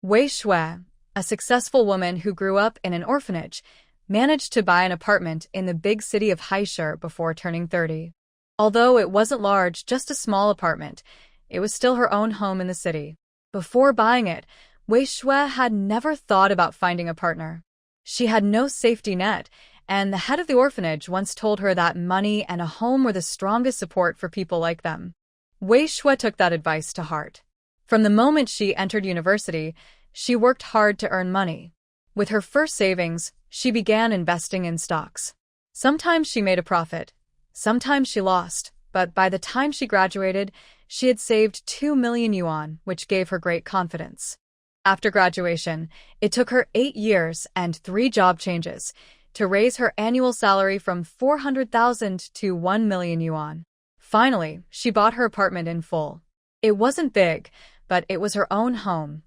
Wei Shui, a successful woman who grew up in an orphanage, managed to buy an apartment in the big city of Haishur before turning 30. Although it wasn't large, just a small apartment, it was still her own home in the city. Before buying it, Wei Shui had never thought about finding a partner. She had no safety net, and the head of the orphanage once told her that money and a home were the strongest support for people like them. Wei Shui took that advice to heart. From the moment she entered university, she worked hard to earn money. With her first savings, she began investing in stocks. Sometimes she made a profit, sometimes she lost, but by the time she graduated, she had saved 2 million yuan, which gave her great confidence. After graduation, it took her 8 years and 3 job changes to raise her annual salary from 400,000 to 1 million yuan. Finally, she bought her apartment in full. It wasn't big, but it was her own home,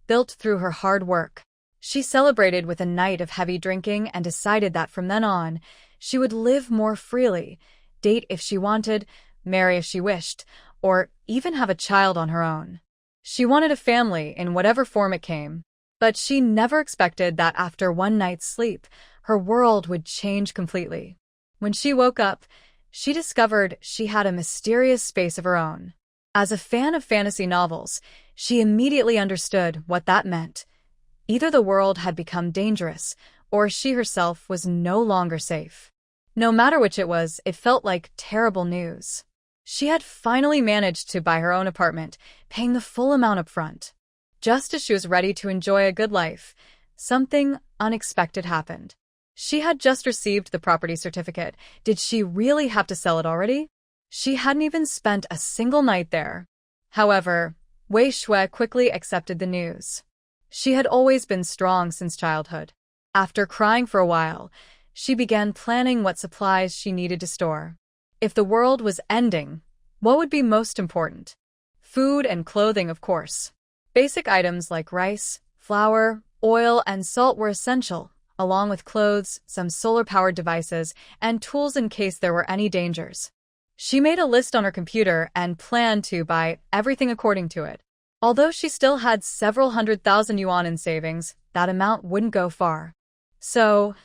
built through her hard work. She celebrated with a night of heavy drinking and decided that from then on, she would live more freely, date if she wanted, marry if she wished, or even have a child on her own. She wanted a family in whatever form it came, but she never expected that after one night's sleep, her world would change completely. When she woke up, she discovered she had a mysterious space of her own. As a fan of fantasy novels, she immediately understood what that meant. Either the world had become dangerous, or she herself was no longer safe. No matter which it was, it felt like terrible news. She had finally managed to buy her own apartment, paying the full amount up front. Just as she was ready to enjoy a good life, something unexpected happened. She had just received the property certificate. Did she really have to sell it already? She hadn't even spent a single night there. However, Wei Shui quickly accepted the news. She had always been strong since childhood. After crying for a while, she began planning what supplies she needed to store. If the world was ending, what would be most important? Food and clothing, of course. Basic items like rice, flour, oil, and salt were essential, along with clothes, some solar-powered devices, and tools in case there were any dangers. She made a list on her computer and planned to buy everything according to it. Although she still had several 100,000 yuan in savings, that amount wouldn't go far. So,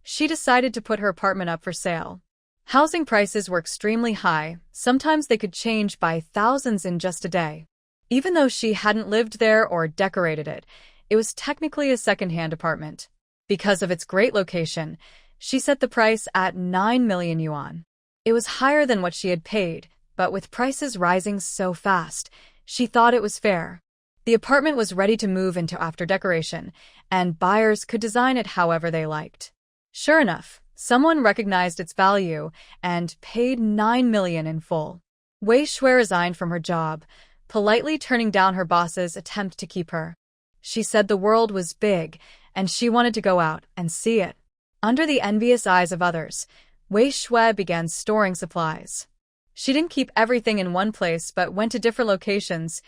she decided to put her apartment up for sale. Housing prices were extremely high, sometimes they could change by thousands in just a day. Even though she hadn't lived there or decorated it, it was technically a second-hand apartment. Because of its great location, she set the price at 9 million yuan. It was higher than what she had paid, but with prices rising so fast, she thought it was fair. The apartment was ready to move into after decoration, and buyers could design it however they liked. Sure enough, someone recognized its value and paid 9 million in full. Wei Shui resigned from her job, politely turning down her boss's attempt to keep her. She said the world was big, and she wanted to go out and see it. Under the envious eyes of others, Wei Shui began storing supplies. She didn't keep everything in one place but went to different locations,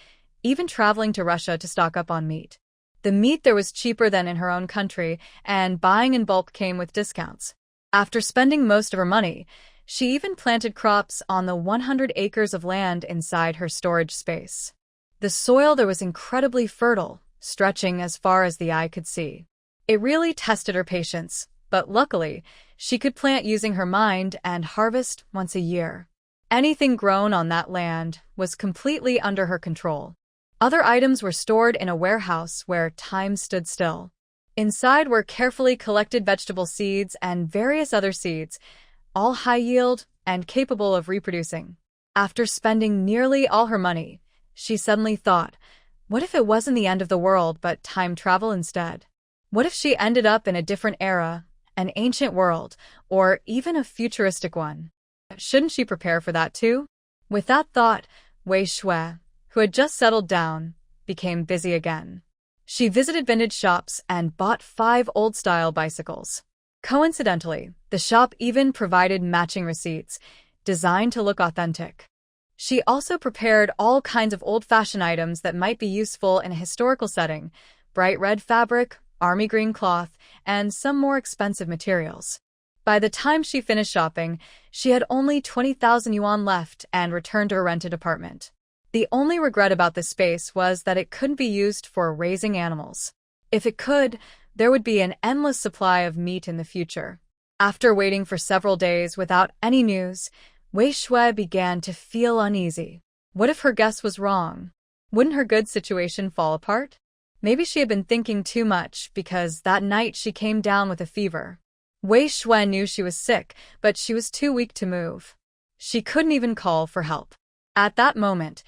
even traveling to Russia to stock up on meat. The meat there was cheaper than in her own country, and buying in bulk came with discounts. After spending most of her money, she even planted crops on the 100 acres of land inside her storage space. The soil there was incredibly fertile, stretching as far as the eye could see. It really tested her patience, but luckily, she could plant using her mind and harvest once a year. Anything grown on that land was completely under her control. Other items were stored in a warehouse where time stood still. Inside were carefully collected vegetable seeds and various other seeds, all high yield and capable of reproducing. After spending nearly all her money, she suddenly thought, what if it wasn't the end of the world but time travel instead? What if she ended up in a different era, an ancient world, or even a futuristic one? Shouldn't she prepare for that too? With that thought, Wei Shui, who had just settled down, became busy again. She visited vintage shops and bought 5 old-style bicycles. Coincidentally, the shop even provided matching receipts, designed to look authentic. She also prepared all kinds of old-fashioned items that might be useful in a historical setting: bright red fabric, army green cloth, and some more expensive materials. By the time she finished shopping, she had only 20,000 yuan left and returned to her rented apartment. The only regret about this space was that it couldn't be used for raising animals. If it could, there would be an endless supply of meat in the future. After waiting for several days without any news, Wei Shui began to feel uneasy. What if her guess was wrong? Wouldn't her good situation fall apart? Maybe she had been thinking too much because that night she came down with a fever. Wei Shui knew she was sick, but she was too weak to move. She couldn't even call for help. At that moment,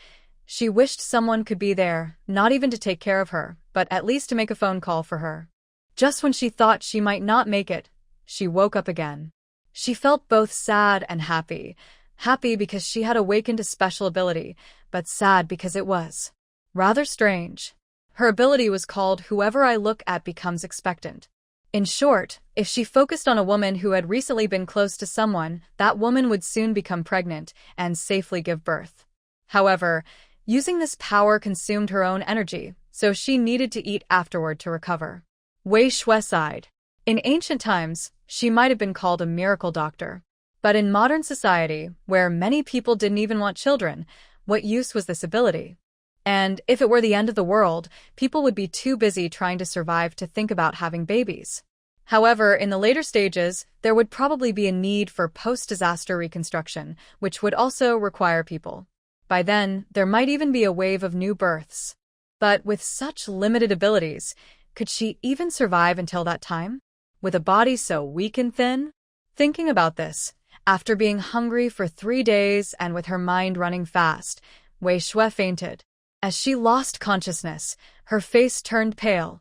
she wished someone could be there, not even to take care of her, but at least to make a phone call for her. Just when she thought she might not make it, she woke up again. She felt both sad and happy. Happy because she had awakened a special ability, but sad because it was rather strange. Her ability was called Whoever I Look At Becomes Expectant. In short, if she focused on a woman who had recently been close to someone, that woman would soon become pregnant and safely give birth. However, using this power consumed her own energy, so she needed to eat afterward to recover. Wei Shui sighed. In ancient times, she might have been called a miracle doctor. But in modern society, where many people didn't even want children, what use was this ability? And if it were the end of the world, people would be too busy trying to survive to think about having babies. However, in the later stages, there would probably be a need for post-disaster reconstruction, which would also require people. By then, there might even be a wave of new births. But with such limited abilities, could she even survive until that time? With a body so weak and thin? Thinking about this, after being hungry for 3 days and with her mind running fast, Wei Shui fainted. As she lost consciousness, her face turned pale,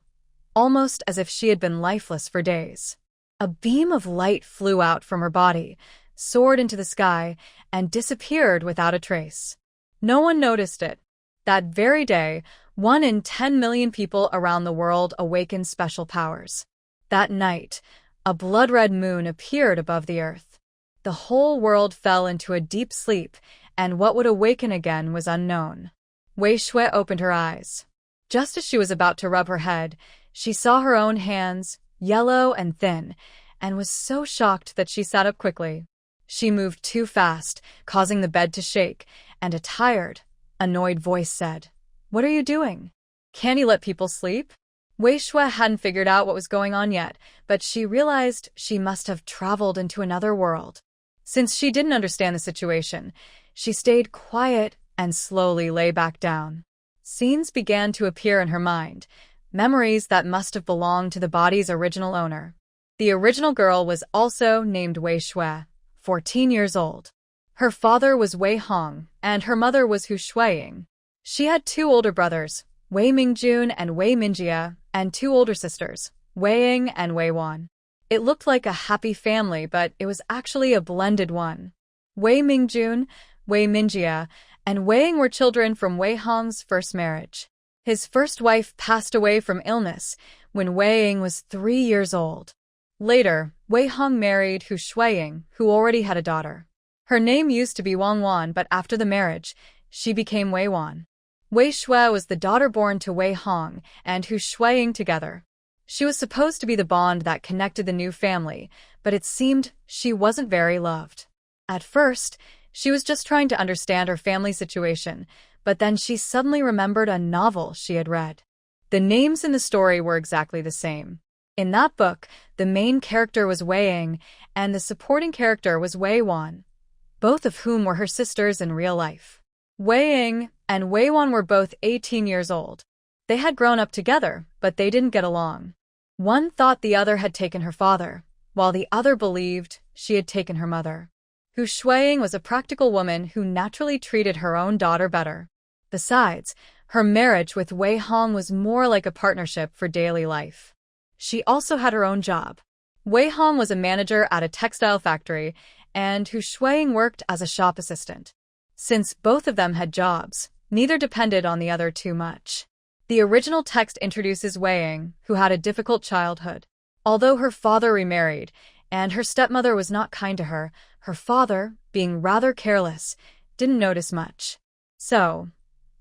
almost as if she had been lifeless for days. A beam of light flew out from her body, soared into the sky, and disappeared without a trace. No one noticed it. That very day, 1 in 10 million people around the world awakened special powers. That night, a blood-red moon appeared above the earth. The whole world fell into a deep sleep, and what would awaken again was unknown. Wei Shui opened her eyes. Just as she was about to rub her head, she saw her own hands, yellow and thin, and was so shocked that she sat up quickly. She moved too fast, causing the bed to shake, and a tired, annoyed voice said, "What are you doing? Can't you let people sleep?" Wei Shui hadn't figured out what was going on yet, but she realized she must have traveled into another world. Since she didn't understand the situation, she stayed quiet and slowly lay back down. Scenes began to appear in her mind, memories that must have belonged to the body's original owner. The original girl was also named Wei Shui, 14 years old. Her father was Wei Hong, and her mother was Hu Shuiying. She had 2 older brothers, Wei Mingjun and Wei Mingjia, and 2 older sisters, Wei Ying and Wei Wan. It looked like a happy family, but it was actually a blended one. Wei Mingjun, Wei Mingjia, and Wei Ying were children from Wei Hong's first marriage. His first wife passed away from illness when Wei Ying was 3 years old. Later, Wei Hong married Hu Shuiying, who already had a daughter. Her name used to be Wang Wan, but after the marriage, she became Wei Wan. Wei Shui was the daughter born to Wei Hong and Hu Shuiying together. She was supposed to be the bond that connected the new family, but it seemed she wasn't very loved. At first, she was just trying to understand her family situation, but then she suddenly remembered a novel she had read. The names in the story were exactly the same. In that book, the main character was Wei Ying, and the supporting character was Wei Wan, both of whom were her sisters in real life. Wei Ying and Wei Wan were both 18 years old. They had grown up together, but they didn't get along. One thought the other had taken her father, while the other believed she had taken her mother. Hu Shuiying was a practical woman who naturally treated her own daughter better. Besides, her marriage with Wei Hong was more like a partnership for daily life. She also had her own job. Wei Hong was a manager at a textile factory, and Hu Shuiying worked as a shop assistant. Since both of them had jobs, neither depended on the other too much. The original text introduces Wei Ying, who had a difficult childhood. Although her father remarried, and her stepmother was not kind to her, her father, being rather careless, didn't notice much. So,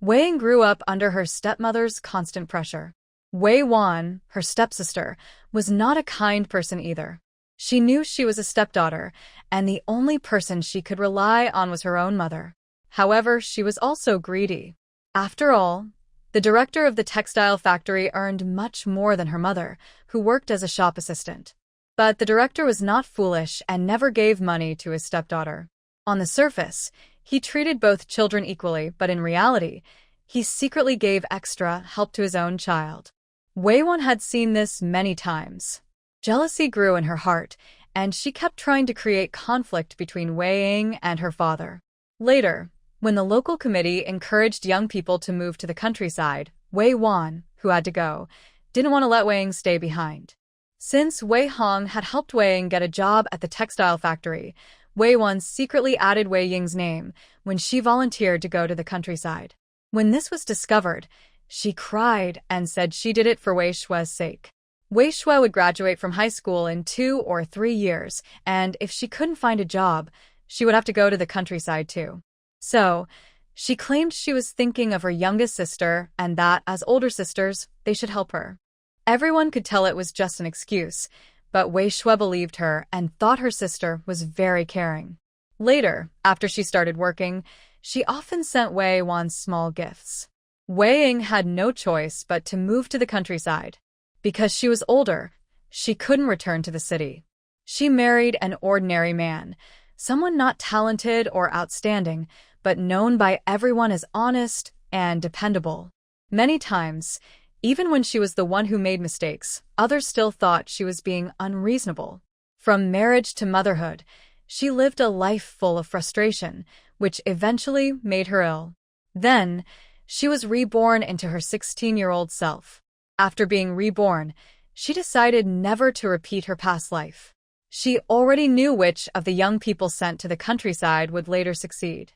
Wei Ying grew up under her stepmother's constant pressure. Wei Wan, her stepsister, was not a kind person either. She knew she was a stepdaughter, and the only person she could rely on was her own mother. However, she was also greedy. After all, the director of the textile factory earned much more than her mother, who worked as a shop assistant. But the director was not foolish and never gave money to his stepdaughter. On the surface, he treated both children equally, but in reality, he secretly gave extra help to his own child. Wei-won had seen this many times. Jealousy grew in her heart, and she kept trying to create conflict between Wei-ying and her father. Later, when the local committee encouraged young people to move to the countryside, Wei-won, who had to go, didn't want to let Wei-ying stay behind. Since Wei-hong had helped Wei-ying get a job at the textile factory, Wei-won secretly added Wei-ying's name when she volunteered to go to the countryside. When this was discovered, she cried and said she did it for Wei Shue's sake. Wei Shue would graduate from high school in 2 or 3 years, and if she couldn't find a job, she would have to go to the countryside too. So, she claimed she was thinking of her youngest sister and that, as older sisters, they should help her. Everyone could tell it was just an excuse, but Wei Shue believed her and thought her sister was very caring. Later, after she started working, she often sent Wei-won small gifts. Wei-ying had no choice but to move to the countryside. Because she was older, she couldn't return to the city. She married an ordinary man, someone not talented or outstanding, but known by everyone as honest and dependable. Many times, even when she was the one who made mistakes, others still thought she was being unreasonable. From marriage to motherhood, she lived a life full of frustration, which eventually made her ill. Then, she was reborn into her 16-year-old self. After being reborn, she decided never to repeat her past life. She already knew which of the young people sent to the countryside would later succeed.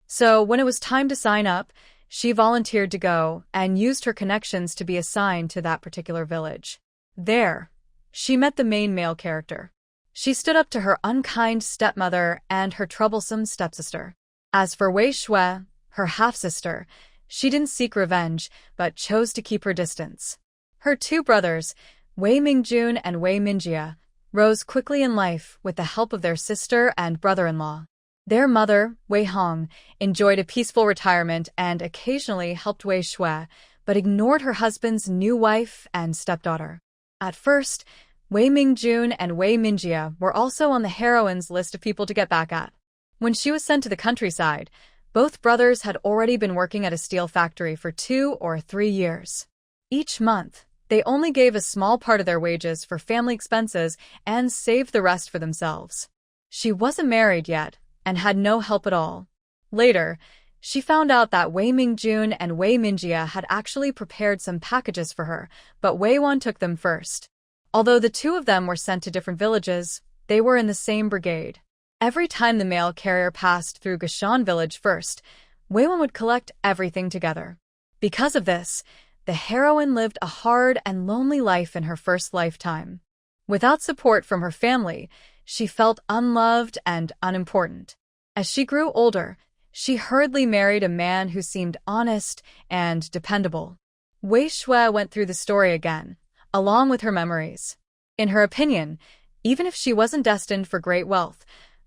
So when it was time to sign up, she volunteered to go and used her connections to be assigned to that particular village. There, she met the main male character. She stood up to her unkind stepmother and her troublesome stepsister. As for Wei Shue, her half-sister, she didn't seek revenge, but chose to keep her distance. Her 2 brothers, Wei Mingjun and Wei Minjia, rose quickly in life with the help of their sister and brother-in-law. Their mother, Wei Hong, enjoyed a peaceful retirement and occasionally helped Wei Shue, but ignored her husband's new wife and stepdaughter. At first, Wei Mingjun and Wei Minjia were also on the heroine's list of people to get back at. When she was sent to the countryside, both brothers had already been working at a steel factory for 2 or 3 years. Each month, they only gave a small part of their wages for family expenses and saved the rest for themselves. She wasn't married yet and had no help at all. Later, she found out that Wei Mingjun and Wei Minjia had actually prepared some packages for her, but Wei-won took them first. Although the 2 of them were sent to different villages, they were in the same brigade. Every time the mail carrier passed through Gashan village first, Wei-won would collect everything together. Because of this, the heroine lived a hard and lonely life in her first lifetime. Without support from her family, she felt unloved and unimportant. As she grew older, she hurriedly married a man who seemed honest and dependable. Wei Shue went through the story again, along with her memories. In her opinion, even if she wasn't destined for great wealth,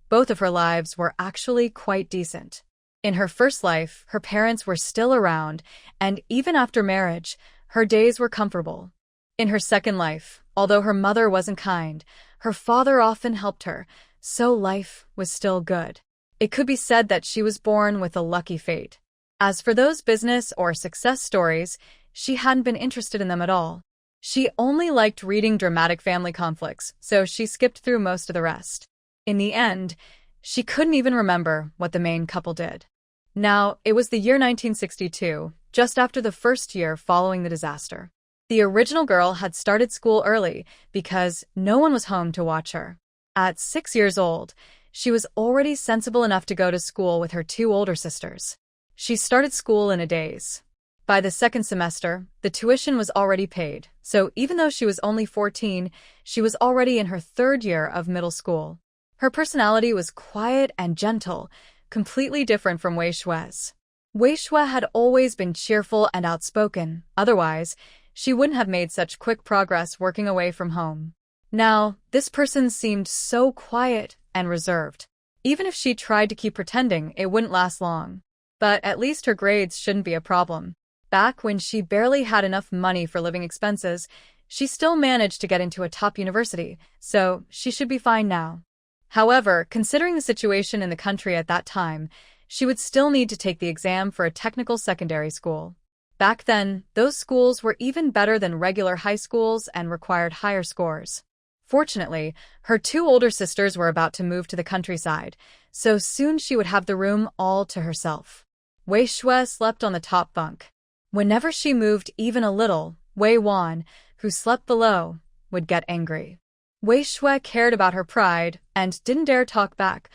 both of her lives were actually quite decent. In her first life, her parents were still around, and even after marriage, her days were comfortable. In her second life, although her mother wasn't kind, her father often helped her, so life was still good. It could be said that she was born with a lucky fate. As for those business or success stories, she hadn't been interested in them at all. She only liked reading dramatic family conflicts, so she skipped through most of the rest. In the end, she couldn't even remember what the main couple did. Now, it was the year 1962, just after the first year following the disaster. The original girl had started school early because no one was home to watch her. At 6 years old, she was already sensible enough to go to school with her 2 older sisters. She started school in a daze. By the second semester, the tuition was already paid, so even though she was only 14, she was already in her 3rd year of middle school. Her personality was quiet and gentle, completely different from Wei Shue's. Wei Shue had always been cheerful and outspoken, otherwise, she wouldn't have made such quick progress working away from home. Now, this person seemed so quiet and reserved. Even if she tried to keep pretending, it wouldn't last long. But at least her grades shouldn't be a problem. Back when she barely had enough money for living expenses, she still managed to get into a top university, so she should be fine now. However, considering the situation in the country at that time, she would still need to take the exam for a technical secondary school. Back then, those schools were even better than regular high schools and required higher scores. Fortunately, her two older sisters were about to move to the countryside, so soon she would have the room all to herself. Wei Shui slept on the top bunk. Whenever she moved even a little, Wei Wan, who slept below, would get angry. Wei Shui cared about her pride and didn't dare talk back,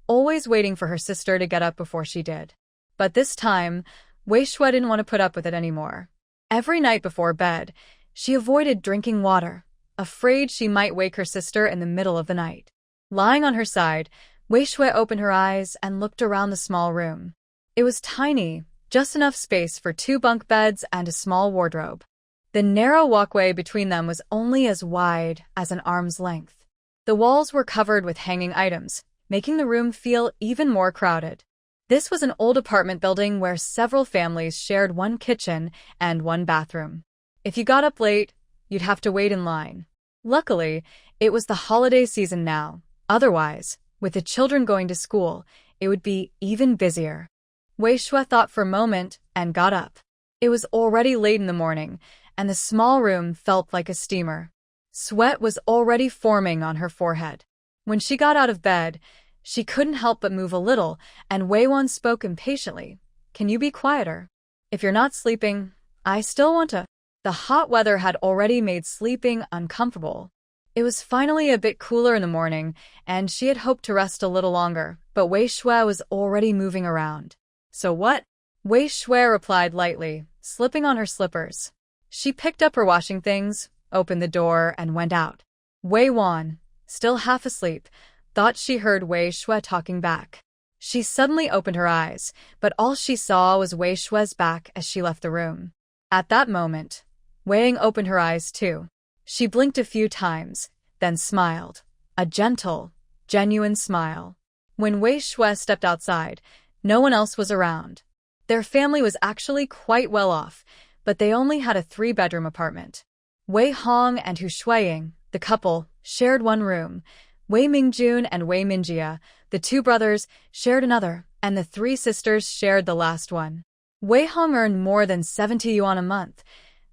always waiting for her sister to get up before she did. But this time, Wei Shui didn't want to put up with it anymore. Every night before bed, she avoided drinking water, afraid she might wake her sister in the middle of the night. Lying on her side, Wei Shui opened her eyes and looked around the small room. It was tiny, just enough space for 2 bunk beds and a small wardrobe. The narrow walkway between them was only as wide as an arm's length. The walls were covered with hanging items, making the room feel even more crowded. This was an old apartment building where several families shared one kitchen and one bathroom. If you got up late, you'd have to wait in line. Luckily, it was the holiday season now. Otherwise, with the children going to school, it would be even busier. Wei Shui thought for a moment and got up. It was already late in the morning, and the small room felt like a steamer. Sweat was already forming on her forehead. When she got out of bed, she couldn't help but move a little, and Wei Wan spoke impatiently. "Can you be quieter? If you're not sleeping, I still want to." The hot weather had already made sleeping uncomfortable. It was finally a bit cooler in the morning, and she had hoped to rest a little longer, but Wei Shui was already moving around. "So what?" Wei Shui replied lightly, slipping on her slippers. She picked up her washing things, opened the door, and went out. Wei Wan, still half asleep, thought she heard Wei Shui talking back. She suddenly opened her eyes, but all she saw was Wei Shui's back as she left the room. At that moment, Wei Ying opened her eyes too. She blinked a few times, then smiled. A gentle, genuine smile. When Wei Shui stepped outside, no one else was around. Their family was actually quite well off, but they only had a 3-bedroom apartment. Wei Hong and Hu Shuiying, the couple, shared one room. Wei Mingjun and Wei Minjia, the 2 brothers, shared another, and the 3 sisters shared the last one. Wei Hong earned more than 70 yuan a month,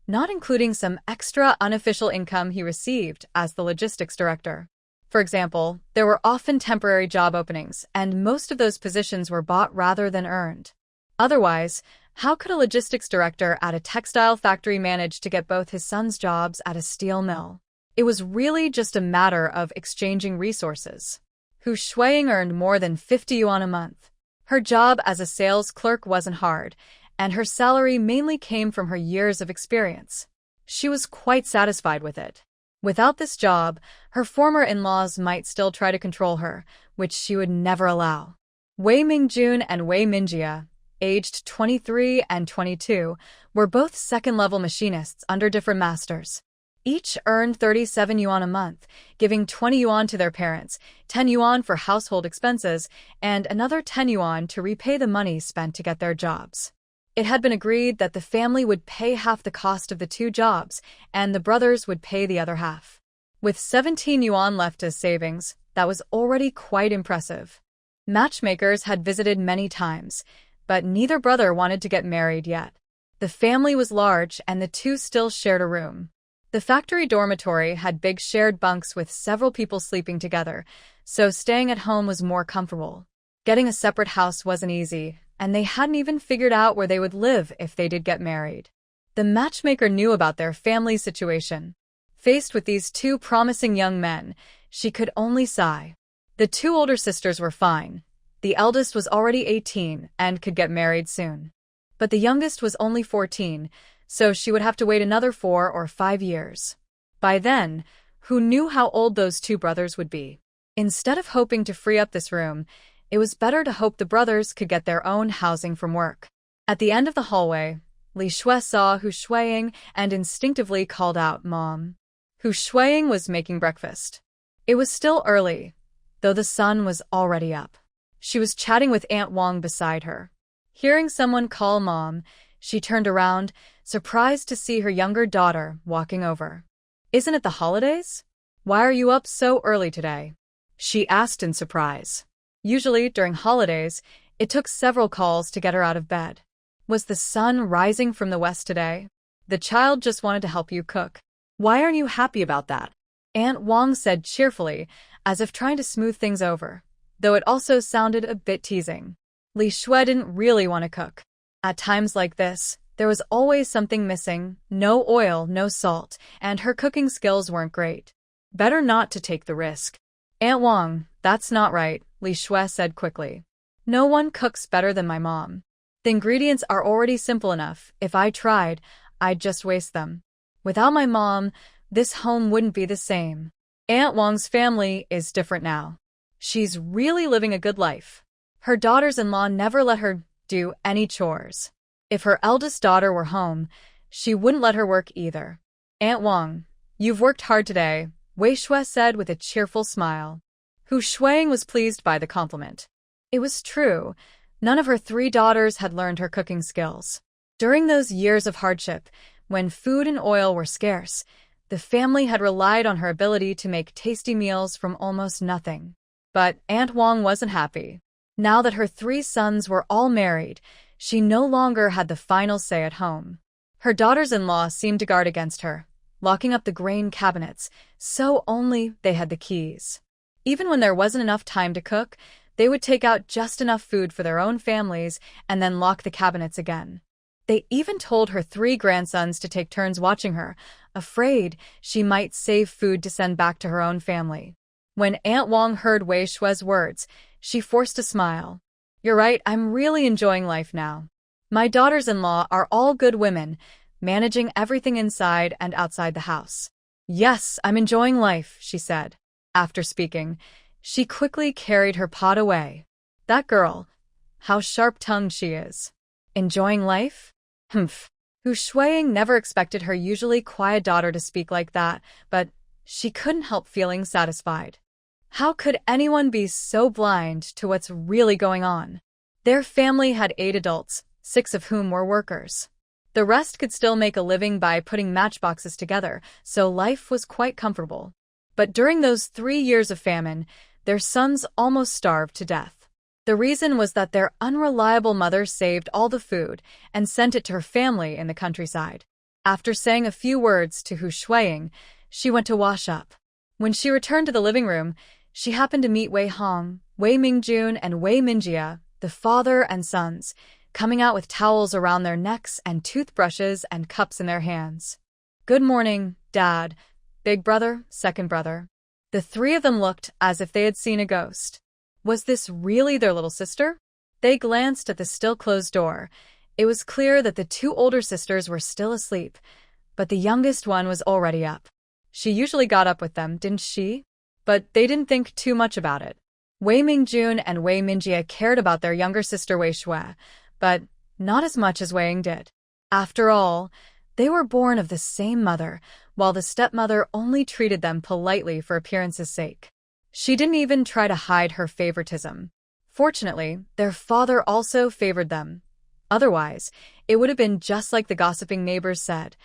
not including some extra unofficial income he received as the logistics director. For example, there were often temporary job openings, and most of those positions were bought rather than earned. Otherwise, how could a logistics director at a textile factory manage to get both his son's jobs at a steel mill? It was really just a matter of exchanging resources. Hu Shuiying earned more than 50 yuan a month. Her job as a sales clerk wasn't hard, and her salary mainly came from her years of experience. She was quite satisfied with it. Without this job, her former in-laws might still try to control her, which she would never allow. Wei Mingjun and Wei Minjia, aged 23 and 22, were both second-level machinists under different masters. Each earned 37 yuan a month, giving 20 yuan to their parents, 10 yuan for household expenses, and another 10 yuan to repay the money spent to get their jobs. It had been agreed that the family would pay half the cost of the 2 jobs, and the brothers would pay the other half. With 17 yuan left as savings, that was already quite impressive. Matchmakers had visited many times, but neither brother wanted to get married yet. The family was large, and the 2 still shared a room. The factory dormitory had big shared bunks with several people sleeping together, so staying at home was more comfortable. Getting a separate house wasn't easy, and they hadn't even figured out where they would live if they did get married. The matchmaker knew about their family's situation. Faced with these 2 promising young men, she could only sigh. The 2 older sisters were fine. The eldest was already 18 and could get married soon. But the youngest was only 14, so she would have to wait another 4 or 5 years. By then, who knew how old those 2 brothers would be? Instead of hoping to free up this room, it was better to hope the brothers could get their own housing from work. At the end of the hallway, Li Shui saw Hu Shuiying and instinctively called out, "Mom." Hu Shuiying was making breakfast. It was still early, though the sun was already up. She was chatting with Aunt Wang beside her. Hearing someone call Mom, she turned around, surprised to see her younger daughter walking over. "Isn't it the holidays? Why are you up so early today?" she asked in surprise. Usually, during holidays, it took several calls to get her out of bed. Was the sun rising from the west today? The child just wanted to help you cook. Why aren't you happy about that? Aunt Wang said cheerfully, as if trying to smooth things over, though it also sounded a bit teasing. Li Shui didn't really want to cook. At times like this, there was always something missing, no oil, no salt, and her cooking skills weren't great. Better not to take the risk. Aunt Wang, that's not right, Li Shui said quickly. No one cooks better than my mom. The ingredients are already simple enough. If I tried, I'd just waste them. Without my mom, this home wouldn't be the same. Aunt Wang's family is different now. She's really living a good life. Her daughters-in-law never let her do any chores. If her eldest daughter were home, she wouldn't let her work either. Aunt Wang, you've worked hard today, Wei Shui said with a cheerful smile. Hu Shuang was pleased by the compliment. It was true. None of her 3 daughters had learned her cooking skills. During those years of hardship, when food and oil were scarce, the family had relied on her ability to make tasty meals from almost nothing. But Aunt Wang wasn't happy. Now that her 3 sons were all married, she no longer had the final say at home. Her daughters-in-law seemed to guard against her, locking up the grain cabinets, so only they had the keys. Even when there wasn't enough time to cook, they would take out just enough food for their own families and then lock the cabinets again. They even told her 3 grandsons to take turns watching her, afraid she might save food to send back to her own family. When Aunt Wang heard Wei Shui's words, she forced a smile. You're right, I'm really enjoying life now. My daughters-in-law are all good women, managing everything inside and outside the house. Yes, I'm enjoying life, she said. After speaking, she quickly carried her pot away. That girl, how sharp-tongued she is. Enjoying life? Humph. Hu Shuang never expected her usually quiet daughter to speak like that, but she couldn't help feeling satisfied. How could anyone be so blind to what's really going on? Their family had 8 adults, 6 of whom were workers. The rest could still make a living by putting matchboxes together, so life was quite comfortable. But during those 3 years of famine, their sons almost starved to death. The reason was that their unreliable mother saved all the food and sent it to her family in the countryside. After saying a few words to Hu Shuang, she went to wash up. When she returned to the living room, she happened to meet Wei Hong, Wei Mingjun, and Wei Minjia, the father and sons, coming out with towels around their necks and toothbrushes and cups in their hands. Good morning, Dad, big brother, second brother. The 3 of them looked as if they had seen a ghost. Was this really their little sister? They glanced at the still-closed door. It was clear that the 2 older sisters were still asleep, but the youngest one was already up. She usually got up with them, didn't she? But they didn't think too much about it. Wei Mingjun and Wei Minjia cared about their younger sister Wei Shui, but not as much as Wei Ying did. After all, they were born of the same mother, while the stepmother only treated them politely for appearance's sake. She didn't even try to hide her favoritism. Fortunately, their father also favored them. Otherwise, it would have been just like the gossiping neighbors said.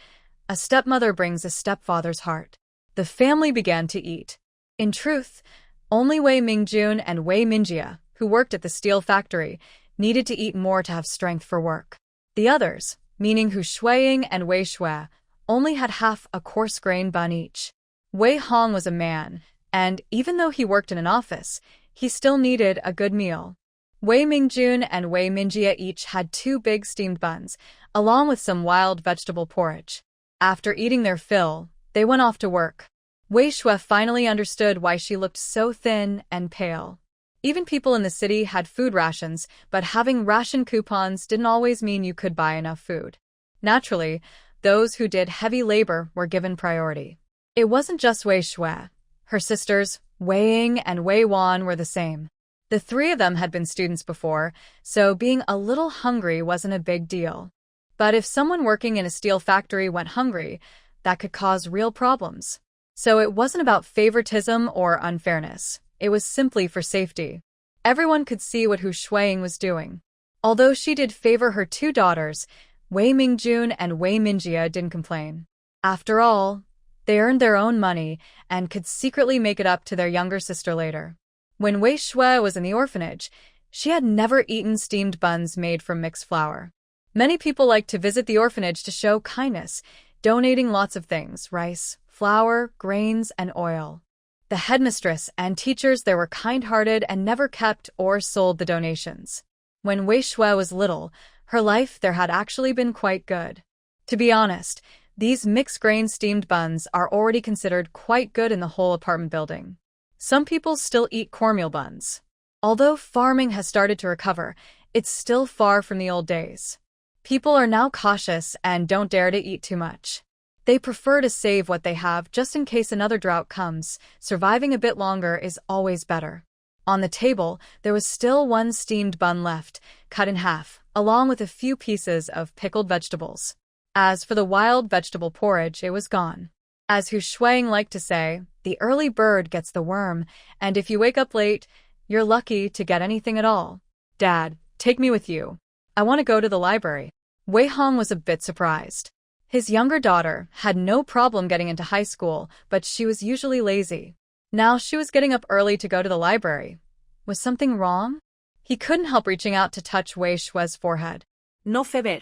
A stepmother brings a stepfather's heart. The family began to eat. In truth, only Wei Mingjun and Wei Minjia, who worked at the steel factory, needed to eat more to have strength for work. The others, meaning Hu Shuang and Wei Shui, only had half a coarse grain bun each. Wei Hong was a man, and even though he worked in an office, he still needed a good meal. Wei Mingjun and Wei Minjia each had 2 big steamed buns, along with some wild vegetable porridge. After eating their fill, they went off to work. Wei Shui finally understood why she looked so thin and pale. Even people in the city had food rations, but having ration coupons didn't always mean you could buy enough food. Naturally, those who did heavy labor were given priority. It wasn't just Wei Shui. Her sisters, Wei Ying and Wei Wan, were the same. The 3 of them had been students before, so being a little hungry wasn't a big deal. But if someone working in a steel factory went hungry, that could cause real problems. So it wasn't about favoritism or unfairness. It was simply for safety. Everyone could see what Hu Shuang was doing. Although she did favor her two daughters, Wei Mingjun and Wei Minjia didn't complain. After all, they earned their own money and could secretly make it up to their younger sister later. When Wei Shui was in the orphanage, she had never eaten steamed buns made from mixed flour. Many people liked to visit the orphanage to show kindness, donating lots of things: rice, flour, grains, and oil. The headmistress and teachers there were kind-hearted and never kept or sold the donations. When Wei Shui was little, her life there had actually been quite good. To be honest, these mixed-grain steamed buns are already considered quite good in the whole apartment building. Some people still eat cornmeal buns. Although farming has started to recover, it's still far from the old days. People are now cautious and don't dare to eat too much. They prefer to save what they have just in case another drought comes. Surviving a bit longer is always better. On the table, there was still one steamed bun left, cut in half, along with a few pieces of pickled vegetables. As for the wild vegetable porridge, it was gone. As Hu Shuang liked to say, the early bird gets the worm, and if you wake up late, you're lucky to get anything at all. Dad, take me with you. I want to go to the library. Wei Hong was a bit surprised. His younger daughter had no problem getting into high school, but she was usually lazy. Now she was getting up early to go to the library. Was something wrong? He couldn't help reaching out to touch Wei Shui's forehead. No feber.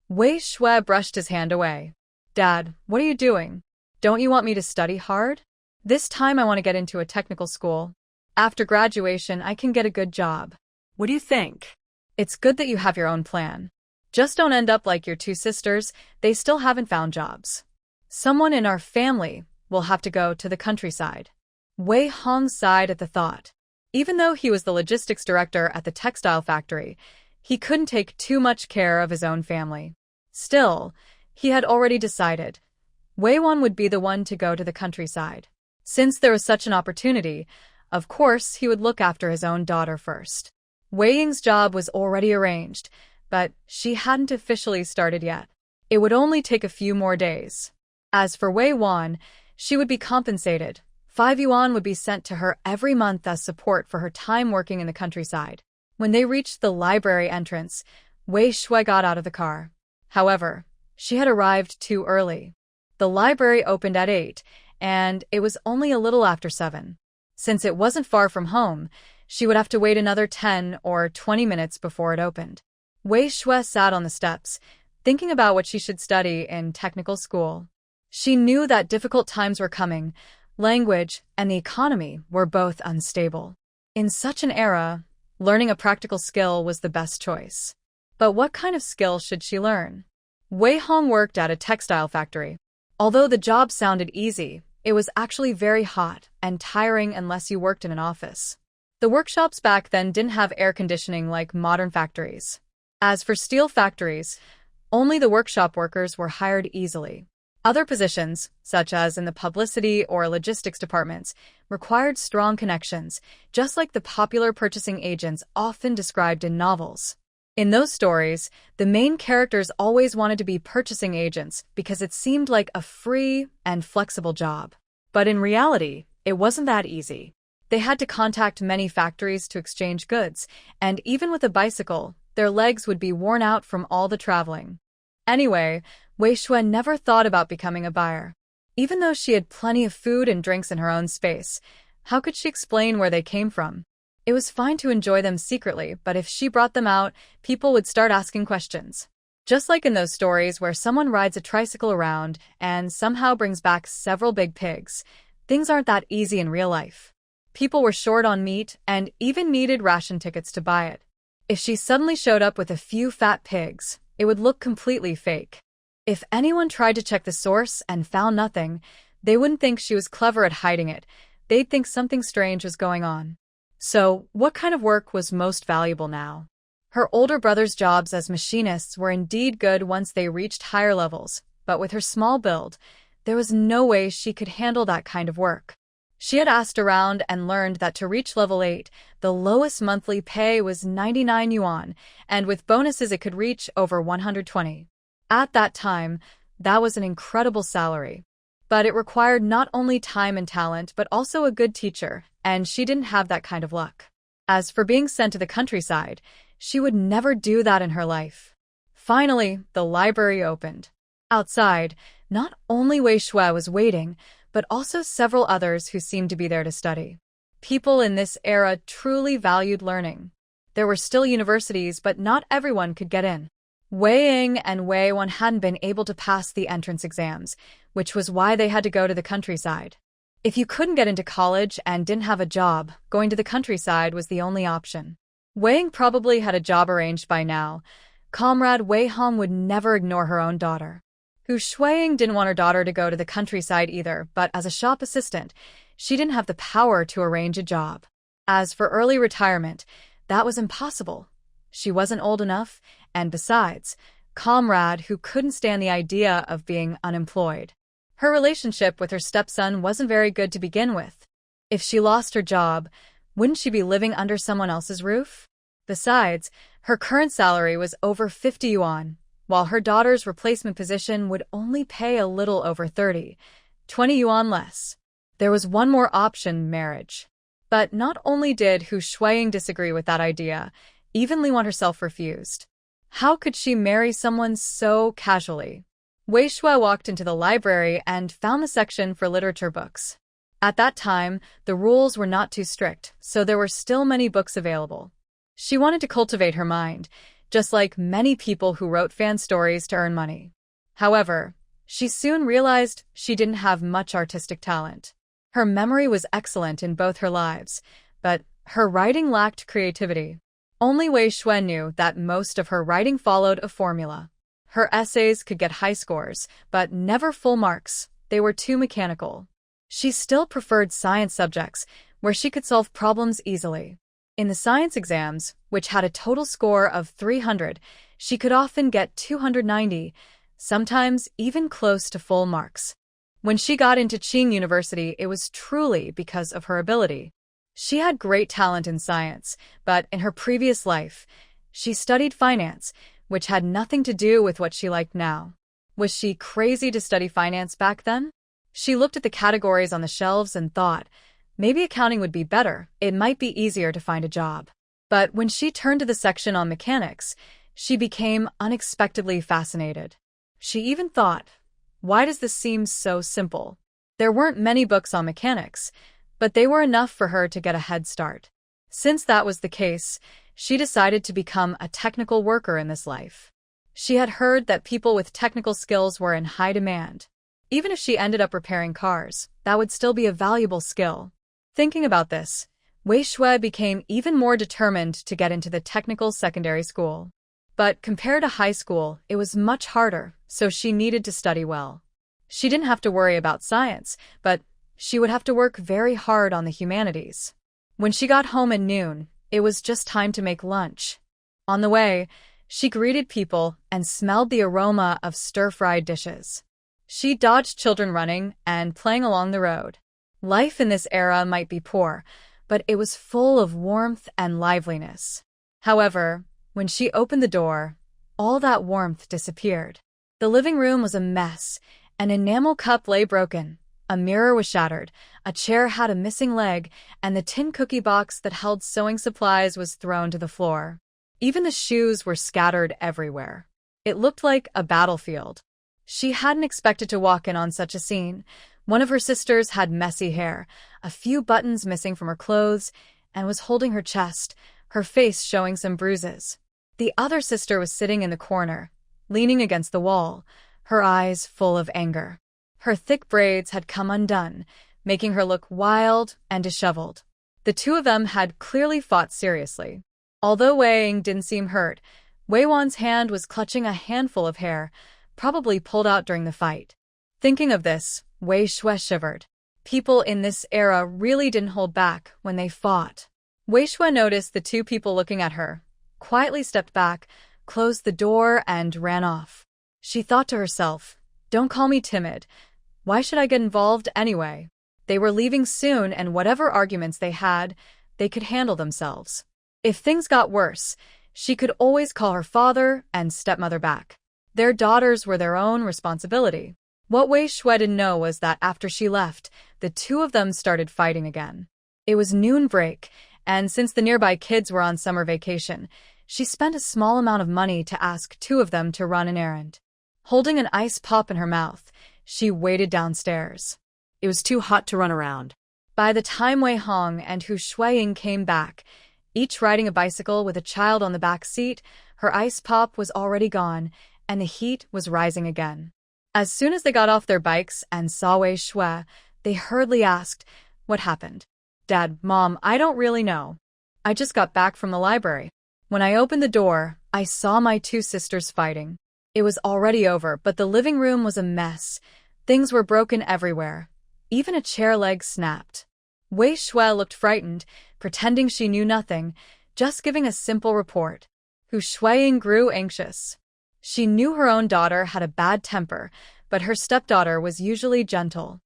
Wei Shui brushed his hand away. Dad, what are you doing? Don't you want me to study hard? This time I want to get into a technical school. After graduation, I can get a good job. What do you think? It's good that you have your own plan. Just don't end up like your two sisters. They still haven't found jobs. Someone in our family will have to go to the countryside. Wei Hong sighed at the thought. Even though he was the logistics director at the textile factory, he couldn't take too much care of his own family. Still, he had already decided. Wei Wan would be the one to go to the countryside. Since there was such an opportunity, of course he would look after his own daughter first. Wei Ying's job was already arranged, but she hadn't officially started yet. It would only take a few more days. As for Wei Wan, she would be compensated. 5 yuan would be sent to her every month as support for her time working in the countryside. When they reached the library entrance, Wei Shui got out of the car. However, she had arrived too early. The library opened at 8, and it was only a little after 7. Since it wasn't far from home, she would have to wait another 10 or 20 minutes before it opened. Wei Shui sat on the steps, thinking about what she should study in technical school. She knew that difficult times were coming. Language and the economy were both unstable. In such an era, learning a practical skill was the best choice. But what kind of skill should she learn? Wei Hong worked at a textile factory. Although the job sounded easy, it was actually very hot and tiring unless you worked in an office. The workshops back then didn't have air conditioning like modern factories. As for steel factories, only the workshop workers were hired easily. Other positions, such as in the publicity or logistics departments, required strong connections, just like the popular purchasing agents often described in novels. In those stories, the main characters always wanted to be purchasing agents because it seemed like a free and flexible job. But in reality, it wasn't that easy. They had to contact many factories to exchange goods, and even with a bicycle, their legs would be worn out from all the traveling. Anyway, Wei Shui never thought about becoming a buyer. Even though she had plenty of food and drinks in her own space, how could she explain where they came from? It was fine to enjoy them secretly, but if she brought them out, people would start asking questions. Just like in those stories where someone rides a tricycle around and somehow brings back several big pigs, things aren't that easy in real life. People were short on meat and even needed ration tickets to buy it. If she suddenly showed up with a few fat pigs, it would look completely fake. If anyone tried to check the source and found nothing, they wouldn't think she was clever at hiding it. They'd think something strange was going on. So, what kind of work was most valuable now? Her older brother's jobs as machinists were indeed good once they reached higher levels, but with her small build, there was no way she could handle that kind of work. She had asked around and learned that to reach level 8, the lowest monthly pay was 99 yuan, and with bonuses it could reach over 120. At that time, that was an incredible salary. But it required not only time and talent but also a good teacher, and she didn't have that kind of luck. As for being sent to the countryside, She would never do that in her life. Finally, the library opened. Outside, not only Wei Shui was waiting, but also several others who seemed to be there to study. People in this era truly valued learning. There were still universities, but not everyone could get in. Wei Ying and Wei Wan hadn't been able to pass the entrance exams, which was why they had to go to the countryside. If you couldn't get into college and didn't have a job, going to the countryside was the only option. Wei Ying probably had a job arranged by now. Comrade Wei Hong would never ignore her own daughter. Hu Shuiying didn't want her daughter to go to the countryside either, but as a shop assistant, she didn't have the power to arrange a job. As for early retirement, that was impossible. She wasn't old enough, and besides, Comrade who couldn't stand the idea of being unemployed. Her relationship with her stepson wasn't very good to begin with. If she lost her job, wouldn't she be living under someone else's roof? Besides, her current salary was over 50 yuan, while her daughter's replacement position would only pay a little over 20 yuan less. There was one more option, marriage. But not only did Hu Shuiying disagree with that idea, even Li Wan herself refused. How could she marry someone so casually? Wei Shui walked into the library and found the section for literature books. At that time, the rules were not too strict, so there were still many books available. She wanted to cultivate her mind, just like many people who wrote fan stories to earn money. However, she soon realized she didn't have much artistic talent. Her memory was excellent in both her lives, but her writing lacked creativity. Only Wei Shui knew that most of her writing followed a formula. Her essays could get high scores, but never full marks. They were too mechanical. She still preferred science subjects, where she could solve problems easily. In the science exams, which had a total score of 300, she could often get 290, sometimes even close to full marks. When she got into Qing University, it was truly because of her ability. She had great talent in science, but in her previous life, she studied finance, which had nothing to do with what she liked now. Was she crazy to study finance back then? She looked at the categories on the shelves and thought, maybe accounting would be better, it might be easier to find a job. But when she turned to the section on mechanics, she became unexpectedly fascinated. She even thought, why does this seem so simple? There weren't many books on mechanics, but they were enough for her to get a head start. Since that was the case, she decided to become a technical worker in this life. She had heard that people with technical skills were in high demand. Even if she ended up repairing cars, that would still be a valuable skill. Thinking about this, Wei Shui became even more determined to get into the technical secondary school. But compared to high school, it was much harder, so she needed to study well. She didn't have to worry about science, but she would have to work very hard on the humanities. When she got home at noon, it was just time to make lunch. On the way, she greeted people and smelled the aroma of stir-fried dishes. She dodged children running and playing along the road. Life in this era might be poor, but it was full of warmth and liveliness. However, when she opened the door, all that warmth disappeared. The living room was a mess. An enamel cup lay broken, a mirror was shattered, a chair had a missing leg, and the tin cookie box that held sewing supplies was thrown to the floor. Even the shoes were scattered everywhere. It looked like a battlefield. She hadn't expected to walk in on such a scene. One of her sisters had messy hair, a few buttons missing from her clothes, and was holding her chest, her face showing some bruises. The other sister was sitting in the corner, leaning against the wall, her eyes full of anger. Her thick braids had come undone, making her look wild and disheveled. The two of them had clearly fought seriously. Although Wei Ying didn't seem hurt, Wei Wan's hand was clutching a handful of hair, probably pulled out during the fight. Thinking of this, Wei Shui shivered. People in this era really didn't hold back when they fought. Wei Shui noticed the two people looking at her, quietly stepped back, closed the door, and ran off. She thought to herself, don't call me timid. Why should I get involved anyway? They were leaving soon, and whatever arguments they had, they could handle themselves. If things got worse, she could always call her father and stepmother back. Their daughters were their own responsibility. What Wei Shui didn't know was that after she left, the two of them started fighting again. It was noon break, and since the nearby kids were on summer vacation, She spent a small amount of money to ask two of them to run an errand. Holding an ice pop in her mouth, she waited downstairs. It was too hot to run around. By the time Wei Hong and Hu Shuiying came back, each riding a bicycle with a child on the back seat, her ice pop was already gone, and the heat was rising again. As soon as they got off their bikes and saw Wei Shui, they hurriedly asked, "What happened?" "Dad, Mom, I don't really know. I just got back from the library. When I opened the door, I saw my two sisters fighting. It was already over, but the living room was a mess. Things were broken everywhere. Even a chair leg snapped." Wei Shui looked frightened, pretending she knew nothing, just giving a simple report. Hu Shuiying grew anxious. She knew her own daughter had a bad temper, but her stepdaughter was usually gentle.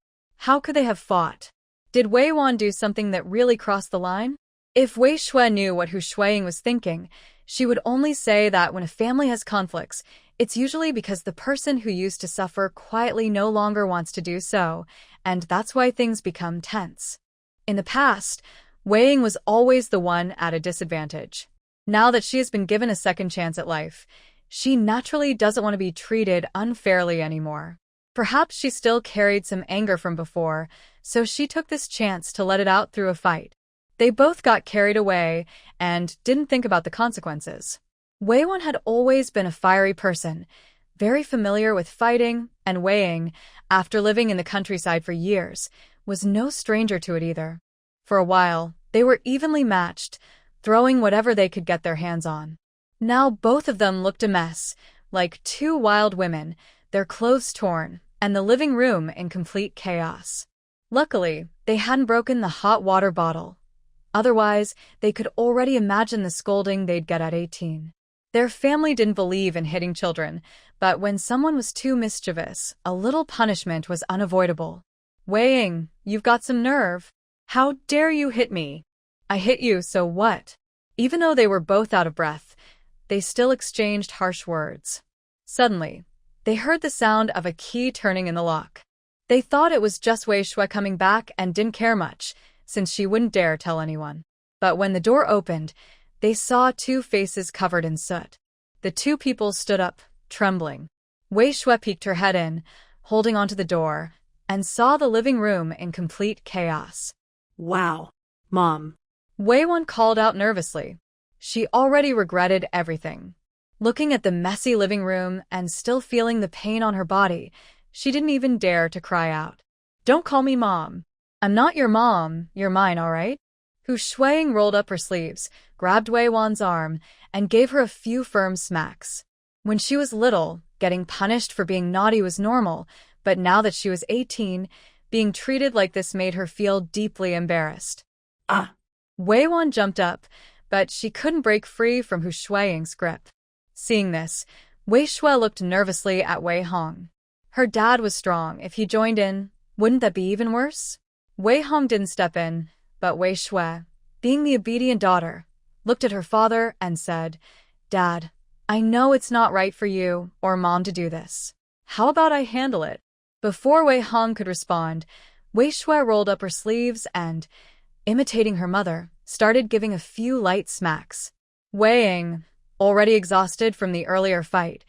How could they have fought? Did Wei Wan do something that really crossed the line? If Wei Shui knew what Hu Shuiying was thinking, she would only say that when a family has conflicts, it's usually because the person who used to suffer quietly no longer wants to do so, and that's why things become tense. In the past, Wei Ying was always the one at a disadvantage. Now that she has been given a second chance at life, she naturally doesn't want to be treated unfairly anymore. Perhaps she still carried some anger from before, so she took this chance to let it out through a fight. They both got carried away and didn't think about the consequences. Wei Wan had always been a fiery person, very familiar with fighting, and Wei Ying, after living in the countryside for years, was no stranger to it either. For a while, they were evenly matched, throwing whatever they could get their hands on. Now both of them looked a mess, like two wild women, their clothes torn, and the living room in complete chaos. Luckily, they hadn't broken the hot water bottle. Otherwise, they could already imagine the scolding they'd get at 18. Their family didn't believe in hitting children, but when someone was too mischievous, a little punishment was unavoidable. "Wei Ying, you've got some nerve. How dare you hit me?" "I hit you, so what?" Even though they were both out of breath, they still exchanged harsh words. Suddenly, they heard the sound of a key turning in the lock. They thought it was just Wei Shui coming back and didn't care much, since she wouldn't dare tell anyone. But when the door opened, they saw two faces covered in soot. The two people stood up, trembling. Wei Shui peeked her head in, holding onto the door, and saw the living room in complete chaos. "Wow, Mom." Wei Wan called out nervously. She already regretted everything. Looking at the messy living room and still feeling the pain on her body, she didn't even dare to cry out. "Don't call me Mom. I'm not your mom, you're mine, all right?" Hu Shuiying rolled up her sleeves, grabbed Wei Wan's arm, and gave her a few firm smacks. When she was little, getting punished for being naughty was normal, but now that she was 18, being treated like this made her feel deeply embarrassed. "Ah!" Wei Wan jumped up, but she couldn't break free from Hu Shuiying's grip. Seeing this, Wei Shui looked nervously at Wei Hong. Her dad was strong. If he joined in, wouldn't that be even worse? Wei Hong didn't step in, but Wei Shui, being the obedient daughter, looked at her father and said, "Dad, I know it's not right for you or Mom to do this. How about I handle it?" Before Wei Hong could respond, Wei Shui rolled up her sleeves and, imitating her mother, started giving a few light smacks. Wei Ying, already exhausted from the earlier fight,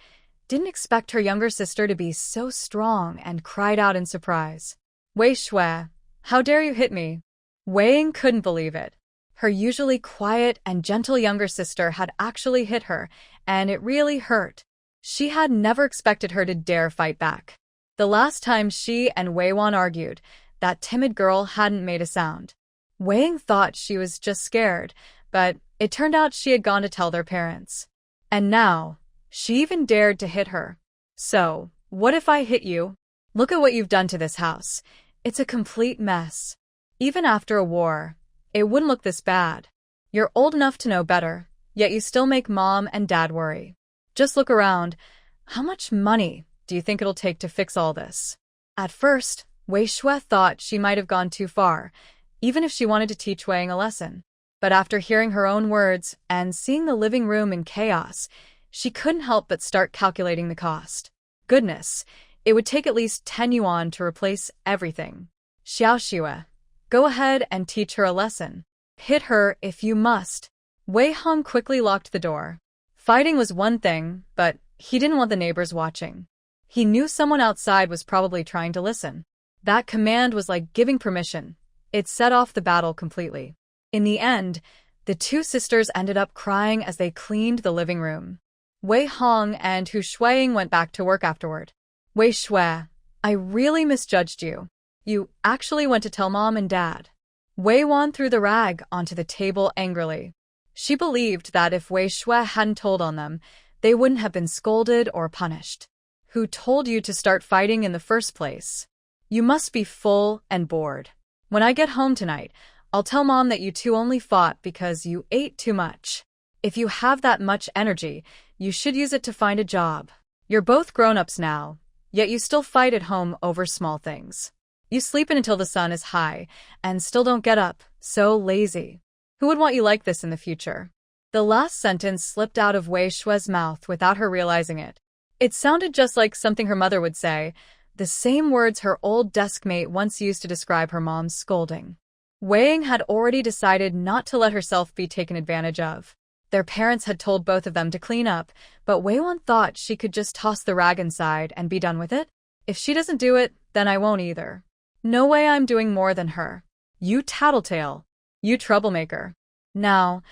didn't expect her younger sister to be so strong and cried out in surprise. "Wei Shui, how dare you hit me?" Wei Ying couldn't believe it. Her usually quiet and gentle younger sister had actually hit her, and it really hurt. She had never expected her to dare fight back. The last time she and Wei Wan argued, that timid girl hadn't made a sound. Wei Ying thought she was just scared, but it turned out she had gone to tell their parents. And now, she even dared to hit her. "So, what if I hit you? Look at what you've done to this house. It's a complete mess. Even after a war, it wouldn't look this bad. You're old enough to know better, yet you still make Mom and Dad worry. Just look around. How much money do you think it'll take to fix all this?" At first, Wei Shui thought she might have gone too far, even if she wanted to teach Wei Ying a lesson. But after hearing her own words and seeing the living room in chaos, she couldn't help but start calculating the cost. Goodness, it would take at least 10 yuan to replace everything. "Xiao Xue, go ahead and teach her a lesson. Hit her if you must." Wei Hong quickly locked the door. Fighting was one thing, but he didn't want the neighbors watching. He knew someone outside was probably trying to listen. That command was like giving permission. It set off the battle completely. In the end, the two sisters ended up crying as they cleaned the living room. Wei Hong and Hu Shuiying went back to work afterward. Wei Shui, I really misjudged you. You actually went to tell Mom and Dad. Wei Wan threw the rag onto the table angrily. She believed that if Wei Shui hadn't told on them, they wouldn't have been scolded or punished. Who told you to start fighting in the first place? You must be full and bored. When I get home tonight, I'll tell Mom that you two only fought because you ate too much. If you have that much energy, you should use it to find a job. You're both grown-ups now, yet you still fight at home over small things. You sleep in until the sun is high, and still don't get up, so lazy. Who would want you like this in the future? The last sentence slipped out of Wei Shui's mouth without her realizing it. It sounded just like something her mother would say, the same words her old deskmate once used to describe her mom's scolding. Wei Ying had already decided not to let herself be taken advantage of. Their parents had told both of them to clean up, but Wei Wan thought she could just toss the rag inside and be done with it. If she doesn't do it, then I won't either. No way I'm doing more than her. You tattletale. You troublemaker. Now,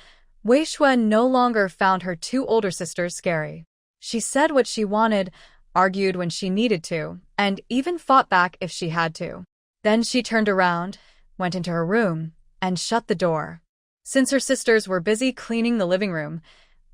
Wei Shui no longer found her two older sisters scary. She said what she wanted, argued when she needed to, and even fought back if she had to. Then she turned around, went into her room, and shut the door. Since her sisters were busy cleaning the living room,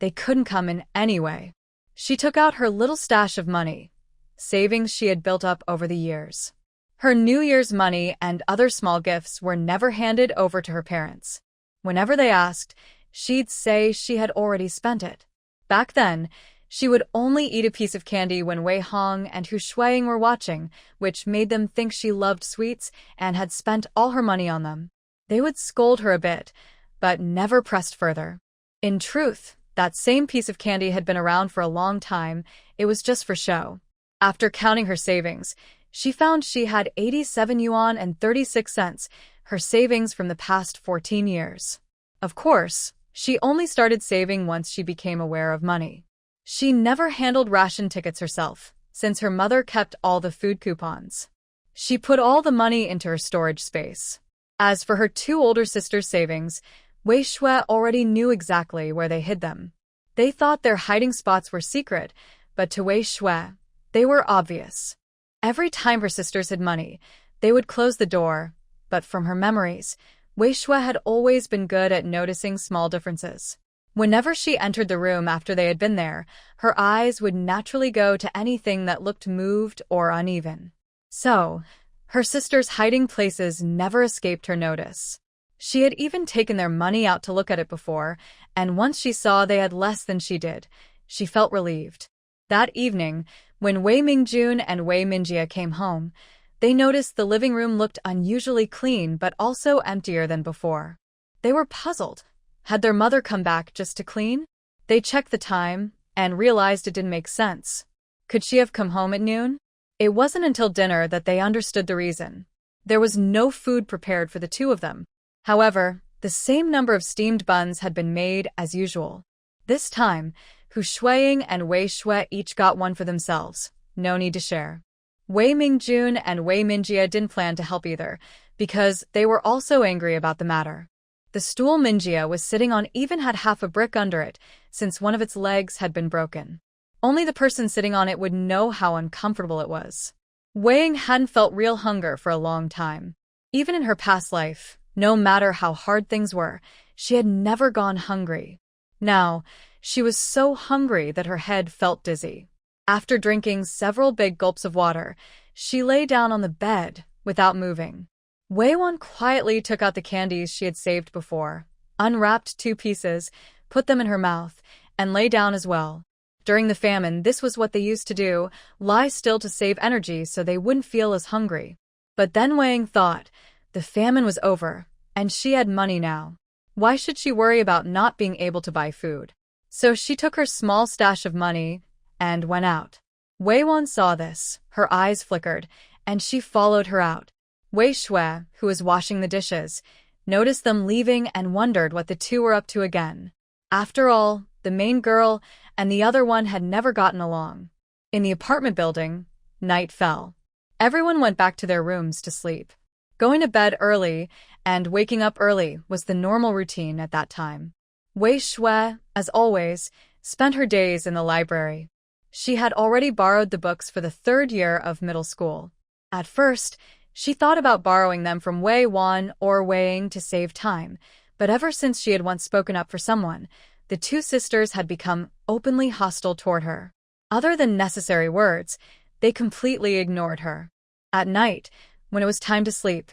they couldn't come in anyway. She took out her little stash of money, savings she had built up over the years. Her New Year's money and other small gifts were never handed over to her parents. Whenever they asked, she'd say she had already spent it. Back then, she would only eat a piece of candy when Wei Hong and Hu Shuiying were watching, which made them think she loved sweets and had spent all her money on them. They would scold her a bit, but never pressed further. In truth, that same piece of candy had been around for a long time. It was just for show. After counting her savings, she found she had 87 yuan and 36 cents, her savings from the past 14 years. Of course, she only started saving once she became aware of money. She never handled ration tickets herself, since her mother kept all the food coupons. She put all the money into her storage space. As for her two older sisters' savings, Wei Shui already knew exactly where they hid them. They thought their hiding spots were secret, but to Wei Shui, they were obvious. Every time her sisters hid money, they would close the door, but from her memories, Wei Shui had always been good at noticing small differences. Whenever she entered the room after they had been there, her eyes would naturally go to anything that looked moved or uneven. So, her sisters' hiding places never escaped her notice. She had even taken their money out to look at it before, and once she saw they had less than she did, she felt relieved. That evening, when Wei Mingjun and Wei Minjia came home, they noticed the living room looked unusually clean but also emptier than before. They were puzzled. Had their mother come back just to clean? They checked the time and realized it didn't make sense. Could she have come home at noon? It wasn't until dinner that they understood the reason. There was no food prepared for the two of them. However, the same number of steamed buns had been made as usual. This time, Hu Shuiying and Wei Shui each got one for themselves. No need to share. Wei Mingjun and Wei Minjia didn't plan to help either, because they were also angry about the matter. The stool Minjia was sitting on even had half a brick under it, since one of its legs had been broken. Only the person sitting on it would know how uncomfortable it was. Wei Ying hadn't felt real hunger for a long time. Even in her past life, no matter how hard things were, she had never gone hungry. Now, she was so hungry that her head felt dizzy. After drinking several big gulps of water, she lay down on the bed without moving. Wei Wan quietly took out the candies she had saved before, unwrapped 2 pieces, put them in her mouth, and lay down as well. During the famine, this was what they used to do, lie still to save energy so they wouldn't feel as hungry. But then Wei Ying thought, the famine was over, and she had money now. Why should she worry about not being able to buy food? So she took her small stash of money and went out. Wei Wan saw this, her eyes flickered, and she followed her out. Wei Shui, who was washing the dishes, noticed them leaving and wondered what the two were up to again. After all, the main girl, and the other one had never gotten along. In the apartment building, night fell. Everyone went back to their rooms to sleep. Going to bed early and waking up early was the normal routine at that time. Wei Shui, as always, spent her days in the library. She had already borrowed the books for the third year of middle school. At first, she thought about borrowing them from Wei Wan or Wei Ying to save time, but ever since she had once spoken up for someone, the two sisters had become openly hostile toward her. Other than necessary words, they completely ignored her. At night, when it was time to sleep,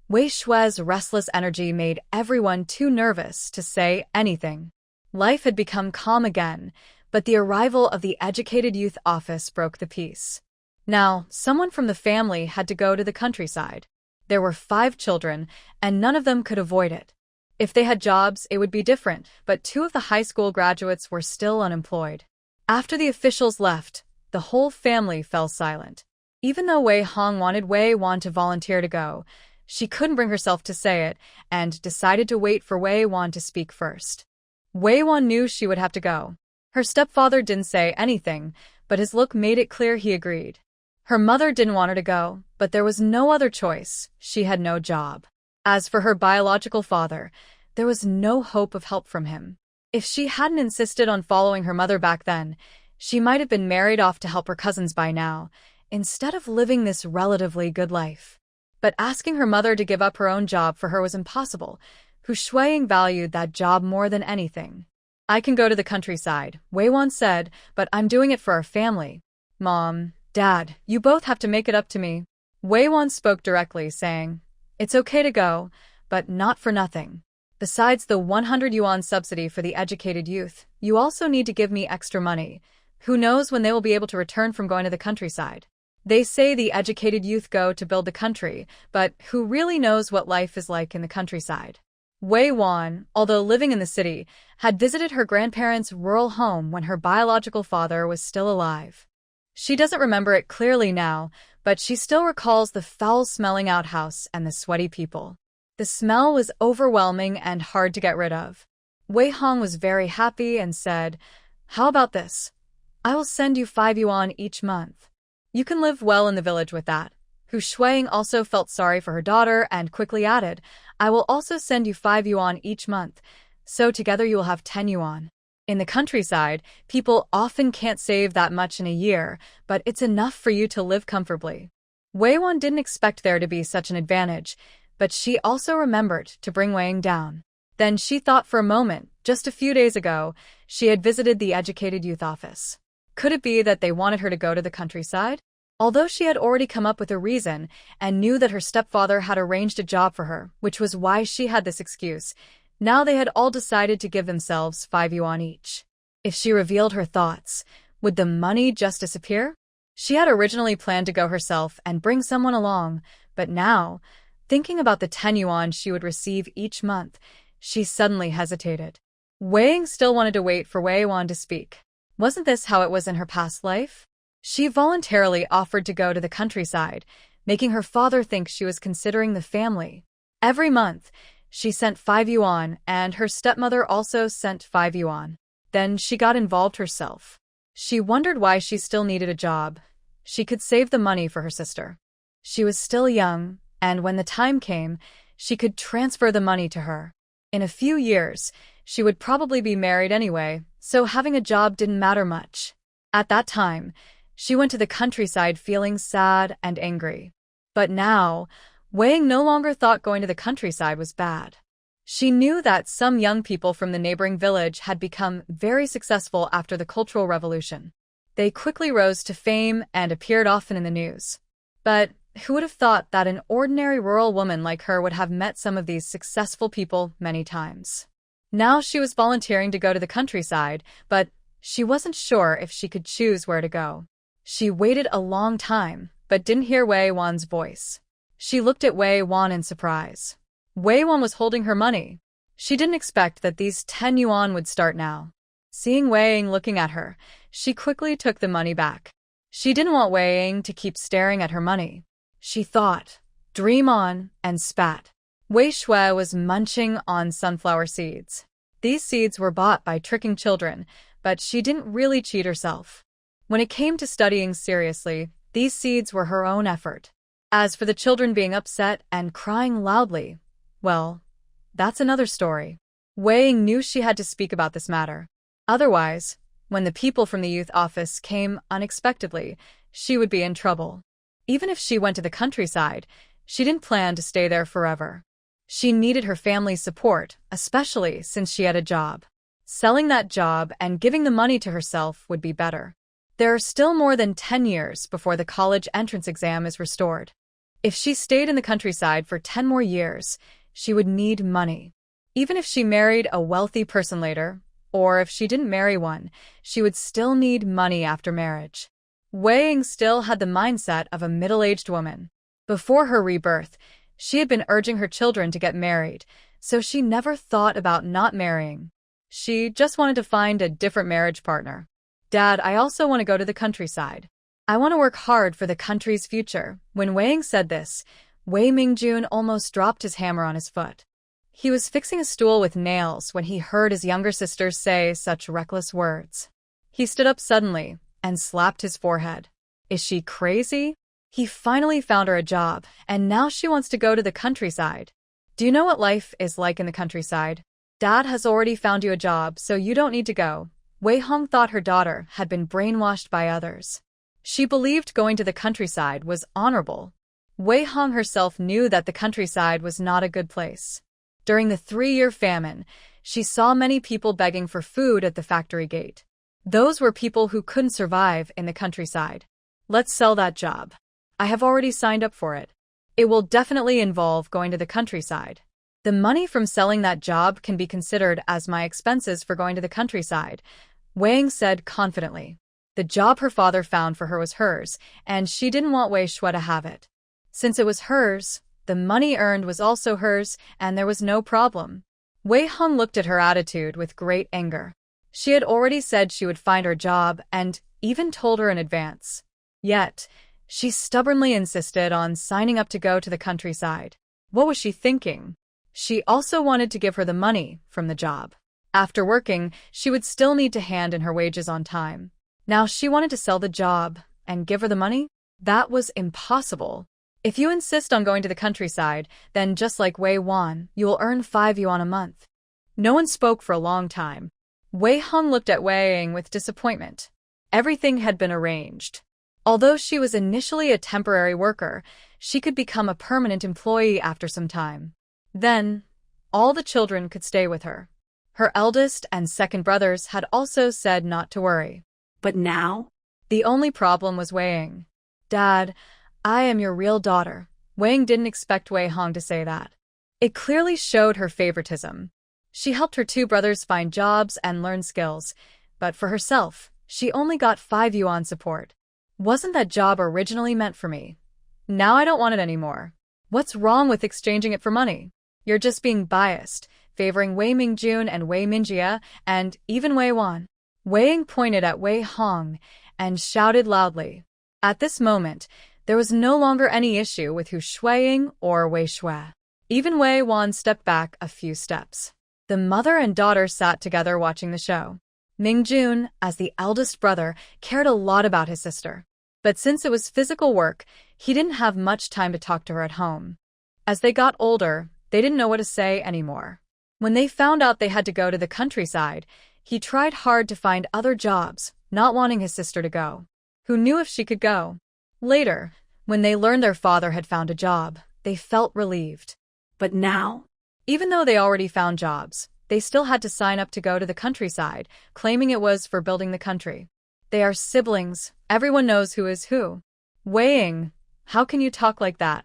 Wei Shui's restless energy made everyone too nervous to say anything. Life had become calm again, but the arrival of the Educated Youth Office broke the peace. Now, someone from the family had to go to the countryside. There were 5 children, and none of them could avoid it. If they had jobs, it would be different, but 2 of the high school graduates were still unemployed. After the officials left, the whole family fell silent. Even though Wei Hong wanted Wei Wan to volunteer to go, she couldn't bring herself to say it and decided to wait for Wei Wan to speak first. Wei Wan knew she would have to go. Her stepfather didn't say anything, but his look made it clear he agreed. Her mother didn't want her to go, but there was no other choice. She had no job. As for her biological father, there was no hope of help from him. If she hadn't insisted on following her mother back then, she might have been married off to help her cousins by now, instead of living this relatively good life. But asking her mother to give up her own job for her was impossible. Hu Shuiying valued that job more than anything. "I can go to the countryside," Wei Wan said, "but I'm doing it for our family. Mom, Dad, you both have to make it up to me." Wei Wan spoke directly, saying, "It's okay to go, but not for nothing. Besides the 100 yuan subsidy for the educated youth, you also need to give me extra money. Who knows when they will be able to return from going to the countryside? They say the educated youth go to build the country, but who really knows what life is like in the countryside?" Wei Wan, although living in the city, had visited her grandparents' rural home when her biological father was still alive. She doesn't remember it clearly now, but she still recalls the foul-smelling outhouse and the sweaty people. The smell was overwhelming and hard to get rid of. Wei Hong was very happy and said, "How about this? I will send you 5 yuan each month. You can live well in the village with that." Hu Shuiying also felt sorry for her daughter and quickly added, "I will also send you 5 yuan each month, so together you will have 10 yuan. In the countryside, people often can't save that much in a year, but it's enough for you to live comfortably." Wei Wan didn't expect there to be such an advantage, but she also remembered to bring Wei Ying down. Then she thought for a moment, just a few days ago, she had visited the Educated Youth Office. Could it be that they wanted her to go to the countryside? Although she had already come up with a reason and knew that her stepfather had arranged a job for her, which was why she had this excuse, now they had all decided to give themselves 5 yuan each. If she revealed her thoughts, would the money just disappear? She had originally planned to go herself and bring someone along, but now, thinking about the 10 yuan she would receive each month, she suddenly hesitated. Wei Ying still wanted to wait for Wei Wan to speak. Wasn't this how it was in her past life? She voluntarily offered to go to the countryside, making her father think she was considering the family. Every month, she sent 5 yuan, and her stepmother also sent 5 yuan. Then she got involved herself. She wondered why she still needed a job. She could save the money for her sister. She was still young, and when the time came, she could transfer the money to her. In a few years, she would probably be married anyway, so having a job didn't matter much. At that time, she went to the countryside feeling sad and angry. But now, Wei Ying no longer thought going to the countryside was bad. She knew that some young people from the neighboring village had become very successful after the Cultural Revolution. They quickly rose to fame and appeared often in the news. But who would have thought that an ordinary rural woman like her would have met some of these successful people many times? Now she was volunteering to go to the countryside, but she wasn't sure if she could choose where to go. She waited a long time, but didn't hear Wei Wan's voice. She looked at Wei Wan in surprise. Wei Wan was holding her money. She didn't expect that these 10 yuan would start now. Seeing Wei Ying looking at her, she quickly took the money back. She didn't want Wei Ying to keep staring at her money. She thought, "Dream on," and spat. Wei Shui was munching on sunflower seeds. These seeds were bought by tricking children, but she didn't really cheat herself. When it came to studying seriously, these seeds were her own effort. As for the children being upset and crying loudly, well, that's another story. Wei Ying knew she had to speak about this matter. Otherwise, when the people from the youth office came unexpectedly, she would be in trouble. Even if she went to the countryside, she didn't plan to stay there forever. She needed her family's support, especially since she had a job. Selling that job and giving the money to herself would be better. There are still more than 10 years before the college entrance exam is restored. If she stayed in the countryside for 10 more years, she would need money. Even if she married a wealthy person later, or if she didn't marry one, she would still need money after marriage. Wei Ying still had the mindset of a middle-aged woman. Before her rebirth, she had been urging her children to get married, so she never thought about not marrying. She just wanted to find a different marriage partner. Dad, I also want to go to the countryside. I want to work hard for the country's future. When Wei Ying said this, Wei Mingjun almost dropped his hammer on his foot. He was fixing a stool with nails when he heard his younger sister say such reckless words. He stood up suddenly and slapped his forehead. Is she crazy? He finally found her a job, and now she wants to go to the countryside. Do you know what life is like in the countryside? Dad has already found you a job, so you don't need to go. Wei Hong thought her daughter had been brainwashed by others. She believed going to the countryside was honorable. Wei Hong herself knew that the countryside was not a good place. During the 3-year famine, she saw many people begging for food at the factory gate. Those were people who couldn't survive in the countryside. Let's sell that job. I have already signed up for it. It will definitely involve going to the countryside. The money from selling that job can be considered as my expenses for going to the countryside, Wei Ying said confidently. The job her father found for her was hers, and she didn't want Wei Shui to have it. Since it was hers, the money earned was also hers, and there was no problem. Wei Hong looked at her attitude with great anger. She had already said she would find her job and even told her in advance. Yet, she stubbornly insisted on signing up to go to the countryside. What was she thinking? She also wanted to give her the money from the job. After working, she would still need to hand in her wages on time. Now she wanted to sell the job and give her the money? That was impossible. If you insist on going to the countryside, then just like Wei Wan, you will earn 5 yuan a month. No one spoke for a long time. Wei Hong looked at Wei Ying with disappointment. Everything had been arranged. Although she was initially a temporary worker, she could become a permanent employee after some time. Then, all the children could stay with her. Her eldest and second brothers had also said not to worry. But now? The only problem was Wei Ying. Dad, I am your real daughter. Wei Ying didn't expect Wei Hong to say that. It clearly showed her favoritism. She helped her 2 brothers find jobs and learn skills, but for herself, she only got 5 yuan support. Wasn't that job originally meant for me? Now I don't want it anymore. What's wrong with exchanging it for money? You're just being biased, favoring Wei Mingjun and Wei Minjia, and even Wei Wan. Wei Ying pointed at Wei Hong and shouted loudly. At this moment, there was no longer any issue with Hu Shuiying or Wei Shui. Even Wei Wan stepped back a few steps. The mother and daughter sat together watching the show. Mingjun, as the eldest brother, cared a lot about his sister. But since it was physical work, he didn't have much time to talk to her at home. As they got older, they didn't know what to say anymore. When they found out they had to go to the countryside, he tried hard to find other jobs, not wanting his sister to go. Who knew if she could go? Later, when they learned their father had found a job, they felt relieved. But now? Even though they already found jobs, they still had to sign up to go to the countryside, claiming it was for building the country. They are siblings. Everyone knows who is who. Wei Ying, how can you talk like that?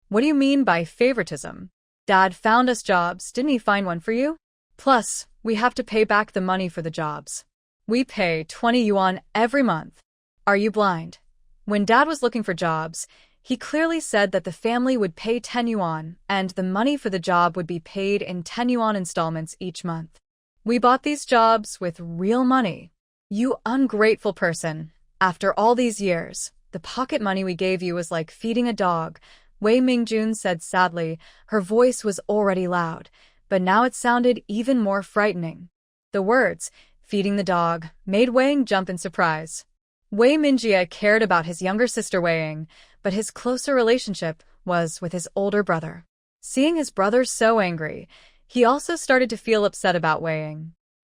What do you mean by favoritism? Dad found us jobs, didn't he find one for you? Plus, we have to pay back the money for the jobs. We pay 20 yuan every month. Are you blind? When Dad was looking for jobs, he clearly said that the family would pay 10 yuan, and the money for the job would be paid in 10 yuan installments each month. We bought these jobs with real money. You ungrateful person. After all these years, the pocket money we gave you was like feeding a dog, Wei Mingjun said sadly. Her voice was already loud, but now it sounded even more frightening. The words, feeding the dog, made Wei jump in surprise. Wei Mingjie cared about his younger sister Wei, but his closer relationship was with his older brother. Seeing his brother so angry, he also started to feel upset about Wei.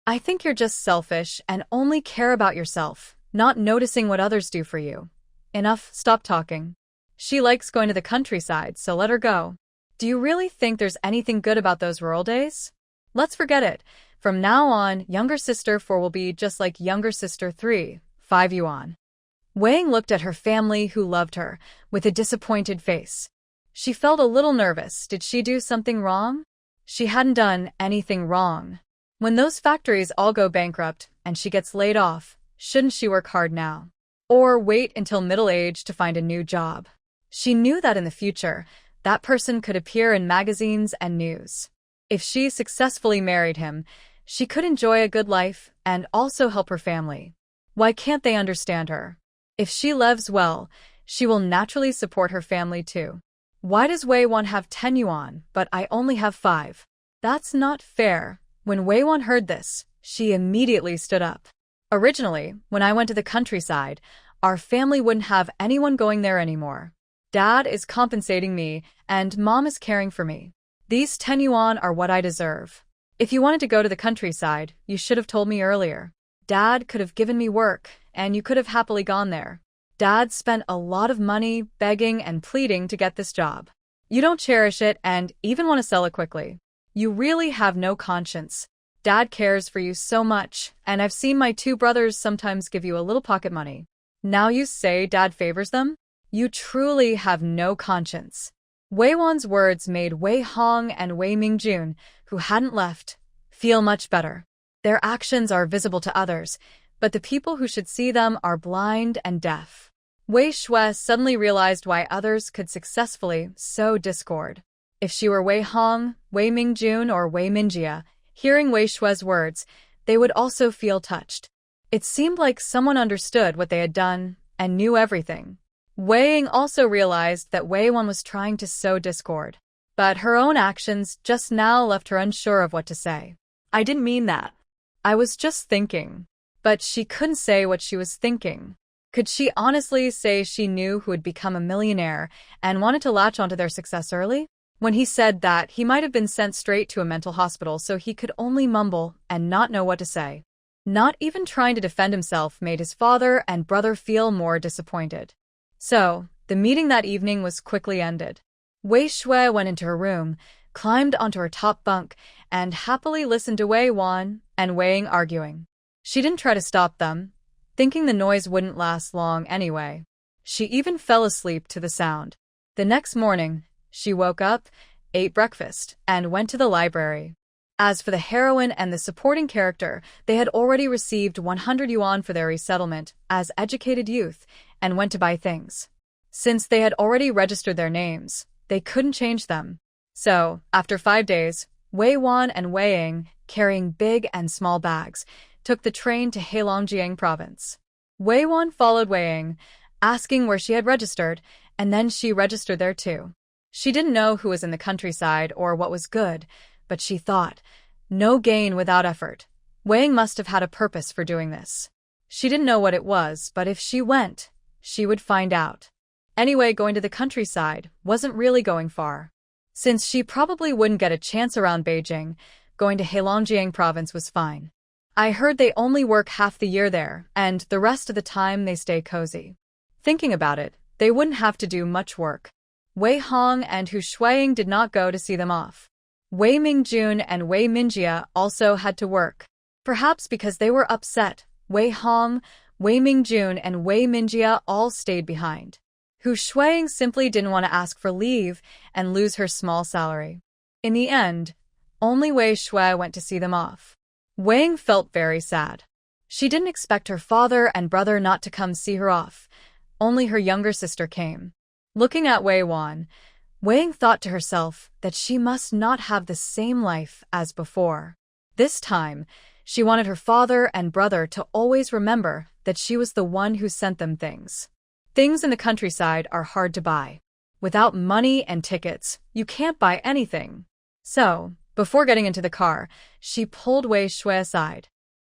I think you're just selfish and only care about yourself, not noticing what others do for you. Enough, stop talking. She likes going to the countryside, so let her go. Do you really think there's anything good about those rural days? Let's forget it. From now on, younger sister 4 will be just like younger sister 3, 5 yuan. Wei looked at her family who loved her, with a disappointed face. She felt a little nervous. Did she do something wrong? She hadn't done anything wrong. When those factories all go bankrupt and she gets laid off, shouldn't she work hard now? Or wait until middle age to find a new job? She knew that in the future, that person could appear in magazines and news. If she successfully married him, she could enjoy a good life and also help her family. Why can't they understand her? If she lives well, she will naturally support her family too. Why does Wei Wan have 10 yuan, but I only have 5? That's not fair. When Wei Wan heard this, she immediately stood up. Originally, when I went to the countryside, our family wouldn't have anyone going there anymore. Dad is compensating me, and Mom is caring for me. These 10 yuan are what I deserve. If you wanted to go to the countryside, you should have told me earlier. Dad could have given me work, and you could have happily gone there. Dad spent a lot of money begging and pleading to get this job. You don't cherish it and even want to sell it quickly. You really have no conscience. Dad cares for you so much, and I've seen my 2 brothers sometimes give you a little pocket money. Now you say Dad favors them? You truly have no conscience. Wei Wan's words made Wei Hong and Wei Mingjun, who hadn't left, feel much better. Their actions are visible to others, but the people who should see them are blind and deaf. Wei Shui suddenly realized why others could successfully sow discord. If she were Wei Hong, Wei Mingjun, or Wei Mingjie, hearing Wei Shui's words, they would also feel touched. It seemed like someone understood what they had done and knew everything. Wei Ying also realized that Wei Wan was trying to sow discord, but her own actions just now left her unsure of what to say. I didn't mean that. I was just thinking. But she couldn't say what she was thinking. Could she honestly say she knew who would become a millionaire and wanted to latch onto their success early? When he said that, he might have been sent straight to a mental hospital, so he could only mumble and not know what to say. Not even trying to defend himself made his father and brother feel more disappointed. So, the meeting that evening was quickly ended. Wei Shui went into her room, climbed onto her top bunk, and happily listened to Wei Wan and Wei Ying arguing. She didn't try to stop them, thinking the noise wouldn't last long anyway. She even fell asleep to the sound. The next morning, she woke up, ate breakfast, and went to the library. As for the heroine and the supporting character, they had already received 100 yuan for their resettlement as educated youth and went to buy things. Since they had already registered their names, they couldn't change them. So, after 5 days, Wei Wan and Wei Ying, carrying big and small bags, took the train to Heilongjiang province. Wei Wan followed Wei Ying, asking where she had registered, and then she registered there too. She didn't know who was in the countryside or what was good, but she thought, no gain without effort. Wei Ying must have had a purpose for doing this. She didn't know what it was, but if she went, she would find out. Anyway, going to the countryside wasn't really going far. Since she probably wouldn't get a chance around Beijing, going to Heilongjiang province was fine. I heard they only work half the year there, and the rest of the time they stay cozy. Thinking about it, they wouldn't have to do much work. Wei Hong and Hu Shuiying did not go to see them off. Wei Mingjun and Wei Mingjie also had to work. Perhaps because they were upset, Wei Hong, Wei Mingjun, and Wei Mingjie all stayed behind. Hu Shuiying simply didn't want to ask for leave and lose her small salary. In the end, only Wei Shui went to see them off. Wei Ying felt very sad. She didn't expect her father and brother not to come see her off. Only her younger sister came. Looking at Wei Wan, Wei Ying thought to herself that she must not have the same life as before. This time, she wanted her father and brother to always remember that she was the one who sent them things. Things in the countryside are hard to buy. Without money and tickets, you can't buy anything. So, before getting into the car, she pulled Wei Shui aside.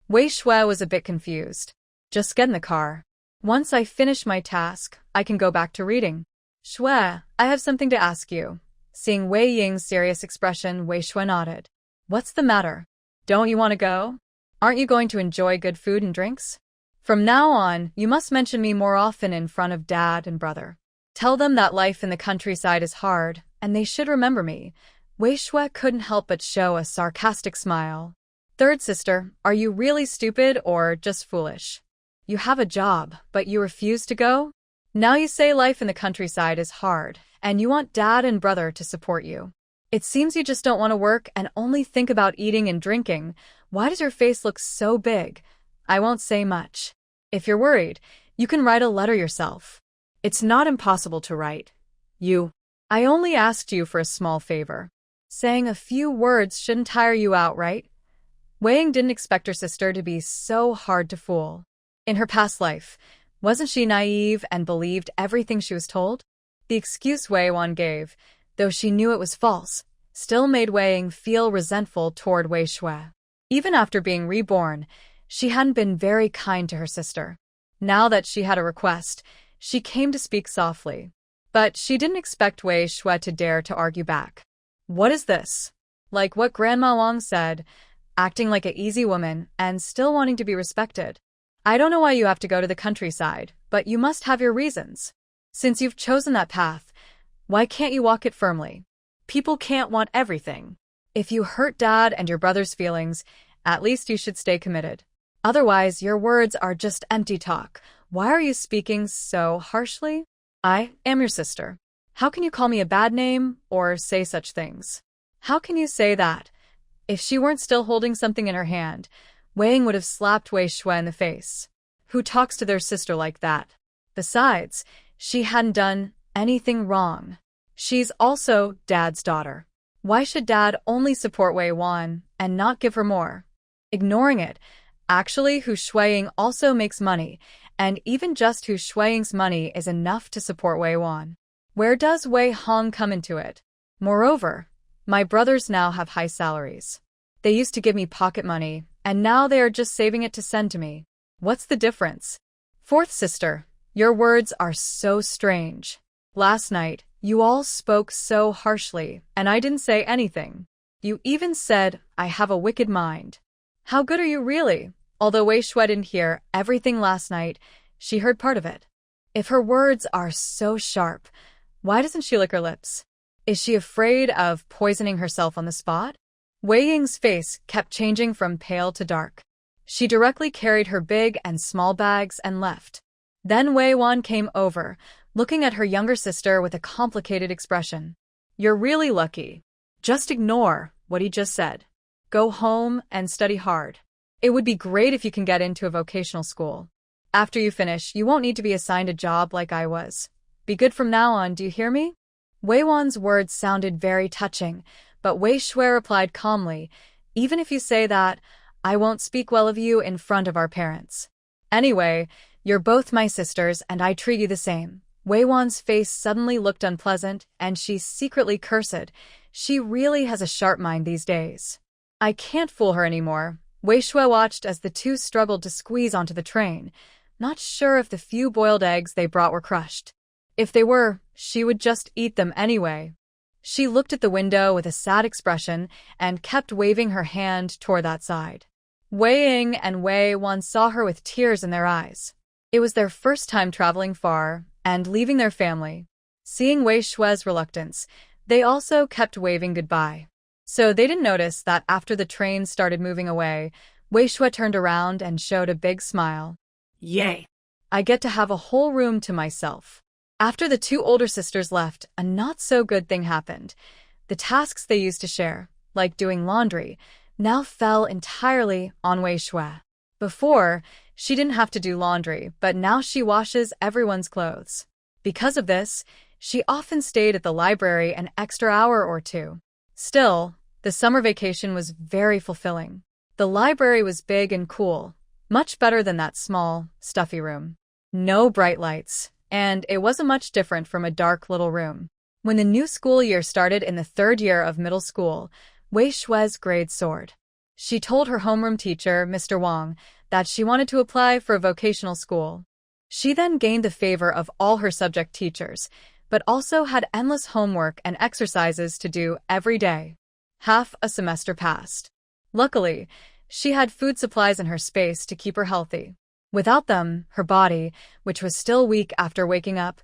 Wei Shui was a bit confused. Just get in the car. Once I finish my task, I can go back to reading. Shui, I have something to ask you. Seeing Wei Ying's serious expression, Wei Shui nodded. What's the matter? Don't you want to go? Aren't you going to enjoy good food and drinks? From now on, you must mention me more often in front of Dad and brother. Tell them that life in the countryside is hard, and they should remember me. Wei Shui couldn't help but show a sarcastic smile. Third sister, are you really stupid or just foolish? You have a job, but you refuse to go? Now you say life in the countryside is hard, and you want Dad and brother to support you. It seems you just don't want to work and only think about eating and drinking. Why does your face look so big? I won't say much. If you're worried, you can write a letter yourself. It's not impossible to write. I only asked you for a small favor. Saying a few words shouldn't tire you out, right? Wei Ying didn't expect her sister to be so hard to fool. In her past life, wasn't she naive and believed everything she was told? The excuse Wei Wan gave, though she knew it was false, still made Wei Ying feel resentful toward Wei Shui. Even after being reborn, she hadn't been very kind to her sister. Now that she had a request, she came to speak softly. But she didn't expect Wei Shui to dare to argue back. What is this? Like what Grandma Wang said, acting like an easy woman and still wanting to be respected. I don't know why you have to go to the countryside, but you must have your reasons. Since you've chosen that path, why can't you walk it firmly? People can't want everything. If you hurt Dad and your brother's feelings, at least you should stay committed. Otherwise, your words are just empty talk. Why are you speaking so harshly? I am your sister. How can you call me a bad name or say such things? How can you say that? If she weren't still holding something in her hand, Wei Ying would have slapped Wei Shui in the face. Who talks to their sister like that? Besides, she hadn't done anything wrong. She's also Dad's daughter. Why should Dad only support Wei Wan and not give her more? Ignoring it, actually Hu Shuiying also makes money, and even just Hu Shuiying's money is enough to support Wei Wan. Where does Wei Hong come into it? Moreover, my brothers now have high salaries. They used to give me pocket money, and now they are just saving it to send to me. What's the difference? Fourth sister, your words are so strange. Last night, you all spoke so harshly, and I didn't say anything. You even said, I have a wicked mind. How good are you really? Although Wei Shui didn't hear everything last night, she heard part of it. If her words are so sharp, why doesn't she lick her lips? Is she afraid of poisoning herself on the spot? Wei Ying's face kept changing from pale to dark. She directly carried her big and small bags and left. Then Wei Wan came over, looking at her younger sister with a complicated expression. You're really lucky. Just ignore what he just said. Go home and study hard. It would be great if you can get into a vocational school. After you finish, you won't need to be assigned a job like I was. Be good from now on, do you hear me? Wei Wan's words sounded very touching, but Wei Shui replied calmly, even if you say that, I won't speak well of you in front of our parents. Anyway, you're both my sisters and I treat you the same. Wei Wan's face suddenly looked unpleasant and she secretly cursed. She really has a sharp mind these days. I can't fool her anymore. Wei Shui watched as the two struggled to squeeze onto the train, not sure if the few boiled eggs they brought were crushed. If they were, she would just eat them anyway. She looked at the window with a sad expression and kept waving her hand toward that side. Wei Ying and Wei Wan saw her with tears in their eyes. It was their first time traveling far and leaving their family. Seeing Wei Shui's reluctance, they also kept waving goodbye. So they didn't notice that after the train started moving away, Wei Shui turned around and showed a big smile. Yay! I get to have a whole room to myself. After the two older sisters left, a not-so-good thing happened. The tasks they used to share, like doing laundry, now fell entirely on Wei Shui. Before, she didn't have to do laundry, but now she washes everyone's clothes. Because of this, she often stayed at the library an extra hour or two. Still, the summer vacation was very fulfilling. The library was big and cool, much better than that small, stuffy room. No bright lights, and it wasn't much different from a dark little room. When the new school year started in the third year of middle school, Wei Shui's grades soared. She told her homeroom teacher, Mr. Wang, that she wanted to apply for a vocational school. She then gained the favor of all her subject teachers, but also had endless homework and exercises to do every day. Half a semester passed. Luckily, she had food supplies in her space to keep her healthy. Without them, her body, which was still weak after waking up,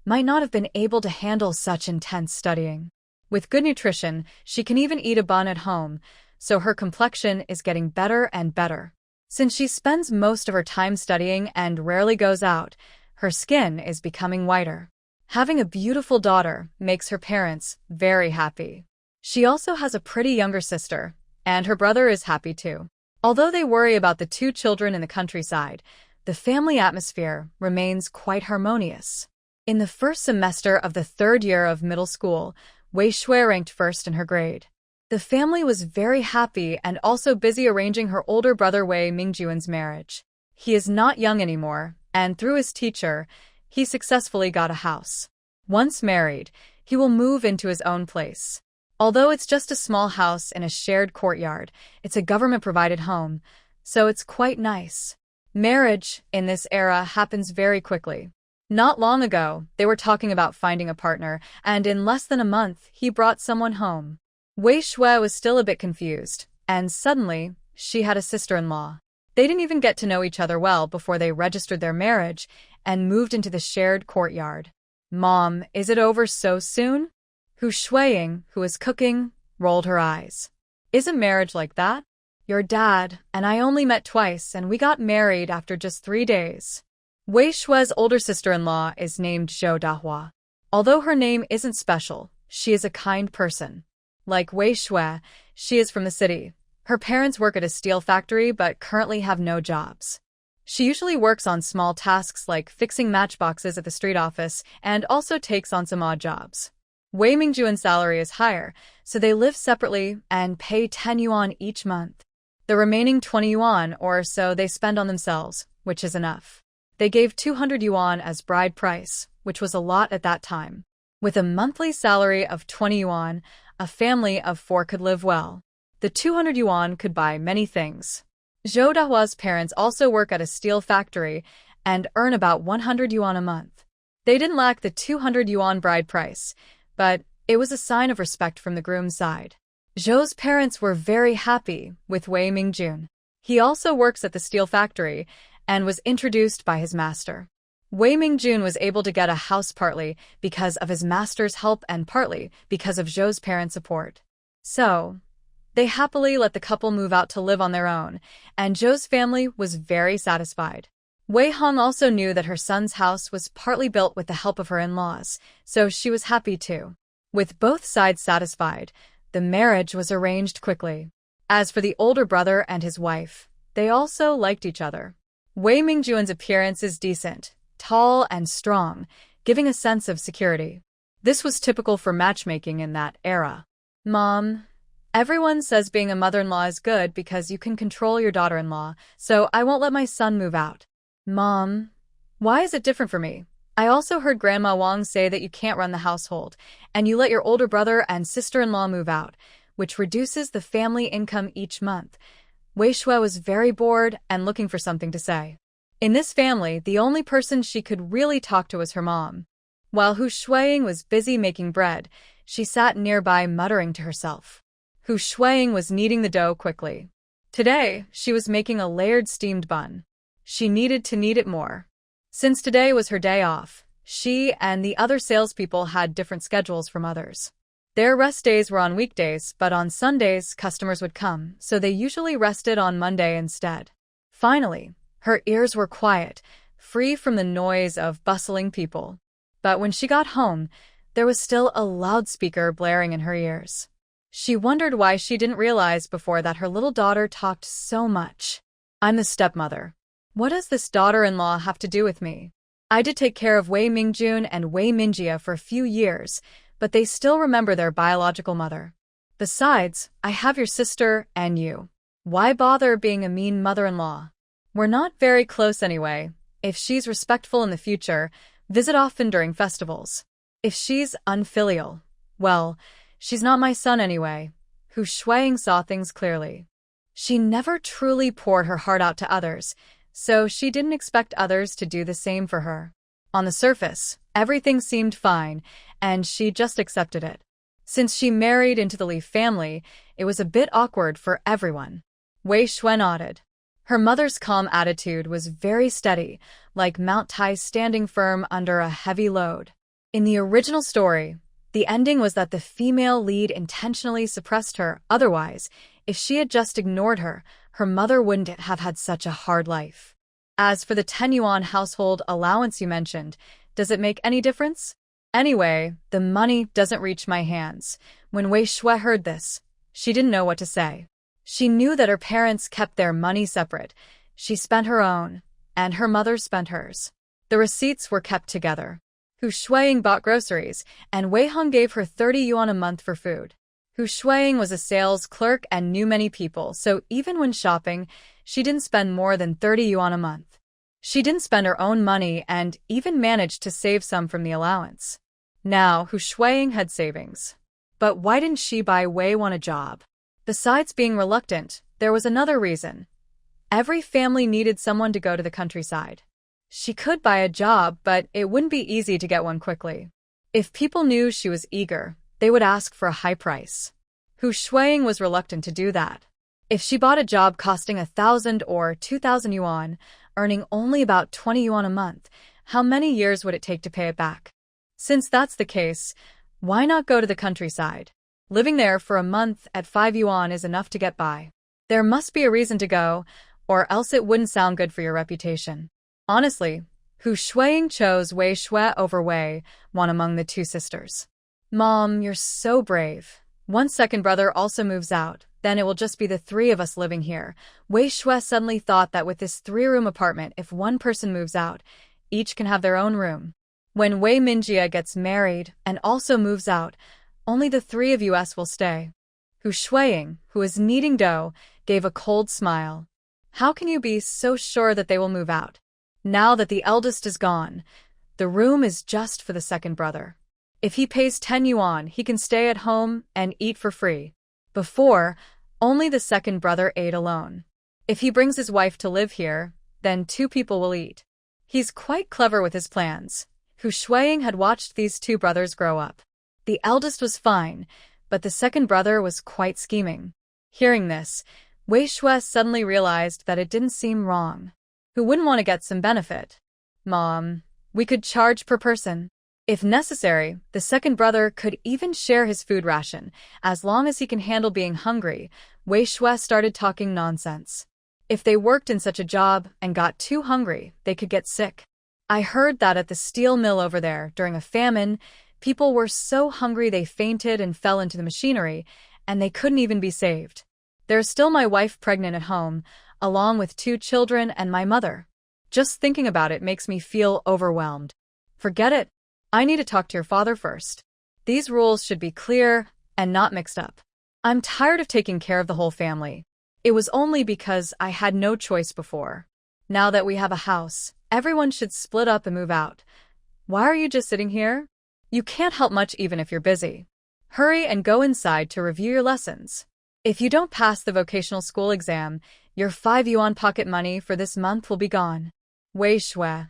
might not have been able to handle such intense studying. With good nutrition, she can even eat a bun at home, so her complexion is getting better and better. Since she spends most of her time studying and rarely goes out, her skin is becoming whiter. Having a beautiful daughter makes her parents very happy. She also has a pretty younger sister, and her brother is happy too. Although they worry about the two children in the countryside, the family atmosphere remains quite harmonious. In the first semester of the third year of middle school, Wei Shui ranked first in her grade. The family was very happy and also busy arranging her older brother Wei Mingjuan's marriage. He is not young anymore, and through his teacher, he successfully got a house. Once married, he will move into his own place. Although it's just a small house in a shared courtyard, it's a government-provided home, so it's quite nice. Marriage, in this era, happens very quickly. Not long ago, they were talking about finding a partner, and in less than a month, he brought someone home. Wei Shui was still a bit confused, and suddenly, she had a sister-in-law. They didn't even get to know each other well before they registered their marriage and moved into the shared courtyard. Mom, is it over so soon? Hu Shuiying, who was cooking, rolled her eyes. Isn't marriage like that? Your dad and I only met twice and we got married after just 3 days. Wei Shui's older sister-in-law is named Zhou Dahua. Although her name isn't special, she is a kind person. Like Wei Shui, she is from the city. Her parents work at a steel factory but currently have no jobs. She usually works on small tasks like fixing matchboxes at the street office and also takes on some odd jobs. Wei Mingjuan's salary is higher, so they live separately and pay 10 yuan each month. The remaining 20 yuan or so they spend on themselves, which is enough. They gave 200 yuan as bride price, which was a lot at that time. With a monthly salary of 20 yuan, a family of 4 could live well. The 200 yuan could buy many things. Zhou Dahua's parents also work at a steel factory and earn about 100 yuan a month. They didn't lack the 200 yuan bride price, but it was a sign of respect from the groom's side. Zhou's parents were very happy with Wei Mingjun. He also works at the steel factory and was introduced by his master. Wei Mingjun was able to get a house partly because of his master's help and partly because of Zhou's parents' support. So, they happily let the couple move out to live on their own, and Zhou's family was very satisfied. Wei Hong also knew that her son's house was partly built with the help of her in-laws, so she was happy too. With both sides satisfied, the marriage was arranged quickly. As for the older brother and his wife, they also liked each other. Wei Mingjuan's appearance is decent, tall and strong, giving a sense of security. This was typical for matchmaking in that era. Mom, everyone says being a mother-in-law is good because you can control your daughter-in-law, so I won't let my son move out. Mom, why is it different for me? I also heard Grandma Wang say that you can't run the household, and you let your older brother and sister-in-law move out, which reduces the family income each month. Wei Shui was very bored and looking for something to say. In this family, the only person she could really talk to was her mom. While Hu Shuiying was busy making bread, she sat nearby muttering to herself. Hu Shuiying was kneading the dough quickly. Today, she was making a layered steamed bun. She needed to knead it more. Since today was her day off, she and the other salespeople had different schedules from others. Their rest days were on weekdays, but on Sundays customers would come, so they usually rested on Monday instead. Finally, her ears were quiet, free from the noise of bustling people. But when she got home, there was still a loudspeaker blaring in her ears. She wondered why she didn't realize before that her little daughter talked so much. I'm the stepmother. What does this daughter-in-law have to do with me? I did take care of Wei Mingjun and Wei Minjia for a few years, but they still remember their biological mother. Besides, I have your sister and you. Why bother being a mean mother-in-law? We're not very close anyway. If she's respectful in the future, visit often during festivals. If she's unfilial, well, she's not my son anyway. Hu Shuiying saw things clearly. She never truly poured her heart out to others, so she didn't expect others to do the same for her. On the surface, everything seemed fine, and she just accepted it. Since she married into the Li family, it was a bit awkward for everyone. Wei Shui nodded. Her mother's calm attitude was very steady, like Mount Tai standing firm under a heavy load. In the original story, the ending was that the female lead intentionally suppressed her. Otherwise, if she had just ignored her, her mother wouldn't have had such a hard life. As for the 10 yuan household allowance you mentioned, does it make any difference? Anyway, the money doesn't reach my hands. When Wei Shui heard this, she didn't know what to say. She knew that her parents kept their money separate. She spent her own, and her mother spent hers. The receipts were kept together. Hu Shuiying bought groceries, and Wei Hong gave her 30 yuan a month for food. Hu Shuiying was a sales clerk and knew many people, so even when shopping, she didn't spend more than 30 yuan a month. She didn't spend her own money and even managed to save some from the allowance. Now, Hu Shuiying had savings. But why didn't she buy Wei Wan a job? Besides being reluctant, there was another reason. Every family needed someone to go to the countryside. She could buy a job, but it wouldn't be easy to get one quickly. If people knew she was eager, they would ask for a high price. Hu Shuiying was reluctant to do that. If she bought a job costing 1,000 or 2,000 yuan, earning only about 20 yuan a month, how many years would it take to pay it back? Since that's the case, why not go to the countryside? Living there for a month at 5 yuan is enough to get by. There must be a reason to go, or else it wouldn't sound good for your reputation. Honestly, Hu Shuiying chose Wei Shui over Wei Wan among the two sisters. Mom, you're so brave. One second brother also moves out, then it will just be the three of us living here. Wei Shui suddenly thought that with this 3-room apartment, if one person moves out, each can have their own room. When Wei Minjia gets married and also moves out, only the 3 of us will stay. Hu Shuiying, who is kneading dough, gave a cold smile. How can you be so sure that they will move out? Now that the eldest is gone, the room is just for the second brother. If he pays 10 yuan, he can stay at home and eat for free. Before, only the second brother ate alone. If he brings his wife to live here, then 2 people will eat. He's quite clever with his plans. Hu Shuiying had watched these 2 brothers grow up. The eldest was fine, but the second brother was quite scheming. Hearing this, Wei Shui suddenly realized that it didn't seem wrong. Who wouldn't want to get some benefit? Mom, we could charge per person. If necessary, the second brother could even share his food ration, as long as he can handle being hungry. Wei Shui started talking nonsense. If they worked in such a job and got too hungry, they could get sick. I heard that at the steel mill over there, during a famine, people were so hungry they fainted and fell into the machinery, and they couldn't even be saved. There's still my wife pregnant at home, along with 2 children and my mother. Just thinking about it makes me feel overwhelmed. Forget it. I need to talk to your father first. These rules should be clear and not mixed up. I'm tired of taking care of the whole family. It was only because I had no choice before. Now that we have a house, everyone should split up and move out. Why are you just sitting here? You can't help much even if you're busy. Hurry and go inside to review your lessons. If you don't pass the vocational school exam, your 5 yuan pocket money for this month will be gone. Wei Shui,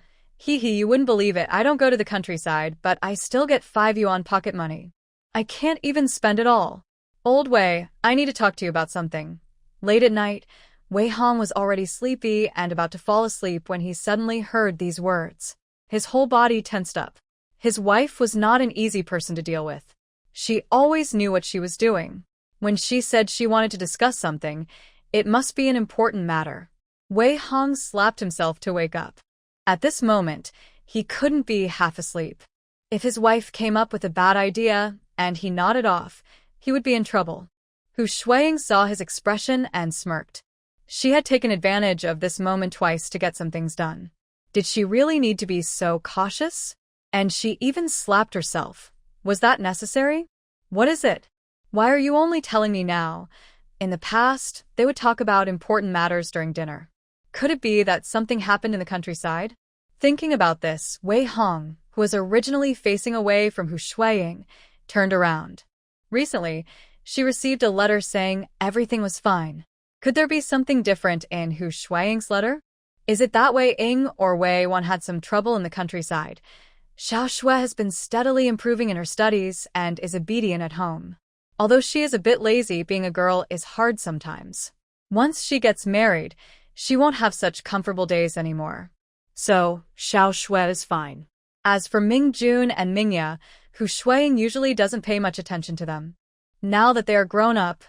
you wouldn't believe it. I don't go to the countryside, but I still get 5 yuan pocket money. I can't even spend it all. Old Wei, I need to talk to you about something. Late at night, Wei Hong was already sleepy and about to fall asleep when he suddenly heard these words. His whole body tensed up. His wife was not an easy person to deal with. She always knew what she was doing. When she said she wanted to discuss something, it must be an important matter. Wei Hong slapped himself to wake up. At this moment, he couldn't be half asleep. If his wife came up with a bad idea and he nodded off, he would be in trouble. Hu Shuiying saw his expression and smirked. She had taken advantage of this moment twice to get some things done. Did she really need to be so cautious? And she even slapped herself. Was that necessary? What is it? Why are you only telling me now? In the past, they would talk about important matters during dinner. Could it be that something happened in the countryside? Thinking about this, Wei Hong, who was originally facing away from Hu Shuiying, turned around. Recently, she received a letter saying everything was fine. Could there be something different in Hu Shuiying's letter? Is it that Wei Ying or Wei Wan had some trouble in the countryside? Xiao Shui has been steadily improving in her studies and is obedient at home. Although she is a bit lazy, being a girl is hard sometimes. Once she gets married, she won't have such comfortable days anymore. So, Xiao Shui is fine. As for Ming Jun and Mingya, Hu Shuiying usually doesn't pay much attention to them. Now that they are grown up,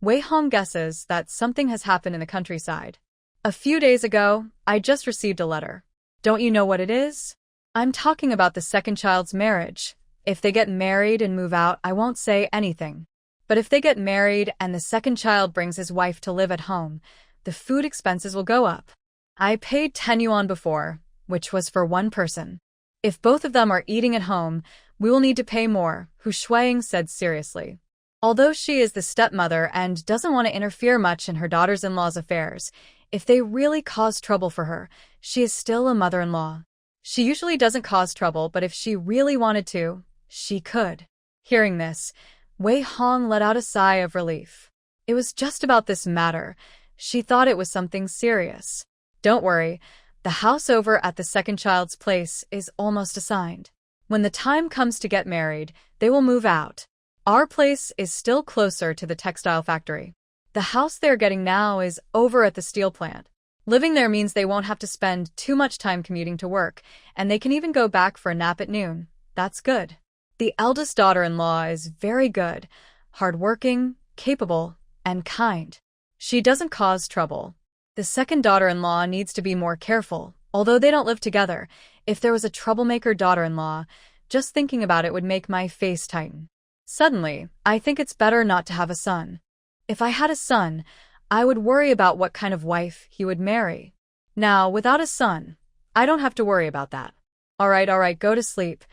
Wei Hong guesses that something has happened in the countryside. A few days ago, I just received a letter. Don't you know what it is? I'm talking about the second child's marriage. If they get married and move out, I won't say anything. But if they get married and the second child brings his wife to live at home, the food expenses will go up. I paid 10 yuan before, which was for one person. If both of them are eating at home, we will need to pay more, Hu Shuiying said seriously. Although she is the stepmother and doesn't want to interfere much in her daughters-in-law's affairs, if they really cause trouble for her, she is still a mother-in-law. She usually doesn't cause trouble, but if she really wanted to, she could. Hearing this, Wei Hong let out a sigh of relief. It was just about this matter. She thought it was something serious. Don't worry, the house over at the second child's place is almost assigned. When the time comes to get married, they will move out. Our place is still closer to the textile factory. The house they're getting now is over at the steel plant. Living there means they won't have to spend too much time commuting to work, and they can even go back for a nap at noon. That's good. The eldest daughter-in-law is very good, hardworking, capable, and kind. She doesn't cause trouble. The second daughter-in-law needs to be more careful. Although they don't live together, if there was a troublemaker daughter-in-law, just thinking about it would make my face tighten. Suddenly, I think it's better not to have a son. If I had a son, I would worry about what kind of wife he would marry. Now, without a son, I don't have to worry about that. All right, go to sleep.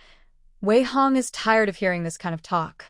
Wei Hong is tired of hearing this kind of talk.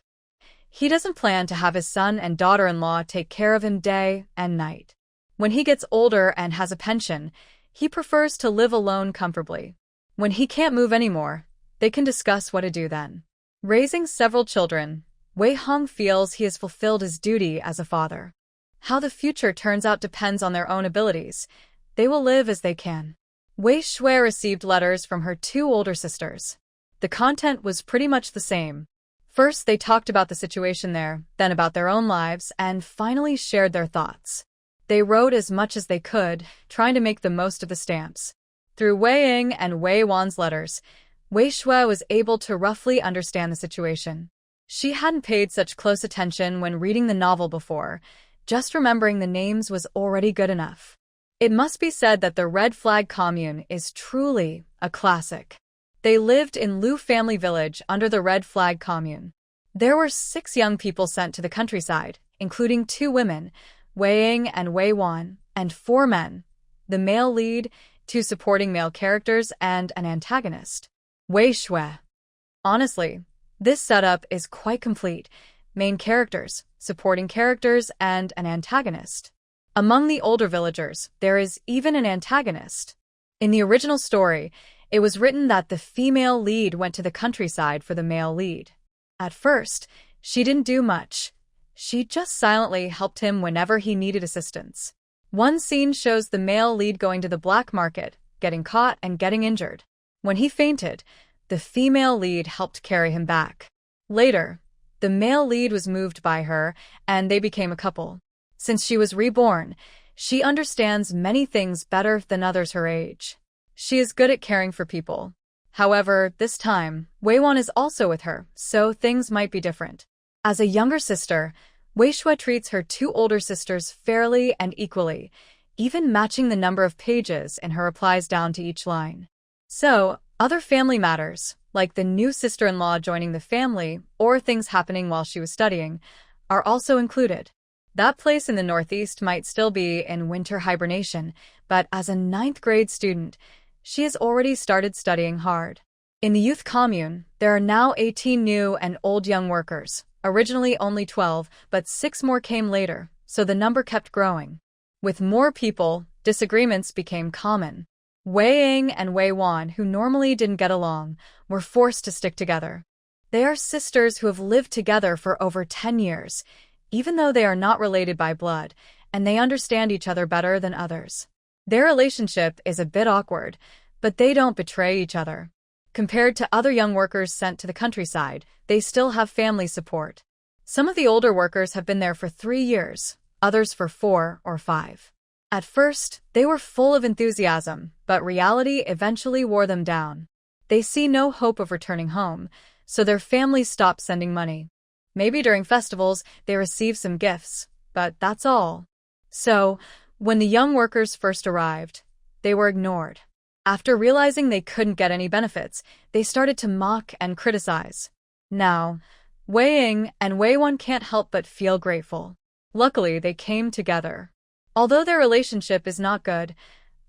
He doesn't plan to have his son and daughter-in-law take care of him day and night. When he gets older and has a pension, he prefers to live alone comfortably. When he can't move anymore, they can discuss what to do then. Raising several children, Wei Hong feels he has fulfilled his duty as a father. How the future turns out depends on their own abilities. They will live as they can. Wei Shui received letters from her two older sisters. The content was pretty much the same. First, they talked about the situation there, then about their own lives, and finally shared their thoughts. They wrote as much as they could, trying to make the most of the stamps. Through Wei Ying and Wei Wan's letters, Wei Shui was able to roughly understand the situation. She hadn't paid such close attention when reading the novel before. Just remembering the names was already good enough. It must be said that the Red Flag Commune is truly a classic. They lived in Lu Family Village under the Red Flag Commune. There were 6 young people sent to the countryside, including 2 women, Wei Ying and Wei Wan, and 4 men, the male lead, 2 supporting male characters, and an antagonist. Wei Shui. Honestly, this setup is quite complete. Main characters, supporting characters, and an antagonist. Among the older villagers, there is even an antagonist. In the original story, it was written that the female lead went to the countryside for the male lead. At first, she didn't do much. She just silently helped him whenever he needed assistance. One scene shows the male lead going to the black market, getting caught and getting injured. When he fainted, the female lead helped carry him back. Later, the male lead was moved by her, and they became a couple. Since she was reborn, she understands many things better than others her age. She is good at caring for people. However, this time, Wei Wan is also with her, so things might be different. As a younger sister, Wei Shui treats her 2 older sisters fairly and equally, even matching the number of pages in her replies down to each line. So, other family matters, like the new sister-in-law joining the family or things happening while she was studying, are also included. That place in the Northeast might still be in winter hibernation, but as a 9th grade student, she has already started studying hard. In the youth commune, there are now 18 new and old young workers, originally only 12, but 6 more came later, so the number kept growing. With more people, disagreements became common. Wei Ying and Wei Wan, who normally didn't get along, were forced to stick together. They are sisters who have lived together for over 10 years, even though they are not related by blood, and they understand each other better than others. Their relationship is a bit awkward, but they don't betray each other. Compared to other young workers sent to the countryside, they still have family support. Some of the older workers have been there for 3 years, others for 4 or 5. At first, they were full of enthusiasm, but reality eventually wore them down. They see no hope of returning home, so their families stop sending money. Maybe during festivals, they receive some gifts, but that's all. So, when the young workers first arrived, they were ignored. After realizing they couldn't get any benefits, they started to mock and criticize. Now, Wei Ying and Wei Wan can't help but feel grateful. Luckily, they came together. Although their relationship is not good,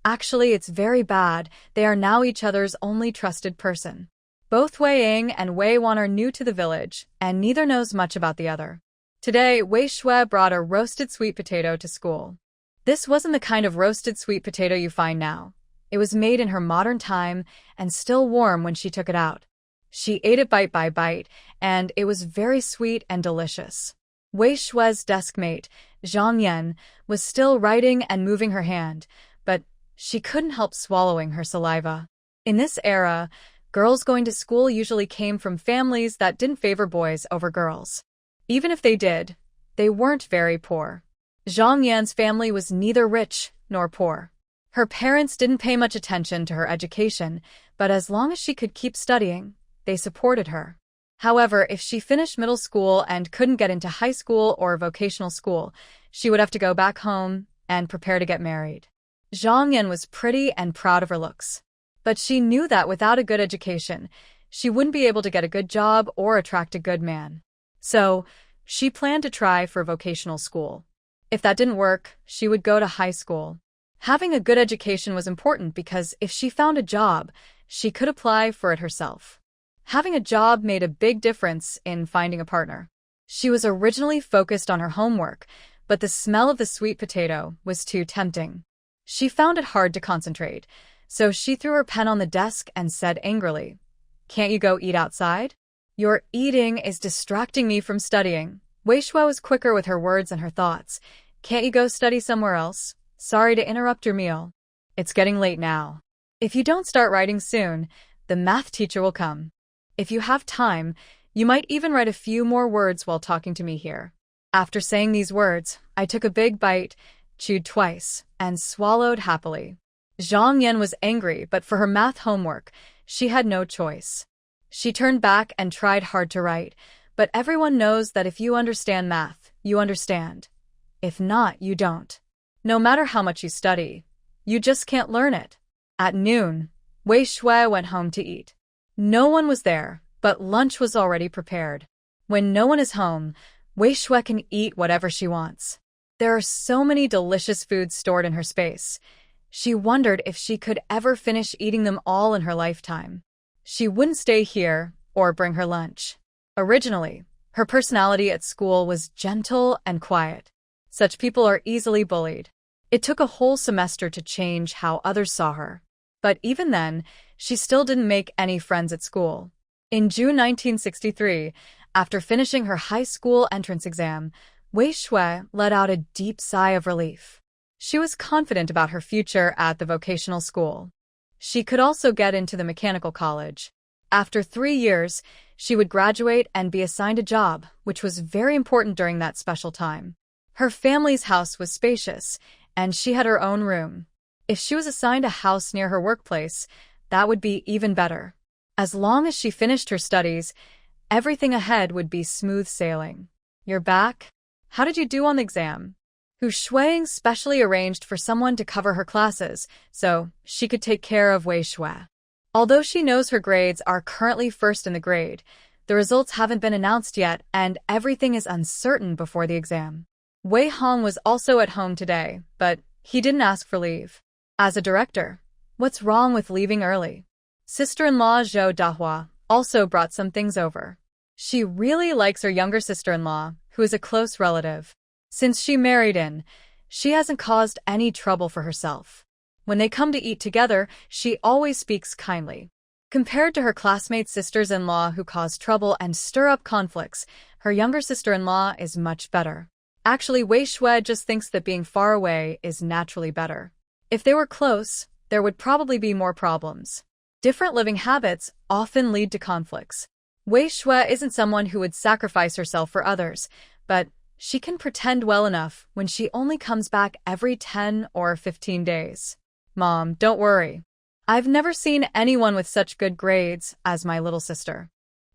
actually it's very bad, they are now each other's only trusted person. Both Wei Ying and Wei Wan are new to the village, and neither knows much about the other. Today, Wei Shui brought a roasted sweet potato to school. This wasn't the kind of roasted sweet potato you find now. It was made in her modern time and still warm when she took it out. She ate it bite by bite, and it was very sweet and delicious. Wei Shui's deskmate, Zhang Yan, was still writing and moving her hand, but she couldn't help swallowing her saliva. In this era, girls going to school usually came from families that didn't favor boys over girls. Even if they did, they weren't very poor. Zhang Yan's family was neither rich nor poor. Her parents didn't pay much attention to her education, but as long as she could keep studying, they supported her. However, if she finished middle school and couldn't get into high school or vocational school, she would have to go back home and prepare to get married. Zhang Yan was pretty and proud of her looks. But she knew that without a good education, she wouldn't be able to get a good job or attract a good man. So, she planned to try for vocational school. If that didn't work, she would go to high school. Having a good education was important because if she found a job, she could apply for it herself. Having a job made a big difference in finding a partner. She was originally focused on her homework, but the smell of the sweet potato was too tempting. She found it hard to concentrate, so she threw her pen on the desk and said angrily, "Can't you go eat outside? Your eating is distracting me from studying." Wei Shui was quicker with her words and her thoughts. "Can't you go study somewhere else? Sorry to interrupt your meal. It's getting late now. If you don't start writing soon, the math teacher will come. If you have time, you might even write a few more words while talking to me here." After saying these words, I took a big bite, chewed twice, and swallowed happily. Zhang Yan was angry, but for her math homework, she had no choice. She turned back and tried hard to write, but everyone knows that if you understand math, you understand. If not, you don't. No matter how much you study, you just can't learn it. At noon, Wei Shui went home to eat. No one was there, but lunch was already prepared. When no one is home, Wei Shui can eat whatever she wants. There are so many delicious foods stored in her space. She wondered if she could ever finish eating them all in her lifetime. She wouldn't stay here or bring her lunch. Originally, her personality at school was gentle and quiet. Such people are easily bullied. It took a whole semester to change how others saw her. But even then, she still didn't make any friends at school. In June 1963, after finishing her high school entrance exam, Wei Shui let out a deep sigh of relief. She was confident about her future at the vocational school. She could also get into the mechanical college. After 3 years, she would graduate and be assigned a job, which was very important during that special time. Her family's house was spacious, and she had her own room. If she was assigned a house near her workplace, that would be even better. As long as she finished her studies, everything ahead would be smooth sailing. "You're back? How did you do on the exam?" Hu Shuiying specially arranged for someone to cover her classes, so she could take care of Wei Shui. Although she knows her grades are currently first in the grade, the results haven't been announced yet and everything is uncertain before the exam. Wei Hong was also at home today, but he didn't ask for leave. As a director, what's wrong with leaving early? Sister-in-law Zhou Dahua also brought some things over. She really likes her younger sister-in-law, who is a close relative. Since she married in, she hasn't caused any trouble for herself. When they come to eat together, she always speaks kindly. Compared to her classmate sisters-in-law who cause trouble and stir up conflicts, her younger sister-in-law is much better. Actually, Wei Shui just thinks that being far away is naturally better. If they were close, there would probably be more problems. Different living habits often lead to conflicts. Wei Shui isn't someone who would sacrifice herself for others, but she can pretend well enough when she only comes back every 10 or 15 days. Mom, don't worry. I've never seen anyone with such good grades as my little sister.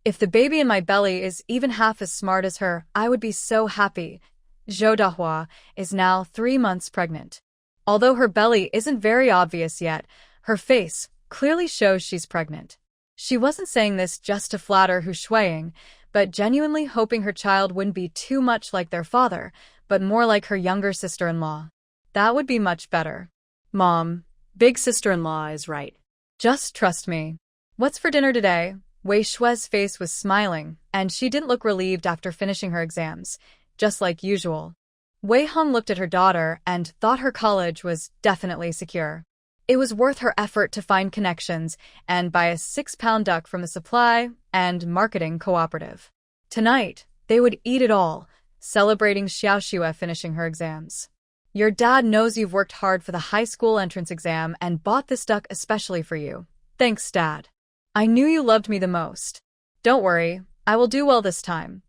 If the baby in my belly is even half as smart as her, I would be so happy. Zhou Dahua is now 3 months pregnant. Although her belly isn't very obvious yet, her face clearly shows she's pregnant. She wasn't saying this just to flatter Hu Shuiying, but genuinely hoping her child wouldn't be too much like their father, but more like her younger sister-in-law. That would be much better. Mom, big sister-in-law is right. Just trust me. What's for dinner today? Wei Shui's face was smiling, and she didn't look relieved after finishing her exams, just like usual. Wei Hong looked at her daughter and thought her college was definitely secure. It was worth her effort to find connections and buy a 6-pound duck from a supply and marketing cooperative. Tonight, they would eat it all, celebrating Xiaoxue finishing her exams. Your dad knows you've worked hard for the high school entrance exam and bought this duck especially for you. Thanks, Dad. I knew you loved me the most. Don't worry, I will do well this time.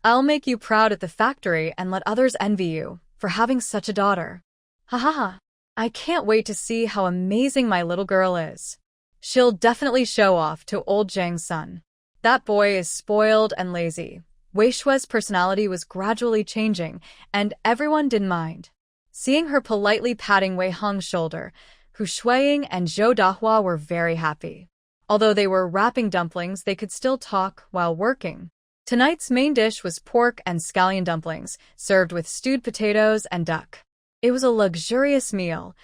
I'll make you proud at the factory and let others envy you for having such a daughter. Ha ha ha. I can't wait to see how amazing my little girl is. She'll definitely show off to old Zhang's son. That boy is spoiled and lazy. Wei Shui's personality was gradually changing, and everyone didn't mind. Seeing her politely patting Wei Hong's shoulder, Hu Shuiying and Zhou Dahua were very happy. Although they were wrapping dumplings, they could still talk while working. Tonight's main dish was pork and scallion dumplings, served with stewed potatoes and duck. It was a luxurious meal,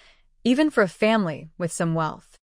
even for a family with some wealth.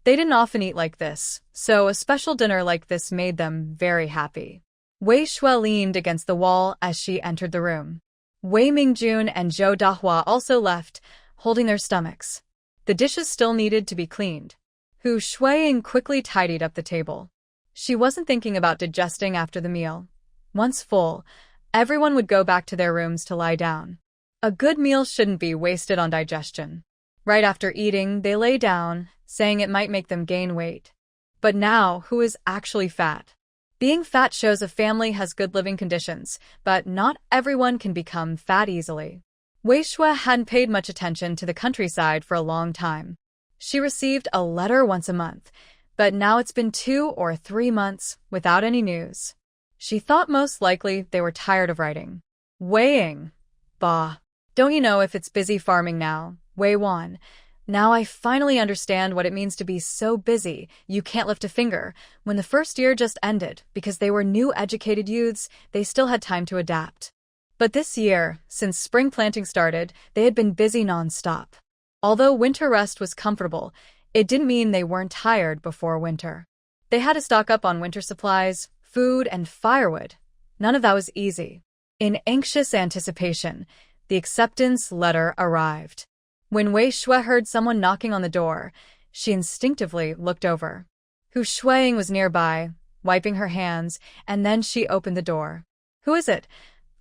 They didn't often eat like this, so a special dinner like this made them very happy. Wei Shui leaned against the wall as she entered the room. Wei Mingjun and Zhou Dahua also left, holding their stomachs. The dishes still needed to be cleaned. Hu Shuiying quickly tidied up the table. She wasn't thinking about digesting after the meal. Once full, everyone would go back to their rooms to lie down. A good meal shouldn't be wasted on digestion. Right after eating, they lay down, saying it might make them gain weight. But now, who is actually fat? Being fat shows a family has good living conditions, but not everyone can become fat easily. Wei Shui hadn't paid much attention to the countryside for a long time. She received a letter once a month, but now it's been 2 or 3 months without any news. She thought most likely they were tired of writing. Weighing. Bah. Don't you know if it's busy farming now? Wei Wan. Now I finally understand what it means to be so busy you can't lift a finger. When the first year just ended, because they were new educated youths, they still had time to adapt. But this year, since spring planting started, they had been busy non-stop. Although winter rest was comfortable, it didn't mean they weren't tired before winter. They had to stock up on winter supplies, food, and firewood. None of that was easy. In anxious anticipation, the acceptance letter arrived. When Wei Shui heard someone knocking on the door, she instinctively looked over. Hu Shuiying was nearby, wiping her hands, and then she opened the door. Who is it?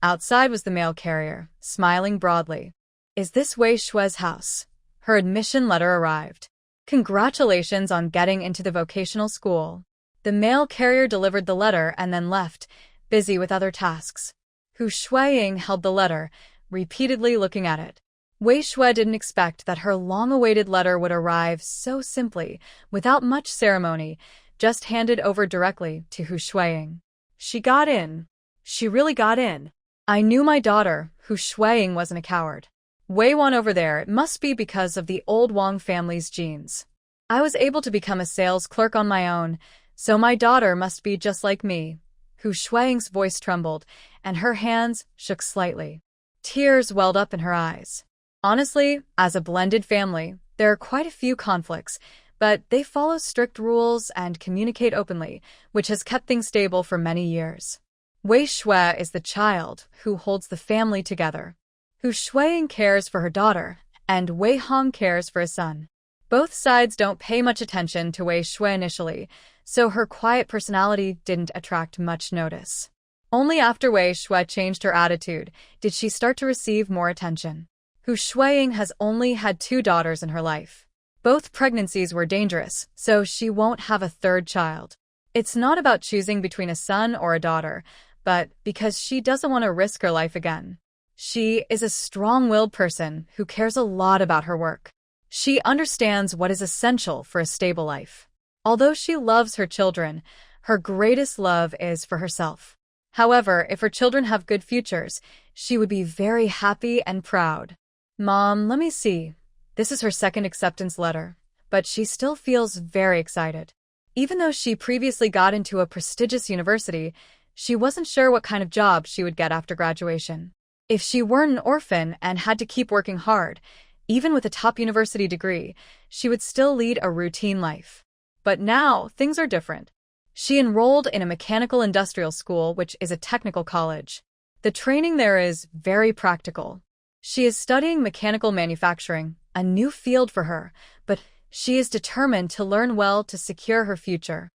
Outside was the mail carrier, smiling broadly. Is this Wei Shui's house? Her admission letter arrived. Congratulations on getting into the vocational school. The mail carrier delivered the letter and then left, busy with other tasks. Hu Shuiying held the letter, repeatedly looking at it. Wei Shui didn't expect that her long-awaited letter would arrive so simply, without much ceremony, just handed over directly to Hu Shuiying. She got in. She really got in. I knew my daughter, Hu Shuiying, wasn't a coward. Wei Wan over there, it must be because of the old Wang family's genes. I was able to become a sales clerk on my own, so my daughter must be just like me. Hu Shuiying's voice trembled, and her hands shook slightly. Tears welled up in her eyes. Honestly, as a blended family, there are quite a few conflicts, but they follow strict rules and communicate openly, which has kept things stable for many years. Wei Shui is the child who holds the family together. Hu Shuiying cares for her daughter, and Wei Hong cares for his son. Both sides don't pay much attention to Wei Shui initially, so her quiet personality didn't attract much notice. Only after Wei Shui changed her attitude did she start to receive more attention. Hu Shuiying has only had 2 daughters in her life. Both pregnancies were dangerous, so she won't have a 3rd child. It's not about choosing between a son or a daughter, but because she doesn't want to risk her life again. She is a strong-willed person who cares a lot about her work. She understands what is essential for a stable life. Although she loves her children, her greatest love is for herself. However, if her children have good futures, she would be very happy and proud. Mom, let me see. This is her 2nd acceptance letter, but she still feels very excited. Even though she previously got into a prestigious university, she wasn't sure what kind of job she would get after graduation. If she weren't an orphan and had to keep working hard, even with a top university degree, she would still lead a routine life. But now, things are different. She enrolled in a mechanical industrial school, which is a technical college. The training there is very practical. She is studying mechanical manufacturing, a new field for her, but she is determined to learn well to secure her future.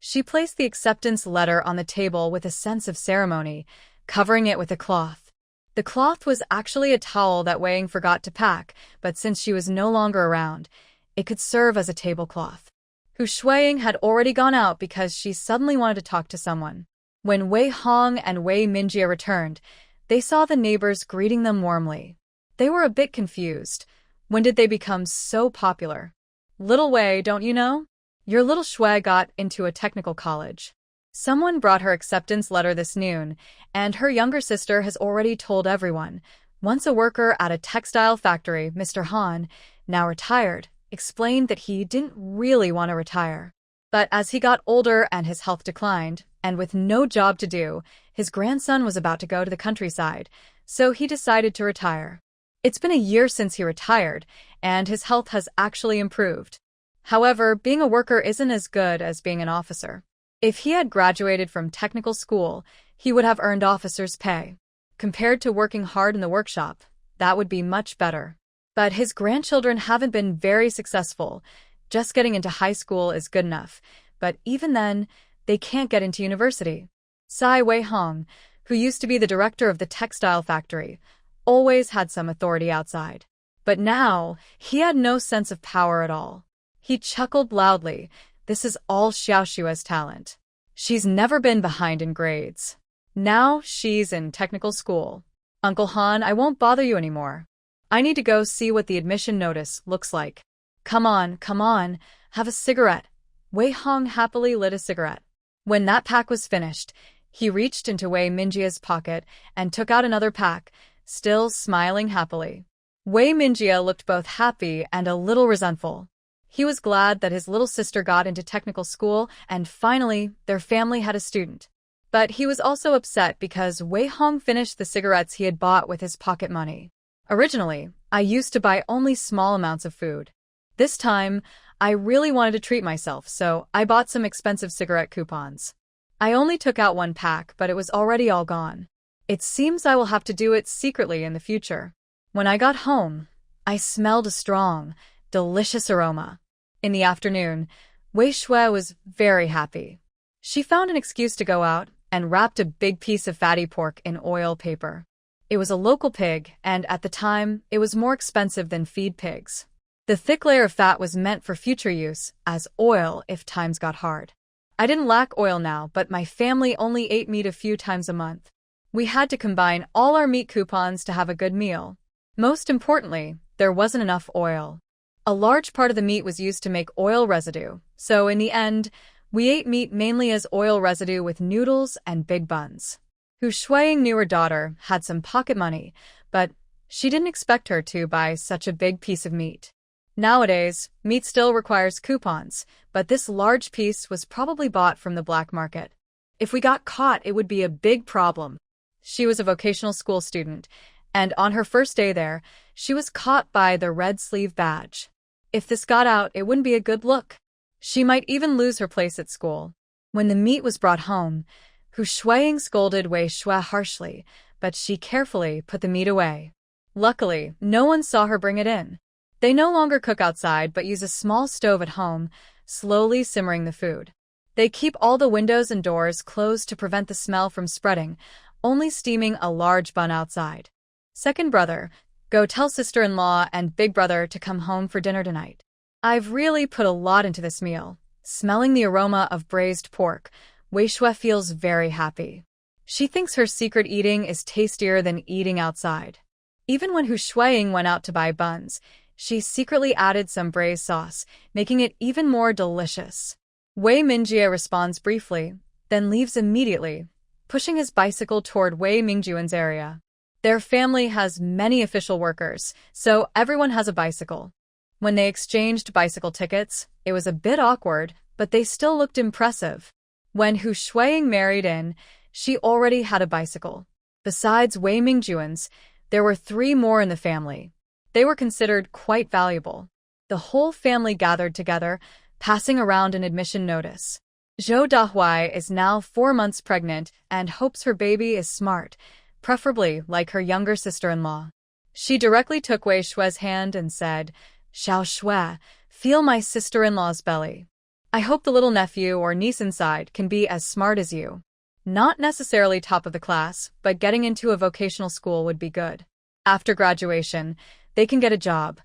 She placed the acceptance letter on the table with a sense of ceremony, covering it with a cloth. The cloth was actually a towel that Wei Ying forgot to pack, but since she was no longer around, it could serve as a tablecloth. Hu Shuiying had already gone out because she suddenly wanted to talk to someone. When Wei Hong and Wei Minjie returned, they saw the neighbors greeting them warmly. They were a bit confused. When did they become so popular? Little Wei, don't you know? Your little Shui got into a technical college. Someone brought her acceptance letter this noon, and her younger sister has already told everyone. Once a worker at a textile factory, Mr. Han, now retired, explained that he didn't really want to retire. But as he got older and his health declined, and with no job to do, his grandson was about to go to the countryside, so he decided to retire. It's been a year since he retired, and his health has actually improved. However, being a worker isn't as good as being an officer. If he had graduated from technical school, he would have earned officer's pay. Compared to working hard in the workshop, that would be much better. But his grandchildren haven't been very successful. Just getting into high school is good enough, but even then, they can't get into university. Sai Wei Hong, who used to be the director of the textile factory, always had some authority outside. But now, he had no sense of power at all. He chuckled loudly. This is all Xiaoshua's talent. She's never been behind in grades. Now she's in technical school. Uncle Han, I won't bother you anymore. I need to go see what the admission notice looks like. Come on, have a cigarette. Wei Hong happily lit a cigarette. When that pack was finished, he reached into Wei Minjie's pocket and took out another pack, still smiling happily. Wei Minjie looked both happy and a little resentful. He was glad that his little sister got into technical school and finally their family had a student. But he was also upset because Wei Hong finished the cigarettes he had bought with his pocket money. Originally, I used to buy only small amounts of food. This time, I really wanted to treat myself, so I bought some expensive cigarette coupons. I only took out 1 pack, but it was already all gone. It seems I will have to do it secretly in the future. When I got home, I smelled a strong, delicious aroma. In the afternoon, Wei Shui was very happy. She found an excuse to go out and wrapped a big piece of fatty pork in oil paper. It was a local pig, and at the time, it was more expensive than feed pigs. The thick layer of fat was meant for future use as oil if times got hard. I didn't lack oil now, but my family only ate meat a few times a month. We had to combine all our meat coupons to have a good meal. Most importantly, there wasn't enough oil. A large part of the meat was used to make oil residue, so in the end, we ate meat mainly as oil residue with noodles and big buns. Hu Shuiying knew her daughter had some pocket money, but she didn't expect her to buy such a big piece of meat. Nowadays, meat still requires coupons, but this large piece was probably bought from the black market. If we got caught, it would be a big problem. She was a vocational school student, and on her first day there, she was caught by the red sleeve badge. If this got out, it wouldn't be a good look. She might even lose her place at school. When the meat was brought home, Hu Shuiying scolded Wei Shui harshly, but she carefully put the meat away. Luckily, no one saw her bring it in. They no longer cook outside but use a small stove at home, slowly simmering the food. They keep all the windows and doors closed to prevent the smell from spreading, only steaming a large bun outside. Second brother, go tell sister-in-law and big brother to come home for dinner tonight. I've really put a lot into this meal. Smelling the aroma of braised pork, Wei Shui feels very happy. She thinks her secret eating is tastier than eating outside. Even when Hu Shuiying went out to buy buns, she secretly added some braised sauce, making it even more delicious. Wei Mingjie responds briefly, then leaves immediately, pushing his bicycle toward Wei Mingjuan's area. Their family has many official workers, so everyone has a bicycle. When they exchanged bicycle tickets, it was a bit awkward, but they still looked impressive. When Hu Shuiying married in, she already had a bicycle. Besides Wei Mingjuan's, there were 3 more in the family. They were considered quite valuable. The whole family gathered together, passing around an admission notice. Zhou Dahuai is now 4 months pregnant and hopes her baby is smart, preferably like her younger sister-in-law. She directly took Wei Shui's hand and said, "Xiao Shui, feel my sister-in-law's belly. I hope the little nephew or niece inside can be as smart as you. Not necessarily top of the class, but getting into a vocational school would be good. After graduation, they can get a job."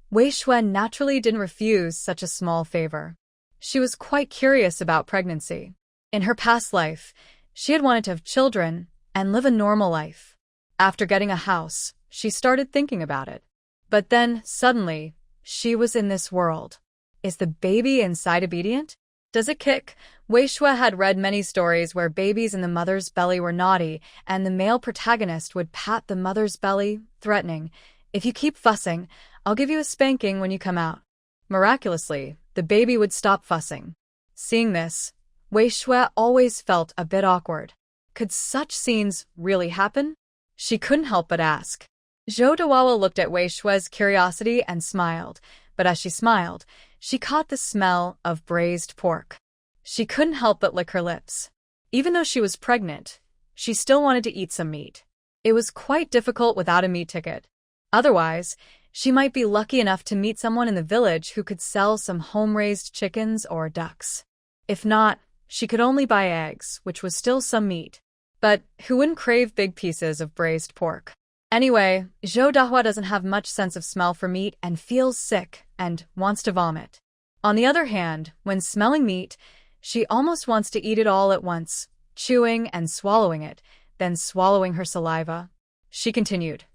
Wei Shui naturally didn't refuse such a small favor. She was quite curious about pregnancy. In her past life, she had wanted to have children and live a normal life. After getting a house, she started thinking about it. But then, suddenly, she was in this world. Is the baby inside obedient? Does it kick? Wei Shui had read many stories where babies in the mother's belly were naughty, and the male protagonist would pat the mother's belly, threatening, "If you keep fussing, I'll give you a spanking when you come out." Miraculously, the baby would stop fussing. Seeing this, Wei Shui always felt a bit awkward. Could such scenes really happen? She couldn't help but ask. Zhou Dawawa looked at Wei Shui's curiosity and smiled, but as she smiled, she caught the smell of braised pork. She couldn't help but lick her lips. Even though she was pregnant, she still wanted to eat some meat. It was quite difficult without a meat ticket. Otherwise, she might be lucky enough to meet someone in the village who could sell some home-raised chickens or ducks. If not, she could only buy eggs, which was still some meat. But who wouldn't crave big pieces of braised pork? Anyway, Zhou Dahua doesn't have much sense of smell for meat and feels sick and wants to vomit. On the other hand, when smelling meat, she almost wants to eat it all at once, chewing and swallowing it, then swallowing her saliva. She continued,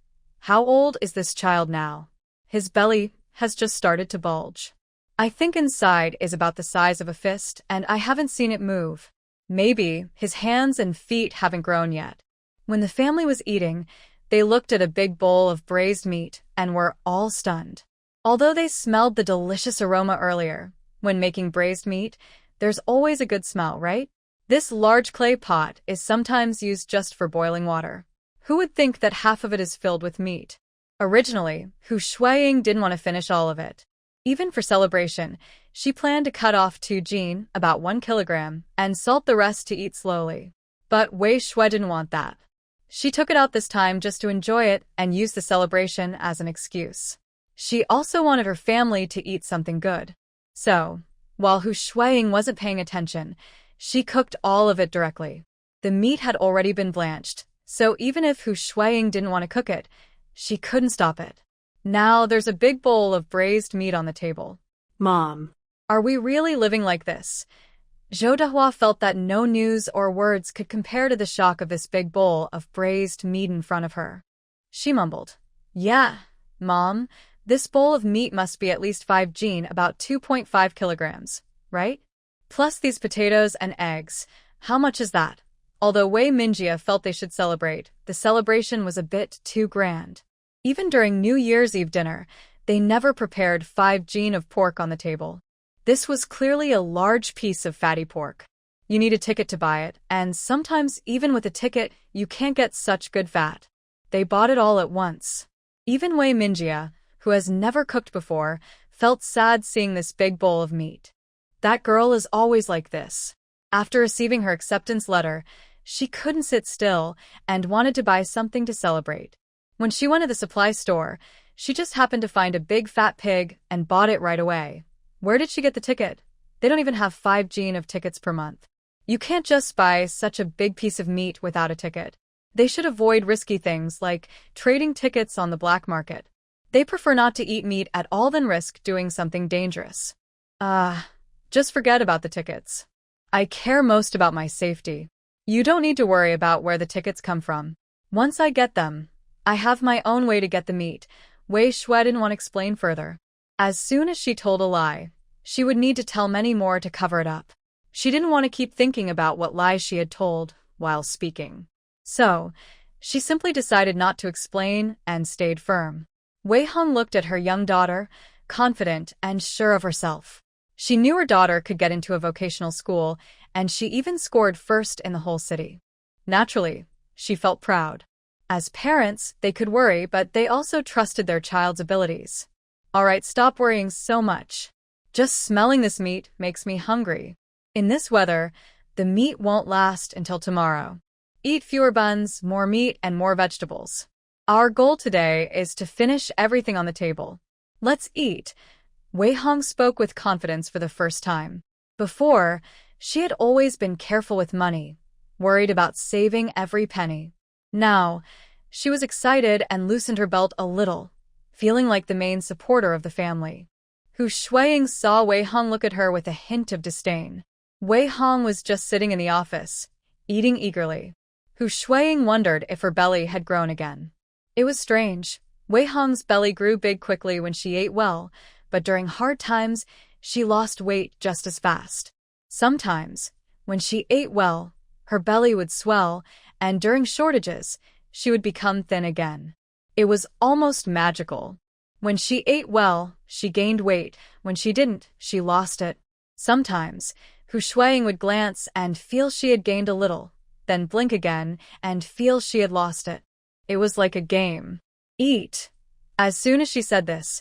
"How old is this child now?" His belly has just started to bulge. "I think inside is about the size of a fist, and I haven't seen it move. Maybe his hands and feet haven't grown yet." When the family was eating, they looked at a big bowl of braised meat and were all stunned. Although they smelled the delicious aroma earlier, when making braised meat, there's always a good smell, right? This large clay pot is sometimes used just for boiling water. Who would think that half of it is filled with meat? Originally, Hu Shuiying didn't want to finish all of it. Even for celebration, she planned to cut off 2 jin, about 1 kilogram, and salt the rest to eat slowly. But Wei Shui didn't want that. She took it out this time just to enjoy it and use the celebration as an excuse. She also wanted her family to eat something good. So, while Hu Shuiying wasn't paying attention, she cooked all of it directly. The meat had already been blanched, so even if Hu Shuiying didn't want to cook it, she couldn't stop it. Now there's a big bowl of braised meat on the table. Mom. Are we really living like this? Zhou Dahua felt that no news or words could compare to the shock of this big bowl of braised meat in front of her. She mumbled, "Yeah, Mom, this bowl of meat must be at least 5 jin, about 2.5 kilograms, right? Plus these potatoes and eggs, how much is that?" Although Wei Mingjie felt they should celebrate, the celebration was a bit too grand. Even during New Year's Eve dinner, they never prepared 5 jin of pork on the table. This was clearly a large piece of fatty pork. You need a ticket to buy it, and sometimes even with a ticket, you can't get such good fat. They bought it all at once. Even Wei Mingjie, who has never cooked before, felt sad seeing this big bowl of meat. That girl is always like this. After receiving her acceptance letter, she couldn't sit still and wanted to buy something to celebrate. When she went to the supply store, she just happened to find a big fat pig and bought it right away. Where did she get the ticket? They don't even have 5 of tickets per month. You can't just buy such a big piece of meat without a ticket. They should avoid risky things like trading tickets on the black market. They prefer not to eat meat at all than risk doing something dangerous. Just forget about the tickets. I care most about my safety. You don't need to worry about where the tickets come from. Once I get them, I have my own way to get the meat. Wei Shui didn't want to explain further. As soon as she told a lie, she would need to tell many more to cover it up. She didn't want to keep thinking about what lies she had told while speaking. So, she simply decided not to explain and stayed firm. Wei Hong looked at her young daughter, confident and sure of herself. She knew her daughter could get into a vocational school, and she even scored first in the whole city. Naturally, she felt proud. As parents, they could worry, but they also trusted their child's abilities. All right, stop worrying so much. Just smelling this meat makes me hungry. In this weather, the meat won't last until tomorrow. Eat fewer buns, more meat, and more vegetables. Our goal today is to finish everything on the table. Let's eat. Wei Hong spoke with confidence for the first time. Before, she had always been careful with money, worried about saving every penny. Now, she was excited and loosened her belt a little, feeling like the main supporter of the family. Hu Shuiying saw Wei Hong look at her with a hint of disdain. Wei Hong was just sitting in the office, eating eagerly. Hu Shuiying wondered if her belly had grown again. It was strange. Wei Hong's belly grew big quickly when she ate well, but during hard times, she lost weight just as fast. Sometimes, when she ate well, her belly would swell, and during shortages, she would become thin again. It was almost magical. When she ate well, she gained weight. When she didn't, she lost it. Sometimes, Hu Shuiying would glance and feel she had gained a little, then blink again and feel she had lost it. It was like a game. Eat. As soon as she said this,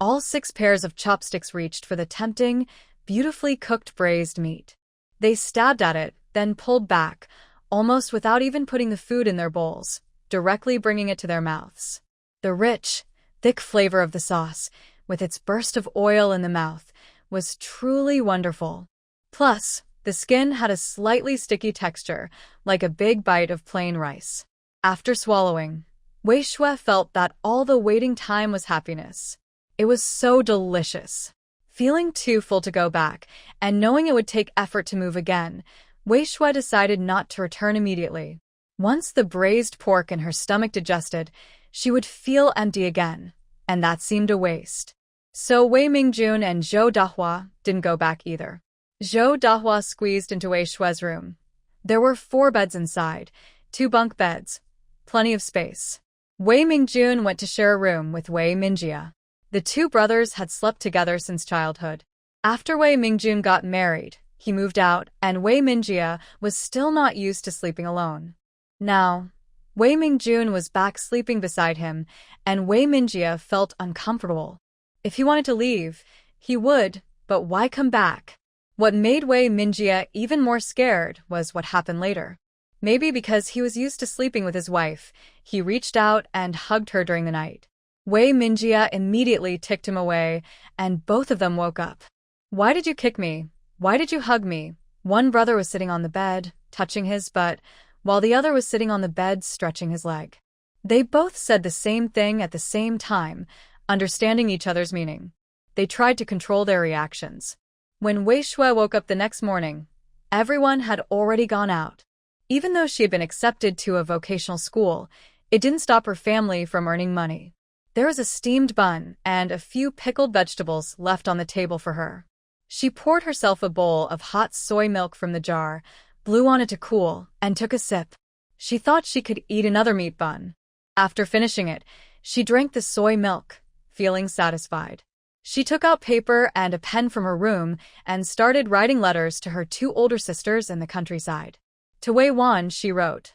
all 6 pairs of chopsticks reached for the tempting, beautifully cooked braised meat. They stabbed at it, then pulled back, almost without even putting the food in their bowls, directly bringing it to their mouths. The rich, thick flavor of the sauce, with its burst of oil in the mouth, was truly wonderful. Plus, the skin had a slightly sticky texture, like a big bite of plain rice. After swallowing, Wei Shui felt that all the waiting time was happiness. It was so delicious. Feeling too full to go back, and knowing it would take effort to move again, Wei Shui decided not to return immediately. Once the braised pork in her stomach digested, she would feel empty again, and that seemed a waste. So Wei Mingjun and Zhou Dahua didn't go back either. Zhou Dahua squeezed into Wei Shui's room. There were 4 beds inside, 2 bunk beds, plenty of space. Wei Mingjun went to share a room with Wei Mingjia. The 2 brothers had slept together since childhood. After Wei Mingjun got married, he moved out, and Wei Mingjia was still not used to sleeping alone. Now, Wei Mingjun was back sleeping beside him, and Wei Mingjia felt uncomfortable. If he wanted to leave, he would, but why come back? What made Wei Mingjia even more scared was what happened later. Maybe because he was used to sleeping with his wife, he reached out and hugged her during the night. Wei Mingjia immediately ticked him away, and both of them woke up. Why did you kick me? Why did you hug me? One brother was sitting on the bed, touching his butt, while the other was sitting on the bed, stretching his leg. They both said the same thing at the same time, understanding each other's meaning. They tried to control their reactions. When Wei Shui woke up the next morning, everyone had already gone out. Even though she had been accepted to a vocational school, it didn't stop her family from earning money. There was a steamed bun and a few pickled vegetables left on the table for her. She poured herself a bowl of hot soy milk from the jar, blew on it to cool, and took a sip. She thought she could eat another meat bun. After finishing it, she drank the soy milk, feeling satisfied. She took out paper and a pen from her room and started writing letters to her 2 older sisters in the countryside. To Wei Wan, she wrote,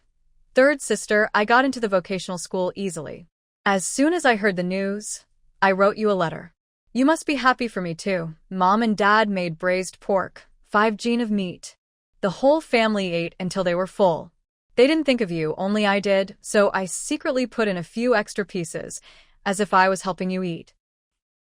"Third sister, I got into the vocational school easily. As soon as I heard the news, I wrote you a letter. You must be happy for me too. Mom and Dad made braised pork, 5 of meat. The whole family ate until they were full. They didn't think of you, only I did, so I secretly put in a few extra pieces, as if I was helping you eat.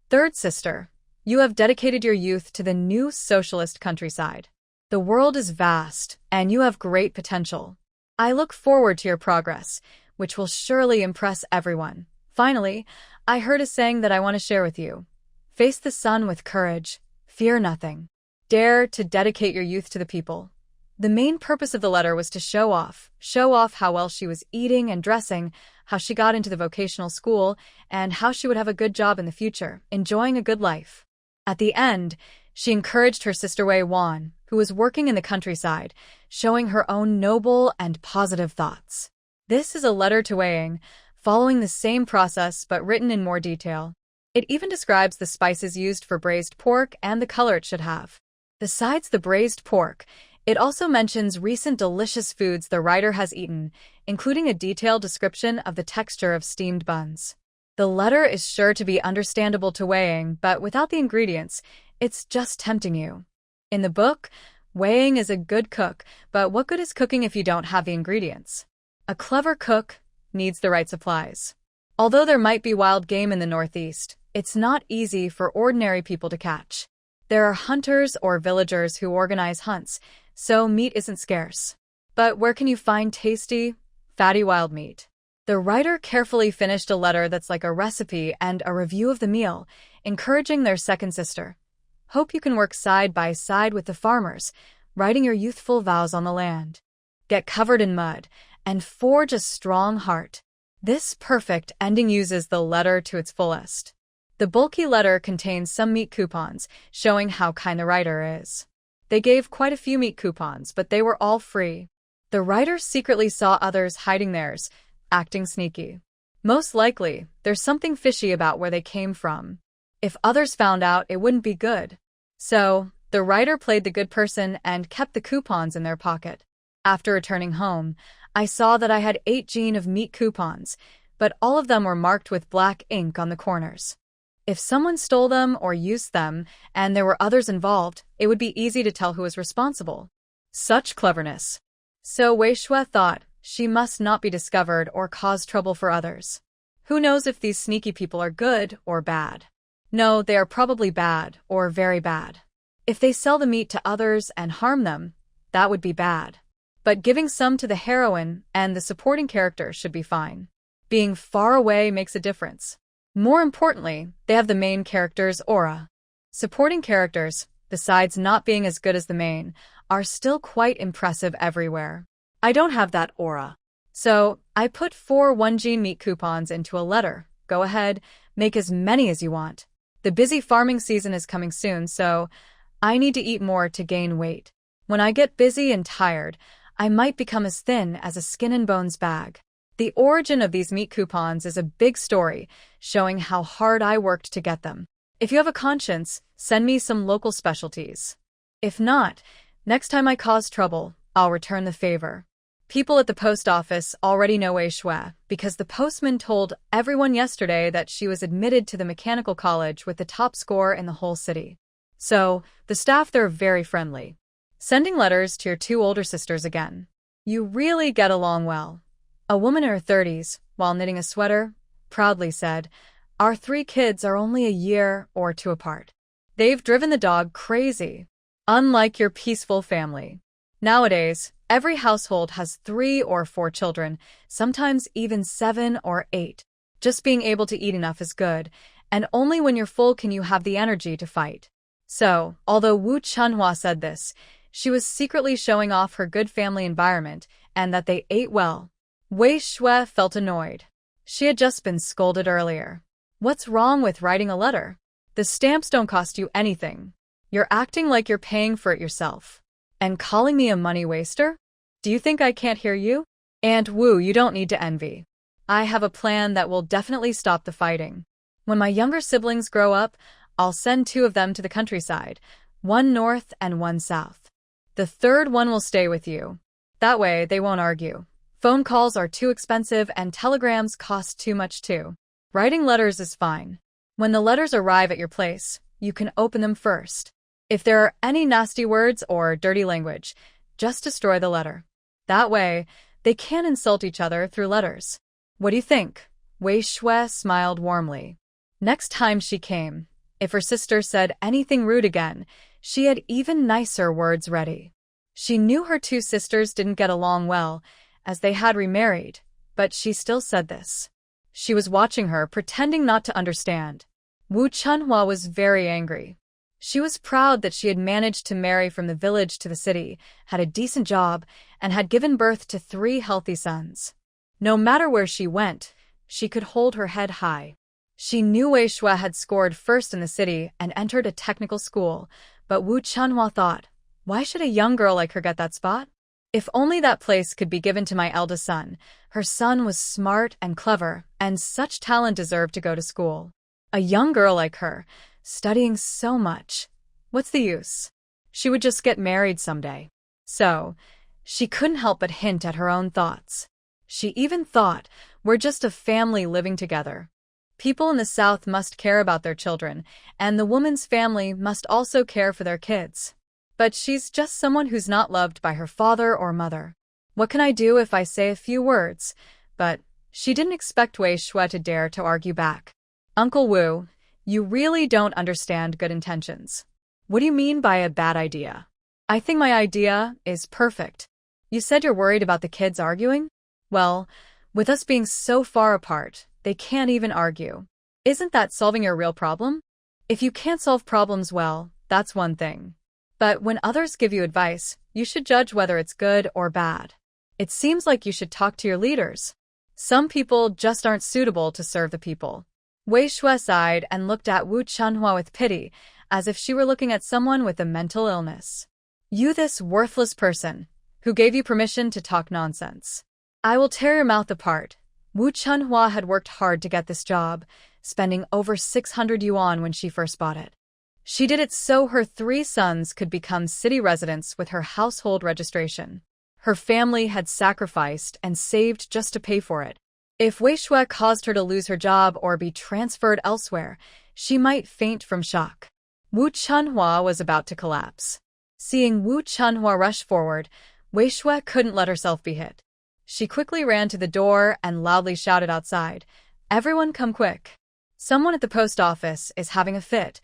Third sister, You have dedicated your youth to the new socialist countryside. The world is vast, and you have great potential. I look forward to your progress, which will surely impress everyone. Finally, I heard a saying that I want to share with you. Face the sun with courage, fear nothing. Dare to dedicate your youth to the people. The main purpose of the letter was to show off how well she was eating and dressing, how she got into the vocational school, and how she would have a good job in the future, enjoying a good life. At the end, she encouraged her sister Wei Wan, who was working in the countryside, showing her own noble and positive thoughts. This is a letter to Weiing, following the same process but written in more detail. It even describes the spices used for braised pork and the color it should have. Besides the braised pork, it also mentions recent delicious foods the writer has eaten, including a detailed description of the texture of steamed buns. The letter is sure to be understandable to Weiing, but without the ingredients, it's just tempting you. In the book, Weiing is a good cook, but what good is cooking if you don't have the ingredients? A clever cook needs the right supplies. Although there might be wild game in the Northeast, it's not easy for ordinary people to catch. There are hunters or villagers who organize hunts, so meat isn't scarce. But where can you find tasty, fatty wild meat? The writer carefully finished a letter that's like a recipe and a review of the meal, encouraging their second sister. Hope you can work side by side with the farmers, writing your youthful vows on the land. Get covered in mud, and forge a strong heart. This perfect ending uses the letter to its fullest. The bulky letter contains some meat coupons, showing how kind the writer is. They gave quite a few meat coupons, but they were all free. The writer secretly saw others hiding theirs, acting sneaky. Most likely, there's something fishy about where they came from. If others found out, it wouldn't be good. So, the writer played the good person and kept the coupons in their pocket. After returning home, I saw that I had 8 jeans of meat coupons, but all of them were marked with black ink on the corners. If someone stole them or used them, and there were others involved, it would be easy to tell who was responsible. Such cleverness. So Wei Shui thought, she must not be discovered or cause trouble for others. Who knows if these sneaky people are good or bad? No, they are probably bad or very bad. If they sell the meat to others and harm them, that would be bad. But giving some to the heroine and the supporting character should be fine. Being far away makes a difference. More importantly, they have the main character's aura. Supporting characters, besides not being as good as the main, are still quite impressive everywhere. I don't have that aura. So, I put 4 1-jean meat coupons into a letter. Go ahead, make as many as you want. The busy farming season is coming soon, so I need to eat more to gain weight. When I get busy and tired, I might become as thin as a skin and bones bag. The origin of these meat coupons is a big story, showing how hard I worked to get them. If you have a conscience, send me some local specialties. If not, next time I cause trouble, I'll return the favor. People at the post office already know Wei Shui because the postman told everyone yesterday that she was admitted to the mechanical college with the top score in the whole city. So, the staff there are very friendly. Sending letters to your 2 older sisters again. You really get along well. A woman in her 30s, while knitting a sweater, proudly said, "Our 3 kids are only a year or 2 apart. They've driven the dog crazy. Unlike your peaceful family. Nowadays, every household has 3 or 4 children, sometimes even 7 or 8. Just being able to eat enough is good, and only when you're full can you have the energy to fight." So, although Wu Chunhua said this, she was secretly showing off her good family environment and that they ate well. Wei Shui felt annoyed. She had just been scolded earlier. What's wrong with writing a letter? The stamps don't cost you anything. You're acting like you're paying for it yourself. And calling me a money waster? Do you think I can't hear you? Aunt Wu, you don't need to envy. I have a plan that will definitely stop the fighting. When my younger siblings grow up, I'll send 2 of them to the countryside, 1 north and 1 south. The 3rd one will stay with you. That way, they won't argue. Phone calls are too expensive and telegrams cost too much too. Writing letters is fine. When the letters arrive at your place, you can open them first. If there are any nasty words or dirty language, just destroy the letter. That way, they can't insult each other through letters. What do you think? Wei Shui smiled warmly. Next time she came, If her sister said anything rude again, she had even nicer words ready. She knew her two sisters didn't get along well, as they had remarried, but she still said this. She was watching her, pretending not to understand. Wu Chunhua was very angry. She was proud that she had managed to marry from the village to the city, had a decent job, and had given birth to 3 healthy sons. No matter where she went, she could hold her head high. She knew Wei Shui had scored first in the city and entered a technical school, but Wu Chunhua thought, why should a young girl like her get that spot? If only that place could be given to my eldest son. Her son was smart and clever, and such talent deserved to go to school. A young girl like her, studying so much. What's the use? She would just get married someday. So, she couldn't help but hint at her own thoughts. She even thought, we're just a family living together. People in the South must care about their children, and the woman's family must also care for their kids. But she's just someone who's not loved by her father or mother. What can I do if I say a few words? But she didn't expect Wei Shui to dare to argue back. Uncle Wu, you really don't understand good intentions. What do you mean by a bad idea? I think my idea is perfect. You said you're worried about the kids arguing? Well, with us being so far apart, they can't even argue. Isn't that solving your real problem? If you can't solve problems well, that's one thing. But when others give you advice, you should judge whether it's good or bad. It seems like you should talk to your leaders. Some people just aren't suitable to serve the people. Wei Shui sighed and looked at Wu Chunhua with pity, as if she were looking at someone with a mental illness. You, this worthless person, who gave you permission to talk nonsense. I will tear your mouth apart. Wu Chunhua had worked hard to get this job, spending over 600 yuan when she first bought it. She did it so her 3 sons could become city residents with her household registration. Her family had sacrificed and saved just to pay for it. If Wei Shui caused her to lose her job or be transferred elsewhere, she might faint from shock. Wu Chunhua was about to collapse. Seeing Wu Chunhua rush forward, Wei Shui couldn't let herself be hit. She quickly ran to the door and loudly shouted outside, "Everyone come quick. Someone at the post office is having a fit."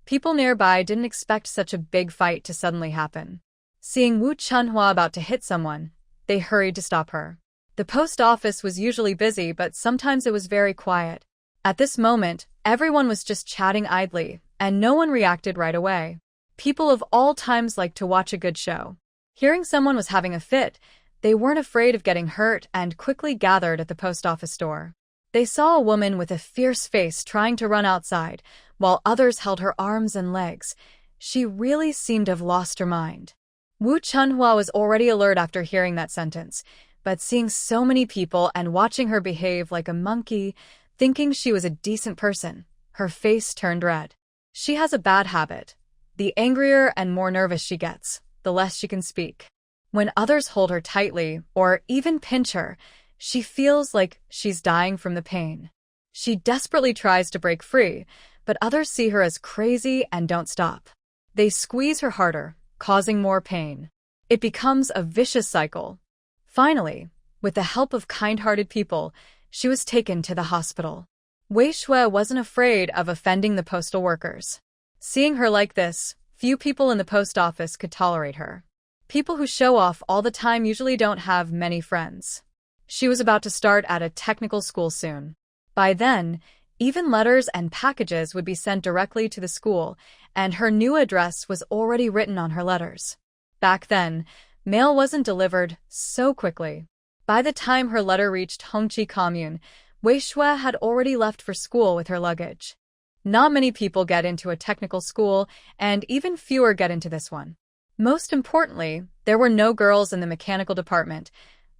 People nearby didn't expect such a big fight to suddenly happen. Seeing Wu Chunhua about to hit someone, they hurried to stop her. The post office was usually busy, but sometimes it was very quiet. At this moment, everyone was just chatting idly, and no one reacted right away. People of all times like to watch a good show. Hearing someone was having a fit, they weren't afraid of getting hurt and quickly gathered at the post office door. They saw a woman with a fierce face trying to run outside, while others held her arms and legs. She really seemed to have lost her mind. Wu Chunhua was already alert after hearing that sentence, but seeing so many people and watching her behave like a monkey, thinking she was a decent person, her face turned red. She has a bad habit. The angrier and more nervous she gets, the less she can speak. When others hold her tightly or even pinch her, she feels like she's dying from the pain. She desperately tries to break free, but others see her as crazy and don't stop. They squeeze her harder, causing more pain. It becomes a vicious cycle. Finally, with the help of kind-hearted people, she was taken to the hospital. Wei Shui wasn't afraid of offending the postal workers. Seeing her like this, few people in the post office could tolerate her. People who show off all the time usually don't have many friends. She was about to start at a technical school soon. By then, even letters and packages would be sent directly to the school, and her new address was already written on her letters. Back then, mail wasn't delivered so quickly. By the time her letter reached Hongqi Commune, Wei Shui had already left for school with her luggage. Not many people get into a technical school, and even fewer get into this one. Most importantly, there were no girls in the mechanical department.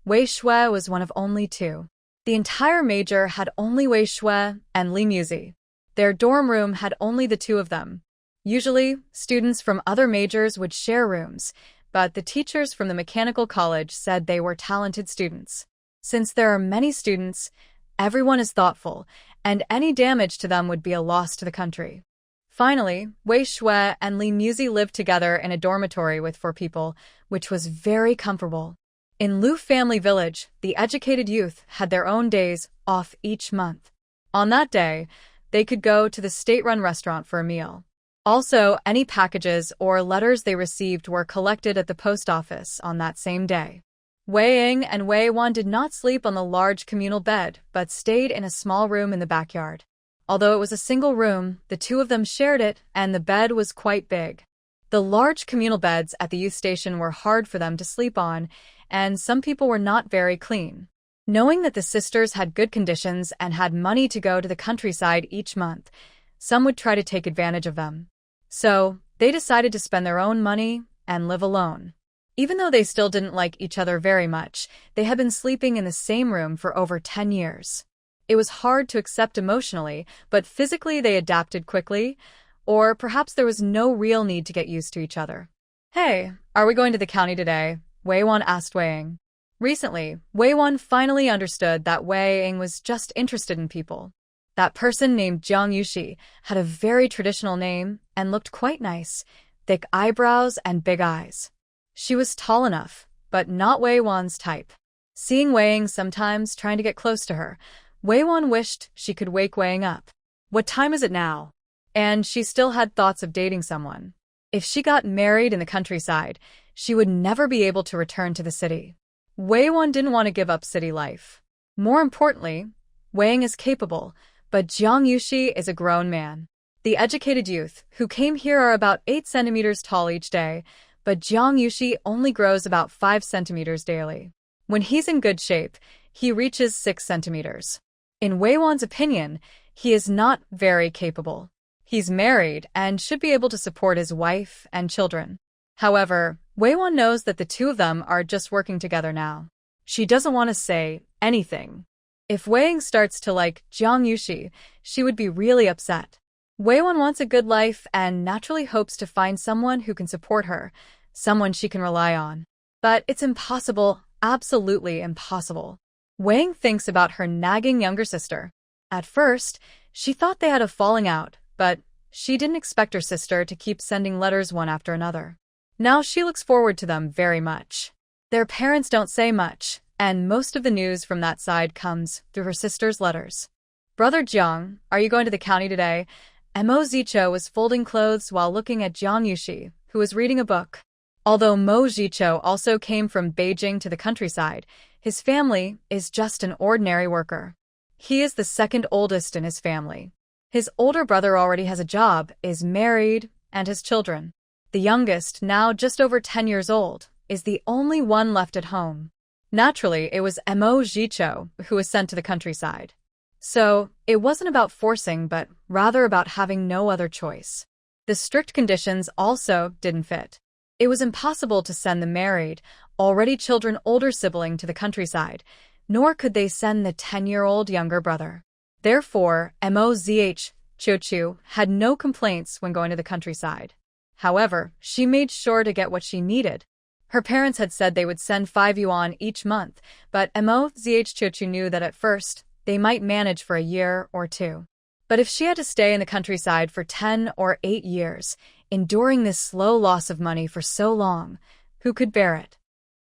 Wei Shui was one of only 2. The entire major had only Wei Shui and Li Muzi. Their dorm room had only the 2 of them. Usually, students from other majors would share rooms, but the teachers from the mechanical college said they were talented students. Since there are many students, everyone is thoughtful, and any damage to them would be a loss to the country. Finally, Wei Shui and Li Muzi lived together in a dormitory with 4 people, which was very comfortable. In Lu Family Village, the educated youth had their own days off each month. On that day, they could go to the state-run restaurant for a meal. Also, any packages or letters they received were collected at the post office on that same day. Wei Ying and Wei Wan did not sleep on the large communal bed, but stayed in a small room in the backyard. Although it was a single room, the two of them shared it, and the bed was quite big. The large communal beds at the youth station were hard for them to sleep on, and some people were not very clean. Knowing that the sisters had good conditions and had money to go to the countryside each month, some would try to take advantage of them. So, they decided to spend their own money and live alone. Even though they still didn't like each other very much, they had been sleeping in the same room for over 10 years. It was hard to accept emotionally, but physically they adapted quickly, or perhaps there was no real need to get used to each other. "Hey, are we going to the county today?" Wei Wan asked Wei Ying. Recently, Wei Wan finally understood that Wei Ying was just interested in people. That person named Jiang Yushi had a very traditional name and looked quite nice, thick eyebrows and big eyes. She was tall enough, but not Wei Wan's type. Seeing Wei Ying sometimes trying to get close to her, Wei Wan wished she could wake Wei Ying up. What time is it now? And she still had thoughts of dating someone. If she got married in the countryside, she would never be able to return to the city. Wei Wan didn't want to give up city life. More importantly, Wei Ying is capable, but Jiang Yushi is a grown man. The educated youth who came here are about 8 centimeters tall each day, but Jiang Yushi only grows about 5 centimeters daily. When he's in good shape, he reaches 6 centimeters. In Wei Wan's opinion, he is not very capable. He's married and should be able to support his wife and children. However, Wei Wan knows that the two of them are just working together now. She doesn't want to say anything. If Wei Ying starts to like Jiang Yushi, she would be really upset. Wei Wan wants a good life and naturally hopes to find someone who can support her, someone she can rely on. But it's impossible, absolutely impossible. Wei Ying thinks about her nagging younger sister. At first, she thought they had a falling out, but she didn't expect her sister to keep sending letters one after another. Now she looks forward to them very much. Their parents don't say much, and most of the news from that side comes through her sister's letters. "Brother Jiang, are you going to the county today?" Mo Zicho was folding clothes while looking at Jiang Yushi, who was reading a book. Although Mo Zicho also came from Beijing to the countryside, his family is just an ordinary worker. He is the second oldest in his family. His older brother already has a job, is married, and has children. The youngest, now just over 10 years old, is the only one left at home. Naturally, it was Mo Zicho who was sent to the countryside. So, it wasn't about forcing but rather about having no other choice. The strict conditions also didn't fit. It was impossible to send the married, already children older sibling to the countryside, nor could they send the 10-year-old younger brother. Therefore, Mozh Chochu had no complaints when going to the countryside. However, she made sure to get what she needed. Her parents had said they would send 5 yuan each month, but Mozh Chochu knew that at first, they might manage for a year or 2. But if she had to stay in the countryside for 10 or 8 years, enduring this slow loss of money for so long, who could bear it?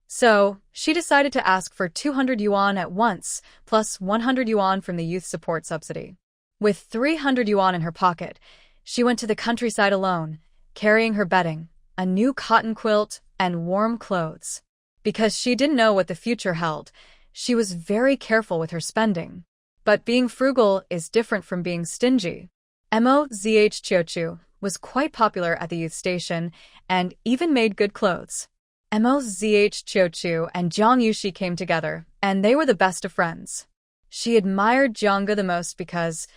So, she decided to ask for 200 yuan at once, plus 100 yuan from the youth support subsidy. With 300 yuan in her pocket, she went to the countryside alone, carrying her bedding, a new cotton quilt, and warm clothes. Because she didn't know what the future held, she was very careful with her spending. But being frugal is different from being stingy. Mozh Chochu was quite popular at the youth station and even made good clothes. Mozh Chochu and Jiang Yushi came together, and they were the best of friends. She admired Jianga the most because,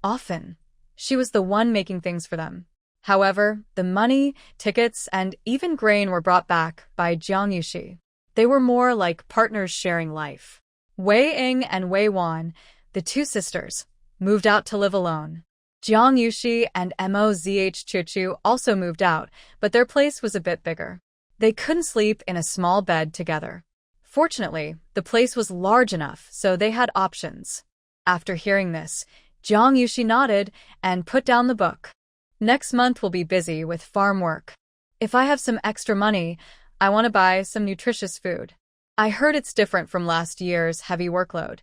often, she was the one making things for them. However, the money, tickets, and even grain were brought back by Jiang Yushi. They were more like partners sharing life. Wei Ying and Wei Wan, the two sisters, moved out to live alone. Jiang Yushi and Mozh Chochu also moved out, but their place was a bit bigger. They couldn't sleep in a small bed together. Fortunately, the place was large enough, so they had options. After hearing this, Jiang Yushi nodded and put down the book. Next month will be busy with farm work. If I have some extra money, I want to buy some nutritious food. I heard it's different from last year's heavy workload.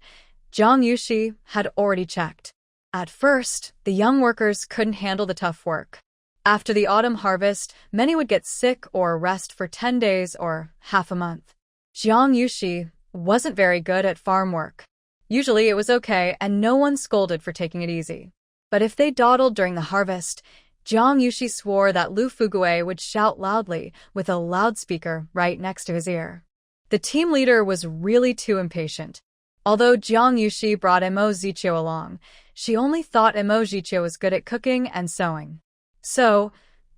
Jiang Yushi had already checked. At first, the young workers couldn't handle the tough work. After the autumn harvest, many would get sick or rest for 10 days or half a month. Jiang Yushi wasn't very good at farm work. Usually it was okay and no one scolded for taking it easy. But if they dawdled during the harvest, Jiang Yushi swore that Lu Fugue would shout loudly with a loudspeaker right next to his ear. The team leader was really too impatient. Although Jiang Yushi brought Mo Ziqiu along, she only thought Mo Ziqiu was good at cooking and sewing. So,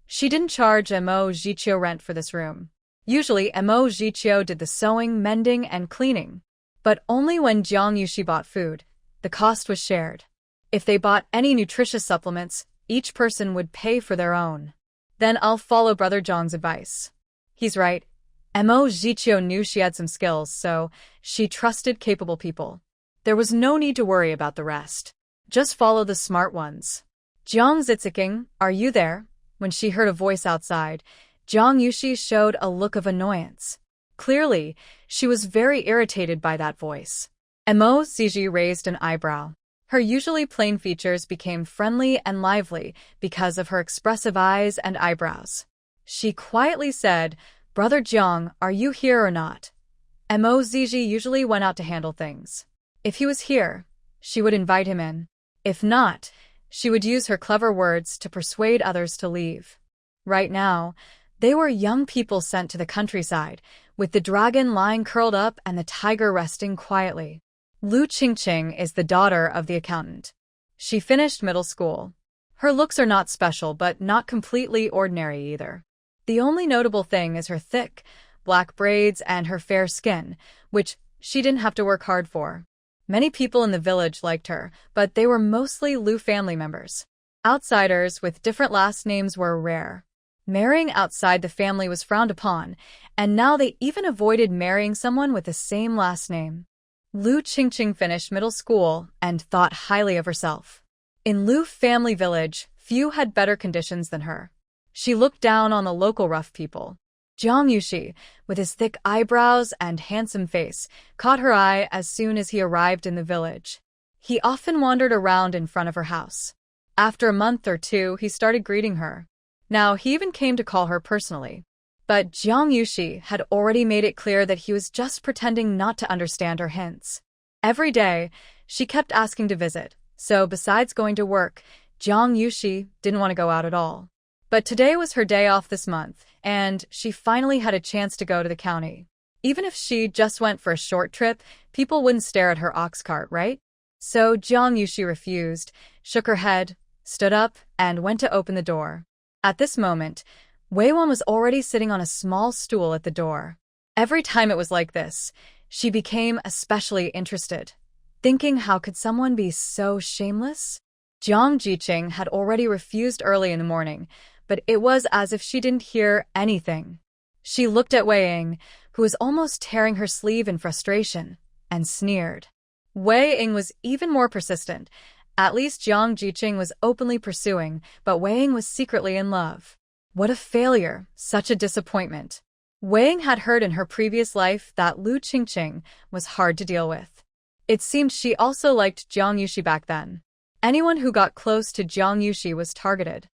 she didn't charge Mo Ziqiu rent for this room. Usually, Mo Ziqiu did the sewing, mending, and cleaning. But only when Jiang Yushi bought food, the cost was shared. If they bought any nutritious supplements, each person would pay for their own. Then I'll follow Brother Zhang's advice. He's right. Mo Ziqiu knew she had some skills, so she trusted capable people. There was no need to worry about the rest. Just follow the smart ones. Jiang Ziziking, are you there? When she heard a voice outside, Jiang Yushi showed a look of annoyance. Clearly, she was very irritated by that voice. Mo Ziji raised an eyebrow. Her usually plain features became friendly and lively because of her expressive eyes and eyebrows. She quietly said, Brother Jiang, are you here or not? Mo Ziji usually went out to handle things. If he was here, she would invite him in. If not, she would use her clever words to persuade others to leave. Right now, they were young people sent to the countryside, with the dragon lying curled up and the tiger resting quietly. Lu Qingqing is the daughter of the accountant. She finished middle school. Her looks are not special, but not completely ordinary either. The only notable thing is her thick, black braids and her fair skin, which she didn't have to work hard for. Many people in the village liked her, but they were mostly Lu family members. Outsiders with different last names were rare. Marrying outside the family was frowned upon, and now they even avoided marrying someone with the same last name. Lu Qingqing finished middle school and thought highly of herself. In Lu family village, few had better conditions than her. She looked down on the local rough people. Jiang Yushi, with his thick eyebrows and handsome face, caught her eye as soon as he arrived in the village. He often wandered around in front of her house. After a month or two, he started greeting her. Now, he even came to call her personally. But Jiang Yushi had already made it clear that he was just pretending not to understand her hints. Every day, she kept asking to visit, so besides going to work, Jiang Yushi didn't want to go out at all. But today was her day off this month, and she finally had a chance to go to the county. Even if she just went for a short trip, people wouldn't stare at her ox cart, right? So Jiang Yushi refused, shook her head, stood up, and went to open the door. At this moment, Wei Wan was already sitting on a small stool at the door. Every time it was like this, she became especially interested, thinking how could someone be so shameless? Jiang Ziqing had already refused early in the morning, but it was as if she didn't hear anything. She looked at Wei Ying, who was almost tearing her sleeve in frustration, and sneered. Wei Ying was even more persistent. At least Jiang Ziqing was openly pursuing, but Wei Ying was secretly in love. What a failure, such a disappointment. Wei Ying had heard in her previous life that Lu Qingqing was hard to deal with. It seemed she also liked Jiang Yushi back then. Anyone who got close to Jiang Yushi was targeted.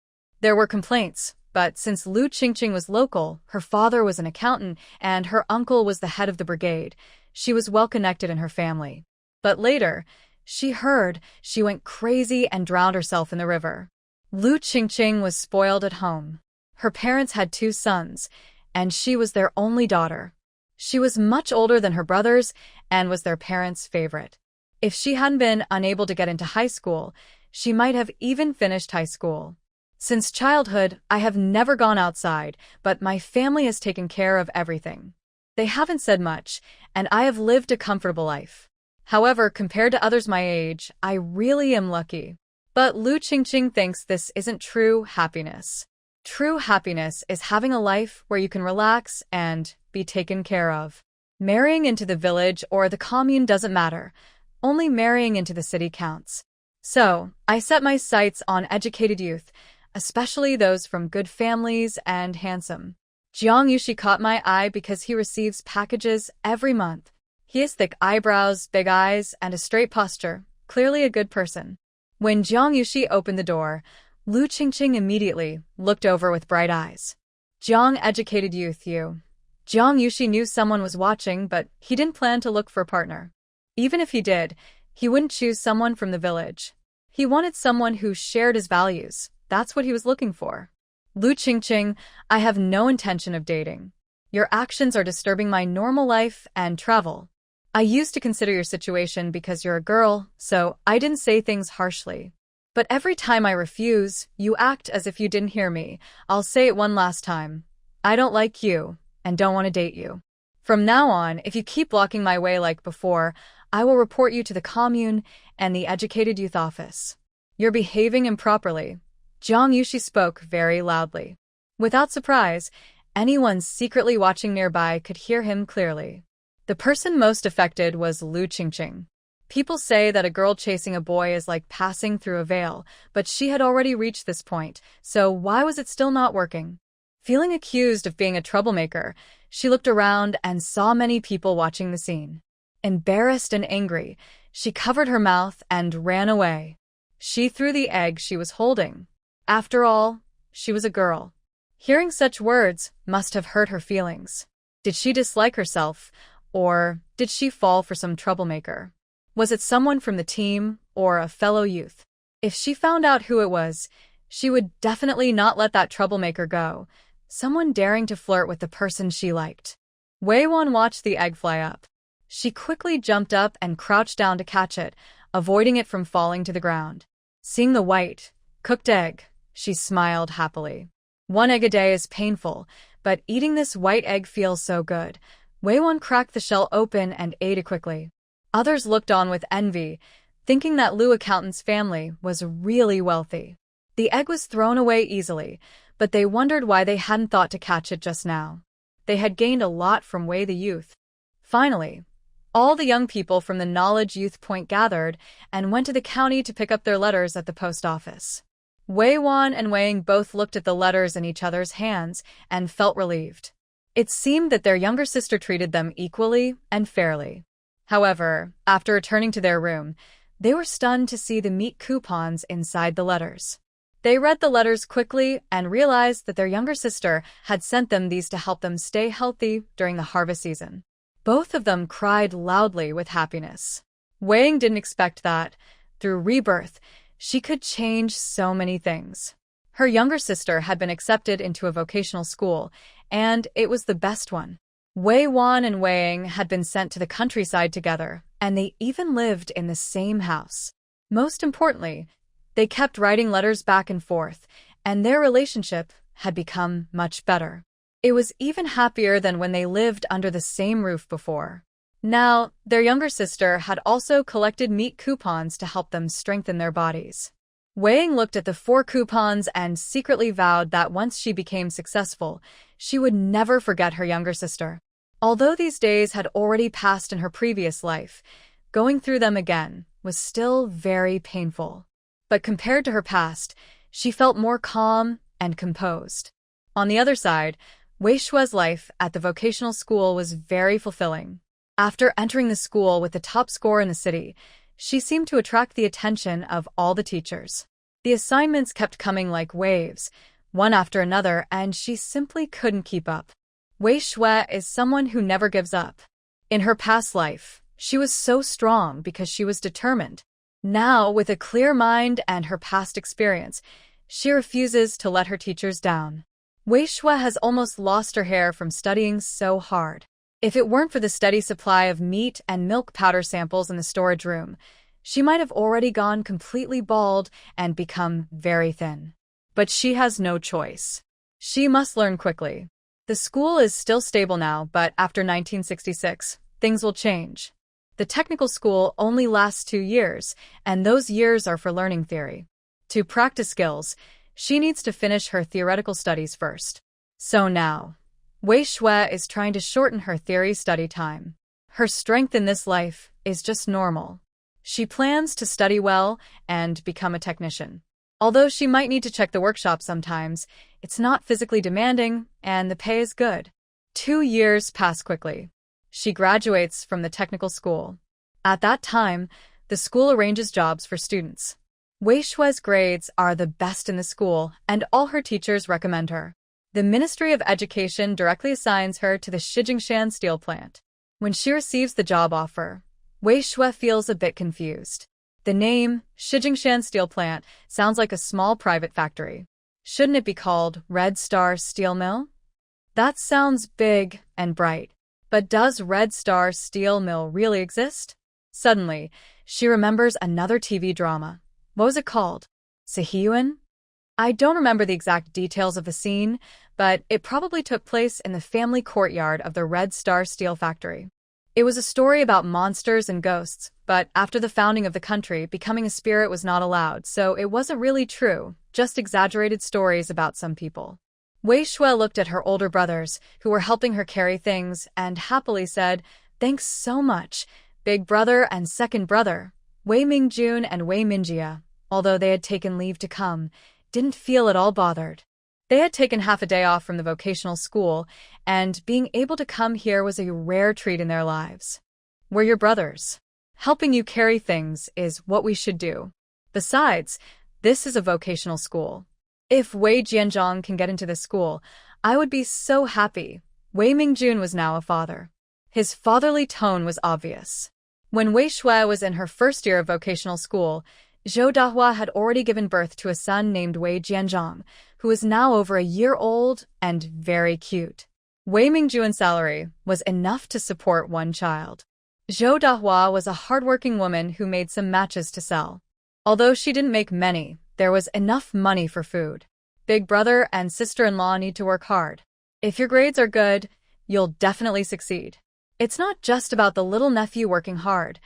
There were complaints, but since Lu Qingqing was local, her father was an accountant, and her uncle was the head of the brigade, she was well connected in her family. But later, she heard she went crazy and drowned herself in the river. Lu Qingqing was spoiled at home. Her parents had 2 sons, and she was their only daughter. She was much older than her brothers and was their parents' favorite. If she hadn't been unable to get into high school, she might have even finished high school. Since childhood, I have never gone outside, but my family has taken care of everything. They haven't said much, and I have lived a comfortable life. However, compared to others my age, I really am lucky. But Lu Qingqing thinks this isn't true happiness. True happiness is having a life where you can relax and be taken care of. Marrying into the village or the commune doesn't matter. Only marrying into the city counts. So, I set my sights on educated youth, especially those from good families and handsome. Jiang Yushi caught my eye because he receives packages every month. He has thick eyebrows, big eyes, and a straight posture, clearly a good person. When Jiang Yuxi opened the door, Lu Qingqing immediately looked over with bright eyes. Jiang, educated youth, you. Jiang Yuxi knew someone was watching, but he didn't plan to look for a partner. Even if he did, he wouldn't choose someone from the village. He wanted someone who shared his values. That's what he was looking for. Lu Qingqing, I have no intention of dating. Your actions are disturbing my normal life and travel. I used to consider your situation because you're a girl, so I didn't say things harshly. But every time I refuse, you act as if you didn't hear me. I'll say it one last time. I don't like you, and don't want to date you. From now on, if you keep blocking my way like before, I will report you to the commune and the educated youth office. You're behaving improperly. Jiang Yuxi spoke very loudly. Without surprise, anyone secretly watching nearby could hear him clearly. The person most affected was Lu Qingqing. People say that a girl chasing a boy is like passing through a veil, but she had already reached this point, so why was it still not working? Feeling accused of being a troublemaker, she looked around and saw many people watching the scene. Embarrassed and angry, she covered her mouth and ran away. She threw the egg she was holding. After all, she was a girl. Hearing such words must have hurt her feelings. Did she dislike herself, or did she fall for some troublemaker? Was it someone from the team or a fellow youth? If she found out who it was, she would definitely not let that troublemaker go. Someone daring to flirt with the person she liked. Wei Wan watched the egg fly up. She quickly jumped up and crouched down to catch it, avoiding it from falling to the ground. Seeing the white, cooked egg, she smiled happily. One egg a day is painful, but eating this white egg feels so good. Wei Wan cracked the shell open and ate it quickly. Others looked on with envy, thinking that Lu accountant's family was really wealthy. The egg was thrown away easily, but they wondered why they hadn't thought to catch it just now. They had gained a lot from Wei the youth. Finally, all the young people from the Knowledge Youth Point gathered and went to the county to pick up their letters at the post office. Wei Wan and Wei Ying both looked at the letters in each other's hands and felt relieved. It seemed that their younger sister treated them equally and fairly. However, after returning to their room, they were stunned to see the meat coupons inside the letters. They read the letters quickly and realized that their younger sister had sent them these to help them stay healthy during the harvest season. Both of them cried loudly with happiness. Wei Ying didn't expect that, through rebirth, she could change so many things. Her younger sister had been accepted into a vocational school, and it was the best one. Wei Wan and Wei Ying had been sent to the countryside together, and they even lived in the same house. Most importantly, they kept writing letters back and forth, and their relationship had become much better. It was even happier than when they lived under the same roof before. Now, their younger sister had also collected meat coupons to help them strengthen their bodies. Wei Ying looked at the 4 coupons and secretly vowed that once she became successful, she would never forget her younger sister. Although these days had already passed in her previous life, going through them again was still very painful. But compared to her past, she felt more calm and composed. On the other side, Wei Shue's life at the vocational school was very fulfilling. After entering the school with the top score in the city, she seemed to attract the attention of all the teachers. The assignments kept coming like waves, one after another, and she simply couldn't keep up. Wei Shue is someone who never gives up. In her past life, she was so strong because she was determined. Now, with a clear mind and her past experience, she refuses to let her teachers down. Wei Shue has almost lost her hair from studying so hard. If it weren't for the steady supply of meat and milk powder samples in the storage room, she might have already gone completely bald and become very thin. But she has no choice. She must learn quickly. The school is still stable now, but after 1966, things will change. The technical school only lasts 2 years, and those years are for learning theory. To practice skills, she needs to finish her theoretical studies first. So now, Wei Shue is trying to shorten her theory study time. Her strength in this life is just normal. She plans to study well and become a technician. Although she might need to check the workshop sometimes, it's not physically demanding and the pay is good. 2 years pass quickly. She graduates from the technical school. At that time, the school arranges jobs for students. Wei Shue's grades are the best in the school, and all her teachers recommend her. The Ministry of Education directly assigns her to the Shijingshan steel plant. When she receives the job offer, Wei Shue feels a bit confused. The name, Shijingshan Steel Plant, sounds like a small private factory. Shouldn't it be called Red Star Steel Mill? That sounds big and bright. But does Red Star Steel Mill really exist? Suddenly, she remembers another TV drama. What was it called? Sehiyuan? I don't remember the exact details of the scene, but it probably took place in the family courtyard of the Red Star Steel Factory. It was a story about monsters and ghosts, but after the founding of the country, becoming a spirit was not allowed, so it wasn't really true, just exaggerated stories about some people. Wei Shue looked at her older brothers, who were helping her carry things, and happily said, "Thanks so much, big brother and second brother." Wei Mingjun and Wei Minjia, although they had taken leave to come, didn't feel at all bothered. They had taken half a day off from the vocational school, and being able to come here was a rare treat in their lives. "We're your brothers. Helping you carry things is what we should do. Besides, this is a vocational school. If Wei Jianzhong can get into this school, I would be so happy." Wei Mingjun was now a father. His fatherly tone was obvious. When Wei Shue was in her first year of vocational school, Zhou Dahua had already given birth to a son named Wei Jianzhong, who is now over a year old and very cute. Wei Mingjuan's salary was enough to support one child. Zhou Dahua was a hardworking woman who made some matches to sell. Although she didn't make many, there was enough money for food. Big brother and sister-in-law need to work hard. If your grades are good, you'll definitely succeed. It's not just about the little nephew working hard.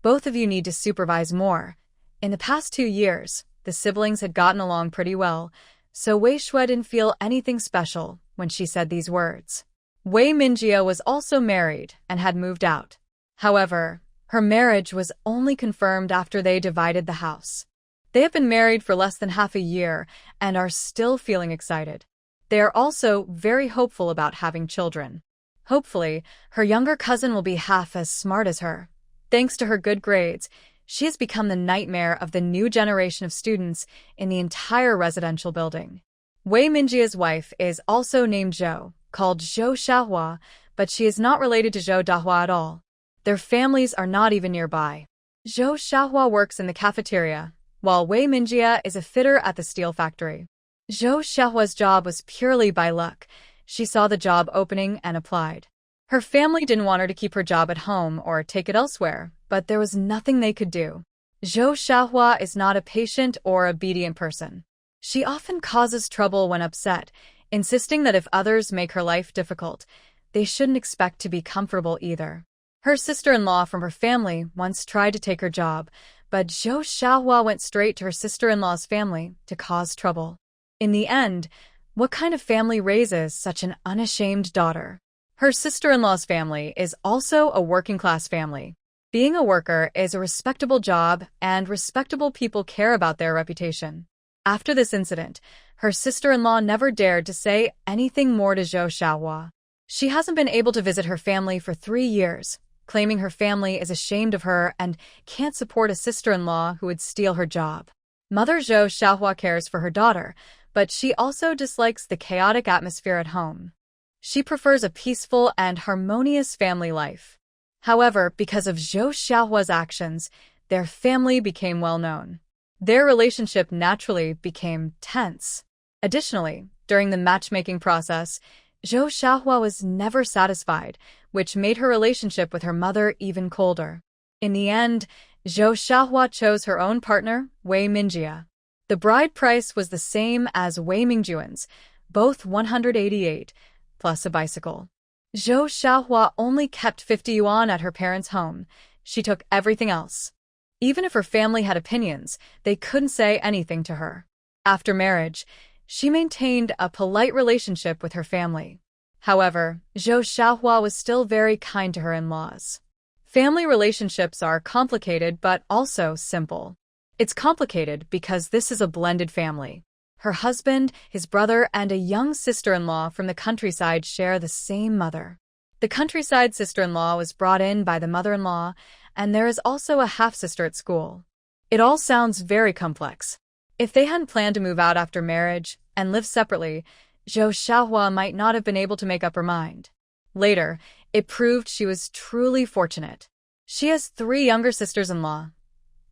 Both of you need to supervise more. In the past 2 years, the siblings had gotten along pretty well, so Wei Shue didn't feel anything special when she said these words. Wei Minjia was also married and had moved out. However, her marriage was only confirmed after they divided the house. They have been married for less than half a year and are still feeling excited. They are also very hopeful about having children. Hopefully, her younger cousin will be half as smart as her. Thanks to her good grades, she has become the nightmare of the new generation of students in the entire residential building. Wei Minjia's wife is also named Zhou, called Zhou Xiahua, but she is not related to Zhou Dahua at all. Their families are not even nearby. Zhou Xiahua works in the cafeteria, while Wei Minjia is a fitter at the steel factory. Zhou Xiahua's job was purely by luck. She saw the job opening and applied. Her family didn't want her to keep her job at home or take it elsewhere, but there was nothing they could do. Zhou Xiahua is not a patient or obedient person. She often causes trouble when upset, insisting that if others make her life difficult, they shouldn't expect to be comfortable either. Her sister-in-law from her family once tried to take her job, but Zhou Xiahua went straight to her sister-in-law's family to cause trouble. In the end, what kind of family raises such an unashamed daughter? Her sister-in-law's family is also a working-class family. Being a worker is a respectable job, and respectable people care about their reputation. After this incident, her sister-in-law never dared to say anything more to Zhou Xiahua. She hasn't been able to visit her family for 3 years, claiming her family is ashamed of her and can't support a sister-in-law who would steal her job. Mother Zhou Xiahua cares for her daughter, but she also dislikes the chaotic atmosphere at home. She prefers a peaceful and harmonious family life. However, because of Zhou Xiahua's actions, their family became well known. Their relationship naturally became tense. Additionally, during the matchmaking process, Zhou Xiahua was never satisfied, which made her relationship with her mother even colder. In the end, Zhou Xiahua chose her own partner, Wei Minjia. The bride price was the same as Wei Mingjuan's, both 188, plus a bicycle. Zhou Xiahua only kept 50 yuan at her parents' home. She took everything else. Even if her family had opinions, they couldn't say anything to her. After marriage, she maintained a polite relationship with her family. However, Zhou Xiahua was still very kind to her in-laws. Family relationships are complicated but also simple. It's complicated because this is a blended family. Her husband, his brother, and a young sister-in-law from the countryside share the same mother. The countryside sister-in-law was brought in by the mother-in-law, and there is also a half-sister at school. It all sounds very complex. If they hadn't planned to move out after marriage and live separately, Zhou Xiaohua might not have been able to make up her mind. Later, it proved she was truly fortunate. She has 3 younger sisters-in-law.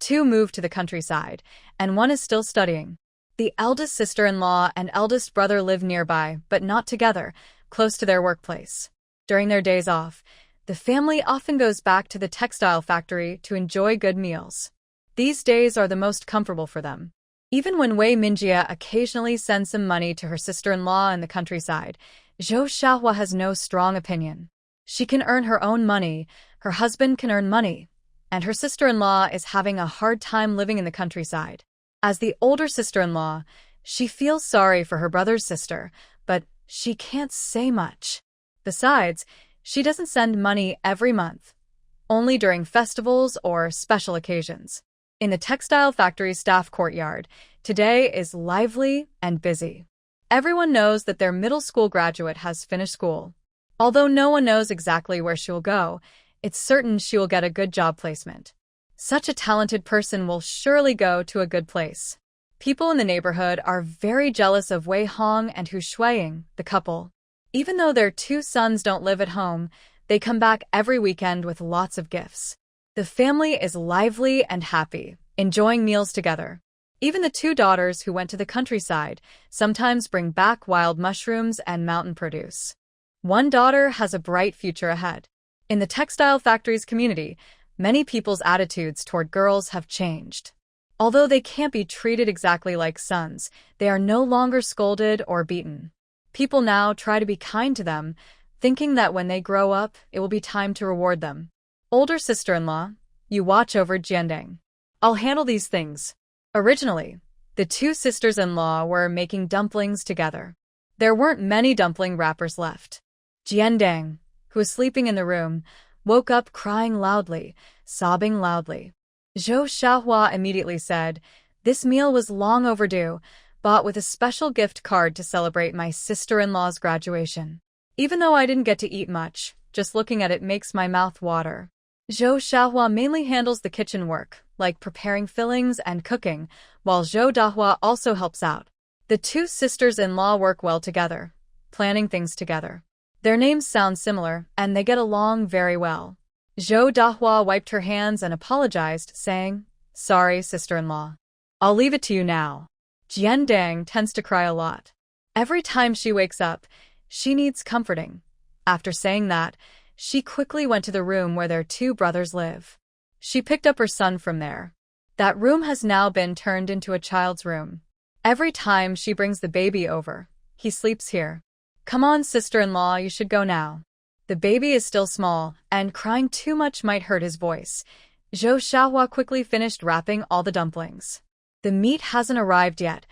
2 moved to the countryside, and 1 is still studying. The eldest sister-in-law and eldest brother live nearby, but not together, close to their workplace. During their days off, the family often goes back to the textile factory to enjoy good meals. These days are the most comfortable for them. Even when Wei Mingjia occasionally sends some money to her sister-in-law in the countryside, Zhou Xiaohua has no strong opinion. She can earn her own money, her husband can earn money, and her sister-in-law is having a hard time living in the countryside. As the older sister-in-law, she feels sorry for her brother's sister, but she can't say much. Besides, she doesn't send money every month, only during festivals or special occasions. In the textile factory staff courtyard, today is lively and busy. Everyone knows that their middle school graduate has finished school. Although no one knows exactly where she will go, it's certain she will get a good job placement. Such a talented person will surely go to a good place. People in the neighborhood are very jealous of Wei Hong and Hu Shuiying, the couple. Even though their 2 sons don't live at home, they come back every weekend with lots of gifts. The family is lively and happy, enjoying meals together. Even the 2 daughters who went to the countryside sometimes bring back wild mushrooms and mountain produce. One daughter has a bright future ahead. In the textile factory's community, many people's attitudes toward girls have changed. Although they can't be treated exactly like sons, they are no longer scolded or beaten. People now try to be kind to them, thinking that when they grow up, it will be time to reward them. Older sister-in-law, you watch over Jiandang. I'll handle these things. Originally, the 2 sisters-in-law were making dumplings together. There weren't many dumpling wrappers left. Jiandang, who was sleeping in the room, woke up crying loudly, sobbing loudly. Zhou Xiaohua immediately said, "This meal was long overdue, bought with a special gift card to celebrate my sister-in-law's graduation. Even though I didn't get to eat much, just looking at it makes my mouth water." Zhou Xiaohua mainly handles the kitchen work, like preparing fillings and cooking, while Zhou Dahua also helps out. The 2 sisters-in-law work well together, planning things together. Their names sound similar, and they get along very well. Zhou Dahua wiped her hands and apologized, saying, "Sorry, sister-in-law. I'll leave it to you now." Jiandang tends to cry a lot. Every time she wakes up, she needs comforting. After saying that, she quickly went to the room where their 2 brothers live. She picked up her son from there. That room has now been turned into a child's room. Every time she brings the baby over, he sleeps here. "Come on, sister-in-law, you should go now." The baby is still small, and crying too much might hurt his voice. Zhou Xiaohua quickly finished wrapping all the dumplings. The meat hasn't arrived yet.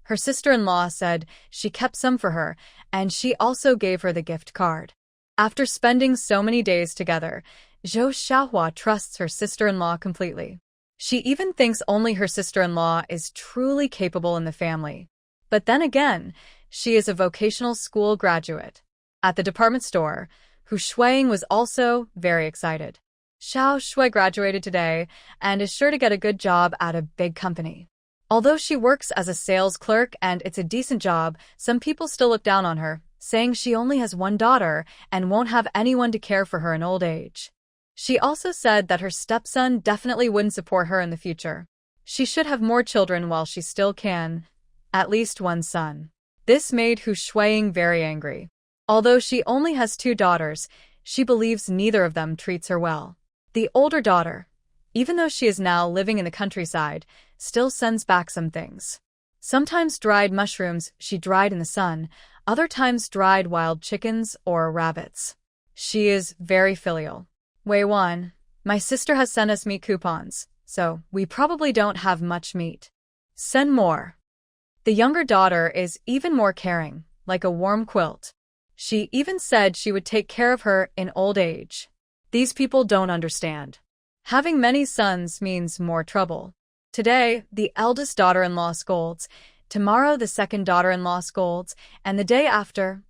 Her sister-in-law said she kept some for her, and she also gave her the gift card. After spending so many days together, Zhou Xiaohua trusts her sister-in-law completely. She even thinks only her sister-in-law is truly capable in the family. But then again, she is a vocational school graduate. At the department store, Hu Shuiying was also very excited. Xiao Shui graduated today and is sure to get a good job at a big company. Although she works as a sales clerk and it's a decent job, some people still look down on her, saying she only has 1 daughter and won't have anyone to care for her in old age. She also said that her stepson definitely wouldn't support her in the future. She should have more children while she still can, at least 1 son. This made Hu Shuiying very angry. Although she only has 2 daughters, she believes neither of them treats her well. The older daughter, even though she is now living in the countryside, still sends back some things. Sometimes dried mushrooms she dried in the sun, other times dried wild chickens or rabbits. She is very filial. "Wei Wan, my sister has sent us meat coupons, so we probably don't have much meat. Send more." The younger daughter is even more caring, like a warm quilt. She even said she would take care of her in old age. These people don't understand. Having many sons means more trouble. Today, the eldest daughter-in-law scolds, tomorrow the second daughter-in-law scolds, and the day after,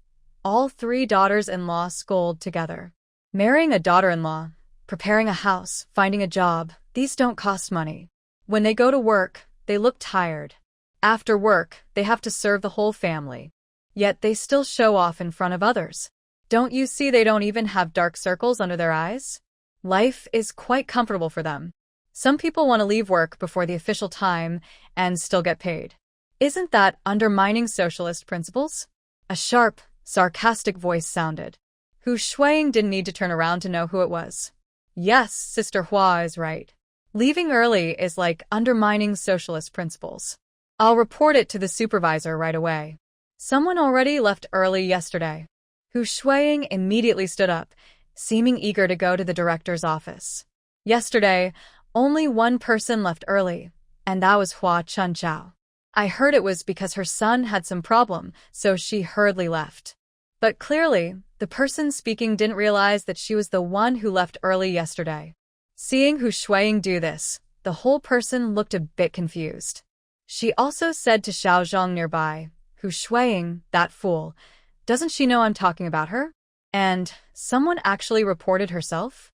all 3 daughters-in-law scold together. Marrying a daughter-in-law, preparing a house, finding a job, these don't cost money. When they go to work, they look tired. After work, they have to serve the whole family. Yet they still show off in front of others. Don't you see they don't even have dark circles under their eyes? Life is quite comfortable for them. Some people want to leave work before the official time and still get paid. Isn't that undermining socialist principles? A sharp, sarcastic voice sounded. Hu Shuiying didn't need to turn around to know who it was. Yes, Sister Hua is right. Leaving early is like undermining socialist principles. I'll report it to the supervisor right away. Someone already left early yesterday. Hu Shuiying immediately stood up, seeming eager to go to the director's office. Yesterday, only one person left early, and that was Hua Chunchao. I heard it was because her son had some problem, so she hurriedly left. But clearly, the person speaking didn't realize that she was the one who left early yesterday. Seeing Hu Shuiying do this, the whole person looked a bit confused. She also said to Xiaozhong nearby, Hu Shuiying, that fool, doesn't she know I'm talking about her? And someone actually reported herself?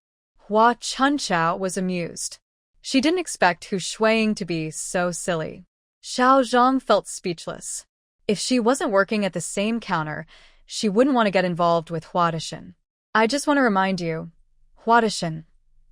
Hua Chunchao was amused. She didn't expect Hu Shuiying to be so silly. Xiaozhong felt speechless. If she wasn't working at the same counter, she wouldn't want to get involved with Huadishan. I just want to remind you, Huadishan,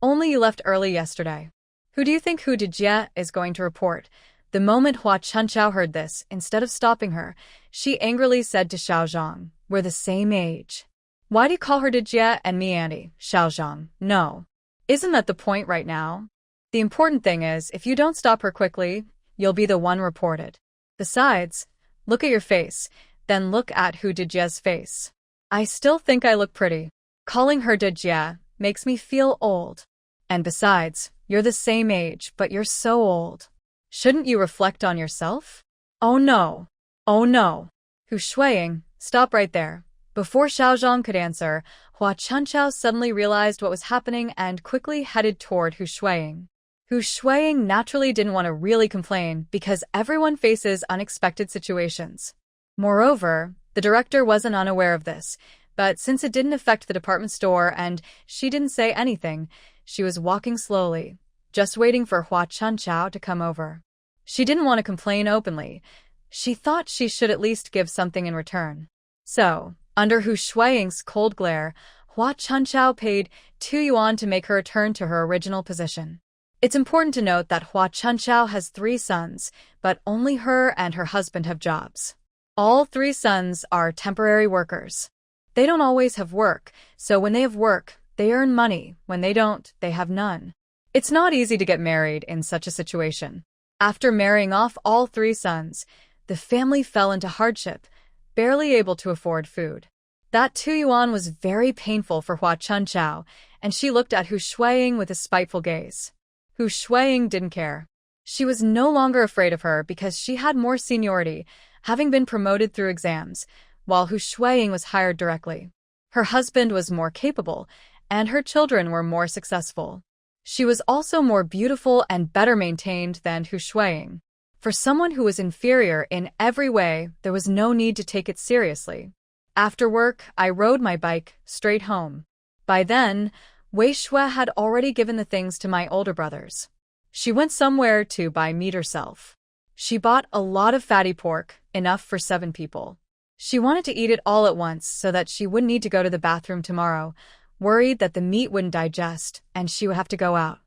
only you left early yesterday. Who do you think Hu Dijie is going to report? The moment Hua Chunchao heard this, instead of stopping her, she angrily said to Xiaozhong, we're the same age. Why do you call her Dijie and me Auntie, Xiaozhong? No. Isn't that the point right now? The important thing is, if you don't stop her quickly, you'll be the one reported. Besides, look at your face, then look at Hu Dijie's face. I still think I look pretty. Calling her Dijie makes me feel old. And besides, you're the same age, but you're so old. Shouldn't you reflect on yourself? Oh no. Oh no. Hu Shuiying, stop right there. Before Xiaozhong could answer, Hua Chunchao suddenly realized what was happening and quickly headed toward Hu Shuiying. Hu Shuiying naturally didn't want to really complain because everyone faces unexpected situations. Moreover, the director wasn't unaware of this, but since it didn't affect the department store and she didn't say anything, she was walking slowly, just waiting for Hua Chunchao to come over. She didn't want to complain openly. She thought she should at least give something in return. So, under Hu Shuiying's cold glare, Hua Chunchao paid 2 yuan to make her return to her original position. It's important to note that Hua Chunchao has 3 sons, but only her and her husband have jobs. All 3 sons are temporary workers. They don't always have work, so when they have work, they earn money. When they don't, they have none. It's not easy to get married in such a situation. After marrying off all 3 sons, the family fell into hardship, barely able to afford food. That 2 yuan was very painful for Hua Chunchao, and she looked at Hu Shuiying with a spiteful gaze. Hu Shuiying didn't care. She was no longer afraid of her because she had more seniority, having been promoted through exams, while Hu Shuiying was hired directly. Her husband was more capable, and her children were more successful. She was also more beautiful and better maintained than Hu Shuiying. For someone who was inferior in every way, there was no need to take it seriously. After work, I rode my bike straight home. By then, Wei Shui had already given the things to my older brothers. She went somewhere to buy meat herself. She bought a lot of fatty pork, enough for 7 people. She wanted to eat it all at once so that she wouldn't need to go to the bathroom tomorrow, worried that the meat wouldn't digest and she would have to go out.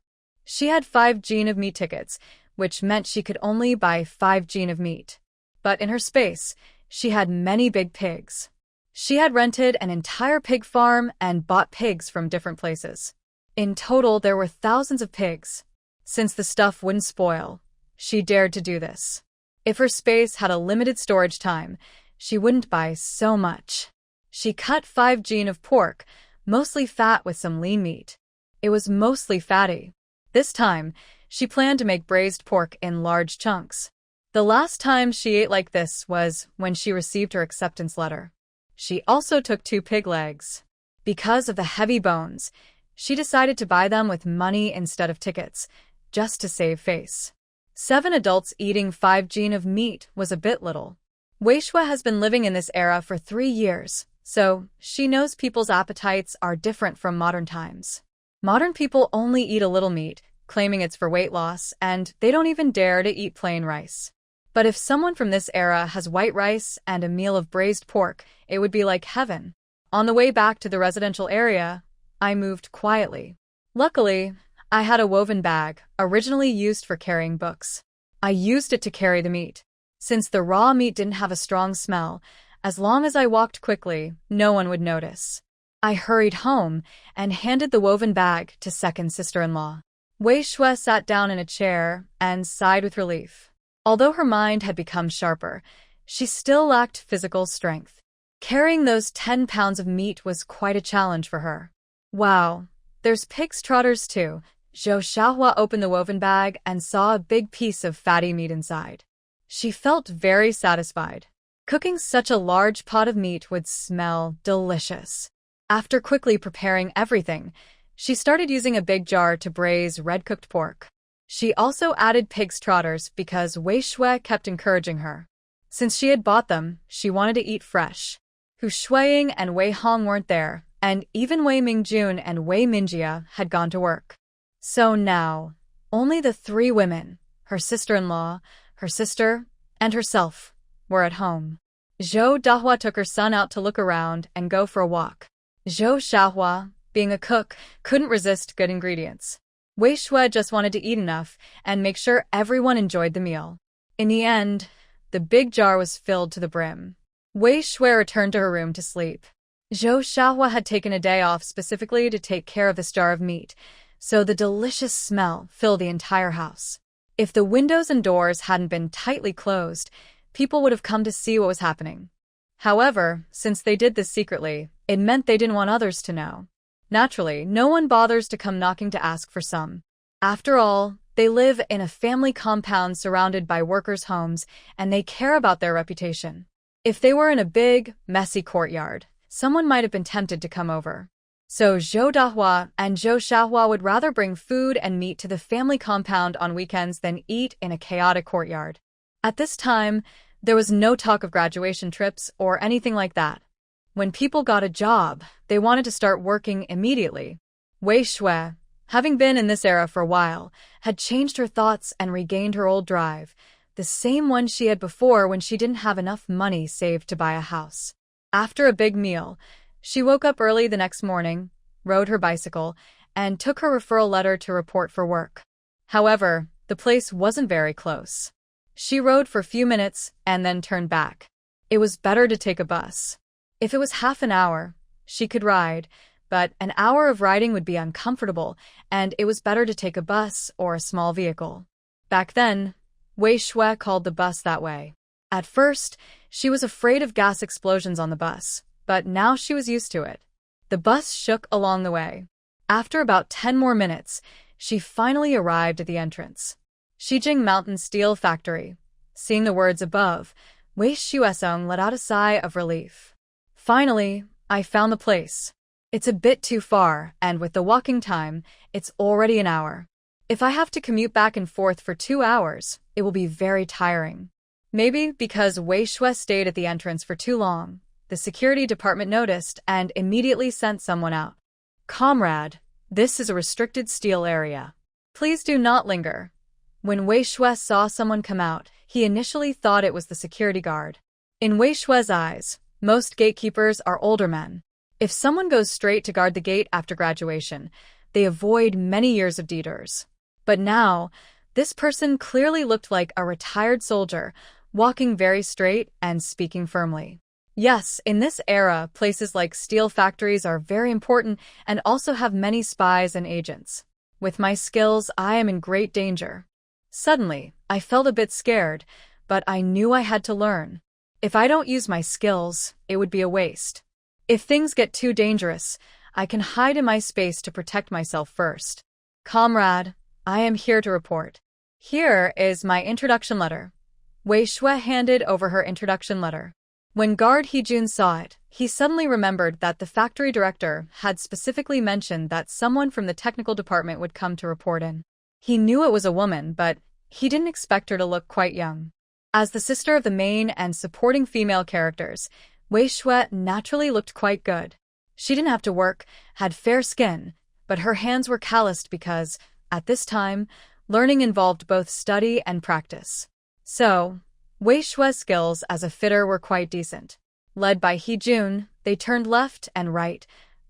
She had 5 jin of meat tickets, which meant she could only buy 5 jin of meat. But in her space, she had many big pigs. She had rented an entire pig farm and bought pigs from different places. In total, there were thousands of pigs. Since the stuff wouldn't spoil, she dared to do this. If her space had a limited storage time, she wouldn't buy so much. She cut 5 jin of pork, mostly fat with some lean meat. It was mostly fatty. This time, she planned to make braised pork in large chunks. The last time she ate like this was when she received her acceptance letter. She also took 2 pig legs. Because of the heavy bones, she decided to buy them with money instead of tickets, just to save face. 7 adults eating 5 jin of meat was a bit little. Wei Shui has been living in this era for 3 years, so she knows people's appetites are different from modern times. Modern people only eat a little meat, claiming it's for weight loss, and they don't even dare to eat plain rice. But if someone from this era has white rice and a meal of braised pork, it would be like heaven. On the way back to the residential area, I moved quietly. Luckily, I had a woven bag, originally used for carrying books. I used it to carry the meat. Since the raw meat didn't have a strong smell, as long as I walked quickly, no one would notice. I hurried home and handed the woven bag to second sister-in-law. Wei Shui sat down in a chair and sighed with relief. Although her mind had become sharper, she still lacked physical strength. Carrying those 10 pounds of meat was quite a challenge for her. Wow, there's pig's trotters too. Zhou Xiaohua opened the woven bag and saw a big piece of fatty meat inside. She felt very satisfied. Cooking such a large pot of meat would smell delicious. After quickly preparing everything, she started using a big jar to braise red-cooked pork. She also added pig's trotters because Wei Shui kept encouraging her. Since she had bought them, she wanted to eat fresh. Hu Shuiying and Wei Hong weren't there, and even Wei Mingjun and Wei Minjia had gone to work. So now, only the 3 women, her sister-in-law, her sister, and herself, were at home. Zhou Dahua took her son out to look around and go for a walk. Zhou Xiaohua, being a cook, couldn't resist good ingredients. Wei Shui just wanted to eat enough and make sure everyone enjoyed the meal. In the end, the big jar was filled to the brim. Wei Shui returned to her room to sleep. Zhou Xiaohua had taken a day off specifically to take care of this jar of meat, so the delicious smell filled the entire house. If the windows and doors hadn't been tightly closed, people would have come to see what was happening. However, since they did this secretly, it meant they didn't want others to know. Naturally, no one bothers to come knocking to ask for some. After all, they live in a family compound surrounded by workers' homes, and they care about their reputation. If they were in a big, messy courtyard, someone might have been tempted to come over. So Zhou Dahua and Zhou Xiaohua would rather bring food and meat to the family compound on weekends than eat in a chaotic courtyard. At this time, there was no talk of graduation trips or anything like that. When people got a job, they wanted to start working immediately. Wei Shui, having been in this era for a while, had changed her thoughts and regained her old drive, the same one she had before when she didn't have enough money saved to buy a house. After a big meal, she woke up early the next morning, rode her bicycle, and took her referral letter to report for work. However, the place wasn't very close. She rode for a few minutes and then turned back. It was better to take a bus. If it was half an hour, she could ride, but an hour of riding would be uncomfortable, and it was better to take a bus or a small vehicle. Back then, Wei Shui called the bus that way. At first, she was afraid of gas explosions on the bus, but now she was used to it. The bus shook along the way. After about 10 more minutes, she finally arrived at the entrance. Shijing Mountain Steel Factory. Seeing the words above, Wei Shuesong let out a sigh of relief. Finally, I found the place. It's a bit too far, and with the walking time, it's already an hour. If I have to commute back and forth for 2 hours, it will be very tiring. Maybe because Wei Shui stayed at the entrance for too long, the security department noticed and immediately sent someone out. Comrade, this is a restricted steel area. Please do not linger. When Wei Shui saw someone come out, he initially thought it was the security guard. In Wei Shui's eyes, most gatekeepers are older men. If someone goes straight to guard the gate after graduation, they avoid many years of detours. But now, this person clearly looked like a retired soldier, walking very straight and speaking firmly. Yes, in this era, places like steel factories are very important and also have many spies and agents. With my skills, I am in great danger. Suddenly, I felt a bit scared, but I knew I had to learn. If I don't use my skills, it would be a waste. If things get too dangerous, I can hide in my space to protect myself first. Comrade, I am here to report. Here is my introduction letter. Wei Shui handed over her introduction letter. When Guard Hejun saw it, he suddenly remembered that the factory director had specifically mentioned that someone from the technical department would come to report in. He knew it was a woman, but he didn't expect her to look quite young. As the sister of the main and supporting female characters, Wei Shui naturally looked quite good. She didn't have to work, had fair skin, but her hands were calloused because, At this time, learning involved both study and practice. So, Wei Shue's skills as a fitter were quite decent. Led by He Jun, they turned left and right,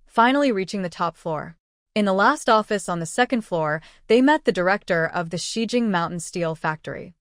finally reaching the top floor. In the last office on the second floor, they met the director of the Shijing Mountain Steel Factory.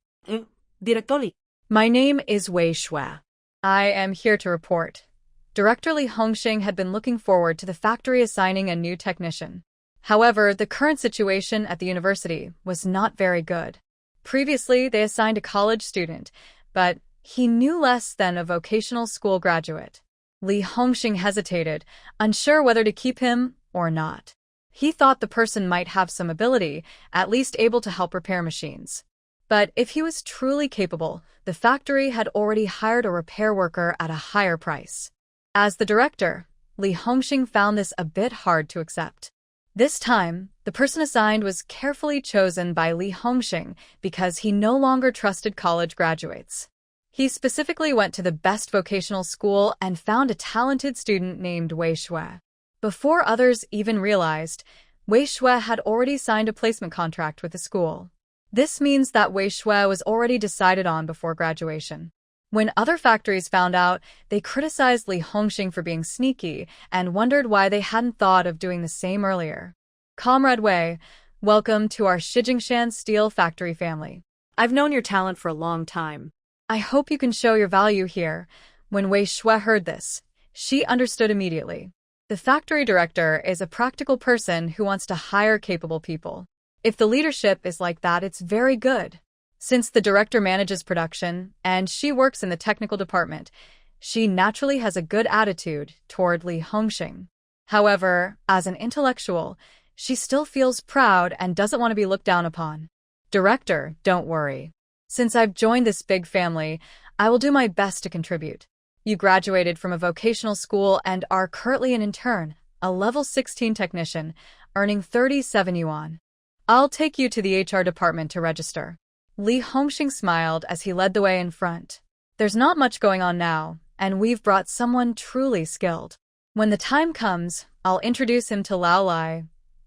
Director Lee. My name is Wei Shue. I am here to report. Director Li Hongxing had been looking forward to the factory assigning a new technician. However, the current situation at the university was not very good. Previously, they assigned a college student, but he knew less than a vocational school graduate. Li Hongxing hesitated, unsure whether to keep him or not. He thought the person might have some ability, at least able to help repair machines. But if he was truly capable, the factory had already hired a repair worker at a higher price. As the director, Li Hongxing found this a bit hard to accept. This time, the person assigned was carefully chosen by Li Hongxing because he no longer trusted college graduates. He specifically went to the best vocational school and found a talented student named Wei Shue. Before others even realized, Wei Shue had already signed a placement contract with the school. This means that Wei Shue was already decided on before graduation. When other factories found out, they criticized Li Hongxing for being sneaky and wondered why they hadn't thought of doing the same earlier. Comrade Wei, welcome to our Shijingshan Steel Factory family. I've known your talent for a long time. I hope you can show your value here. When Wei Shue heard this, she understood immediately. The factory director is a practical person who wants to hire capable people. If the leadership is like that, it's very good. Since the director manages production and she works in the technical department, she naturally has a good attitude toward Li Hongxing. However, as an intellectual, she still feels proud and doesn't want to be looked down upon. Director, don't worry. Since I've joined this big family, I will do my best to contribute. You graduated from a vocational school and are currently an intern, a level 16 technician, earning 37 yuan. I'll take you to the HR department to register. Li Hongxing smiled as he led the way in front. There's not much going on now, and we've brought someone truly skilled. When the time comes, I'll introduce him to Lao Lai.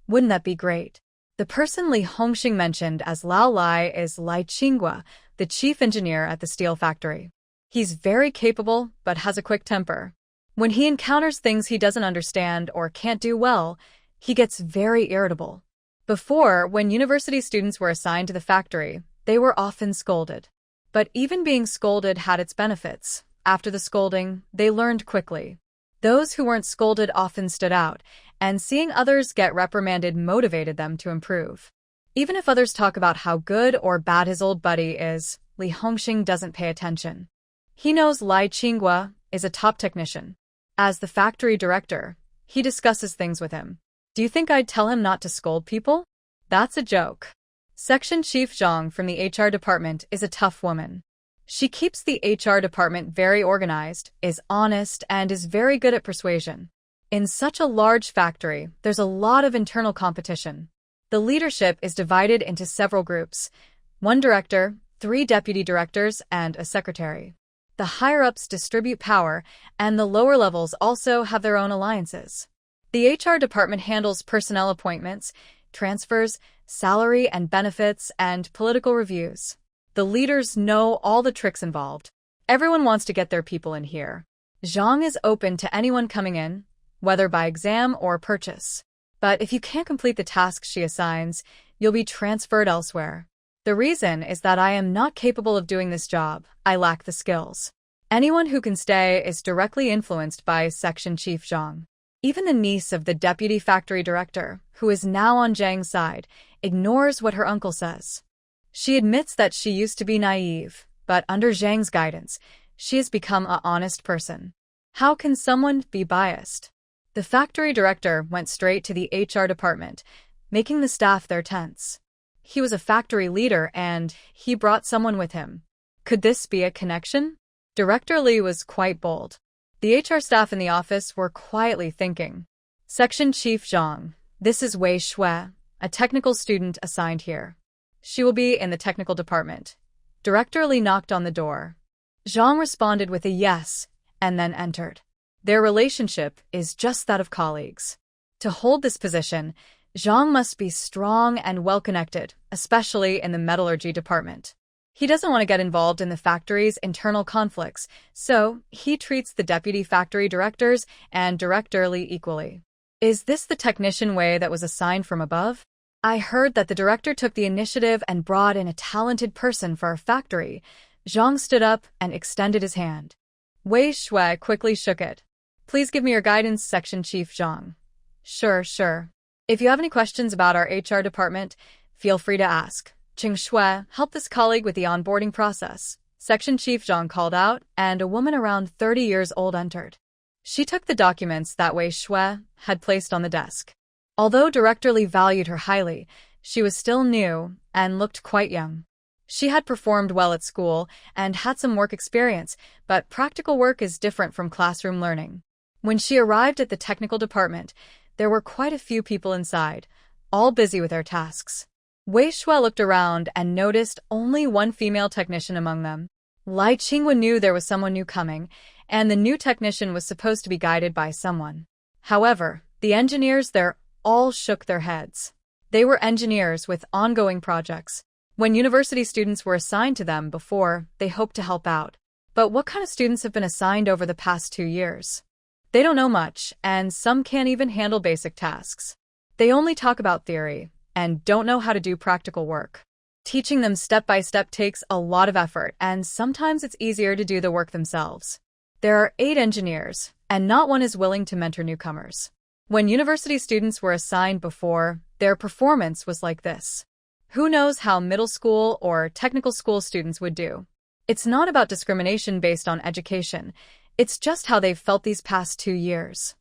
Wouldn't that be great? The person Li Hongxing mentioned as Lao Lai is Lai Qinghua, the chief engineer at the steel factory. He's very capable, but has a quick temper. When he encounters things he doesn't understand or can't do well, he gets very irritable. Before, when university students were assigned to the factory, they were often scolded. But even being scolded had its benefits. After the scolding, they learned quickly. Those who weren't scolded often stood out, and seeing others get reprimanded motivated them to improve. Even if others talk about how good or bad his old buddy is, Li Hongxing doesn't pay attention. He knows Lai Qinghua is a top technician. As the factory director, he discusses things with him. Do you think I'd tell him not to scold people? That's a joke. Section Chief Zhang from the HR department is a tough woman. She keeps the HR department very organized, is honest, and is very good at persuasion. In such a large factory, there's a lot of internal competition. The leadership is divided into several groups: 1 director, 3 deputy directors, and a secretary. The higher-ups distribute power, and the lower levels also have their own alliances. The HR department handles personnel appointments, transfers, salary and benefits, and political reviews. The leaders know all the tricks involved. Everyone wants to get their people in here. Zhang is open to anyone coming in, whether by exam or purchase. But if you can't complete the tasks she assigns, you'll be transferred elsewhere. The reason is that I am not capable of doing this job. I lack the skills. Anyone who can stay is directly influenced by Section Chief Zhang. Even the niece of the deputy factory director, who is now on Zhang's side, ignores what her uncle says. She admits that she used to be naive, but under Zhang's guidance, she has become an honest person. How can someone be biased? The factory director went straight to the HR department, making the staff there tense. He was a factory leader and he brought someone with him. Could this be a connection? Director Li was quite bold. The HR staff in the office were quietly thinking. Section Chief Zhang, this is Wei Shue, a technical student assigned here. She will be in the technical department. Director Li knocked on the door. Zhang responded with a yes, and then entered. Their relationship is just that of colleagues. To hold this position, Zhang must be strong and well-connected, especially in the metallurgy department. He doesn't want to get involved in the factory's internal conflicts, so he treats the deputy factory directors and Director Li equally. Is this the technician way that was assigned from above? I heard that the director took the initiative and brought in a talented person for our factory. Zhang stood up and extended his hand. Wei Shui quickly shook it. Please give me your guidance, Section Chief Zhang. Sure. If you have any questions about our HR department, feel free to ask. Qing Shui, help this colleague with the onboarding process. Section Chief Zhang called out, and a woman around 30 years old entered. She took the documents that Wei Shui had placed on the desk. Although Director Li valued her highly, she was still new and looked quite young. She had performed well at school and had some work experience, but practical work is different from classroom learning. When she arrived at the technical department, there were quite a few people inside, all busy with their tasks. Wei Shui looked around and noticed only one female technician among them. Lai Qinghua knew there was someone new coming, and the new technician was supposed to be guided by someone. However, the engineers there all shook their heads. They were engineers with ongoing projects. When university students were assigned to them before, they hoped to help out. But what kind of students have been assigned over the past 2 years? They don't know much, and some can't even handle basic tasks. They only talk about theory and don't know how to do practical work. Teaching them step by step takes a lot of effort, and sometimes it's easier to do the work themselves. There are 8 engineers, and not one is willing to mentor newcomers. When university students were assigned before, their performance was like this. Who knows how middle school or technical school students would do? It's not about discrimination based on education. It's just how they've felt these past 2 years.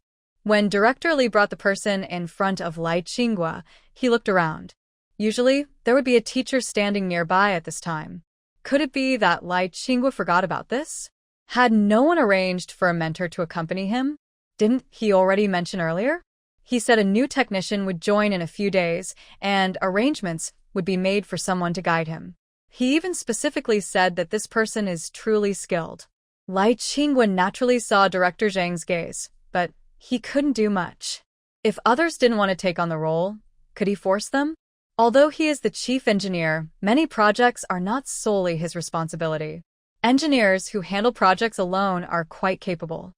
When Director Li brought the person in front of Lai Qinghua, he looked around. Usually, there would be a teacher standing nearby at this time. Could it be that Lai Qinghua forgot about this? Had no one arranged for a mentor to accompany him? Didn't he already mention earlier? He said a new technician would join in a few days, and arrangements would be made for someone to guide him. He even specifically said that this person is truly skilled. Lai Qinghua naturally saw Director Zhang's gaze, but he couldn't do much. If others didn't want to take on the role, could he force them? Although he is the chief engineer, many projects are not solely his responsibility. Engineers who handle projects alone are quite capable.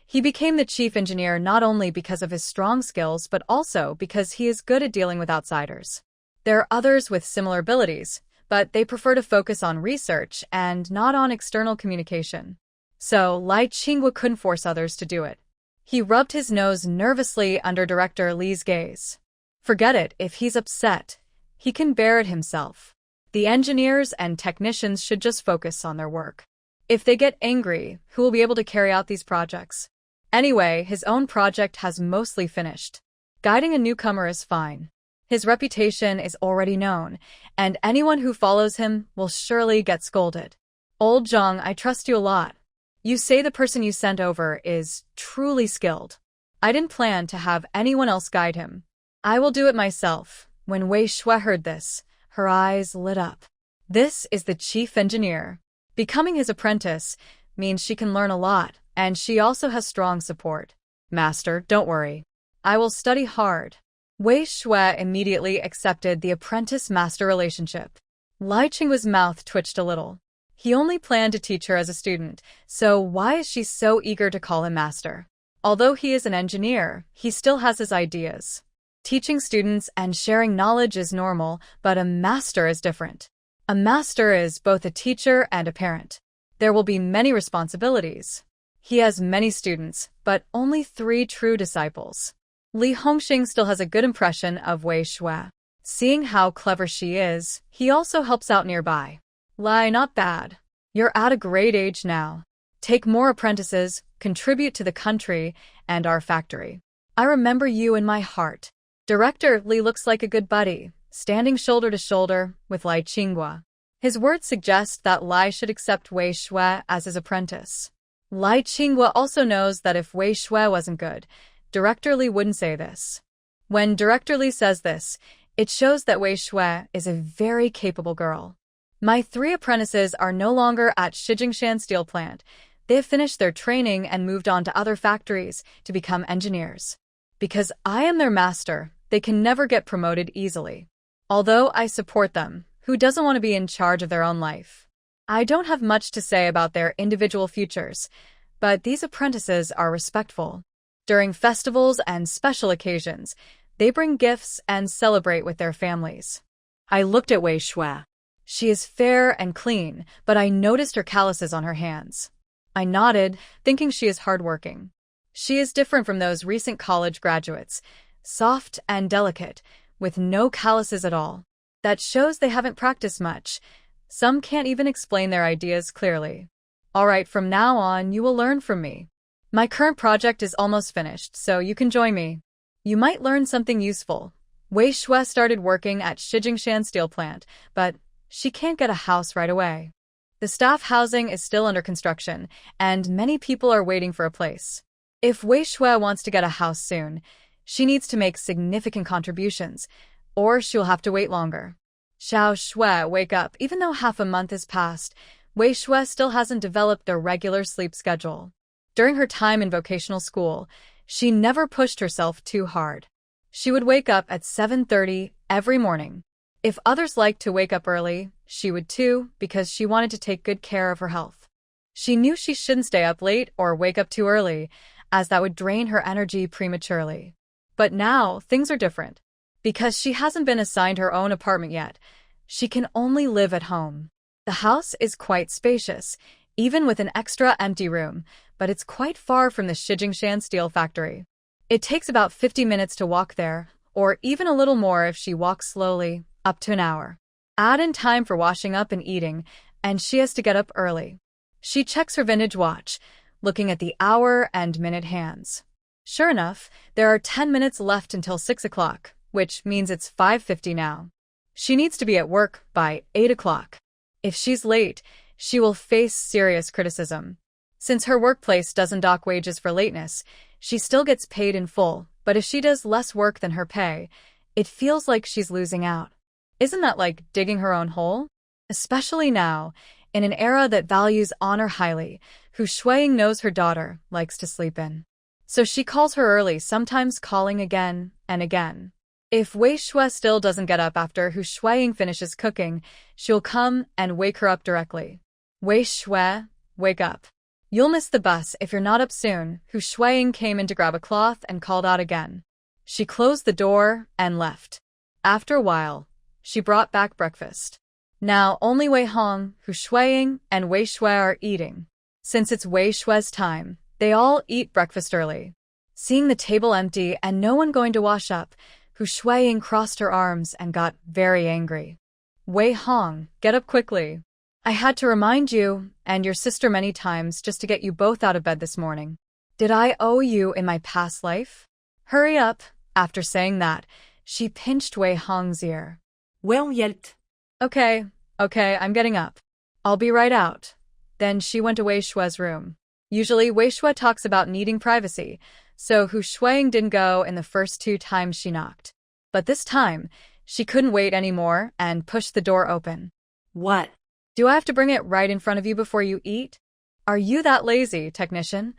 He became the chief engineer not only because of his strong skills, but also because he is good at dealing with outsiders. There are others with similar abilities, but they prefer to focus on research and not on external communication. So Lai Qinghua couldn't force others to do it. He rubbed his nose nervously under Director Li's gaze. Forget it, if he's upset, he can bear it himself. The engineers and technicians should just focus on their work. If they get angry, who will be able to carry out these projects? Anyway, his own project has mostly finished. Guiding a newcomer is fine. His reputation is already known, and anyone who follows him will surely get scolded. Old Zhang, I trust you a lot. You say the person you sent over is truly skilled. I didn't plan to have anyone else guide him. I will do it myself. When Wei Shui heard this, her eyes lit up. This is the chief engineer. Becoming his apprentice means she can learn a lot, and she also has strong support. Master, don't worry. I will study hard. Wei Shui immediately accepted the apprentice-master relationship. Lai Qinghua's mouth twitched a little. He only planned to teach her as a student, so why is she so eager to call him master? Although he is an engineer, he still has his ideas. Teaching students and sharing knowledge is normal, but a master is different. A master is both a teacher and a parent. There will be many responsibilities. He has many students, but only 3 true disciples. Li Hongxing still has a good impression of Wei Shui. Seeing how clever she is, he also helps out nearby. Lai, not bad. You're at a great age now. Take more apprentices, contribute to the country and our factory. I remember you in my heart. Director Li looks like a good buddy, standing shoulder to shoulder with Lai Qinghua. His words suggest that Lai should accept Wei Shui as his apprentice. Lai Qinghua also knows that if Wei Shui wasn't good, Director Li wouldn't say this. When Director Li says this, it shows that Wei Shui is a very capable girl. My 3 apprentices are no longer at Shijingshan Steel Plant. They have finished their training and moved on to other factories to become engineers. Because I am their master, They can never get promoted easily. Although I support them, who doesn't want to be in charge of their own life? I don't have much to say about their individual futures, but these apprentices are respectful. During festivals and special occasions, they bring gifts and celebrate with their families. I looked at Wei Shui. She is fair and clean, but I noticed her calluses on her hands. I nodded, thinking she is hardworking. She is different from those recent college graduates, soft and delicate, with no calluses at all. That shows they haven't practiced much. Some can't even explain their ideas clearly. All right, from now on, you will learn from me. My current project is almost finished, so you can join me. You might learn something useful. Wei Shui started working at Shijingshan steel plant, but she can't get a house right away. The staff housing is still under construction, and many people are waiting for a place. If Wei Shui wants to get a house soon, she needs to make significant contributions, or she'll have to wait longer. Xiao Shui, wake up. Even though half a month has passed, Wei Shui still hasn't developed a regular sleep schedule. During her time in vocational school, she never pushed herself too hard. She would wake up at 7:30 every morning. If others liked to wake up early, she would too, because she wanted to take good care of her health. She knew she shouldn't stay up late or wake up too early, as that would drain her energy prematurely. But now, things are different. Because she hasn't been assigned her own apartment yet, she can only live at home. The house is quite spacious, even with an extra empty room, but it's quite far from the Shijingshan steel factory. It takes about 50 minutes to walk there, or even a little more if she walks slowly, up to an hour. Add in time for washing up and eating, and she has to get up early. She checks her vintage watch, looking at the hour and minute hands. Sure enough, there are 10 minutes left until 6 o'clock, which means it's 5:50 now. She needs to be at work by 8 o'clock. If she's late, she will face serious criticism. Since her workplace doesn't dock wages for lateness, she still gets paid in full, but if she does less work than her pay, it feels like she's losing out. Isn't that like digging her own hole? Especially now, in an era that values honor highly, Hu Shuiying knows her daughter likes to sleep in. So she calls her early, sometimes calling again and again. If Wei Shui still doesn't get up after Hu Shuiying finishes cooking, she'll come and wake her up directly. Wei Shui, wake up. You'll miss the bus if you're not up soon. Hu Shuiying came in to grab a cloth and called out again. She closed the door and left. After a while, she brought back breakfast. Now only Wei Hong, Hu Shuiying, and Wei Shui are eating. Since it's Wei Shui's time, they all eat breakfast early. Seeing the table empty and no one going to wash up, Hu Shuiying crossed her arms and got very angry. Wei Hong, get up quickly. I had to remind you and your sister many times just to get you both out of bed this morning. Did I owe you in my past life? Hurry up. After saying that, she pinched Wei Hong's ear. Well yet. Okay, I'm getting up. I'll be right out. Then she went to Wei Shui's room. Usually Wei Shui talks about needing privacy, so Hu Shuiying didn't go in the first 2 times she knocked. But this time, she couldn't wait anymore and pushed the door open. What? Do I have to bring it right in front of you before you eat? Are you that lazy, technician?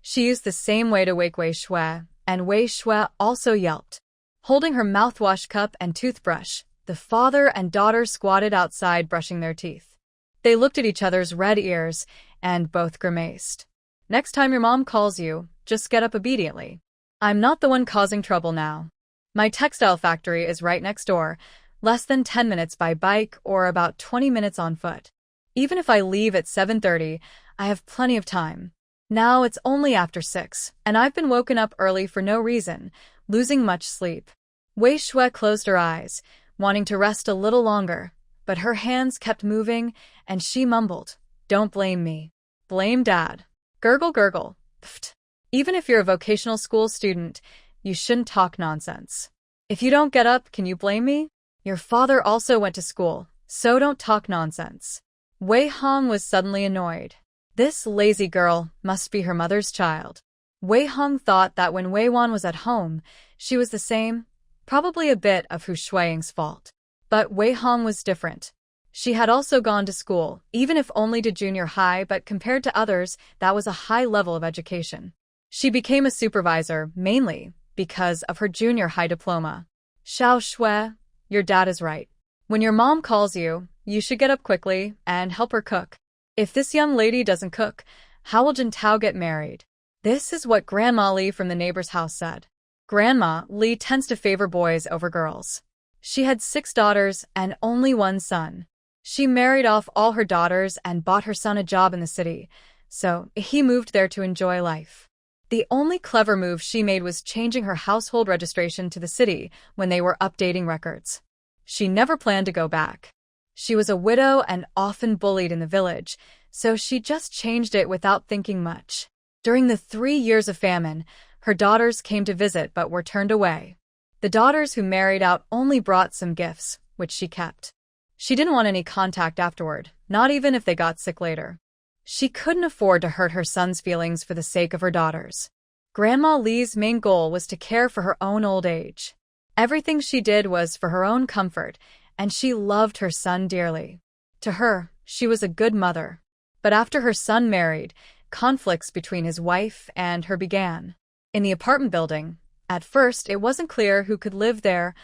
She used the same way to wake Wei Shui, and Wei Shui also yelped. Holding her mouthwash cup and toothbrush, the father and daughter squatted outside brushing their teeth. They looked at each other's red ears, and both grimaced. Next time your mom calls you, just get up obediently. I'm not the one causing trouble now. My textile factory is right next door, less than 10 minutes by bike or about 20 minutes on foot. Even if I leave at 7:30, I have plenty of time. Now it's only after 6, and I've been woken up early for no reason, losing much sleep. Wei Shui closed her eyes, wanting to rest a little longer, but her hands kept moving, and she mumbled, "Don't blame me. Blame Dad." Gurgle gurgle. Pfft. Even if you're a vocational school student, you shouldn't talk nonsense. If you don't get up, can you blame me? Your father also went to school, so don't talk nonsense. Wei Hong was suddenly annoyed. This lazy girl must be her mother's child. Wei Hong thought that when Wei Wan was at home, she was the same, probably a bit of Hu Shuiying's fault. But Wei Hong was different. She had also gone to school, even if only to junior high, but compared to others, that was a high level of education. She became a supervisor, mainly because of her junior high diploma. Xiao Shui, your dad is right. When your mom calls you, you should get up quickly and help her cook. If this young lady doesn't cook, how will Jintao get married? This is what Grandma Li from the neighbor's house said. Grandma Li tends to favor boys over girls. She had 6 daughters and only 1 son. She married off all her daughters and bought her son a job in the city, so he moved there to enjoy life. The only clever move she made was changing her household registration to the city when they were updating records. She never planned to go back. She was a widow and often bullied in the village, so she just changed it without thinking much. During the 3 years of famine, her daughters came to visit but were turned away. The daughters who married out only brought some gifts, which she kept. She didn't want any contact afterward, not even if they got sick later. She couldn't afford to hurt her son's feelings for the sake of her daughters. Grandma Li's main goal was to care for her own old age. Everything she did was for her own comfort, and she loved her son dearly. To her, she was a good mother. But after her son married, conflicts between his wife and her began. In the apartment building, at first it wasn't clear who could live there,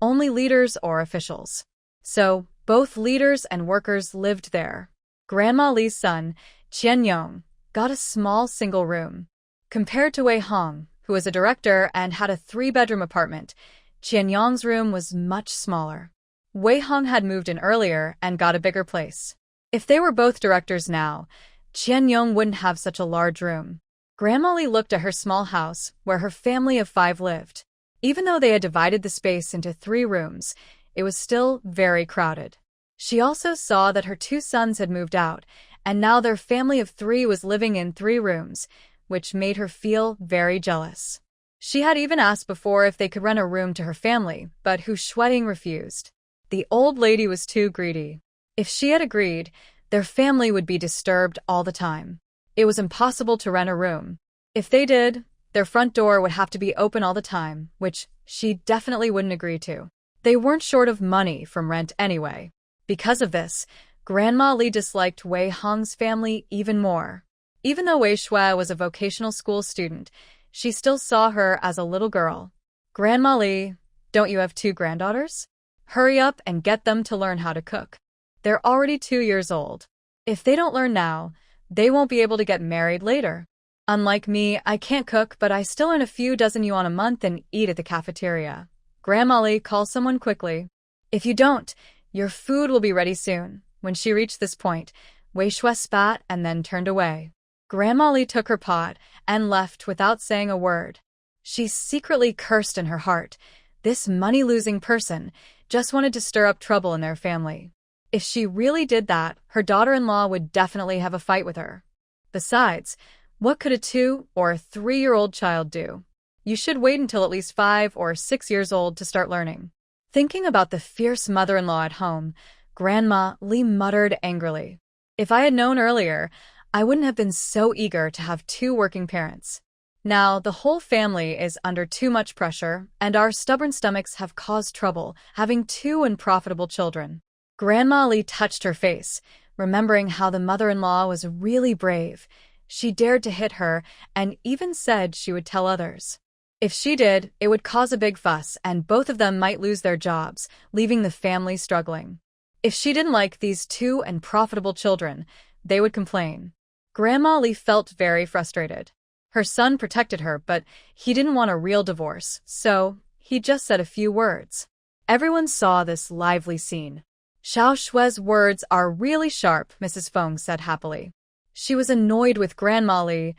only leaders or officials. So, both leaders and workers lived there. Grandma Li's son, Qian Yong, got a small single room. Compared to Wei Hong, who was a director and had a 3-bedroom apartment, Qian Yong's room was much smaller. Wei Hong had moved in earlier and got a bigger place. If they were both directors now, Qian Yong wouldn't have such a large room. Grandma Li looked at her small house where her family of 5 lived. Even though they had divided the space into 3 rooms, it was still very crowded. She also saw that her 2 sons had moved out, and now their family of 3 was living in 3 rooms, which made her feel very jealous. She had even asked before if they could rent a room to her family, but Hu Shueting refused. The old lady was too greedy. If she had agreed, their family would be disturbed all the time. It was impossible to rent a room. If they did, their front door would have to be open all the time, which she definitely wouldn't agree to. They weren't short of money from rent anyway. Because of this, Grandma Li disliked Wei Hong's family even more. Even though Wei Shui was a vocational school student, she still saw her as a little girl. Grandma Li, don't you have 2 granddaughters? Hurry up and get them to learn how to cook. They're already 2 years old. If they don't learn now, they won't be able to get married later. Unlike me, I can't cook, but I still earn a few dozen yuan a month and eat at the cafeteria. Grandma Li, call someone quickly. If you don't, your food will be ready soon. When she reached this point, Wei Shui spat and then turned away. Grandma Li took her pot and left without saying a word. She secretly cursed in her heart. This money-losing person just wanted to stir up trouble in their family. If she really did that, her daughter-in-law would definitely have a fight with her. Besides, what could a 2- or 3-year-old child do? You should wait until at least 5 or 6 years old to start learning. Thinking about the fierce mother-in-law at home, Grandma Li muttered angrily. If I had known earlier, I wouldn't have been so eager to have 2 working parents. Now, the whole family is under too much pressure, and our stubborn stomachs have caused trouble having 2 unprofitable children. Grandma Li touched her face, remembering how the mother-in-law was really brave. She dared to hit her and even said she would tell others. If she did, it would cause a big fuss and both of them might lose their jobs, leaving the family struggling. If she didn't like these 2 unprofitable children, they would complain. Grandma Li felt very frustrated. Her son protected her, but he didn't want a real divorce, so he just said a few words. Everyone saw this lively scene. Xiao Shui's words are really sharp, Mrs. Feng said happily. She was annoyed with Grandma Li,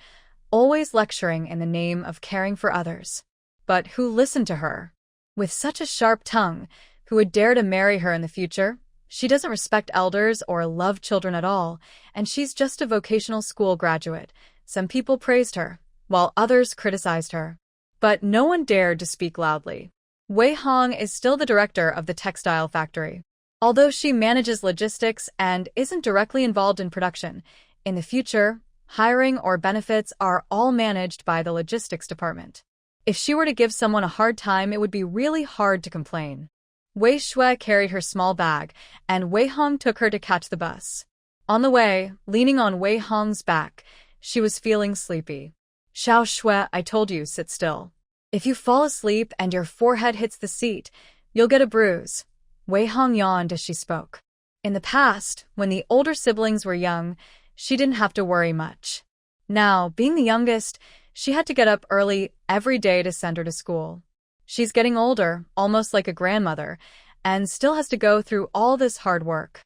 always lecturing in the name of caring for others. But who listened to her? With such a sharp tongue, who would dare to marry her in the future? She doesn't respect elders or love children at all, and she's just a vocational school graduate. Some people praised her, while others criticized her. But no one dared to speak loudly. Wei Hong is still the director of the textile factory. Although she manages logistics and isn't directly involved in production, in the future, hiring or benefits are all managed by the logistics department. If she were to give someone a hard time, it would be really hard to complain. Wei Shui carried her small bag, and Wei Hong took her to catch the bus. On the way, leaning on Wei Hong's back, she was feeling sleepy. Xiao Shui, I told you, sit still. If you fall asleep and your forehead hits the seat, you'll get a bruise. Wei Hong yawned as she spoke. In the past, when the older siblings were young, she didn't have to worry much. Now, being the youngest, she had to get up early every day to send her to school. She's getting older, almost like a grandmother, and still has to go through all this hard work.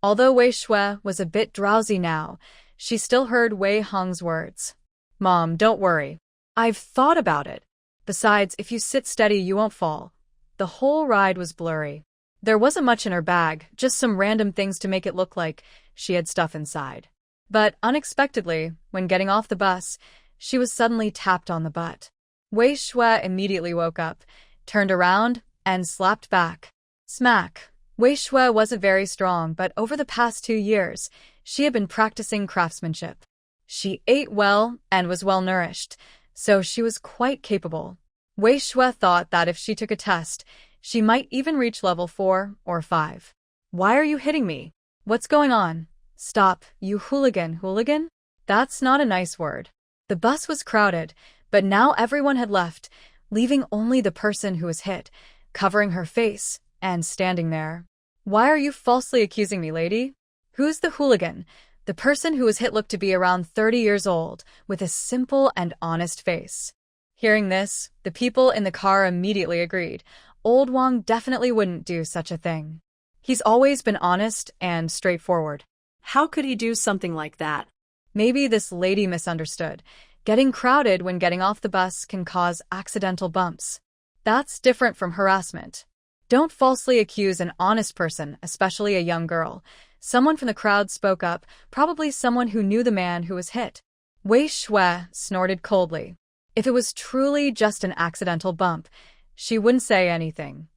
Although Wei Shui was a bit drowsy now, she still heard Wei Hong's words. "Mom, don't worry. I've thought about it. Besides, if you sit steady, you won't fall." The whole ride was blurry. There wasn't much in her bag, just some random things to make it look like she had stuff inside. But unexpectedly, when getting off the bus, she was suddenly tapped on the butt. Wei Shui immediately woke up, turned around, and slapped back. Smack. Wei Shui wasn't very strong, but over the past 2 years, she had been practicing craftsmanship. She ate well and was well nourished, so she was quite capable. Wei Shui thought that if she took a test, she might even reach level 4 or 5. "Why are you hitting me? What's going on? Stop, you hooligan." Hooligan? That's not a nice word. The bus was crowded, but now everyone had left, leaving only the person who was hit, covering her face and standing there. "Why are you falsely accusing me, lady? Who's the hooligan?" The person who was hit looked to be around 30 years old, with a simple and honest face. Hearing this, the people in the car immediately agreed. Old Wang definitely wouldn't do such a thing. He's always been honest and straightforward. How could he do something like that? Maybe this lady misunderstood. Getting crowded when getting off the bus can cause accidental bumps. That's different from harassment. Don't falsely accuse an honest person, especially a young girl. Someone from the crowd spoke up, probably someone who knew the man who was hit. Wei Shui snorted coldly. If it was truly just an accidental bump, she wouldn't say anything.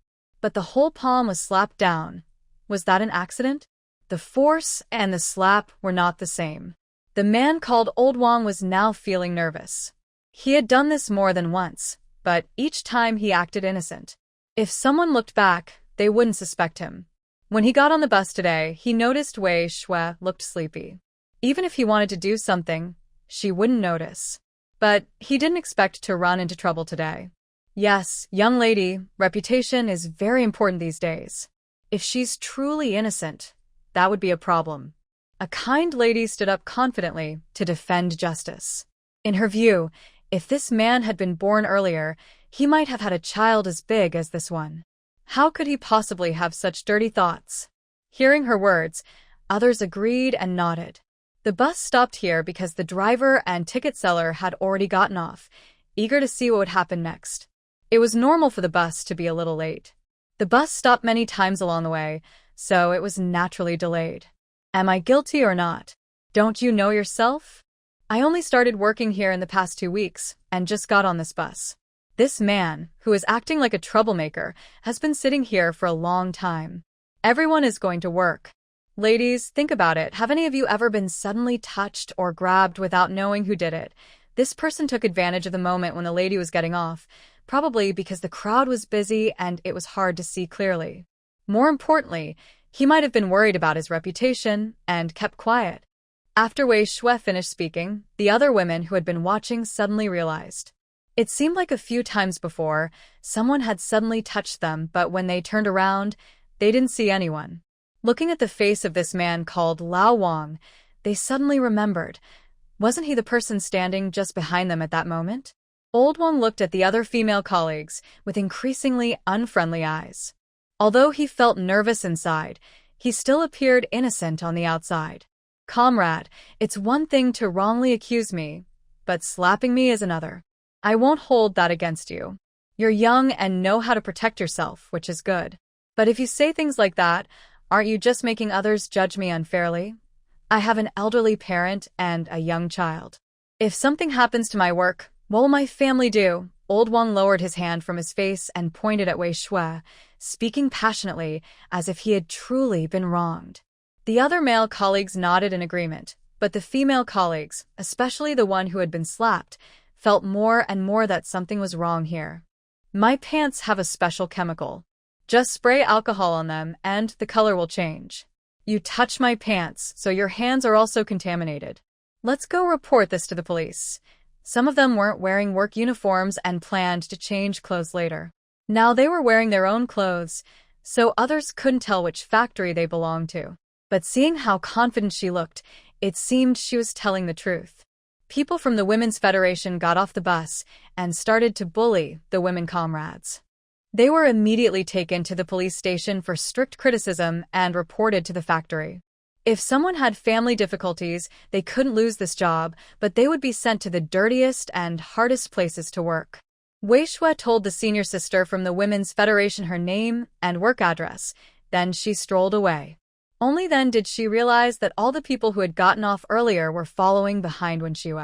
But the whole palm was slapped down. Was that an accident? The force and the slap were not the same. The man called Old Wang was now feeling nervous. He had done this more than once, but each time he acted innocent. If someone looked back, they wouldn't suspect him. When he got on the bus today, he noticed Wei Shui looked sleepy. Even if he wanted to do something, she wouldn't notice. But he didn't expect to run into trouble today. Yes, young lady, reputation is very important these days. If she's truly innocent, that would be a problem. A kind lady stood up confidently to defend justice. In her view, if this man had been born earlier, he might have had a child as big as this one. How could he possibly have such dirty thoughts? Hearing her words, others agreed and nodded. The bus stopped here because the driver and ticket seller had already gotten off, eager to see what would happen next. It was normal for the bus to be a little late. The bus stopped many times along the way, so it was naturally delayed. Am I guilty or not? Don't you know yourself? I only started working here in the past 2 weeks and just got on this bus. This man, who is acting like a troublemaker, has been sitting here for a long time. Everyone is going to work. Ladies, think about it. Have any of you ever been suddenly touched or grabbed without knowing who did it? This person took advantage of the moment when the lady was getting off, probably because the crowd was busy and it was hard to see clearly. More importantly, he might have been worried about his reputation and kept quiet. After Wei Shui finished speaking, the other women who had been watching suddenly realized. It seemed like a few times before, someone had suddenly touched them, but when they turned around, they didn't see anyone. Looking at the face of this man called Lao Wang, they suddenly remembered. Wasn't he the person standing just behind them at that moment? Old Wang looked at the other female colleagues with increasingly unfriendly eyes. Although he felt nervous inside, he still appeared innocent on the outside. Comrade, it's one thing to wrongly accuse me, but slapping me is another. I won't hold that against you. You're young and know how to protect yourself, which is good. But if you say things like that, aren't you just making others judge me unfairly? I have an elderly parent and a young child. If something happens to my work, what will my family do? Old Wang lowered his hand from his face and pointed at Wei Shui, speaking passionately as if he had truly been wronged. The other male colleagues nodded in agreement, but the female colleagues, especially the one who had been slapped, felt more and more that something was wrong here. My pants have a special chemical. Just spray alcohol on them and the color will change. You touch my pants, so your hands are also contaminated. Let's go report this to the police. Some of them weren't wearing work uniforms and planned to change clothes later. Now they were wearing their own clothes, so others couldn't tell which factory they belonged to. But seeing how confident she looked, it seemed she was telling the truth. People from the Women's Federation got off the bus and started to bully the women comrades. They were immediately taken to the police station for strict criticism and reported to the factory. If someone had family difficulties, they couldn't lose this job, but they would be sent to the dirtiest and hardest places to work. Wei Shui told the senior sister from the Women's Federation her name and work address, then she strolled away. Only then did she realize that all the people who had gotten off earlier were following behind Wen Shue.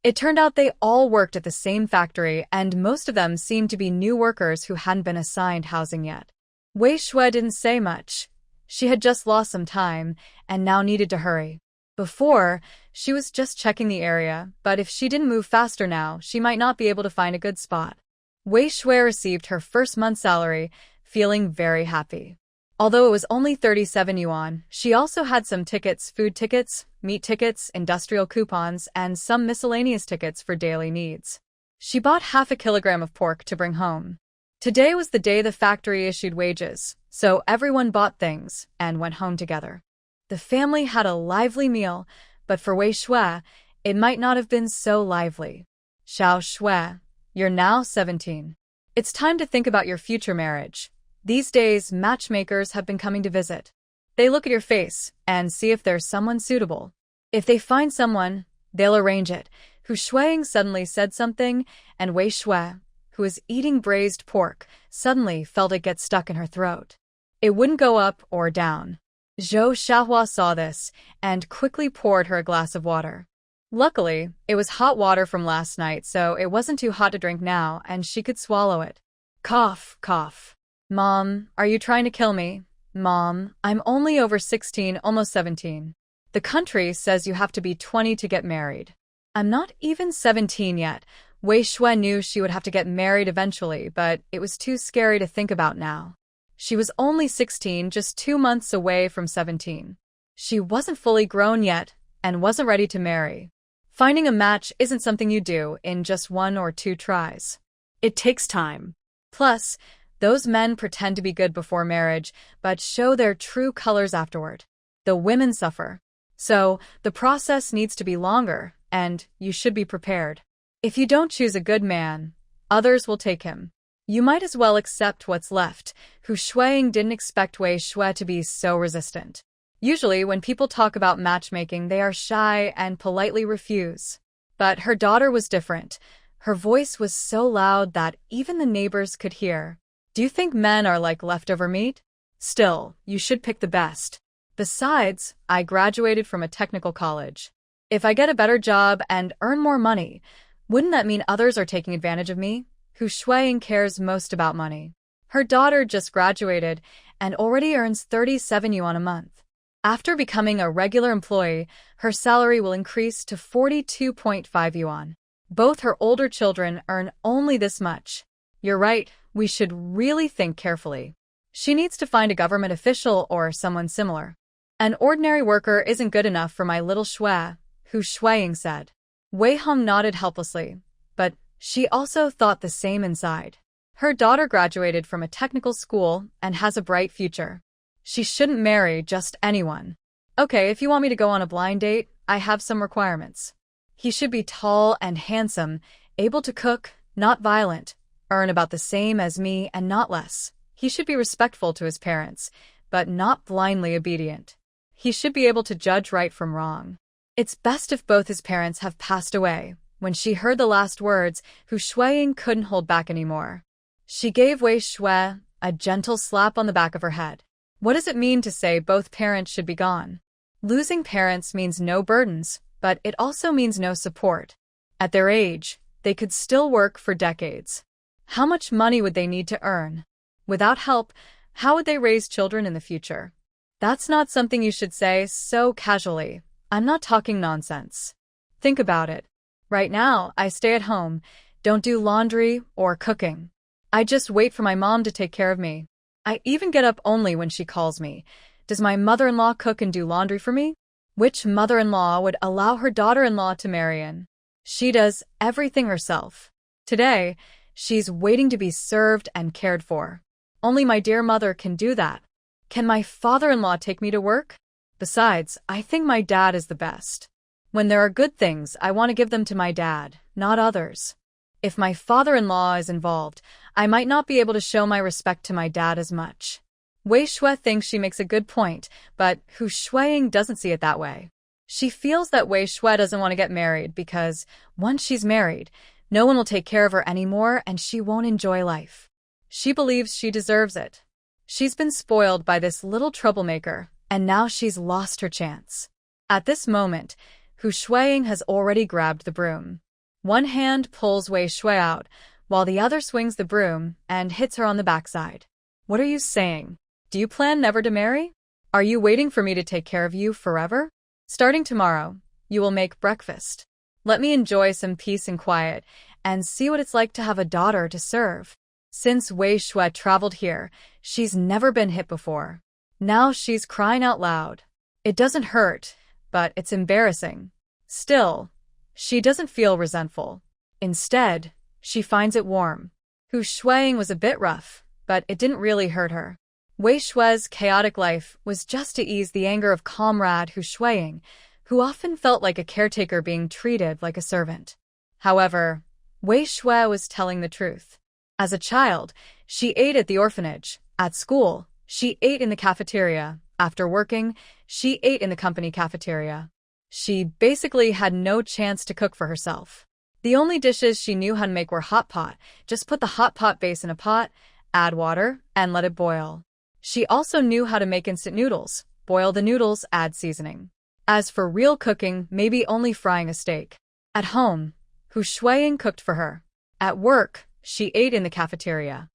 It turned out they all worked at the same factory, and most of them seemed to be new workers who hadn't been assigned housing yet. Wei Shui didn't say much. She had just lost some time, and now needed to hurry. Before, she was just checking the area, but if she didn't move faster now, she might not be able to find a good spot. Wei Shui received her first month's salary, feeling very happy. Although it was only 37 yuan, she also had some tickets, food tickets, meat tickets, industrial coupons, and some miscellaneous tickets for daily needs. She bought half a kilogram of pork to bring home. Today was the day the factory issued wages, so everyone bought things and went home together. The family had a lively meal, but for Wei Shui, it might not have been so lively. Xiao Shui, you're now 17. It's time to think about your future marriage. These days, matchmakers have been coming to visit. They look at your face and see if there's someone suitable. If they find someone, they'll arrange it. Hu Shuiying suddenly said something, and Wei Shui, who was eating braised pork, suddenly felt it get stuck in her throat. It wouldn't go up or down. Zhou Xiaohua saw this and quickly poured her a glass of water. Luckily, it was hot water from last night, so it wasn't too hot to drink now, and she could swallow it. Cough, cough. Mom, are you trying to kill me? Mom, I'm only over 16, almost 17. The country says you have to be 20 to get married. I'm not even 17 yet. Wei Shui knew she would have to get married eventually, but it was too scary to think about now. She was only 16, just 2 months away from 17. She wasn't fully grown yet and wasn't ready to marry. Finding a match isn't something you do in just 1 or 2 tries. It takes time. Plus, those men pretend to be good before marriage, but show their true colors afterward. The women suffer. So, the process needs to be longer, and you should be prepared. If you don't choose a good man, others will take him. You might as well accept what's left. Hu Shuiying didn't expect Wei Shui to be so resistant. Usually, when people talk about matchmaking, they are shy and politely refuse. But her daughter was different. Her voice was so loud that even the neighbors could hear. Do you think men are like leftover meat? Still, you should pick the best. Besides, I graduated from a technical college. If I get a better job and earn more money, wouldn't that mean others are taking advantage of me? Hu Shuiying cares most about money. Her daughter just graduated and already earns 37 yuan a month. After becoming a regular employee, her salary will increase to 42.5 yuan. Both her older children earn only this much. You're right, we should really think carefully. She needs to find a government official or someone similar. An ordinary worker isn't good enough for my little Shui, Hu Shuiying said. Wei Hong nodded helplessly, but she also thought the same inside. Her daughter graduated from a technical school and has a bright future. She shouldn't marry just anyone. Okay, if you want me to go on a blind date, I have some requirements. He should be tall and handsome, able to cook, not violent, earn about the same as me and not less. He should be respectful to his parents, but not blindly obedient. He should be able to judge right from wrong. It's best if both his parents have passed away. When she heard the last words, Hu Shuiying couldn't hold back anymore. She gave Wei Shui a gentle slap on the back of her head. What does it mean to say both parents should be gone? Losing parents means no burdens, but it also means no support. At their age, they could still work for decades. How much money would they need to earn? Without help, how would they raise children in the future? That's not something you should say so casually. I'm not talking nonsense. Think about it. Right now, I stay at home, don't do laundry or cooking. I just wait for my mom to take care of me. I even get up only when she calls me. Does my mother-in-law cook and do laundry for me? Which mother-in-law would allow her daughter-in-law to marry in? She does everything herself. Today, she's waiting to be served and cared for. Only my dear mother can do that. Can my father-in-law take me to work? Besides, I think my dad is the best. When there are good things, I want to give them to my dad, not others. If my father-in-law is involved, I might not be able to show my respect to my dad as much. Wei Shui thinks she makes a good point, but Hu Shuiying doesn't see it that way. She feels that Wei Shui doesn't want to get married because, once she's married, no one will take care of her anymore and she won't enjoy life. She believes she deserves it. She's been spoiled by this little troublemaker, and now she's lost her chance. At this moment, Hu Shuiying has already grabbed the broom. One hand pulls Wei Shui out, while the other swings the broom and hits her on the backside. What are you saying? Do you plan never to marry? Are you waiting for me to take care of you forever? Starting tomorrow, you will make breakfast. Let me enjoy some peace and quiet, and see what it's like to have a daughter to serve. Since Wei Shui traveled here, she's never been hit before. Now she's crying out loud. It doesn't hurt, but it's embarrassing. Still, she doesn't feel resentful. Instead, she finds it warm. Hu Shuiying was a bit rough, but it didn't really hurt her. Wei Shui's chaotic life was just to ease the anger of comrade Hu Shuiying, who often felt like a caretaker being treated like a servant. However, Wei Shui was telling the truth. As a child, she ate at the orphanage. At school, she ate in the cafeteria. After working, she ate in the company cafeteria. She basically had no chance to cook for herself. The only dishes she knew how to make were hot pot. Just put the hot pot base in a pot, add water, and let it boil. She also knew how to make instant noodles. Boil the noodles, add seasoning. As for real cooking, maybe only frying a steak. At home, Hu Shuiying cooked for her. At work, she ate in the cafeteria.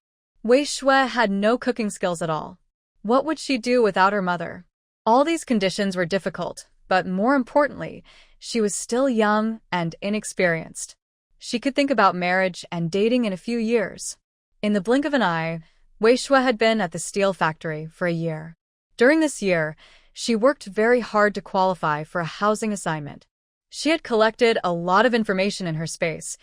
Wei Shui had no cooking skills at all. What would she do without her mother? All these conditions were difficult, but more importantly, she was still young and inexperienced. She could think about marriage and dating in a few years. In the blink of an eye, Wei Shui had been at the steel factory for a year. During this year, she worked very hard to qualify for a housing assignment. She had collected a lot of information in her space,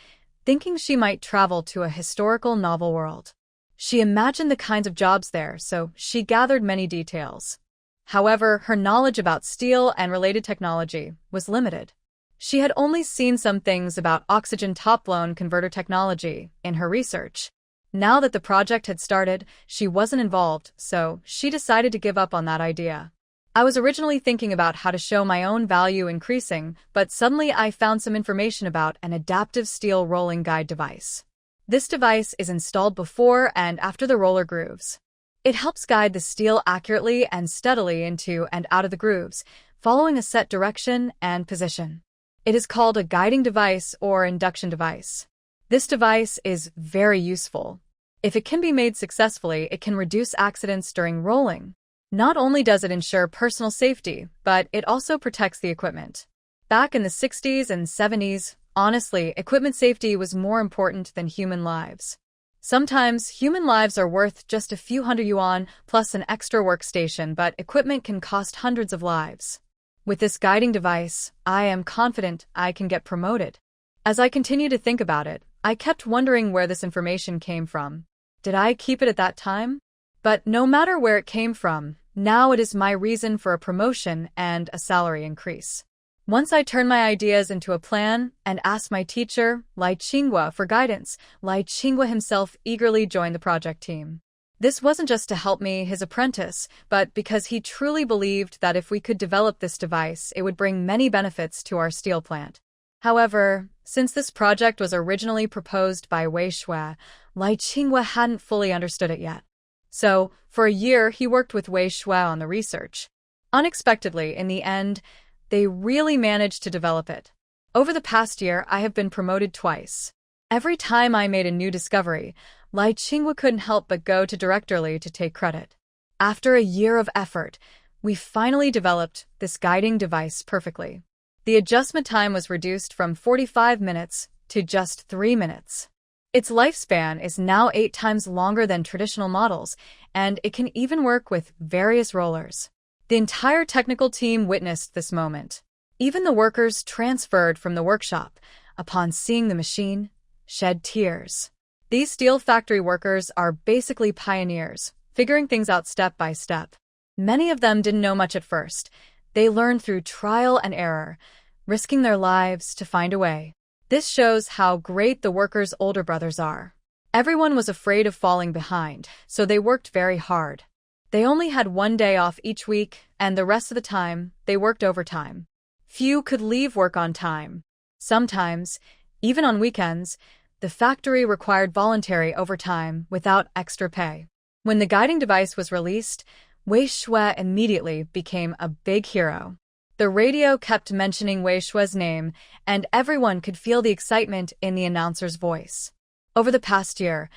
thinking she might travel to a historical novel world. She imagined the kinds of jobs there, so she gathered many details. However, her knowledge about steel and related technology was limited. She had only seen some things about oxygen top-blown converter technology in her research. Now that the project had started, she wasn't involved, so she decided to give up on that idea. I was originally thinking about how to show my own value increasing, but suddenly I found some information about an adaptive steel rolling guide device. This device is installed before and after the roller grooves. It helps guide the steel accurately and steadily into and out of the grooves, following a set direction and position. It is called a guiding device or induction device. This device is very useful. If it can be made successfully, it can reduce accidents during rolling. Not only does it ensure personal safety, but it also protects the equipment. Back in the 60s and 70s, honestly, equipment safety was more important than human lives. Sometimes, human lives are worth just a few hundred yuan plus an extra workstation, but equipment can cost hundreds of lives. With this guiding device, I am confident I can get promoted. As I continue to think about it, I kept wondering where this information came from. Did I keep it at that time? But no matter where it came from, now it is my reason for a promotion and a salary increase. Once I turned my ideas into a plan and asked my teacher, Lai Qinghua, for guidance, Lai Qinghua himself eagerly joined the project team. This wasn't just to help me, his apprentice, but because he truly believed that if we could develop this device, it would bring many benefits to our steel plant. However, since this project was originally proposed by Wei Shui, Lai Qinghua hadn't fully understood it yet. So, for a year, he worked with Wei Shui on the research. Unexpectedly, in the end, they really managed to develop it. Over the past year, I have been promoted twice. Every time I made a new discovery, Lai Qinghua couldn't help but go to directorly to take credit. After a year of effort, we finally developed this guiding device perfectly. The adjustment time was reduced from 45 minutes to just 3 minutes. Its lifespan is now 8 times longer than traditional models, and it can even work with various rollers. The entire technical team witnessed this moment. Even the workers transferred from the workshop, upon seeing the machine, shed tears. These steel factory workers are basically pioneers, figuring things out step by step. Many of them didn't know much at first. They learned through trial and error, risking their lives to find a way. This shows how great the workers' older brothers are. Everyone was afraid of falling behind, so they worked very hard. They only had one day off each week, and the rest of the time, they worked overtime. Few could leave work on time. Sometimes, even on weekends, the factory required voluntary overtime without extra pay. When the guiding device was released, Wei Shui immediately became a big hero. The radio kept mentioning Wei Shui's name, and everyone could feel the excitement in the announcer's voice. Over the past year,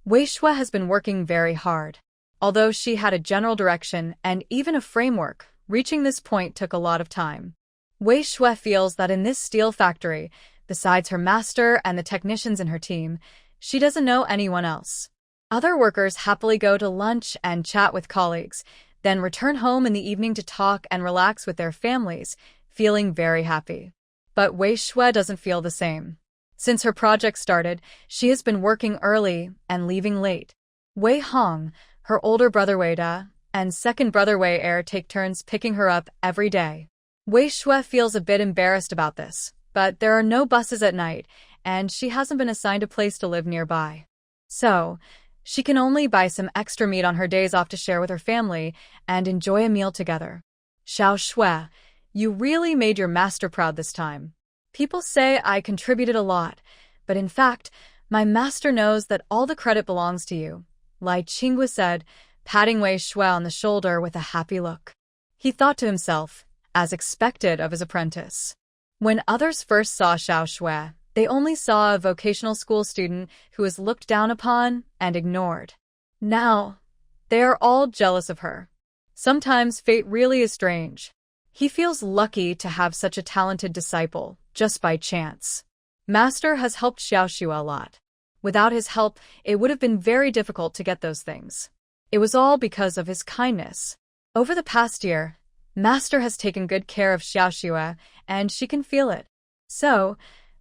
Wei Shui has been working very hard. Although she had a general direction and even a framework, reaching this point took a lot of time. Wei Shui feels that in this steel factory, besides her master and the technicians in her team, she doesn't know anyone else. Other workers happily go to lunch and chat with colleagues, then return home in the evening to talk and relax with their families, feeling very happy. But Wei Shui doesn't feel the same. Since her project started, she has been working early and leaving late. Wei Hong, her older brother Wei Da, and second brother Wei Er take turns picking her up every day. Wei Shui feels a bit embarrassed about this, but there are no buses at night, and she hasn't been assigned a place to live nearby. So, she can only buy some extra meat on her days off to share with her family and enjoy a meal together. Xiao Shui, you really made your master proud this time. People say I contributed a lot, but in fact, my master knows that all the credit belongs to you, Lai Qingwu said, patting Wei Shui on the shoulder with a happy look. He thought to himself, as expected of his apprentice. When others first saw Xiao Shui, they only saw a vocational school student who was looked down upon and ignored. Now, they are all jealous of her. Sometimes fate really is strange. He feels lucky to have such a talented disciple, just by chance. Master has helped Xiao Shui a lot. Without his help, it would have been very difficult to get those things. It was all because of his kindness. Over the past year, Master has taken good care of Xiao Shui, and she can feel it. So,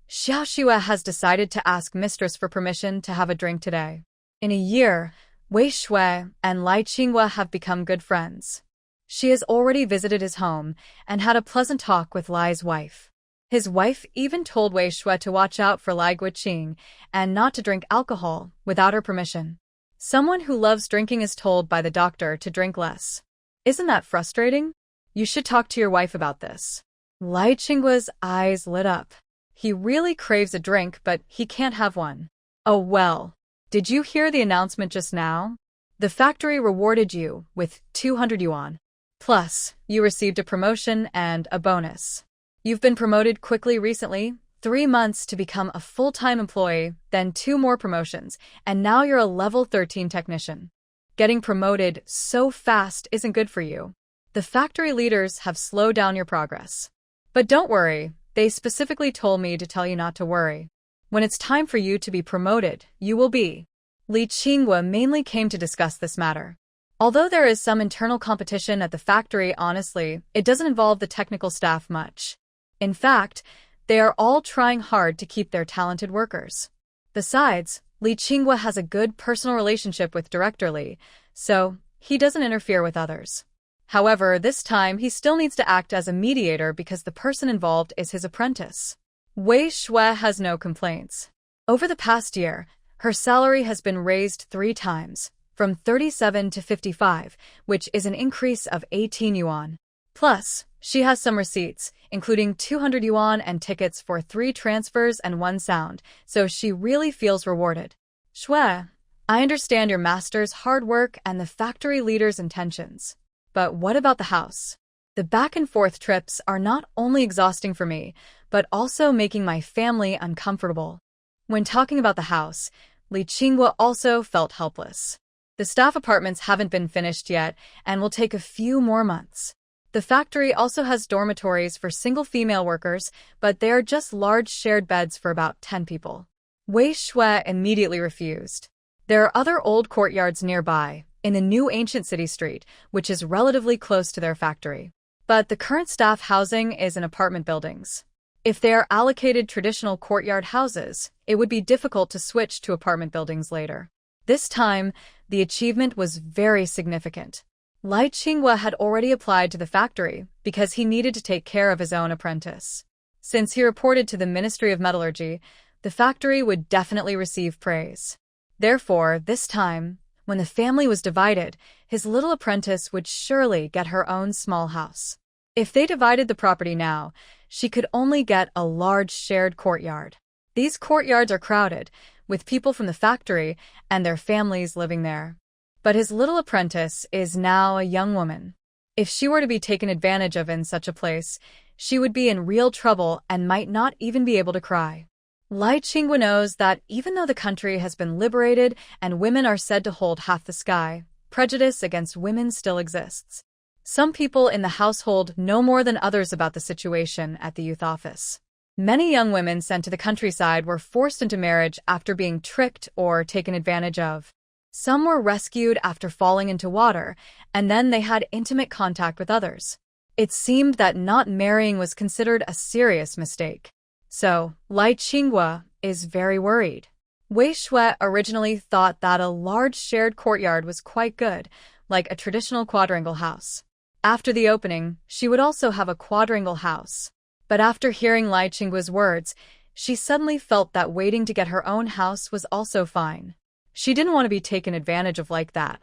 Xiao Shui has decided to ask Mistress for permission to have a drink today. In a year, Wei Shui and Lai Qingwu have become good friends. She has already visited his home and had a pleasant talk with Lai's wife. His wife even told Wei Shui to watch out for Lai Guiqing and not to drink alcohol without her permission. Someone who loves drinking is told by the doctor to drink less. Isn't that frustrating? You should talk to your wife about this. Lai Qingguo's eyes lit up. He really craves a drink, but he can't have one. Oh well, did you hear the announcement just now? The factory rewarded you with 200 yuan. Plus, you received a promotion and a bonus. You've been promoted quickly recently, 3 months to become a full-time employee, then 2 more promotions, and now you're a level 13 technician. Getting promoted so fast isn't good for you. The factory leaders have slowed down your progress. But don't worry, they specifically told me to tell you not to worry. When it's time for you to be promoted, you will be. Li Qingwu mainly came to discuss this matter. Although there is some internal competition at the factory, honestly, it doesn't involve the technical staff much. In fact, they are all trying hard to keep their talented workers. Besides, Li Qingwu has a good personal relationship with Director Li, so he doesn't interfere with others. However, this time he still needs to act as a mediator because the person involved is his apprentice. Wei Shui has no complaints. Over the past year, her salary has been raised 3 times, from 37 to 55, which is an increase of 18 yuan. Plus, she has some receipts, including 200 yuan and tickets for 3 transfers and 1 sound, so she really feels rewarded. Shui, I understand your master's hard work and the factory leader's intentions. But what about the house? The back and forth trips are not only exhausting for me, but also making my family uncomfortable. When talking about the house, Li Qingwu also felt helpless. The staff apartments haven't been finished yet and will take a few more months. The factory also has dormitories for single female workers, but they are just large shared beds for about 10 people. Wei Shui immediately refused. There are other old courtyards nearby, in the new ancient city street, which is relatively close to their factory. But the current staff housing is in apartment buildings. If they are allocated traditional courtyard houses, it would be difficult to switch to apartment buildings later. This time, the achievement was very significant. Lai Qinghua had already applied to the factory because he needed to take care of his own apprentice. Since he reported to the Ministry of Metallurgy, the factory would definitely receive praise. Therefore, this time, when the family was divided, his little apprentice would surely get her own small house. If they divided the property now, she could only get a large shared courtyard. These courtyards are crowded, with people from the factory and their families living there. But his little apprentice is now a young woman. If she were to be taken advantage of in such a place, she would be in real trouble and might not even be able to cry. Lai Qinghua knows that even though the country has been liberated and women are said to hold half the sky, prejudice against women still exists. Some people in the household know more than others about the situation at the youth office. Many young women sent to the countryside were forced into marriage after being tricked or taken advantage of. Some were rescued after falling into water, and then they had intimate contact with others. It seemed that not marrying was considered a serious mistake. So, Lai Qinghua is very worried. Wei Shui originally thought that a large shared courtyard was quite good, like a traditional quadrangle house. After the opening, she would also have a quadrangle house. But after hearing Lai Qinghua's words, she suddenly felt that waiting to get her own house was also fine. She didn't want to be taken advantage of like that.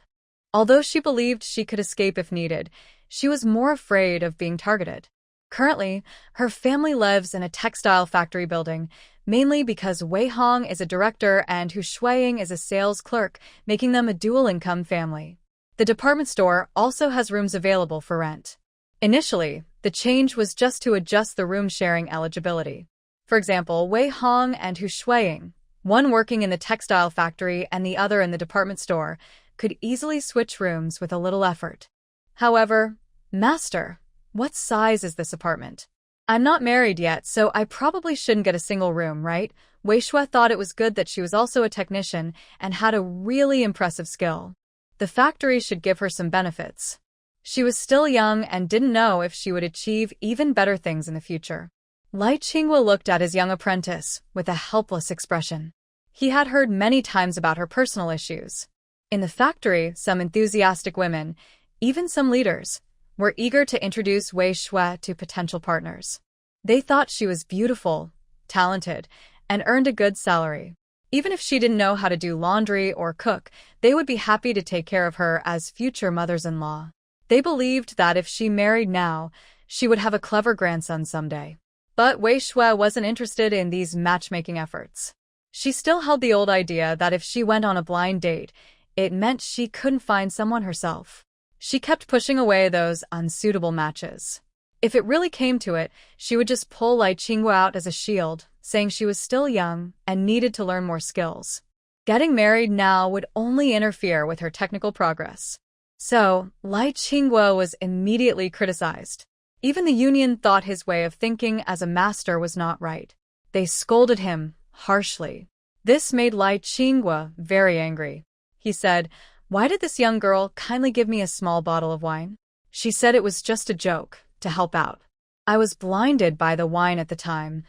Although she believed she could escape if needed, she was more afraid of being targeted. Currently, her family lives in a textile factory building, mainly because Wei Hong is a director and Hu Shuiying is a sales clerk, making them a dual-income family. The department store also has rooms available for rent. Initially, the change was just to adjust the room-sharing eligibility. For example, Wei Hong and Hu Shuiying, one working in the textile factory and the other in the department store, could easily switch rooms with a little effort. However, Master, what size is this apartment? I'm not married yet, so I probably shouldn't get a single room, right? Wei Shui thought it was good that she was also a technician and had a really impressive skill. The factory should give her some benefits. She was still young and didn't know if she would achieve even better things in the future. Lai Qinghua looked at his young apprentice with a helpless expression. He had heard many times about her personal issues. In the factory, some enthusiastic women, even some leaders, were eager to introduce Wei Shui to potential partners. They thought she was beautiful, talented, and earned a good salary. Even if she didn't know how to do laundry or cook, they would be happy to take care of her as future mothers-in-law. They believed that if she married now, she would have a clever grandson someday. But Wei Shui wasn't interested in these matchmaking efforts. She still held the old idea that if she went on a blind date, it meant she couldn't find someone herself. She kept pushing away those unsuitable matches. If it really came to it, she would just pull Lai Qinghua out as a shield, saying she was still young and needed to learn more skills. Getting married now would only interfere with her technical progress. So, Lai Qinghua was immediately criticized. Even the union thought his way of thinking as a master was not right. They scolded him harshly. This made Lai Qinghua very angry. He said, "Why did this young girl kindly give me a small bottle of wine? She said it was just a joke, to help out. I was blinded by the wine at the time."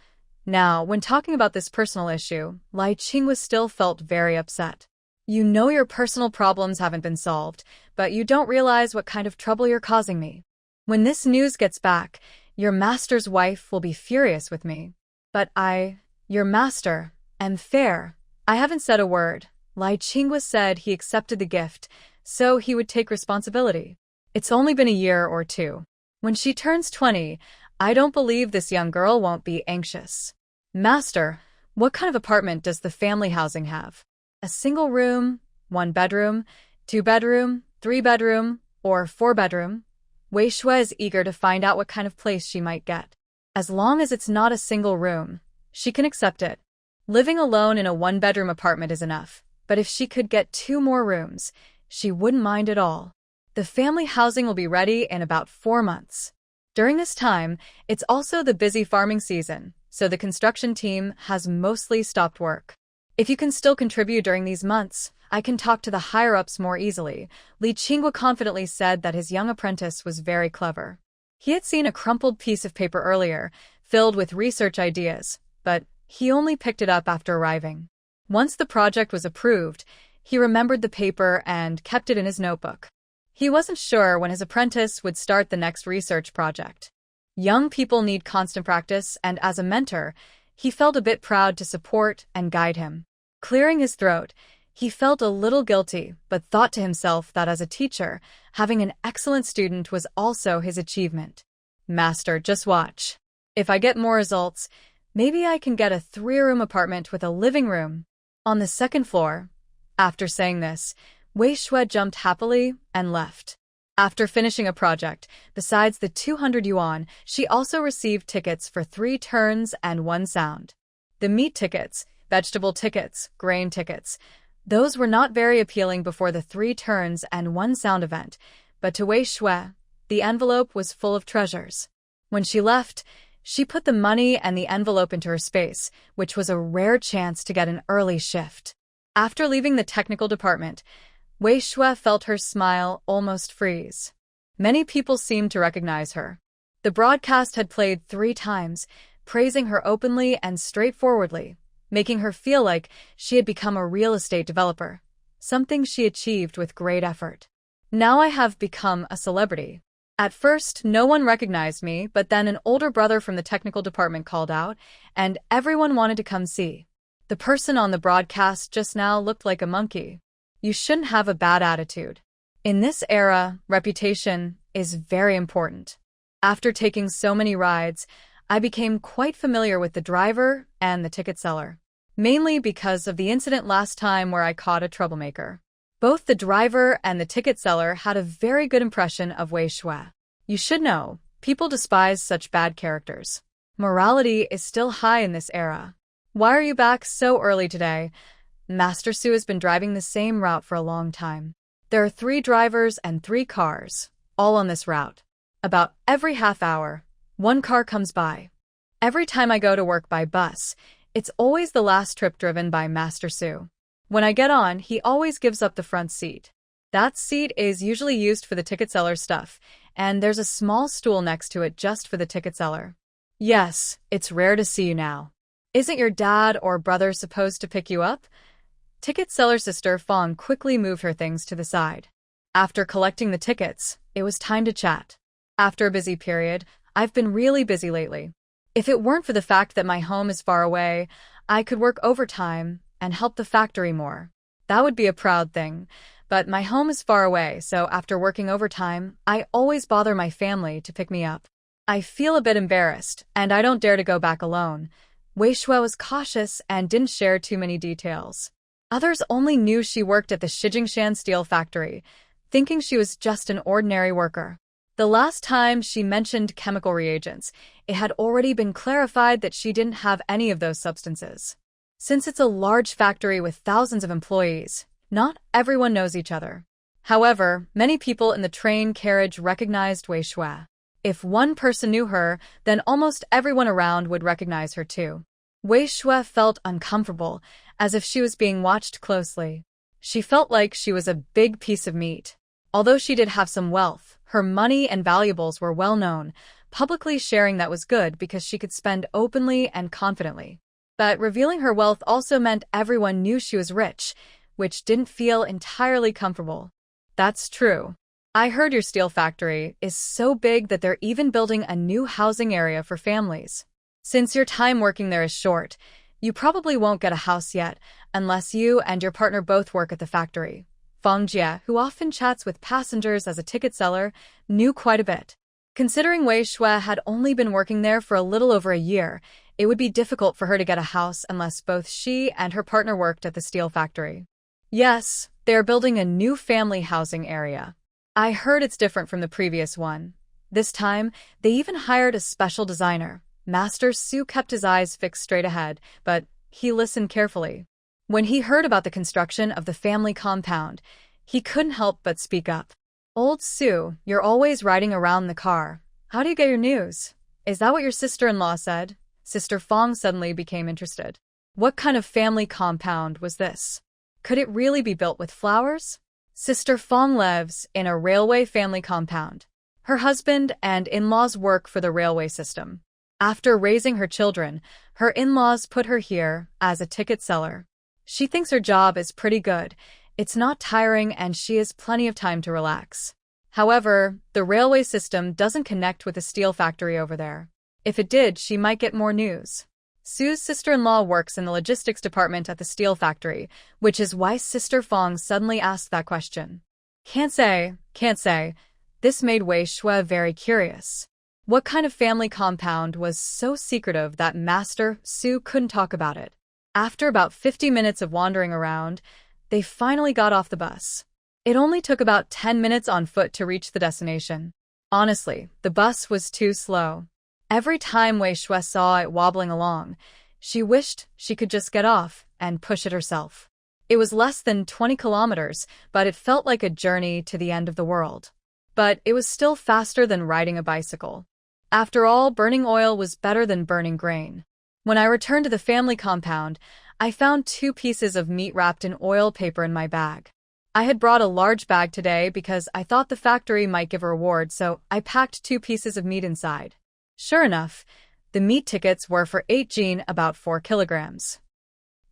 Now, when talking about this personal issue, Lai Qinghua still felt very upset. You know your personal problems haven't been solved, but you don't realize what kind of trouble you're causing me. When this news gets back, your master's wife will be furious with me. But I, your master, am fair. I haven't said a word. Lai Qinghua said he accepted the gift, so he would take responsibility. It's only been a year or two. When she turns 20, I don't believe this young girl won't be anxious. Master, what kind of apartment does the family housing have? A single room, 1 bedroom, 2 bedroom, 3 bedroom, or 4 bedroom? Wei Shui is eager to find out what kind of place she might get. As long as it's not a single room, she can accept it. Living alone in a 1-bedroom apartment is enough, but if she could get 2 more rooms, she wouldn't mind at all. The family housing will be ready in about 4 months. During this time, it's also the busy farming season, so the construction team has mostly stopped work. If you can still contribute during these months, I can talk to the higher-ups more easily. Li Qinghua confidently said that his young apprentice was very clever. He had seen a crumpled piece of paper earlier, filled with research ideas, but he only picked it up after arriving. Once the project was approved, he remembered the paper and kept it in his notebook. He wasn't sure when his apprentice would start the next research project. Young people need constant practice, and as a mentor, he felt a bit proud to support and guide him. Clearing his throat, he felt a little guilty, but thought to himself that as a teacher, having an excellent student was also his achievement. Master, just watch. If I get more results, maybe I can get a 3-room apartment with a living room on the 2nd floor. After saying this, Wei Shui jumped happily and left. After finishing a project, besides the 200 yuan, she also received tickets for 3 turns and 1 sound. The meat tickets, vegetable tickets, grain tickets, those were not very appealing before the 3 turns and 1 sound event, but to Wei Shui, the envelope was full of treasures. When she left, she put the money and the envelope into her space, which was a rare chance to get an early shift. After leaving the technical department, Wei Shui felt her smile almost freeze. Many people seemed to recognize her. The broadcast had played 3 times, praising her openly and straightforwardly, making her feel like she had become a real estate developer, something she achieved with great effort. Now I have become a celebrity. At first, no one recognized me, but then an older brother from the technical department called out, and everyone wanted to come see. The person on the broadcast just now looked like a monkey. You shouldn't have a bad attitude. In this era, reputation is very important. After taking so many rides, I became quite familiar with the driver and the ticket seller, mainly because of the incident last time where I caught a troublemaker. Both the driver and the ticket seller had a very good impression of Wei Shui. You should know, people despise such bad characters. Morality is still high in this era. Why are you back so early today? Master Su has been driving the same route for a long time. There are 3 drivers and 3 cars, all on this route. About every half hour, 1 car comes by. Every time I go to work by bus, it's always the last trip driven by Master Su. When I get on, he always gives up the front seat. That seat is usually used for the ticket seller's stuff, and there's a small stool next to it just for the ticket seller. Yes, it's rare to see you now. Isn't your dad or brother supposed to pick you up? Ticket seller sister Fong quickly moved her things to the side. After collecting the tickets, it was time to chat. After a busy period, I've been really busy lately. If it weren't for the fact that my home is far away, I could work overtime and help the factory more. That would be a proud thing. But my home is far away, so after working overtime, I always bother my family to pick me up. I feel a bit embarrassed, and I don't dare to go back alone. Wei Shui was cautious and didn't share too many details. Others only knew she worked at the Shijingshan steel factory, thinking she was just an ordinary worker. The last time she mentioned chemical reagents, it had already been clarified that she didn't have any of those substances. Since it's a large factory with thousands of employees, not everyone knows each other. However, many people in the train carriage recognized Wei Shui. If one person knew her, then almost everyone around would recognize her too. Wei Shui felt uncomfortable, as if she was being watched closely. She felt like she was a big piece of meat. Although she did have some wealth, her money and valuables were well known. Publicly sharing that was good because she could spend openly and confidently. But revealing her wealth also meant everyone knew she was rich, which didn't feel entirely comfortable. That's true. I heard your steel factory is so big that they're even building a new housing area for families. Since your time working there is short, you probably won't get a house yet unless you and your partner both work at the factory. Fang Jie, who often chats with passengers as a ticket seller, knew quite a bit. Considering Wei Shui had only been working there for a little over a year, it would be difficult for her to get a house unless both she and her partner worked at the steel factory. Yes, they are building a new family housing area. I heard it's different from the previous one. This time, they even hired a special designer. Master Su kept his eyes fixed straight ahead, but he listened carefully. When he heard about the construction of the family compound, he couldn't help but speak up. Old Su, you're always riding around the car. How do you get your news? Is that what your sister-in-law said? Sister Fong suddenly became interested. What kind of family compound was this? Could it really be built with flowers? Sister Fong lives in a railway family compound. Her husband and in-laws work for the railway system. After raising her children, her in-laws put her here as a ticket seller. She thinks her job is pretty good. It's not tiring and she has plenty of time to relax. However, the railway system doesn't connect with the steel factory over there. If it did, she might get more news. Sue's sister-in-law works in the logistics department at the steel factory, which is why Sister Fong suddenly asked that question. Can't say. This made Wei Shui very curious. What kind of family compound was so secretive that Master Su couldn't talk about it? After about 50 minutes of wandering around, they finally got off the bus. It only took about 10 minutes on foot to reach the destination. Honestly, the bus was too slow. Every time Wei Shui saw it wobbling along, she wished she could just get off and push it herself. It was less than 20 kilometers, but it felt like a journey to the end of the world. But it was still faster than riding a bicycle. After all, burning oil was better than burning grain. When I returned to the family compound, I found 2 pieces of meat wrapped in oil paper in my bag. I had brought a large bag today because I thought the factory might give a reward, so I packed 2 pieces of meat inside. Sure enough, the meat tickets were for 8 jin, about 4 kilograms.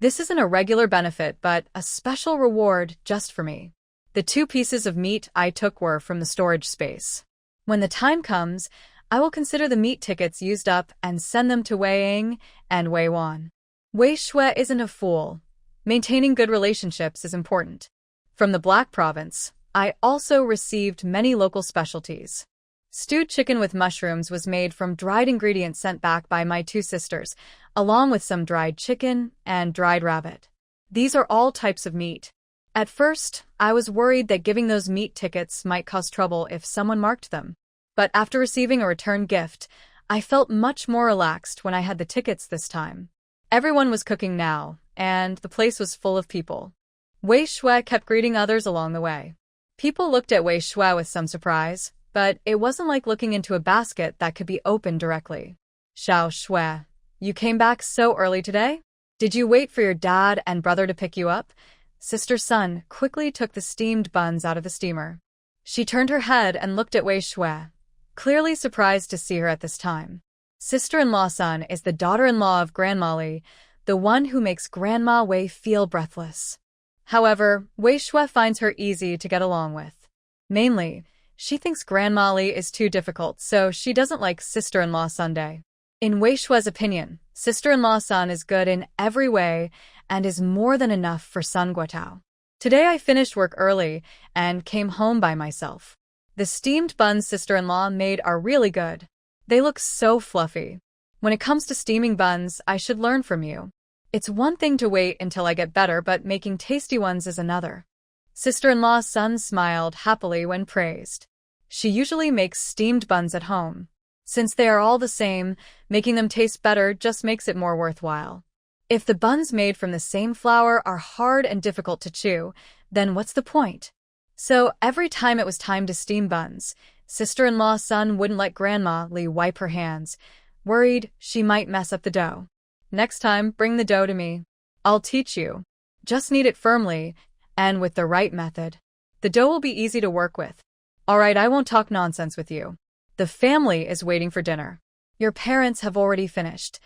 This isn't a regular benefit, but a special reward just for me. The 2 pieces of meat I took were from the storage space. When the time comes, I will consider the meat tickets used up and send them to Wei Ying and Wei Wan. Wei Shui isn't a fool. Maintaining good relationships is important. From the Black Province, I also received many local specialties. Stewed chicken with mushrooms was made from dried ingredients sent back by my 2 sisters, along with some dried chicken and dried rabbit. These are all types of meat. At first, I was worried that giving those meat tickets might cause trouble if someone marked them. But after receiving a return gift, I felt much more relaxed when I had the tickets this time. Everyone was cooking now, and the place was full of people. Wei Shui kept greeting others along the way. People looked at Wei Shui with some surprise, but it wasn't like looking into a basket that could be opened directly. Xiao Shui, you came back so early today? Did you wait for your dad and brother to pick you up? Sister Sun quickly took the steamed buns out of the steamer. She turned her head and looked at Wei Shui, clearly surprised to see her at this time. Sister-in-law Sun is the daughter-in-law of Grandma Li, the one who makes Grandma Wei feel breathless. However, Wei Shui finds her easy to get along with. Mainly, she thinks Grandma Li is too difficult, so she doesn't like Sister-in-law Sunday. In Wei Shui's opinion, Sister-in-law Sun is good in every way and is more than enough for Sun Guotao. Today I finished work early and came home by myself. The steamed buns sister-in-law made are really good. They look so fluffy. When it comes to steaming buns, I should learn from you. It's one thing to wait until I get better, but making tasty ones is another. Sister-in-law Sun smiled happily when praised. She usually makes steamed buns at home. Since they are all the same, making them taste better just makes it more worthwhile. If the buns made from the same flour are hard and difficult to chew, then what's the point? So every time it was time to steam buns, Sister-in-law Sun wouldn't let Grandma Li wipe her hands, worried she might mess up the dough. Next time, bring the dough to me. I'll teach you. Just knead it firmly, and with the right method. The dough will be easy to work with. Alright, I won't talk nonsense with you. The family is waiting for dinner. Your parents have already finished.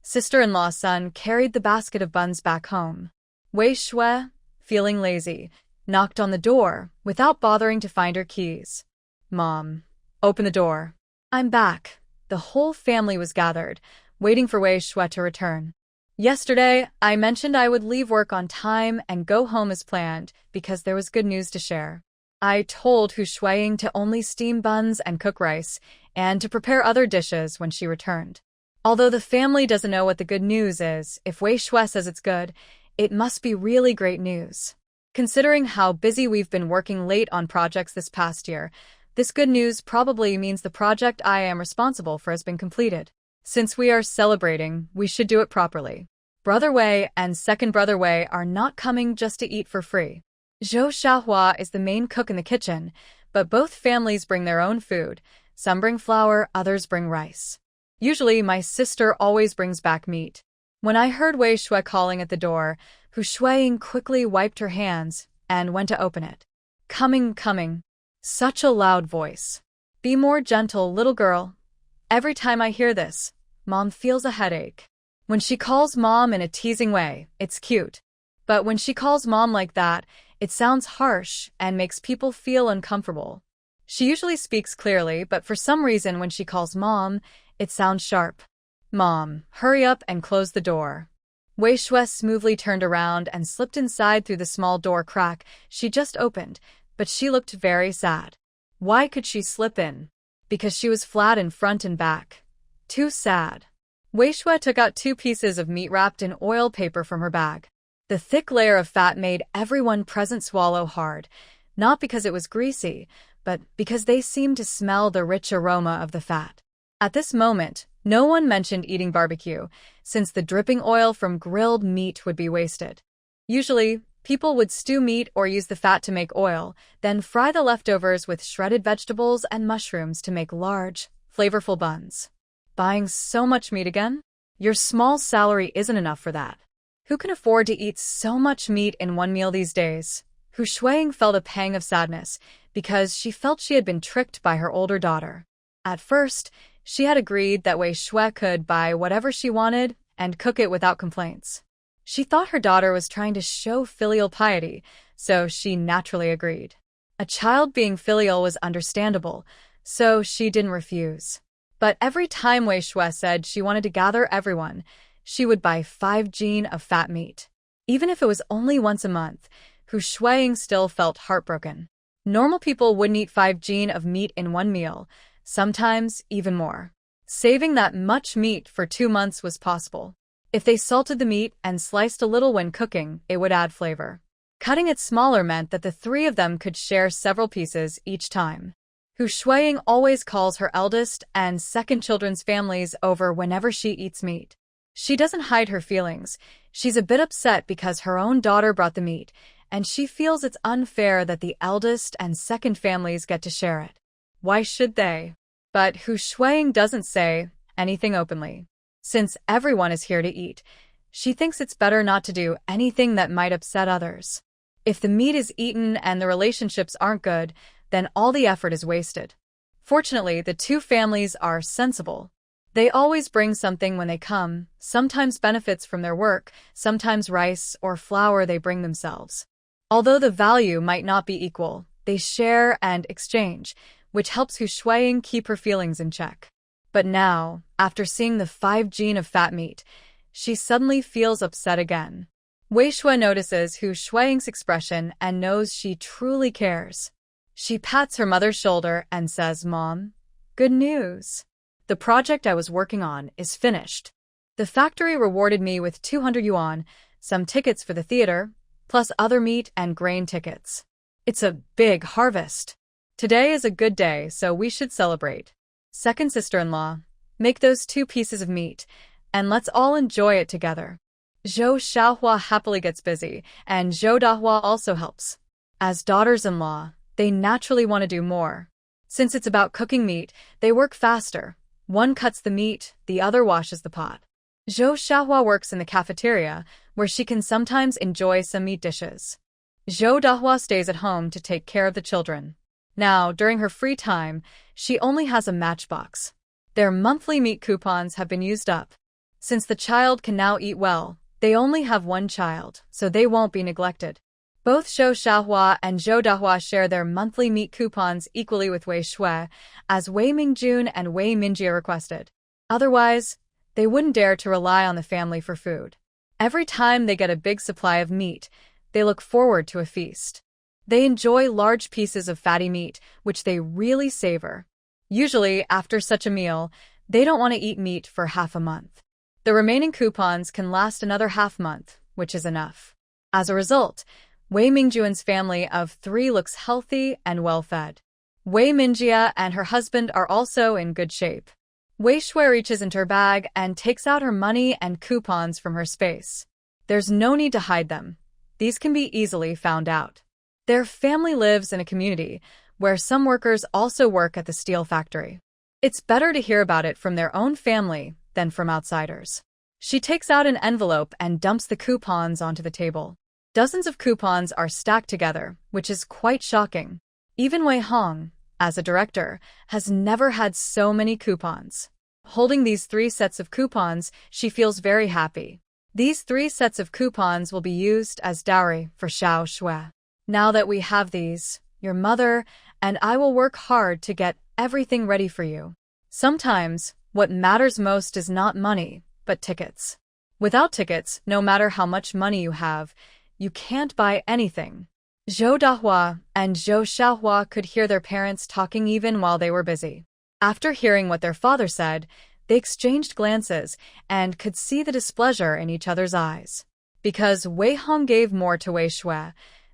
Sister-in-law Sun carried the basket of buns back home. Wei Shui, feeling lazy, knocked on the door without bothering to find her keys. Mom, open the door. I'm back. The whole family was gathered, waiting for Wei Shui to return. Yesterday, I mentioned I would leave work on time and go home as planned because there was good news to share. I told Hu Shuiying to only steam buns and cook rice, and to prepare other dishes when she returned. Although the family doesn't know what the good news is, if Wei Shui says it's good, it must be really great news. Considering how busy we've been working late on projects this past year, this good news probably means the project I am responsible for has been completed. Since we are celebrating, we should do it properly. Brother Wei and second brother Wei are not coming just to eat for free. Zhou Xiaohua is the main cook in the kitchen, but both families bring their own food. Some bring flour, others bring rice. Usually, my sister always brings back meat. When I heard Wei Shui calling at the door, Hu Shuiying quickly wiped her hands and went to open it. Coming. Such a loud voice. Be more gentle, little girl. Every time I hear this, Mom feels a headache. When she calls Mom in a teasing way, it's cute. But when she calls Mom like that, it sounds harsh and makes people feel uncomfortable. She usually speaks clearly, but for some reason when she calls Mom, it sounds sharp. Mom, hurry up and close the door. Wei Shui smoothly turned around and slipped inside through the small door crack she just opened, but she looked very sad. Why could she slip in? Because she was flat in front and back. Too sad. Wei Shui took out 2 pieces of meat wrapped in oil paper from her bag. The thick layer of fat made everyone present swallow hard, not because it was greasy, but because they seemed to smell the rich aroma of the fat. At this moment, no one mentioned eating barbecue, since the dripping oil from grilled meat would be wasted. Usually, people would stew meat or use the fat to make oil, then fry the leftovers with shredded vegetables and mushrooms to make large, flavorful buns. Buying so much meat again? Your small salary isn't enough for that. Who can afford to eat so much meat in one meal these days? Hu Shuang felt a pang of sadness because she felt she had been tricked by her older daughter. At first, she had agreed that Wei Shui could buy whatever she wanted and cook it without complaints. She thought her daughter was trying to show filial piety, so she naturally agreed. A child being filial was understandable, so she didn't refuse. But every time Wei Shui said she wanted to gather everyone, she would buy 5 jin of fat meat. Even if it was only once a month, Hu Shuang still felt heartbroken. Normal people wouldn't eat 5 jin of meat in one meal, sometimes even more. Saving that much meat for 2 months was possible. If they salted the meat and sliced a little when cooking, it would add flavor. Cutting it smaller meant that the 3 of them could share several pieces each time. Hu Shuang always calls her eldest and second children's families over whenever she eats meat. She doesn't hide her feelings. She's a bit upset because her own daughter brought the meat, and she feels it's unfair that the eldest and second families get to share it. Why should they? But Hu Shuang doesn't say anything openly. Since everyone is here to eat, she thinks it's better not to do anything that might upset others. If the meat is eaten and the relationships aren't good, then all the effort is wasted. Fortunately, the 2 families are sensible. They always bring something when they come, sometimes benefits from their work, sometimes rice or flour they bring themselves. Although the value might not be equal, they share and exchange, which helps Hu Shuang keep her feelings in check. But now, after seeing the 5 jin of fat meat, she suddenly feels upset again. Wei Shui notices Hu Shuang's expression and knows she truly cares. She pats her mother's shoulder and says, "Mom, good news. The project I was working on is finished. The factory rewarded me with 200 yuan, some tickets for the theater, plus other meat and grain tickets. It's a big harvest. Today is a good day, so we should celebrate. Second sister-in-law, make those 2 pieces of meat, and let's all enjoy it together." Zhou Xiaohua happily gets busy, and Zhou Dahua also helps. As daughters-in-law, they naturally want to do more. Since it's about cooking meat, they work faster. One cuts the meat, the other washes the pot. Zhou Xiaohua works in the cafeteria, where she can sometimes enjoy some meat dishes. Zhou Dahua stays at home to take care of the children. Now, during her free time, she only has a matchbox. Their monthly meat coupons have been used up. Since the child can now eat well, they only have 1 child, so they won't be neglected. Both Zhou Xiaohua and Zhou Dahua share their monthly meat coupons equally with Wei Shui, as Wei Mingjun and Wei Minjia requested. Otherwise, they wouldn't dare to rely on the family for food. Every time they get a big supply of meat, they look forward to a feast. They enjoy large pieces of fatty meat, which they really savor. Usually, after such a meal, they don't want to eat meat for half a month. The remaining coupons can last another half month, which is enough. As a result, Wei Mingjuan's family of 3 looks healthy and well-fed. Wei Minjia and her husband are also in good shape. Wei Shui reaches into her bag and takes out her money and coupons from her space. There's no need to hide them. These can be easily found out. Their family lives in a community where some workers also work at the steel factory. It's better to hear about it from their own family than from outsiders. She takes out an envelope and dumps the coupons onto the table. Dozens of coupons are stacked together, which is quite shocking. Even Wei Hong, as a director, has never had so many coupons. Holding these 3 sets of coupons, she feels very happy. These 3 sets of coupons will be used as dowry for Xiao Shui. Now that we have these, your mother and I will work hard to get everything ready for you. Sometimes, what matters most is not money, but tickets. Without tickets, no matter how much money you have, you can't buy anything. Zhou Dahua and Zhou Xiaohua could hear their parents talking even while they were busy. After hearing what their father said, they exchanged glances and could see the displeasure in each other's eyes. Because Wei Hong gave more to Wei Shui,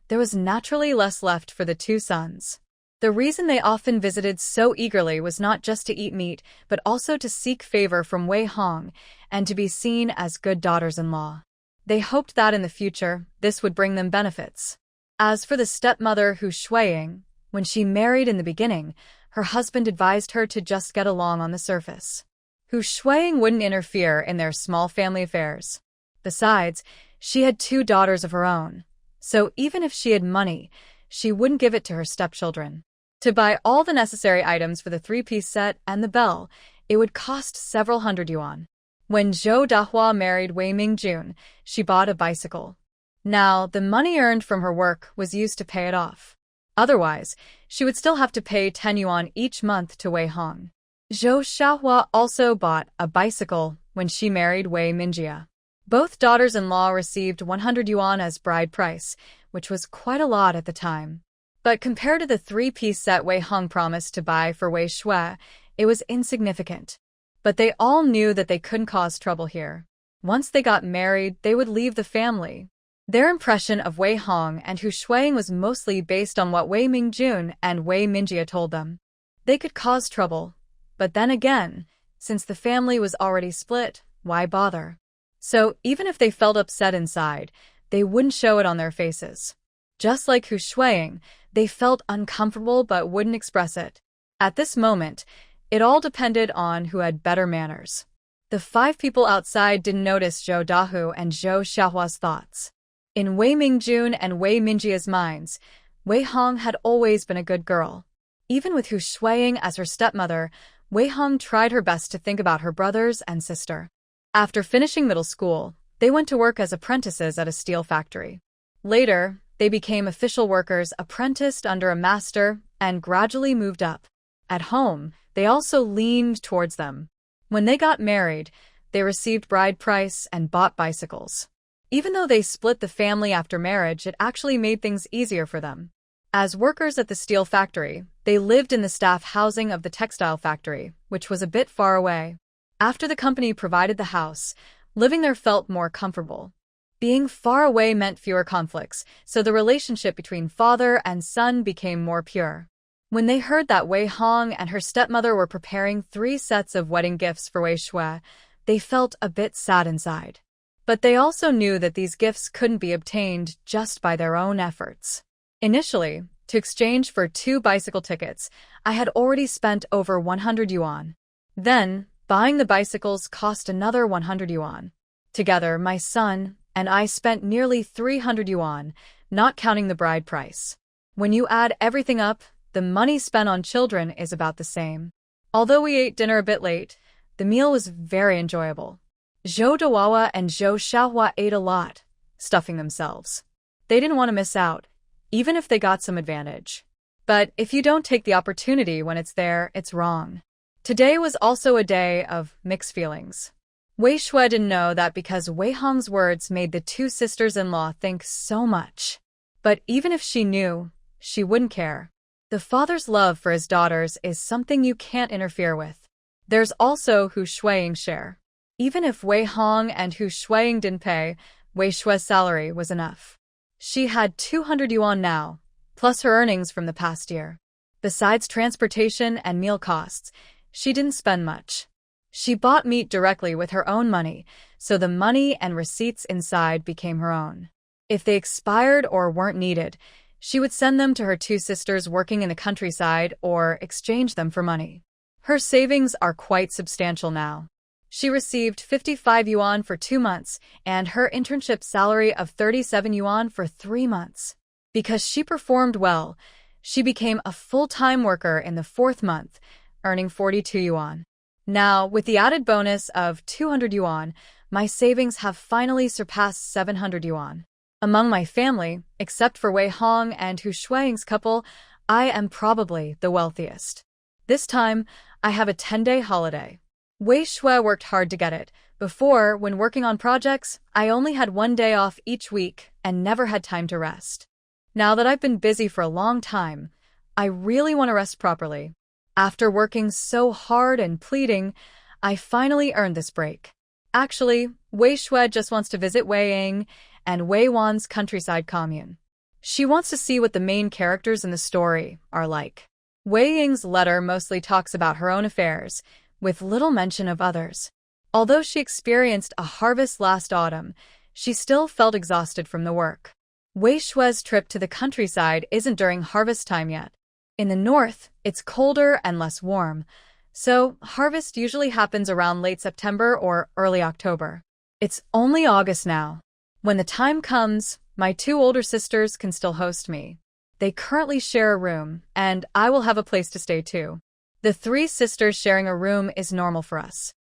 there was naturally less left for the 2 sons. The reason they often visited so eagerly was not just to eat meat, but also to seek favor from Wei Hong and to be seen as good daughters-in-law. They hoped that in the future, this would bring them benefits. As for the stepmother Hu Shuiying, when she married in the beginning, her husband advised her to just get along on the surface. Hu Shuiying wouldn't interfere in their small family affairs. Besides, she had 2 daughters of her own, so even if she had money, she wouldn't give it to her stepchildren. To buy all the necessary items for the 3-piece set and the bell, it would cost several hundred yuan. When Zhou Dahua married Wei Mingjun, she bought a bicycle. Now, the money earned from her work was used to pay it off. Otherwise, she would still have to pay 10 yuan each month to Wei Hong. Zhou Xiaohua also bought a bicycle when she married Wei Mingjia. Both daughters-in-law received 100 yuan as bride price, which was quite a lot at the time. But compared to the 3-piece set Wei Hong promised to buy for Wei Shui, it was insignificant. But they all knew that they couldn't cause trouble here. Once they got married, they would leave the family. Their impression of Wei Hong and Hu Shuiying was mostly based on what Wei Mingjun and Wei Mingjia told them. They could cause trouble, but then again, since the family was already split, why bother? So even if they felt upset inside, they wouldn't show it on their faces. Just like Hu Shuiying, they felt uncomfortable but wouldn't express it. At this moment, it all depended on who had better manners. The 5 people outside didn't notice Zhou Dahu and Zhou Xiaohua's thoughts. In Wei Mingjun and Wei Mingjia's minds, Wei Hong had always been a good girl. Even with Hu Shuiying as her stepmother, Wei Hong tried her best to think about her brothers and sister. After finishing middle school, they went to work as apprentices at a steel factory. Later, they became official workers apprenticed under a master and gradually moved up. At home, they also leaned towards them. When they got married, they received bride price and bought bicycles. Even though they split the family after marriage, it actually made things easier for them. As workers at the steel factory, they lived in the staff housing of the textile factory, which was a bit far away. After the company provided the house, living there felt more comfortable. Being far away meant fewer conflicts, so the relationship between father and son became more pure. When they heard that Wei Hong and her stepmother were preparing 3 sets of wedding gifts for Wei Shui, they felt a bit sad inside. But they also knew that these gifts couldn't be obtained just by their own efforts. Initially, to exchange for 2 bicycle tickets, I had already spent over 100 yuan. Then, buying the bicycles cost another 100 yuan. Together, my son and I spent nearly 300 yuan, not counting the bride price. When you add everything up, the money spent on children is about the same. Although we ate dinner a bit late, the meal was very enjoyable. Zhou Dawawa and Zhou Xiaohua ate a lot, stuffing themselves. They didn't want to miss out, even if they got some advantage. But if you don't take the opportunity when it's there, it's wrong. Today was also a day of mixed feelings. Wei Shui didn't know that because Wei Hong's words made the 2 sisters-in-law think so much. But even if she knew, she wouldn't care. The father's love for his daughters is something you can't interfere with. There's also Hu Shuiying's share. Even if Wei Hong and Hu Shuiying didn't pay, Wei Shui's salary was enough. She had 200 yuan now, plus her earnings from the past year. Besides transportation and meal costs, she didn't spend much. She bought meat directly with her own money, so the money and receipts inside became her own. If they expired or weren't needed, she would send them to her 2 sisters working in the countryside or exchange them for money. Her savings are quite substantial now. She received 55 yuan for 2 months and her internship salary of 37 yuan for 3 months. Because she performed well, she became a full-time worker in the 4th month, earning 42 yuan. Now, with the added bonus of 200 yuan, my savings have finally surpassed 700 yuan. Among my family, except for Wei Hong and Hu Shuang's couple, I am probably the wealthiest. This time, I have a 10-day holiday. Wei Shui worked hard to get it. Before, when working on projects, I only had 1 day off each week and never had time to rest. Now that I've been busy for a long time, I really want to rest properly. After working so hard and pleading, I finally earned this break. Actually, Wei Shui just wants to visit Wei Ying and Wei Wan's countryside commune. She wants to see what the main characters in the story are like. Wei Ying's letter mostly talks about her own affairs, with little mention of others. Although she experienced a harvest last autumn, she still felt exhausted from the work. Wei Shui's trip to the countryside isn't during harvest time yet. In the north, it's colder and less warm, so harvest usually happens around late September or early October. It's only August now. When the time comes, my 2 older sisters can still host me. They currently share a room, and I will have a place to stay too. The 3 sisters sharing a room is normal for us.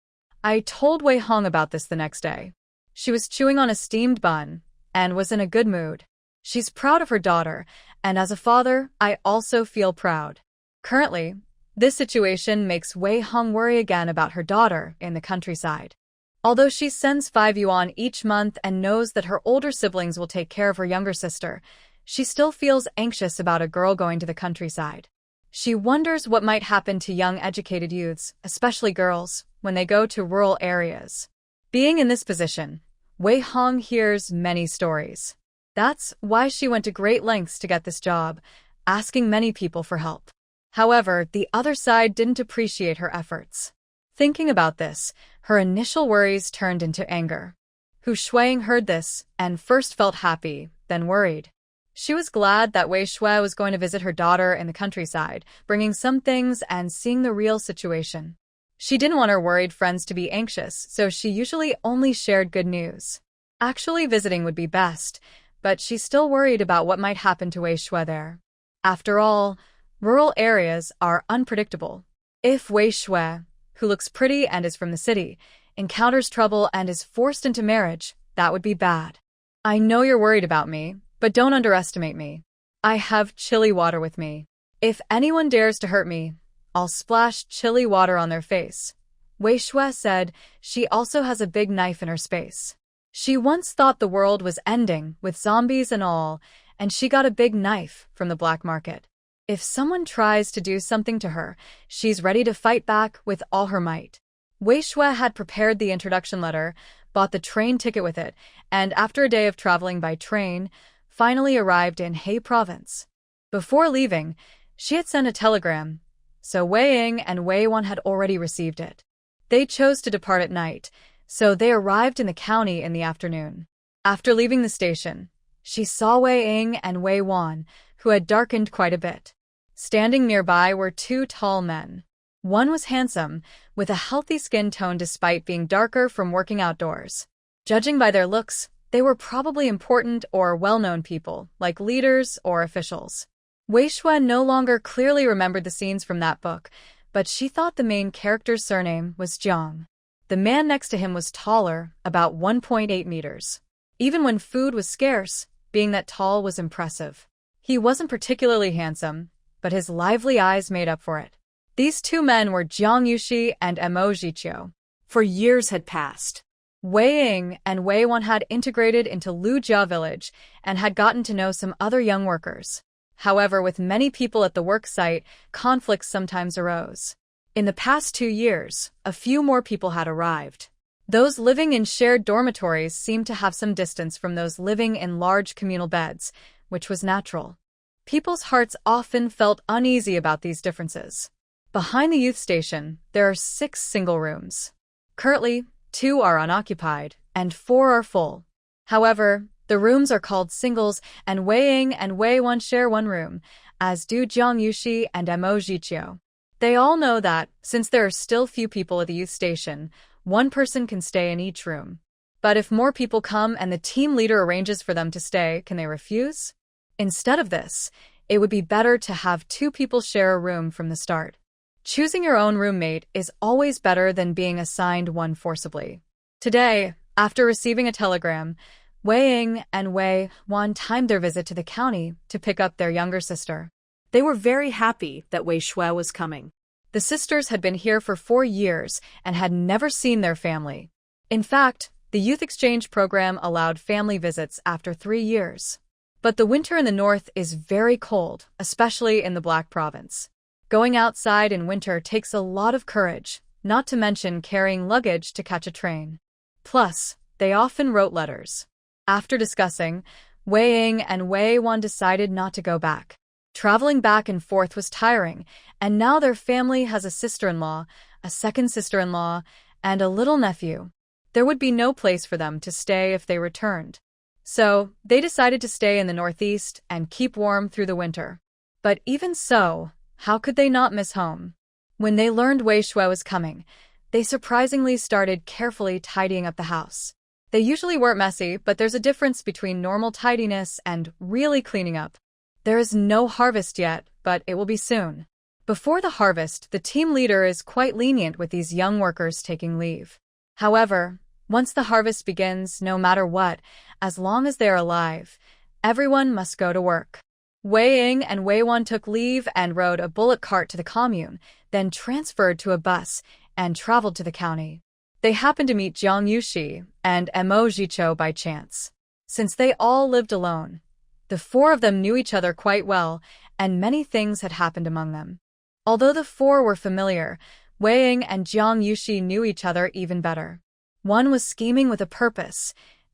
I told Wei Hong about this the next day. She was chewing on a steamed bun and was in a good mood. She's proud of her daughter, and as a father, I also feel proud. Currently, this situation makes Wei Hong worry again about her daughter in the countryside. Although she sends 5 yuan each month and knows that her older siblings will take care of her younger sister, she still feels anxious about a girl going to the countryside. She wonders what might happen to young educated youths, especially girls, when they go to rural areas. Being in this position, Wei Hong hears many stories. That's why she went to great lengths to get this job, asking many people for help. However, the other side didn't appreciate her efforts. Thinking about this, her initial worries turned into anger. Hu Shuang heard this and first felt happy, then worried. She was glad that Wei Shui was going to visit her daughter in the countryside, bringing some things and seeing the real situation. She didn't want her worried friends to be anxious, so she usually only shared good news. Actually visiting would be best, but she still worried about what might happen to Wei Shui there. After all, rural areas are unpredictable. If Wei Shui, who looks pretty and is from the city, encounters trouble and is forced into marriage, that would be bad. I know you're worried about me, but don't underestimate me. I have chili water with me. If anyone dares to hurt me, I'll splash chili water on their face. Wei Shui said she also has a big knife in her space. She once thought the world was ending with zombies and all, and she got a big knife from the black market. If someone tries to do something to her, she's ready to fight back with all her might. Wei Shui had prepared the introduction letter, bought the train ticket with it, and after a day of traveling by train, finally arrived in He Province. Before leaving, she had sent a telegram, so Wei Ying and Wei Wan had already received it. They chose to depart at night, so they arrived in the county in the afternoon. After leaving the station, she saw Wei Ying and Wei Wan, who had darkened quite a bit. Standing nearby were 2 tall men. One was handsome, with a healthy skin tone despite being darker from working outdoors. Judging by their looks, they were probably important or well-known people, like leaders or officials. Wei Shui no longer clearly remembered the scenes from that book, but she thought the main character's surname was Jiang. The man next to him was taller, about 1.8 meters. Even when food was scarce, being that tall was impressive. He wasn't particularly handsome, but his lively eyes made up for it. These 2 men were Jiang Yushi and Mo Jiqiu. For years had passed. Wei Ying and Wei Wan had integrated into Lujia village and had gotten to know some other young workers. However, with many people at the work site, conflicts sometimes arose. In the past 2 years, a few more people had arrived. Those living in shared dormitories seemed to have some distance from those living in large communal beds, which was natural. People's hearts often felt uneasy about these differences. Behind the youth station, there are 6 single rooms. Currently, 2 are unoccupied, and 4 are full. However, the rooms are called singles, and Wei Ying and Wei Wan share 1 room, as do Jiang Yushi and Mo Jiqiu. They all know that, since there are still few people at the youth station, 1 person can stay in each room. But if more people come and the team leader arranges for them to stay, can they refuse? Instead of this, it would be better to have 2 people share a room from the start. Choosing your own roommate is always better than being assigned one forcibly. Today, after receiving a telegram, Wei Ying and Wei Wan timed their visit to the county to pick up their younger sister. They were very happy that Wei Shui was coming. The sisters had been here for 4 years and had never seen their family. In fact, the youth exchange program allowed family visits after 3 years. But the winter in the north is very cold, especially in the Black Province. Going outside in winter takes a lot of courage, not to mention carrying luggage to catch a train. Plus, they often wrote letters. After discussing, Wei Ying and Wei Wan decided not to go back. Traveling back and forth was tiring, and now their family has a sister-in-law, a second sister-in-law, and a little nephew. There would be no place for them to stay if they returned. So, they decided to stay in the northeast and keep warm through the winter. But even so, how could they not miss home? When they learned Wei Shui was coming, they surprisingly started carefully tidying up the house. They usually weren't messy, but there's a difference between normal tidiness and really cleaning up. There is no harvest yet, but it will be soon. Before the harvest, the team leader is quite lenient with these young workers taking leave. However, once the harvest begins, no matter what, as long as they are alive, everyone must go to work. Wei Ying and Wei Wan took leave and rode a bullock cart to the commune, then transferred to a bus and traveled to the county. They happened to meet Jiang Yuxi and Mo Jichou by chance. Since they all lived alone, the 4 of them knew each other quite well, and many things had happened among them. Although the 4 were familiar, Wei Ying and Jiang Yuxi knew each other even better. One was scheming with a purpose,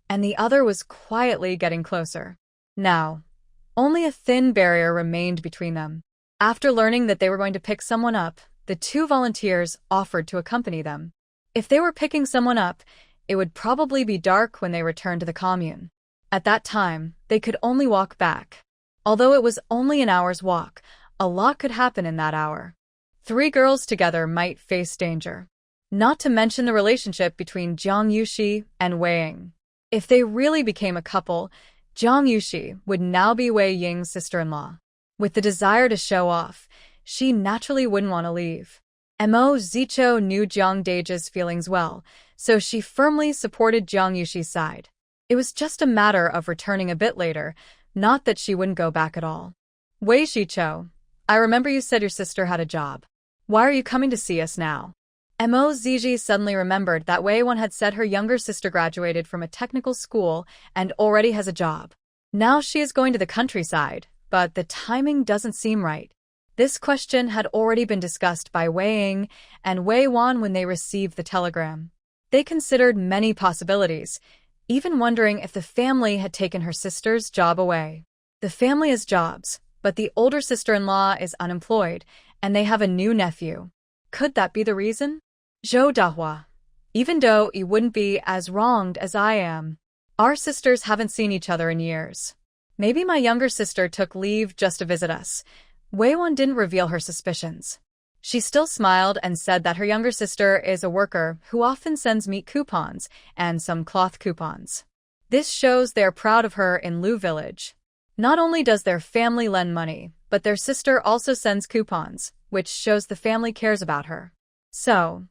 and the other was quietly getting closer. Now, only a thin barrier remained between them. After learning that they were going to pick someone up, the 2 volunteers offered to accompany them. If they were picking someone up, it would probably be dark when they returned to the commune. At that time, they could only walk back. Although it was only an hour's walk, a lot could happen in that hour. 3 girls together might face danger. Not to mention the relationship between Jiang Yuxi and Wei Ying. If they really became a couple, Jiang Yuxi would now be Wei Ying's sister-in-law. With the desire to show off, she naturally wouldn't want to leave. Mo Zichou knew Jiang Dage's feelings well, so she firmly supported Jiang Yuxi's side. It was just a matter of returning a bit later, not that she wouldn't go back at all. Wei Zichou, I remember you said your sister had a job. Why are you coming to see us now? Mo Zichou suddenly remembered that Wei Wan had said her younger sister graduated from a technical school and already has a job. Now she is going to the countryside, but the timing doesn't seem right. This question had already been discussed by Wei Ying and Wei Wan when they received the telegram. They considered many possibilities, even wondering if the family had taken her sister's job away. The family has jobs, but the older sister-in-law is unemployed, and they have a new nephew. Could that be the reason? Zhou Dahua. Even though you wouldn't be as wronged as I am. Our sisters haven't seen each other in years. Maybe my younger sister took leave just to visit us. Wei Wan didn't reveal her suspicions. She still smiled and said that her younger sister is a worker who often sends meat coupons and some cloth coupons. This shows they are proud of her in Lu Village. Not only does their family lend money, but their sister also sends coupons, which shows the family cares about her. So,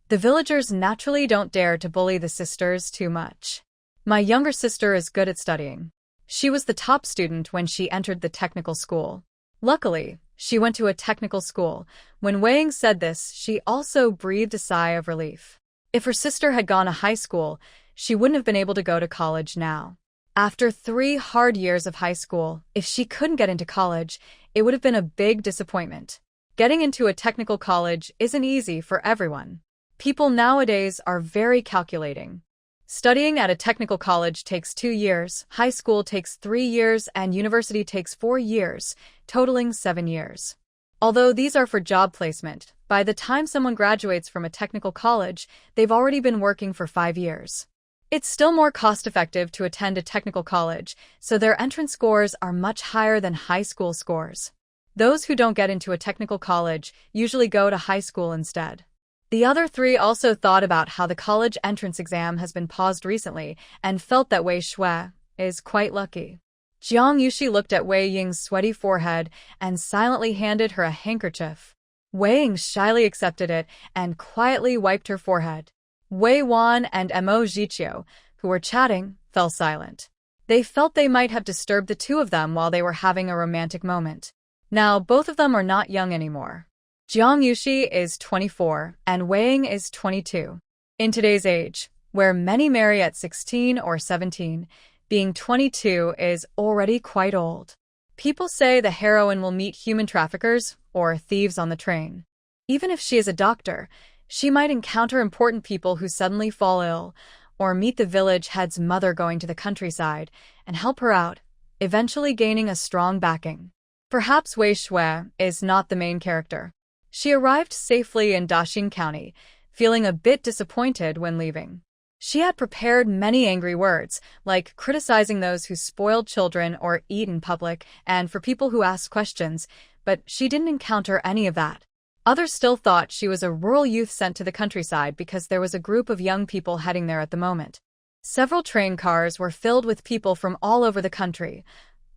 the villagers naturally don't dare to bully the sisters too much. My younger sister is good at studying. She was the top student when she entered the technical school. Luckily, she went to a technical school. When Wei Ying said this, she also breathed a sigh of relief. If her sister had gone to high school, she wouldn't have been able to go to college now. After 3 hard years of high school, if she couldn't get into college, it would have been a big disappointment. Getting into a technical college isn't easy for everyone. People nowadays are very calculating. Studying at a technical college takes 2 years, high school takes 3 years, and university takes 4 years, totaling 7 years. Although these are for job placement, by the time someone graduates from a technical college, they've already been working for 5 years. It's still more cost-effective to attend a technical college, so their entrance scores are much higher than high school scores. Those who don't get into a technical college usually go to high school instead. The other 3 also thought about how the college entrance exam has been paused recently and felt that Wei Shui is quite lucky. Jiang Yuxi looked at Wei Ying's sweaty forehead and silently handed her a handkerchief. Wei Ying shyly accepted it and quietly wiped her forehead. Wei Wan and Mo Jiqiu, who were chatting, fell silent. They felt they might have disturbed the two of them while they were having a romantic moment. Now, both of them are not young anymore. Jiang Yuxi is 24 and Wei Ying is 22. In today's age, where many marry at 16 or 17, being 22 is already quite old. People say the heroine will meet human traffickers or thieves on the train. Even if she is a doctor, she might encounter important people who suddenly fall ill, or meet the village head's mother going to the countryside and help her out, eventually gaining a strong backing. Perhaps Wei Shui is not the main character. She arrived safely in Daxing County, feeling a bit disappointed when leaving. She had prepared many angry words, like criticizing those who spoiled children or eat in public and for people who asked questions, but she didn't encounter any of that. Others still thought she was a rural youth sent to the countryside because there was a group of young people heading there at the moment. Several train cars were filled with people from all over the country,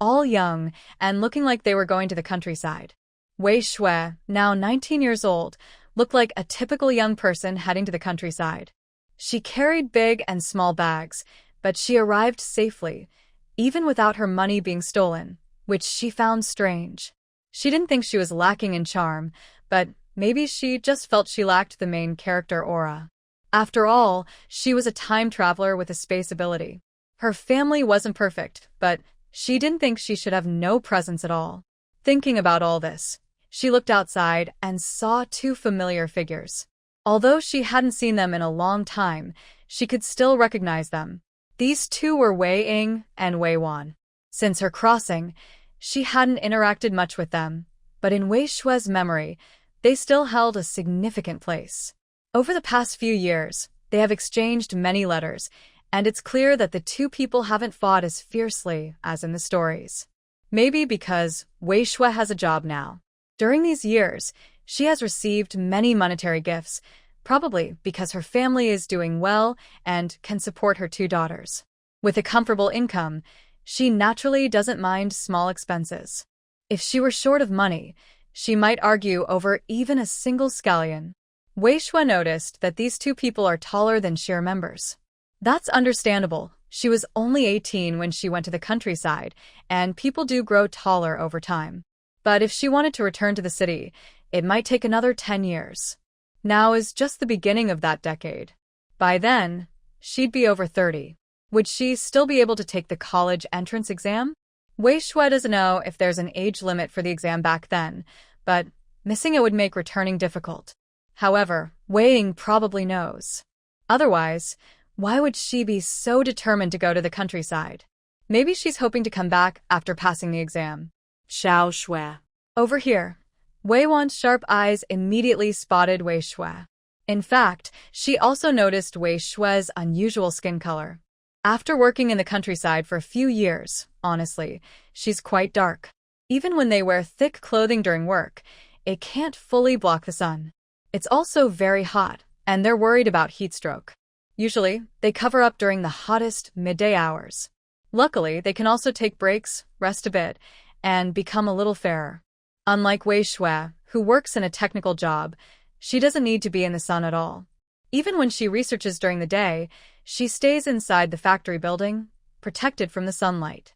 all young and looking like they were going to the countryside. Wei Shui, now 19 years old, looked like a typical young person heading to the countryside. She carried big and small bags, but she arrived safely, even without her money being stolen, which she found strange. She didn't think she was lacking in charm, but maybe she just felt she lacked the main character aura. After all, she was a time traveler with a space ability. Her family wasn't perfect, but she didn't think she should have no presence at all. Thinking about all this, she looked outside and saw two familiar figures. Although she hadn't seen them in a long time, she could still recognize them. These two were Wei Ying and Wei Wan. Since her crossing, she hadn't interacted much with them, but in Wei Shui's memory, they still held a significant place. Over the past few years, they have exchanged many letters, and it's clear that the two people haven't fought as fiercely as in the stories. Maybe because Wei Shui has a job now. During these years, she has received many monetary gifts, probably because her family is doing well and can support her two daughters. With a comfortable income, she naturally doesn't mind small expenses. If she were short of money, she might argue over even a single scallion. Wei Shui noticed that these two people are taller than she remembers. That's understandable. She was only 18 when she went to the countryside, and people do grow taller over time. But if she wanted to return to the city, it might take another 10 years. Now is just the beginning of that decade. By then, she'd be over 30. Would she still be able to take the college entrance exam? Wei Shui doesn't know if there's an age limit for the exam back then, but missing it would make returning difficult. However, Wei Ying probably knows. Otherwise, why would she be so determined to go to the countryside? Maybe she's hoping to come back after passing the exam. Xiao Shui. Over here. Wei Wan's sharp eyes immediately spotted Wei Shui. In fact, she also noticed Wei Shui's unusual skin color. After working in the countryside for a few years, honestly, she's quite dark. Even when they wear thick clothing during work, it can't fully block the sun. It's also very hot, and they're worried about heat stroke. Usually, they cover up during the hottest midday hours. Luckily, they can also take breaks, rest a bit, and become a little fairer. Unlike Wei Shui, who works in a technical job, she doesn't need to be in the sun at all. Even when she researches during the day, she stays inside the factory building, protected from the sunlight.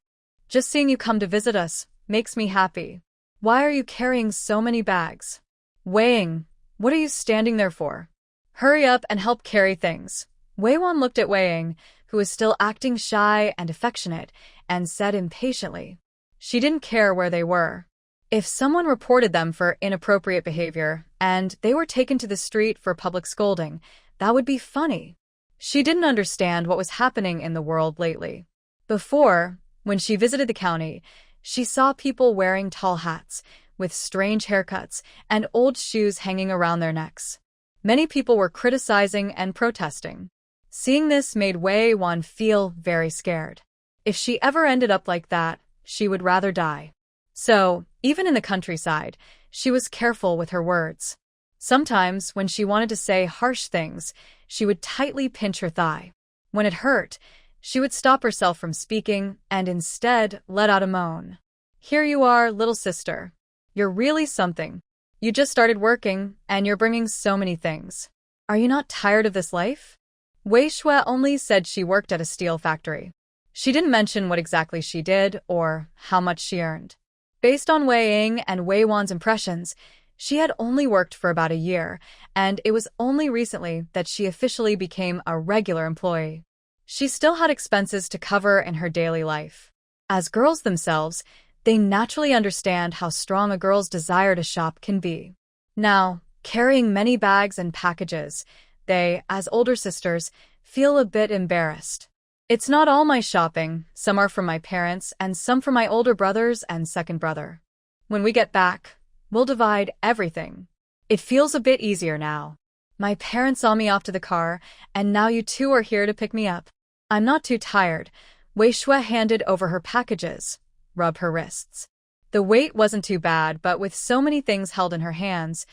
Just seeing you come to visit us makes me happy. Why are you carrying so many bags? Wei Ying, what are you standing there for? Hurry up and help carry things. Wei Wan looked at Wei Ying, who was still acting shy and affectionate, and said impatiently. She didn't care where they were. If someone reported them for inappropriate behavior and they were taken to the street for public scolding, that would be funny. She didn't understand what was happening in the world lately. Before, when she visited the county, she saw people wearing tall hats, with strange haircuts, and old shoes hanging around their necks. Many people were criticizing and protesting. Seeing this made Wei Wan feel very scared. If she ever ended up like that, she would rather die. So, even in the countryside, she was careful with her words. Sometimes, when she wanted to say harsh things, she would tightly pinch her thigh. When it hurt, she would stop herself from speaking and instead let out a moan. Here you are, little sister. You're really something. You just started working, and you're bringing so many things. Are you not tired of this life? Wei Shui only said she worked at a steel factory. She didn't mention what exactly she did or how much she earned. Based on Wei Ying and Wei Wan's impressions, she had only worked for about a year, and it was only recently that she officially became a regular employee. She still had expenses to cover in her daily life. As girls themselves, they naturally understand how strong a girl's desire to shop can be. Now, carrying many bags and packages, they, as older sisters, feel a bit embarrassed. It's not all my shopping, some are from my parents and some from my older brothers and second brother. When we get back, we'll divide everything. It feels a bit easier now. My parents saw me off to the car, and now you two are here to pick me up. I'm not too tired. Wei Shui handed over her packages, rubbed her wrists. The weight wasn't too bad, but with so many things held in her hands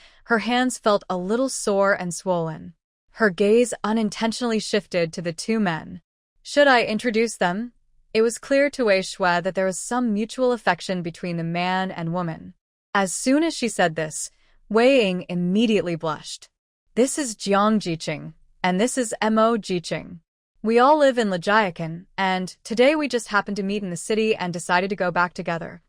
felt a little sore and swollen. Her gaze unintentionally shifted to the two men. Should I introduce them? It was clear to Wei Shui that there was some mutual affection between the man and woman. As soon as she said this, Wei Ying immediately blushed. This is Jiang Jiqing, and this is Mo Jiqing. We all live in Lijiakan, and today we just happened to meet in the city and decided to go back together.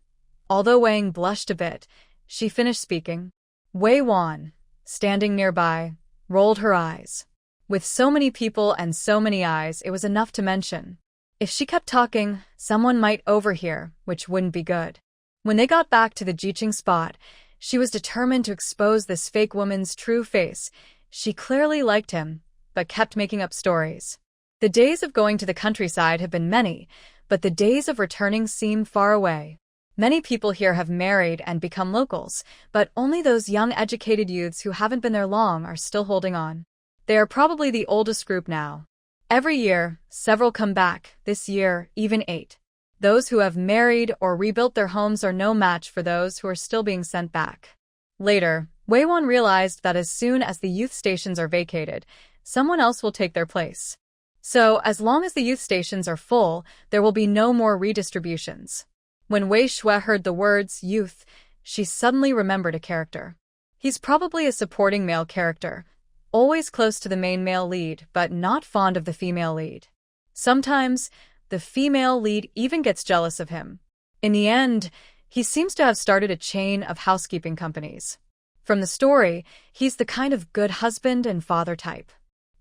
Although Wei Ying blushed a bit, she finished speaking. Wei Wan, standing nearby, rolled her eyes. With so many people and so many eyes, it was enough to mention. If she kept talking, someone might overhear, which wouldn't be good. When they got back to the Jiqing spot, she was determined to expose this fake woman's true face. She clearly liked him, but kept making up stories. The days of going to the countryside have been many, but the days of returning seem far away. Many people here have married and become locals, but only those young educated youths who haven't been there long are still holding on. They are probably the oldest group now. Every year, several come back, this year, even 8. Those who have married or rebuilt their homes are no match for those who are still being sent back. Later, Wei Wan realized that as soon as the youth stations are vacated, someone else will take their place. So, as long as the youth stations are full, there will be no more redistributions. When Wei Shui heard the words youth, she suddenly remembered a character. He's probably a supporting male character, always close to the main male lead, but not fond of the female lead. Sometimes, the female lead even gets jealous of him. In the end, he seems to have started a chain of housekeeping companies. From the story, he's the kind of good husband and father type.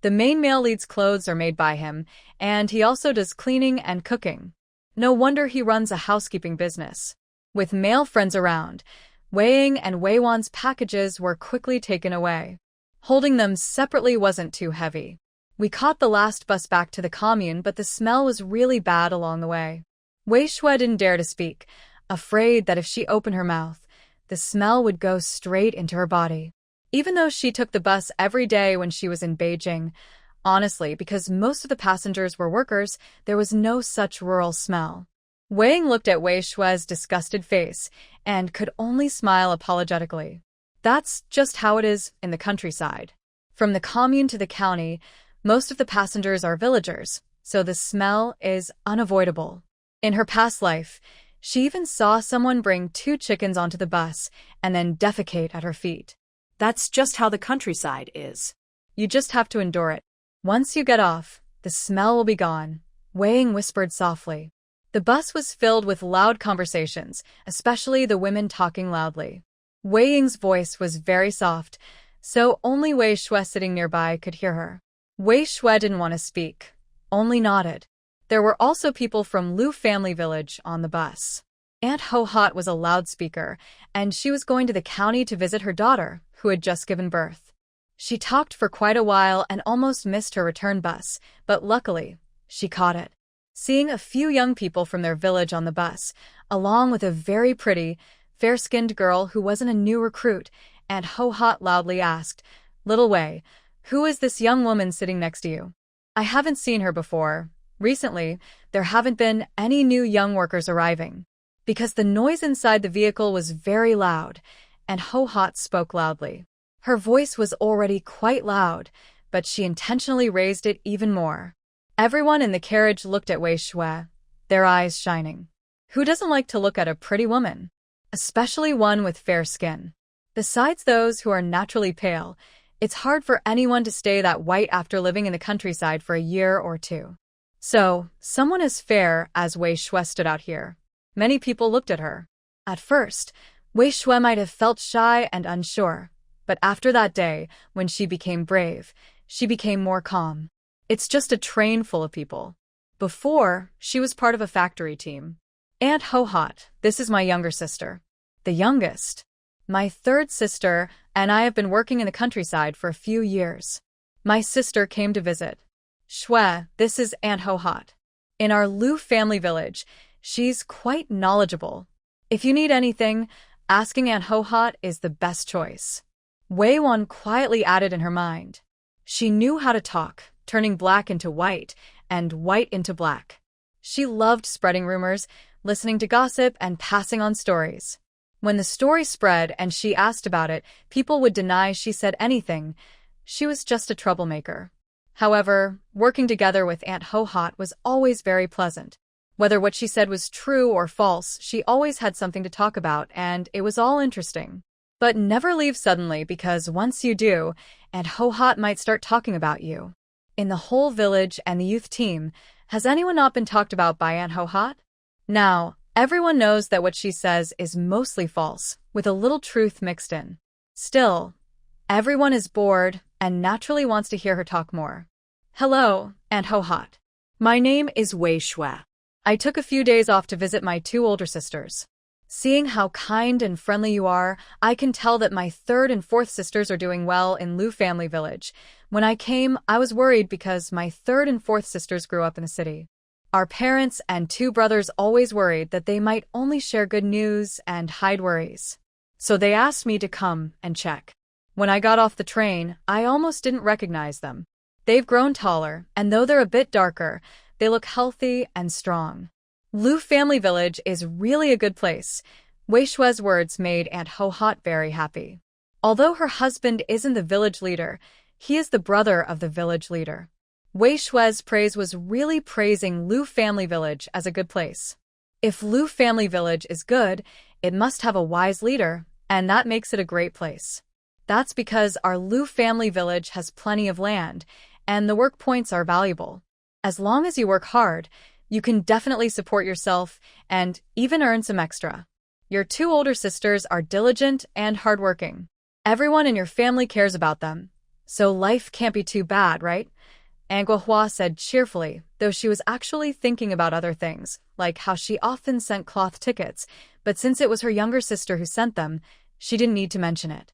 The main male lead's clothes are made by him, and he also does cleaning and cooking. No wonder he runs a housekeeping business. With male friends around, Wei Ying and Wei Wan's packages were quickly taken away. Holding them separately wasn't too heavy. We caught the last bus back to the commune, but the smell was really bad along the way. Wei Shui didn't dare to speak, afraid that if she opened her mouth, the smell would go straight into her body. Even though she took the bus every day when she was in Beijing, honestly, because most of the passengers were workers, there was no such rural smell. Wei Ying looked at Wei Shui's disgusted face and could only smile apologetically. That's just how it is in the countryside. From the commune to the county, most of the passengers are villagers, so the smell is unavoidable. In her past life, she even saw someone bring 2 chickens onto the bus and then defecate at her feet. That's just how the countryside is. You just have to endure it. Once you get off, the smell will be gone, Wei Ying whispered softly. The bus was filled with loud conversations, especially the women talking loudly. Wei Ying's voice was very soft, so only Wei Shui sitting nearby could hear her. Wei Shui didn't want to speak, only nodded. There were also people from Lu family village on the bus. Aunt Ho Hot was a loudspeaker, and she was going to the county to visit her daughter, who had just given birth. She talked for quite a while and almost missed her return bus, but luckily, she caught it. Seeing a few young people from their village on the bus, along with a very pretty, fair-skinned girl who wasn't a new recruit, Aunt Ho Hot loudly asked, "Little Wei, who is this young woman sitting next to you? I haven't seen her before. Recently, there haven't been any new young workers arriving." Because the noise inside the vehicle was very loud, and Ho Hot spoke loudly. Her voice was already quite loud, but she intentionally raised it even more. Everyone in the carriage looked at Wei Shui, their eyes shining. Who doesn't like to look at a pretty woman? Especially one with fair skin. Besides those who are naturally pale, it's hard for anyone to stay that white after living in the countryside for a year or two. So, someone as fair as Wei Shui stood out here. Many people looked at her. At first, Wei Shui might have felt shy and unsure, but after that day, when she became brave, she became more calm. It's just a train full of people. Before, she was part of a factory team. Aunt Ho-Hot, this is my younger sister. The youngest. My third sister and I have been working in the countryside for a few years. My sister came to visit. Shui, this is Aunt Ho-Hot. In our Lu family village, she's quite knowledgeable. If you need anything, asking Aunt Ho-Hot is the best choice. Wei Wan quietly added in her mind. She knew how to talk, turning black into white and white into black. She loved spreading rumors, listening to gossip, and passing on stories. When the story spread and she asked about it, people would deny she said anything. She was just a troublemaker. However, working together with Aunt Ho-Hot was always very pleasant. Whether what she said was true or false, she always had something to talk about, and it was all interesting. But never leave suddenly, because once you do, Aunt Ho-Hot might start talking about you. In the whole village and the youth team, has anyone not been talked about by Aunt Ho-Hot? Now, everyone knows that what she says is mostly false, with a little truth mixed in. Still, everyone is bored and naturally wants to hear her talk more. Hello, Aunt Ho-Hot. My name is Wei Shui. I took a few days off to visit my two older sisters. Seeing how kind and friendly you are, I can tell that my third and fourth sisters are doing well in Lu family village. When I came, I was worried because my third and fourth sisters grew up in the city. Our parents and two brothers always worried that they might only share good news and hide worries. So they asked me to come and check. When I got off the train, I almost didn't recognize them. They've grown taller, and though they're a bit darker, they look healthy and strong. Lu family village is really a good place. Wei Shui's words made Aunt Ho-Hot very happy. Although her husband isn't the village leader, he is the brother of the village leader. Wei Shui's praise was really praising Lu family village as a good place. If Lu family village is good, it must have a wise leader, and that makes it a great place. That's because our Lu family village has plenty of land, and the work points are valuable. As long as you work hard, you can definitely support yourself and even earn some extra. Your two older sisters are diligent and hardworking. Everyone in your family cares about them, so life can't be too bad, right? Aunt Guohua said cheerfully, though she was actually thinking about other things, like how she often sent cloth tickets, but since it was her younger sister who sent them, she didn't need to mention it.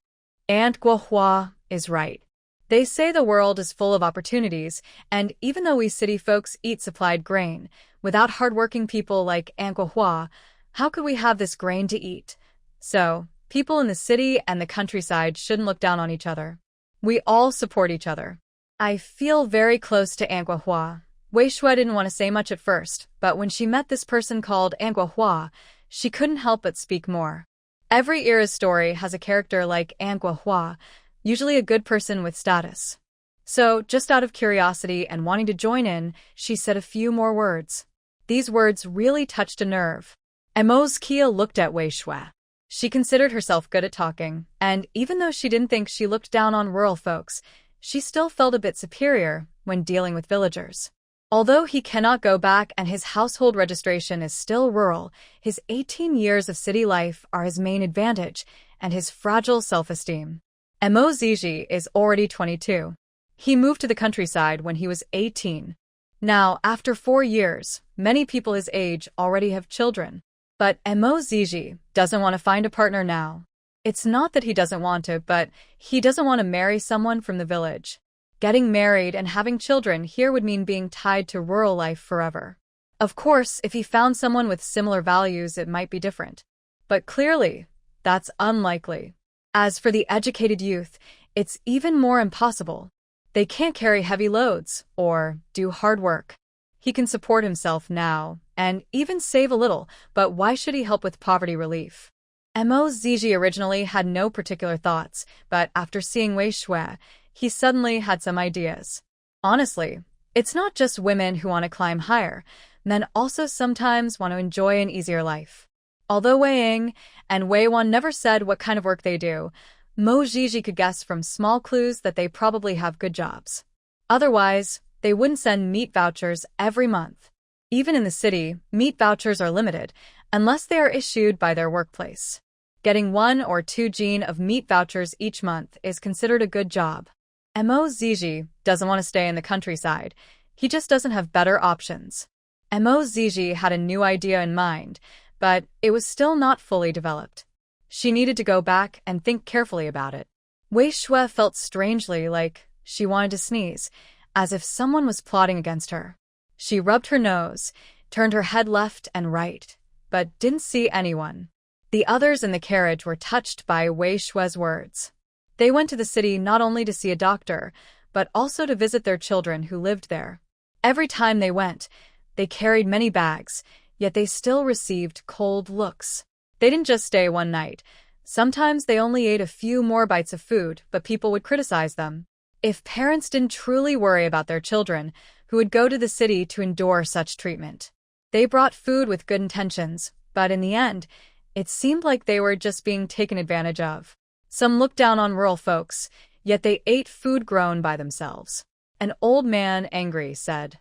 Aunt Guohua is right. They say the world is full of opportunities, and even though we city folks eat supplied grain, without hardworking people like Aunt Guohua, how could we have this grain to eat? So, people in the city and the countryside shouldn't look down on each other. We all support each other. I feel very close to Aunt Guohua. Wei Shui didn't want to say much at first, but when she met this person called Aunt Guohua, she couldn't help but speak more. Every era's story has a character like Aunt Guohua, usually a good person with status. So, just out of curiosity and wanting to join in, she said a few more words. These words really touched a nerve. Emo's Kia looked at Wei Shui. She considered herself good at talking, and even though she didn't think she looked down on rural folks, she still felt a bit superior when dealing with villagers. Although he cannot go back and his household registration is still rural, his 18 years of city life are his main advantage and his fragile self-esteem. Mo Ziji is already 22. He moved to the countryside when he was 18. Now, after 4 years, many people his age already have children. But Mo Ziji doesn't want to find a partner now. It's not that he doesn't want to, but he doesn't want to marry someone from the village. Getting married and having children here would mean being tied to rural life forever. Of course, if he found someone with similar values, it might be different. But clearly, that's unlikely. As for the educated youth, it's even more impossible. They can't carry heavy loads or do hard work. He can support himself now and even save a little, but why should he help with poverty relief? Mo Ziji originally had no particular thoughts, but after seeing Wei Shui, he suddenly had some ideas. Honestly, it's not just women who want to climb higher. Men also sometimes want to enjoy an easier life. Although Wei Ying and Wei Wan never said what kind of work they do, Mo Zhizhi could guess from small clues that they probably have good jobs. Otherwise, they wouldn't send meat vouchers every month. Even in the city, meat vouchers are limited, unless they are issued by their workplace. Getting 1 or 2 jin of meat vouchers each month is considered a good job. Mo Zhizhi doesn't want to stay in the countryside. He just doesn't have better options. Mo Zhizhi had a new idea in mind, but it was still not fully developed. She needed to go back and think carefully about it. Wei Shui felt strangely like she wanted to sneeze, as if someone was plotting against her. She rubbed her nose, turned her head left and right, but didn't see anyone. The others in the carriage were touched by Wei Shui's words. They went to the city not only to see a doctor, but also to visit their children who lived there. Every time they went, they carried many bags, yet they still received cold looks. They didn't just stay one night. Sometimes they only ate a few more bites of food, but people would criticize them. If parents didn't truly worry about their children, who would go to the city to endure such treatment? They brought food with good intentions, but in the end, it seemed like they were just being taken advantage of. Some looked down on rural folks, yet they ate food grown by themselves. An old man, angry, said,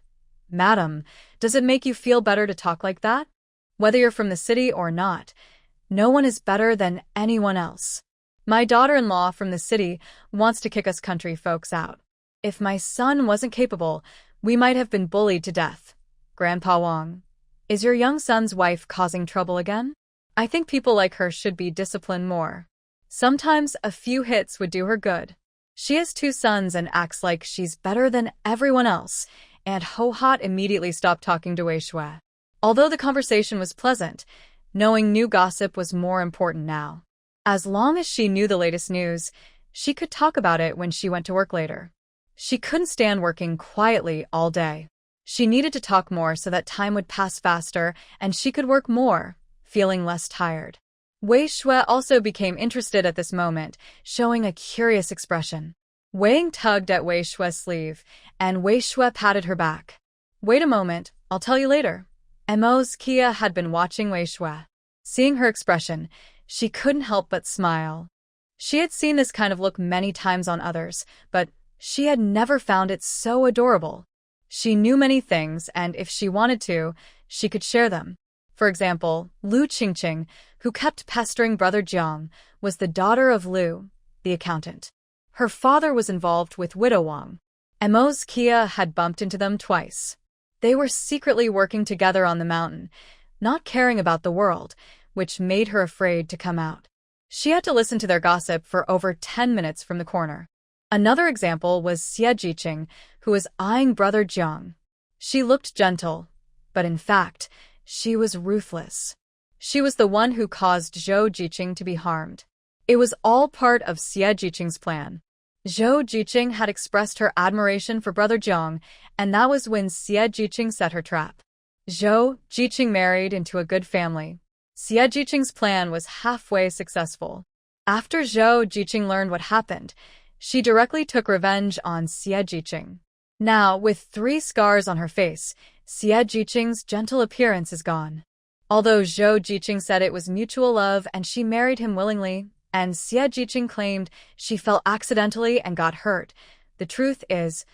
"Madam, does it make you feel better to talk like that? Whether you're from the city or not, no one is better than anyone else. My daughter-in-law from the city wants to kick us country folks out. If my son wasn't capable, we might have been bullied to death." Grandpa Wang, is your young son's wife causing trouble again? I think people like her should be disciplined more. Sometimes a few hits would do her good. She has 2 sons and acts like she's better than everyone else, and Ho Hot immediately stopped talking to Wei Shui. Although the conversation was pleasant, knowing new gossip was more important now. As long as she knew the latest news, she could talk about it when she went to work later. She couldn't stand working quietly all day. She needed to talk more so that time would pass faster and she could work more, feeling less tired. Wei Shui also became interested at this moment, showing a curious expression. Wei Ying tugged at Wei Shui's sleeve, and Wei Shui patted her back. "Wait a moment, I'll tell you later." Mo's Kia had been watching Wei Shui. Seeing her expression, she couldn't help but smile. She had seen this kind of look many times on others, but she had never found it so adorable. She knew many things, and if she wanted to, she could share them. For example, Lu Qingqing, who kept pestering Brother Jiang, was the daughter of Lu, the accountant. Her father was involved with Widow Wang. Mo's Kia had bumped into them twice. They were secretly working together on the mountain, not caring about the world, which made her afraid to come out. She had to listen to their gossip for over 10 minutes from the corner. Another example was Xie Jiqing, who was eyeing Brother Jiang. She looked gentle, but in fact, she was ruthless. She was the one who caused Zhou Jiqing to be harmed. It was all part of Xie Jiqing's plan. Zhou Jiqing had expressed her admiration for Brother Jiang, and that was when Xie Jiqing set her trap. Zhou Jiqing married into a good family. Xie Jiqing's plan was halfway successful. After Zhou Jiqing learned what happened, she directly took revenge on Xie Jiqing. Now, with 3 scars on her face, Xie Jiqing's gentle appearance is gone. Although Zhou Jiqing said it was mutual love and she married him willingly, and Xie Jiqing claimed she fell accidentally and got hurt, the truth is,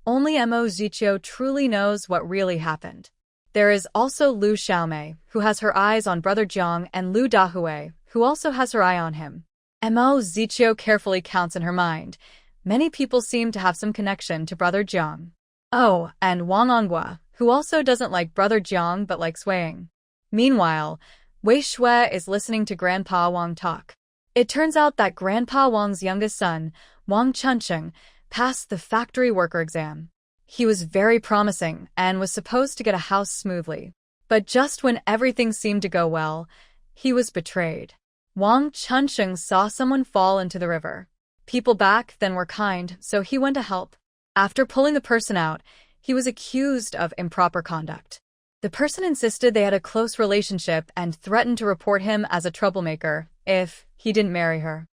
only Mo Zichio truly knows what really happened. There is also Lu Xiaomei, who has her eyes on Brother Jiang, and Lu Dahui, who also has her eye on him. Mo Zichio carefully counts in her mind. Many people seem to have some connection to Brother Jiang. Oh, and Wang Onghua, who also doesn't like Brother Jiang but likes Wei Ying. Meanwhile, Wei Shui is listening to Grandpa Wang talk. It turns out that Grandpa Wang's youngest son, Wang Chunsheng, passed the factory worker exam. He was very promising and was supposed to get a house smoothly. But just when everything seemed to go well, he was betrayed. Wang Chunsheng saw someone fall into the river. People back then were kind, so he went to help. After pulling the person out, he was accused of improper conduct. The person insisted they had a close relationship and threatened to report him as a troublemaker if he didn't marry her.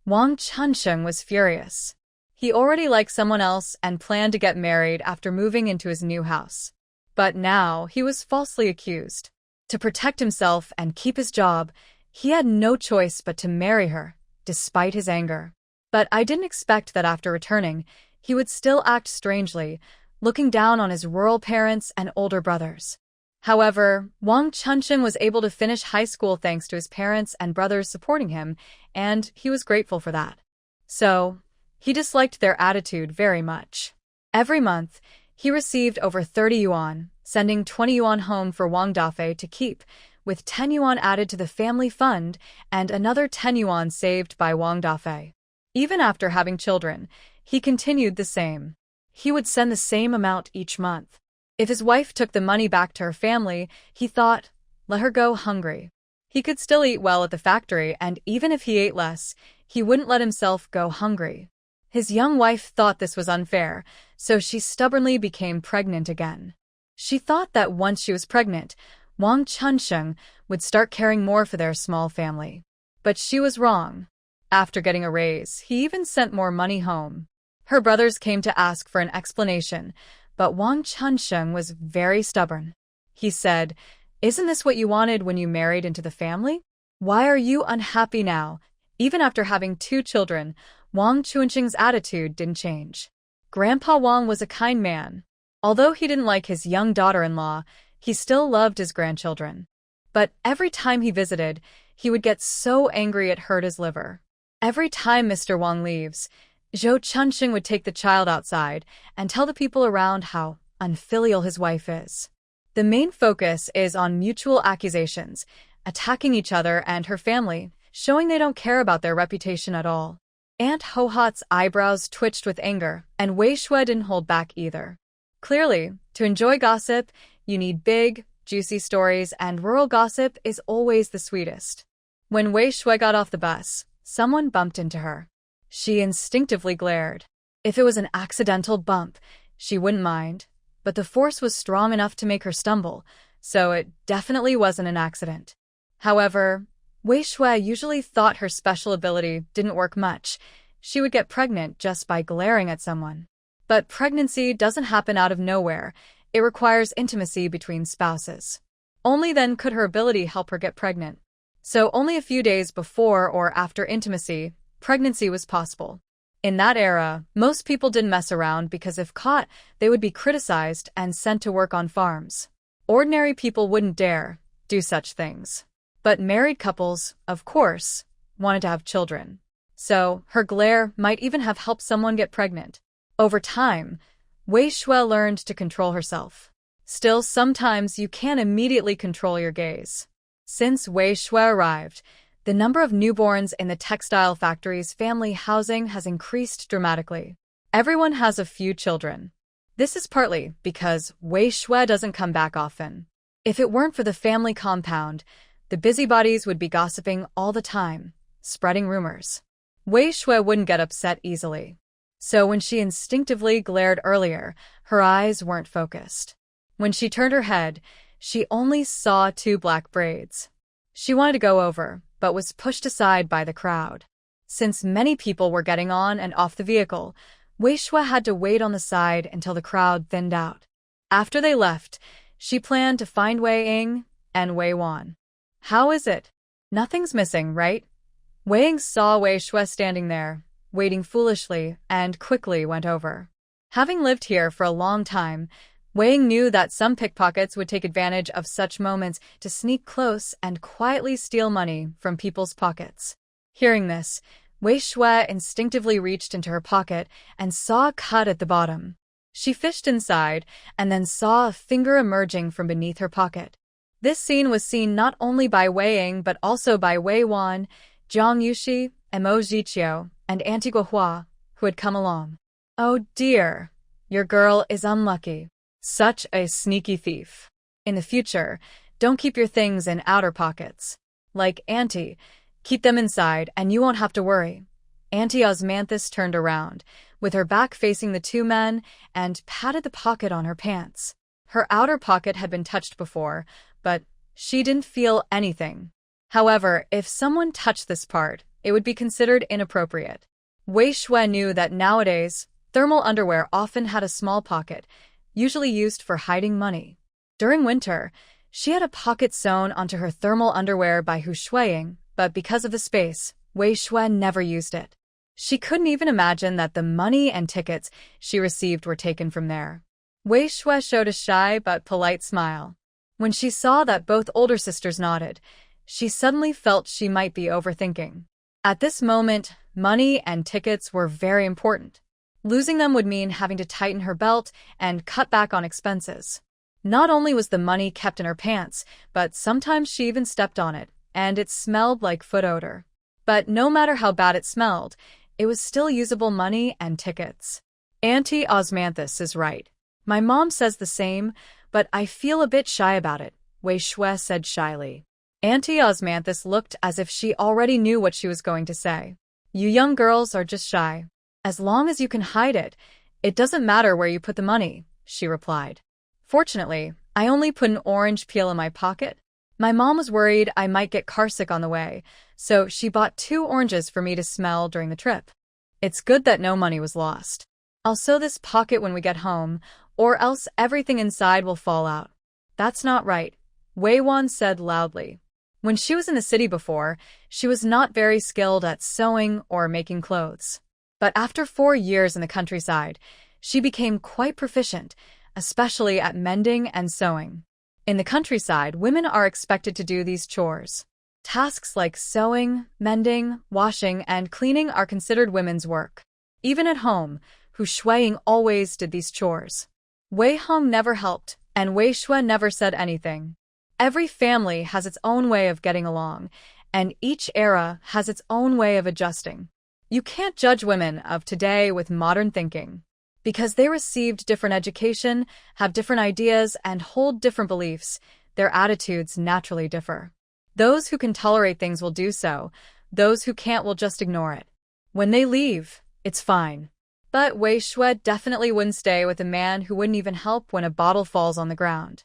Wang Chunsheng was furious. He already liked someone else and planned to get married after moving into his new house. But now he was falsely accused. To protect himself and keep his job, he had no choice but to marry her, despite his anger. But I didn't expect that after returning, he would still act strangely, looking down on his rural parents and older brothers. However, Wang Chunsheng was able to finish high school thanks to his parents and brothers supporting him, and he was grateful for that. So, he disliked their attitude very much. Every month, he received over 30 yuan, sending 20 yuan home for Wang Dafei to keep, with 10 yuan added to the family fund and another 10 yuan saved by Wang Dafei. Even after having children, he continued the same. He would send the same amount each month. If his wife took the money back to her family, he thought, let her go hungry. He could still eat well at the factory, and even if he ate less, he wouldn't let himself go hungry. His young wife thought this was unfair, so she stubbornly became pregnant again. She thought that once she was pregnant, Wang Chunsheng would start caring more for their small family. But she was wrong. After getting a raise, he even sent more money home. Her brothers came to ask for an explanation, but Wang Chunsheng was very stubborn. He said, "Isn't this what you wanted when you married into the family? Why are you unhappy now?" Even after having 2 children, Wang Chunsheng's attitude didn't change. Grandpa Wang was a kind man. Although he didn't like his young daughter-in-law, he still loved his grandchildren. But every time he visited, he would get so angry it hurt his liver. Every time Mr. Wang leaves, Zhou Chunsheng would take the child outside and tell the people around how unfilial his wife is. The main focus is on mutual accusations, attacking each other and her family, showing they don't care about their reputation at all. Aunt Hohat's eyebrows twitched with anger, and Wei Shui didn't hold back either. Clearly, to enjoy gossip, you need big, juicy stories, and rural gossip is always the sweetest. When Wei Shui got off the bus, someone bumped into her. She instinctively glared. If it was an accidental bump, she wouldn't mind, but the force was strong enough to make her stumble, so it definitely wasn't an accident. However, Wei Shui usually thought her special ability didn't work much. She would get pregnant just by glaring at someone. But pregnancy doesn't happen out of nowhere. It requires intimacy between spouses. Only then could her ability help her get pregnant. So only a few days before or after intimacy, pregnancy was possible. In that era, most people didn't mess around because if caught, they would be criticized and sent to work on farms. Ordinary people wouldn't dare do such things. But married couples, of course, wanted to have children. So her glare might even have helped someone get pregnant. Over time, Wei Shui learned to control herself. Still, sometimes you can't immediately control your gaze. Since Wei Shui arrived, the number of newborns in the textile factory's family housing has increased dramatically. Everyone has a few children. This is partly because Wei Shui doesn't come back often. If it weren't for the family compound, the busybodies would be gossiping all the time, spreading rumors. Wei Shui wouldn't get upset easily. So when she instinctively glared earlier, her eyes weren't focused. When she turned her head, she only saw 2 black braids. She wanted to go over, but was pushed aside by the crowd. Since many people were getting on and off the vehicle, Wei Shui had to wait on the side until the crowd thinned out. After they left, she planned to find Wei Ying and Wei Wan. "How is it? Nothing's missing, right?" Wei Ying saw Wei Shui standing there, waiting foolishly, and quickly went over. Having lived here for a long time, Wei Ying knew that some pickpockets would take advantage of such moments to sneak close and quietly steal money from people's pockets. Hearing this, Wei Shui instinctively reached into her pocket and saw a cut at the bottom. She fished inside and then saw a finger emerging from beneath her pocket. This scene was seen not only by Wei Ying but also by Wei Wan, Jiang Yuxi, and Mo Ziqiu, and Auntie Guohua, who had come along. "Oh dear, your girl is unlucky. Such a sneaky thief. In the future, don't keep your things in outer pockets. Like Auntie, keep them inside and you won't have to worry." Auntie Osmanthus turned around, with her back facing the 2 men, and patted the pocket on her pants. Her outer pocket had been touched before, but she didn't feel anything. However, if someone touched this part, it would be considered inappropriate. Wei Shui knew that nowadays, thermal underwear often had a small pocket, usually used for hiding money. During winter, She had a pocket sewn onto her thermal underwear by Hu Shuiying, but because of the space, Wei Shui never used it. She couldn't even imagine that the money and tickets she received were taken from there. Wei Shui showed a shy but polite smile. When she saw that both older sisters nodded, she suddenly felt she might be overthinking. At this moment, money and tickets were very important. Losing them would mean having to tighten her belt and cut back on expenses. Not only was the money kept in her pants, but sometimes she even stepped on it, and it smelled like foot odor. But no matter how bad it smelled, it was still usable money and tickets. Auntie Osmanthus is right. My mom says the same, but I feel a bit shy about it, Wei Shui said shyly. Auntie Osmanthus looked as if she already knew what she was going to say. You young girls are just shy. As long as you can hide it, it doesn't matter where you put the money, she replied. Fortunately, I only put an orange peel in my pocket. My mom was worried I might get carsick on the way, so she bought 2 oranges for me to smell during the trip. It's good that no money was lost. I'll sew this pocket when we get home, or else everything inside will fall out. That's not right, Wei Wan said loudly. When she was in the city before, she was not very skilled at sewing or making clothes. But after 4 years in the countryside, she became quite proficient, especially at mending and sewing. In the countryside, women are expected to do these chores. Tasks like sewing, mending, washing, and cleaning are considered women's work. Even at home, Hu Shuiying always did these chores. Wei Hong never helped, and Wei Shui never said anything. Every family has its own way of getting along, and each era has its own way of adjusting. You can't judge women of today with modern thinking. Because they received different education, have different ideas, and hold different beliefs, their attitudes naturally differ. Those who can tolerate things will do so, those who can't will just ignore it. When they leave, it's fine. But Wei Shui definitely wouldn't stay with a man who wouldn't even help when a bottle falls on the ground.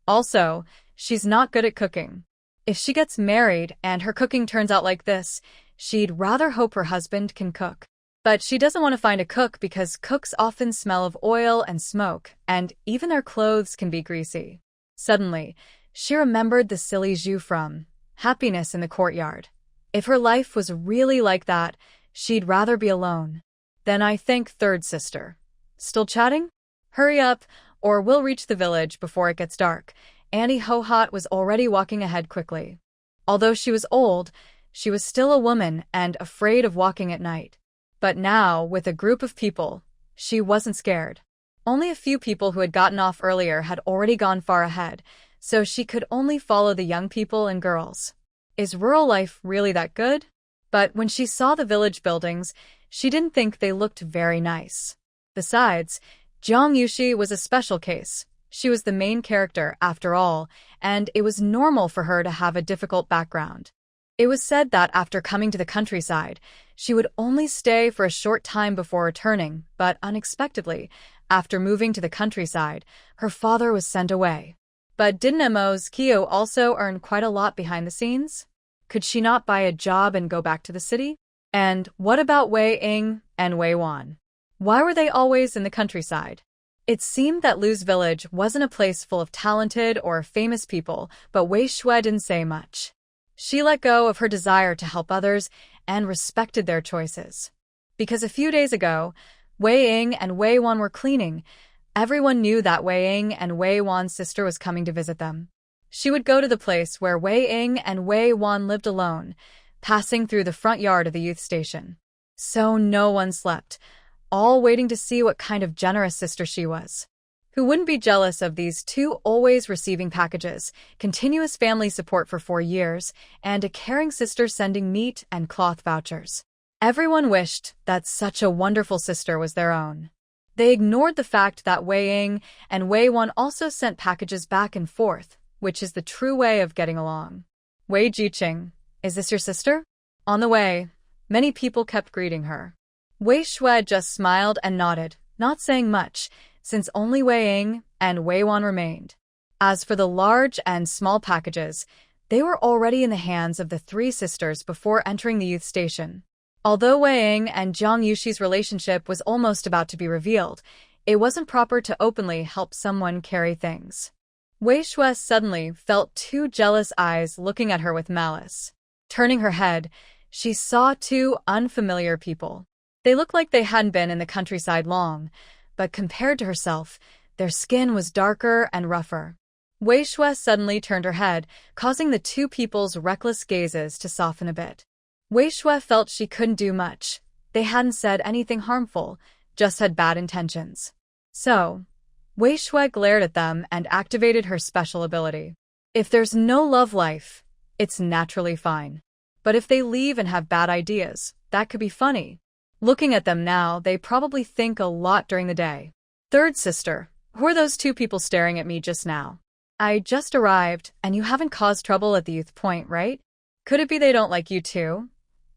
Also, she's not good at cooking. If she gets married and her cooking turns out like this, she'd rather hope her husband can cook. But she doesn't want to find a cook because cooks often smell of oil and smoke, and even their clothes can be greasy. Suddenly, she remembered the silly Zhu from Happiness in the Courtyard. If her life was really like that, she'd rather be alone. Then I think third sister. Still chatting? Hurry up, or we'll reach the village before it gets dark. Annie Ho-Hot was already walking ahead quickly. Although she was old, she was still a woman and afraid of walking at night. But now, with a group of people, she wasn't scared. Only a few people who had gotten off earlier had already gone far ahead, so she could only follow the young people and girls. Is rural life really that good? But when she saw the village buildings, she didn't think they looked very nice. Besides, Jiang Yushi was a special case. She was the main character, after all, and it was normal for her to have a difficult background. It was said that after coming to the countryside, she would only stay for a short time before returning, but unexpectedly, after moving to the countryside, her father was sent away. But didn't Mo's Kyo also earn quite a lot behind the scenes? Could she not buy a job and go back to the city? And what about Wei Ying and Wei Wan? Why were they always in the countryside? It seemed that Lu's village wasn't a place full of talented or famous people, but Wei Shui didn't say much. She let go of her desire to help others and respected their choices. Because a few days ago, Wei Ying and Wei Wan were cleaning, everyone knew that Wei Ying and Wei Wan's sister was coming to visit them. She would go to the place where Wei Ying and Wei Wan lived alone, passing through the front yard of the youth station. So no one slept, all waiting to see what kind of generous sister she was. Who wouldn't be jealous of these two always receiving packages, continuous family support for 4 years, and a caring sister sending meat and cloth vouchers? Everyone wished that such a wonderful sister was their own. They ignored the fact that Wei Ying and Wei Wan also sent packages back and forth, which is the true way of getting along. Wei Jiqing, is this your sister? On the way, many people kept greeting her. Wei Shui just smiled and nodded, not saying much, since only Wei Ying and Wei Wan remained. As for the large and small packages, they were already in the hands of the 3 sisters before entering the youth station. Although Wei Ying and Jiang Yushi's relationship was almost about to be revealed, it wasn't proper to openly help someone carry things. Wei Shui suddenly felt two jealous eyes looking at her with malice. Turning her head, she saw two unfamiliar people. They looked like they hadn't been in the countryside long, but compared to herself, their skin was darker and rougher. Wei Shui suddenly turned her head, causing the two people's reckless gazes to soften a bit. Wei Shui felt she couldn't do much. They hadn't said anything harmful, just had bad intentions. So, Wei Shui glared at them and activated her special ability. If there's no love life, it's naturally fine. But if they leave and have bad ideas, that could be funny. Looking at them now, they probably think a lot during the day. Third sister, who are those two people staring at me just now? I just arrived, and you haven't caused trouble at the youth point, right? Could it be they don't like you too?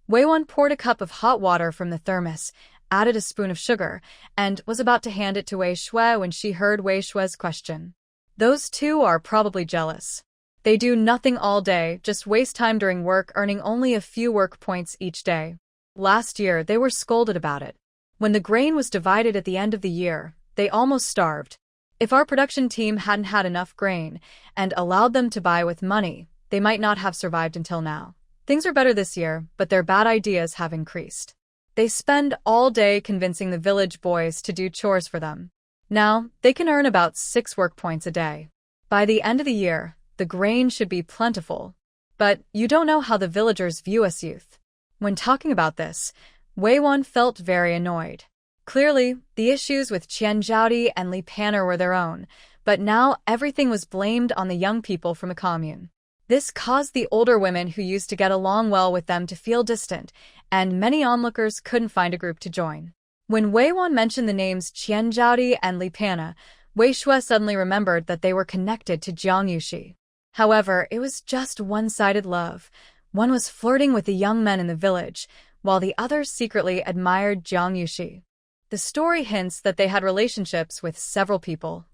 Wei Wan poured a cup of hot water from the thermos, added a spoon of sugar, and was about to hand it to Wei Shui when she heard Wei Shui's question. Those two are probably jealous. They do nothing all day, just waste time during work, earning only a few work points each day. Last year, they were scolded about it. When the grain was divided at the end of the year, they almost starved. If our production team hadn't had enough grain and allowed them to buy with money, they might not have survived until now. Things are better this year, but their bad ideas have increased. They spend all day convincing the village boys to do chores for them. Now, they can earn about 6 work points a day. By the end of the year, the grain should be plentiful. But you don't know how the villagers view us youth. When talking about this, Wei Wan felt very annoyed. Clearly, the issues with Qian Zhaodi and Li Pan'er were their own, but now everything was blamed on the young people from the commune. This caused the older women who used to get along well with them to feel distant, and many onlookers couldn't find a group to join. When Wei Wan mentioned the names Qian Zhaodi and Li Pan'er, Wei Shui suddenly remembered that they were connected to Jiang Yuxi. However, it was just one-sided love. One was flirting with the young men in the village, while the others secretly admired Jiang Yuxi. The story hints that they had relationships with several people.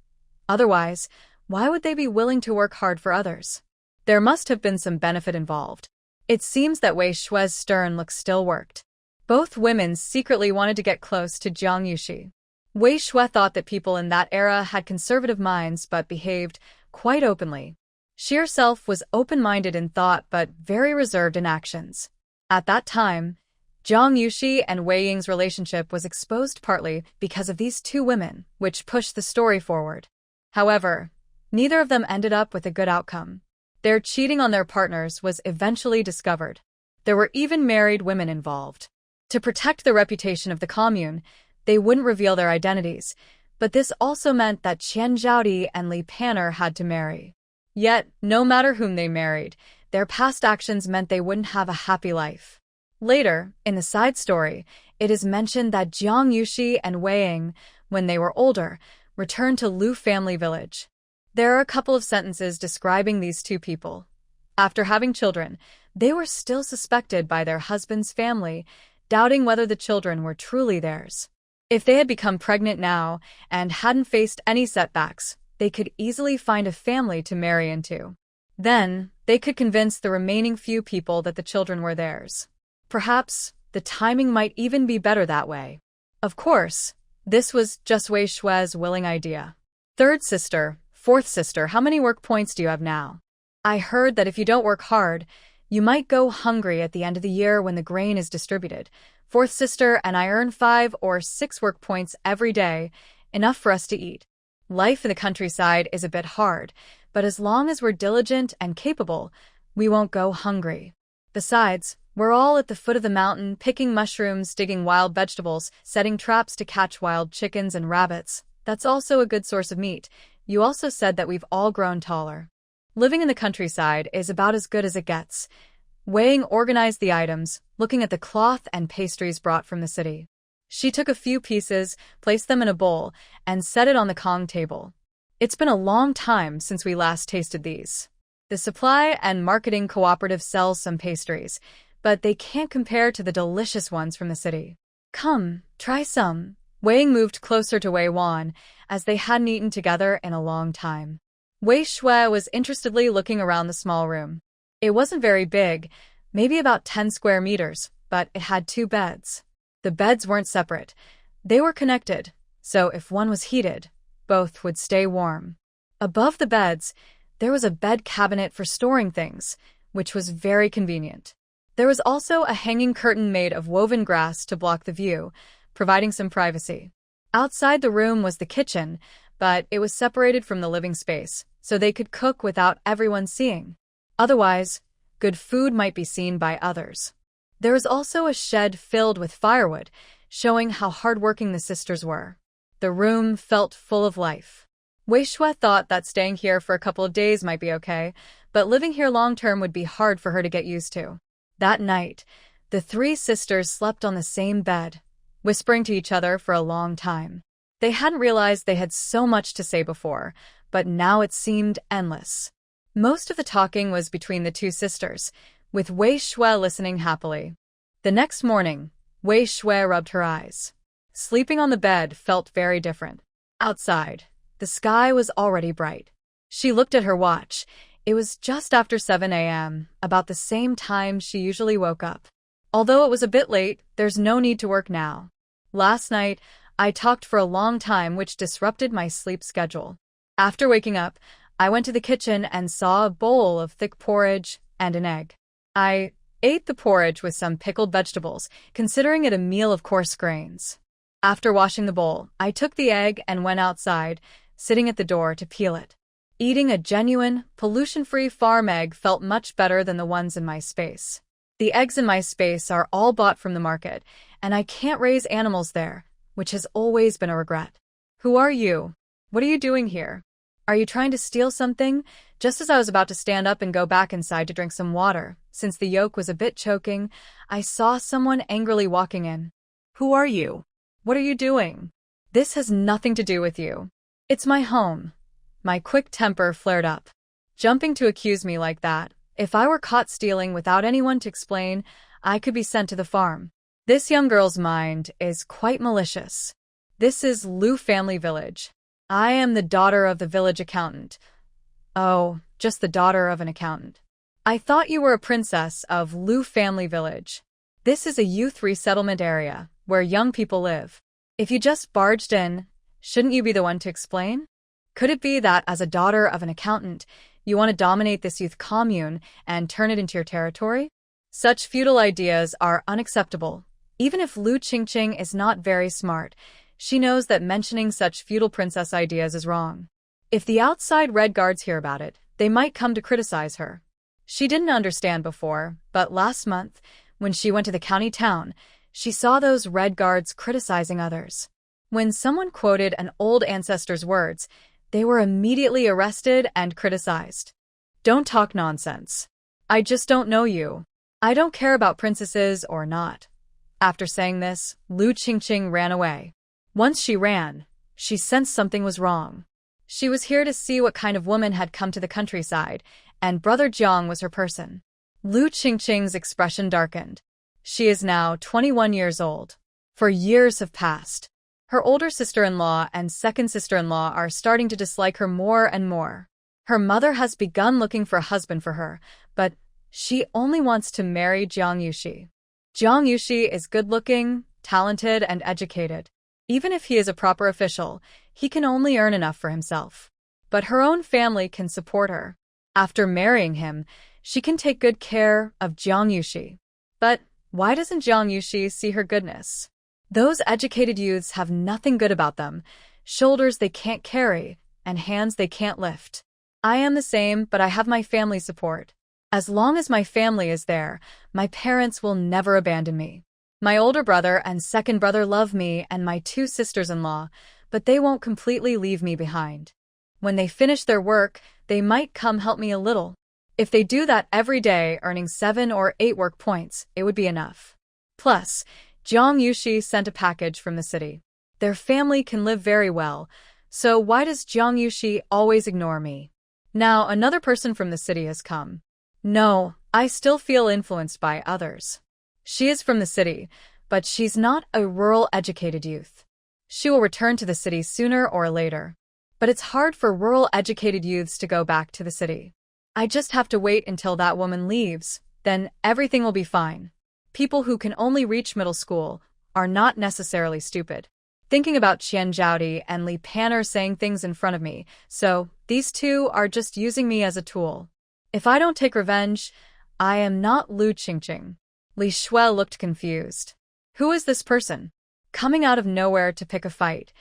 Otherwise, why would they be willing to work hard for others? There must have been some benefit involved. It seems that Wei Shui's stern look still worked. Both women secretly wanted to get close to Jiang Yuxi. Wei Shui thought that people in that era had conservative minds but behaved quite openly. She herself was open-minded in thought but very reserved in actions. At that time, Jiang Yuxi and Wei Ying's relationship was exposed partly because of these two women, which pushed the story forward. However, neither of them ended up with a good outcome. Their cheating on their partners was eventually discovered. There were even married women involved. To protect the reputation of the commune, they wouldn't reveal their identities, but this also meant that Qian Zhaodi and Li Pan'er had to marry. Yet, no matter whom they married, their past actions meant they wouldn't have a happy life. Later, in the side story, it is mentioned that Jiang Yuxi and Wei Ying, when they were older, returned to Lu family village. There are a couple of sentences describing these two people. After having children, they were still suspected by their husband's family, doubting whether the children were truly theirs. If they had become pregnant now and hadn't faced any setbacks, they could easily find a family to marry into. Then, they could convince the remaining few people that the children were theirs. Perhaps, the timing might even be better that way. Of course, this was just Wei Shui's willing idea. Third sister, fourth sister, how many work points do you have now? I heard that if you don't work hard, you might go hungry at the end of the year when the grain is distributed. Fourth sister, and I earn 5 or 6 work points every day, enough for us to eat. Life in the countryside is a bit hard, but as long as we're diligent and capable, we won't go hungry. Besides, we're all at the foot of the mountain, picking mushrooms, digging wild vegetables, setting traps to catch wild chickens and rabbits. That's also a good source of meat. You also said that we've all grown taller. Living in the countryside is about as good as it gets. Wei Ying organized the items, looking at the cloth and pastries brought from the city. She took a few pieces, placed them in a bowl, and set it on the Kong table. It's been a long time since we last tasted these. The supply and marketing cooperative sells some pastries, but they can't compare to the delicious ones from the city. Come, try some. Wei Ying moved closer to Wei Wan, as they hadn't eaten together in a long time. Wei Shui was interestedly looking around the small room. It wasn't very big, maybe about 10 square meters, but it had 2 beds. The beds weren't separate. They were connected, so if one was heated, both would stay warm. Above the beds, there was a bed cabinet for storing things, which was very convenient. There was also a hanging curtain made of woven grass to block the view, providing some privacy. Outside the room was the kitchen, but it was separated from the living space, so they could cook without everyone seeing. Otherwise, good food might be seen by others. There was also a shed filled with firewood, showing how hardworking the sisters were. The room felt full of life. Wei Shui thought that staying here for a couple of days might be okay, but living here long-term would be hard for her to get used to. That night, the three sisters slept on the same bed, whispering to each other for a long time. They hadn't realized they had so much to say before, but now it seemed endless. Most of the talking was between the two sisters, with Wei Shui listening happily. The next morning, Wei Shui rubbed her eyes. Sleeping on the bed felt very different. Outside, the sky was already bright. She looked at her watch. It was just after 7 a.m., about the same time she usually woke up. Although it was a bit late, there's no need to work now. Last night, I talked for a long time, which disrupted my sleep schedule. After waking up, I went to the kitchen and saw a bowl of thick porridge and an egg. I ate the porridge with some pickled vegetables, considering it a meal of coarse grains. After washing the bowl, I took the egg and went outside, sitting at the door to peel it. Eating a genuine, pollution-free farm egg felt much better than the ones in my space. The eggs in my space are all bought from the market, and I can't raise animals there, which has always been a regret. Who are you? What are you doing here? Are you trying to steal something? Just as I was about to stand up and go back inside to drink some water, since the yolk was a bit choking, I saw someone angrily walking in. Who are you? What are you doing? This has nothing to do with you. It's my home. My quick temper flared up. Jumping to accuse me like that, if I were caught stealing without anyone to explain, I could be sent to the farm. This young girl's mind is quite malicious. This is Lu Family Village. I am the daughter of the village accountant. Oh, just the daughter of an accountant. I thought you were a princess of Lu Family Village. This is a youth resettlement area, where young people live. If you just barged in, shouldn't you be the one to explain? Could it be that, as a daughter of an accountant, you want to dominate this youth commune and turn it into your territory? Such feudal ideas are unacceptable. Even if Lu Qingqing is not very smart, she knows that mentioning such feudal princess ideas is wrong. If the outside Red Guards hear about it, they might come to criticize her. She didn't understand before, but last month, when she went to the county town, she saw those Red Guards criticizing others. When someone quoted an old ancestor's words, they were immediately arrested and criticized. Don't talk nonsense. I just don't know you. I don't care about princesses or not. After saying this, Lu Qingqing ran away. Once she ran, she sensed something was wrong. She was here to see what kind of woman had come to the countryside, and Brother Jiang was her person. Lu Qingqing's expression darkened. She is now 21 years old. For years have passed. Her older sister-in-law and second sister-in-law are starting to dislike her more and more. Her mother has begun looking for a husband for her, but she only wants to marry Jiang Yushi. Jiang Yushi is good-looking, talented, and educated. Even if he is a proper official, he can only earn enough for himself. But her own family can support her. After marrying him, she can take good care of Jiang Yushi. But why doesn't Jiang Yushi see her goodness? Those educated youths have nothing good about them, shoulders they can't carry, and hands they can't lift. I am the same, but I have my family support. As long as my family is there, my parents will never abandon me. My older brother and second brother love me and my two sisters-in-law, but they won't completely leave me behind. When they finish their work, they might come help me a little. If they do that every day, earning 7 or 8 work points, it would be enough. Plus, Jiang Yushi sent a package from the city. Their family can live very well, so why does Jiang Yushi always ignore me? Now another person from the city has come. No, I still feel influenced by others. She is from the city, but she's not a rural educated youth. She will return to the city sooner or later. But it's hard for rural educated youths to go back to the city. I just have to wait until that woman leaves, then everything will be fine. People who can only reach middle school are not necessarily stupid. thinking about Qian Zhaodi and Li Panner saying things in front of me, so these two are just using me as a tool. If I don't take revenge, I am not Lu Qingqing. Li Shui looked confused. Who is this person? Coming out of nowhere to pick a fight.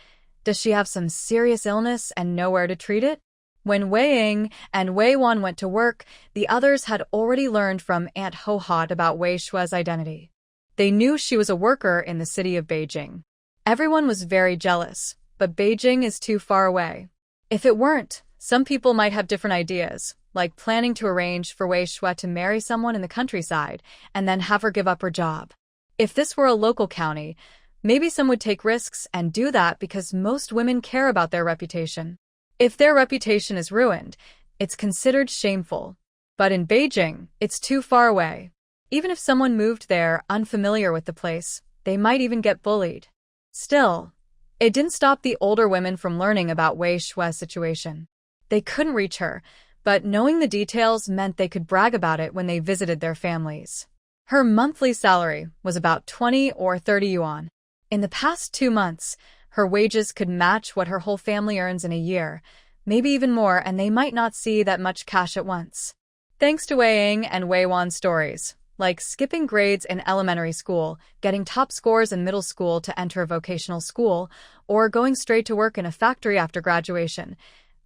Does she have some serious illness and nowhere to treat it? When Wei Ying and Wei Wan went to work, the others had already learned from Aunt Ho Hot about Wei Shui's identity. They knew she was a worker in the city of Beijing. Everyone was very jealous, but Beijing is too far away. If it weren't, some people might have different ideas, like planning to arrange for Wei Shui to marry someone in the countryside and then have her give up her job. If this were a local county, maybe some would take risks and do that because most women care about their reputation. If their reputation is ruined, it's considered shameful. But in Beijing, it's too far away. Even if someone moved there unfamiliar with the place, they might even get bullied. Still, it didn't stop the older women from learning about Wei Shui's situation. They couldn't reach her, but knowing the details meant they could brag about it when they visited their families. Her monthly salary was about 20 or 30 yuan. In the past 2 months, her wages could match what her whole family earns in a year, maybe even more, and they might not see that much cash at once. Thanks to Wei Ying and Wei Wan's stories, like skipping grades in elementary school, getting top scores in middle school to enter a vocational school, or going straight to work in a factory after graduation,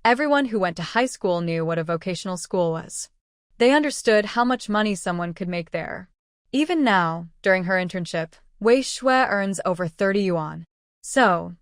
everyone who went to high school knew what a vocational school was. They understood how much money someone could make there. Even now, during her internship, Wei Shui earns over 30 yuan. So,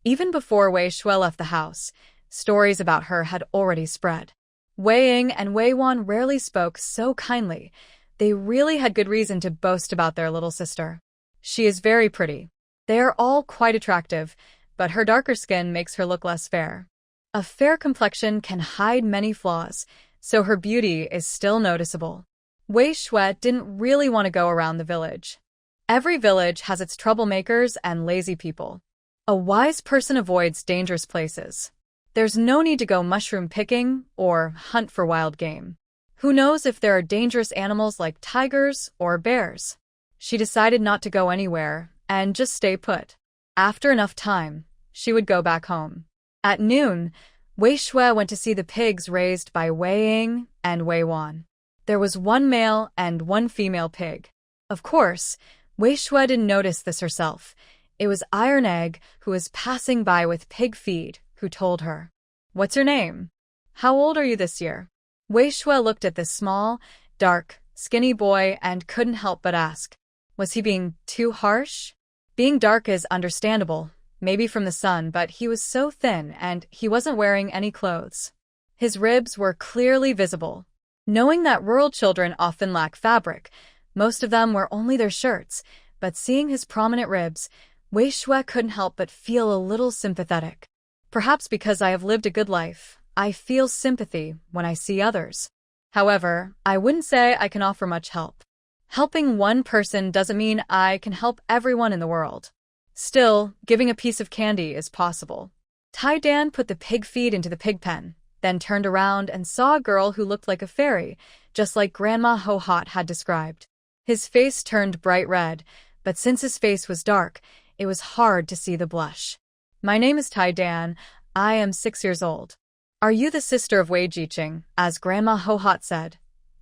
even before Wei Shui left the house, stories about her had already spread. Wei Ying and Wei Wan rarely spoke so kindly. They really had good reason to boast about their little sister. She is very pretty. They are all quite attractive, but her darker skin makes her look less fair. A fair complexion can hide many flaws, so her beauty is still noticeable. Wei Shui didn't really want to go around the village. Every village has its troublemakers and lazy people. A wise person avoids dangerous places. There's no need to go mushroom picking or hunt for wild game. Who knows if there are dangerous animals like tigers or bears? She decided not to go anywhere and just stay put. After enough time, she would go back home. At noon, Wei Shui went to see the pigs raised by Wei Ying and Wei Wan. There was one male and one female pig. Of course, Wei Shui didn't notice this herself. It was Iron Egg, who was passing by with pig feed, who told her. "What's your name? How old are you this year?" Wei Shui looked at this small, dark, skinny boy and couldn't help but ask. Was he being too harsh? Being dark is understandable, maybe from the sun, but he was so thin and he wasn't wearing any clothes. His ribs were clearly visible. Knowing that rural children often lack fabric, most of them wear only their shirts, but seeing his prominent ribs, Wei Shui couldn't help but feel a little sympathetic. Perhaps because I have lived a good life, I feel sympathy when I see others. However, I wouldn't say I can offer much help. Helping one person doesn't mean I can help everyone in the world. Still, giving a piece of candy is possible. Tai Dan put the pig feed into the pig pen, then turned around and saw a girl who looked like a fairy, just like Grandma Ho Hot had described. His face turned bright red, but since his face was dark, it was hard to see the blush. "My name is Tai Dan. I am 6 years old. Are you the sister of Wei Jiqing?" as Grandma Ho Hot said.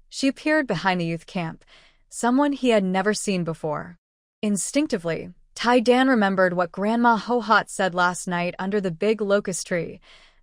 She appeared behind the youth camp, someone he had never seen before. Instinctively, Tai Dan remembered what Grandma Ho Hot said last night under the big locust tree.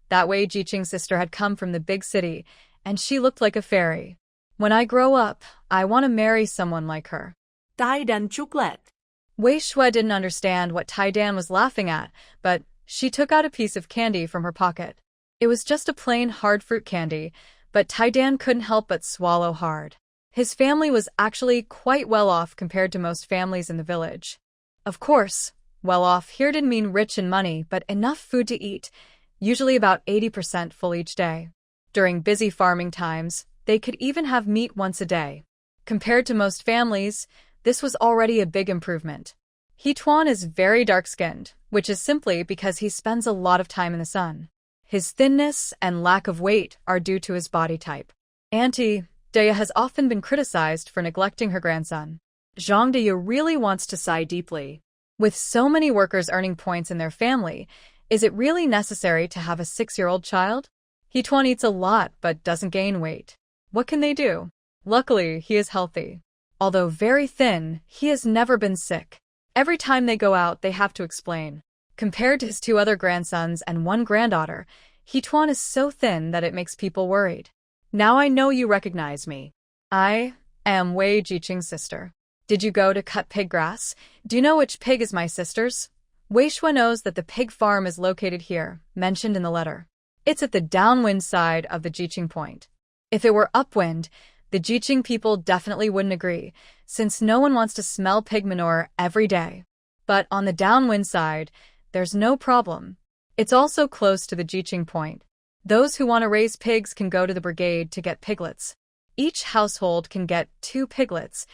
That Wei Jiqing's sister had come from the big city, and she looked like a fairy. "When I grow up, I want to marry someone like her." Tai Dan chocolate. Wei Shui didn't understand what Tai Dan was laughing at, but she took out a piece of candy from her pocket. It was just a plain hard fruit candy, but Tai Dan couldn't help but swallow hard. His family was actually quite well off compared to most families in the village. Of course, well off here didn't mean rich in money, but enough food to eat, usually about 80% full each day. During busy farming times, they could even have meat once a day. Compared to most families, this was already a big improvement. He Tuan is very dark-skinned, which is simply because he spends a lot of time in the sun. His thinness and lack of weight are due to his body type. Auntie Daya has often been criticized for neglecting her grandson. Zhang Daya really wants to sigh deeply. With so many workers earning points in their family, is it really necessary to have a 6-year-old child? Hetuan eats a lot but doesn't gain weight. What can they do? Luckily, he is healthy. Although very thin, he has never been sick. Every time they go out, they have to explain. Compared to his 2 other grandsons and 1 granddaughter, Hetuan is so thin that it makes people worried. Now I know you recognize me. I am Wei Jiqing's sister. Did you go to cut pig grass? Do you know which pig is my sister's? Wei Shui knows that the pig farm is located here, mentioned in the letter. It's at the downwind side of the Jiqing Point. If it were upwind, the Jiqing people definitely wouldn't agree, since no one wants to smell pig manure every day. But on the downwind side, there's no problem. It's also close to the Jiqing Point. Those who want to raise pigs can go to the brigade to get piglets. Each household can get 2 piglets.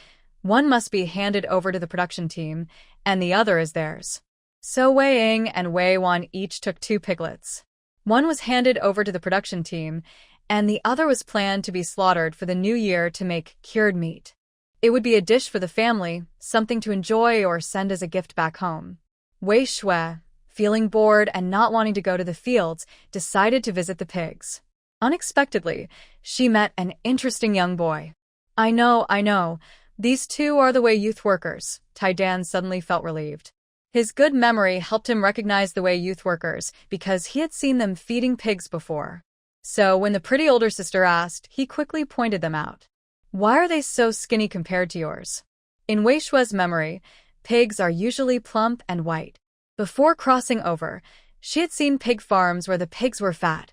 One must be handed over to the production team, and the other is theirs. So Wei Ying and Wei Wan each took 2 piglets. One was handed over to the production team, and the other was planned to be slaughtered for the new year to make cured meat. It would be a dish for the family, something to enjoy or send as a gift back home. Wei Shui, feeling bored and not wanting to go to the fields, decided to visit the pigs. Unexpectedly, she met an interesting young boy. I know. These 2 are the Wei youth workers. Tai Dan suddenly felt relieved. His good memory helped him recognize the Wei youth workers because he had seen them feeding pigs before. So when the pretty older sister asked, he quickly pointed them out. Why are they so skinny compared to yours? In Wei Shui's memory, pigs are usually plump and white. Before crossing over, she had seen pig farms where the pigs were fat,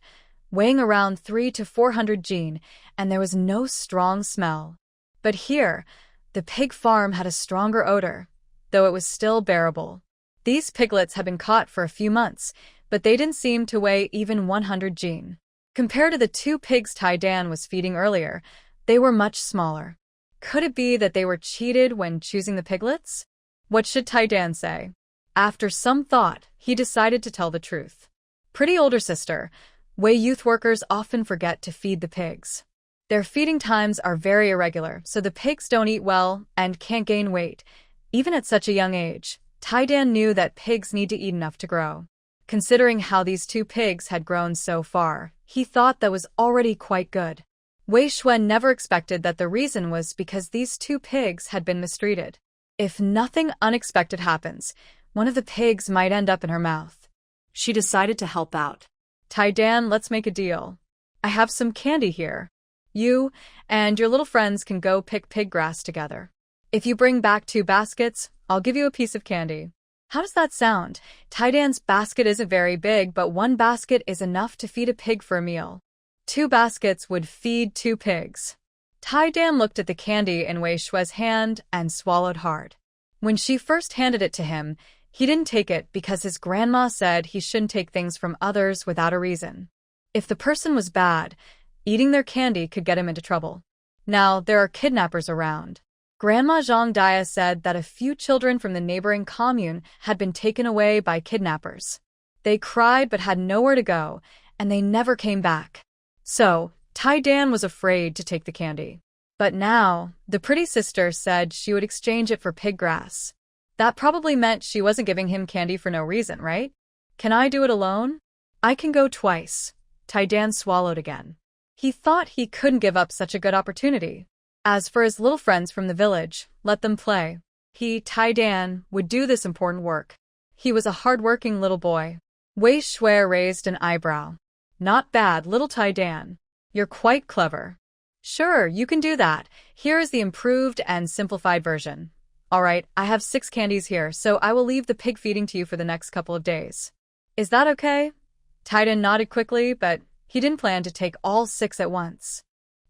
weighing around 300 to 400 jin, and there was no strong smell. But here, the pig farm had a stronger odor, though it was still bearable. These piglets had been caught for a few months, but they didn't seem to weigh even 100 jin. Compared to the 2 pigs Tai Dan was feeding earlier, they were much smaller. Could it be that they were cheated when choosing the piglets? What should Tai Dan say? After some thought, he decided to tell the truth. Pretty older sister, Wei youth workers often forget to feed the pigs. Their feeding times are very irregular, so the pigs don't eat well and can't gain weight. Even at such a young age, Tai Dan knew that pigs need to eat enough to grow. Considering how these 2 pigs had grown so far, he thought that was already quite good. Wei Shui never expected that the reason was because these 2 pigs had been mistreated. If nothing unexpected happens, one of the pigs might end up in her mouth. She decided to help out. Tai Dan, let's make a deal. I have some candy here. You and your little friends can go pick pig grass together. If you bring back 2 baskets, I'll give you a piece of candy. How does that sound? Tai Dan's basket isn't very big, but 1 basket is enough to feed a pig for a meal. 2 baskets would feed 2 pigs. Tai Dan looked at the candy in Wei Shui's hand and swallowed hard. When she first handed it to him, he didn't take it because his grandma said he shouldn't take things from others without a reason. If the person was bad, eating their candy could get him into trouble. Now, there are kidnappers around. Grandma Zhang Dia said that a few children from the neighboring commune had been taken away by kidnappers. They cried but had nowhere to go, and they never came back. So, Tai Dan was afraid to take the candy. But now, the pretty sister said she would exchange it for pig grass. That probably meant she wasn't giving him candy for no reason, right? Can I do it alone? I can go twice. Tai Dan swallowed again. He thought he couldn't give up such a good opportunity. As for his little friends from the village, let them play. He, Tai Dan, would do this important work. He was a hard-working little boy. Wei Shui raised an eyebrow. Not bad, little Tai Dan. You're quite clever. Sure, you can do that. Here is the improved and simplified version. All right, I have 6 candies here, so I will leave the pig feeding to you for the next couple of days. Is that okay? Tai Dan nodded quickly, but he didn't plan to take all 6 at once.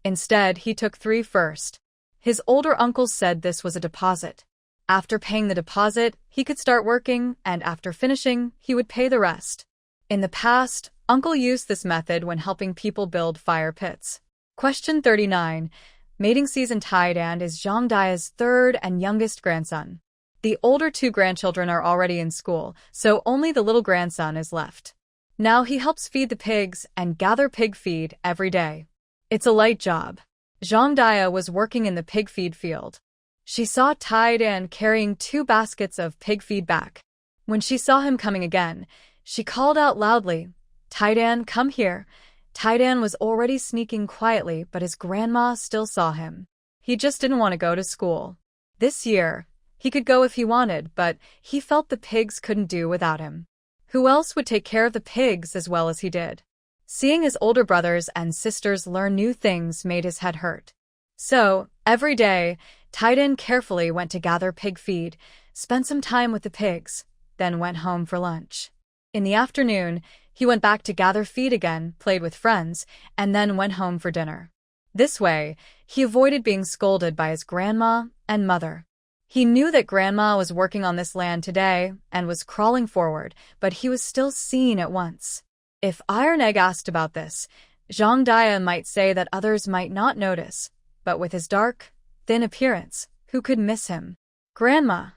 Instead, he took 3 first. His older uncle said this was a deposit. After paying the deposit, he could start working, and after finishing, he would pay the rest. In the past, Uncle used this method when helping people build fire pits. Question 39. Mating season. Tai Dan is Zhang Dia's 3rd and youngest grandson. The older 2 grandchildren are already in school, so only the little grandson is left. Now he helps feed the pigs and gather pig feed every day. It's a light job. Zhang Dia was working in the pig feed field. She saw Tai-dan carrying 2 baskets of pig feed back. When she saw him coming again, she called out loudly, Tai-dan, come here. Tai-dan was already sneaking quietly, but his grandma still saw him. He just didn't want to go to school. This year, he could go if he wanted, but he felt the pigs couldn't do without him. Who else would take care of the pigs as well as he did? Seeing his older brothers and sisters learn new things made his head hurt. So, every day, Tai-dan carefully went to gather pig feed, spent some time with the pigs, then went home for lunch. In the afternoon, he went back to gather feed again, played with friends, and then went home for dinner. This way, he avoided being scolded by his grandma and mother. He knew that grandma was working on this land today and was crawling forward, but he was still seen at once. If Iron Egg asked about this, Zhang Dia might say that others might not notice, but with his dark, thin appearance, who could miss him? Grandma,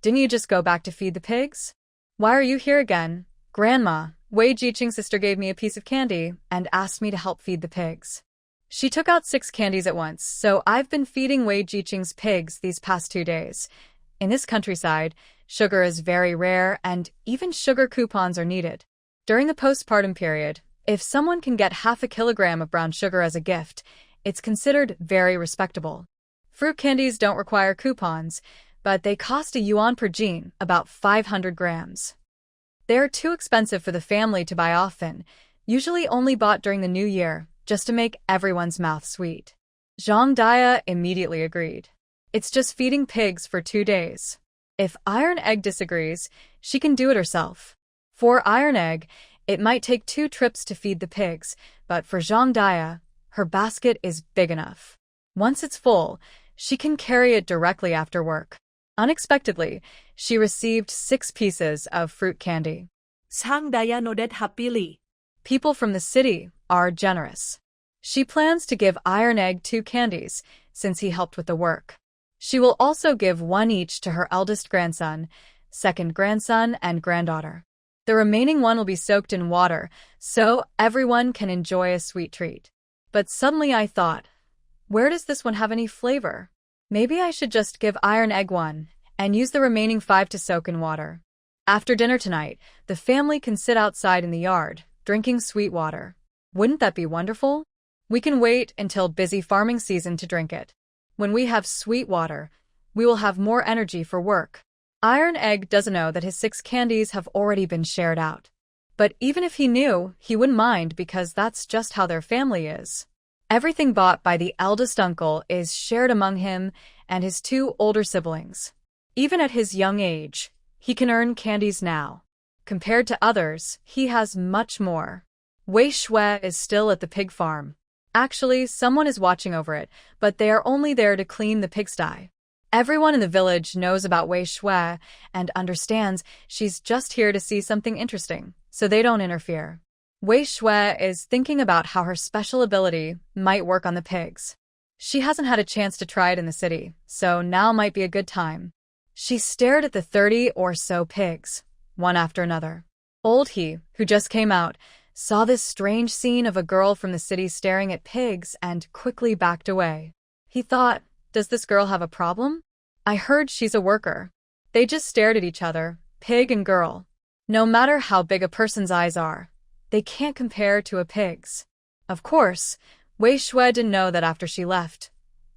didn't you just go back to feed the pigs? Why are you here again? Grandma, Wei Jiqing's sister gave me a piece of candy and asked me to help feed the pigs. She took out 6 candies at once, so I've been feeding Wei Jiqing's pigs these past 2 days. In this countryside, sugar is very rare and even sugar coupons are needed. During the postpartum period, if someone can get half a kilogram of brown sugar as a gift, it's considered very respectable. Fruit candies don't require coupons, but they cost a yuan per gene, about 500 grams. They are too expensive for the family to buy often, usually only bought during the new year, just to make everyone's mouth sweet. Zhang Dia immediately agreed. It's just feeding pigs for 2 days. If Iron Egg disagrees, she can do it herself. For Iron Egg, it might take 2 trips to feed the pigs, but for Zhang Dia, her basket is big enough. Once it's full, she can carry it directly after work. Unexpectedly, she received 6 pieces of fruit candy. Zhang Dia nodded happily. People from the city are generous. She plans to give Iron Egg 2 candies, since he helped with the work. She will also give 1 each to her eldest grandson, second grandson, and granddaughter. The remaining 1 will be soaked in water, so everyone can enjoy a sweet treat. But suddenly I thought, where does this one have any flavor? Maybe I should just give Iron Egg 1, and use the remaining 5 to soak in water. After dinner tonight, the family can sit outside in the yard, drinking sweet water. Wouldn't that be wonderful? We can wait until busy farming season to drink it. When we have sweet water, we will have more energy for work. Iron Egg doesn't know that his 6 candies have already been shared out. But even if he knew, he wouldn't mind because that's just how their family is. Everything bought by the eldest uncle is shared among him and his 2 older siblings. Even at his young age, he can earn candies now. Compared to others, he has much more. Wei Shui is still at the pig farm. Actually, someone is watching over it, but they are only there to clean the pigsty. Everyone in the village knows about Wei Shui and understands she's just here to see something interesting, so they don't interfere. Wei Shui is thinking about how her special ability might work on the pigs. She hasn't had a chance to try it in the city, so now might be a good time. She stared at the 30 or so pigs, one after another. Old He, who just came out, saw this strange scene of a girl from the city staring at pigs and quickly backed away. He thought, does this girl have a problem? I heard she's a worker. They just stared at each other, pig and girl. No matter how big a person's eyes are, they can't compare to a pig's. Of course, Wei Shui didn't know that after she left.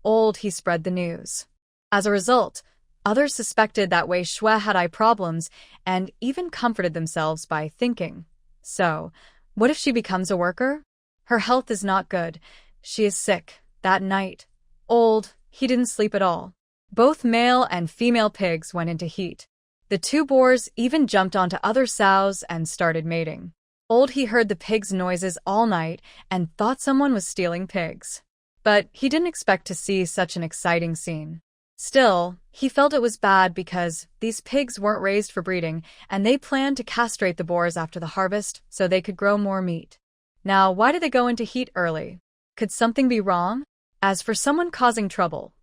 Old He spread the news. As a result, others suspected that Wei Shui had eye problems and even comforted themselves by thinking, so, what if she becomes a worker? Her health is not good. She is sick. That night, Old He didn't sleep at all. Both male and female pigs went into heat. The 2 boars even jumped onto other sows and started mating. Old He heard the pigs' noises all night and thought someone was stealing pigs. But he didn't expect to see such an exciting scene. Still, he felt it was bad because these pigs weren't raised for breeding and they planned to castrate the boars after the harvest so they could grow more meat. Now, why did they go into heat early? Could something be wrong? As for someone causing trouble,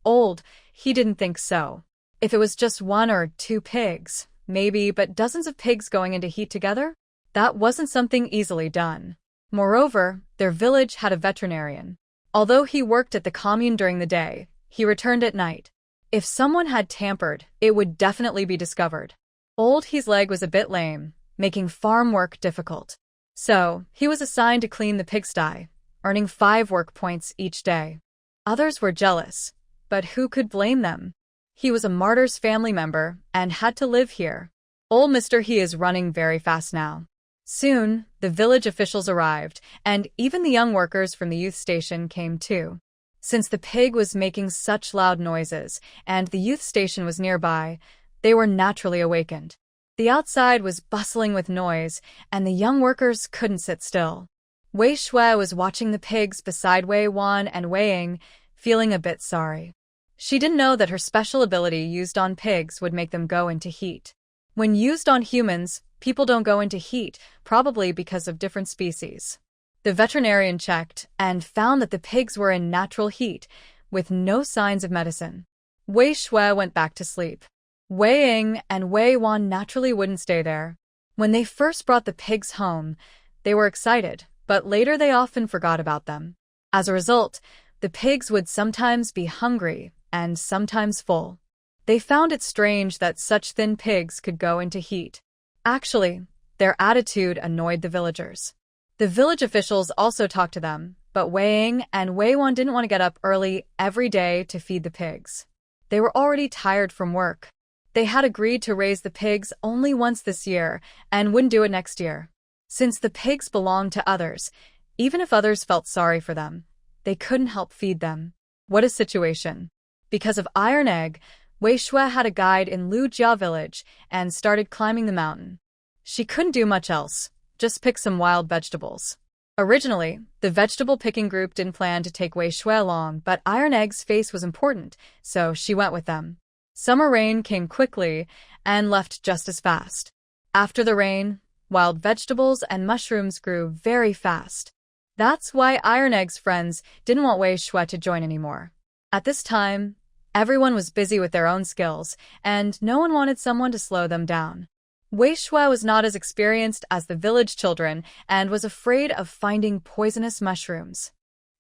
Old He didn't think so. If it was just 1 or 2 pigs, maybe, but dozens of pigs going into heat together? That wasn't something easily done. Moreover, their village had a veterinarian. Although he worked at the commune during the day, he returned at night. If someone had tampered, it would definitely be discovered. Old He's leg was a bit lame, making farm work difficult. So, he was assigned to clean the pigsty, earning 5 work points each day. Others were jealous, but who could blame them? He was a martyr's family member and had to live here. Old Mr. He is running very fast now. Soon, the village officials arrived, and even the young workers from the youth station came too. Since the pig was making such loud noises, and the youth station was nearby, they were naturally awakened. The outside was bustling with noise, and the young workers couldn't sit still. Wei Shui was watching the pigs beside Wei Wan and Wei Ying, feeling a bit sorry. She didn't know that her special ability used on pigs would make them go into heat. When used on humans, people don't go into heat, probably because of different species. The veterinarian checked and found that the pigs were in natural heat, with no signs of medicine. Wei Shui went back to sleep. Wei Ying and Wei Wan naturally wouldn't stay there. When they first brought the pigs home, they were excited, but later they often forgot about them. As a result, the pigs would sometimes be hungry and sometimes full. They found it strange that such thin pigs could go into heat. Actually, their attitude annoyed the villagers. The village officials also talked to them, but Wei Ying and Wei Wan didn't want to get up early every day to feed the pigs. They were already tired from work. They had agreed to raise the pigs only once this year and wouldn't do it next year. Since the pigs belonged to others, even if others felt sorry for them, they couldn't help feed them. What a situation. Because of Iron Egg, Wei Shui had a guide in Lujia village and started climbing the mountain. She couldn't do much else, just pick some wild vegetables. Originally, the vegetable picking group didn't plan to take Wei Shui along, but Iron Egg's face was important, so she went with them. Summer rain came quickly and left just as fast. After the rain, wild vegetables and mushrooms grew very fast. That's why Iron Egg's friends didn't want Wei Shui to join anymore. At this time, everyone was busy with their own skills, and no one wanted someone to slow them down. Wei Shui was not as experienced as the village children and was afraid of finding poisonous mushrooms.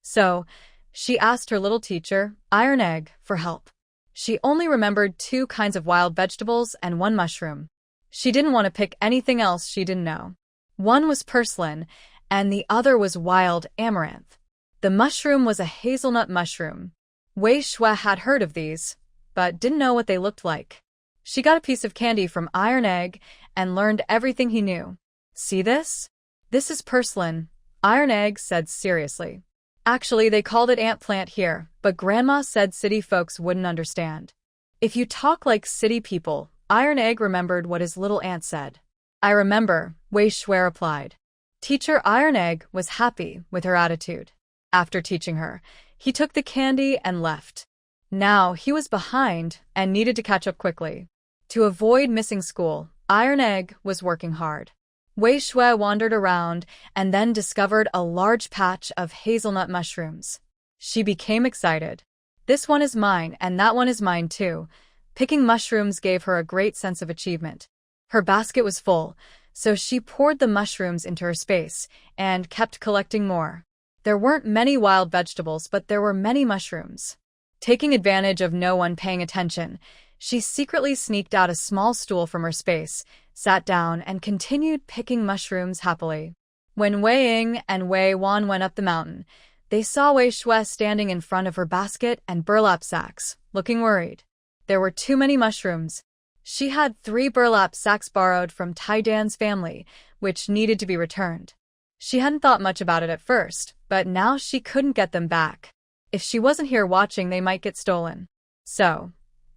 So, she asked her little teacher, Iron Egg, for help. She only remembered 2 kinds of wild vegetables and 1 mushroom. She didn't want to pick anything else she didn't know. One was purslane, and the other was wild amaranth. The mushroom was a hazelnut mushroom. Wei Shui had heard of these, but didn't know what they looked like. She got a piece of candy from Iron Egg and learned everything he knew. See this? This is purslane, Iron Egg said seriously. Actually, they called it ant plant here, but Grandma said city folks wouldn't understand. If you talk like city people, Iron Egg remembered what his little ant said. I remember, Wei Shui replied. Teacher Iron Egg was happy with her attitude. After teaching her, he took the candy and left. Now he was behind and needed to catch up quickly. To avoid missing school, Iron Egg was working hard. Wei Shui wandered around and then discovered a large patch of hazelnut mushrooms. She became excited. This one is mine and that one is mine too. Picking mushrooms gave her a great sense of achievement. Her basket was full, so she poured the mushrooms into her space and kept collecting more. There weren't many wild vegetables, but there were many mushrooms. Taking advantage of no one paying attention, she secretly sneaked out a small stool from her space, sat down, and continued picking mushrooms happily. When Wei Ying and Wei Wan went up the mountain, they saw Wei Shui standing in front of her basket and burlap sacks, looking worried. There were too many mushrooms. She had 3 burlap sacks borrowed from Tai Dan's family, which needed to be returned. She hadn't thought much about it at first, but now she couldn't get them back. If she wasn't here watching, they might get stolen. So,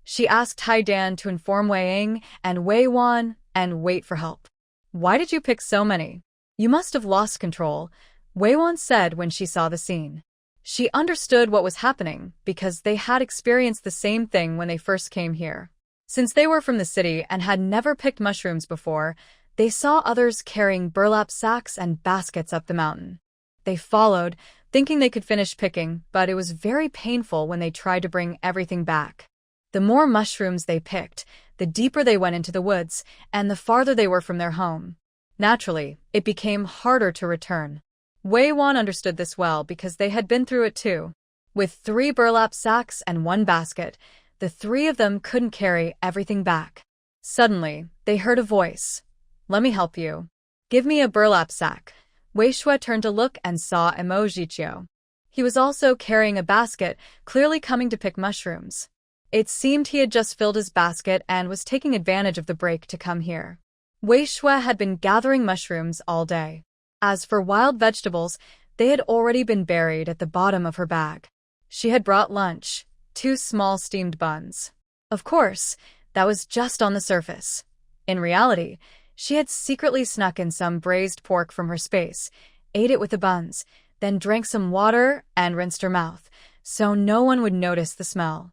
she asked Tai Dan to inform Wei Ying and Wei Wan and wait for help. Why did you pick so many? You must have lost control, Wei Wan said when she saw the scene. She understood what was happening because they had experienced the same thing when they first came here. Since they were from the city and had never picked mushrooms before, they saw others carrying burlap sacks and baskets up the mountain. They followed, thinking they could finish picking, but it was very painful when they tried to bring everything back. The more mushrooms they picked, the deeper they went into the woods, and the farther they were from their home. Naturally, it became harder to return. Wei Wan understood this well because they had been through it too. With 3 burlap sacks and 1 basket, The three of them couldn't carry everything back. Suddenly, they heard a voice. "Let me help you. Give me a burlap sack." Wei Shui turned to look and saw Emo Jiqiu. He was also carrying a basket, clearly coming to pick mushrooms. It seemed he had just filled his basket and was taking advantage of the break to come here. Wei Shui had been gathering mushrooms all day. As for wild vegetables, they had already been buried at the bottom of her bag. She had brought lunch, 2 small steamed buns. Of course, that was just on the surface. In reality, she had secretly snuck in some braised pork from her space, ate it with the buns, then drank some water and rinsed her mouth, so no one would notice the smell.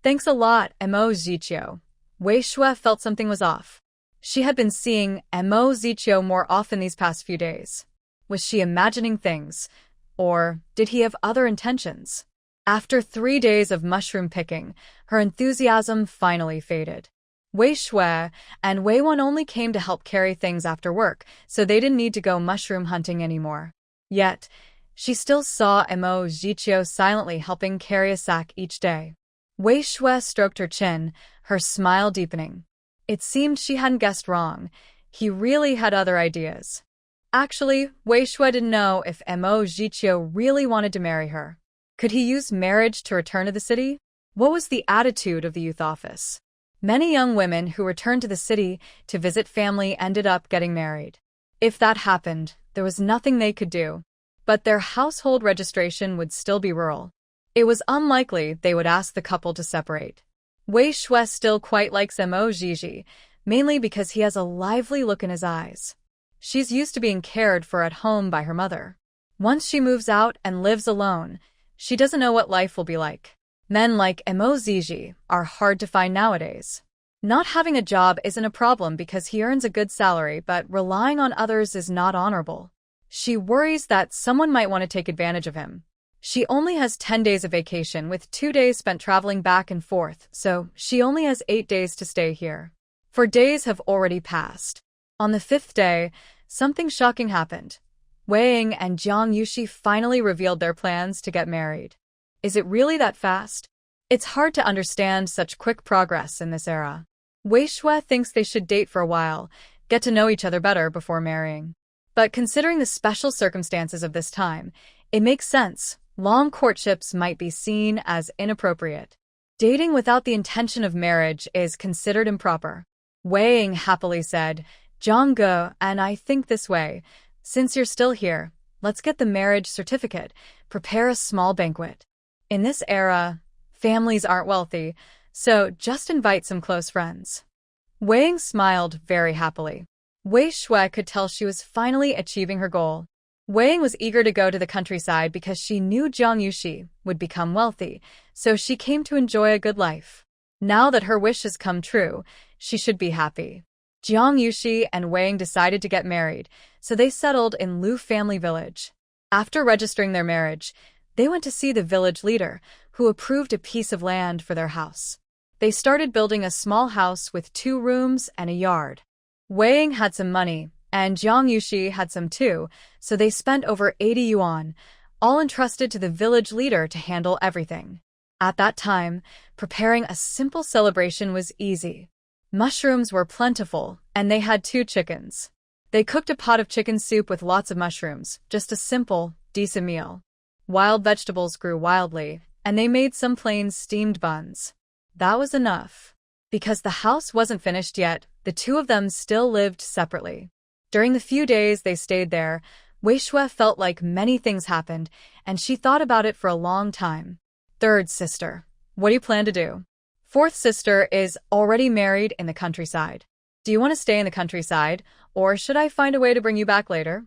"Thanks a lot, Emo Jiqiu." Wei Shui felt something was off. She had been seeing Emo Jiqiu more often these past few days. Was she imagining things? Or did he have other intentions? After 3 days of mushroom picking, her enthusiasm finally faded. Wei Shui and Wei Wan only came to help carry things after work, so they didn't need to go mushroom hunting anymore. Yet, she still saw Emo Jiqiu silently helping carry a sack each day. Wei Shui stroked her chin, her smile deepening. It seemed she hadn't guessed wrong. He really had other ideas. Actually, Wei Shui didn't know if Emo Jiqiu really wanted to marry her. Could he use marriage to return to the city? What was the attitude of the youth office? Many young women who returned to the city to visit family ended up getting married. If that happened, there was nothing they could do. But their household registration would still be rural. It was unlikely they would ask the couple to separate. Wei Shui still quite likes Emo Jiqiu, mainly because he has a lively look in his eyes. She's used to being cared for at home by her mother. Once she moves out and lives alone, she doesn't know what life will be like. Men like Emo Jiqiu are hard to find nowadays. Not having a job isn't a problem because he earns a good salary, but relying on others is not honorable. She worries that someone might want to take advantage of him. She only has 10 days of vacation with 2 days spent traveling back and forth, so she only has 8 days to stay here. 4 days have already passed. On the 5th day, something shocking happened. Wei Ying and Jiang Yuxi finally revealed their plans to get married. Is it really that fast? It's hard to understand such quick progress in this era. Wei Shui thinks they should date for a while, get to know each other better before marrying. But considering the special circumstances of this time, it makes sense. Long courtships might be seen as inappropriate. Dating without the intention of marriage is considered improper. Wei Ying happily said, "Zhang Ge, and I think this way. Since you're still here, let's get the marriage certificate, prepare a small banquet." In this era, families aren't wealthy, so just invite some close friends. Wei Ying smiled very happily. Wei Shui could tell she was finally achieving her goal. Wei Ying was eager to go to the countryside because she knew Jiang Yuxi would become wealthy, so she came to enjoy a good life. Now that her wish has come true, she should be happy. Jiang Yuxi and Wei Ying decided to get married, so they settled in Lu family village. After registering their marriage, they went to see the village leader, who approved a piece of land for their house. They started building a small house with 2 rooms and a yard. Wei Ying had some money, and Jiang Yuxi had some too, so they spent over 80 yuan, all entrusted to the village leader to handle everything. At that time, preparing a simple celebration was easy. Mushrooms were plentiful, and they had 2 chickens. They cooked a pot of chicken soup with lots of mushrooms, just a simple, decent meal. Wild vegetables grew wildly, and they made some plain steamed buns. That was enough. Because the house wasn't finished yet, the 2 of them still lived separately. During the few days they stayed there, Wei Shui felt like many things happened, and she thought about it for a long time. 3rd sister. What do you plan to do? 4th sister is already married in the countryside. Do you want to stay in the countryside, or should I find a way to bring you back later?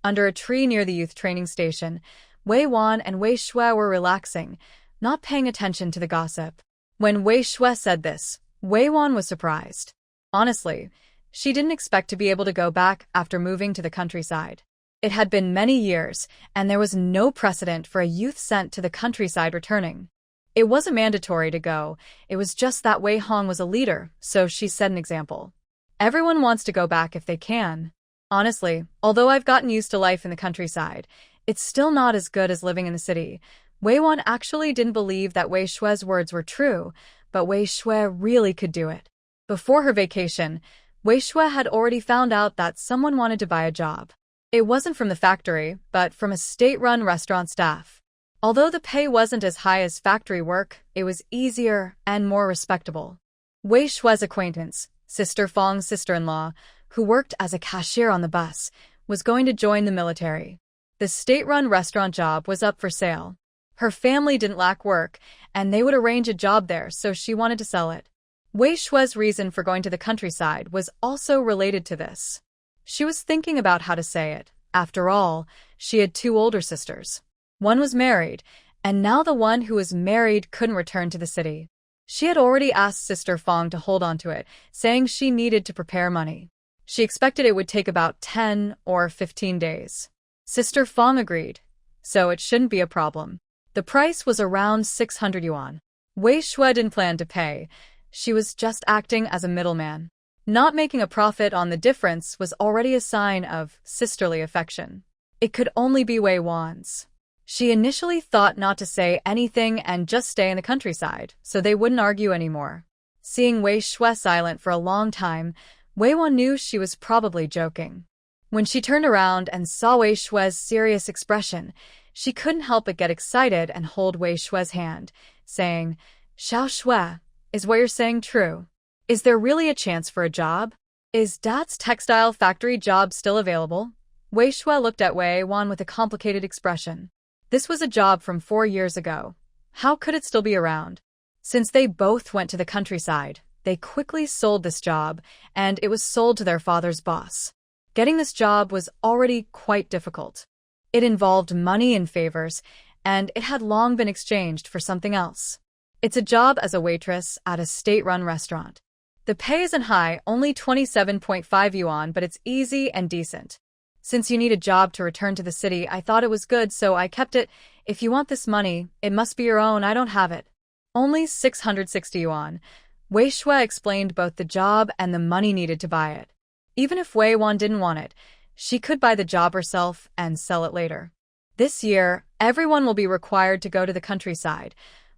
Under a tree near the youth training station, Wei Wan and Wei Shui were relaxing, not paying attention to the gossip. When Wei Shui said this, Wei Wan was surprised. Honestly, she didn't expect to be able to go back after moving to the countryside. It had been many years, and there was no precedent for a youth sent to the countryside returning. It wasn't mandatory to go, it was just that Wei Hong was a leader, so she set an example. Everyone wants to go back if they can. Honestly, although I've gotten used to life in the countryside, it's still not as good as living in the city. Wei Wan actually didn't believe that Wei Shui's words were true, but Wei Shui really could do it. Before her vacation, Wei Shui had already found out that someone wanted to buy a job. It wasn't from the factory, but from a state-run restaurant staff. Although the pay wasn't as high as factory work, it was easier and more respectable. Wei Shui's acquaintance, Sister Fang's sister-in-law, who worked as a cashier on the bus, was going to join the military. The state-run restaurant job was up for sale. Her family didn't lack work, and they would arrange a job there, so she wanted to sell it. Wei Shui's reason for going to the countryside was also related to this. She was thinking about how to say it. After all, she had 2 older sisters. One was married, and now the one who was married couldn't return to the city. She had already asked Sister Fang to hold on to it, saying she needed to prepare money. She expected it would take about 10 or 15 days. Sister Fang agreed, so it shouldn't be a problem. The price was around 600 yuan. Wei Shui didn't plan to pay. She was just acting as a middleman. Not making a profit on the difference was already a sign of sisterly affection. It could only be Wei Wan's. She initially thought not to say anything and just stay in the countryside, so they wouldn't argue anymore. Seeing Wei Shui silent for a long time, Wei Wan knew she was probably joking. When she turned around and saw Wei Shui's serious expression, she couldn't help but get excited and hold Wei Shui's hand, saying, "Xiao Shui, is what you're saying true? Is there really a chance for a job? Is Dad's textile factory job still available?" Wei Shui looked at Wei Wan with a complicated expression. This was a job from 4 years ago. How could it still be around? Since they both went to the countryside, they quickly sold this job, and it was sold to their father's boss. Getting this job was already quite difficult. It involved money and favors, and it had long been exchanged for something else. It's a job as a waitress at a state-run restaurant. The pay isn't high, only 27.5 yuan, but it's easy and decent. Since you need a job to return to the city, I thought it was good, so I kept it. If you want this money, it must be your own. I don't have it. Only 660 yuan. Wei Shui explained both the job and the money needed to buy it. Even if Wei Wan didn't want it, she could buy the job herself and sell it later. This year, everyone will be required to go to the countryside,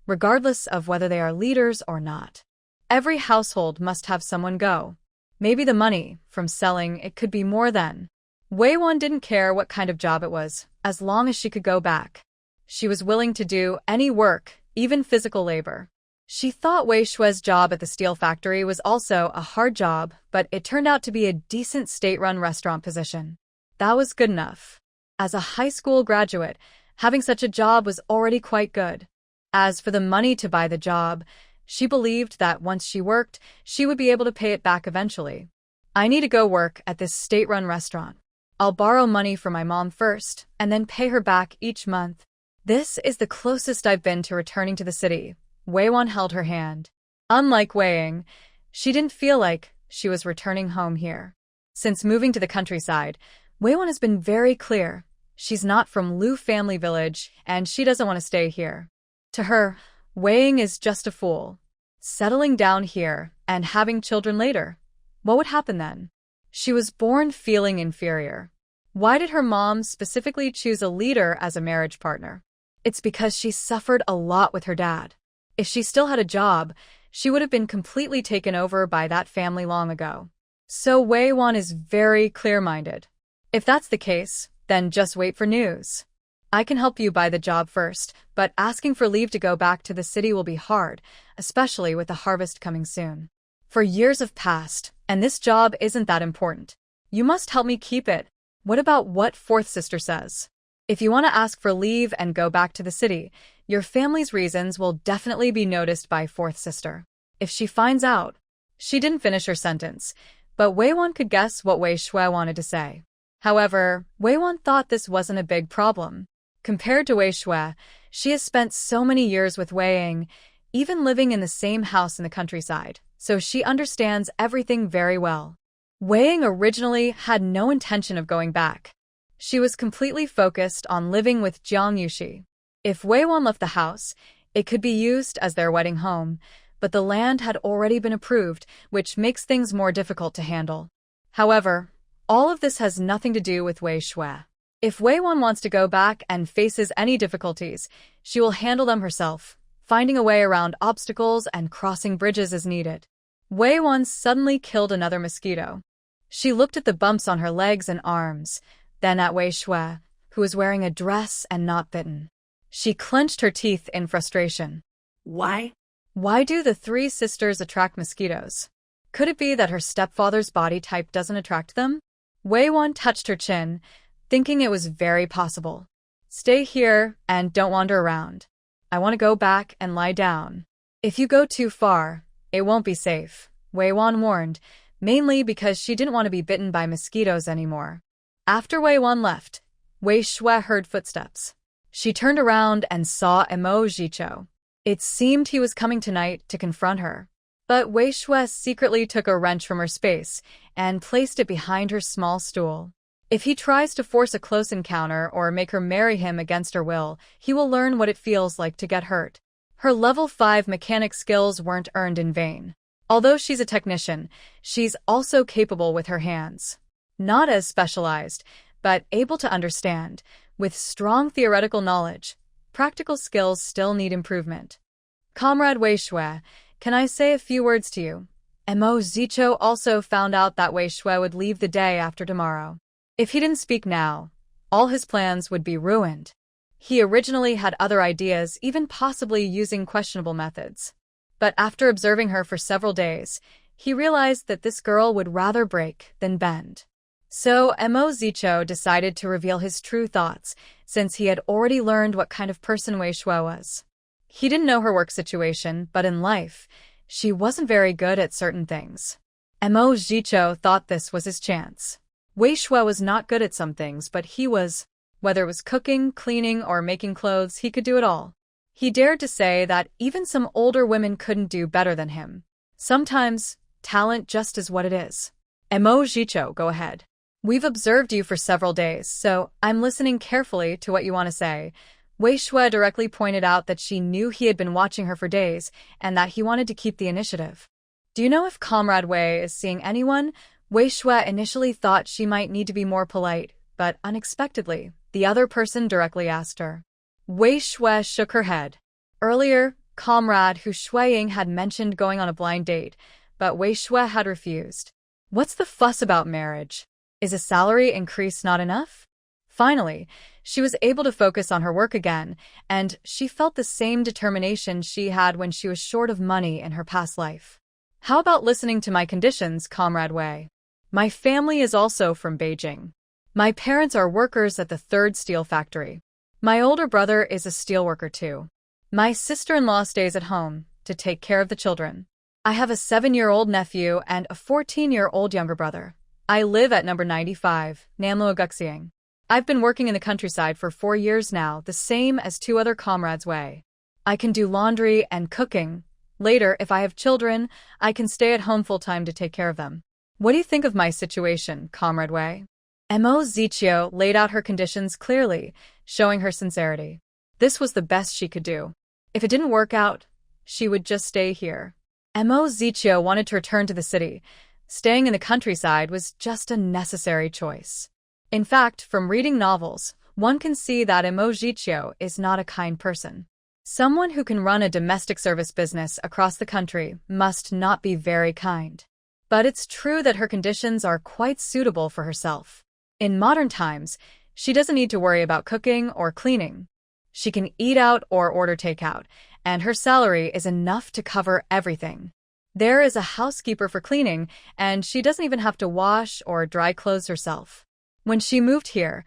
regardless of whether they are leaders or not. Every household must have someone go. Maybe the money from selling it could be more then. Wei Wan didn't care what kind of job it was, as long as she could go back. She was willing to do any work, even physical labor. She thought Wei Shui's job at the steel factory was also a hard job, but it turned out to be a decent state-run restaurant position. That was good enough. As a high school graduate, having such a job was already quite good. As for the money to buy the job, she believed that once she worked, she would be able to pay it back eventually. I need to go work at this state-run restaurant. I'll borrow money from my mom first, and then pay her back each month. This is the closest I've been to returning to the city. Wei Wan held her hand. Unlike Wei Ying, she didn't feel like she was returning home here. Since moving to the countryside, Wei Wan has been very clear. She's not from Lu family village, and she doesn't want to stay here. To her, Wei Ying is just a fool. Settling down here and having children later. What would happen then? She was born feeling inferior. Why did her mom specifically choose a leader as a marriage partner? It's because she suffered a lot with her dad. If she still had a job, she would have been completely taken over by that family long ago. So Wei Wan is very clear-minded. If that's the case, then just wait for news. I can help you buy the job first, but asking for leave to go back to the city will be hard, especially with the harvest coming soon. For years have passed, and this job isn't that important. You must help me keep it. What about what fourth sister says? If you want to ask for leave and go back to the city, your family's reasons will definitely be noticed by fourth sister. If she finds out. She didn't finish her sentence, but Wei Wan could guess what Wei Shui wanted to say. However, Wei Wan thought this wasn't a big problem. Compared to Wei Shui, she has spent so many years with Wei Ying, even living in the same house in the countryside, so she understands everything very well. Wei Ying originally had no intention of going back. She was completely focused on living with Jiang Yuxi. If Wei Wan left the house, it could be used as their wedding home, but the land had already been approved, which makes things more difficult to handle. However, all of this has nothing to do with Wei Shui. If Wei Wan wants to go back and faces any difficulties, she will handle them herself. finding a way around obstacles and crossing bridges as needed. Wei Wan suddenly killed another mosquito. She looked at the bumps on her legs and arms, then at Wei Shui, who was wearing a dress and not bitten. She clenched her teeth in frustration. Why? Why do the three sisters attract mosquitoes? Could it be that her stepfather's body type doesn't attract them? Wei Wan touched her chin, thinking it was very possible. Stay here and don't wander around. I want to go back and lie down. If you go too far, it won't be safe, Wei Wan warned, mainly because she didn't want to be bitten by mosquitoes anymore. After Wei Wan left, Wei Shui heard footsteps. She turned around and saw Emo Jicho. It seemed he was coming tonight to confront her. But Wei Shui secretly took a wrench from her space and placed it behind her small stool. If he tries to force a close encounter or make her marry him against her will, he will learn what it feels like to get hurt. Her level 5 mechanic skills weren't earned in vain. Although she's a technician, she's also capable with her hands. Not as specialized, but able to understand. With strong theoretical knowledge, practical skills still need improvement. Comrade Wei Shui, can I say a few words to you? Emo Zicho also found out that Wei Shui would leave the day after tomorrow. If he didn't speak now, all his plans would be ruined. He originally had other ideas, even possibly using questionable methods. But after observing her for several days, he realized that this girl would rather break than bend. So Emo Zicho decided to reveal his true thoughts, since he had already learned what kind of person Wei Shui was. He didn't know her work situation, but in life, she wasn't very good at certain things. Emo Zicho thought this was his chance. Wei Shui was not good at some things, but he was. Whether it was cooking, cleaning, or making clothes, he could do it all. He dared to say that even some older women couldn't do better than him. Sometimes, talent just is what it is. Emo Zicho, go ahead. We've observed you for several days, so I'm listening carefully to what you want to say. Wei Shui directly pointed out that she knew he had been watching her for days and that he wanted to keep the initiative. Do you know if Comrade Wei is seeing anyone? Wei Shui initially thought she might need to be more polite, but unexpectedly, the other person directly asked her. Wei Shui shook her head. Earlier, Comrade Hu Shuiying had mentioned going on a blind date, but Wei Shui had refused. What's the fuss about marriage? Is a salary increase not enough? Finally, she was able to focus on her work again, and she felt the same determination she had when she was short of money in her past life. How about listening to my conditions, Comrade Wei? My family is also from Beijing. My parents are workers at the 3rd steel factory. My older brother is a steelworker too. My sister-in-law stays at home to take care of the children. I have a 7-year-old nephew and a 14-year-old younger brother. I live at number 95, Namlo Guxiang. I've been working in the countryside for 4 years now, the same as 2 other comrades Wei. I can do laundry and cooking. Later, if I have children, I can stay at home full-time to take care of them. What do you think of my situation, Comrade Wei? Emo Zichio laid out her conditions clearly, showing her sincerity. This was the best she could do. If it didn't work out, she would just stay here. Emo Zichio wanted to return to the city. Staying in the countryside was just a necessary choice. In fact, from reading novels, one can see that Emo Zichio is not a kind person. Someone who can run a domestic service business across the country must not be very kind. But it's true that her conditions are quite suitable for herself. In modern times, she doesn't need to worry about cooking or cleaning. She can eat out or order takeout, and her salary is enough to cover everything. There is a housekeeper for cleaning, and she doesn't even have to wash or dry clothes herself. When she moved here,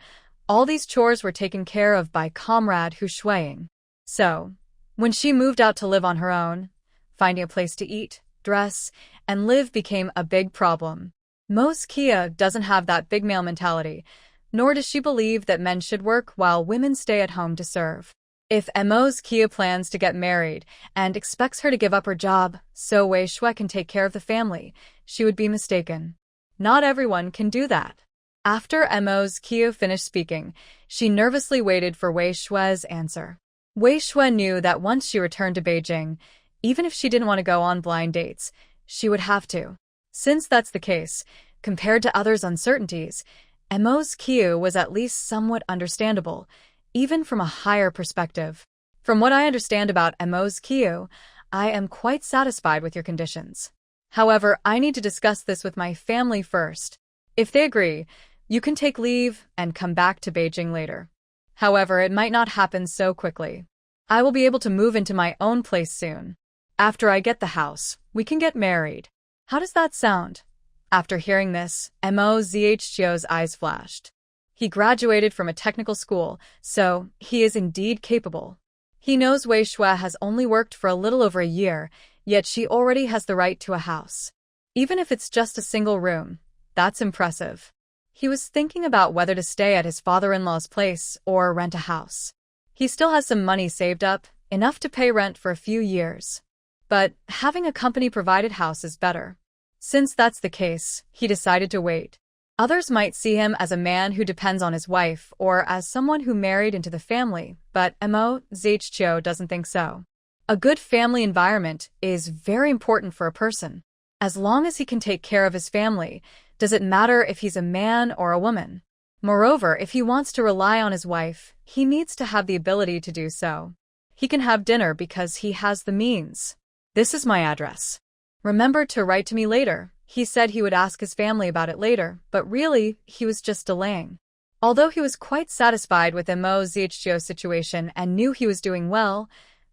all these chores were taken care of by Comrade Hu Shuiying. So, when she moved out to live on her own, finding a place to eat, dress, and live became a big problem. Mo's Kia doesn't have that big male mentality, nor does she believe that men should work while women stay at home to serve. If Emo's Kia plans to get married and expects her to give up her job so Wei Shui can take care of the family, she would be mistaken. Not everyone can do that. After Emo's Kia finished speaking, she nervously waited for Wei Shui's answer. Wei Shui knew that once she returned to Beijing, even if she didn't want to go on blind dates, she would have to. Since that's the case, compared to others' uncertainties, Emo's Kia was at least somewhat understandable, even from a higher perspective. From what I understand about Mo's Kyu, I am quite satisfied with your conditions. However, I need to discuss this with my family first. If they agree, you can take leave and come back to Beijing later. However, it might not happen so quickly. I will be able to move into my own place soon. After I get the house, we can get married. How does that sound? After hearing this, Mo Zhio's eyes flashed. He graduated from a technical school, so he is indeed capable. He knows Wei Shui has only worked for a little over a year, yet she already has the right to a house. Even if it's just a single room, that's impressive. He was thinking about whether to stay at his father-in-law's place or rent a house. He still has some money saved up, enough to pay rent for a few years. But having a company-provided house is better. Since that's the case, he decided to wait. Others might see him as a man who depends on his wife or as someone who married into the family, but Mo Zhio doesn't think so. A good family environment is very important for a person. As long as he can take care of his family, does it matter if he's a man or a woman? Moreover, if he wants to rely on his wife, he needs to have the ability to do so. He can have dinner because he has the means. This is my address. Remember to write to me later. He said he would ask his family about it later, but really, he was just delaying. Although he was quite satisfied with Mo Zhio's situation and knew he was doing well,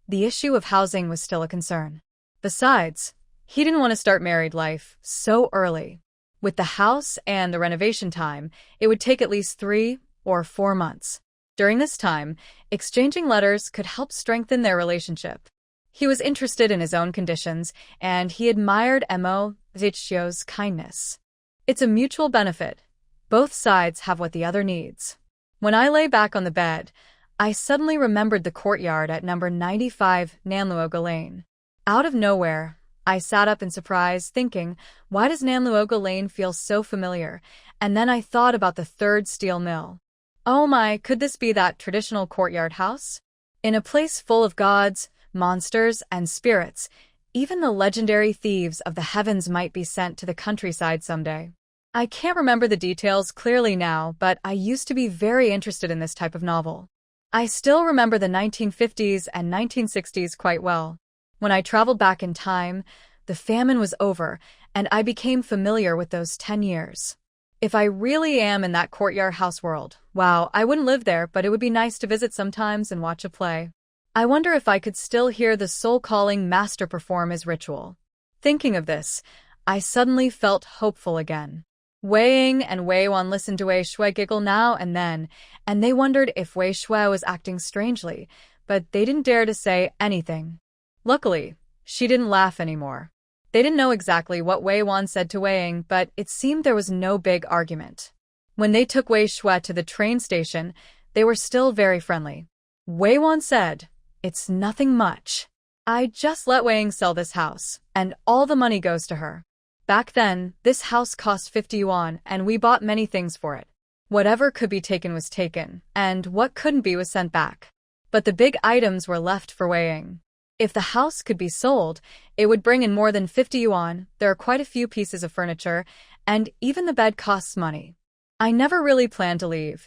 the issue of housing was still a concern. Besides, he didn't want to start married life so early. With the house and the renovation time, it would take at least 3 or 4 months. During this time, exchanging letters could help strengthen their relationship. He was interested in his own conditions, and he admired Mo Zhio's kindness. It's a mutual benefit. Both sides have what the other needs. When I lay back on the bed, I suddenly remembered the courtyard at number 95 Nanluoga Lane. Out of nowhere, I sat up in surprise, thinking, why does Nanluoga Lane feel so familiar? And then I thought about the third steel mill. Oh my, could this be that traditional courtyard house? In a place full of gods, monsters, and spirits, even the legendary thieves of the heavens might be sent to the countryside someday. I can't remember the details clearly now, but I used to be very interested in this type of novel. I still remember the 1950s and 1960s quite well. When I traveled back in time, the famine was over, and I became familiar with those 10 years. If I really am in that courtyard house world, wow, I wouldn't live there, but it would be nice to visit sometimes and watch a play. I wonder if I could still hear the soul-calling master perform his ritual. Thinking of this, I suddenly felt hopeful again. Wei Ying and Wei Wan listened to Wei Shui giggle now and then, and they wondered if Wei Shui was acting strangely, but they didn't dare to say anything. Luckily, she didn't laugh anymore. They didn't know exactly what Wei Wan said to Wei Ying, but it seemed there was no big argument. When they took Wei Shui to the train station, they were still very friendly. Wei Wan said, "It's nothing much. I just let Wei Ying sell this house, and all the money goes to her. Back then, this house cost 50 yuan, and we bought many things for it. Whatever could be taken was taken, and what couldn't be was sent back. But the big items were left for Wei Ying. If the house could be sold, it would bring in more than 50 yuan. There are quite a few pieces of furniture, and even the bed costs money. I never really planned to leave.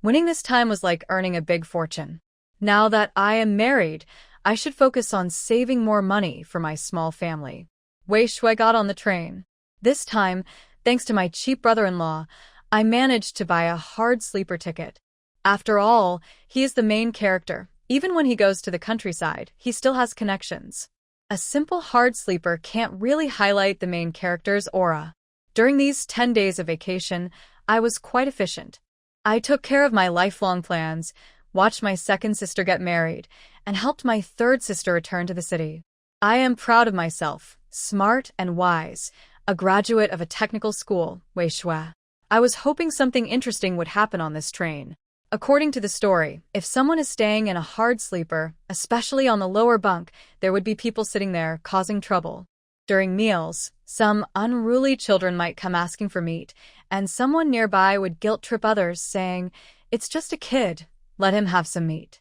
Winning this time was like earning a big fortune. Now that I am married, I should focus on saving more money for my small family." Wei Shui got on the train. This time, thanks to my cheap brother-in-law, I managed to buy a hard sleeper ticket. After all, he is the main character. Even when he goes to the countryside, he still has connections. A simple hard sleeper can't really highlight the main character's aura. During these 10 days of vacation, I was quite efficient. I took care of my lifelong plans, watched my second sister get married, and helped my third sister return to the city. I am proud of myself, smart and wise, a graduate of a technical school, Wei Shui. I was hoping something interesting would happen on this train. According to the story, if someone is staying in a hard sleeper, especially on the lower bunk, there would be people sitting there causing trouble. During meals, some unruly children might come asking for meat, and someone nearby would guilt-trip others, saying, "It's just a kid. Let him have some meat."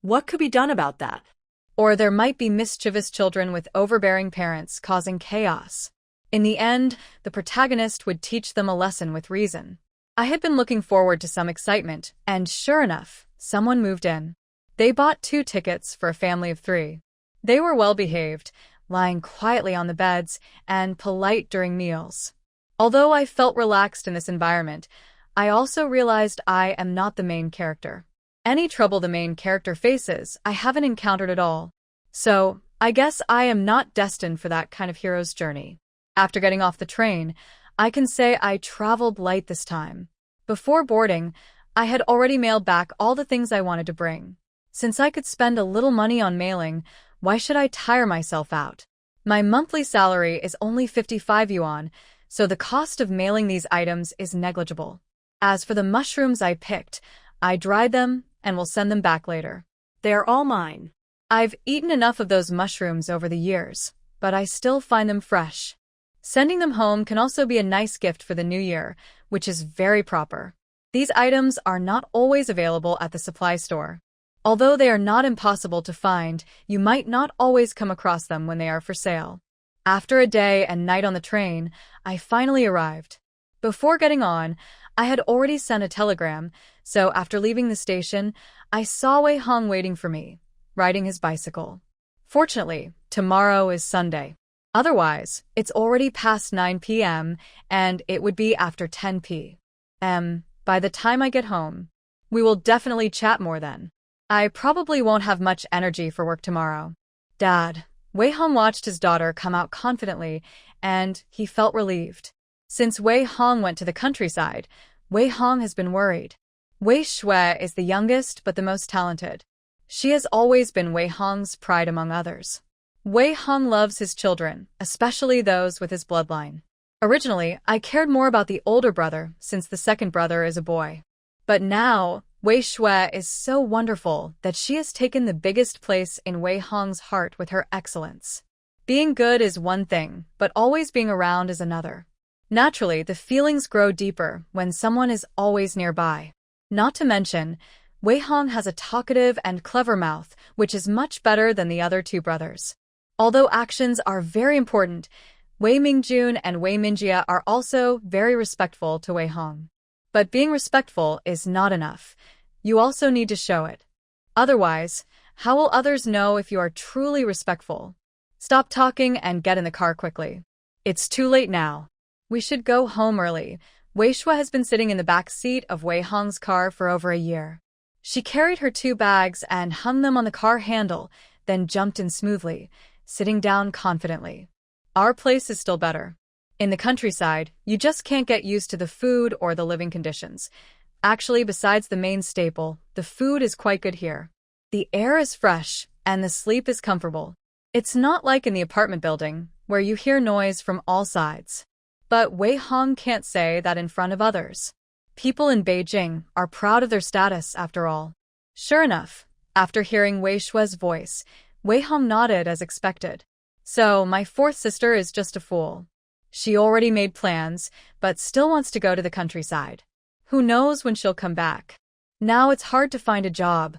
What could be done about that? Or there might be mischievous children with overbearing parents causing chaos. In the end, the protagonist would teach them a lesson with reason. I had been looking forward to some excitement, and sure enough, someone moved in. They bought 2 tickets for a family of 3. They were well behaved, lying quietly on the beds, and polite during meals. Although I felt relaxed in this environment, I also realized I am not the main character. Any trouble the main character faces, I haven't encountered at all. So, I guess I am not destined for that kind of hero's journey. After getting off the train, I can say I traveled light this time. Before boarding, I had already mailed back all the things I wanted to bring. Since I could spend a little money on mailing, why should I tire myself out? My monthly salary is only 55 yuan, so the cost of mailing these items is negligible. As for the mushrooms I picked, I dried them and will send them back later. They are all mine. I've eaten enough of those mushrooms over the years, but I still find them fresh. Sending them home can also be a nice gift for the new year, which is very proper. These items are not always available at the supply store. Although they are not impossible to find, you might not always come across them when they are for sale. After a day and night on the train, I finally arrived. Before getting on, I had already sent a telegram, so after leaving the station, I saw Wei Hong waiting for me, riding his bicycle. Fortunately, tomorrow is Sunday. Otherwise, it's already past 9 p.m., and it would be after 10 p.m. By the time I get home. We will definitely chat more then. I probably won't have much energy for work tomorrow. Dad. Wei Hong watched his daughter come out confidently, and he felt relieved. Since Wei Hong went to the countryside, Wei Hong has been worried. Wei Shui is the youngest but the most talented. She has always been Wei Hong's pride among others. Wei Hong loves his children, especially those with his bloodline. Originally, I cared more about the older brother since the second brother is a boy. But now, Wei Shui is so wonderful that she has taken the biggest place in Wei Hong's heart with her excellence. Being good is one thing, but always being around is another. Naturally, the feelings grow deeper when someone is always nearby. Not to mention, Wei Hong has a talkative and clever mouth, which is much better than the other 2 brothers. Although actions are very important, Wei Mingjun and Wei Minjia are also very respectful to Wei Hong. But being respectful is not enough. You also need to show it. Otherwise, how will others know if you are truly respectful? Stop talking and get in the car quickly. It's too late now. We should go home early. Wei Shui has been sitting in the back seat of Wei Hong's car for over a year. She carried her 2 bags and hung them on the car handle, then jumped in smoothly, sitting down confidently. Our place is still better. In the countryside, you just can't get used to the food or the living conditions. Actually, besides the main staple, the food is quite good here. The air is fresh, and the sleep is comfortable. It's not like in the apartment building, where you hear noise from all sides. But Wei Hong can't say that in front of others. People in Beijing are proud of their status, after all. Sure enough, after hearing Wei Shui's voice, Wei Hong nodded as expected. So, my 4th sister is just a fool. She already made plans, but still wants to go to the countryside. Who knows when she'll come back? Now it's hard to find a job.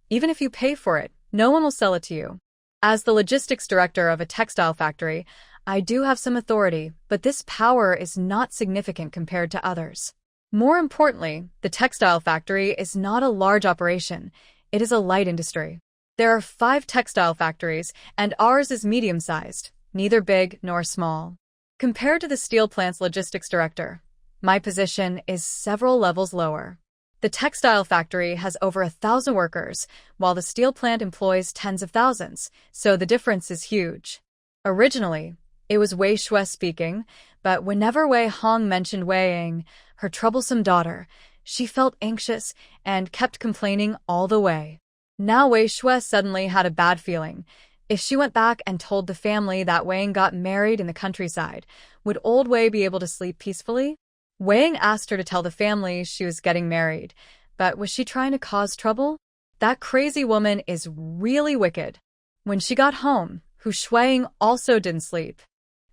Even if you pay for it, no one will sell it to you. As the logistics director of a textile factory, I do have some authority, but this power is not significant compared to others. More importantly, the textile factory is not a large operation. It is a light industry. There are 5 textile factories, and ours is medium-sized, neither big nor small. Compared to the steel plant's logistics director, my position is several levels lower. The textile factory has over 1,000 workers, while the steel plant employs tens of thousands, so the difference is huge. Originally, it was Wei Shui speaking, but whenever Wei Hong mentioned Wei Ying, her troublesome daughter, she felt anxious and kept complaining all the way. Now Wei Shui suddenly had a bad feeling. If she went back and told the family that Wei Ying got married in the countryside, would old Wei be able to sleep peacefully? Wei Ying asked her to tell the family she was getting married, but was she trying to cause trouble? That crazy woman is really wicked. When she got home, Hu Shuiying also didn't sleep.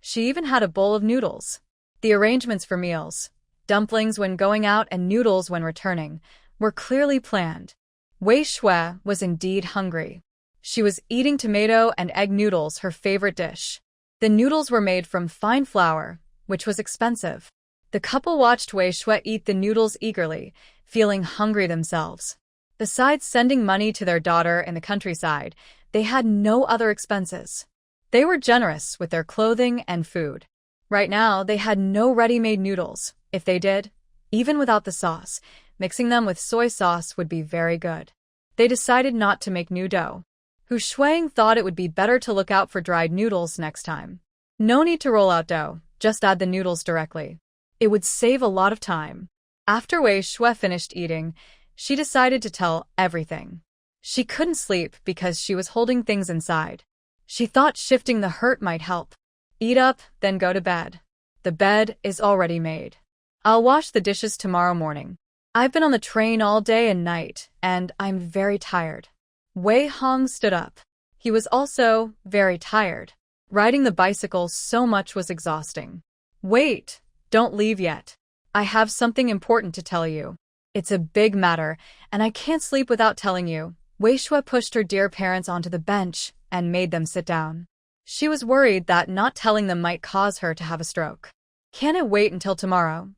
She even had a bowl of noodles. The arrangements for meals, dumplings when going out and noodles when returning, were clearly planned. Wei Shui was indeed hungry. She was eating tomato and egg noodles, her favorite dish. The noodles were made from fine flour, which was expensive. The couple watched Wei Shui eat the noodles eagerly, feeling hungry themselves. Besides sending money to their daughter in the countryside, they had no other expenses. They were generous with their clothing and food. Right now, they had no ready-made noodles. If they did, even without the sauce, mixing them with soy sauce would be very good. They decided not to make new dough. Hu Shuang thought it would be better to look out for dried noodles next time. No need to roll out dough, just add the noodles directly. It would save a lot of time. After Wei Shui finished eating, she decided to tell everything. She couldn't sleep because she was holding things inside. She thought shifting the hurt might help. Eat up, then go to bed. The bed is already made. I'll wash the dishes tomorrow morning. I've been on the train all day and night, and I'm very tired. Wei Hong stood up. He was also very tired. Riding the bicycle so much was exhausting. Wait, don't leave yet. I have something important to tell you. It's a big matter, and I can't sleep without telling you. Wei Shui pushed her dear parents onto the bench and made them sit down. She was worried that not telling them might cause her to have a stroke. Can it wait until tomorrow?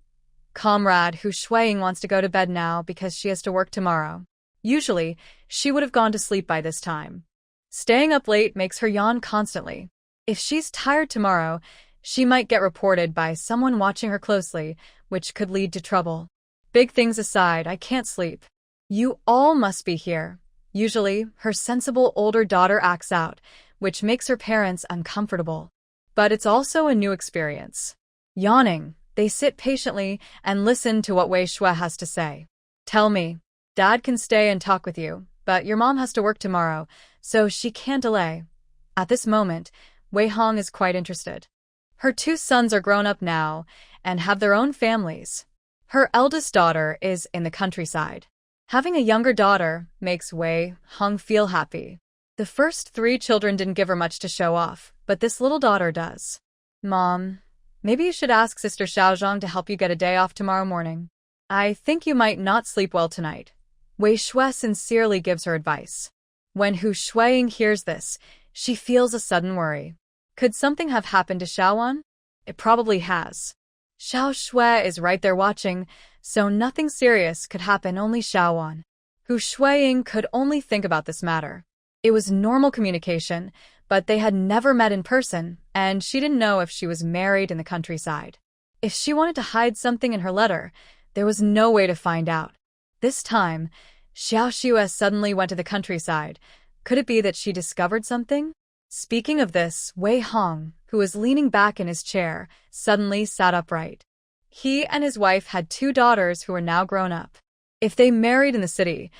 Comrade Hu Shuang wants to go to bed now because she has to work tomorrow. Usually, she would have gone to sleep by this time. Staying up late makes her yawn constantly. If she's tired tomorrow, she might get reported by someone watching her closely, which could lead to trouble. Big things aside, I can't sleep. You all must be here. Usually, her sensible older daughter acts out, which makes her parents uncomfortable. But it's also a new experience. Yawning, they sit patiently and listen to what Wei Shui has to say. Tell me, Dad can stay and talk with you, but your mom has to work tomorrow, so she can't delay. At this moment, Wei Hong is quite interested. Her two sons are grown up now and have their own families. Her eldest daughter is in the countryside. Having a younger daughter makes Wei Hong feel happy. The first three children didn't give her much to show off, but this little daughter does. Mom, maybe you should ask Sister Xiaozhang to help you get a day off tomorrow morning. I think you might not sleep well tonight. Wei Shui sincerely gives her advice. When Hu Shuang hears this, she feels a sudden worry. Could something have happened to Xiaowan? It probably has. Xiao Shui is right there watching, so nothing serious could happen, only Xiaowan. Hu Shuang could only think about this matter. It was normal communication, but they had never met in person, and she didn't know if she was married in the countryside. If she wanted to hide something in her letter, there was no way to find out. This time, Xiao Shui suddenly went to the countryside. Could it be that she discovered something? Speaking of this, Wei Hong, who was leaning back in his chair, suddenly sat upright. He and his wife had two daughters who were now grown up. If they married in the city,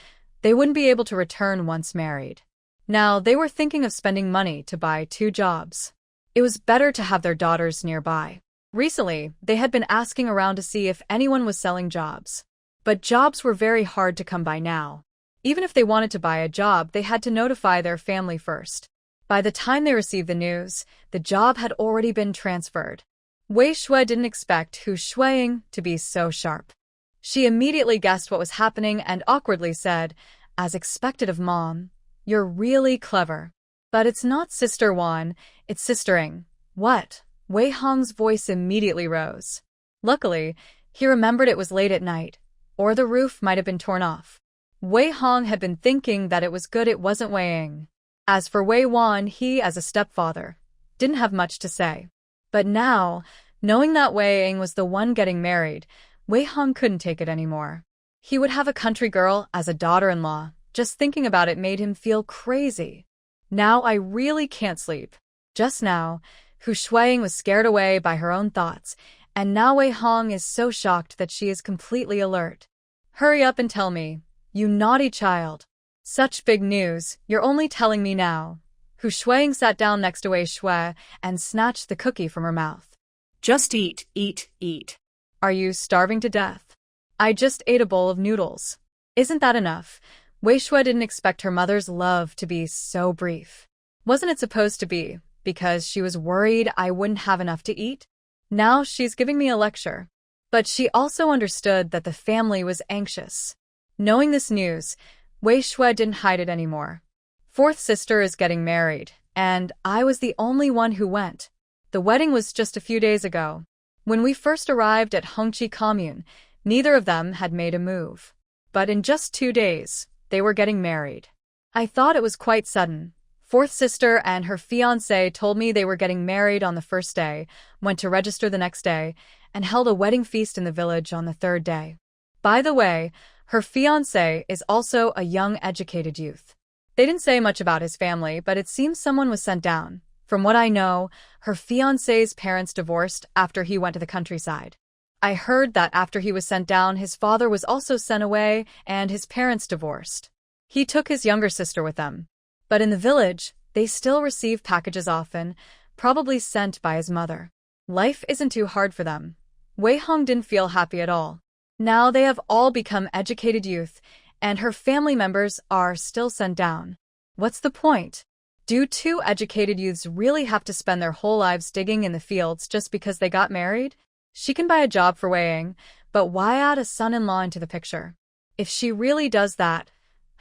they wouldn't be able to return once married. Now they were thinking of spending money to buy two jobs. It was better to have their daughters nearby. Recently, they had been asking around to see if anyone was selling jobs. But jobs were very hard to come by now. Even if they wanted to buy a job, they had to notify their family first. By the time they received the news, the job had already been transferred. Wei Shui didn't expect Hu Shuang to be so sharp. She immediately guessed what was happening and awkwardly said, as expected of Mom, "You're really clever. But it's not Sister Wan, it's Sistering." What? Wei Hong's voice immediately rose. Luckily, he remembered it was late at night, or the roof might have been torn off. Wei Hong had been thinking that it was good it wasn't Weiing. As for Wei Wan, he, as a stepfather, didn't have much to say. But now, knowing that Weiing was the one getting married, Wei Hong couldn't take it anymore. He would have a country girl as a daughter-in-law. Just thinking about it made him feel crazy. Now I really can't sleep. Just now, Hu Shuang was scared away by her own thoughts, and now Wei Hong is so shocked that she is completely alert. Hurry up and tell me, you naughty child. Such big news, you're only telling me now. Hu Shuang sat down next to Wei Shui and snatched the cookie from her mouth. Just eat, eat, eat. Are you starving to death? I just ate a bowl of noodles. Isn't that enough? Wei Shui didn't expect her mother's love to be so brief. Wasn't it supposed to be, because she was worried I wouldn't have enough to eat? Now she's giving me a lecture. But she also understood that the family was anxious. Knowing this news, Wei Shui didn't hide it anymore. Fourth sister is getting married, and I was the only one who went. The wedding was just a few days ago. When we first arrived at Hongqi Commune, neither of them had made a move. But in just 2 days, they were getting married. I thought it was quite sudden. Fourth sister and her fiancé told me they were getting married on the first day, went to register the next day, and held a wedding feast in the village on the third day. By the way, her fiancé is also a young educated youth. They didn't say much about his family, but it seems someone was sent down. From what I know, her fiancé's parents divorced after he went to the countryside. I heard that after he was sent down, his father was also sent away and his parents divorced. He took his younger sister with them. But in the village, they still receive packages often, probably sent by his mother. Life isn't too hard for them. Wei Hong didn't feel happy at all. Now they have all become educated youth, and her family members are still sent down. What's the point? Do two educated youths really have to spend their whole lives digging in the fields just because they got married? She can buy a job for Weiing, but why add a son-in-law into the picture? If she really does that,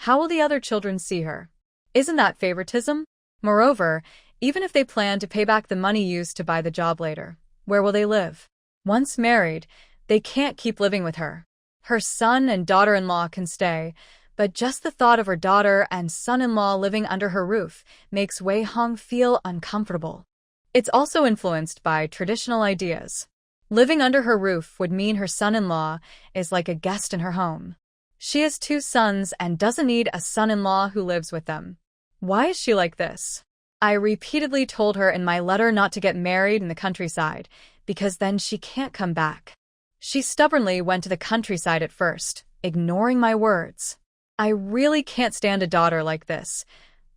how will the other children see her? Isn't that favoritism? Moreover, even if they plan to pay back the money used to buy the job later, where will they live? Once married, they can't keep living with her. Her son and daughter-in-law can stay, but just the thought of her daughter and son-in-law living under her roof makes Wei Hong feel uncomfortable. It's also influenced by traditional ideas. Living under her roof would mean her son-in-law is like a guest in her home. She has two sons and doesn't need a son-in-law who lives with them. Why is she like this? I repeatedly told her in my letter not to get married in the countryside, because then she can't come back. She stubbornly went to the countryside at first, ignoring my words. I really can't stand a daughter like this.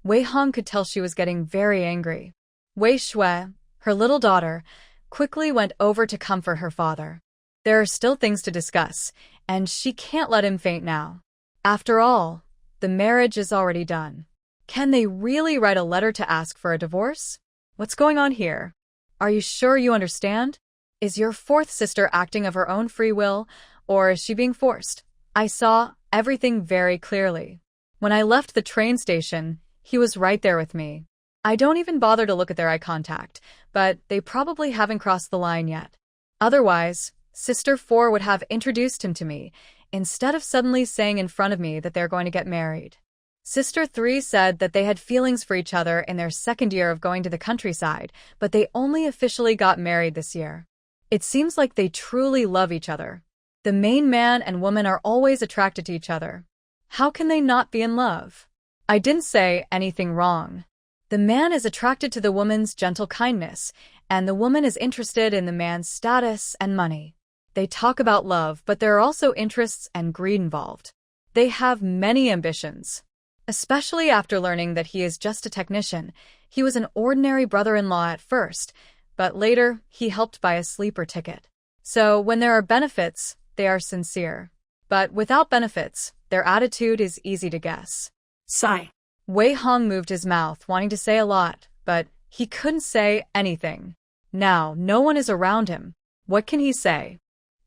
Wei Hong could tell she was getting very angry. Wei Shui, her little daughter, quickly went over to comfort her father. There are still things to discuss, and she can't let him faint now. After all, the marriage is already done. Can they really write a letter to ask for a divorce? What's going on here? Are you sure you understand? Is your fourth sister acting of her own free will, or is she being forced? I saw everything very clearly. When I left the train station, he was right there with me. I don't even bother to look at their eye contact, but they probably haven't crossed the line yet. Otherwise, Sister 4 would have introduced him to me, instead of suddenly saying in front of me that they're going to get married. Sister 3 said that they had feelings for each other in their second year of going to the countryside, but they only officially got married this year. It seems like they truly love each other. The main man and woman are always attracted to each other. How can they not be in love? I didn't say anything wrong. The man is attracted to the woman's gentle kindness, and the woman is interested in the man's status and money. They talk about love, but there are also interests and greed involved. They have many ambitions. Especially after learning that he is just a technician. He was an ordinary brother-in-law at first, but later he helped buy a sleeper ticket. So when there are benefits, they are sincere. But without benefits, their attitude is easy to guess. Sigh. Wei Hong moved his mouth, wanting to say a lot, but he couldn't say anything. Now, no one is around him. What can he say?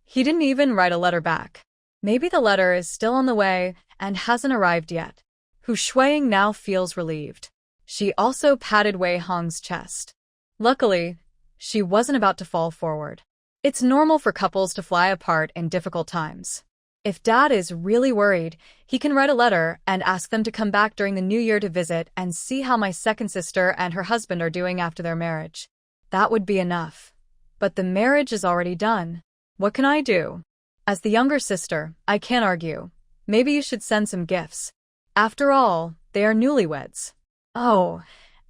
He didn't even write a letter back. Maybe the letter is still on the way and hasn't arrived yet. Hu Shuiying now feels relieved. She also patted Wei Hong's chest. Luckily, she wasn't about to fall forward. It's normal for couples to fly apart in difficult times. If Dad is really worried, he can write a letter and ask them to come back during the new year to visit and see how my second sister and her husband are doing after their marriage. That would be enough. But the marriage is already done. What can I do? As the younger sister, I can't argue. Maybe you should send some gifts. After all, they are newlyweds. Oh,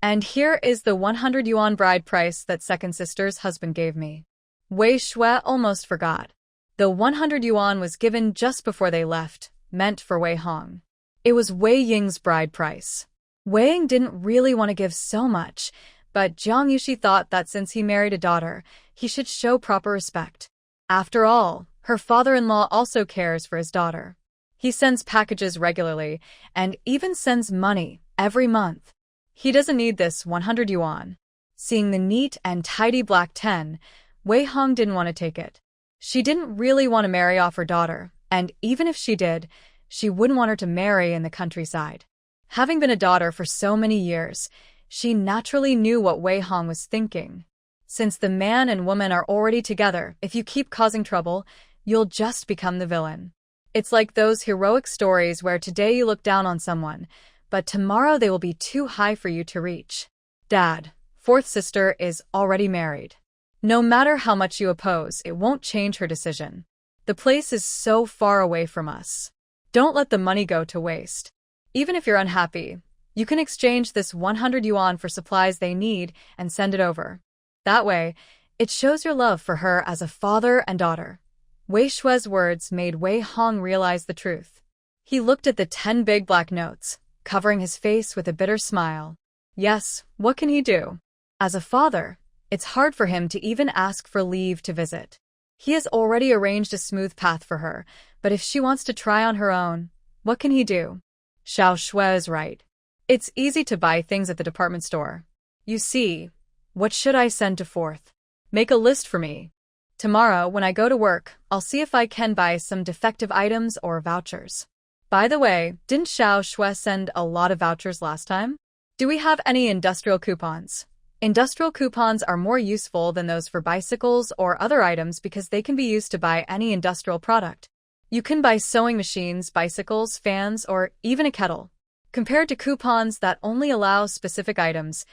and here is the 100 yuan bride price that second sister's husband gave me. Wei Shui almost forgot. The 100 yuan was given just before they left, meant for Wei Hong. It was Wei Ying's bride price. Wei Ying didn't really want to give so much, but Jiang Yushi thought that since he married a daughter, he should show proper respect. After all, her father-in-law also cares for his daughter. He sends packages regularly, and even sends money every month. He doesn't need this 100 yuan. Seeing the neat and tidy black 10, Wei Hong didn't want to take it. She didn't really want to marry off her daughter, and even if she did, she wouldn't want her to marry in the countryside. Having been a daughter for so many years, she naturally knew what Wei Hong was thinking. Since the man and woman are already together, if you keep causing trouble, you'll just become the villain. It's like those heroic stories where today you look down on someone, but tomorrow they will be too high for you to reach. Dad, fourth sister is already married. No matter how much you oppose, it won't change her decision. The place is so far away from us. Don't let the money go to waste. Even if you're unhappy, you can exchange this 100 yuan for supplies they need and send it over. That way, it shows your love for her as a father and daughter. Wei Shue's words made Wei Hong realize the truth. He looked at the 10 big black notes, covering his face with a bitter smile. Yes, what can he do? As a father, it's hard for him to even ask for leave to visit. He has already arranged a smooth path for her, but if she wants to try on her own, what can he do? Xiao Shui is right. It's easy to buy things at the department store. You see, what should I send to fourth? Make a list for me. Tomorrow, when I go to work, I'll see if I can buy some defective items or vouchers. By the way, didn't Xiao Shui send a lot of vouchers last time? Do we have any industrial coupons? Industrial coupons are more useful than those for bicycles or other items because they can be used to buy any industrial product. You can buy sewing machines, bicycles, fans, or even a kettle. Compared to coupons that only allow specific items,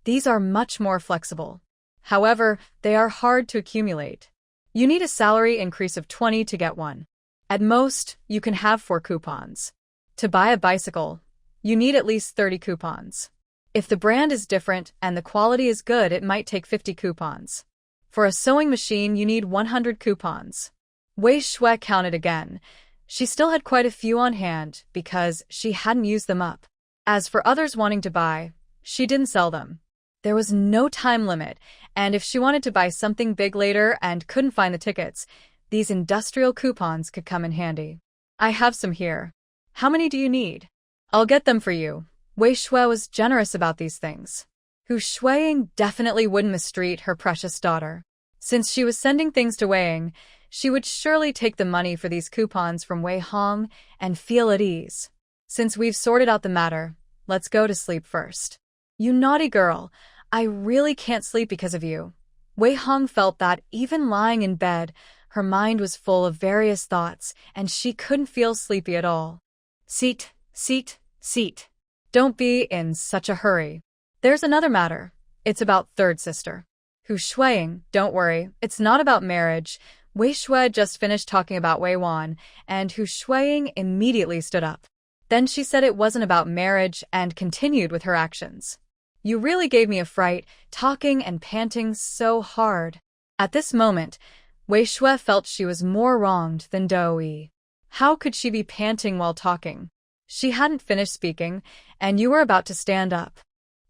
these are much more flexible. However, they are hard to accumulate. You need a salary increase of 20 to get one. At most, you can have 4 coupons. To buy a bicycle, you need at least 30 coupons. If the brand is different and the quality is good, it might take 50 coupons. For a sewing machine, you need 100 coupons. Wei Shui counted again. She still had quite a few on hand because she hadn't used them up. As for others wanting to buy, she didn't sell them. There was no time limit, and if she wanted to buy something big later and couldn't find the tickets, these industrial coupons could come in handy. I have some here. How many do you need? I'll get them for you. Wei Shui was generous about these things. Hu Shuiying definitely wouldn't mistreat her precious daughter. Since she was sending things to Weiying, she would surely take the money for these coupons from Wei Hong and feel at ease. Since we've sorted out the matter, let's go to sleep first. You naughty girl, I really can't sleep because of you. Wei Hong felt that even lying in bed, her mind was full of various thoughts and she couldn't feel sleepy at all. Seat, seat, seat. Don't be in such a hurry. There's another matter. It's about third sister. Hu Shuiying, don't worry, it's not about marriage. Wei Shui just finished talking about Wei Wan, and Hu Shuiying immediately stood up. Then she said it wasn't about marriage and continued with her actions. You really gave me a fright, talking and panting so hard. At this moment, Wei Shui felt she was more wronged than Dou. How could she be panting while talking? She hadn't finished speaking, and you were about to stand up.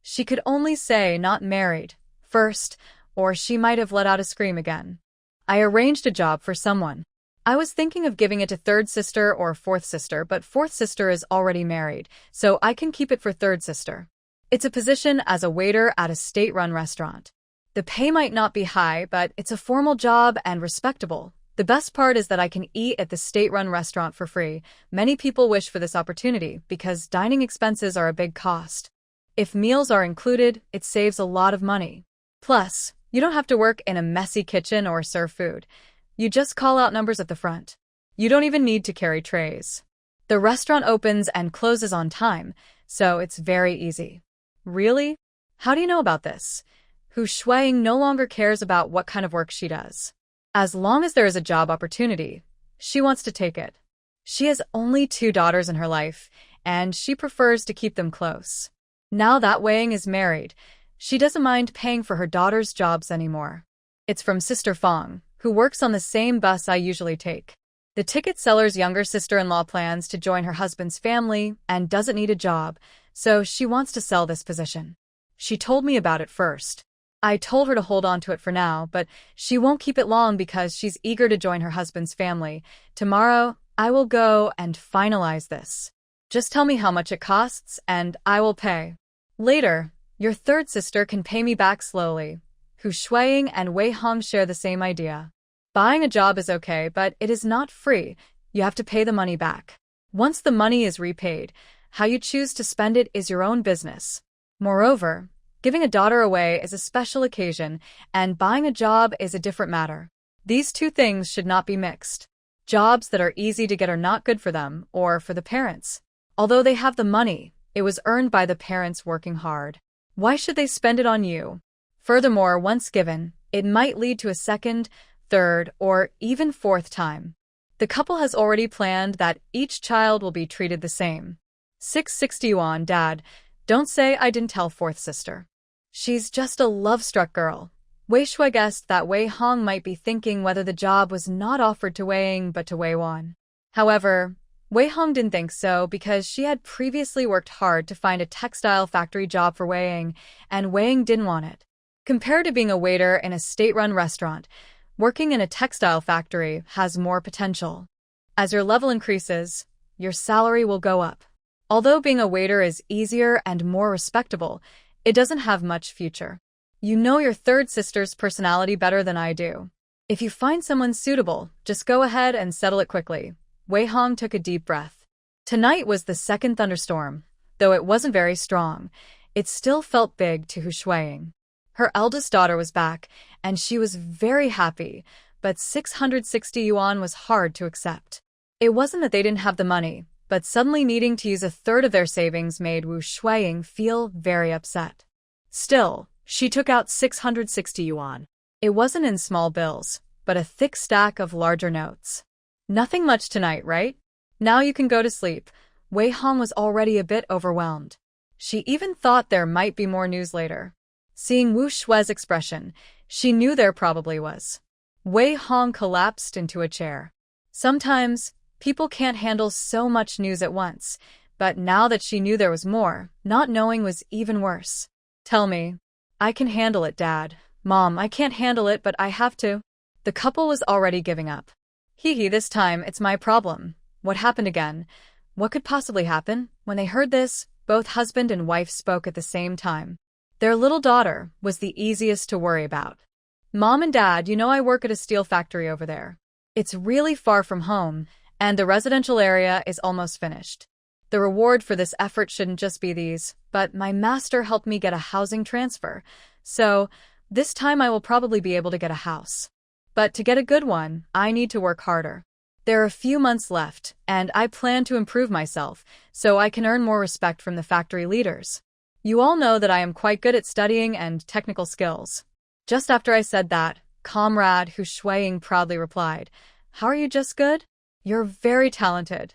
She could only say not married first, or she might have let out a scream again. I arranged a job for someone. I was thinking of giving it to third sister or fourth sister, but fourth sister is already married, so I can keep it for third sister. It's a position as a waiter at a state-run restaurant. The pay might not be high, but it's a formal job and respectable. The best part is that I can eat at the state-run restaurant for free. Many people wish for this opportunity because dining expenses are a big cost. If meals are included, it saves a lot of money. Plus, you don't have to work in a messy kitchen or serve food. You just call out numbers at the front. You don't even need to carry trays. The restaurant opens and closes on time, so it's very easy. Really? How do you know about this? Hu Shuiying no longer cares about what kind of work she does. As long as there is a job opportunity, she wants to take it. She has only 2 daughters in her life, and she prefers to keep them close. Now that Weiying is married, she doesn't mind paying for her daughter's jobs anymore. It's from Sister Fong, who works on the same bus I usually take. The ticket seller's younger sister-in-law plans to join her husband's family and doesn't need a job, so she wants to sell this position. She told me about it first. I told her to hold on to it for now, but she won't keep it long because she's eager to join her husband's family. Tomorrow, I will go and finalize this. Just tell me how much it costs, and I will pay. Later, your third sister can pay me back slowly. Hu Shuiying and Wei Hong share the same idea. Buying a job is okay, but it is not free. You have to pay the money back. Once the money is repaid, how you choose to spend it is your own business. Moreover, giving a daughter away is a special occasion, and buying a job is a different matter. These 2 things should not be mixed. Jobs that are easy to get are not good for them or for the parents. Although they have the money, it was earned by the parents working hard. Why should they spend it on you? Furthermore, once given, it might lead to a second, third, or even fourth time. The couple has already planned that each child will be treated the same. 660 yuan, Dad. Don't say I didn't tell fourth sister. She's just a love-struck girl. Wei Shui guessed that Wei Hong might be thinking whether the job was not offered to Wei Ying but to Wei Wan. However, Wei Hong didn't think so because she had previously worked hard to find a textile factory job for Wei Ying, and Wei Ying didn't want it. Compared to being a waiter in a state-run restaurant, working in a textile factory has more potential. As your level increases, your salary will go up. Although being a waiter is easier and more respectable, it doesn't have much future. You know your third sister's personality better than I do. If you find someone suitable, just go ahead and settle it quickly. Wei Hong took a deep breath. Tonight was the second thunderstorm. Though it wasn't very strong, it still felt big to Hu Shuiying. Her eldest daughter was back, and she was very happy, but 660 yuan was hard to accept. It wasn't that they didn't have the money, but suddenly needing to use a third of their savings made Wu Shuiying feel very upset. Still, she took out 660 yuan. It wasn't in small bills, but a thick stack of larger notes. Nothing much tonight, right? Now you can go to sleep. Wei Hong was already a bit overwhelmed. She even thought there might be more news later. Seeing Wu Shui's expression, she knew there probably was. Wei Hong collapsed into a chair. Sometimes, people can't handle so much news at once, but now that she knew there was more, not knowing was even worse. Tell me. I can handle it, Dad. Mom, I can't handle it, but I have to. The couple was already giving up. Hee, this time it's my problem. What happened again? What could possibly happen? When they heard this, both husband and wife spoke at the same time. Their little daughter was the easiest to worry about. Mom and Dad, you know I work at a steel factory over there. It's really far from home, and the residential area is almost finished. The reward for this effort shouldn't just be these, but my master helped me get a housing transfer, so this time I will probably be able to get a house. But to get a good one, I need to work harder. There are a few months left, and I plan to improve myself, so I can earn more respect from the factory leaders. You all know that I am quite good at studying and technical skills. Just after I said that, Comrade Hu Shuiying proudly replied, How are you just good? You're very talented.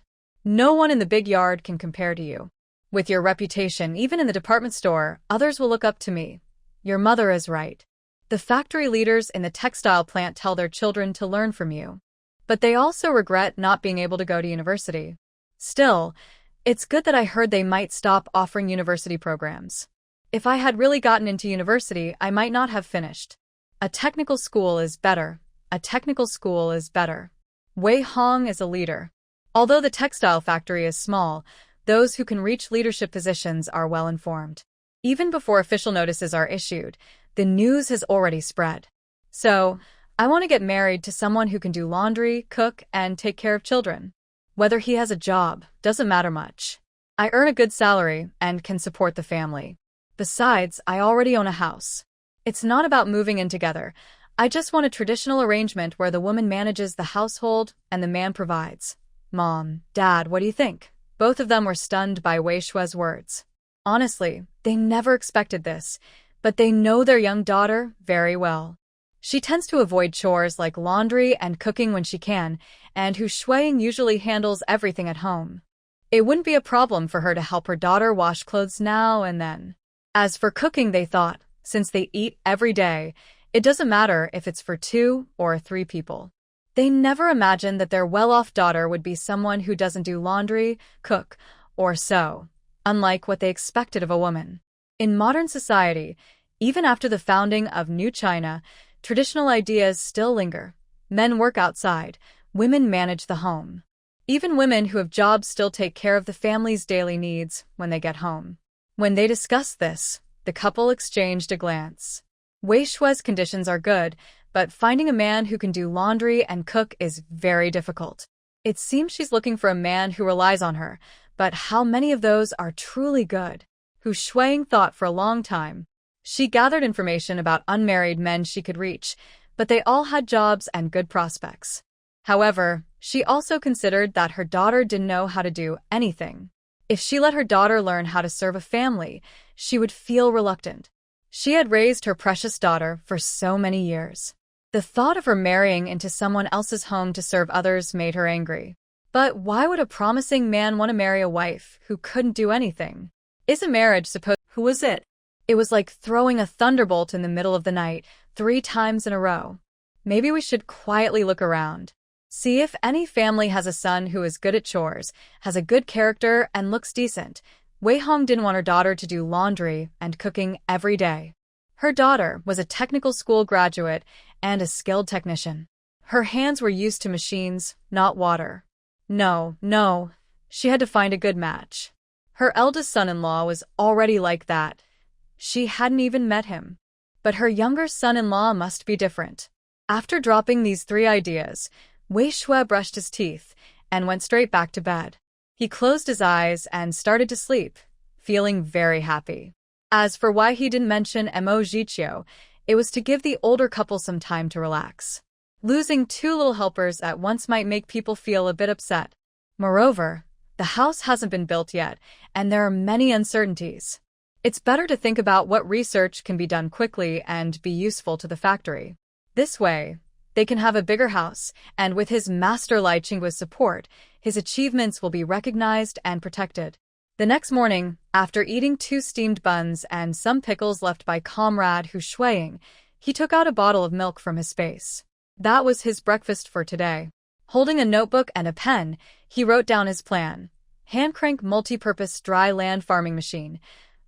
No one in the big yard can compare to you. With your reputation, even in the department store, others will look up to me. Your mother is right. The factory leaders in the textile plant tell their children to learn from you. But they also regret not being able to go to university. Still, it's good that I heard they might stop offering university programs. If I had really gotten into university, I might not have finished. A technical school is better. A technical school is better. Wei Hong is a leader. Although the textile factory is small, those who can reach leadership positions are well informed. Even before official notices are issued, the news has already spread. So, I want to get married to someone who can do laundry, cook, and take care of children. Whether he has a job doesn't matter much. I earn a good salary and can support the family. Besides, I already own a house. It's not about moving in together. I just want a traditional arrangement where the woman manages the household and the man provides. Mom, Dad, what do you think? Both of them were stunned by Wei Shui's words. Honestly, they never expected this, but they know their young daughter very well. She tends to avoid chores like laundry and cooking when she can, and Hu Shuiying usually handles everything at home. It wouldn't be a problem for her to help her daughter wash clothes now and then. As for cooking, they thought, since they eat every day, it doesn't matter if it's for 2 or 3 people. They never imagined that their well-off daughter would be someone who doesn't do laundry, cook, or sew, unlike what they expected of a woman. In modern society, even after the founding of New China, traditional ideas still linger. Men work outside, women manage the home. Even women who have jobs still take care of the family's daily needs when they get home. When they discussed this, the couple exchanged a glance. Wei Shui's conditions are good, but finding a man who can do laundry and cook is very difficult. It seems she's looking for a man who relies on her, but how many of those are truly good? Hu Shuiying thought for a long time. She gathered information about unmarried men she could reach, but they all had jobs and good prospects. However, she also considered that her daughter didn't know how to do anything. If she let her daughter learn how to serve a family, she would feel reluctant. She had raised her precious daughter for so many years. The thought of her marrying into someone else's home to serve others made her angry. But why would a promising man want to marry a wife who couldn't do anything? Isn't marriage supposed— Who was it? It was like throwing a thunderbolt in the middle of the night, 3 times in a row. Maybe we should quietly look around. See if any family has a son who is good at chores, has a good character, and looks decent. Wei Hong didn't want her daughter to do laundry and cooking every day. Her daughter was a technical school graduate and a skilled technician. Her hands were used to machines, not water. No, she had to find a good match. Her eldest son-in-law was already like that. She hadn't even met him. But her younger son-in-law must be different. After dropping these 3 ideas, Wei Shui brushed his teeth and went straight back to bed. He closed his eyes and started to sleep, feeling very happy. As for why he didn't mention Mo Jiqiu, it was to give the older couple some time to relax. Losing 2 little helpers at once might make people feel a bit upset. Moreover, the house hasn't been built yet, and there are many uncertainties. It's better to think about what research can be done quickly and be useful to the factory. This way, they can have a bigger house, and with his master Lai Qingguo's support, his achievements will be recognized and protected. The next morning, after eating 2 steamed buns and some pickles left by comrade Hu Shuiying, he took out a bottle of milk from his space. That was his breakfast for today. Holding a notebook and a pen, he wrote down his plan. Hand-crank multi-purpose dry land farming machine.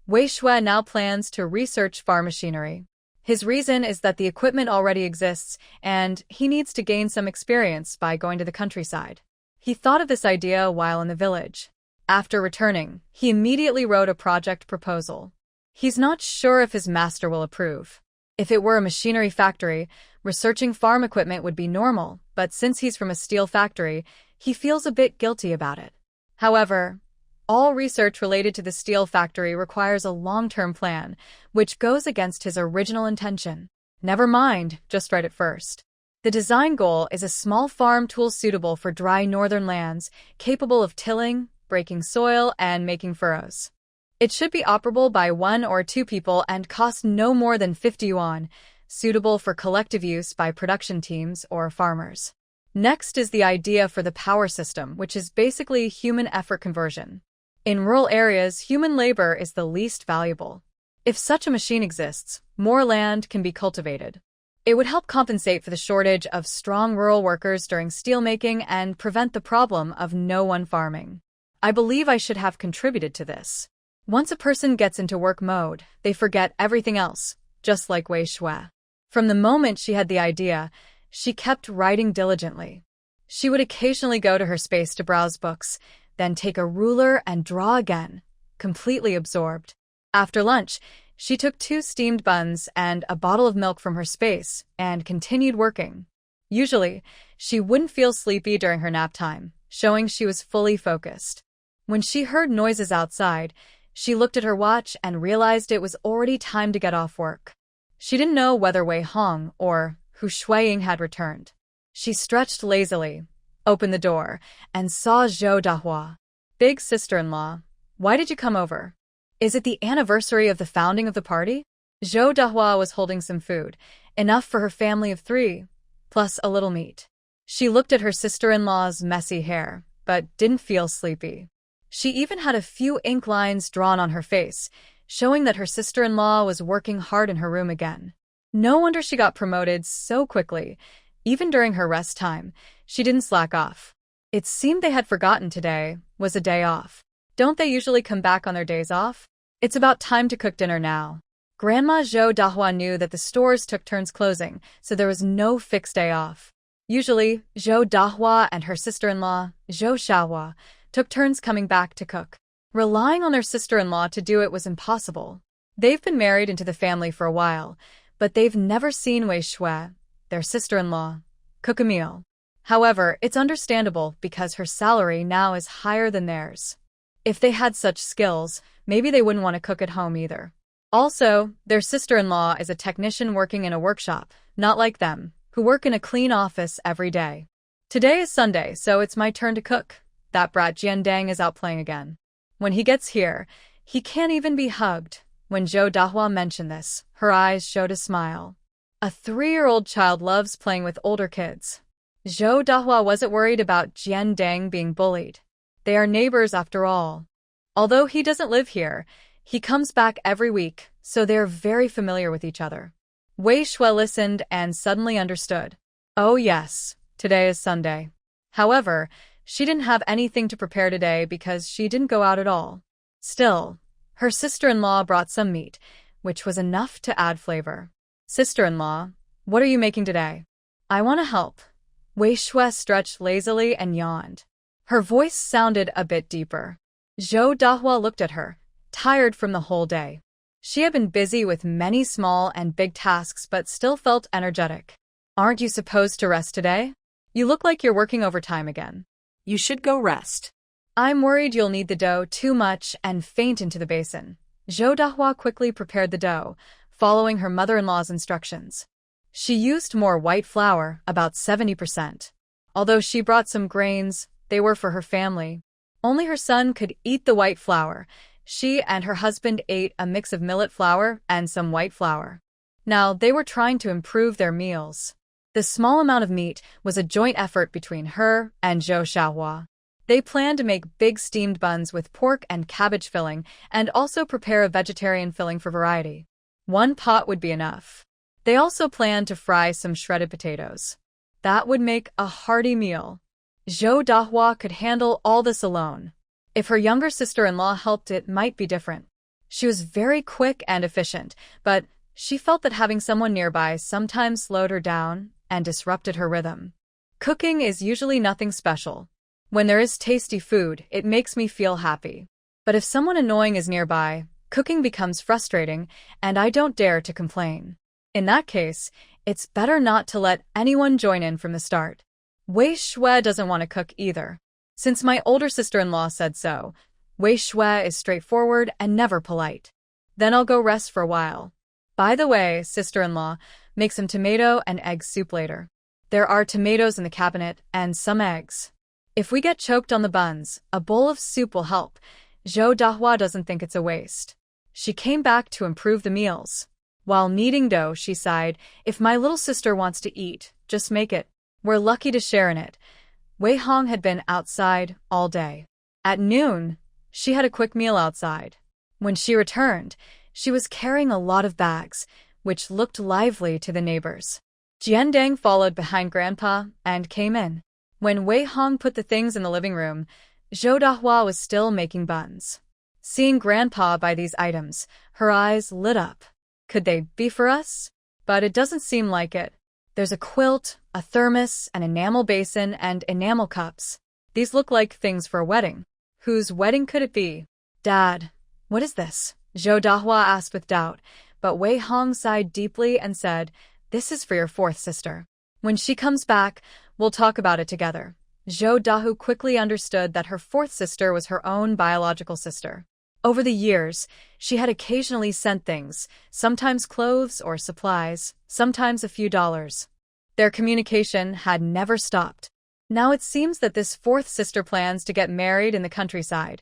Wei Shui now plans to research farm machinery. His reason is that the equipment already exists, and he needs to gain some experience by going to the countryside. He thought of this idea while in the village. After returning, he immediately wrote a project proposal. He's not sure if his master will approve. If it were a machinery factory, researching farm equipment would be normal, but since he's from a steel factory, he feels a bit guilty about it. However, all research related to the steel factory requires a long-term plan, which goes against his original intention. Never mind, just write it first. The design goal is a small farm tool suitable for dry northern lands, capable of tilling, breaking soil, and making furrows. It should be operable by 1 or 2 people and cost no more than 50 yuan, suitable for collective use by production teams or farmers. Next is the idea for the power system, which is basically human effort conversion. In rural areas, human labor is the least valuable. If such a machine exists, more land can be cultivated. It would help compensate for the shortage of strong rural workers during steelmaking and prevent the problem of no one farming. I believe I should have contributed to this. Once a person gets into work mode, they forget everything else, just like Wei Shui. From the moment she had the idea, she kept writing diligently. She would occasionally go to her space to browse books, then take a ruler and draw again, completely absorbed. After lunch, she took 2 steamed buns and a bottle of milk from her space and continued working. Usually, she wouldn't feel sleepy during her nap time, showing she was fully focused. When she heard noises outside, she looked at her watch and realized it was already time to get off work. She didn't know whether Wei Hong or Hu Shuiying had returned. She stretched lazily, opened the door, and saw Zhou Dahua. Big sister-in-law, why did you come over? Is it the anniversary of the founding of the party? Zhou Dahua was holding some food, enough for her family of 3, plus a little meat. She looked at her sister-in-law's messy hair, but didn't feel sleepy. She even had a few ink lines drawn on her face, showing that her sister-in-law was working hard in her room again. No wonder she got promoted so quickly. Even during her rest time, she didn't slack off. It seemed they had forgotten today was a day off. Don't they usually come back on their days off? It's about time to cook dinner now. Grandma Zhou Dahua knew that the stores took turns closing, so there was no fixed day off. Usually, Zhou Dahua and her sister-in-law, Zhou Xiaohua, took turns coming back to cook. Relying on their sister-in-law to do it was impossible. They've been married into the family for a while, but they've never seen Wei Shui, their sister-in-law, cook a meal. However, it's understandable because her salary now is higher than theirs. If they had such skills, maybe they wouldn't want to cook at home either. Also, their sister-in-law is a technician working in a workshop, not like them, who work in a clean office every day. Today is Sunday, so it's my turn to cook. That brat Jiandang is out playing again. When he gets here, he can't even be hugged. When Zhou Dahua mentioned this, her eyes showed a smile. A 3-year-old child loves playing with older kids. Zhou Dahua wasn't worried about Jiandang being bullied. They are neighbors after all. Although he doesn't live here, he comes back every week, so they're very familiar with each other. Wei Shui listened and suddenly understood. Oh yes, today is Sunday. However, she didn't have anything to prepare today because she didn't go out at all. Still, her sister-in-law brought some meat, which was enough to add flavor. Sister-in-law, what are you making today? I want to help. Wei Shui stretched lazily and yawned. Her voice sounded a bit deeper. Zhou Dahua looked at her, tired from the whole day. She had been busy with many small and big tasks but still felt energetic. Aren't you supposed to rest today? You look like you're working overtime again. You should go rest. I'm worried you'll knead the dough too much and faint into the basin. Zhou Dahua quickly prepared the dough, following her mother-in-law's instructions. She used more white flour, about 70%. Although she brought some grains, they were for her family. Only her son could eat the white flour. She and her husband ate a mix of millet flour and some white flour. Now, they were trying to improve their meals. The small amount of meat was a joint effort between her and Zhou Xiaohua. They planned to make big steamed buns with pork and cabbage filling and also prepare a vegetarian filling for variety. One pot would be enough. They also planned to fry some shredded potatoes. That would make a hearty meal. Zhou Dahua could handle all this alone. If her younger sister-in-law helped, it might be different. She was very quick and efficient, but she felt that having someone nearby sometimes slowed her down and disrupted her rhythm. Cooking is usually nothing special. When there is tasty food, it makes me feel happy. But if someone annoying is nearby, cooking becomes frustrating, and I don't dare to complain. In that case, it's better not to let anyone join in from the start. Wei Shui doesn't want to cook either. Since my older sister-in-law said so, Wei Shui is straightforward and never polite. Then I'll go rest for a while. By the way, sister-in-law, make some tomato and egg soup later. There are tomatoes in the cabinet and some eggs. If we get choked on the buns, a bowl of soup will help. Zhou Dahua doesn't think it's a waste. She came back to improve the meals. While kneading dough, she sighed, if my little sister wants to eat, just make it. We're lucky to share in it. Wei Hong had been outside all day. At noon, she had a quick meal outside. When she returned, she was carrying a lot of bags, which looked lively to the neighbors. Jiandang followed behind Grandpa and came in. When Wei Hong put the things in the living room, Zhou Dahua was still making buns. Seeing Grandpa buy these items, her eyes lit up. Could they be for us? But it doesn't seem like it. There's a quilt, a thermos, an enamel basin, and enamel cups. These look like things for a wedding. Whose wedding could it be? Dad, what is this? Zhou Dahua asked with doubt, but Wei Hong sighed deeply and said, this is for your 4th sister. When she comes back, we'll talk about it together. Zhou Dahua quickly understood that her 4th sister was her own biological sister. Over the years, she had occasionally sent things, sometimes clothes or supplies, sometimes a few dollars. Their communication had never stopped. Now it seems that this 4th sister plans to get married in the countryside.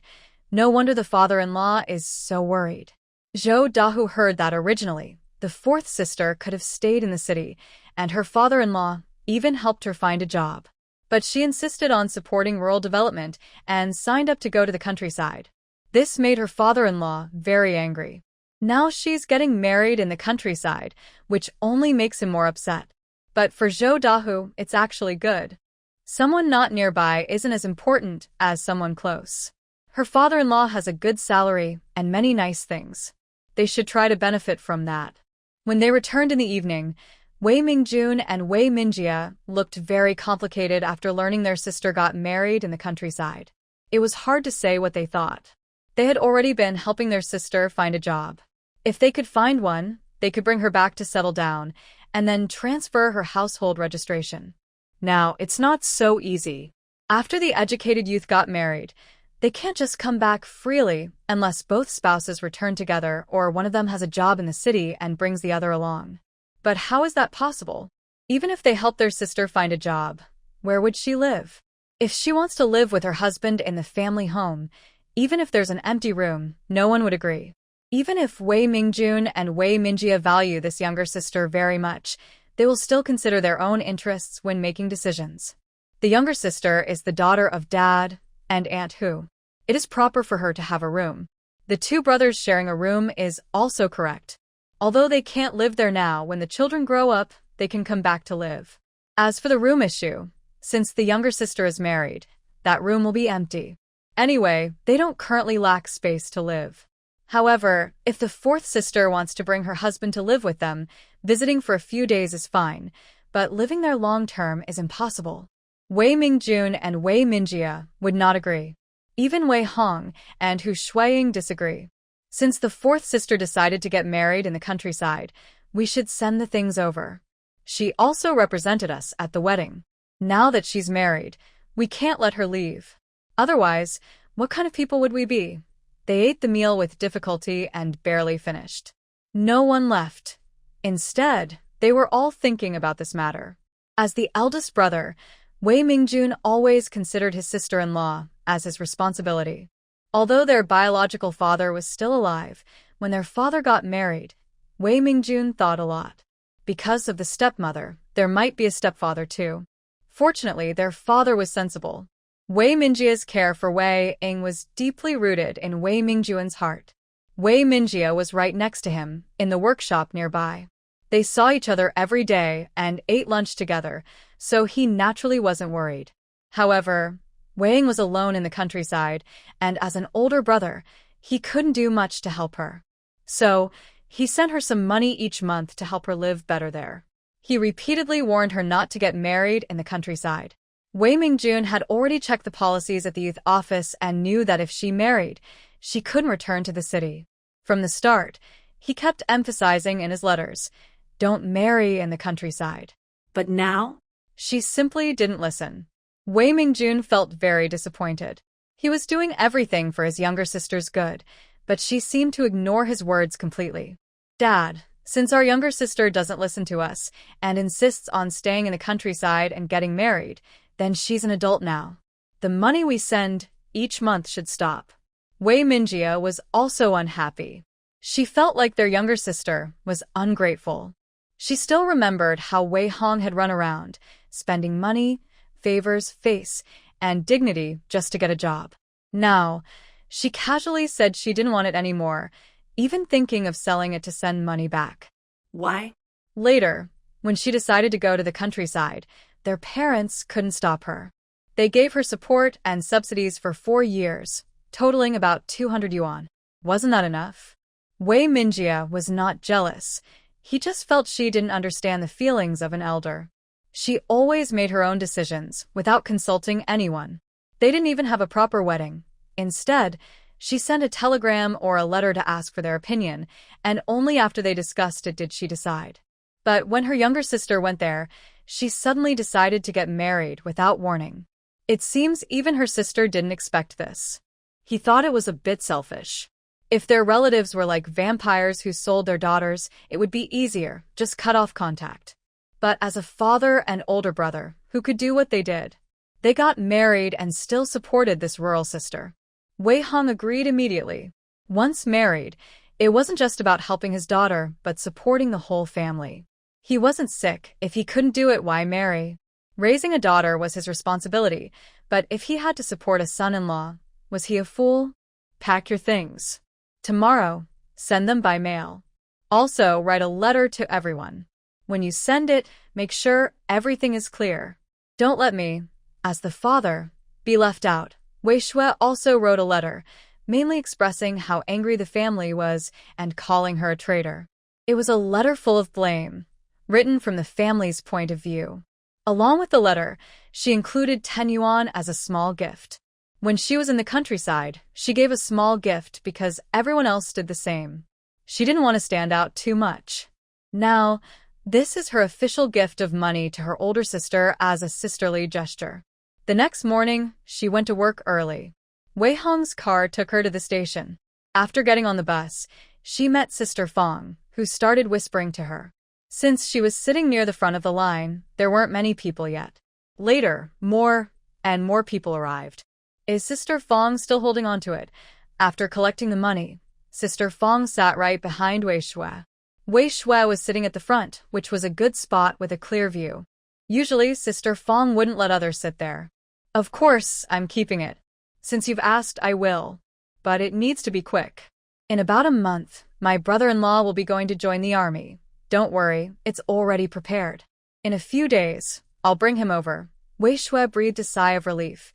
No wonder the father-in-law is so worried. Zhou Dahua heard that originally, the 4th sister could have stayed in the city, and her father-in-law even helped her find a job. But she insisted on supporting rural development and signed up to go to the countryside. This made her father-in-law very angry. Now she's getting married in the countryside, which only makes him more upset. But for Zhou Dahua, it's actually good. Someone not nearby isn't as important as someone close. Her father-in-law has a good salary and many nice things. They should try to benefit from that. When they returned in the evening, Wei Mingjun and Wei Mingjia looked very complicated after learning their sister got married in the countryside. It was hard to say what they thought. They had already been helping their sister find a job. If they could find one, they could bring her back to settle down and then transfer her household registration. Now, it's not so easy. After the educated youth got married, they can't just come back freely unless both spouses return together or one of them has a job in the city and brings the other along. But how is that possible? Even if they help their sister find a job, Where would she live? If she wants to live with her husband in the family home, even if there's an empty room, no one would agree. Even if Wei Mingjun and Wei Mingjia value this younger sister very much, they will still consider their own interests when making decisions. The younger sister is the daughter of Dad and Aunt Hu. It is proper for her to have a room. The two brothers sharing a room is also correct. Although they can't live there now, when the children grow up, they can come back to live. As for the room issue, since the younger sister is married, that room will be empty. Anyway, they don't currently lack space to live. However, if the fourth sister wants to bring her husband to live with them, visiting for a few days is fine, but living there long-term is impossible. Wei Mingjun and Wei Mingjia would not agree. Even Wei Hong and Hu Shuiying disagree. Since the fourth sister decided to get married in the countryside, we should send the things over. She also represented us at the wedding. Now that she's married, we can't let her leave. Otherwise, what kind of people would we be? They ate the meal with difficulty and barely finished. No one left. Instead, they were all thinking about this matter. As the eldest brother, Wei Mingjun always considered his sister-in-law as his responsibility. Although their biological father was still alive, when their father got married, Wei Mingjun thought a lot. Because of the stepmother, there might be a stepfather too. Fortunately, their father was sensible. Wei Mingjia's care for Wei Ing was deeply rooted in Wei Mingjun's heart. Wei Mingjia was right next to him, in the workshop nearby. They saw each other every day and ate lunch together, so he naturally wasn't worried. However, Wei Ing was alone in the countryside, and as an older brother, he couldn't do much to help her. So, he sent her some money each month to help her live better there. He repeatedly warned her not to get married in the countryside. Wei Mingjun had already checked the policies at the youth office and knew that if she married, she couldn't return to the city. From the start, he kept emphasizing in his letters, "Don't marry in the countryside." But now? She simply didn't listen. Wei Mingjun felt very disappointed. He was doing everything for his younger sister's good, but she seemed to ignore his words completely. "Dad, since our younger sister doesn't listen to us and insists on staying in the countryside and getting married, then she's an adult now. The money we send each month should stop." Wei Mingjia was also unhappy. She felt like their younger sister was ungrateful. She still remembered how Wei Hong had run around, spending money, favors, face, and dignity just to get a job. Now, she casually said she didn't want it anymore, even thinking of selling it to send money back. Why? Later, when she decided to go to the countryside, their parents couldn't stop her. They gave her support and subsidies for 4 years, totaling about 200 yuan. Wasn't that enough? Wei Mingjia was not jealous. He just felt she didn't understand the feelings of an elder. She always made her own decisions without consulting anyone. They didn't even have a proper wedding. Instead, she sent a telegram or a letter to ask for their opinion, and only after they discussed it did she decide. But when her younger sister went there, she suddenly decided to get married without warning. It seems even her sister didn't expect this. He thought it was a bit selfish. If their relatives were like vampires who sold their daughters, it would be easier, just cut off contact. But as a father and older brother who could do what they did, they got married and still supported this rural sister. Wei Hong agreed immediately. Once married, it wasn't just about helping his daughter, but supporting the whole family. He wasn't sick. If he couldn't do it, why marry? Raising a daughter was his responsibility, but if he had to support a son-in-law, was he a fool? Pack your things. Tomorrow, send them by mail. Also, write a letter to everyone. When you send it, make sure everything is clear. Don't let me, as the father, be left out. Wei Shui also wrote a letter, mainly expressing how angry the family was and calling her a traitor. It was a letter full of blame, written from the family's point of view. Along with the letter, she included 10 yuan as a small gift. When she was in the countryside, she gave a small gift because everyone else did the same. She didn't want to stand out too much. Now, this is her official gift of money to her older sister as a sisterly gesture. The next morning, she went to work early. Wei Hong's car took her to the station. After getting on the bus, she met Sister Fong, who started whispering to her. Since she was sitting near the front of the line, there weren't many people yet. Later, more and more people arrived. Is Sister Fong still holding on to it? After collecting the money, Sister Fong sat right behind Wei Shui. Wei Shui was sitting at the front, which was a good spot with a clear view. Usually, Sister Fong wouldn't let others sit there. Of course, I'm keeping it. Since you've asked, I will. But it needs to be quick. In about a month, my brother-in-law will be going to join the army. Don't worry, it's already prepared. In a few days, I'll bring him over. Wei Shui breathed a sigh of relief,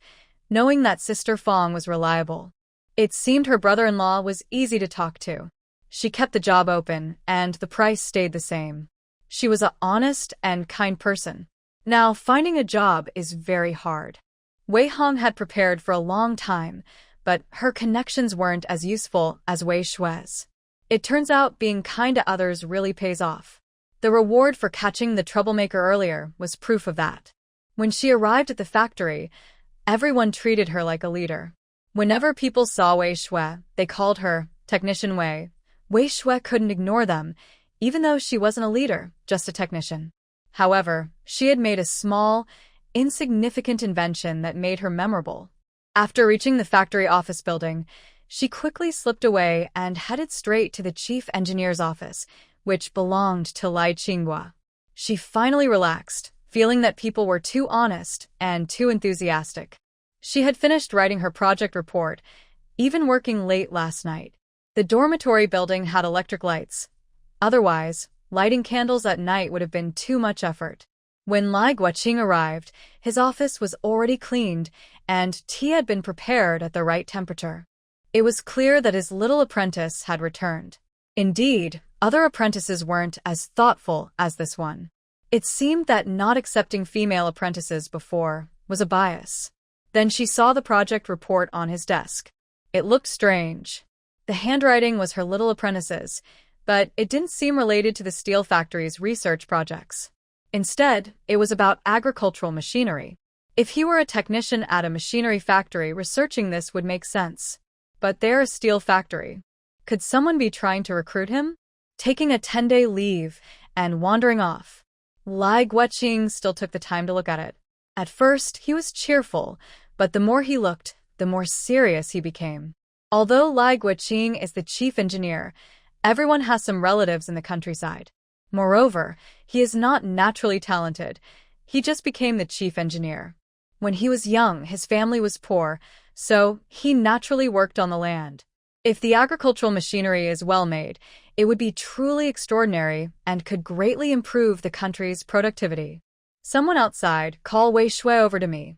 knowing that Sister Fong was reliable. It seemed her brother-in-law was easy to talk to. She kept the job open, and the price stayed the same. She was an honest and kind person. Now, finding a job is very hard. Wei Hong had prepared for a long time, but her connections weren't as useful as Wei Shui's. It turns out being kind to others really pays off. The reward for catching the troublemaker earlier was proof of that. When she arrived at the factory, everyone treated her like a leader. Whenever people saw Wei Shui, they called her Technician Wei. Wei Shui couldn't ignore them, even though she wasn't a leader, just a technician. However, she had made a small, insignificant invention that made her memorable. After reaching the factory office building, she quickly slipped away and headed straight to the chief engineer's office, which belonged to Lai Qinghua. She finally relaxed, feeling that people were too honest and too enthusiastic. She had finished writing her project report, even working late last night. The dormitory building had electric lights. Otherwise, lighting candles at night would have been too much effort. When Lai Guoqing arrived, his office was already cleaned, and tea had been prepared at the right temperature. It was clear that his little apprentice had returned. Indeed, other apprentices weren't as thoughtful as this one. It seemed that not accepting female apprentices before was a bias. Then she saw the project report on his desk. It looked strange. The handwriting was her little apprentice's, but it didn't seem related to the steel factory's research projects. Instead, it was about agricultural machinery. If he were a technician at a machinery factory, researching this would make sense. But they're a steel factory. Could someone be trying to recruit him? Taking a 10-day leave and wandering off. Lai Guoqing still took the time to look at it. At first, he was cheerful, but the more he looked, the more serious he became. Although Lai Guoqing is the chief engineer, everyone has some relatives in the countryside. Moreover, he is not naturally talented. He just became the chief engineer. When he was young, his family was poor, so he naturally worked on the land. If the agricultural machinery is well made, it would be truly extraordinary and could greatly improve the country's productivity. Someone outside, call Wei Shui over to me.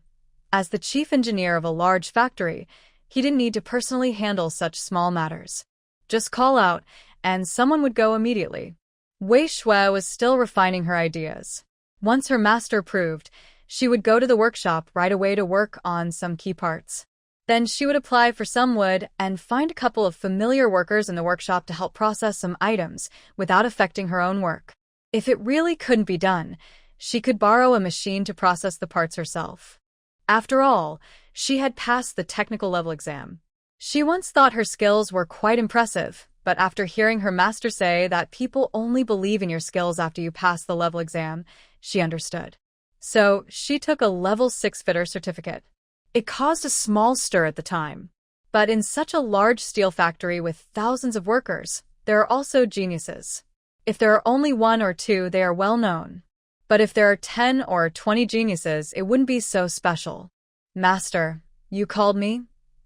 As the chief engineer of a large factory, he didn't need to personally handle such small matters. Just call out, and someone would go immediately. Wei Shui was still refining her ideas. Once her master approved, she would go to the workshop right away to work on some key parts. Then she would apply for some wood and find a couple of familiar workers in the workshop to help process some items without affecting her own work. If it really couldn't be done, she could borrow a machine to process the parts herself. After all, she had passed the technical level exam. She once thought her skills were quite impressive, but after hearing her master say that people only believe in your skills after you pass the level exam, she understood. So she took a level 6 fitter certificate. It caused a small stir at the time. But in such a large steel factory with thousands of workers, there are also geniuses. If there are only 1 or 2, they are well known. But if there are 10 or 20 geniuses, it wouldn't be so special. Master, you called me?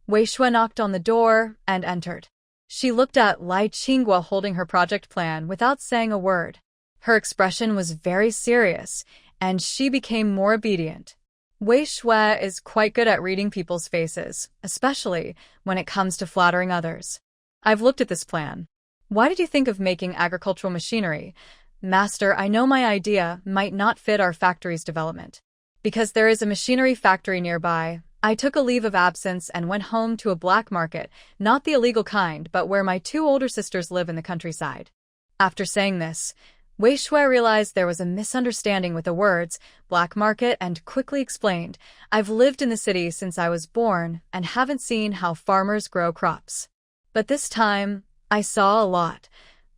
Wei Shui knocked on the door and entered. She looked at Lai Qinghua holding her project plan without saying a word. Her expression was very serious, and she became more obedient. Wei Shui is quite good at reading people's faces, especially when it comes to flattering others. I've looked at this plan. Why did you think of making agricultural machinery? Master, I know my idea might not fit our factory's development. Because there is a machinery factory nearby, I took a leave of absence and went home to a black market, not the illegal kind, but where my 2 older sisters live in the countryside. After saying this, Wei Shui realized there was a misunderstanding with the words black market and quickly explained, I've lived in the city since I was born and haven't seen how farmers grow crops. But this time, I saw a lot.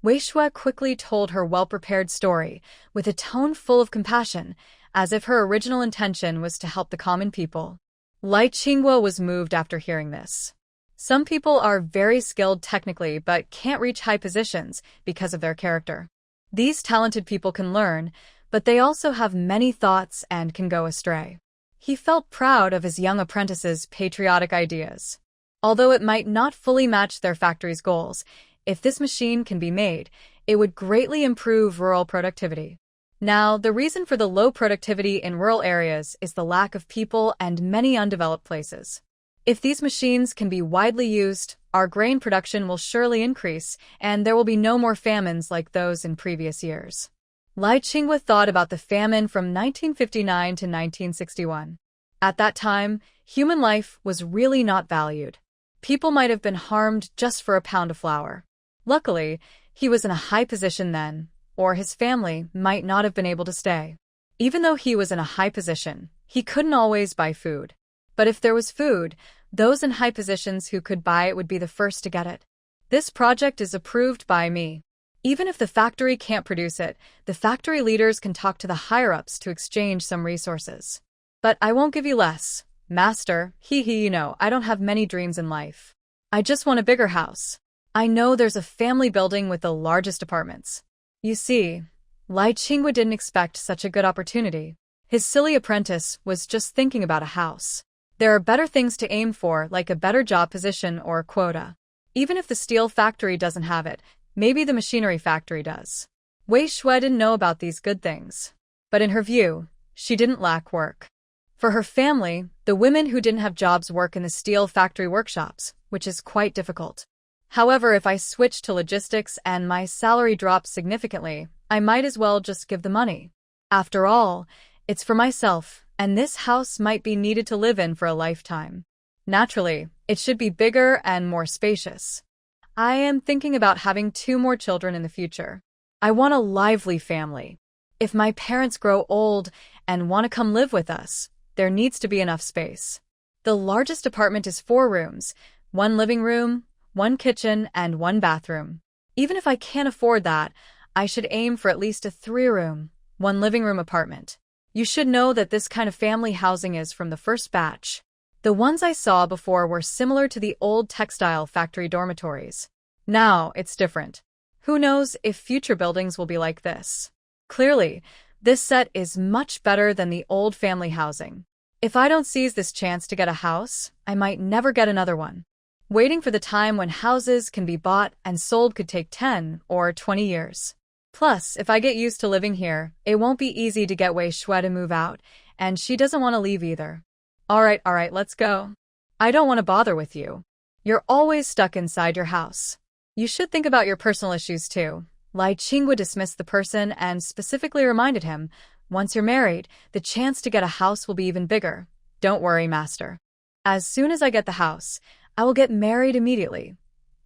Wei Shui quickly told her well-prepared story, with a tone full of compassion. as if her original intention was to help the common people. Lai Qingguo was moved after hearing this. Some people are very skilled technically but can't reach high positions because of their character. These talented people can learn, but they also have many thoughts and can go astray. He felt proud of his young apprentice's patriotic ideas. Although it might not fully match their factory's goals, if this machine can be made, it would greatly improve rural productivity. Now, the reason for the low productivity in rural areas is the lack of people and many undeveloped places. If these machines can be widely used, our grain production will surely increase, and there will be no more famines like those in previous years. Lai Qingguo thought about the famine from 1959 to 1961. At that time, human life was really not valued. People might have been harmed just for a pound of flour. Luckily, he was in a high position then, or his family might not have been able to stay. Even though he was in a high position, he couldn't always buy food. But if there was food, those in high positions who could buy it would be the first to get it. This project is approved by me. Even if the factory can't produce it, the factory leaders can talk to the higher-ups to exchange some resources. But I won't give you less, master. I don't have many dreams in life. I just want a bigger house. I know there's a family building with the largest apartments. You see, Lai Qingguo didn't expect such a good opportunity. His silly apprentice was just thinking about a house. There are better things to aim for, like a better job position or a quota. Even if the steel factory doesn't have it, maybe the machinery factory does. Wei Shui didn't know about these good things. But in her view, she didn't lack work. For her family, the women who didn't have jobs work in the steel factory workshops, which is quite difficult. However, if I switch to logistics and my salary drops significantly, I might as well just give the money. After all, it's for myself, and this house might be needed to live in for a lifetime. Naturally, it should be bigger and more spacious. I am thinking about having 2 more children in the future. I want a lively family. If my parents grow old and want to come live with us, there needs to be enough space. The largest apartment is 4 rooms, 1 living room, 1 kitchen, and 1 bathroom. Even if I can't afford that, I should aim for at least a 3-room, 1 living room apartment. You should know that this kind of family housing is from the first batch. The ones I saw before were similar to the old textile factory dormitories. Now it's different. Who knows if future buildings will be like this? Clearly, this set is much better than the old family housing. If I don't seize this chance to get a house, I might never get another one. Waiting for the time when houses can be bought and sold could take 10 or 20 years. Plus, if I get used to living here, it won't be easy to get Wei Shui to move out, and she doesn't want to leave either. All right, let's go. I don't want to bother with you. You're always stuck inside your house. You should think about your personal issues too. Lai Qingguo dismissed the person and specifically reminded him, once you're married, the chance to get a house will be even bigger. Don't worry, master. As soon as I get the house, I will get married immediately.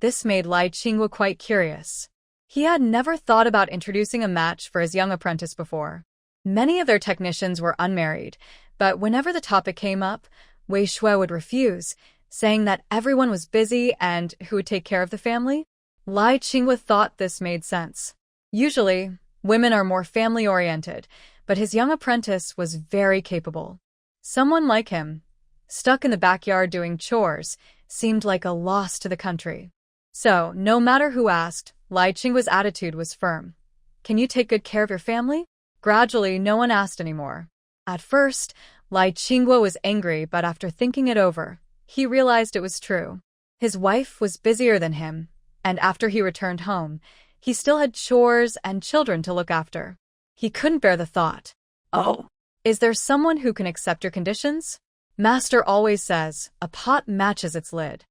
This made Lai Qingguo quite curious. He had never thought about introducing a match for his young apprentice before. Many of their technicians were unmarried, but whenever the topic came up, Wei Shui would refuse, saying that everyone was busy and who would take care of the family? Lai Qingguo thought this made sense. Usually, women are more family-oriented, but his young apprentice was very capable. Someone like him, stuck in the backyard doing chores, seemed like a loss to the country. So, no matter who asked, Lai Qingguo's attitude was firm. Can you take good care of your family? Gradually, no one asked anymore. At first, Lai Qingguo was angry, but after thinking it over, he realized it was true. His wife was busier than him, and after he returned home, he still had chores and children to look after. He couldn't bear the thought. Oh, is there someone who can accept your conditions? Master always says, a pot matches its lid.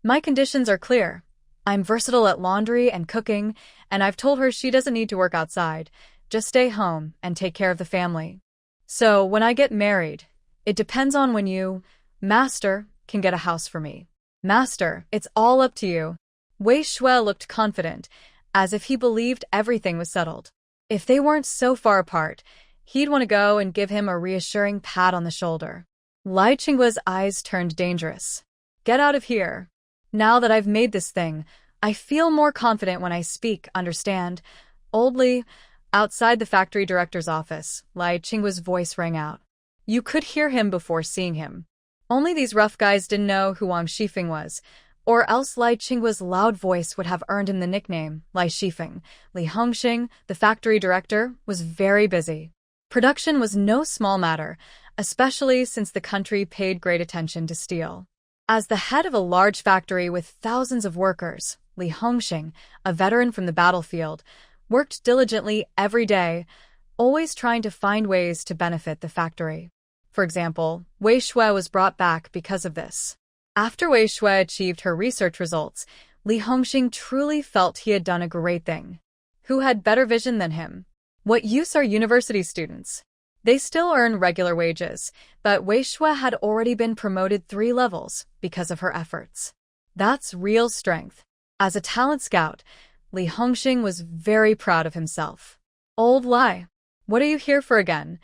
My conditions are clear. I'm versatile at laundry and cooking, and I've told her she doesn't need to work outside, just stay home and take care of the family. So when I get married, it depends on when you, master, can get a house for me. Master, it's all up to you. Wei Shui looked confident, as if he believed everything was settled. If they weren't so far apart, he'd want to go and give him a reassuring pat on the shoulder. Lai Qingguo's eyes turned dangerous. Get out of here. Now that I've made this thing, I feel more confident when I speak, understand? Oldly, Outside the factory director's office, Lai Qinghua's voice rang out. You could hear him before seeing him. Only these rough guys didn't know who Wang Shifeng was, or else Lai Qinghua's loud voice would have earned him the nickname Lai Shifeng. Li Hongxing, the factory director, was very busy. Production was no small matter, especially since the country paid great attention to steel. As the head of a large factory with thousands of workers, Li Hongxing, a veteran from the battlefield, worked diligently every day, always trying to find ways to benefit the factory. For example, Wei Shui was brought back because of this. After Wei Shui achieved her research results, Li Hongxing truly felt he had done a great thing. Who had better vision than him? What use are university students? They still earn regular wages, but Wei Shui had already been promoted 3 levels because of her efforts. That's real strength. As a talent scout, Li Hongxing was very proud of himself. Old Lai, what are you here for again?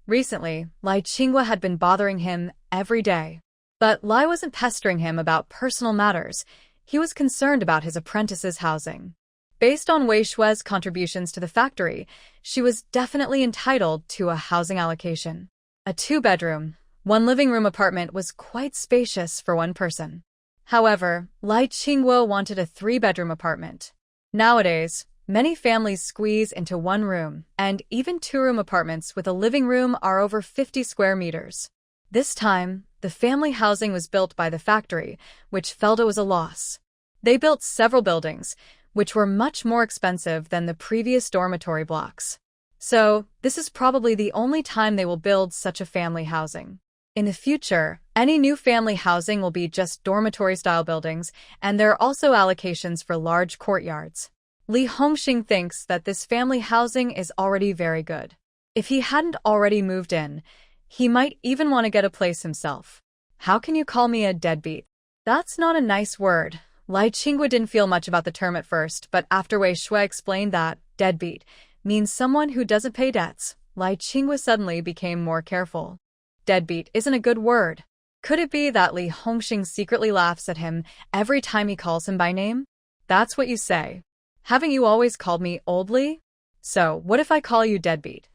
Recently, Lai Qinghua had been bothering him every day. But Lai wasn't pestering him about personal matters. He was concerned about his apprentice's housing. Based on Wei Shui's contributions to the factory, she was definitely entitled to a housing allocation. A 2-bedroom, 1 living room apartment was quite spacious for one person. However, Lai Qinghua wanted a 3-bedroom apartment. Nowadays, many families squeeze into 1 room, and even 2-room apartments with a living room are over 50 square meters. This time, the family housing was built by the factory, which felt it was a loss. They built several buildings, which were much more expensive than the previous dormitory blocks. So, this is probably the only time they will build such a family housing. In the future, any new family housing will be just dormitory-style buildings, and there are also allocations for large courtyards. Li Hongxing thinks that this family housing is already very good. If he hadn't already moved in, he might even want to get a place himself. How can you call me a deadbeat? That's not a nice word. Lai Qinghua didn't feel much about the term at first, but after Wei Shui explained that deadbeat means someone who doesn't pay debts, Lai Qinghua suddenly became more careful. Deadbeat isn't a good word. Could it be that Li Hongxing secretly laughs at him every time he calls him by name? That's what you say. Haven't you always called me Old Li? So, what if I call you deadbeat?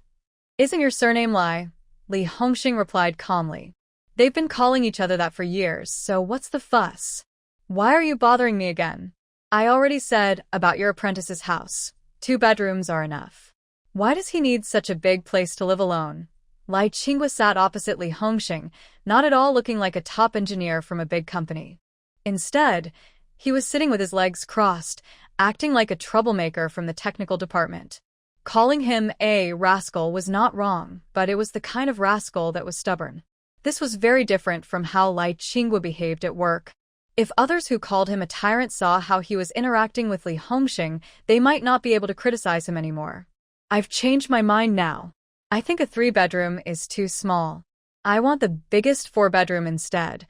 Isn't your surname Lai? Li Hongxing replied calmly. They've been calling each other that for years, so what's the fuss? Why are you bothering me again? I already said about your apprentice's house. 2 bedrooms are enough. Why does he need such a big place to live alone? Lai Qinghua sat opposite Li Hongxing, not at all looking like a top engineer from a big company. Instead, he was sitting with his legs crossed, acting like a troublemaker from the technical department. Calling him a rascal was not wrong, but it was the kind of rascal that was stubborn. This was very different from how Lai Qinghua behaved at work. If others who called him a tyrant saw how he was interacting with Li Hongxing, they might not be able to criticize him anymore. I've changed my mind now. I think a 3-bedroom is too small. I want the biggest 4-bedroom instead.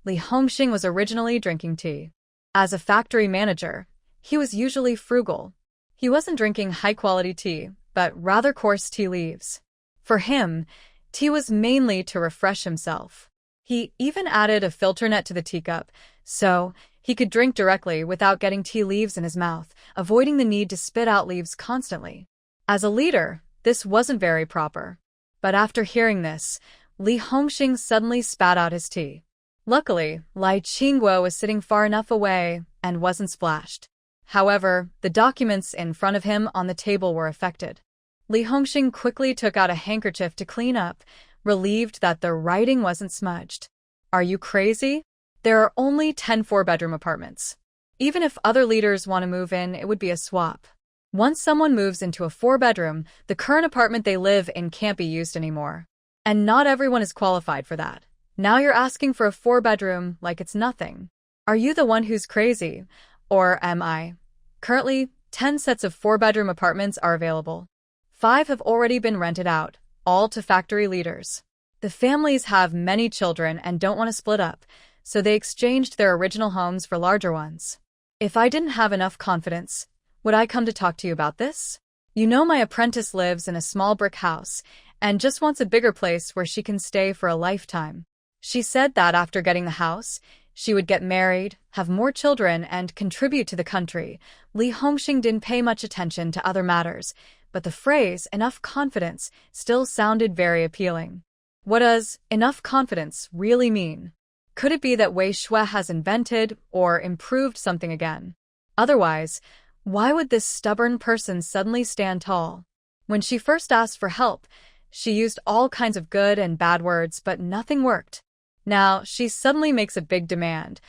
Li Hongxing was originally drinking tea. As a factory manager, he was usually frugal. He wasn't drinking high-quality tea, but rather coarse tea leaves. For him, tea was mainly to refresh himself. He even added a filter net to the teacup, so he could drink directly without getting tea leaves in his mouth, avoiding the need to spit out leaves constantly. As a leader, this wasn't very proper. But after hearing this, Li Hongxing suddenly spat out his tea. Luckily, Lai Qinghua was sitting far enough away and wasn't splashed. However, the documents in front of him on the table were affected. Li Hongxing quickly took out a handkerchief to clean up, relieved that the writing wasn't smudged. Are you crazy? There are only 10 4-bedroom apartments. Even if other leaders want to move in, it would be a swap. Once someone moves into a 4-bedroom, the current apartment they live in can't be used anymore. And not everyone is qualified for that. Now you're asking for a 4-bedroom like it's nothing. Are you the one who's crazy? Or am I? Currently, 10 sets of 4-bedroom apartments are available. 5 have already been rented out, all to factory leaders. The families have many children and don't want to split up, so they exchanged their original homes for larger ones. If I didn't have enough confidence, would I come to talk to you about this? You know my apprentice lives in a small brick house and just wants a bigger place where she can stay for a lifetime. She said that after getting the house, She would get married, have more children, and contribute to the country. Li Hongxing didn't pay much attention to other matters, but the phrase, enough confidence, still sounded very appealing. What does enough confidence really mean? Could it be that Wei Shui has invented or improved something again? Otherwise, why would this stubborn person suddenly stand tall? When she first asked for help, she used all kinds of good and bad words, but nothing worked. Now, she suddenly makes a big demand.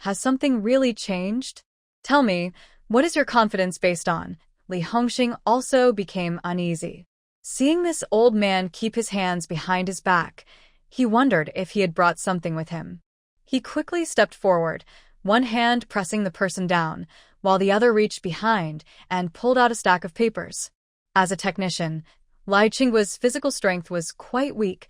Has something really changed? Tell me, what is your confidence based on? Li Hongxing also became uneasy. Seeing this old man keep his hands behind his back, he wondered if he had brought something with him. He quickly stepped forward, one hand pressing the person down, while the other reached behind and pulled out a stack of papers. As a technician, Lai Qingguo's physical strength was quite weak,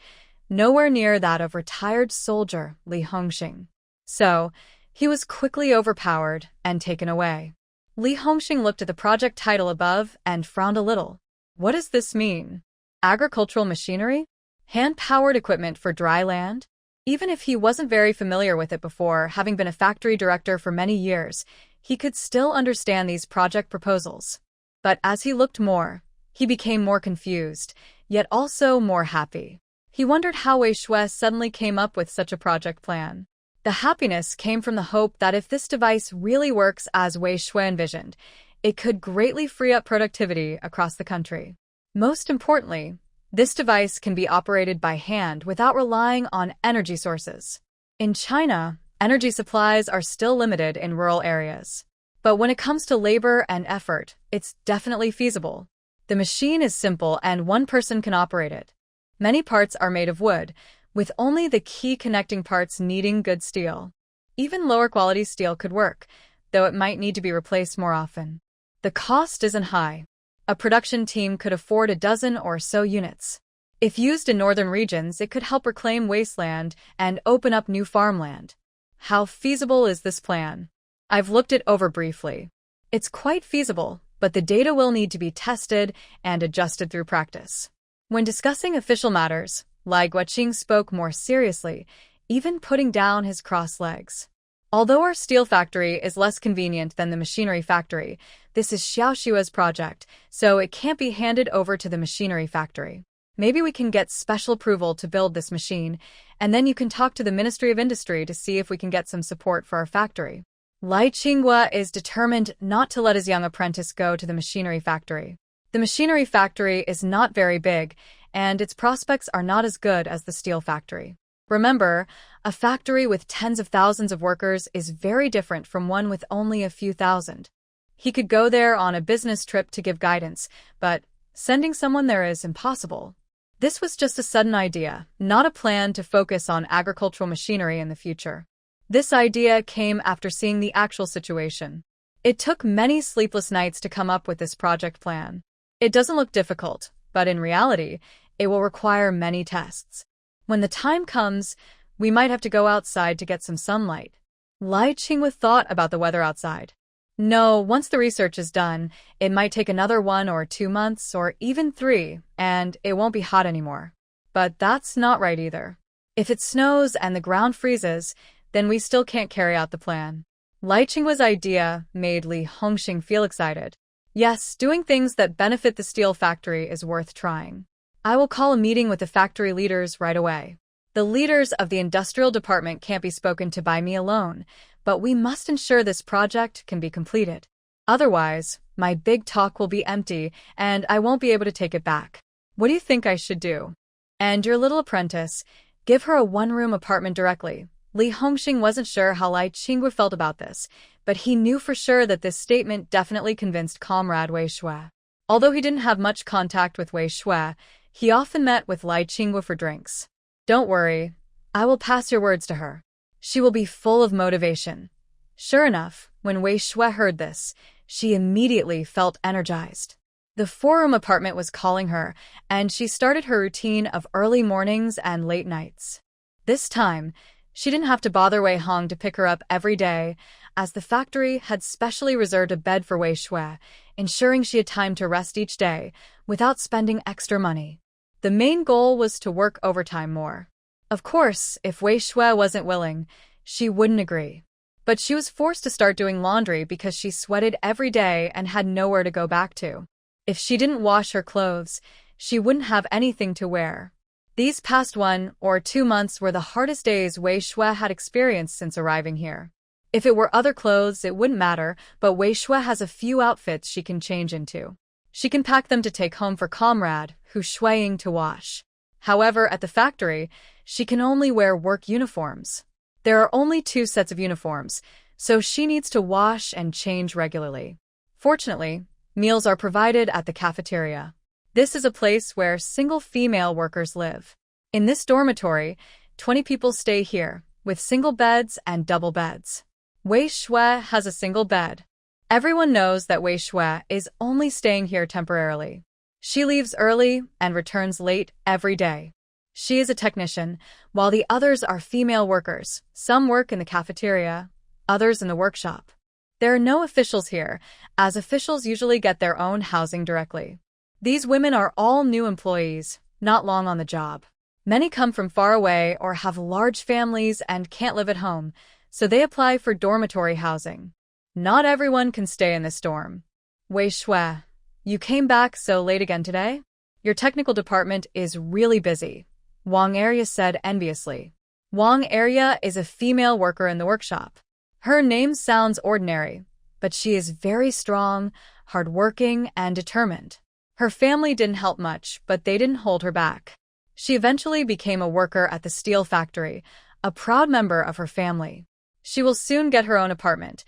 nowhere near that of retired soldier Li Hongxing. So, he was quickly overpowered and taken away. Li Hongxing looked at the project title above and frowned a little. What does this mean? Agricultural machinery? Hand-powered equipment for dry land? Even if he wasn't very familiar with it before, having been a factory director for many years, he could still understand these project proposals. But as he looked more, he became more confused, yet also more happy. He wondered how Wei Shui suddenly came up with such a project plan. The happiness came from the hope that if this device really works as Wei Shui envisioned, it could greatly free up productivity across the country. Most importantly, this device can be operated by hand without relying on energy sources. In China, energy supplies are still limited in rural areas. But when it comes to labor and effort, it's definitely feasible. The machine is simple and one person can operate it. Many parts are made of wood, with only the key connecting parts needing good steel. Even lower quality steel could work, though it might need to be replaced more often. The cost isn't high. A production team could afford a dozen or so units. If used in northern regions, it could help reclaim wasteland and open up new farmland. How feasible is this plan? I've looked it over briefly. It's quite feasible, but the data will need to be tested and adjusted through practice. When discussing official matters, Lai Guoqing spoke more seriously, even putting down his crossed legs. Although our steel factory is less convenient than the machinery factory, this is Xiaoshua's project, so it can't be handed over to the machinery factory. Maybe we can get special approval to build this machine, and then you can talk to the Ministry of Industry to see if we can get some support for our factory. Lai Qingguo is determined not to let his young apprentice go to the machinery factory. The machinery factory is not very big, and its prospects are not as good as the steel factory. Remember, a factory with tens of thousands of workers is very different from one with only a few thousand. He could go there on a business trip to give guidance, but sending someone there is impossible. This was just a sudden idea, not a plan to focus on agricultural machinery in the future. This idea came after seeing the actual situation. It took many sleepless nights to come up with this project plan. It doesn't look difficult, but in reality, it will require many tests. When the time comes, we might have to go outside to get some sunlight. Lai Qingguo thought about the weather outside. No, once the research is done, it might take another 1 or 2 months or even 3, and it won't be hot anymore. But that's not right either. If it snows and the ground freezes, then we still can't carry out the plan. Lai Qingguo's idea made Li Hongxing feel excited. Yes, doing things that benefit the steel factory is worth trying. I will call a meeting with the factory leaders right away. The leaders of the industrial department can't be spoken to by me alone, but we must ensure this project can be completed. Otherwise, my big talk will be empty and I won't be able to take it back. What do you think I should do? And your little apprentice, give her a one-room apartment directly. Li Hongxing wasn't sure how Lai Qingguo felt about this, but he knew for sure that this statement definitely convinced Comrade Wei Shui. Although he didn't have much contact with Wei Shui, he often met with Lai Qingguo for drinks. Don't worry, I will pass your words to her. She will be full of motivation. Sure enough, when Wei Shui heard this, she immediately felt energized. The 4-room apartment was calling her, and she started her routine of early mornings and late nights. This time, she didn't have to bother Wei Hong to pick her up every day, as the factory had specially reserved a bed for Wei Shui, ensuring she had time to rest each day without spending extra money. The main goal was to work overtime more. Of course, if Wei Shui wasn't willing, She wouldn't agree. But she was forced to start doing laundry because she sweated every day and had nowhere to go back to. If she didn't wash her clothes, she wouldn't have anything to wear. These past 1 or 2 months were the hardest days Wei Shui had experienced since arriving here. If it were other clothes, it wouldn't matter, but Wei Shui has a few outfits she can change into. She can pack them to take home for Comrade, who's shuiing to wash. However, at the factory, she can only wear work uniforms. There are only 2 sets of uniforms, so she needs to wash and change regularly. Fortunately, meals are provided at the cafeteria. This is a place where single female workers live. In this dormitory, 20 people stay here, with single beds and double beds. Wei Shui has a single bed. Everyone knows that Wei Shui is only staying here temporarily. She leaves early and returns late every day. She is a technician, while the others are female workers. Some work in the cafeteria, others in the workshop. There are no officials here, as officials usually get their own housing directly. These women are all new employees, not long on the job. Many come from far away or have large families and can't live at home, so they apply for dormitory housing. Not everyone can stay in this dorm. Wei Shui, you came back so late again today? Your technical department is really busy, Wang Area said enviously. Wang Area is a female worker in the workshop. Her name sounds ordinary, but she is very strong, hardworking, and determined. Her family didn't help much, but they didn't hold her back. She eventually became a worker at the steel factory, a proud member of her family. She will soon get her own apartment,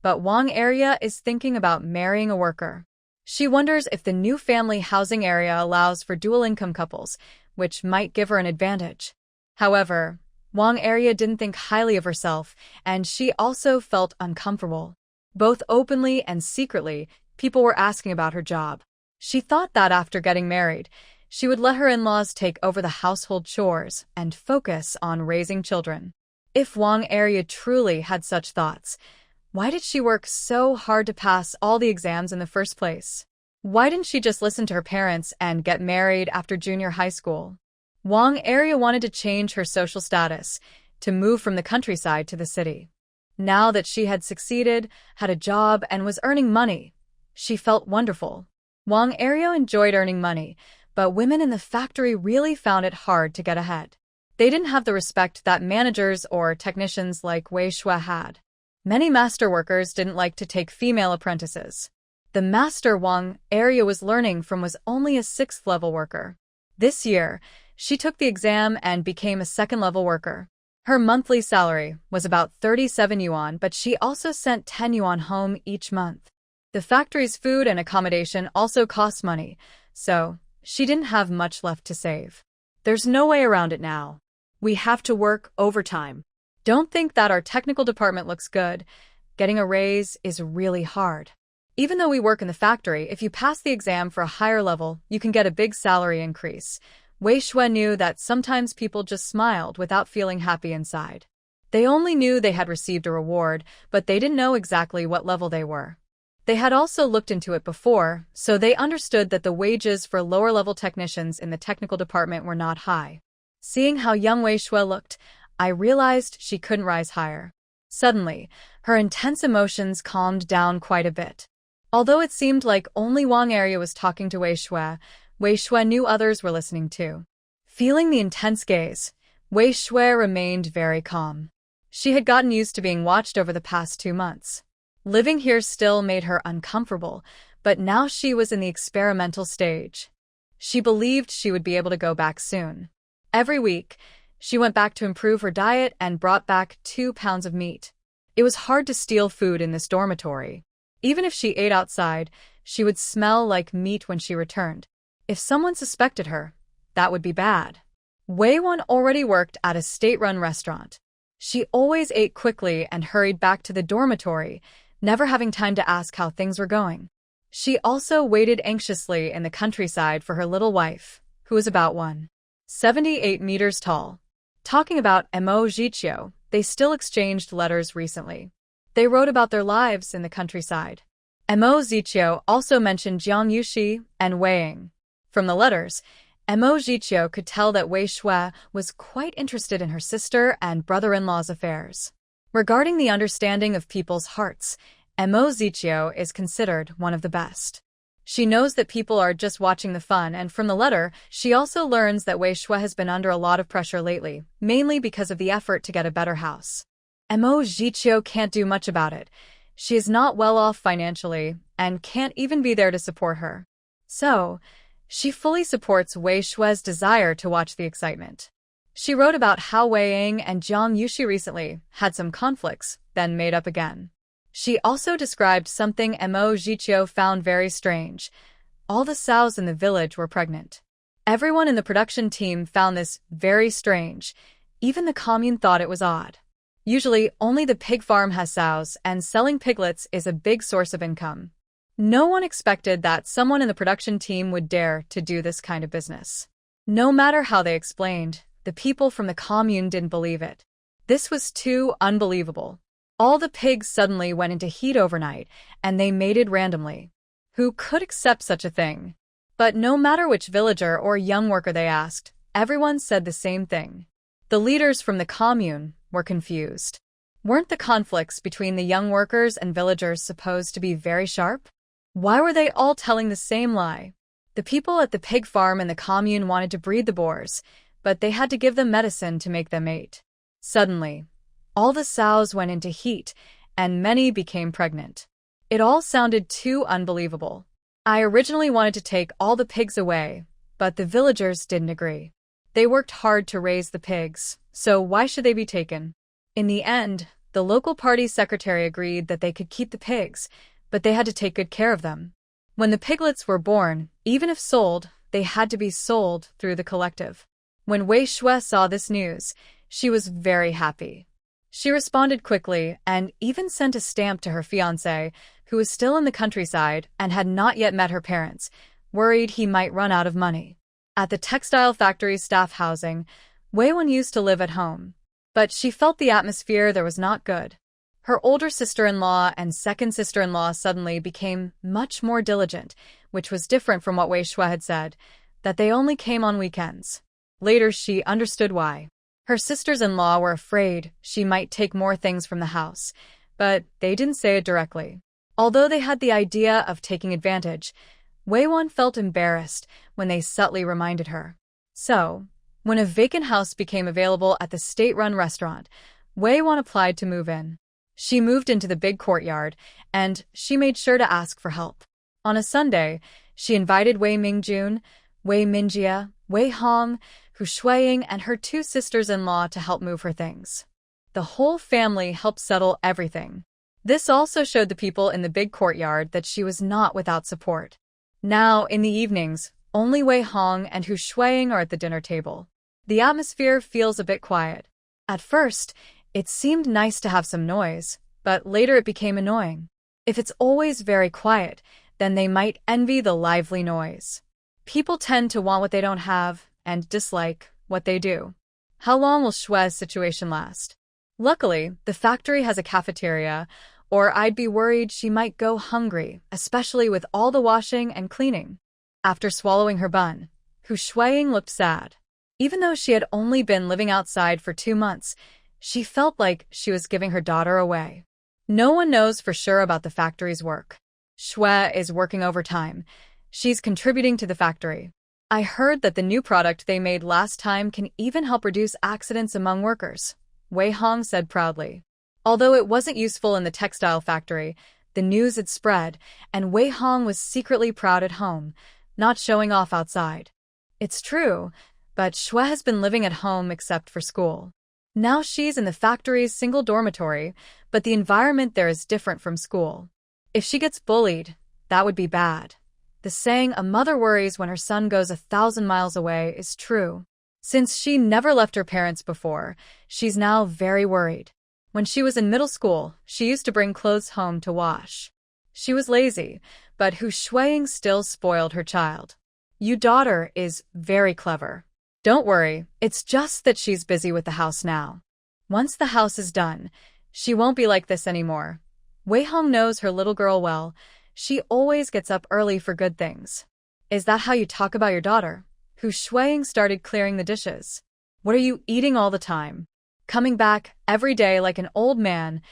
but Wang Area is thinking about marrying a worker. She wonders if the new family housing area allows for dual-income couples, which might give her an advantage. However, Wang Area didn't think highly of herself, and she also felt uncomfortable. Both openly and secretly, people were asking about her job. She thought that after getting married, she would let her in-laws take over the household chores and focus on raising children. If Wang Area truly had such thoughts, why did she work so hard to pass all the exams in the first place? Why didn't she just listen to her parents and get married after junior high school? Wang Area wanted to change her social status, to move from the countryside to the city. Now that she had succeeded, had a job, and was earning money, she felt wonderful. Wang Area enjoyed earning money, but women in the factory really found it hard to get ahead. They didn't have the respect that managers or technicians like Wei Shui had. Many master workers didn't like to take female apprentices. The master Wang Area was learning from was only a 6th-level worker. This year, she took the exam and became a 2nd-level worker. Her monthly salary was about 37 yuan, but she also sent 10 yuan home each month. The factory's food and accommodation also cost money, so she didn't have much left to save. There's no way around it now. We have to work overtime. Don't think that our technical department looks good. Getting a raise is really hard. Even though we work in the factory, if you pass the exam for a higher level, you can get a big salary increase. Wei Shui knew that sometimes people just smiled without feeling happy inside. They only knew they had received a reward, but they didn't know exactly what level they were. They had also looked into it before, so they understood that the wages for lower-level technicians in the technical department were not high. Seeing how young Wei Shui looked, I realized she couldn't rise higher. Suddenly, her intense emotions calmed down quite a bit. Although it seemed like only Wang Area was talking to Wei Shui knew others were listening too. Feeling the intense gaze, Wei Shui remained very calm. She had gotten used to being watched over the past 2 months. Living here still made her uncomfortable, but now she was in the experimental stage. She believed she would be able to go back soon. Every week, she went back to improve her diet and brought back 2 pounds of meat. It was hard to steal food in this dormitory. Even if she ate outside, she would smell like meat when she returned. If someone suspected her, that would be bad. Wei Wan already worked at a state-run restaurant. She always ate quickly and hurried back to the dormitory, never having time to ask how things were going. She also waited anxiously in the countryside for her little wife, who was about 178 meters tall. Talking about Mo Jiqiu, they still exchanged letters recently. They wrote about their lives in the countryside. Mo Jiqiu also mentioned Jiang Yuxi and Wei Ying. From the letters, Mo Jiqiu could tell that Wei Shui was quite interested in her sister and brother-in-law's affairs. Regarding the understanding of people's hearts, Mo Zichio is considered one of the best. She knows that people are just watching the fun, and from the letter, she also learns that Wei Shui has been under a lot of pressure lately, mainly because of the effort to get a better house. Mo Zichio can't do much about it. She is not well off financially and can't even be there to support her. So, she fully supports Wei Shui's desire to watch the excitement. She wrote about how Wei Ying and Jiang Yuxi recently had some conflicts, then made up again. She also described something Mo Zichio found very strange. All the sows in the village were pregnant. Everyone in the production team found this very strange. Even the commune thought it was odd. Usually, only the pig farm has sows, and selling piglets is a big source of income. No one expected that someone in the production team would dare to do this kind of business. No matter how they explained, the people from the commune didn't believe it. This was too unbelievable. All the pigs suddenly went into heat overnight, and they mated randomly. Who could accept such a thing? But no matter which villager or young worker they asked, everyone said the same thing. The leaders from the commune were confused. Weren't the conflicts between the young workers and villagers supposed to be very sharp? Why were they all telling the same lie? The people at the pig farm and the commune wanted to breed the boars, but they had to give them medicine to make them mate. Suddenly, all the sows went into heat, and many became pregnant. It all sounded too unbelievable. I originally wanted to take all the pigs away, but the villagers didn't agree. They worked hard to raise the pigs, so why should they be taken? In the end, the local party secretary agreed that they could keep the pigs, but they had to take good care of them. When the piglets were born, even if sold, they had to be sold through the collective. When Wei Shui saw this news, she was very happy. She responded quickly and even sent a stamp to her fiancé, who was still in the countryside and had not yet met her parents, worried he might run out of money. At the textile factory's staff housing, Wei Wen used to live at home, but she felt the atmosphere there was not good. Her older sister-in-law and second sister-in-law suddenly became much more diligent, which was different from what Wei Shui had said, that they only came on weekends. Later she understood why. Her sisters-in-law were afraid she might take more things from the house, but they didn't say it directly. Although they had the idea of taking advantage, Wei Wen felt embarrassed when they subtly reminded her. So, when a vacant house became available at the state-run restaurant, Wei Wen applied to move in. She moved into the big courtyard, and she made sure to ask for help. On a Sunday, she invited Wei Mingjun, Wei Minjia, Wei Hong, Hu Shuiying, and her two sisters-in-law to help move her things. The whole family helped settle everything. This also showed the people in the big courtyard that she was not without support. Now, in the evenings, only Wei Hong and Hu Shuiying are at the dinner table. The atmosphere feels a bit quiet. At first, it seemed nice to have some noise, but later it became annoying. If it's always very quiet, then they might envy the lively noise. People tend to want what they don't have and dislike what they do. How long will Shui's situation last? Luckily, the factory has a cafeteria, or I'd be worried she might go hungry, especially with all the washing and cleaning. After swallowing her bun, Hu Shuiying looked sad. Even though she had only been living outside for 2 months, she felt like she was giving her daughter away. No one knows for sure about the factory's work. Shui is working overtime. She's contributing to the factory. I heard that the new product they made last time can even help reduce accidents among workers, Wei Hong said proudly. Although it wasn't useful in the textile factory, the news had spread, and Wei Hong was secretly proud at home, not showing off outside. It's true, but Shui has been living at home except for school. Now she's in the factory's single dormitory, but the environment there is different from school. If she gets bullied, that would be bad. The saying, "A mother worries when her son goes 1,000 miles away," is true. Since she never left her parents before, she's now very worried. When she was in middle school, she used to bring clothes home to wash. She was lazy, but Hu Shuiying still spoiled her child. "Your daughter is very clever. Don't worry, it's just that she's busy with the house now. Once the house is done, she won't be like this anymore." Wei Hong knows her little girl well. She always gets up early for good things. "Is that how you talk about your daughter?" Hu Shuiying started clearing the dishes. "What are you eating all the time?" coming back every day like an old man,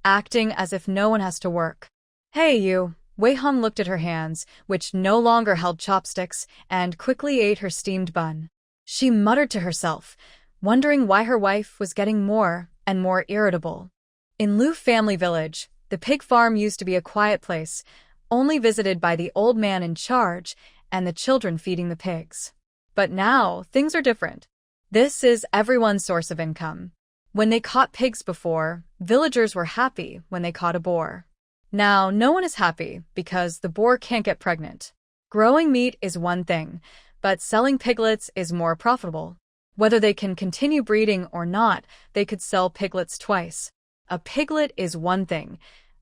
acting as if no one has to work. Hey, you. Wei Hong looked at her hands, which no longer held chopsticks, and quickly ate her steamed bun. She muttered to herself, wondering why her wife was getting more and more irritable. In Liu family village, the pig farm used to be a quiet place, only visited by the old man in charge and the children feeding the pigs. But now, things are different. This is everyone's source of income. When they caught pigs before, villagers were happy when they caught a boar. Now, no one is happy because the boar can't get pregnant. Growing meat is one thing, but selling piglets is more profitable. Whether they can continue breeding or not, they could sell piglets twice. A piglet is one thing,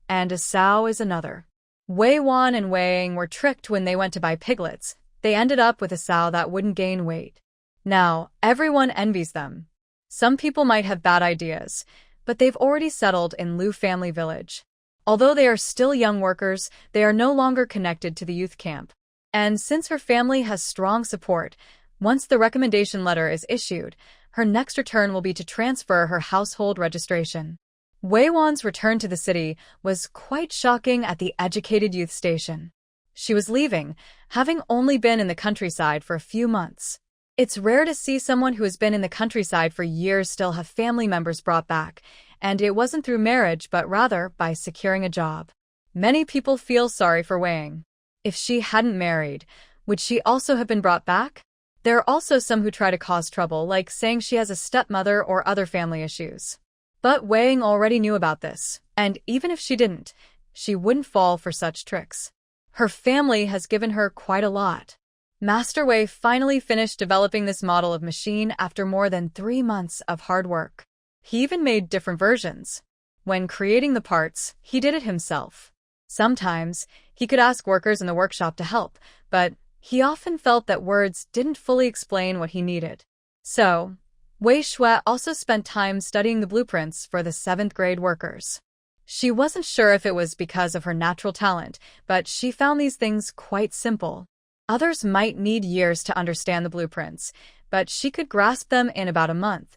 and a sow is another. Wei Wan and Wei Ying were tricked when they went to buy piglets. They ended up with a sow that wouldn't gain weight. Now, everyone envies them. Some people might have bad ideas, but they've already settled in Liu family village. Although they are still young workers, they are no longer connected to the youth camp. And since her family has strong support, once the recommendation letter is issued, her next return will be to transfer her household registration. Wei Wan's return to the city was quite shocking at the educated youth station. She was leaving, having only been in the countryside for a few months. It's rare to see someone who has been in the countryside for years still have family members brought back, and it wasn't through marriage but rather by securing a job. Many people feel sorry for Wei Ying. If she hadn't married, would she also have been brought back? There are also some who try to cause trouble, like saying she has a stepmother or other family issues. But Wei Ying already knew about this, and even if she didn't, she wouldn't fall for such tricks. Her family has given her quite a lot. Master Wei finally finished developing this model of machine after more than 3 months of hard work. He even made different versions. When creating the parts, he did it himself. Sometimes, he could ask workers in the workshop to help, but he often felt that words didn't fully explain what he needed. So, Wei Shui also spent time studying the blueprints for the 7th grade workers. She wasn't sure if it was because of her natural talent, but she found these things quite simple. Others might need years to understand the blueprints, but she could grasp them in about a month,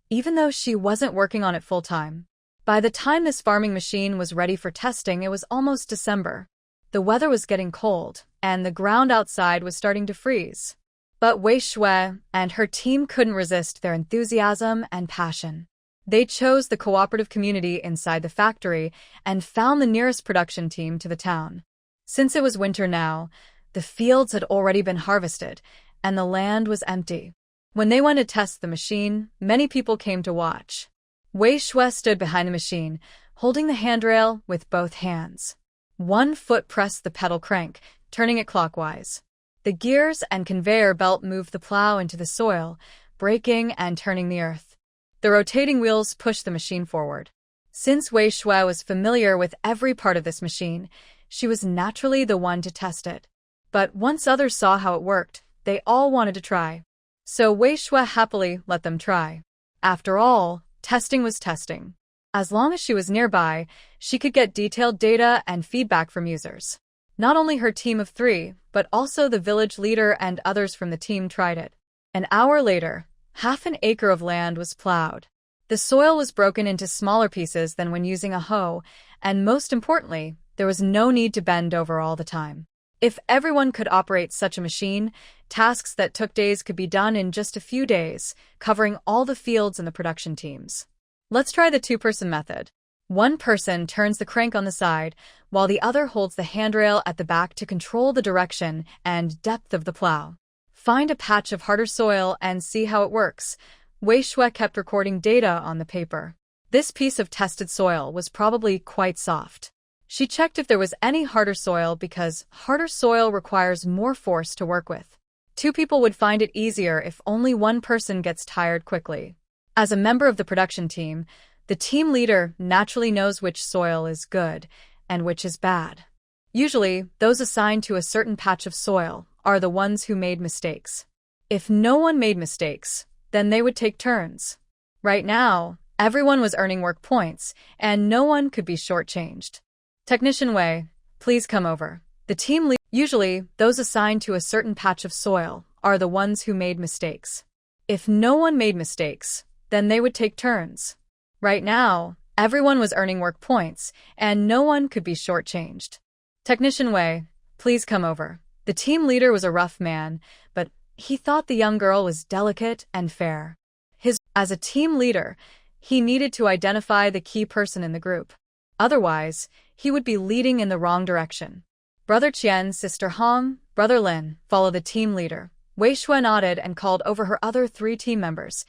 even though she wasn't working on it full-time. By the time this farming machine was ready for testing, it was almost December. The weather was getting cold, and the ground outside was starting to freeze. But Wei Shui and her team couldn't resist their enthusiasm and passion. They chose the cooperative community inside the factory and found the nearest production team to the town. Since it was winter now, the fields had already been harvested, and the land was empty. When they went to test the machine, many people came to watch. Wei Shui stood behind the machine, holding the handrail with both hands. One foot pressed the pedal crank, turning it clockwise. The gears and conveyor belt moved the plow into the soil, braking and turning the earth. The rotating wheels pushed the machine forward. Since Wei Shui was familiar with every part of this machine, she was naturally the one to test it. But once others saw how it worked, they all wanted to try. So Wei Shui happily let them try. After all, testing was testing. As long as she was nearby, she could get detailed data and feedback from users. Not only her team of 3, but also the village leader and others from the team tried it. An hour later, half an acre of land was plowed. The soil was broken into smaller pieces than when using a hoe, and most importantly, there was no need to bend over all the time. If everyone could operate such a machine, tasks that took days could be done in just a few days, covering all the fields and the production teams. Let's try the 2-person method. One person turns the crank on the side, while the other holds the handrail at the back to control the direction and depth of the plow. Find a patch of harder soil and see how it works. Wei Shui kept recording data on the paper. This piece of tested soil was probably quite soft. She checked if there was any harder soil because harder soil requires more force to work with. 2 people would find it easier if only one person gets tired quickly. As a member of the production team, the team leader naturally knows which soil is good and which is bad. Usually, those assigned to a certain patch of soil are the ones who made mistakes. If no one made mistakes, then they would take turns. Right now, everyone was earning work points, and no one could be shortchanged. Technician Wei, please come over. The team leader. Usually, those assigned to a certain patch of soil are the ones who made mistakes. If no one made mistakes, Then they would take turns. Right now, everyone was earning work points, and no one could be shortchanged. Technician Wei, please come over. The team leader was a rough man, but he thought the young girl was delicate and fair. As a team leader, he needed to identify the key person in the group. Otherwise, he would be leading in the wrong direction. Brother Qian, Sister Hong, Brother Lin, follow the team leader. Wei Shui nodded and called over her other 3 team members.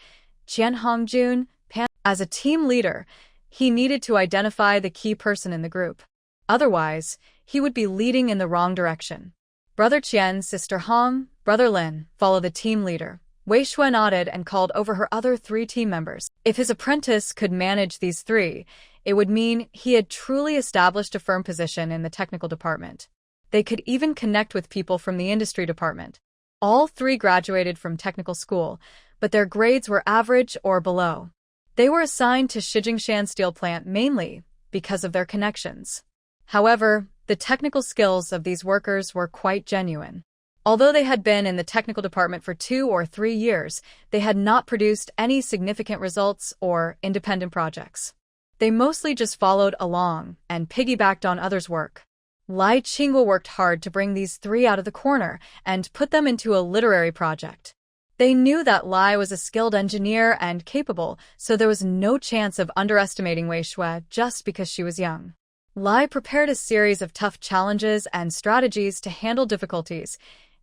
Qian Hongjun, Pan. As a team leader, he needed to identify the key person in the group. Otherwise, he would be leading in the wrong direction. Brother Qian, Sister Hong, Brother Lin, follow the team leader. Wei Shui nodded and called over her other 3 team members. If his apprentice could manage these 3, it would mean he had truly established a firm position in the technical department. They could even connect with people from the industry department. All 3 graduated from technical school, but their grades were average or below. They were assigned to Shijingshan Steel Plant mainly because of their connections. However, the technical skills of these workers were quite genuine. Although they had been in the technical department for 2 or 3 years, they had not produced any significant results or independent projects. They mostly just followed along and piggybacked on others' work. Lai Qingguo worked hard to bring these 3 out of the corner and put them into a literary project. They knew that Lai was a skilled engineer and capable, so there was no chance of underestimating Wei Shui just because she was young. Lai prepared a series of tough challenges and strategies to handle difficulties,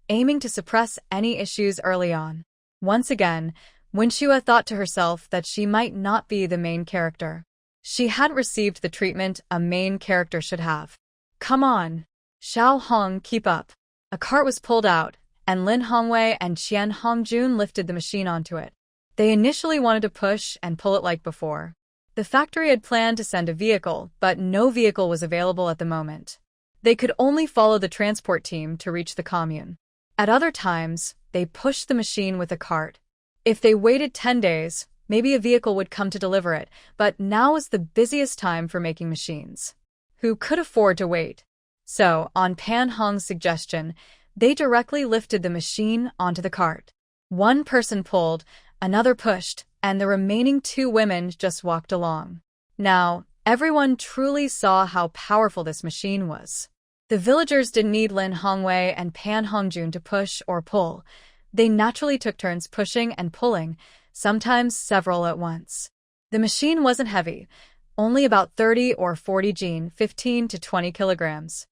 aiming to suppress any issues early on. Once again, Wenxue thought to herself that she might not be the main character. She hadn't received the treatment a main character should have. Come on. Xiao Hong, keep up. A cart was pulled out, and Lin Hongwei and Qian Hongjun lifted the machine onto it. They initially wanted to push and pull it like before. The factory had planned to send a vehicle, but no vehicle was available at the moment. They could only follow the transport team to reach the commune. At other times, they pushed the machine with a cart. If they waited 10 days, maybe a vehicle would come to deliver it, but now was the busiest time for making machines. Who could afford to wait? So, on Pan Hong's suggestion, they directly lifted the machine onto the cart. One person pulled, another pushed, and the remaining 2 women just walked along. Now, everyone truly saw how powerful this machine was. The villagers didn't need Lin Hongwei and Pan Hongjun to push or pull. They naturally took turns pushing and pulling, sometimes several at once. The machine wasn't heavy, only about 30 or 40 jin, 15 to 20 kilograms.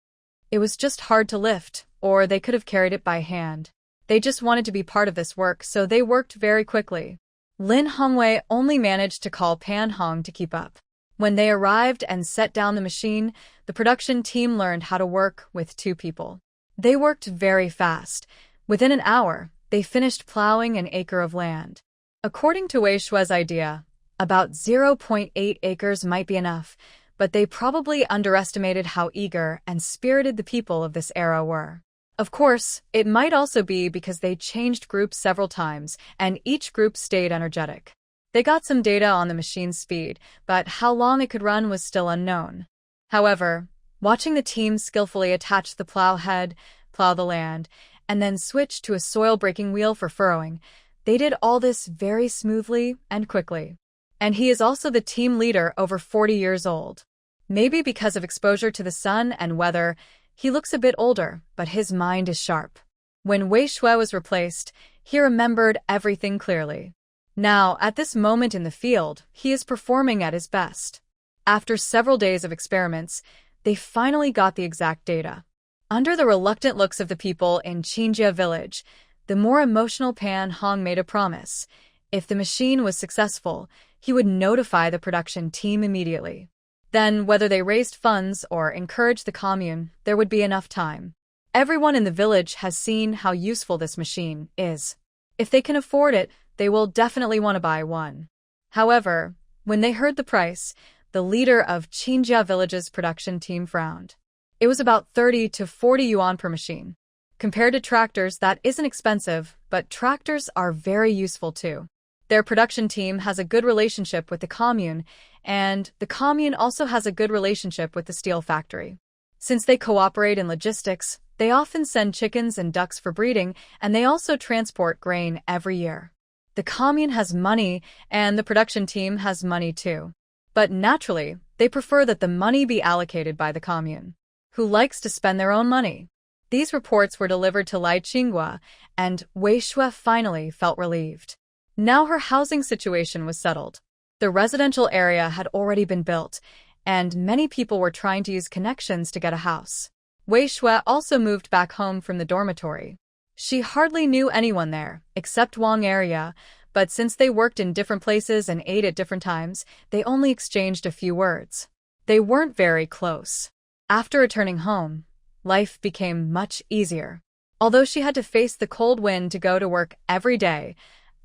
It was just hard to lift, or they could have carried it by hand. They just wanted to be part of this work, so they worked very quickly. Lin Hongwei only managed to call Pan Hong to keep up. When they arrived and set down the machine, the production team learned how to work with 2 people. They worked very fast. Within an hour, they finished plowing an acre of land. According to Wei Shui's idea, about 0.8 acres might be enough, but they probably underestimated how eager and spirited the people of this era were. Of course, it might also be because they changed groups several times, and each group stayed energetic. They got some data on the machine's speed, but how long it could run was still unknown. However, watching the team skillfully attach the plow head, plow the land, and then switch to a soil-breaking wheel for furrowing, they did all this very smoothly and quickly. And he is also the team leader, over 40 years old. Maybe because of exposure to the sun and weather, he looks a bit older, but his mind is sharp. When Wei Shui was replaced, he remembered everything clearly. Now, at this moment in the field, he is performing at his best. After several days of experiments, they finally got the exact data. Under the reluctant looks of the people in Qingjia village, the more emotional Pan Hong made a promise. If the machine was successful, he would notify the production team immediately. Then, whether they raised funds or encouraged the commune, there would be enough time. Everyone in the village has seen how useful this machine is. If they can afford it, they will definitely want to buy one. However, when they heard the price, the leader of Qingjia village's production team frowned. It was about 30 to 40 yuan per machine. Compared to tractors, that isn't expensive, but tractors are very useful too. Their production team has a good relationship with the commune, and the commune also has a good relationship with the steel factory. Since they cooperate in logistics, they often send chickens and ducks for breeding, and they also transport grain every year. The commune has money, and the production team has money too. But naturally, they prefer that the money be allocated by the commune, who likes to spend their own money. These reports were delivered to Lai Qinghua, and Wei Shui finally felt relieved. Now her housing situation was settled. The residential area had already been built, and many people were trying to use connections to get a house. Wei Shui also moved back home from the dormitory. She hardly knew anyone there, except Wang area, but since they worked in different places and ate at different times, they only exchanged a few words. They weren't very close. After returning home, life became much easier. Although she had to face the cold wind to go to work every day,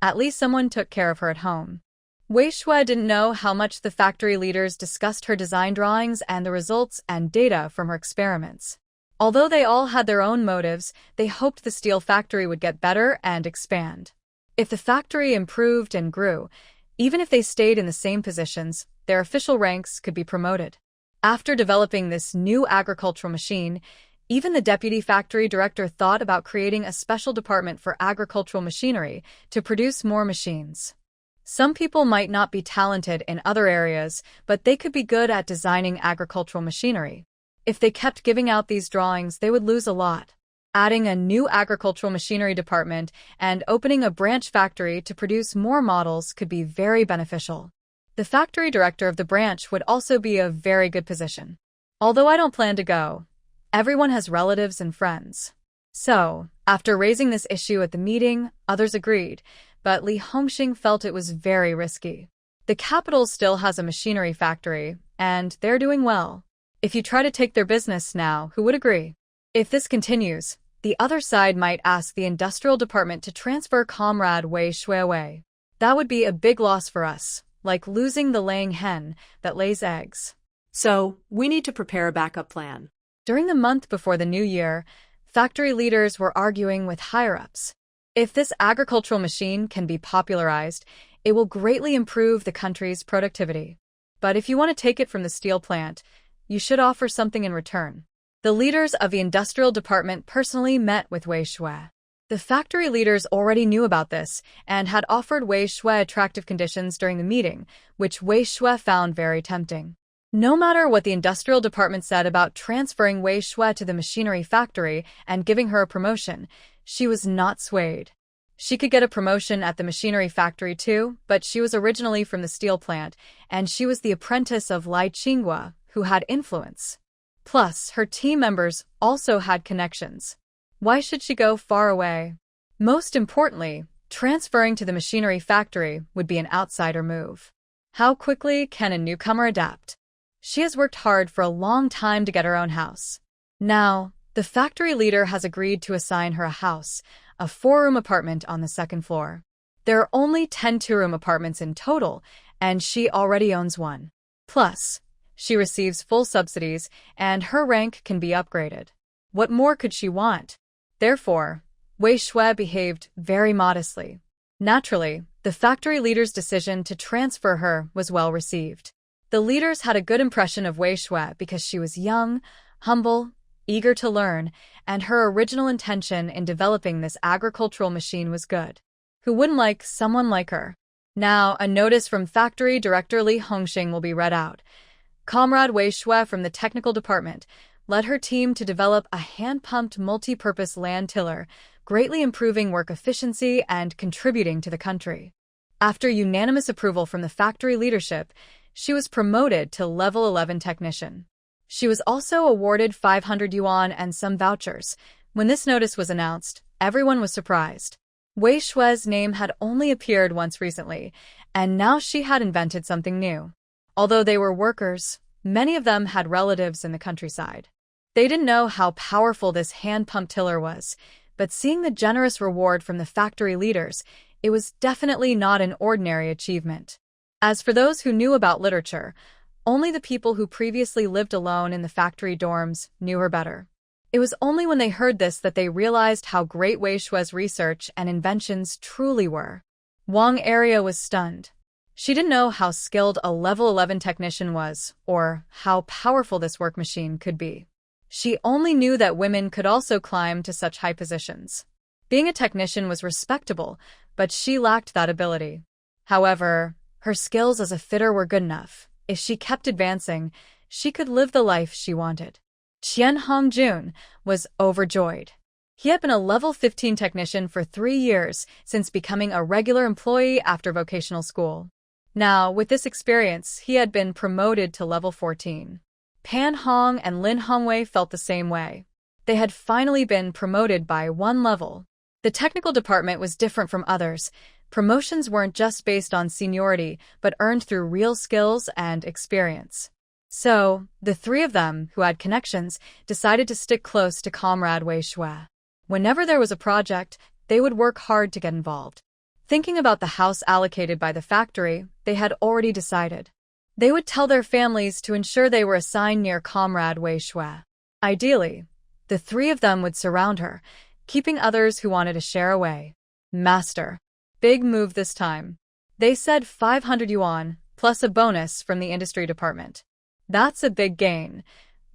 at least someone took care of her at home. Wei Shui didn't know how much the factory leaders discussed her design drawings and the results and data from her experiments. Although they all had their own motives, they hoped the steel factory would get better and expand. If the factory improved and grew, even if they stayed in the same positions, their official ranks could be promoted. After developing this new agricultural machine, even the deputy factory director thought about creating a special department for agricultural machinery to produce more machines. Some people might not be talented in other areas, but they could be good at designing agricultural machinery. If they kept giving out these drawings, they would lose a lot. Adding a new agricultural machinery department and opening a branch factory to produce more models could be very beneficial. The factory director of the branch would also be a very good position. Although I don't plan to go, everyone has relatives and friends. So, after raising this issue at the meeting, others agreed, but Li Hongxing felt it was very risky. The capital still has a machinery factory, and they're doing well. If you try to take their business now, who would agree? If this continues, the other side might ask the industrial department to transfer Comrade Wei Shui away. That would be a big loss for us, like losing the laying hen that lays eggs. So, we need to prepare a backup plan. During the month before the new year, factory leaders were arguing with higher-ups. If this agricultural machine can be popularized, it will greatly improve the country's productivity. But if you want to take it from the steel plant, you should offer something in return. The leaders of the industrial department personally met with Wei Shui. The factory leaders already knew about this and had offered Wei Shui attractive conditions during the meeting, which Wei Shui found very tempting. No matter what the industrial department said about transferring Wei Shui to the machinery factory and giving her a promotion, she was not swayed. She could get a promotion at the machinery factory too, but she was originally from the steel plant, and she was the apprentice of Lai Qinghua, who had influence. Plus, her team members also had connections. Why should she go far away? Most importantly, transferring to the machinery factory would be an outsider move. How quickly can a newcomer adapt? She has worked hard for a long time to get her own house. Now, the factory leader has agreed to assign her a house, a 4-room apartment on the second floor. There are only 10 2-room apartments in total, and she already owns one. Plus, she receives full subsidies, and her rank can be upgraded. What more could she want? Therefore, Wei Shui behaved very modestly. Naturally, the factory leader's decision to transfer her was well received. The leaders had a good impression of Wei Shui because she was young, humble, eager to learn, and her original intention in developing this agricultural machine was good. Who wouldn't like someone like her? Now, a notice from factory director Li Hongxing will be read out. Comrade Wei Shui from the technical department led her team to develop a hand-pumped multi-purpose land tiller, greatly improving work efficiency and contributing to the country. After unanimous approval from the factory leadership, she was promoted to level 11 technician. She was also awarded 500 yuan and some vouchers. When this notice was announced, everyone was surprised. Wei Shui's name had only appeared once recently, and now she had invented something new. Although they were workers, many of them had relatives in the countryside. They didn't know how powerful this hand-pump tiller was, but seeing the generous reward from the factory leaders, it was definitely not an ordinary achievement. As for those who knew about literature, only the people who previously lived alone in the factory dorms knew her better. It was only when they heard this that they realized how great Wei Shui's research and inventions truly were. Wang area was stunned. She didn't know how skilled a level 11 technician was, or how powerful this work machine could be. She only knew that women could also climb to such high positions. Being a technician was respectable, but she lacked that ability. However, her skills as a fitter were good enough. If she kept advancing, she could live the life she wanted. Chen Hongjun was overjoyed. He had been a level 15 technician for 3 years since becoming a regular employee after vocational school. Now, with this experience, he had been promoted to level 14. Pan Hong and Lin Hongwei felt the same way. They had finally been promoted by 1 level. The technical department was different from others. Promotions weren't just based on seniority, but earned through real skills and experience. So, the 3 of them, who had connections, decided to stick close to Comrade Wei Shui. Whenever there was a project, they would work hard to get involved. Thinking about the house allocated by the factory, they had already decided. They would tell their families to ensure they were assigned near Comrade Wei Shui. Ideally, the 3 of them would surround her, keeping others who wanted to share away. Master. Big move this time. They said 500 yuan, plus a bonus from the industry department. That's a big gain.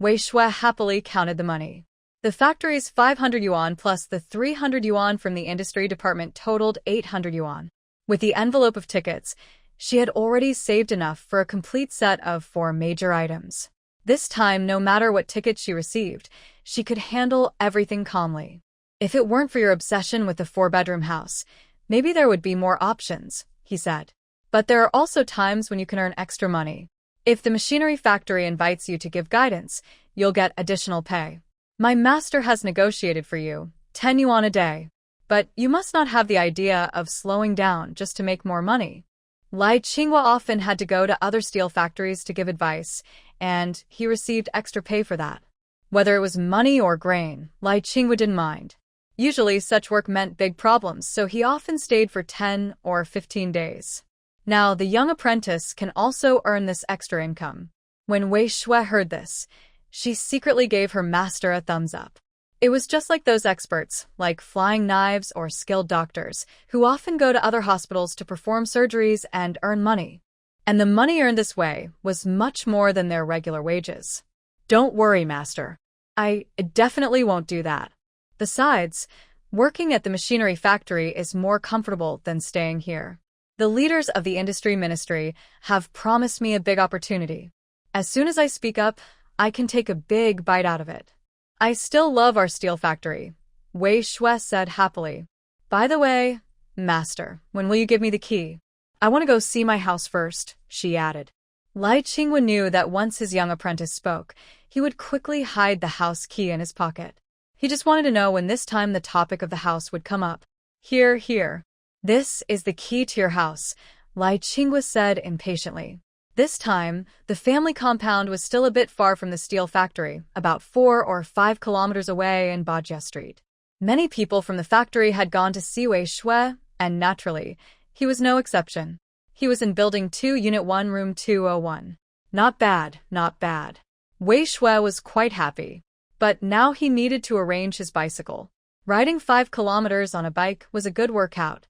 Wei Shui happily counted the money. The factory's 500 yuan plus the 300 yuan from the industry department totaled 800 yuan. With the envelope of tickets, she had already saved enough for a complete set of 4 major items. This time, no matter what ticket she received, she could handle everything calmly. If it weren't for your obsession with the 4-bedroom house, maybe there would be more options, he said. But there are also times when you can earn extra money. If the machinery factory invites you to give guidance, you'll get additional pay. My master has negotiated for you, 10 yuan a day. But you must not have the idea of slowing down just to make more money. Lai Qinghua often had to go to other steel factories to give advice, and he received extra pay for that. Whether it was money or grain, Lai Qinghua didn't mind. Usually such work meant big problems, so he often stayed for 10 or 15 days. Now, the young apprentice can also earn this extra income. When Wei Shui heard this, she secretly gave her master a thumbs up. It was just like those experts, like flying knives or skilled doctors, who often go to other hospitals to perform surgeries and earn money. And the money earned this way was much more than their regular wages. Don't worry, master. I definitely won't do that. Besides, working at the machinery factory is more comfortable than staying here. The leaders of the industry ministry have promised me a big opportunity. As soon as I speak up, I can take a big bite out of it. I still love our steel factory, Wei Shui said happily. By the way, master, when will you give me the key? I want to go see my house first, she added. Lai Qinghua knew that once his young apprentice spoke, he would quickly hide the house key in his pocket. He just wanted to know when this time the topic of the house would come up. Here, here. This is the key to your house, Lai Qinghua said impatiently. This time, the family compound was still a bit far from the steel factory, about 4 or 5 kilometers away in Bajia Street. Many people from the factory had gone to see Wei Shui, and naturally, he was no exception. He was in Building 2, Unit 1, Room 201. Not bad, not bad. Wei Shui was quite happy. But now he needed to arrange his bicycle. Riding 5 kilometers on a bike was a good workout.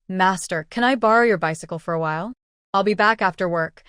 Master, can I borrow your bicycle for a while? I'll be back after work.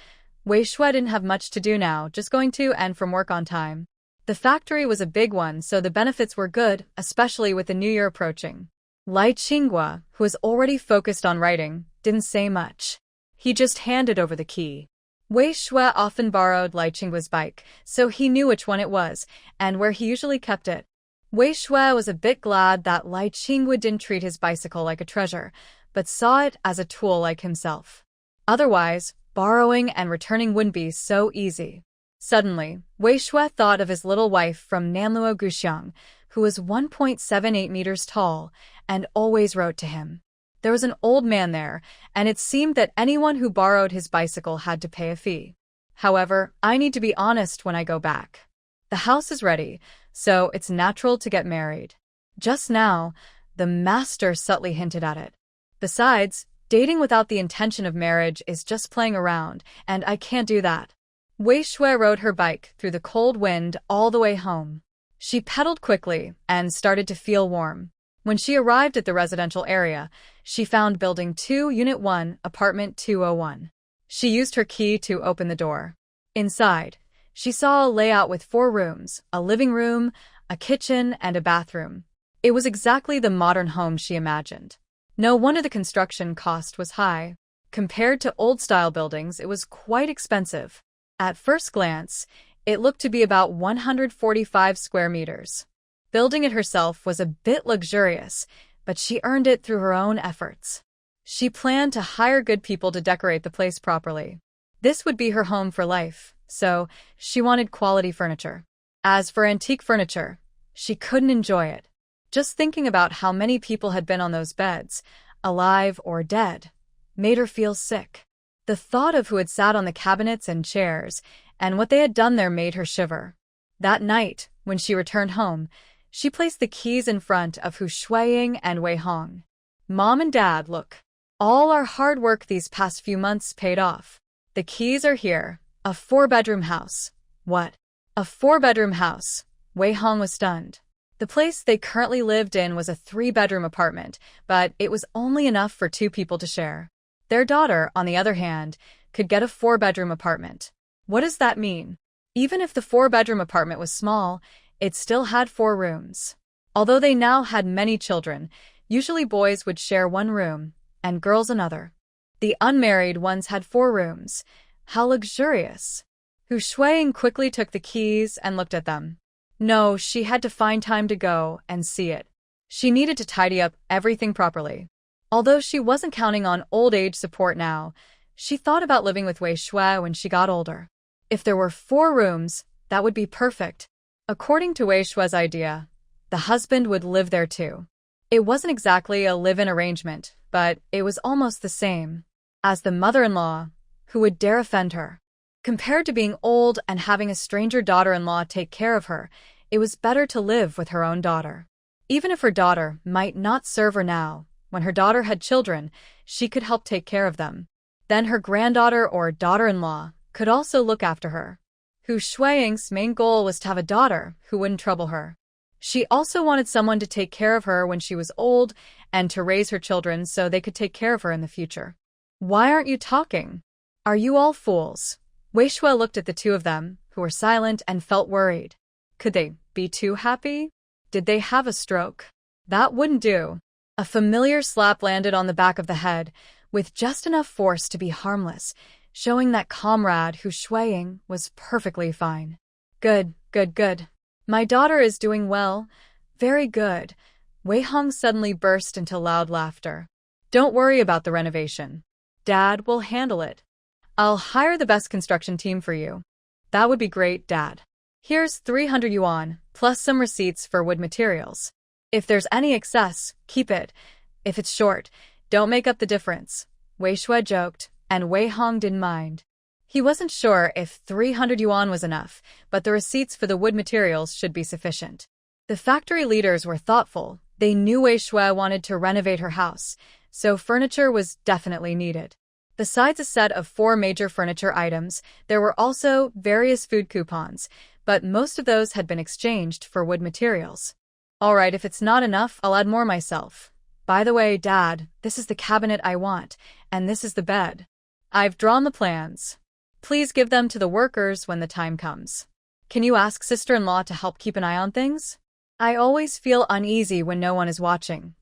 Wei Shui didn't have much to do now, just going to and from work on time. The factory was a big one, so the benefits were good, especially with the new year approaching. Lai Qinghua, who was already focused on writing, didn't say much. He just handed over the key. Wei Shui often borrowed Lai Qinghua's bike, so he knew which one it was, and where he usually kept it. Wei Shui was a bit glad that Lai Qinghua didn't treat his bicycle like a treasure, but saw it as a tool like himself. Otherwise, borrowing and returning wouldn't be so easy. Suddenly, Wei Shui thought of his little wife from Nanluo Guxiang, who was 1.78 meters tall, and always wrote to him. There was an old man there, and it seemed that anyone who borrowed his bicycle had to pay a fee. However, I need to be honest when I go back. The house is ready, so it's natural to get married. Just now, the master subtly hinted at it. Besides, dating without the intention of marriage is just playing around, and I can't do that. Wei Shui rode her bike through the cold wind all the way home. She pedaled quickly and started to feel warm. When she arrived at the residential area, she found Building 2, Unit 1, Apartment 201. She used her key to open the door. Inside, she saw a layout with 4 rooms, a living room, a kitchen, and a bathroom. It was exactly the modern home she imagined. No wonder the construction cost was high. Compared to old-style buildings, it was quite expensive. At first glance, it looked to be about 145 square meters. Building it herself was a bit luxurious, but she earned it through her own efforts. She planned to hire good people to decorate the place properly. This would be her home for life, so she wanted quality furniture. As for antique furniture, she couldn't enjoy it. Just thinking about how many people had been on those beds, alive or dead, made her feel sick. The thought of who had sat on the cabinets and chairs and what they had done there made her shiver. That night, when she returned home, she placed the keys in front of Hu Shuiying and Wei Hong. Mom and Dad, look. All our hard work these past few months paid off. The keys are here. A 4-bedroom house. What? A 4-bedroom house? Wei Hong was stunned. The place they currently lived in was a 3-bedroom apartment, but it was only enough for 2 people to share. Their daughter, on the other hand, could get a 4-bedroom apartment. What does that mean? Even if the 4-bedroom apartment was small, it still had 4 rooms. Although they now had many children, usually boys would share 1 room, and girls another. The unmarried ones had 4 rooms. How luxurious! Hu Shuiying quickly took the keys and looked at them. No, she had to find time to go and see it. She needed to tidy up everything properly. Although she wasn't counting on old age support now, she thought about living with Wei Shui when she got older. If there were 4 rooms, that would be perfect. According to Wei Shui's idea, the husband would live there too. It wasn't exactly a live-in arrangement, but it was almost the same. As the mother-in-law, who would dare offend her? Compared to being old and having a stranger daughter-in-law take care of her, it was better to live with her own daughter. Even if her daughter might not serve her now, when her daughter had children, she could help take care of them. Then her granddaughter or daughter-in-law could also look after her. Hu Shuiying's main goal was to have a daughter who wouldn't trouble her. She also wanted someone to take care of her when she was old and to raise her children so they could take care of her in the future. Why aren't you talking? Are you all fools? Wei Shui looked at the 2 of them, who were silent and felt worried. Could they be too happy? Did they have a stroke? That wouldn't do. A familiar slap landed on the back of the head, with just enough force to be harmless, showing that comrade Hu Shuiying was perfectly fine. Good, good, good. My daughter is doing well. Very good. Wei Hong suddenly burst into loud laughter. Don't worry about the renovation. Dad will handle it. I'll hire the best construction team for you. That would be great, Dad. Here's 300 yuan, plus some receipts for wood materials. If there's any excess, keep it. If it's short, don't make up the difference. Wei Shui joked, and Wei Hong didn't mind. He wasn't sure if 300 yuan was enough, but the receipts for the wood materials should be sufficient. The factory leaders were thoughtful. They knew Wei Shui wanted to renovate her house, so furniture was definitely needed. Besides a set of 4 major furniture items, there were also various food coupons, but most of those had been exchanged for wood materials. All right, if it's not enough, I'll add more myself. By the way, Dad, this is the cabinet I want, and this is the bed. I've drawn the plans. Please give them to the workers when the time comes. Can you ask sister-in-law to help keep an eye on things? I always feel uneasy when no one is watching.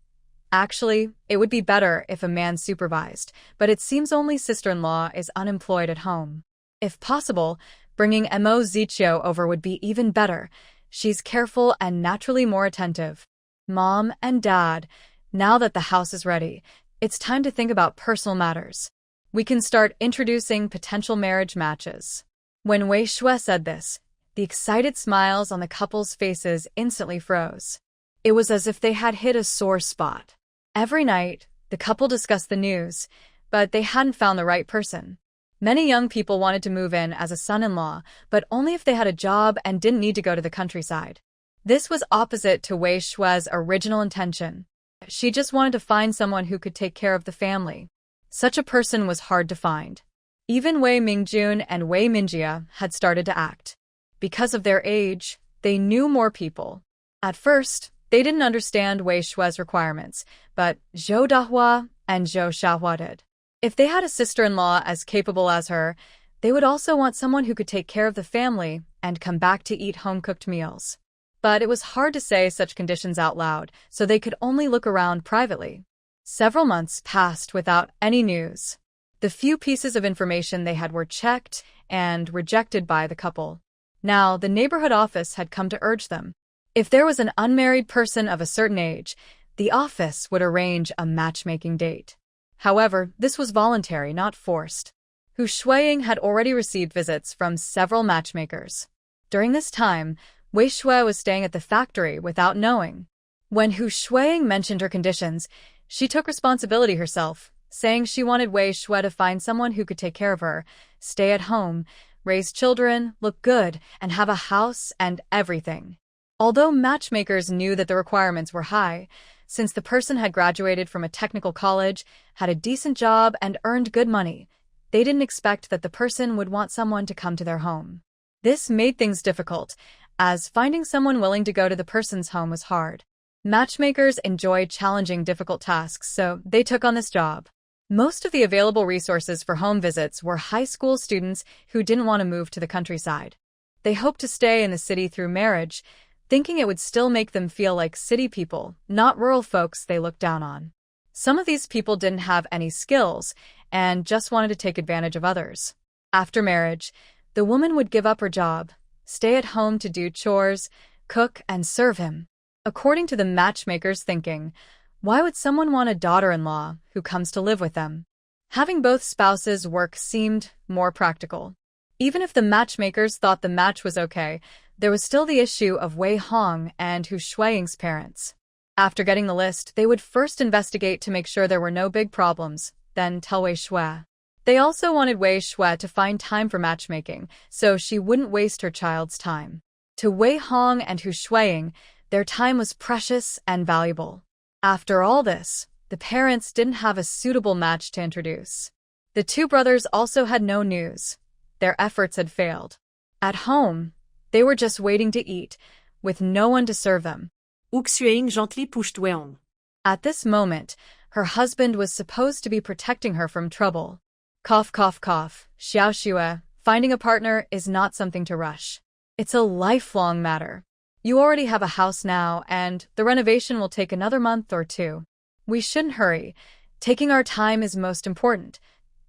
Actually, it would be better if a man supervised, but it seems only sister-in-law is unemployed at home. If possible, bringing Mo Ziqiu over would be even better. She's careful and naturally more attentive. Mom and Dad, now that the house is ready, it's time to think about personal matters. We can start introducing potential marriage matches. When Wei Shui said this, the excited smiles on the couple's faces instantly froze. It was as if they had hit a sore spot. Every night, the couple discussed the news, but they hadn't found the right person. Many young people wanted to move in as a son-in-law, but only if they had a job and didn't need to go to the countryside. This was opposite to Wei Shui's original intention. She just wanted to find someone who could take care of the family. Such a person was hard to find. Even Wei Mingjun and Wei Minjia had started to act. Because of their age, they knew more people. At first, they didn't understand Wei Shui's requirements, but Zhou Dahua and Zhou Xiahua did. If they had a sister-in-law as capable as her, they would also want someone who could take care of the family and come back to eat home-cooked meals. But it was hard to say such conditions out loud, so they could only look around privately. Several months passed without any news. The few pieces of information they had were checked and rejected by the couple. Now, the neighborhood office had come to urge them. If there was an unmarried person of a certain age, the office would arrange a matchmaking date. However, this was voluntary, not forced. Hu Shuiying had already received visits from several matchmakers. During this time, Wei Shui was staying at the factory without knowing. When Hu Shuiying mentioned her conditions, she took responsibility herself, saying she wanted Wei Shui to find someone who could take care of her, stay at home, raise children, look good, and have a house and everything. Although matchmakers knew that the requirements were high, since the person had graduated from a technical college, had a decent job, and earned good money, they didn't expect that the person would want someone to come to their home. This made things difficult, as finding someone willing to go to the person's home was hard. Matchmakers enjoyed challenging difficult tasks, so they took on this job. Most of the available resources for home visits were high school students who didn't want to move to the countryside. They hoped to stay in the city through marriage, thinking it would still make them feel like city people, not rural folks they looked down on. Some of these people didn't have any skills and just wanted to take advantage of others. After marriage, the woman would give up her job, stay at home to do chores, cook, and serve him. According to the matchmaker's thinking, why would someone want a daughter-in-law who comes to live with them? Having both spouses work seemed more practical. Even if the matchmakers thought the match was okay, there was still the issue of Wei Hong and Hu Shuiying's parents. After getting the list, they would first investigate to make sure there were no big problems, then tell Wei Shui. They also wanted Wei Shui to find time for matchmaking, so she wouldn't waste her child's time. To Wei Hong and Hu Shuiying, their time was precious and valuable. After all this, the parents didn't have a suitable match to introduce. The two brothers also had no news. Their efforts had failed. At home, they were just waiting to eat, with no one to serve them. Hu Shuiying gently pushed Weon. At this moment, her husband was supposed to be protecting her from trouble. Cough, cough, cough. Xiao Xue, finding a partner is not something to rush. It's a lifelong matter. You already have a house now, and the renovation will take another month or two. We shouldn't hurry. Taking our time is most important.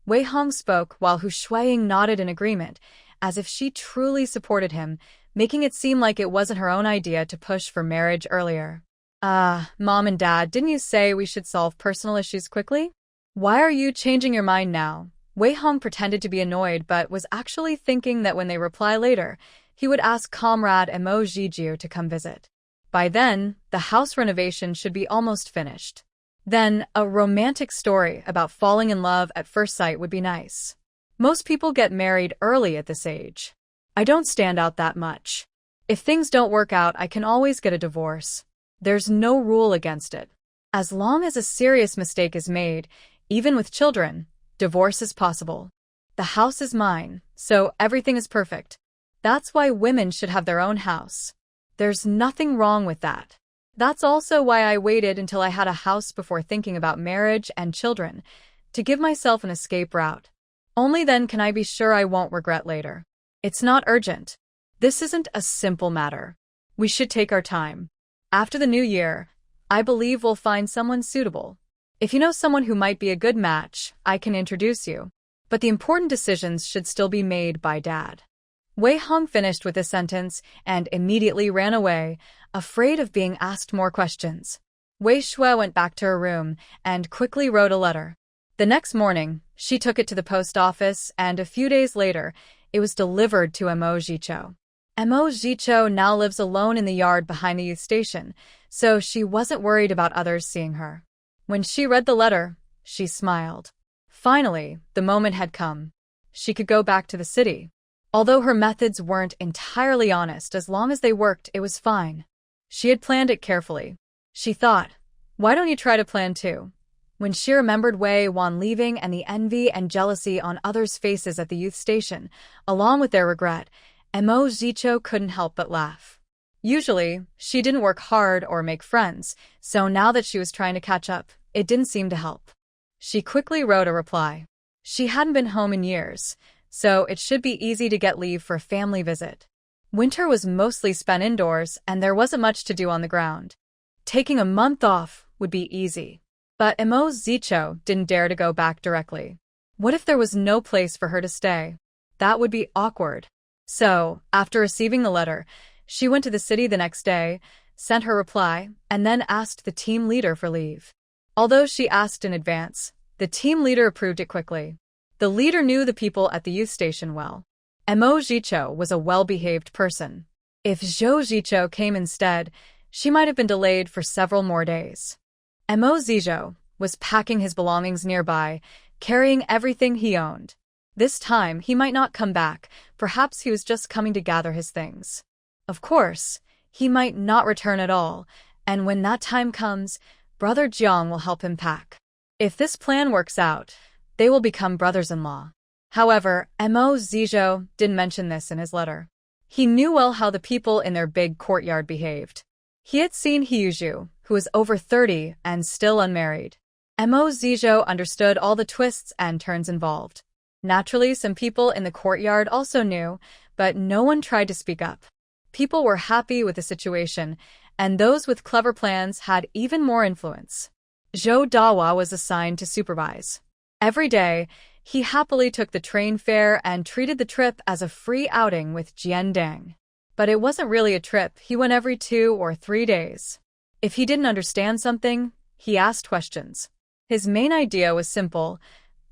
Wei Hong spoke while Hu Shuiying nodded in agreement, as if she truly supported him, making it seem like it wasn't her own idea to push for marriage earlier. Mom and Dad, didn't you say we should solve personal issues quickly? Why are you changing your mind now? Wei Hong pretended to be annoyed but was actually thinking that when they reply later, he would ask comrade Mo Jijiu to come visit. By then, the house renovation should be almost finished. Then, a romantic story about falling in love at first sight would be nice. Most people get married early at this age. I don't stand out that much. If things don't work out, I can always get a divorce. There's no rule against it. As long as a serious mistake is made, even with children, divorce is possible. The house is mine, so everything is perfect. That's why women should have their own house. There's nothing wrong with that. That's also why I waited until I had a house before thinking about marriage and children, to give myself an escape route. Only then can I be sure I won't regret later. It's not urgent. This isn't a simple matter. We should take our time. After the new year, I believe we'll find someone suitable. If you know someone who might be a good match, I can introduce you. But the important decisions should still be made by Dad. Wei Hong finished with this sentence and immediately ran away, afraid of being asked more questions. Wei Shui went back to her room and quickly wrote a letter. The next morning, she took it to the post office, and a few days later, it was delivered to Mo Jiqiu. Mo Jiqiu now lives alone in the yard behind the youth station, so she wasn't worried about others seeing her. When she read the letter, she smiled. Finally, the moment had come. She could go back to the city. Although her methods weren't entirely honest, as long as they worked, it was fine. She had planned it carefully. She thought, why don't you try to plan too? When she remembered Wei Wan leaving and the envy and jealousy on others' faces at the youth station, along with their regret, Mo Jiqiu couldn't help but laugh. Usually, she didn't work hard or make friends, so now that she was trying to catch up, it didn't seem to help. She quickly wrote a reply. She hadn't been home in years, so it should be easy to get leave for a family visit. Winter was mostly spent indoors, and there wasn't much to do on the ground. Taking a month off would be easy. But Emo Zicho didn't dare to go back directly. What if there was no place for her to stay? That would be awkward. So, after receiving the letter, she went to the city the next day, sent her reply, and then asked the team leader for leave. Although she asked in advance, the team leader approved it quickly. The leader knew the people at the youth station well. Emo Zicho was a well-behaved person. If Zhou Zicho came instead, she might have been delayed for several more days. Emo Zicho was packing his belongings nearby, carrying everything he owned. This time, he might not come back. Perhaps he was just coming to gather his things. Of course, he might not return at all, and when that time comes, Brother Jiang will help him pack. If this plan works out, they will become brothers-in-law. However, Emo Zicho didn't mention this in his letter. He knew well how the people in their big courtyard behaved. He had seen Hyuju, who was over 30 and still unmarried. Emo Zicho understood all the twists and turns involved. Naturally, some people in the courtyard also knew, but no one tried to speak up. People were happy with the situation, and those with clever plans had even more influence. Zhou Dawa was assigned to supervise. Every day, he happily took the train fare and treated the trip as a free outing with Jian Deng. But it wasn't really a trip. He went every 2 or 3 days. If he didn't understand something, he asked questions. His main idea was simple.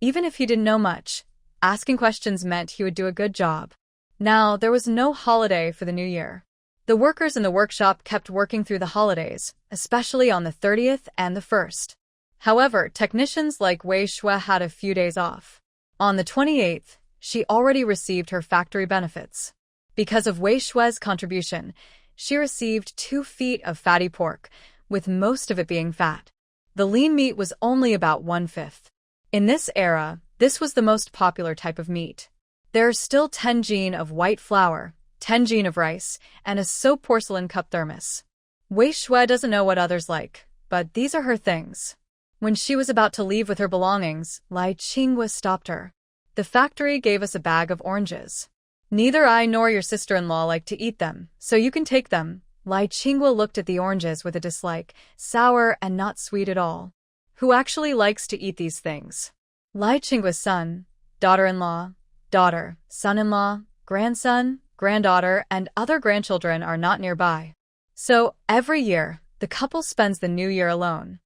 Even if he didn't know much, asking questions meant he would do a good job. Now, there was no holiday for the new year. The workers in the workshop kept working through the holidays, especially on the 30th and the 1st. However, technicians like Wei Shui had a few days off. On the 28th, she already received her factory benefits. Because of Wei Shui's contribution, she received 2 feet of fatty pork, with most of it being fat. The lean meat was only about 1/5. In this era, this was the most popular type of meat. There are still 10 jin of white flour, 10 jin of rice, and a soap porcelain cup thermos. Wei Shui doesn't know what others like, but these are her things. When she was about to leave with her belongings, Lai Qinghua stopped her. The factory gave us a bag of oranges. Neither I nor your sister-in-law like to eat them, so you can take them. Lai Qinghua looked at the oranges with a dislike, sour and not sweet at all. Who actually likes to eat these things? Lai Qinghua's son, daughter-in-law, daughter, son-in-law, grandson, granddaughter, and other grandchildren are not nearby. So, every year, the couple spends the new year alone.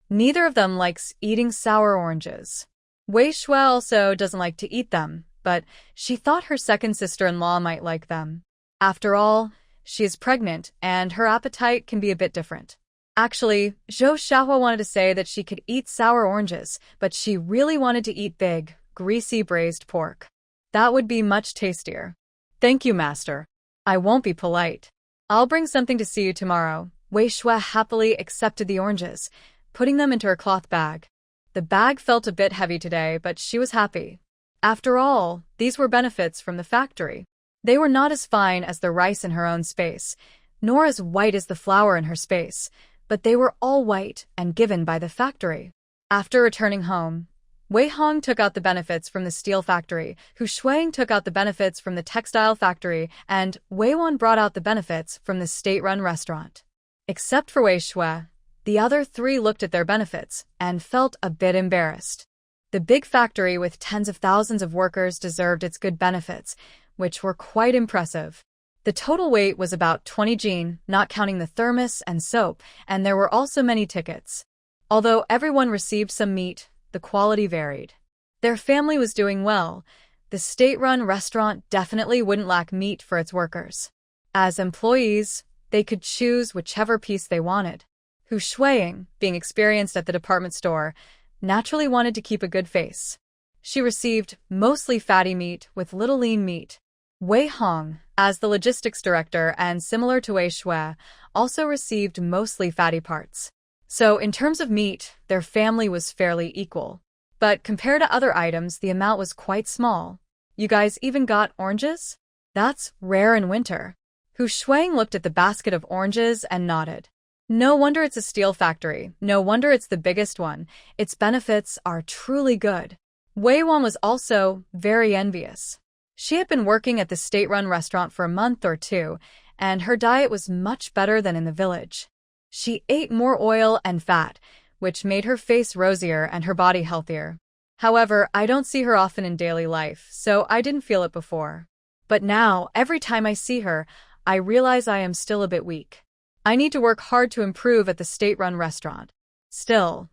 Neither of them likes eating sour oranges. Wei Shui also doesn't like to eat them, but she thought her second sister-in-law might like them. After all, she is pregnant, and her appetite can be a bit different. Actually, Zhou Xiaohua wanted to say that she could eat sour oranges, but she really wanted to eat big, greasy braised pork. That would be much tastier. Thank you, master. I won't be polite. I'll bring something to see you tomorrow. Wei Shui happily accepted the oranges, putting them into her cloth bag. The bag felt a bit heavy today, but she was happy. After all, these were benefits from the factory. They were not as fine as the rice in her own space, nor as white as the flour in her space, but they were all white and given by the factory. After returning home, Wei Hong took out the benefits from the steel factory, Hu Shuang took out the benefits from the textile factory, and Wei Wan brought out the benefits from the state-run restaurant. Except for Wei Shui, the other 3 looked at their benefits and felt a bit embarrassed. The big factory with tens of thousands of workers deserved its good benefits, which were quite impressive. The total weight was about 20 jin, not counting the thermos and soap, and there were also many tickets. Although everyone received some meat, the quality varied. Their family was doing well. The state-run restaurant definitely wouldn't lack meat for its workers. As employees, they could choose whichever piece they wanted. Hu Shuang, being experienced at the department store, naturally wanted to keep a good face. She received mostly fatty meat with little lean meat. Wei Hong, as the logistics director and similar to Wei Shui, also received mostly fatty parts. So in terms of meat, their family was fairly equal. But compared to other items, the amount was quite small. You guys even got oranges? That's rare in winter. Hu Shuang looked at the basket of oranges and nodded. No wonder it's a steel factory. No wonder it's the biggest one. Its benefits are truly good. Wei Wan was also very envious. She had been working at the state-run restaurant for a month or 2, and her diet was much better than in the village. She ate more oil and fat, which made her face rosier and her body healthier. However, I don't see her often in daily life, so I didn't feel it before. But now, every time I see her, I realize I am still a bit weak. I need to work hard to improve at the state-run restaurant. Still,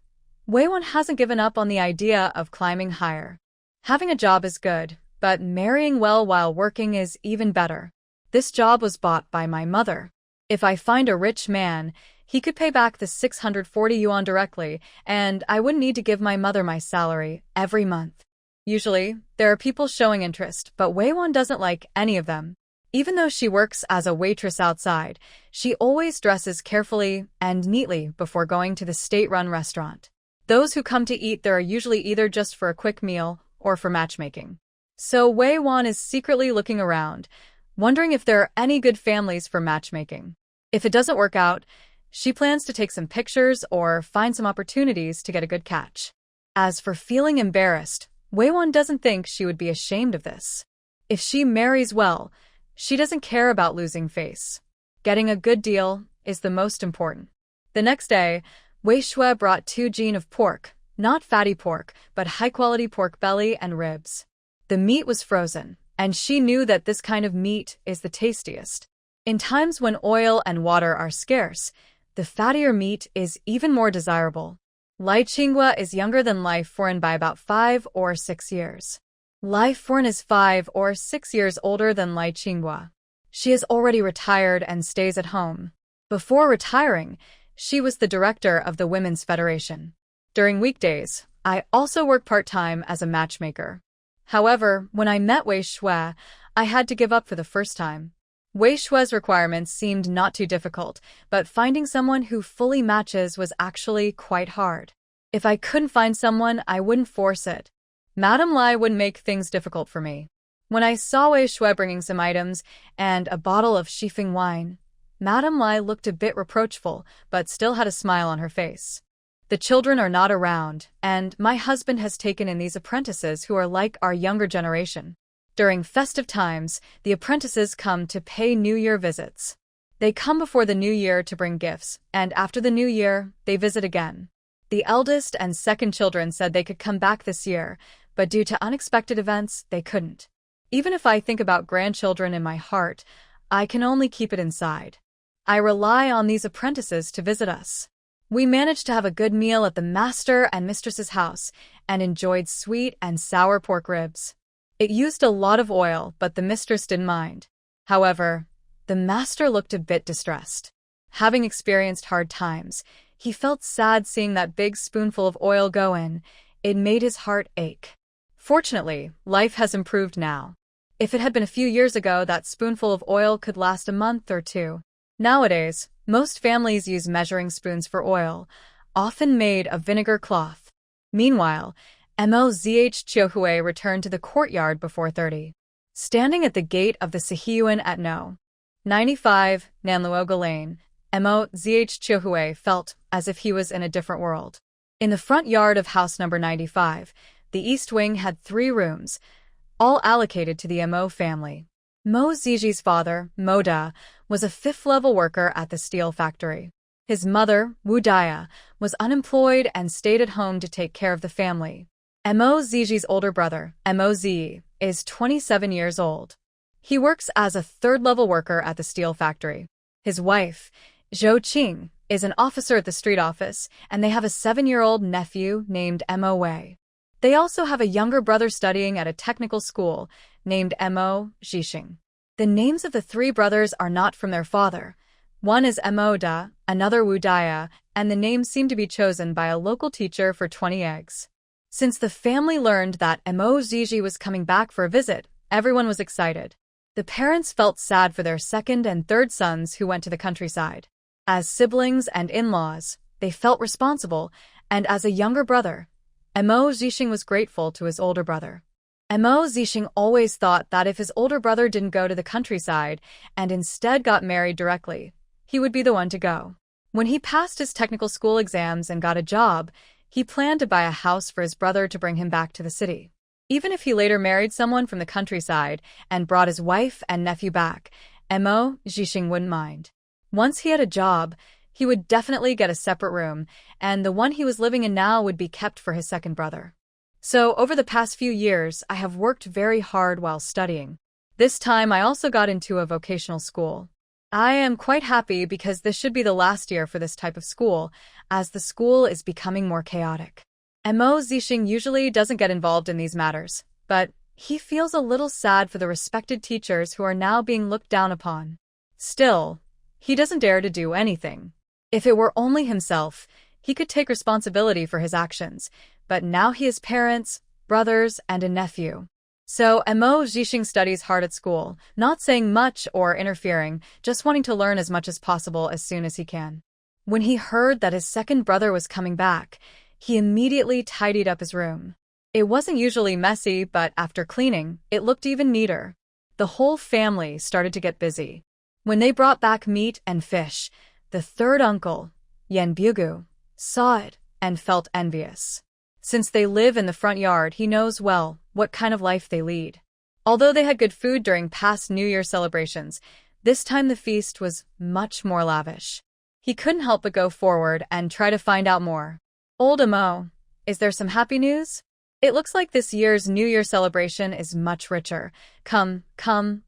Wei-won hasn't given up on the idea of climbing higher. Having a job is good, but marrying well while working is even better. This job was bought by my mother. If I find a rich man, he could pay back the 640 yuan directly, and I wouldn't need to give my mother my salary every month. Usually, there are people showing interest, but Wei-won doesn't like any of them. Even though she works as a waitress outside, she always dresses carefully and neatly before going to the state-run restaurant. Those who come to eat there are usually either just for a quick meal or for matchmaking. So Wei-won is secretly looking around, wondering if there are any good families for matchmaking. If it doesn't work out, she plans to take some pictures or find some opportunities to get a good catch. As for feeling embarrassed, Wei-won doesn't think she would be ashamed of this. If she marries well, she doesn't care about losing face. Getting a good deal is the most important. The next day, Wei Shui brought 2 jin of pork, not fatty pork, but high-quality pork belly and ribs. The meat was frozen, and she knew that this kind of meat is the tastiest. In times when oil and water are scarce, the fattier meat is even more desirable. Lai Qinghua is younger than Lai Foreign by about 5 or 6 years. Lai Foreign is 5 or 6 years older than Lai Qinghua. She is already retired and stays at home. Before retiring, she was the director of the Women's Federation. During weekdays, I also work part-time as a matchmaker. However, when I met Wei Shui, I had to give up for the first time. Wei Shui's requirements seemed not too difficult, but finding someone who fully matches was actually quite hard. If I couldn't find someone, I wouldn't force it. Madame Lai would make things difficult for me. When I saw Wei Shui bringing some items and a bottle of Shifeng wine, Madame Lai looked a bit reproachful, but still had a smile on her face. The children are not around, and my husband has taken in these apprentices who are like our younger generation. During festive times, the apprentices come to pay New Year visits. They come before the New Year to bring gifts, and after the New Year, they visit again. The eldest and second children said they could come back this year, but due to unexpected events, they couldn't. Even if I think about grandchildren in my heart, I can only keep it inside. I rely on these apprentices to visit us. We managed to have a good meal at the master and mistress's house and enjoyed sweet and sour pork ribs. It used a lot of oil, but the mistress didn't mind. However, the master looked a bit distressed. Having experienced hard times, he felt sad seeing that big spoonful of oil go in. It made his heart ache. Fortunately, life has improved now. If it had been a few years ago, that spoonful of oil could last a month or 2. Nowadays, most families use measuring spoons for oil, often made of vinegar cloth. Meanwhile, Mozh Chiohui returned to the courtyard before 30. Standing at the gate of the Sihiyuan at No. 95, Nanluoga Lane, Mozh Chiohui felt as if he was in a different world. In the front yard of house number 95, the east wing had 3 rooms, all allocated to the Mo family. Mo Ziji's father, Mo Da, was a 5th-level worker at the steel factory. His mother, Wu Daya, was unemployed and stayed at home to take care of the family. Mo Ziji's older brother, Mo Zi, is 27 years old. He works as a 3rd-level worker at the steel factory. His wife, Zhou Qing, is an officer at the street office, and they have a 7-year-old nephew named Mo Wei. They also have a younger brother studying at a technical school named Mo Zhixing. The names of the 3 brothers are not from their father. One is Mo Da, another Wu Daya, and the names seem to be chosen by a local teacher for 20 eggs. Since the family learned that Mo Ziji was coming back for a visit, everyone was excited. The parents felt sad for their 2nd and 3rd sons who went to the countryside. As siblings and in-laws, they felt responsible, and as a younger brother, Mo Zixing was grateful to his older brother. Mo Zixing always thought that if his older brother didn't go to the countryside and instead got married directly, he would be the one to go. When he passed his technical school exams and got a job, he planned to buy a house for his brother to bring him back to the city. Even if he later married someone from the countryside and brought his wife and nephew back, Mo Zixing wouldn't mind. Once he had a job, He would definitely get a separate room, and the one he was living in now would be kept for his second brother. So, over the past few years, I have worked very hard while studying. This time, I also got into a vocational school. I am quite happy because this should be the last year for this type of school, as the school is becoming more chaotic. Mo Zixing usually doesn't get involved in these matters, but he feels a little sad for the respected teachers who are now being looked down upon. Still, he doesn't dare to do anything. If it were only himself, he could take responsibility for his actions, but now he has parents, brothers, and a nephew. So Mo Zixing studies hard at school, not saying much or interfering, just wanting to learn as much as possible as soon as he can. When he heard that his second brother was coming back, he immediately tidied up his room. It wasn't usually messy, but after cleaning, it looked even neater. The whole family started to get busy. When they brought back meat and fish, the third uncle, Yen Bugu, saw it and felt envious. Since they live in the front yard, he knows well what kind of life they lead. Although they had good food during past New Year celebrations, this time the feast was much more lavish. He couldn't help but go forward and try to find out more. Old Mo, is there some happy news? It looks like this year's New Year celebration is much richer. Come,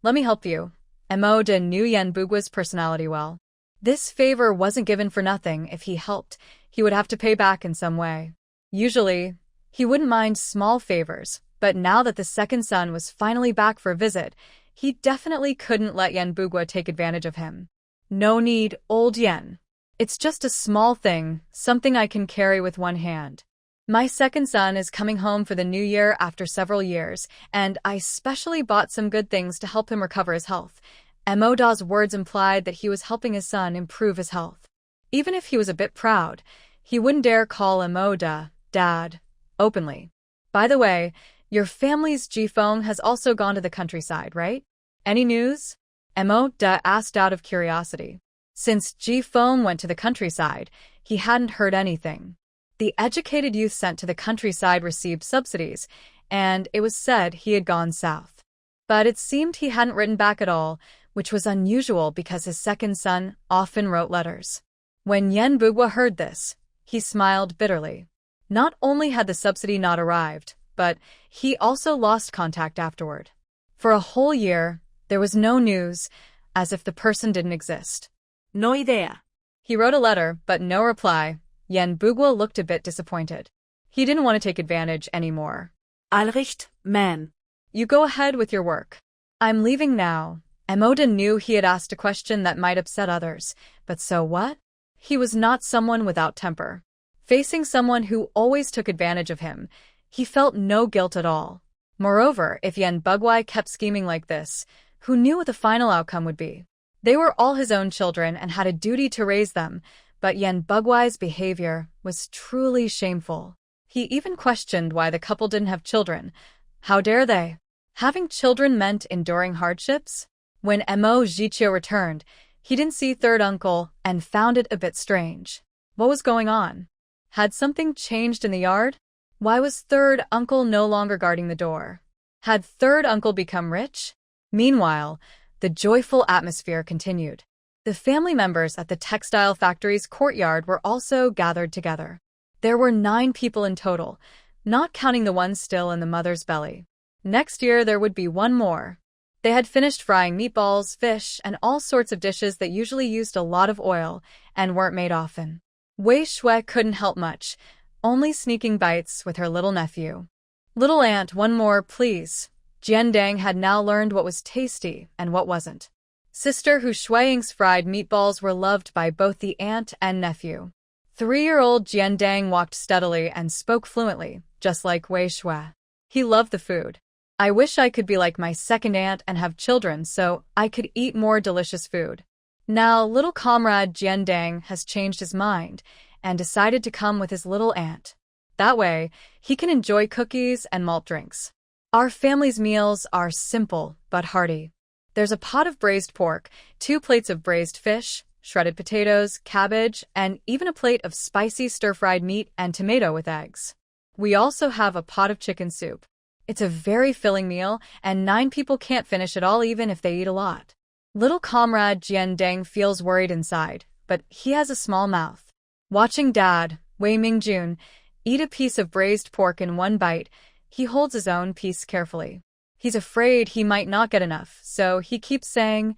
let me help you. Mo de knew Yen Bugua's personality well. This favor wasn't given for nothing. If he helped, he would have to pay back in some way. Usually, he wouldn't mind small favors, but now that the second son was finally back for a visit, he definitely couldn't let Yen Bugua take advantage of him. No need, old Yen. It's just a small thing, something I can carry with one hand. My second son is coming home for the new year after several years, and I specially bought some good things to help him recover his health. Mo Da's words implied that he was helping his son improve his health. Even if he was a bit proud, he wouldn't dare call Mo Da Dad openly. By the way, your family's Jifeng has also gone to the countryside, right? Any news? Mo Da asked out of curiosity. Since Jifeng went to the countryside, he hadn't heard anything. The educated youth sent to the countryside received subsidies, and it was said he had gone south. But it seemed he hadn't written back at all, which was unusual because his second son often wrote letters. When Yen Bugua heard this, he smiled bitterly. Not only had the subsidy not arrived, but he also lost contact afterward. For a whole year, there was no news, as if the person didn't exist. No idea. He wrote a letter, but no reply. Yen Bugua looked a bit disappointed. He didn't want to take advantage anymore. Alricht, man. You go ahead with your work. I'm leaving now. Emoda knew he had asked a question that might upset others, but so what? He was not someone without temper. Facing someone who always took advantage of him, he felt no guilt at all. Moreover, if Yen Bugwai kept scheming like this, who knew what the final outcome would be? They were all his own children and had a duty to raise them, but Yen Bugwai's behavior was truly shameful. He even questioned why the couple didn't have children. How dare they? Having children meant enduring hardships? When Mo Zichio returned, he didn't see third uncle and found it a bit strange. What was going on? Had something changed in the yard? Why was third uncle no longer guarding the door? Had third uncle become rich? Meanwhile, the joyful atmosphere continued. The family members at the textile factory's courtyard were also gathered together. There were 9 people in total, not counting the one still in the mother's belly. Next year there would be one more. They had finished frying meatballs, fish, and all sorts of dishes that usually used a lot of oil and weren't made often. Wei Shui couldn't help much, only sneaking bites with her little nephew. Little aunt, one more, please. Jian Dang had now learned what was tasty and what wasn't. Sister Hu Shuiying's fried meatballs were loved by both the aunt and nephew. 3-year-old Jian Dang walked steadily and spoke fluently, just like Wei Shui. He loved the food. I wish I could be like my second aunt and have children so I could eat more delicious food. Now, little comrade Jian Dang has changed his mind and decided to come with his little aunt. That way, he can enjoy cookies and malt drinks. Our family's meals are simple but hearty. There's a pot of braised pork, 2 plates of braised fish, shredded potatoes, cabbage, and even a plate of spicy stir-fried meat and tomato with eggs. We also have a pot of chicken soup. It's a very filling meal, and 9 people can't finish it all even if they eat a lot. Little comrade Jian Dang feels worried inside, but he has a small mouth. Watching Dad, Wei Mingjun, eat a piece of braised pork in one bite, he holds his own piece carefully. He's afraid he might not get enough, so he keeps saying,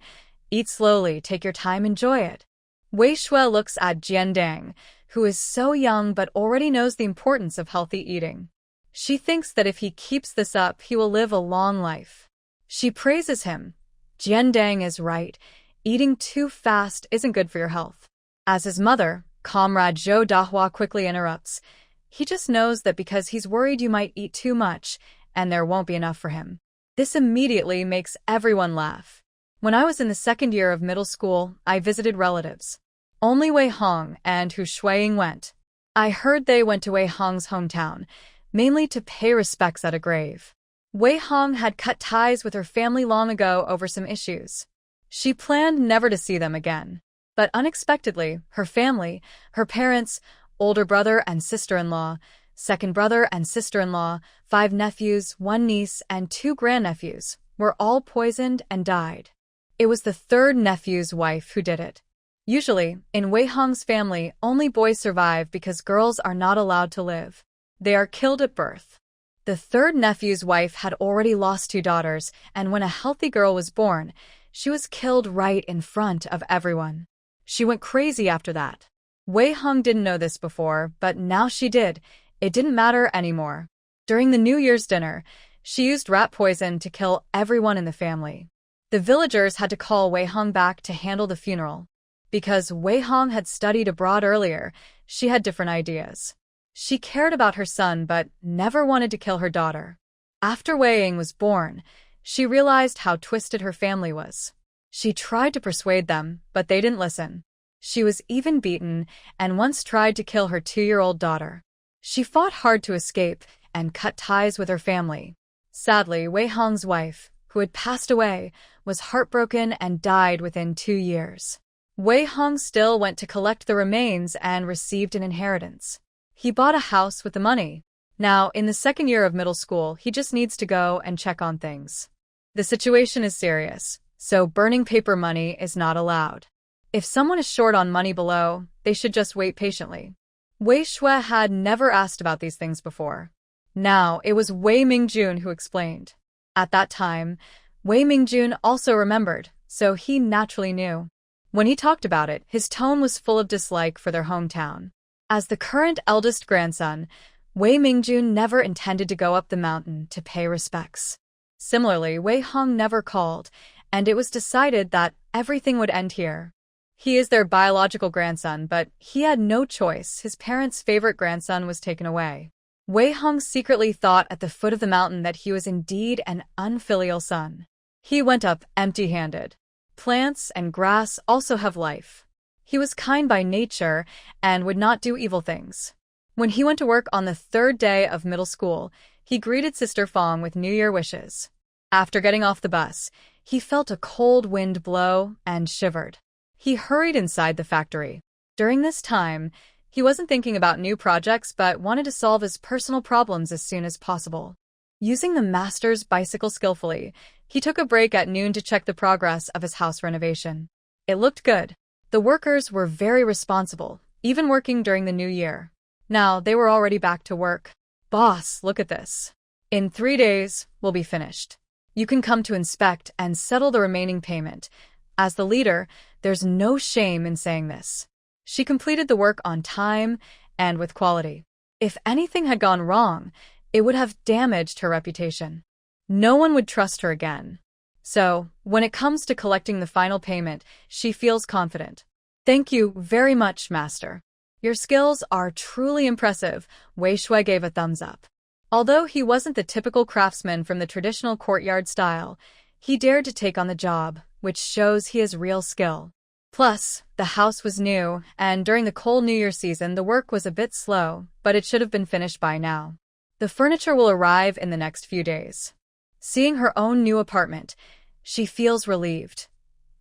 "Eat slowly, take your time, enjoy it." Wei Shui looks at Jiandang, who is so young but already knows the importance of healthy eating. She thinks that if he keeps this up, he will live a long life. She praises him. Jiandang is right. Eating too fast isn't good for your health. As his mother, Comrade Zhou Dahua quickly interrupts. He just knows that because he's worried you might eat too much, and there won't be enough for him. This immediately makes everyone laugh. When I was in the second year of middle school, I visited relatives. Only Wei Hong and Hu Shuiying went. I heard they went to Wei Hong's hometown, mainly to pay respects at a grave. Wei Hong had cut ties with her family long ago over some issues. She planned never to see them again. But unexpectedly, her family, her parents, older brother and sister-in-law, second brother and sister-in-law, 5 nephews, 1 niece, and 2 grandnephews, were all poisoned and died. It was the 3rd nephew's wife who did it. Usually, in Wei Hong's family, only boys survive because girls are not allowed to live. They are killed at birth. The 3rd nephew's wife had already lost 2 daughters, and when a healthy girl was born, she was killed right in front of everyone. She went crazy after that. Wei Hong didn't know this before, but now she did. It didn't matter anymore. During the New Year's dinner, she used rat poison to kill everyone in the family. The villagers had to call Wei Hong back to handle the funeral. Because Wei Hong had studied abroad earlier, she had different ideas. She cared about her son but never wanted to kill her daughter. After Wei Ying was born, she realized how twisted her family was. She tried to persuade them, but they didn't listen. She was even beaten and once tried to kill her 2-year-old daughter. She fought hard to escape and cut ties with her family. Sadly, Wei Hong's wife, who had passed away, was heartbroken and died within 2 years. Wei Hong still went to collect the remains and received an inheritance. He bought a house with the money. Now, in the second year of middle school, he just needs to go and check on things. The situation is serious, so burning paper money is not allowed. If someone is short on money below, they should just wait patiently. Wei Shui had never asked about these things before. Now, it was Wei Mingjun who explained. At that time, Wei Mingjun also remembered, so he naturally knew. When he talked about it, his tone was full of dislike for their hometown. As the current eldest grandson, Wei Mingjun never intended to go up the mountain to pay respects. Similarly, Wei Hong never called, and it was decided that everything would end here. He is their biological grandson, but he had no choice. His parents' favorite grandson was taken away. Wei Hong secretly thought at the foot of the mountain that he was indeed an unfilial son. He went up empty-handed. Plants and grass also have life. He was kind by nature and would not do evil things. When he went to work on the 3rd day of middle school, he greeted Sister Fong with New Year wishes. After getting off the bus, he felt a cold wind blow and shivered. He hurried inside the factory. During this time, he wasn't thinking about new projects but wanted to solve his personal problems as soon as possible. Using the master's bicycle skillfully, he took a break at noon to check the progress of his house renovation. It looked good. The workers were very responsible, even working during the new year. Now, they were already back to work. "Boss, look at this. In 3 days, we'll be finished. You can come to inspect and settle the remaining payment. As the leader, there's no shame in saying this." She completed the work on time and with quality. If anything had gone wrong, it would have damaged her reputation. No one would trust her again. So, when it comes to collecting the final payment, she feels confident. "Thank you very much, Master. Your skills are truly impressive," Wei Shui gave a thumbs up. Although he wasn't the typical craftsman from the traditional courtyard style, he dared to take on the job, which shows he has real skill. Plus, the house was new, and during the cold New Year season, the work was a bit slow, but it should have been finished by now. The furniture will arrive in the next few days. Seeing her own new apartment, she feels relieved.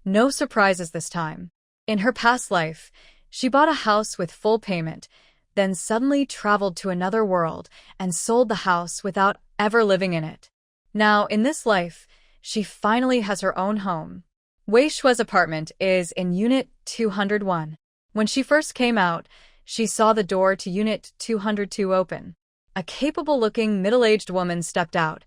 No surprises this time. In her past life, she bought a house with full payment, then suddenly traveled to another world and sold the house without ever living in it. Now, in this life, she finally has her own home. Wei Shui's apartment is in Unit 201. When she first came out, she saw the door to Unit 202 open. A capable-looking, middle-aged woman stepped out,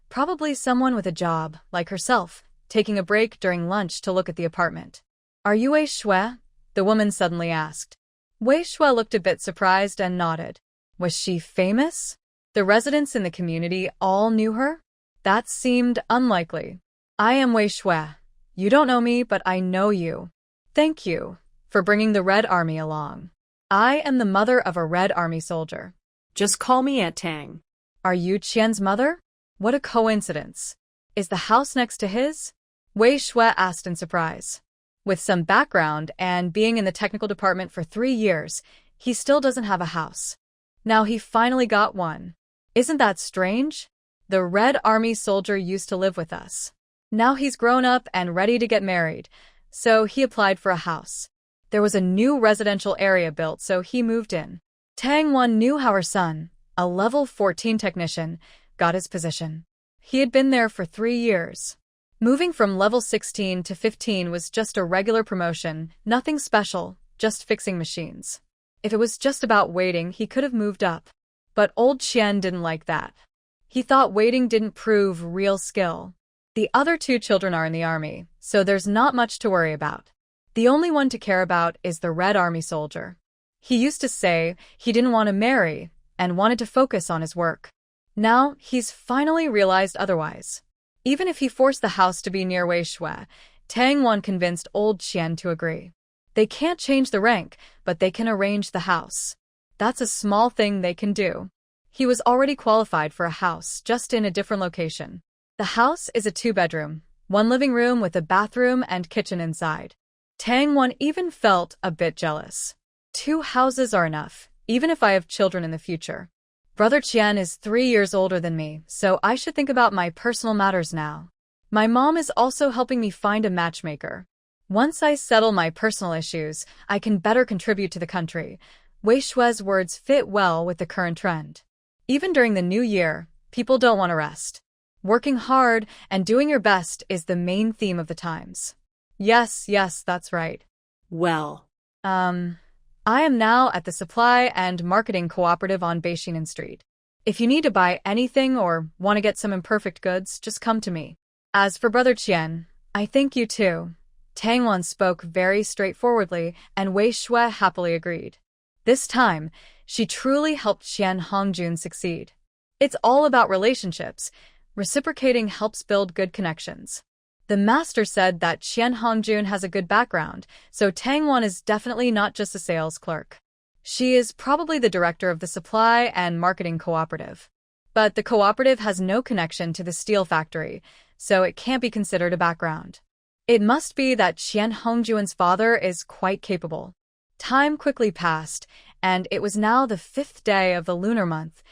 probably someone with a job, like herself, taking a break during lunch to look at the apartment. "Are you Wei Shui?" the woman suddenly asked. Wei Shui looked a bit surprised and nodded. Was she famous? The residents in the community all knew her? That seemed unlikely. "I am Wei Shui. You don't know me, but I know you. Thank you for bringing the Red Army along. I am the mother of a Red Army soldier." Just call me Aunt Tang. "Are you Qian's mother? What a coincidence. Is the house next to his?" Wei Shui asked in surprise. With some background and being in the technical department for 3 years, he still doesn't have a house. Now he finally got one. Isn't that strange? The Red Army soldier used to live with us. Now he's grown up and ready to get married, so he applied for a house. There was a new residential area built, so he moved in. Tang Wan knew how her son, a level 14 technician, got his position. He had been there for 3 years. Moving from level 16 to 15 was just a regular promotion, nothing special, just fixing machines. If it was just about waiting, he could have moved up. But old Qian didn't like that. He thought waiting didn't prove real skill. The other 2 children are in the army, so there's not much to worry about. The only one to care about is the Red Army soldier. He used to say he didn't want to marry and wanted to focus on his work. Now he's finally realized otherwise. Even if he forced the house to be near Wei Shui, Tang Wan convinced old Qian to agree. They can't change the rank, but they can arrange the house. That's a small thing they can do. He was already qualified for a house, just in a different location. The house is a 2-bedroom, 1 living room with a bathroom and kitchen inside. Tang Wan even felt a bit jealous. 2 houses are enough, even if I have children in the future. Brother Qian is 3 years older than me, so I should think about my personal matters now. My mom is also helping me find a matchmaker. Once I settle my personal issues, I can better contribute to the country. Wei Shui's words fit well with the current trend. Even during the new year, people don't want to rest. Working hard and doing your best is the main theme of the times. Yes, that's right. Well. I am now at the Supply and Marketing Cooperative on Beishingen Street. If you need to buy anything or want to get some imperfect goods, just come to me. As for Brother Qian, I thank you too. Tang Wan spoke very straightforwardly, and Wei Shui happily agreed. This time, she truly helped Qian Hongjun succeed. It's all about relationships. Reciprocating helps build good connections. The master said that Qian Hongjun has a good background, so Tang Wan is definitely not just a sales clerk. She is probably the director of the Supply and Marketing Cooperative. But the cooperative has no connection to the steel factory, so it can't be considered a background. It must be that Qian Hongjun's father is quite capable. Time quickly passed, and it was now the 5th day of the lunar month,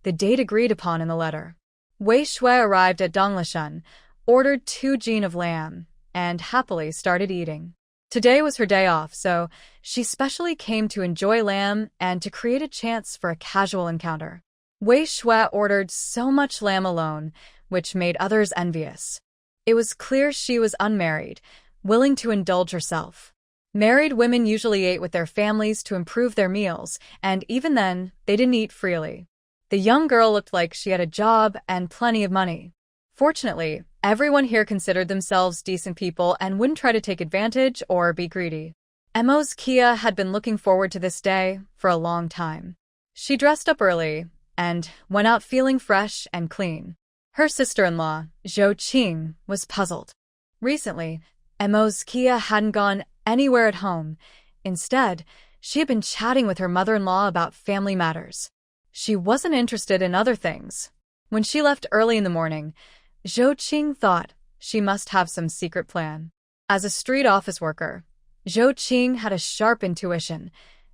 the date agreed upon in the letter. Wei Shui arrived at Donglishan, ordered 2 jin of lamb, and happily started eating. Today was her day off, so she specially came to enjoy lamb and to create a chance for a casual encounter. Wei Shui ordered so much lamb alone, which made others envious. It was clear she was unmarried, willing to indulge herself. Married women usually ate with their families to improve their meals, and even then, they didn't eat freely. The young girl looked like she had a job and plenty of money. Fortunately, everyone here considered themselves decent people and wouldn't try to take advantage or be greedy. Emo's Kia had been looking forward to this day for a long time. She dressed up early and went out feeling fresh and clean. Her sister-in-law, Zhou Qing, was puzzled. Recently, Emo's Kia hadn't gone anywhere at home. Instead, she had been chatting with her mother-in-law about family matters. She wasn't interested in other things. When she left early in the morning, Zhou Qing thought she must have some secret plan. As a street office worker, Zhou Qing had a sharp intuition.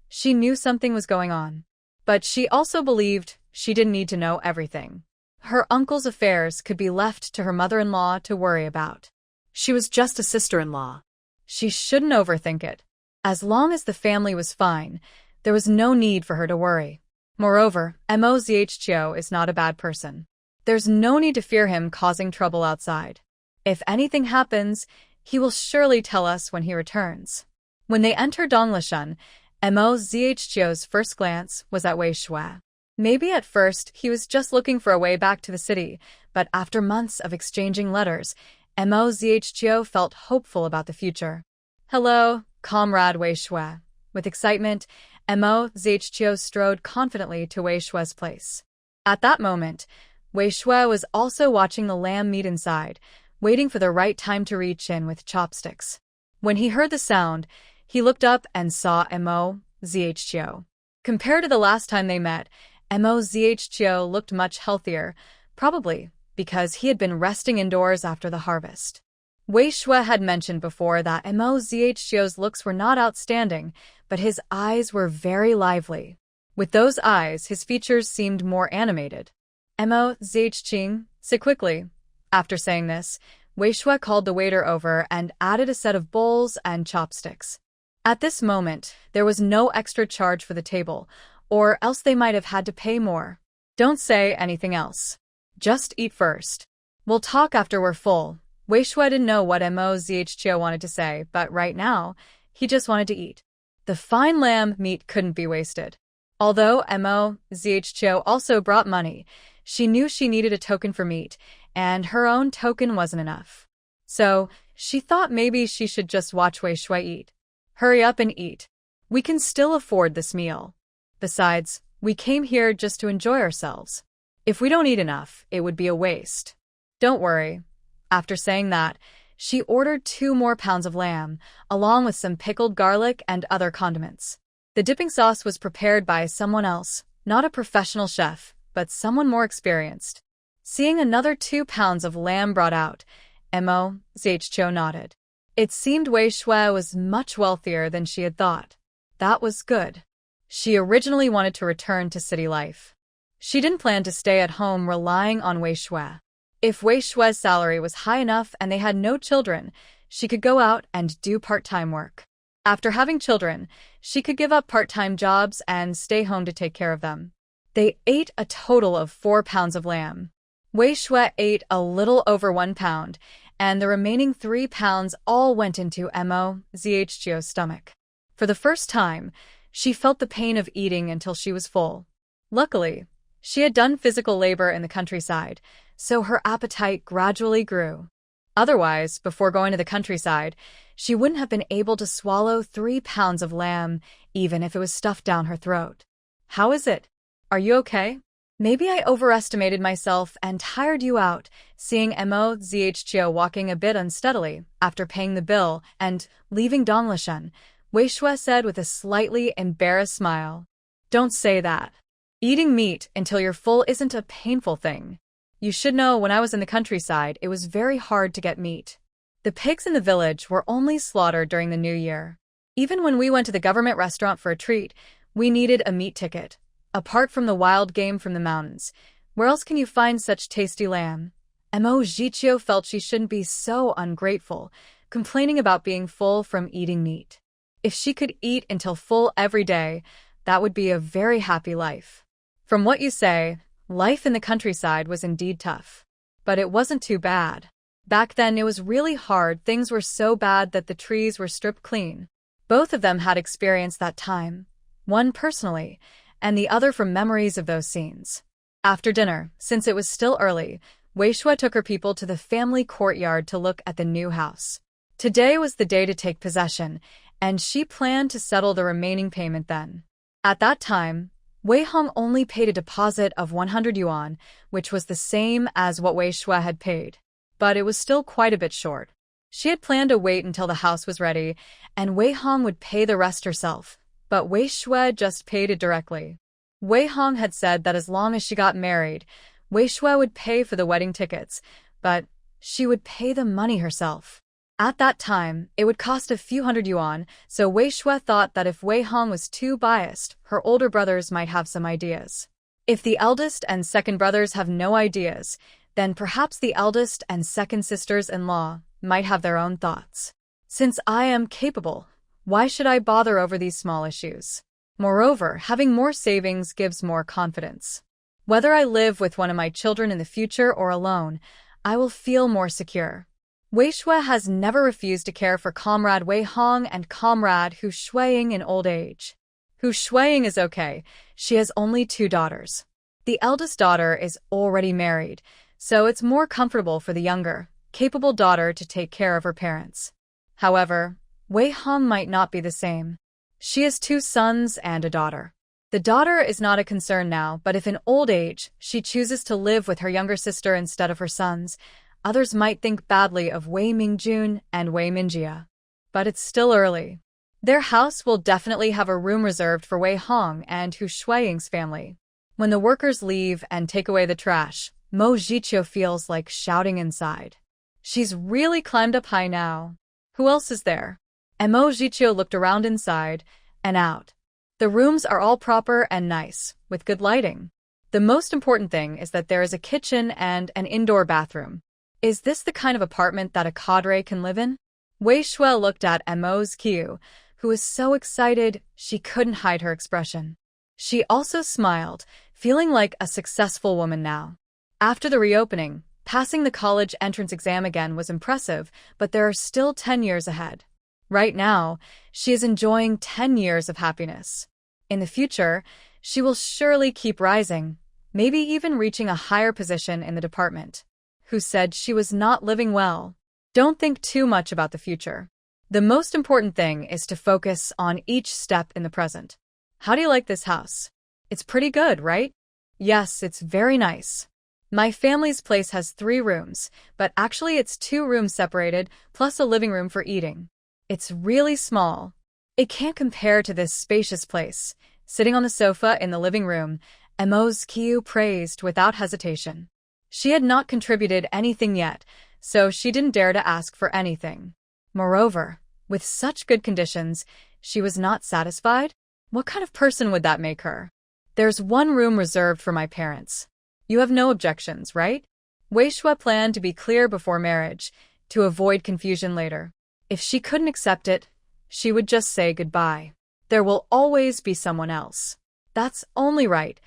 She knew something was going on. But she also believed she didn't need to know everything. Her uncle's affairs could be left to her mother-in-law to worry about. She was just a sister-in-law. She shouldn't overthink it. As long as the family was fine, there was no need for her to worry. Moreover, Mo Zhqiu is not a bad person. There's no need to fear him causing trouble outside. If anything happens, he will surely tell us when he returns. When they entered Donglishan, Mo Zhio's first glance was at Wei Shui. Maybe at first he was just looking for a way back to the city, but after months of exchanging letters, Mo Zhio felt hopeful about the future. "Hello, comrade Wei Shui." With excitement, Mo Zhio strode confidently to Wei Shui's place. At that moment, Wei Shui was also watching the lamb meat inside, waiting for the right time to reach in with chopsticks. When he heard the sound, he looked up and saw Mo Zhio. Compared to the last time they met, Mo Zhio looked much healthier, probably because he had been resting indoors after the harvest. Wei Shui had mentioned before that Mo Zhio's looks were not outstanding, but his eyes were very lively. With those eyes, his features seemed more animated. "Mo Zhio, sit quickly." After saying this, Wei Shui called the waiter over and added a set of bowls and chopsticks. At this moment, there was no extra charge for the table, or else they might have had to pay more. "Don't say anything else. Just eat first. We'll talk after we're full." Wei Shui didn't know what Mo Zhio wanted to say, but right now, he just wanted to eat. The fine lamb meat couldn't be wasted. Although Mo Zhio also brought money, she knew she needed a token for meat, and her own token wasn't enough. So, she thought maybe she should just watch Wei Shui eat. "Hurry up and eat. We can still afford this meal. Besides, we came here just to enjoy ourselves. If we don't eat enough, it would be a waste. Don't worry." After saying that, she ordered 2 more pounds of lamb, along with some pickled garlic and other condiments. The dipping sauce was prepared by someone else, not a professional chef, but someone more experienced. Seeing another 2 pounds of lamb brought out, Mo Zhio nodded. It seemed Wei Shui was much wealthier than she had thought. That was good. She originally wanted to return to city life. She didn't plan to stay at home relying on Wei Shui. If Wei Shui's salary was high enough and they had no children, she could go out and do part-time work. After having children, she could give up part-time jobs and stay home to take care of them. They ate a total of 4 pounds of lamb. Wei Shui ate a little over 1 pound, and the remaining 3 pounds all went into Mo Zhio's stomach. For the first time, she felt the pain of eating until she was full. Luckily, she had done physical labor in the countryside, so her appetite gradually grew. Otherwise, before going to the countryside, she wouldn't have been able to swallow 3 pounds of lamb, even if it was stuffed down her throat. "How is it? Are you okay? Maybe I overestimated myself and tired you out." Seeing Mo Zhio walking a bit unsteadily after paying the bill and leaving Donglishan, Wei Shui said with a slightly embarrassed smile, "Don't say that. Eating meat until you're full isn't a painful thing. You should know when I was in the countryside, it was very hard to get meat. The pigs in the village were only slaughtered during the New Year. Even when we went to the government restaurant for a treat, we needed a meat ticket. Apart from the wild game from the mountains, where else can you find such tasty lamb?" Mo Zhio felt she shouldn't be so ungrateful, complaining about being full from eating meat. If she could eat until full every day, that would be a very happy life. From what you say, life in the countryside was indeed tough. But it wasn't too bad. Back then it was really hard. Things were so bad that the trees were stripped clean. Both of them had experienced that time, one personally, and the other from memories of those scenes. After dinner, since it was still early, Wei Shui took her people to the family courtyard to look at the new house. Today was the day to take possession, and she planned to settle the remaining payment then. At that time, Wei Hong only paid a deposit of 100 yuan, which was the same as what Wei Shui had paid. But it was still quite a bit short. She had planned to wait until the house was ready, and Wei Hong would pay the rest herself, but Wei Shui just paid it directly. Wei Hong had said that as long as she got married, Wei Shui would pay for the wedding tickets, but she would pay the money herself. At that time, it would cost a few hundred yuan, so Wei Shui thought that if Wei Hong was too biased, her older brothers might have some ideas. If the eldest and second brothers have no ideas, then perhaps the eldest and second sisters-in-law might have their own thoughts. Since I am capable, why should I bother over these small issues? Moreover, having more savings gives more confidence. Whether I live with one of my children in the future or alone, I will feel more secure. Wei Shui has never refused to care for Comrade Wei Hong and Comrade Hu Shuiying in old age. Hu Shuiying is okay, she has only 2 daughters. The eldest daughter is already married, so it's more comfortable for the younger, capable daughter to take care of her parents. However, Wei Hong might not be the same. She has 2 sons and a daughter. The daughter is not a concern now, but if in old age she chooses to live with her younger sister instead of her sons, others might think badly of Wei Mingjun and Wei Minjia. But it's still early. Their house will definitely have a room reserved for Wei Hong and Hu Shuiying's family. When the workers leave and take away the trash, Mo Jiqiu feels like shouting inside. She's really climbed up high now. Who else is there? And Mo Jiqiu looked around inside and out. The rooms are all proper and nice, with good lighting. The most important thing is that there is a kitchen and an indoor bathroom. Is this the kind of apartment that a cadre can live in? Wei Shui looked at Mo Jiqiu, who was so excited she couldn't hide her expression. She also smiled, feeling like a successful woman now. After the reopening, passing the college entrance exam again was impressive, but there are still 10 years ahead. Right now, she is enjoying 10 years of happiness. In the future, she will surely keep rising, maybe even reaching a higher position in the department. Who said she was not living well? Don't think too much about the future. The most important thing is to focus on each step in the present. How do you like this house? It's pretty good, right? Yes, it's very nice. My family's place has 3 rooms, but actually it's 2 rooms separated, plus a living room for eating. It's really small. It can't compare to this spacious place. Sitting on the sofa in the living room, Mo Jiqiu praised without hesitation. She had not contributed anything yet, so she didn't dare to ask for anything. Moreover, with such good conditions, she was not satisfied? What kind of person would that make her? There's 1 room reserved for my parents. You have no objections, right? Wei Shui planned to be clear before marriage, to avoid confusion later. If she couldn't accept it, she would just say goodbye. There will always be someone else. That's only right.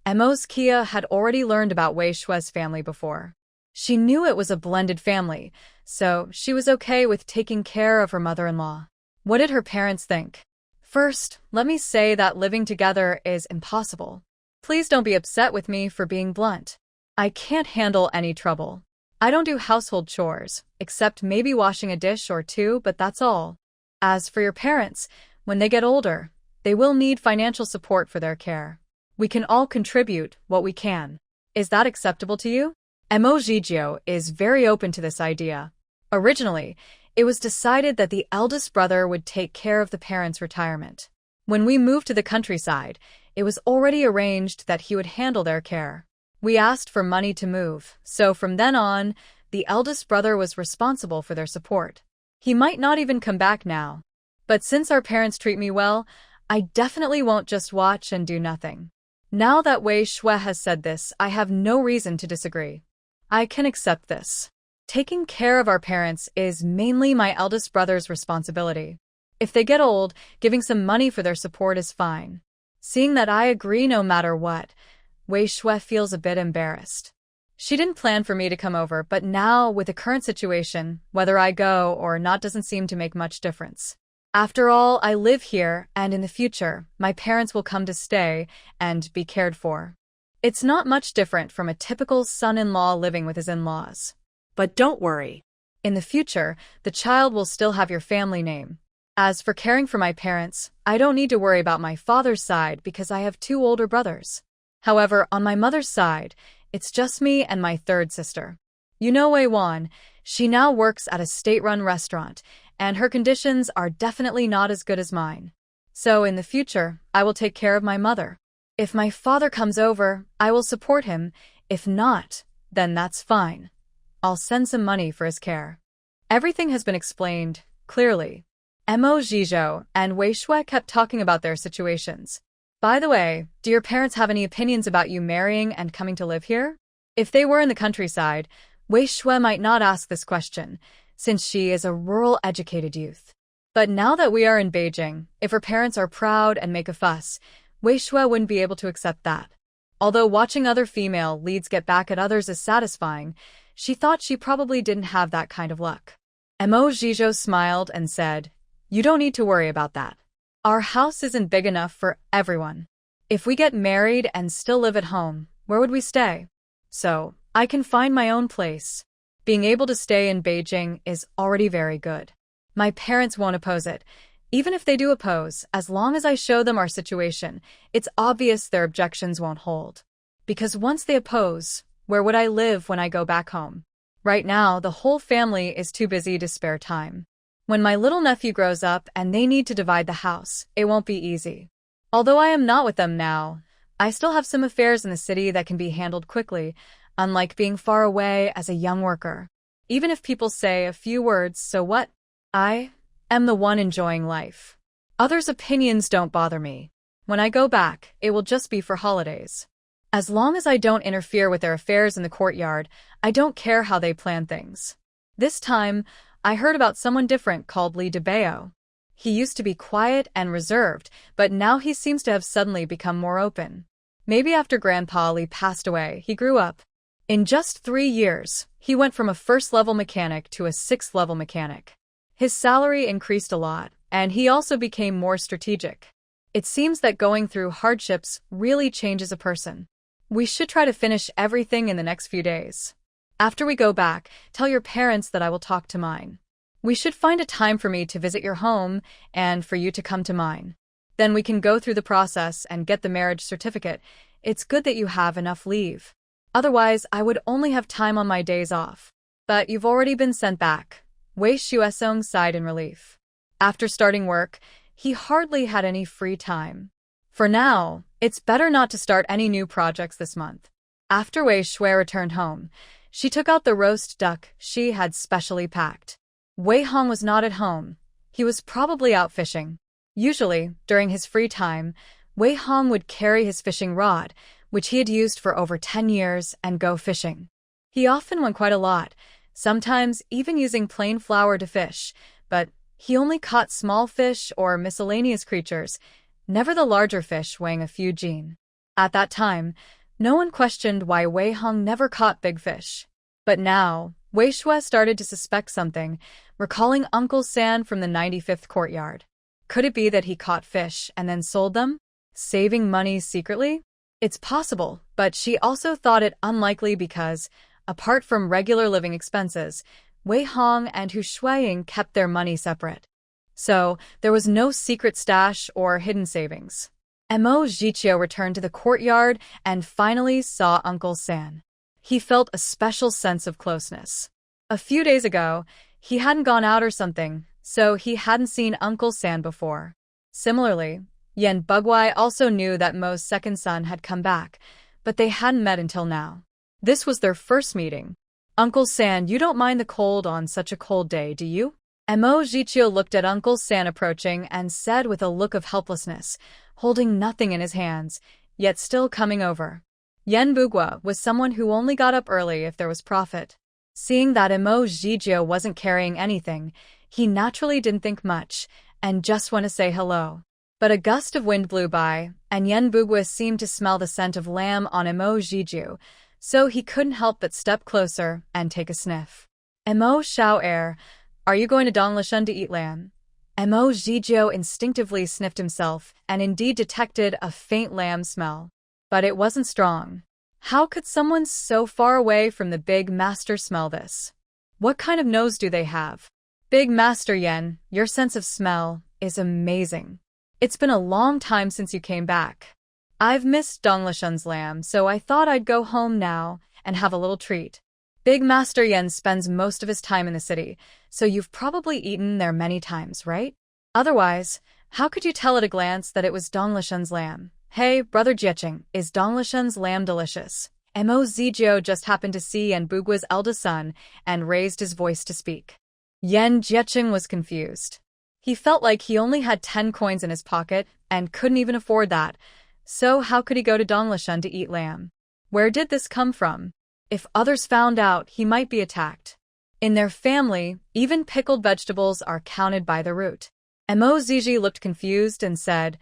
Mo Jiqiu had already learned about Wei Shui's family before. She knew it was a blended family, so she was okay with taking care of her mother-in-law. What did her parents think? First, let me say that living together is impossible. Please don't be upset with me for being blunt. I can't handle any trouble. I don't do household chores, except maybe washing a dish or 2, but that's all. As for your parents, when they get older, they will need financial support for their care. We can all contribute what we can. Is that acceptable to you? Mo Jiqiu is very open to this idea. Originally, it was decided that the eldest brother would take care of the parents' retirement. When we moved to the countryside, it was already arranged that he would handle their care. We asked for money to move, so from then on, the eldest brother was responsible for their support. He might not even come back now. But since our parents treat me well, I definitely won't just watch and do nothing. Now that Wei Shui has said this, I have no reason to disagree. I can accept this. Taking care of our parents is mainly my eldest brother's responsibility. If they get old, giving some money for their support is fine. Seeing that I agree no matter what, Wei Shui feels a bit embarrassed. She didn't plan for me to come over, but now, with the current situation, whether I go or not doesn't seem to make much difference. After all, I live here, and in the future, my parents will come to stay and be cared for. It's not much different from a typical son-in-law living with his in-laws. But don't worry. In the future, the child will still have your family name. As for caring for my parents, I don't need to worry about my father's side because I have 2 older brothers. However, on my mother's side, it's just me and my 3rd sister. You know Wei Wan, she now works at a state-run restaurant, and her conditions are definitely not as good as mine. So in the future, I will take care of my mother. If my father comes over, I will support him. If not, then that's fine. I'll send some money for his care. Everything has been explained, clearly. Mo Jiqiu and Wei Shui kept talking about their situations. By the way, do your parents have any opinions about you marrying and coming to live here? If they were in the countryside, Wei Shui might not ask this question, since she is a rural educated youth. But now that we are in Beijing, if her parents are proud and make a fuss, Wei Shui wouldn't be able to accept that. Although watching other female leads get back at others is satisfying, She thought she probably didn't have that kind of luck. Mo Zizhou smiled and said, "You don't need to worry about that. Our house isn't big enough for everyone. If we get married and still live at home, where would we stay? So, I can find my own place. Being able to stay in Beijing is already very good. My parents won't oppose it. Even if they do oppose, as long as I show them our situation, it's obvious their objections won't hold. Because once they oppose, where would I live when I go back home? Right now, the whole family is too busy to spare time. When my little nephew grows up and they need to divide the house, it won't be easy. Although I am not with them now, I still have some affairs in the city that can be handled quickly, unlike being far away as a young worker. Even if people say a few words, so what? I am the one enjoying life. Others' opinions don't bother me. When I go back, it will just be for holidays. As long as I don't interfere with their affairs in the courtyard, I don't care how they plan things. This time, I heard about someone different called Li Debao. He used to be quiet and reserved, but now he seems to have suddenly become more open. Maybe after Grandpa Li passed away, he grew up. In just 3 years, he went from a first-level mechanic to a sixth-level mechanic. His salary increased a lot, and he also became more strategic. It seems that going through hardships really changes a person. We should try to finish everything in the next few days. After we go back, tell your parents that I will talk to mine. We should find a time for me to visit your home and for you to come to mine. Then we can go through the process and get the marriage certificate. It's good that you have enough leave. Otherwise, I would only have time on my days off. But you've already been sent back. Wei Shuesong sighed in relief. After starting work, he hardly had any free time. For now, it's better not to start any new projects this month. After Wei Shui returned home, she took out the roast duck she had specially packed. Wei Hong was not at home. He was probably out fishing. Usually, during his free time, Wei Hong would carry his fishing rod, which he had used for over 10 years, and go fishing. He often went quite a lot, sometimes even using plain flour to fish, but he only caught small fish or miscellaneous creatures, never the larger fish weighing a few jin. At that time, no one questioned why Wei Hong never caught big fish. But now, Wei Shui started to suspect something, recalling Uncle San from the 95th courtyard. Could it be that he caught fish and then sold them, saving money secretly? It's possible, but she also thought it unlikely because, apart from regular living expenses, Wei Hong and Hu Shuiying kept their money separate. So, there was no secret stash or hidden savings. Mo Zhiqiu returned to the courtyard and finally saw Uncle San. He felt a special sense of closeness. A few days ago, he hadn't gone out or something, so he hadn't seen Uncle San before. Similarly, Yan Bugwai also knew that Mo's second son had come back, but they hadn't met until now. This was their first meeting. "Uncle San, you don't mind the cold on such a cold day, do you?" Mo Zhiqiu looked at Uncle San approaching and said with a look of helplessness, holding nothing in his hands, yet still coming over. Yan Bugwa was someone who only got up early if there was profit. Seeing that Mo Zhiqiu wasn't carrying anything, he naturally didn't think much, and just went to say hello. But a gust of wind blew by, and Yan Bugwa seemed to smell the scent of lamb on Mo Zhiqiu, so he couldn't help but step closer and take a sniff. "Mo Shao Er, are you going to Donglishan to eat lamb?" Mo Zhiqiu instinctively sniffed himself and indeed detected a faint lamb smell. But it wasn't strong. How could someone so far away from the big master smell this? What kind of nose do they have? Big Master Yan, your sense of smell is amazing. It's been a long time since you came back. I've missed Donglishan's lamb, so I thought I'd go home now and have a little treat. Big Master Yan spends most of his time in the city, so you've probably eaten there many times, right? Otherwise, how could you tell at a glance that it was Donglishan's lamb? Hey, Brother Jiecheng, is Donglishan's lamb delicious? Mo Zhiqiu just happened to see Yan Bugwa's eldest son and raised his voice to speak. Yan Jiecheng was confused. He felt like he only had 10 coins in his pocket and couldn't even afford that. So how could he go to Donglishan to eat lamb? Where did this come from? If others found out, he might be attacked. In their family, even pickled vegetables are counted by the root. Mo Ziji looked confused and said,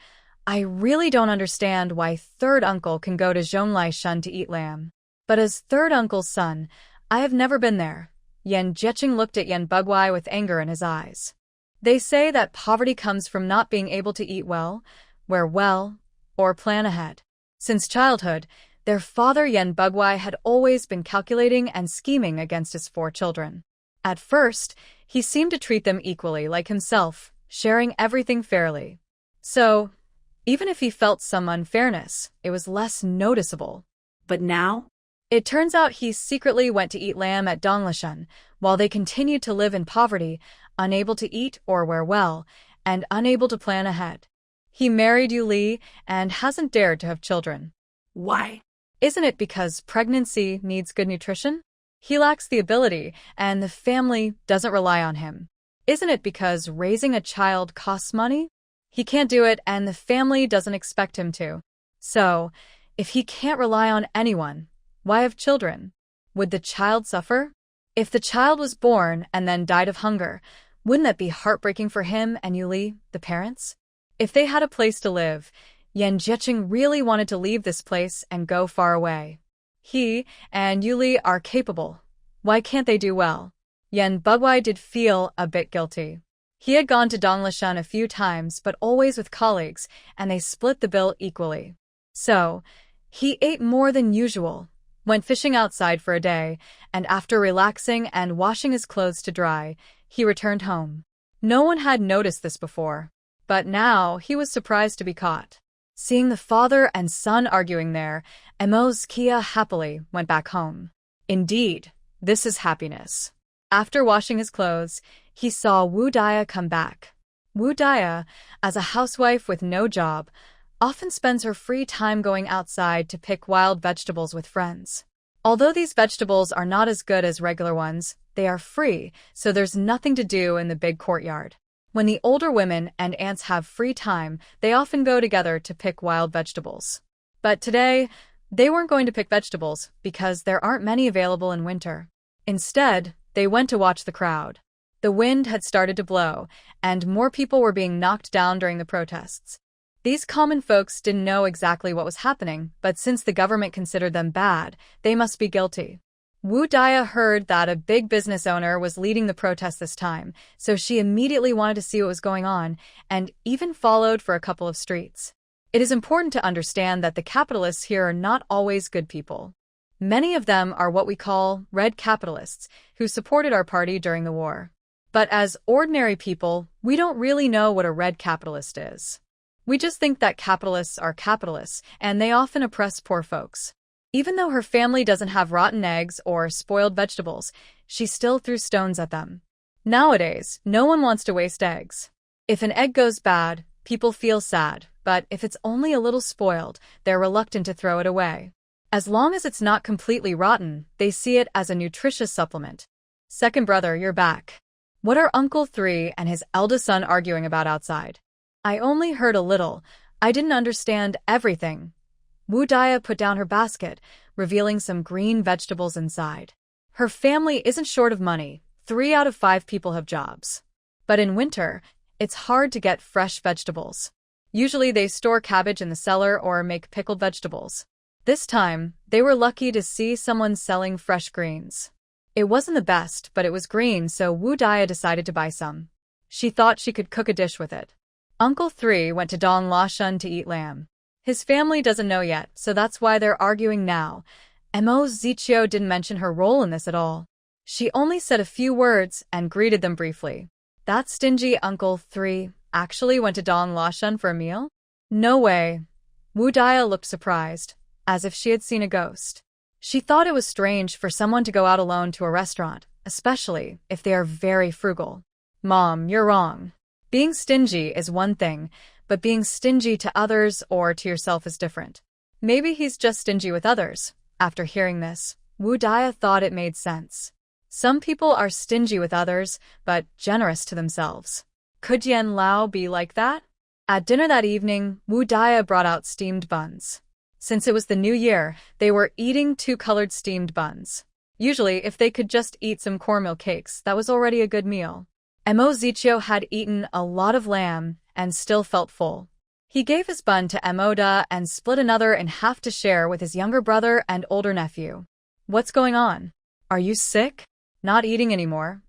I really don't understand why third uncle can go to Zhonglishan to eat lamb. But as third uncle's son, I have never been there. Yan Jiecheng looked at Yan Bugwai with anger in his eyes. They say that poverty comes from not being able to eat well, wear well, or plan ahead. Since childhood, their father Yan Bugwai had always been calculating and scheming against his 4 children. At first, he seemed to treat them equally like himself, sharing everything fairly. So, even if he felt some unfairness, it was less noticeable. But now? It turns out he secretly went to eat lamb at Donglashan, while they continued to live in poverty, unable to eat or wear well, and unable to plan ahead. He married Yu Li and hasn't dared to have children. Why? Isn't it because pregnancy needs good nutrition? He lacks the ability, and the family doesn't rely on him. Isn't it because raising a child costs money? He can't do it, and the family doesn't expect him to. So, if he can't rely on anyone, why have children? Would the child suffer? If the child was born and then died of hunger, wouldn't that be heartbreaking for him and Yu Li, the parents? If they had a place to live, Yan Jiecheng really wanted to leave this place and go far away. He and Yu Li are capable. Why can't they do well? Yan Bugwai did feel a bit guilty. He had gone to Donglashan a few times, but always with colleagues, and they split the bill equally. So, he ate more than usual, went fishing outside for a day, and after relaxing and washing his clothes to dry, he returned home. No one had noticed this before, but now he was surprised to be caught. Seeing the father and son arguing there, Emo's Kia happily went back home. Indeed, this is happiness. After washing his clothes, he saw Wu Dia come back. Wu Dia, as a housewife with no job, often spends her free time going outside to pick wild vegetables with friends. Although these vegetables are not as good as regular ones, they are free, so there's nothing to do in the big courtyard. When the older women and aunts have free time, they often go together to pick wild vegetables. But today, they weren't going to pick vegetables because there aren't many available in winter. Instead, they went to watch the crowd. The wind had started to blow, and more people were being knocked down during the protests. These common folks didn't know exactly what was happening, but since the government considered them bad, they must be guilty. Wu Dia heard that a big business owner was leading the protest this time, so she immediately wanted to see what was going on, and even followed for a couple of streets. It is important to understand that the capitalists here are not always good people. Many of them are what we call red capitalists, who supported our party during the war. But as ordinary people, we don't really know what a red capitalist is. We just think that capitalists are capitalists, and they often oppress poor folks. Even though her family doesn't have rotten eggs or spoiled vegetables, she still threw stones at them. Nowadays, no one wants to waste eggs. If an egg goes bad, people feel sad, but if it's only a little spoiled, they're reluctant to throw it away. As long as it's not completely rotten, they see it as a nutritious supplement. Second brother, you're back. What are Uncle 3 and his eldest son arguing about outside? I only heard a little. I didn't understand everything. Wu Dia put down her basket, revealing some green vegetables inside. Her family isn't short of money. 3 out of 5 people have jobs. But in winter, it's hard to get fresh vegetables. Usually they store cabbage in the cellar or make pickled vegetables. This time, they were lucky to see someone selling fresh greens. It wasn't the best, but it was green, so Wu Dia decided to buy some. She thought she could cook a dish with it. Uncle 3 went to Dong Lashan to eat lamb. His family doesn't know yet, so that's why they're arguing now. Mo Zichio didn't mention her role in this at all. She only said a few words and greeted them briefly. That stingy Uncle 3 actually went to Dong Lashan for a meal? No way. Wu Dia looked surprised, as if she had seen a ghost. She thought it was strange for someone to go out alone to a restaurant, especially if they are very frugal. Mom, you're wrong. Being stingy is one thing, but being stingy to others or to yourself is different. Maybe he's just stingy with others. After hearing this, Wu Dia thought it made sense. Some people are stingy with others, but generous to themselves. Could Yan Lao be like that? At dinner that evening, Wu Dia brought out steamed buns. Since it was the new year, they were eating 2 colored steamed buns. Usually, if they could just eat some cornmeal cakes, that was already a good meal. Mo Zichio had eaten a lot of lamb and still felt full. He gave his bun to Emoda and split another in half to share with his younger brother and older nephew. What's going on? Are you sick? Not eating anymore?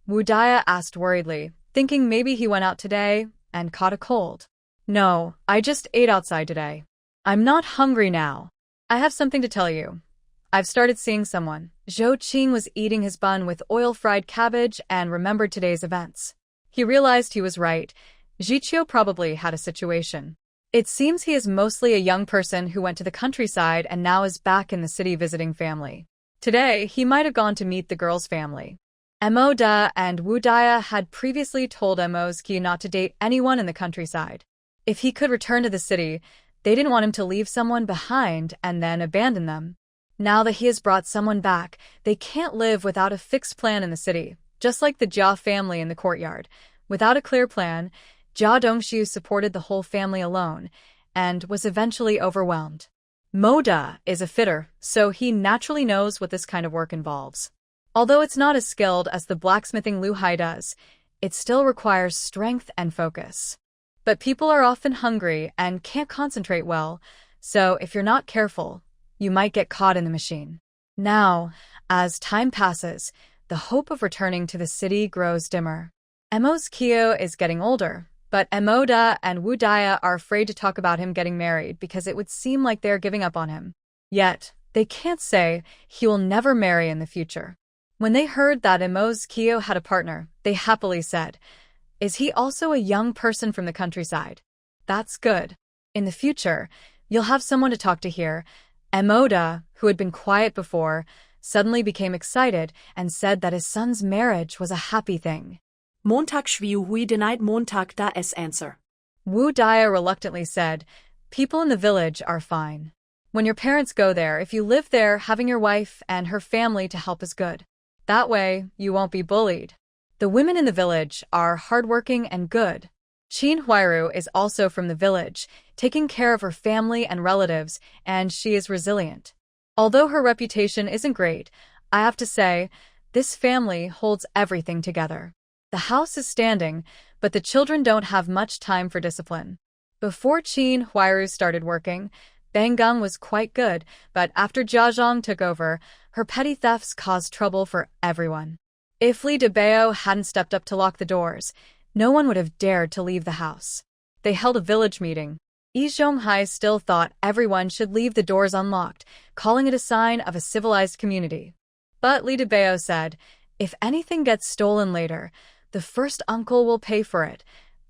Wudaya asked worriedly, thinking maybe he went out today and caught a cold. No, I just ate outside today. I'm not hungry now. I have something to tell you. I've started seeing someone. Zhou Qing was eating his bun with oil-fried cabbage and remembered today's events. He realized he was right. Jiqiu probably had a situation. It seems he is mostly a young person who went to the countryside and now is back in the city visiting family. Today, he might have gone to meet the girl's family. Mo Da and Wudaya had previously told Mo's Ki not to date anyone in the countryside. If he could return to the city, they didn't want him to leave someone behind and then abandon them. Now that he has brought someone back, they can't live without a fixed plan in the city, just like the Jia family in the courtyard. Without a clear plan, Jia Dongxiu supported the whole family alone and was eventually overwhelmed. Mo Da is a fitter, so he naturally knows what this kind of work involves. Although it's not as skilled as the blacksmithing Lu Hai does, it still requires strength and focus. But people are often hungry and can't concentrate well, so if you're not careful, you might get caught in the machine. Now, as time passes, the hope of returning to the city grows dimmer. Mo's Kyo is getting older, but Mo Da and Wudaya are afraid to talk about him getting married because it would seem like they're giving up on him. Yet, they can't say he will never marry in the future. When they heard that Mo's Kyo had a partner, they happily said, "Is he also a young person from the countryside? That's good. In the future, you'll have someone to talk to here." Mo Da, who had been quiet before, suddenly became excited and said that his son's marriage was a happy thing. Montag schwiu hui denied Montag da es answer. Wudaya reluctantly said, "People in the village are fine. When your parents go there, if you live there, having your wife and her family to help is good. That way, you won't be bullied. The women in the village are hardworking and good." Qin Huiru is also from the village, taking care of her family and relatives, and she is resilient. Although her reputation isn't great, I have to say, this family holds everything together. The house is standing, but the children don't have much time for discipline. Before Qin Huiru started working, Bang Gang was quite good, but after Jia Zhang took over, her petty thefts caused trouble for everyone. If Li Debao hadn't stepped up to lock the doors, no one would have dared to leave the house. They held a village meeting. Yi Zhonghai still thought everyone should leave the doors unlocked, calling it a sign of a civilized community. But Li Debao said, "If anything gets stolen later, the first uncle will pay for it."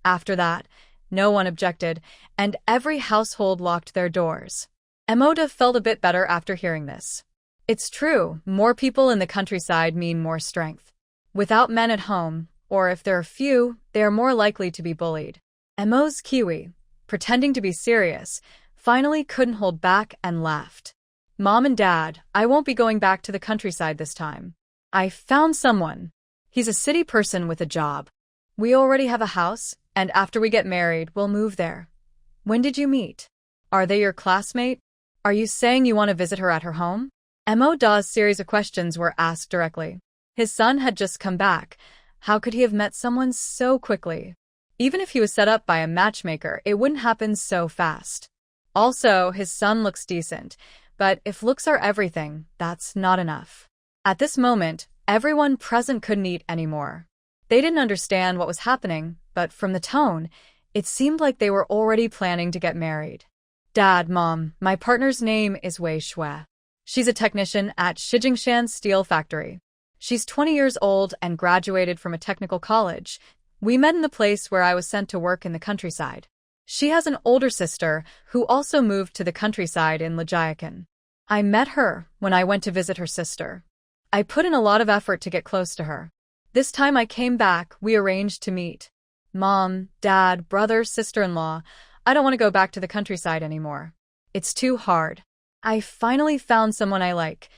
After that, no one objected, and every household locked their doors. Emoda felt a bit better after hearing this. It's true, more people in the countryside mean more strength. Without men at home, or if there are few, they are more likely to be bullied. Emo's Kiwi, pretending to be serious, finally couldn't hold back and laughed. "Mom and Dad, I won't be going back to the countryside this time. I found someone. He's a city person with a job. We already have a house, and after we get married, we'll move there." "When did you meet? Are they your classmate? Are you saying you want to visit her at her home?" Mo Da's series of questions were asked directly. His son had just come back. How could he have met someone so quickly? Even if he was set up by a matchmaker, it wouldn't happen so fast. Also, his son looks decent, but if looks are everything, that's not enough. At this moment, everyone present couldn't eat anymore. They didn't understand what was happening, but from the tone, it seemed like they were already planning to get married. "Dad, Mom, my partner's name is Wei Shui. She's a technician at Shijingshan Steel Factory. She's 20 years old and graduated from a technical college. We met in the place where I was sent to work in the countryside. She has an older sister who also moved to the countryside in Lijiakan. I met her when I went to visit her sister. I put in a lot of effort to get close to her. This time I came back, we arranged to meet. Mom, Dad, brother, sister-in-law, I don't want to go back to the countryside anymore. It's too hard. I finally found someone I like."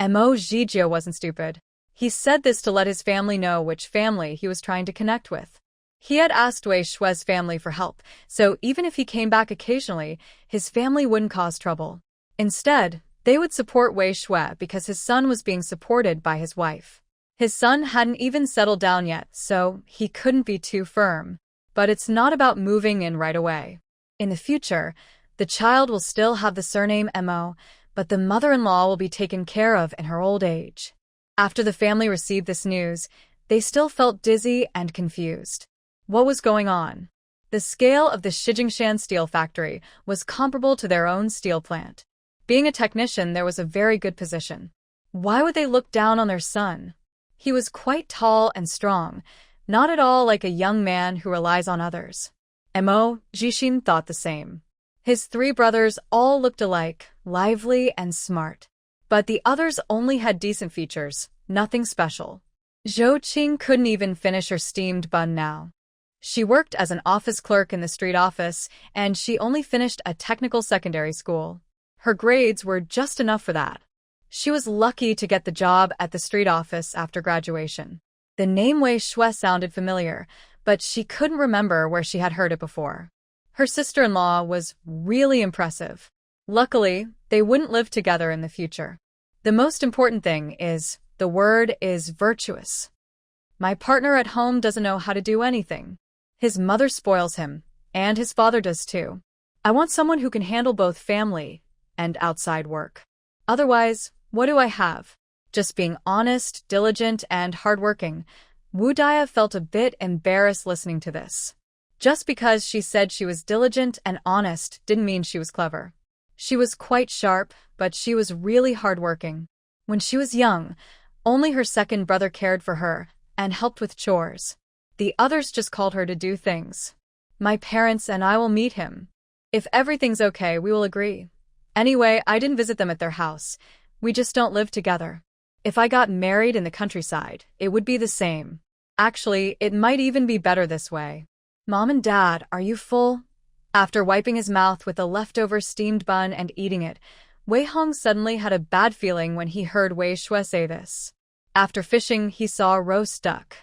Mo Zhijia wasn't stupid. He said this to let his family know which family he was trying to connect with. He had asked Wei Shui's family for help, so even if he came back occasionally, his family wouldn't cause trouble. Instead, they would support Wei Shui because his son was being supported by his wife. His son hadn't even settled down yet, so he couldn't be too firm. But it's not about moving in right away. In the future, the child will still have the surname Mo, but the mother-in-law will be taken care of in her old age. After the family received this news, they still felt dizzy and confused. What was going on? The scale of the Shijingshan steel factory was comparable to their own steel plant. Being a technician, there was a very good position. Why would they look down on their son? He was quite tall and strong, not at all like a young man who relies on others. Mo Jishin thought the same. His 3 brothers all looked alike, lively and smart. But the others only had decent features, nothing special. Zhou Qing couldn't even finish her steamed bun now. She worked as an office clerk in the street office, and she only finished a technical secondary school. Her grades were just enough for that. She was lucky to get the job at the street office after graduation. The name Wei Shui sounded familiar, but she couldn't remember where she had heard it before. Her sister-in-law was really impressive. Luckily, they wouldn't live together in the future. The most important thing is, the word is virtuous. My partner at home doesn't know how to do anything. His mother spoils him, and his father does too. I want someone who can handle both family and outside work. Otherwise, what do I have? Just being honest, diligent, and hardworking. Wu Dia felt a bit embarrassed listening to this. Just because she said she was diligent and honest didn't mean she was clever. She was quite sharp, but she was really hardworking. When she was young, only her second brother cared for her and helped with chores. The others just called her to do things. My parents and I will meet him. If everything's okay, we will agree. Anyway, I didn't visit them at their house. We just don't live together. If I got married in the countryside, it would be the same. Actually, it might even be better this way. Mom and Dad, are you full? After wiping his mouth with a leftover steamed bun and eating it, Wei Hong suddenly had a bad feeling when he heard Wei Shui say this. After fishing, he saw a roast duck.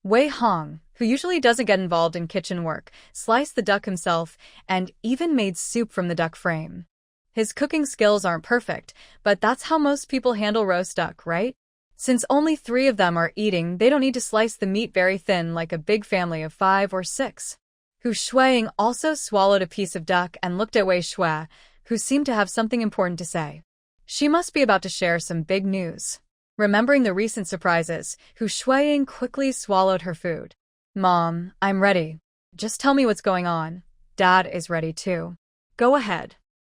Wei Hong, who usually doesn't get involved in kitchen work, sliced the duck himself and even made soup from the duck frame. His cooking skills aren't perfect, but that's how most people handle roast duck, right? Since only 3 of them are eating, they don't need to slice the meat very thin like a big family of 5 or 6. Hu Shuiying also swallowed a piece of duck and looked at Wei Shui, who seemed to have something important to say. She must be about to share some big news. Remembering the recent surprises, Hu Shuiying quickly swallowed her food. Mom, I'm ready. Just tell me what's going on. Dad is ready too. Go ahead.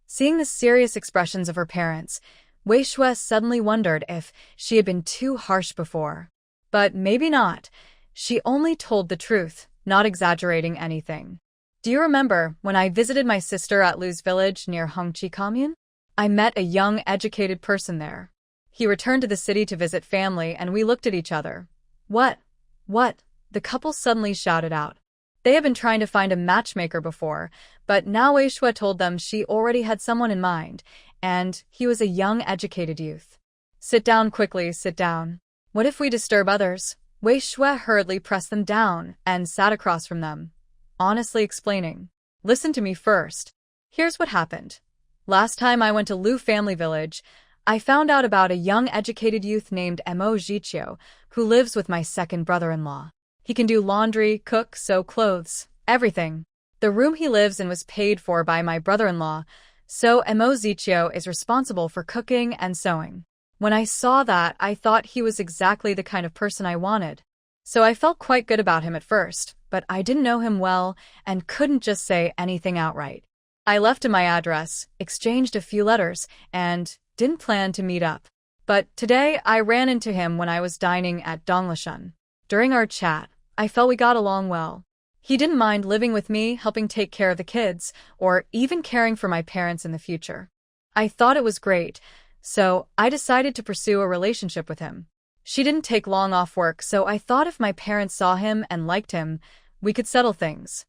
Seeing the serious expressions of her parents, Wei Shui suddenly wondered if she had been too harsh before. But maybe not. She only told the truth, not exaggerating anything. Do you remember when I visited my sister at Lu's village near Hongqi Commune? I met a young, educated person there. He returned to the city to visit family and we looked at each other. What? What? The couple suddenly shouted out. They had been trying to find a matchmaker before, but now Wei Shui told them she already had someone in mind, and he was a young, educated youth. Sit down quickly, sit down. What if we disturb others? Wei Shui hurriedly pressed them down and sat across from them, honestly explaining. Listen to me first. Here's what happened. Last time I went to Lu family village, I found out about a young educated youth named Mo Jiqiu, who lives with my second brother-in-law. He can do laundry, cook, sew clothes, everything. The room he lives in was paid for by my brother-in-law, so Mo Jiqiu is responsible for cooking and sewing. When I saw that, I thought he was exactly the kind of person I wanted. So I felt quite good about him at first, but I didn't know him well and couldn't just say anything outright. I left him my address, exchanged a few letters, and didn't plan to meet up. But today I ran into him when I was dining at Donglashan. During our chat, I felt we got along well. He didn't mind living with me, helping take care of the kids, or even caring for my parents in the future. I thought it was great, so I decided to pursue a relationship with him. She didn't take long off work, so I thought if my parents saw him and liked him, we could settle things.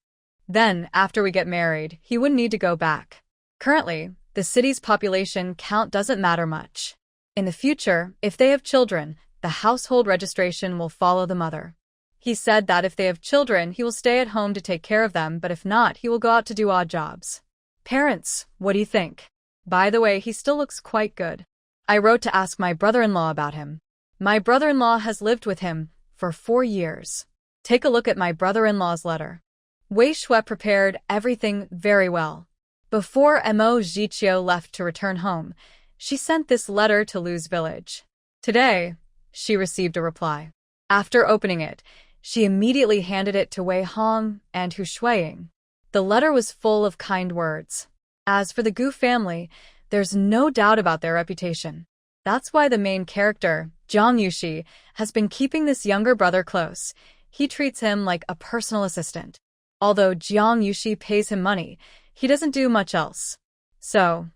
Then, after we get married, he wouldn't need to go back. Currently, the city's population count doesn't matter much. In the future, if they have children, the household registration will follow the mother. He said that if they have children, he will stay at home to take care of them, but if not, he will go out to do odd jobs. Parents, what do you think? By the way, he still looks quite good. I wrote to ask my brother-in-law about him. My brother-in-law has lived with him for 4 years. Take a look at my brother-in-law's letter. Wei Shui prepared everything very well. Before Mo Jiqiu left to return home, she sent this letter to Lu's village. Today, she received a reply. After opening it, she immediately handed it to Wei Hong and Hu Shuiying. The letter was full of kind words. As for the Gu family, there's no doubt about their reputation. That's why the main character, Jiang Yuxi, has been keeping this younger brother close. He treats him like a personal assistant. Although Jiang Yuxi pays him money, he doesn't do much else. So,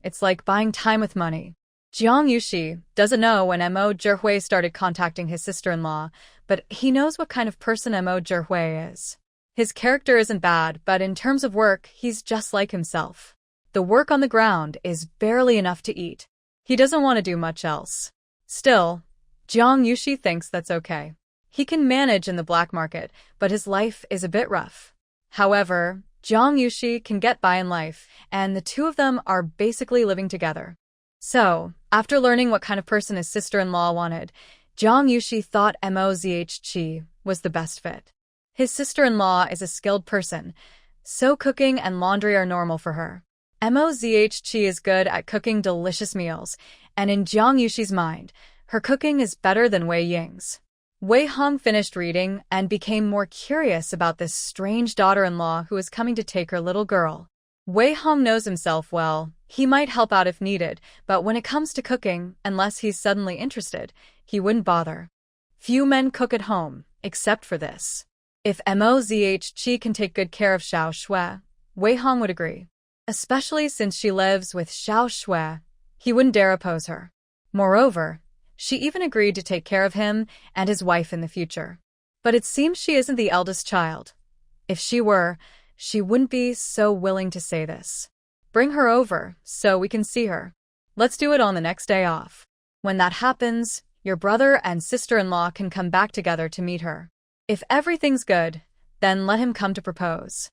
it's like buying time with money. Jiang Yuxi doesn't know when Mo Zhihui started contacting his sister-in-law, but he knows what kind of person Mo Zhihui is. His character isn't bad, but in terms of work, he's just like himself. The work on the ground is barely enough to eat. He doesn't want to do much else. Still, Jiang Yuxi thinks that's okay. He can manage in the black market, but his life is a bit rough. However, Jiang Yuxi can get by in life, and the two of them are basically living together. So, after learning what kind of person his sister-in-law wanted, Jiang Yuxi thought Mo Zhihui was the best fit. His sister-in-law is a skilled person, so cooking and laundry are normal for her. Mo Zhihui is good at cooking delicious meals, and in Jiang Yuxi's mind, her cooking is better than Wei Ying's. Wei Hong finished reading and became more curious about this strange daughter-in-law who is coming to take her little girl. Wei Hong knows himself well. He might help out if needed, but when it comes to cooking, unless he's suddenly interested, he wouldn't bother. Few men cook at home, except for this. If Mo Zhihui can take good care of Xiao Shui, Wei Hong would agree. Especially since she lives with Xiao Shui, he wouldn't dare oppose her. Moreover, she even agreed to take care of him and his wife in the future. But it seems she isn't the eldest child. If she were, she wouldn't be so willing to say this. Bring her over, so we can see her. Let's do it on the next day off. When that happens, your brother and sister-in-law can come back together to meet her. If everything's good, then let him come to propose.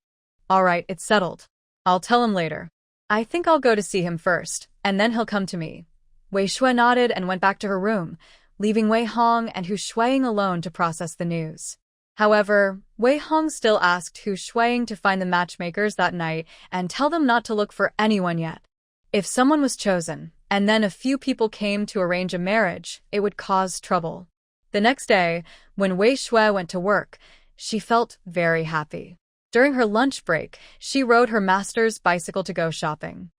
All right, it's settled. I'll tell him later. I think I'll go to see him first, and then he'll come to me. Wei Shui nodded and went back to her room, leaving Wei Hong and Hu Shuiying alone to process the news. However, Wei Hong still asked Hu Shuiying to find the matchmakers that night and tell them not to look for anyone yet. If someone was chosen, and then a few people came to arrange a marriage, it would cause trouble. The next day, when Wei Shui went to work, she felt very happy. During her lunch break, she rode her master's bicycle to go shopping.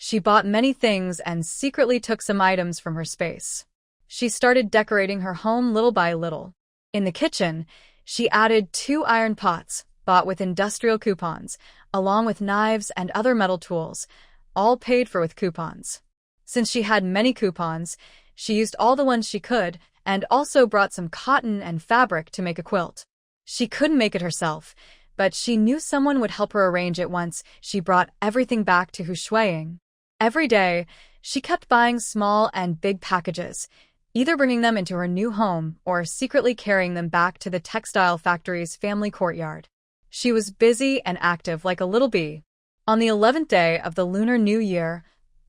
She bought many things and secretly took some items from her space. She started decorating her home little by little. In the kitchen, she added 2 iron pots, bought with industrial coupons, along with knives and other metal tools, all paid for with coupons. Since she had many coupons, she used all the ones she could, and also brought some cotton and fabric to make a quilt. She couldn't make it herself, but she knew someone would help her arrange it once she brought everything back to Hu Shuiying. Every day, she kept buying small and big packages, either bringing them into her new home or secretly carrying them back to the textile factory's family courtyard. She was busy and active like a little bee. On the 11th day of the Lunar New Year,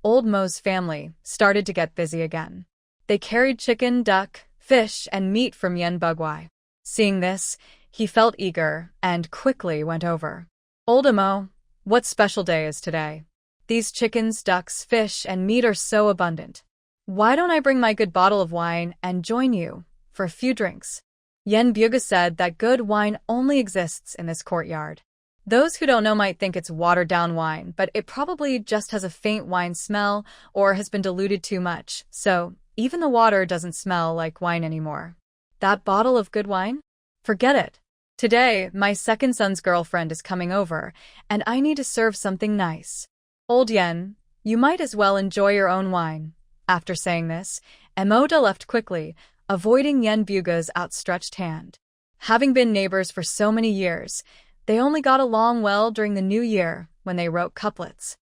Old Mo's family started to get busy again. They carried chicken, duck, fish, and meat from Yen Bugwai. Seeing this, he felt eager and quickly went over. Old Mo, what special day is today? These chickens, ducks, fish, and meat are so abundant. Why don't I bring my good bottle of wine and join you for a few drinks? Yen Buga said that good wine only exists in this courtyard. Those who don't know might think it's watered-down wine, but it probably just has a faint wine smell or has been diluted too much, so even the water doesn't smell like wine anymore. That bottle of good wine? Forget it. Today, my second son's girlfriend is coming over, and I need to serve something nice. Old Yen, you might as well enjoy your own wine. After saying this, Emoda left quickly, avoiding Yen Buga's outstretched hand. Having been neighbors for so many years, they only got along well during the New Year when they wrote couplets.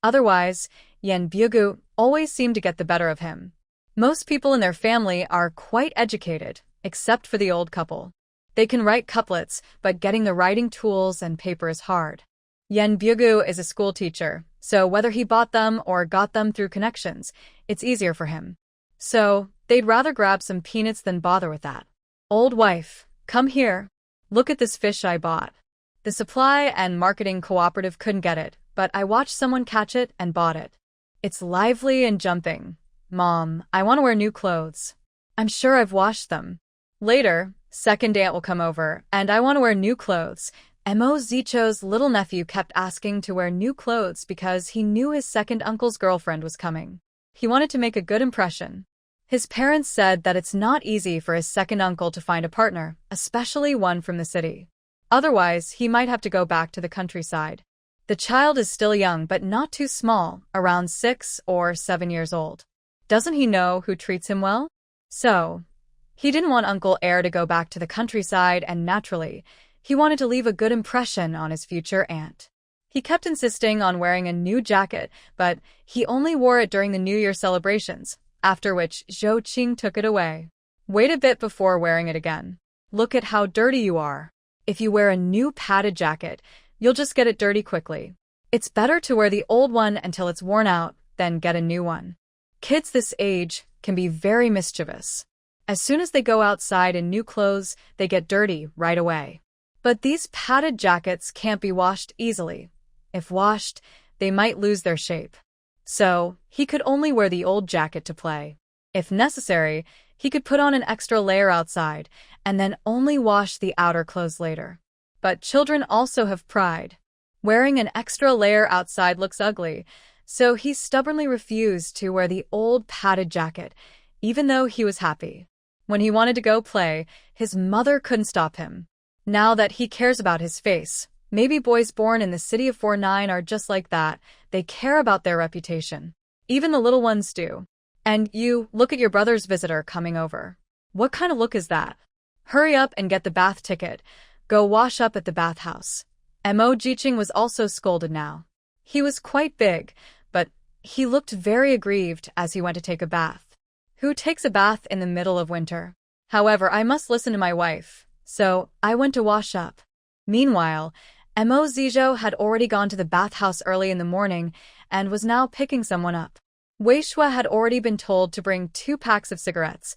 Otherwise, Yen Bugu always seemed to get the better of him. Most people in their family are quite educated, except for the old couple. They can write couplets, but getting the writing tools and paper is hard. Yen Bugu is a school teacher, so whether he bought them or got them through connections, it's easier for him. So, they'd rather grab some peanuts than bother with that. Old wife, come here. Look at this fish I bought. The supply and marketing cooperative couldn't get it, but I watched someone catch it and bought it. It's lively and jumping. Mom, I want to wear new clothes. I'm sure I've washed them. Later, second aunt will come over, and I want to wear new clothes. Mo Zicho's little nephew kept asking to wear new clothes because he knew his second uncle's girlfriend was coming. He wanted to make a good impression. His parents said that it's not easy for his second uncle to find a partner, especially one from the city. Otherwise, he might have to go back to the countryside. The child is still young but not too small, around 6 or 7 years old. Doesn't he know who treats him well? So, he didn't want Uncle Heir to go back to the countryside, and naturally, he wanted to leave a good impression on his future aunt. He kept insisting on wearing a new jacket, but he only wore it during the New Year celebrations, after which Zhou Qing took it away. Wait a bit before wearing it again. Look at how dirty you are. If you wear a new padded jacket, you'll just get it dirty quickly. It's better to wear the old one until it's worn out than get a new one. Kids this age can be very mischievous. As soon as they go outside in new clothes, they get dirty right away. But these padded jackets can't be washed easily. If washed, they might lose their shape. So, he could only wear the old jacket to play. If necessary, he could put on an extra layer outside, and then only wash the outer clothes later. But children also have pride. Wearing an extra layer outside looks ugly, so he stubbornly refused to wear the old padded jacket, even though he was happy. When he wanted to go play, his mother couldn't stop him. Now that he cares about his face, maybe boys born in the city of 49 are just like that. They care about their reputation. Even the little ones do. And you, look at your brother's visitor coming over. What kind of look is that? Hurry up and get the bath ticket. Go wash up at the bathhouse. Mo Jiqing was also scolded now. He was quite big, but he looked very aggrieved as he went to take a bath. Who takes a bath in the middle of winter? However, I must listen to my wife, so I went to wash up. Meanwhile, Mo Zijo had already gone to the bathhouse early in the morning and was now picking someone up. Wei Shui had already been told to bring 2 packs of cigarettes,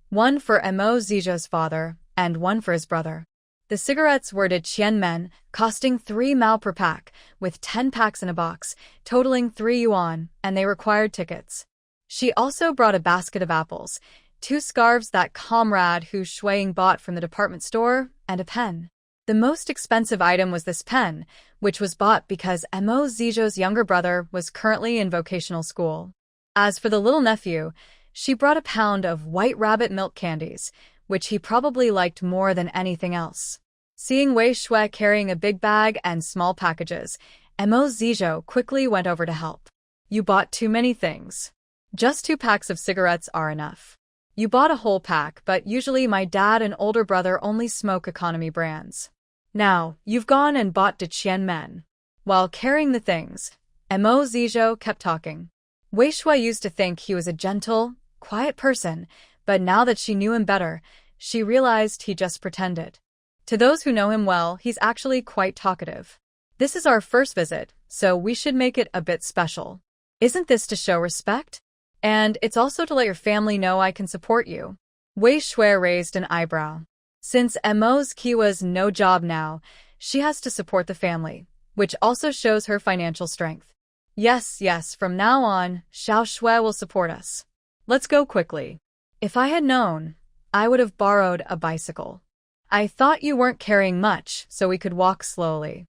one for Mo Zijo's father and one for his brother. The cigarettes were de Qianmen, costing 3 mao per pack, with 10 packs in a box, totaling 3 yuan, and they required tickets. She also brought a basket of apples, 2 scarves that comrade Hu Shuiying bought from the department store, and a pen. The most expensive item was this pen, which was bought because Mo Zijo's younger brother was currently in vocational school. As for the little nephew, she brought a pound of white rabbit milk candies, which he probably liked more than anything else. Seeing Wei Shui carrying a big bag and small packages, Mo Zijo quickly went over to help. You bought too many things. Just 2 packs of cigarettes are enough. You bought a whole pack, but usually my dad and older brother only smoke economy brands. Now, you've gone and bought de Qianmen. While carrying the things, Mo Zijo kept talking. Wei Shui used to think he was a gentle, quiet person, but now that she knew him better, she realized he just pretended. To those who know him well, he's actually quite talkative. This is our first visit, so we should make it a bit special. Isn't this to show respect? And it's also to let your family know I can support you. Wei Shui raised an eyebrow. Since Mo's Kiwa's no job now, she has to support the family, which also shows her financial strength. Yes, from now on, Xiao Shui will support us. Let's go quickly. If I had known, I would have borrowed a bicycle. I thought you weren't carrying much, so we could walk slowly.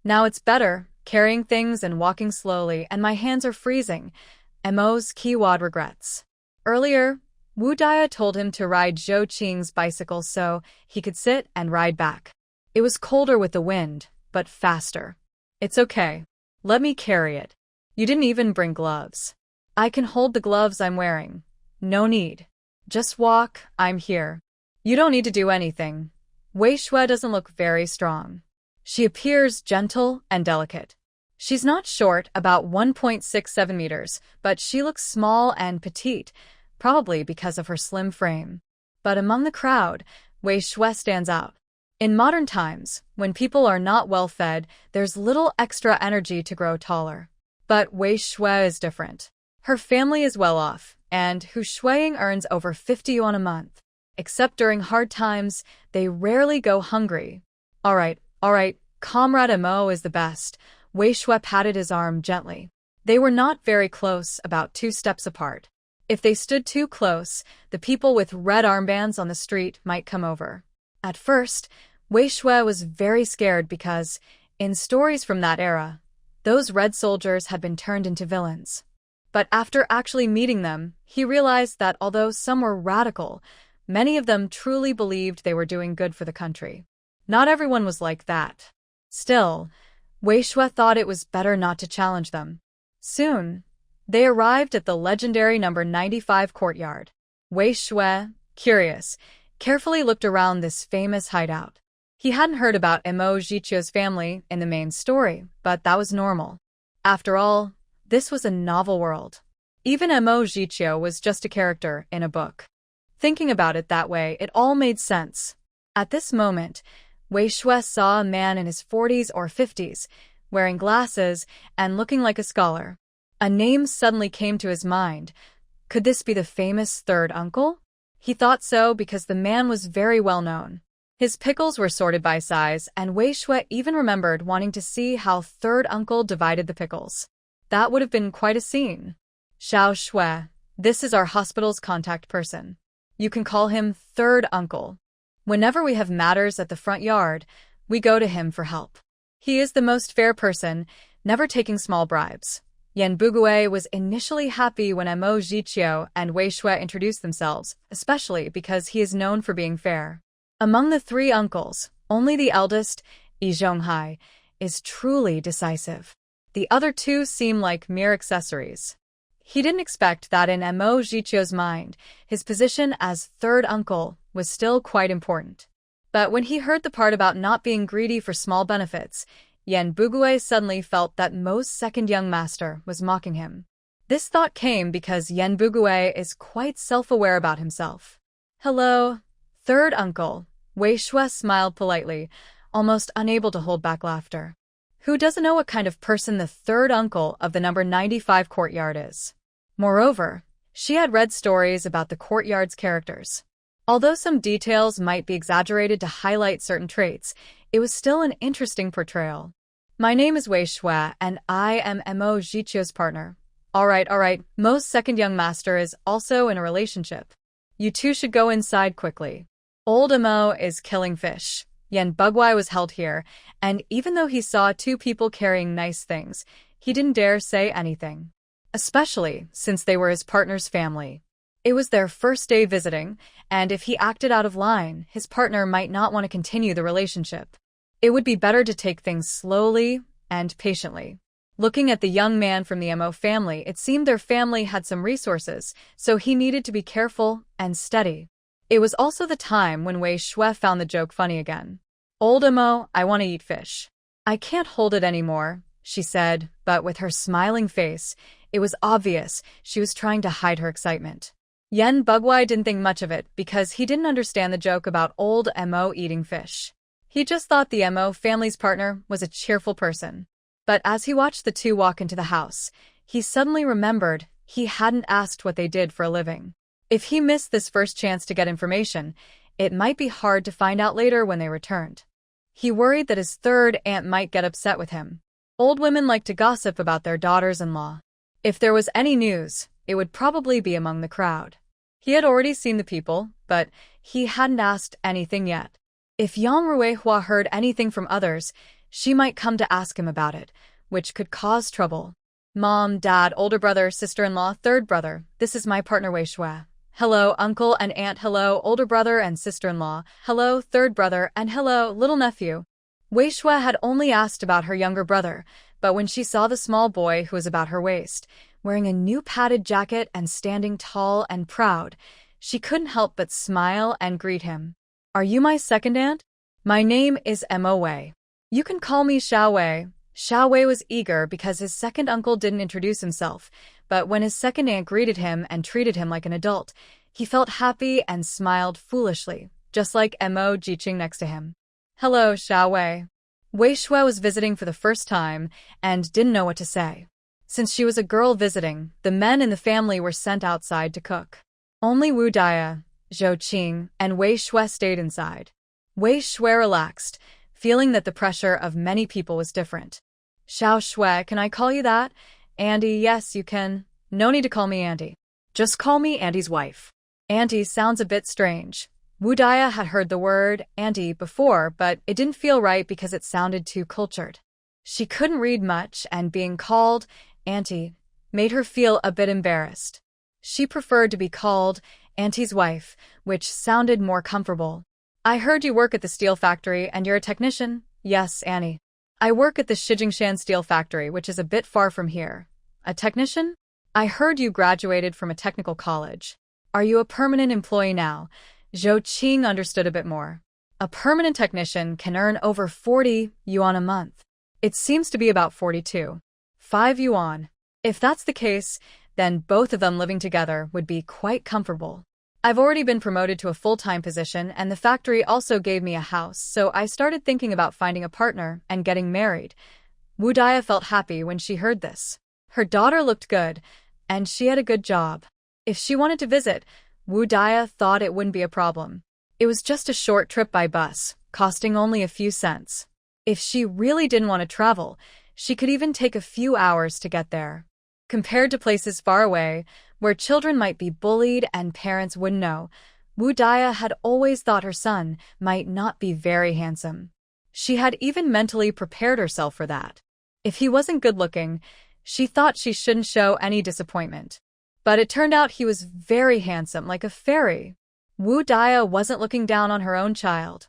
Now it's better, carrying things and walking slowly, and my hands are freezing. Mo's Kiwad regrets. Earlier, Wu Dia told him to ride Zhou Qing's bicycle so he could sit and ride back. It was colder with the wind, but faster. It's okay. Let me carry it. You didn't even bring gloves. I can hold the gloves I'm wearing. No need. Just walk, I'm here. You don't need to do anything. Wei Shui doesn't look very strong. She appears gentle and delicate. She's not short, about 1.67 meters, but she looks small and petite, probably because of her slim frame. But among the crowd, Wei Shui stands out. In modern times, when people are not well fed, there's little extra energy to grow taller. But Wei Shui is different. Her family is well off, and Hu Shuiying earns over 50 yuan a month. Except during hard times, they rarely go hungry. All right, Comrade Mo is the best. Wei Shui patted his arm gently. They were not very close, about 2 steps apart. If they stood too close, the people with red armbands on the street might come over. At first, Wei Shui was very scared because, in stories from that era, those red soldiers had been turned into villains. But after actually meeting them, he realized that although some were radical, many of them truly believed they were doing good for the country. Not everyone was like that. Still, Wei Shui thought it was better not to challenge them. Soon, they arrived at the legendary number 95 courtyard. Wei Shui, curious, carefully looked around this famous hideout. He hadn't heard about Mo Jiqiu's family in the main story, but that was normal. After all, this was a novel world. Even Mo Jiqiu was just a character in a book. Thinking about it that way, it all made sense. At this moment, Wei Shui saw a man in his 40s or 50s, wearing glasses and looking like a scholar. A name suddenly came to his mind. Could this be the famous third uncle? He thought so because the man was very well known. His pickles were sorted by size, and Wei Shui even remembered wanting to see how third uncle divided the pickles. That would have been quite a scene. Xiao Shui, this is our hospital's contact person. You can call him third uncle. Whenever we have matters at the front yard, we go to him for help. He is the most fair person, never taking small bribes. Yan Bugui was initially happy when Mo Jiqiu and Wei Shui introduced themselves, especially because he is known for being fair. Among the three uncles, only the eldest, Yi Zhonghai, is truly decisive. The other two seem like mere accessories. He didn't expect that in Mo Jiqiu's mind, his position as third uncle was still quite important. But when he heard the part about not being greedy for small benefits, Yan Bugui suddenly felt that Mo's second young master was mocking him. This thought came because Yan Bugui is quite self-aware about himself. Hello, third uncle. Wei Shui smiled politely, almost unable to hold back laughter. Who doesn't know what kind of person the third uncle of the number 95 courtyard is? Moreover, she had read stories about the courtyard's characters. Although some details might be exaggerated to highlight certain traits, it was still an interesting portrayal. My name is Wei Shui, and I am Mo Jiqiu's partner. All right. Mo's second young master is also in a relationship. You two should go inside quickly. Old Mo is killing fish. Yan Bugui was held here, and even though he saw two people carrying nice things, he didn't dare say anything. Especially since they were his partner's family. It was their first day visiting, and if he acted out of line, his partner might not want to continue the relationship. It would be better to take things slowly and patiently. Looking at the young man from the Mo family, it seemed their family had some resources, so he needed to be careful and steady. It was also the time when Wei Shui found the joke funny again. Old Mo, I want to eat fish. I can't hold it anymore, she said, but with her smiling face, it was obvious she was trying to hide her excitement. Yan Bugui didn't think much of it because he didn't understand the joke about old Mo eating fish. He just thought the Mo family's partner was a cheerful person. But as he watched the two walk into the house, he suddenly remembered he hadn't asked what they did for a living. If he missed this first chance to get information, it might be hard to find out later when they returned. He worried that his third aunt might get upset with him. Old women like to gossip about their daughters-in-law. If there was any news, it would probably be among the crowd. He had already seen the people, but he hadn't asked anything yet. If Yang Ruihua heard anything from others, she might come to ask him about it, which could cause trouble. Mom, Dad, older brother, sister-in-law, third brother, this is my partner Wei Shui. Hello, uncle and aunt, hello, older brother and sister-in-law, hello, third brother, and hello, little nephew. Wei Shui had only asked about her younger brother, but when she saw the small boy who was about her waist, wearing a new padded jacket and standing tall and proud, she couldn't help but smile and greet him. Are you my second aunt? My name is Mo Wei. You can call me Xiao Wei. Xiao Wei was eager because his second uncle didn't introduce himself, but when his second aunt greeted him and treated him like an adult, he felt happy and smiled foolishly, just like Mo Jiqing next to him. Hello, Xiao Wei. Wei Shui was visiting for the first time and didn't know what to say. Since she was a girl visiting, the men in the family were sent outside to cook. Only Wu Dia, Zhou Qing, and Wei Shui stayed inside. Wei Shui relaxed, feeling that the pressure of many people was different. Xiao Shui, can I call you that? Andy, yes, you can. No need to call me Andy. Just call me Auntie's wife. Auntie sounds a bit strange. Wu Daya had heard the word auntie before, but it didn't feel right because it sounded too cultured. She couldn't read much, and being called auntie made her feel a bit embarrassed. She preferred to be called Auntie's wife, which sounded more comfortable. I heard you work at the steel factory and you're a technician? Yes, Annie. I work at the Shijingshan steel factory, which is a bit far from here. A technician? I heard you graduated from a technical college. Are you a permanent employee now? Zhou Qing understood a bit more. A permanent technician can earn over 40 yuan a month. It seems to be about 42. 5 yuan. If that's the case, then both of them living together would be quite comfortable. I've already been promoted to a full-time position, and the factory also gave me a house, so I started thinking about finding a partner and getting married. Wu Daya felt happy when she heard this. Her daughter looked good, and she had a good job. If she wanted to visit, Wu Daya thought it wouldn't be a problem. It was just a short trip by bus, costing only a few cents. If she really didn't want to travel, she could even take a few hours to get there. Compared to places far away, where children might be bullied and parents wouldn't know, Wu Daya had always thought her son might not be very handsome. She had even mentally prepared herself for that. If he wasn't good-looking, she thought she shouldn't show any disappointment. But it turned out he was very handsome, like a fairy. Wu Daya wasn't looking down on her own child.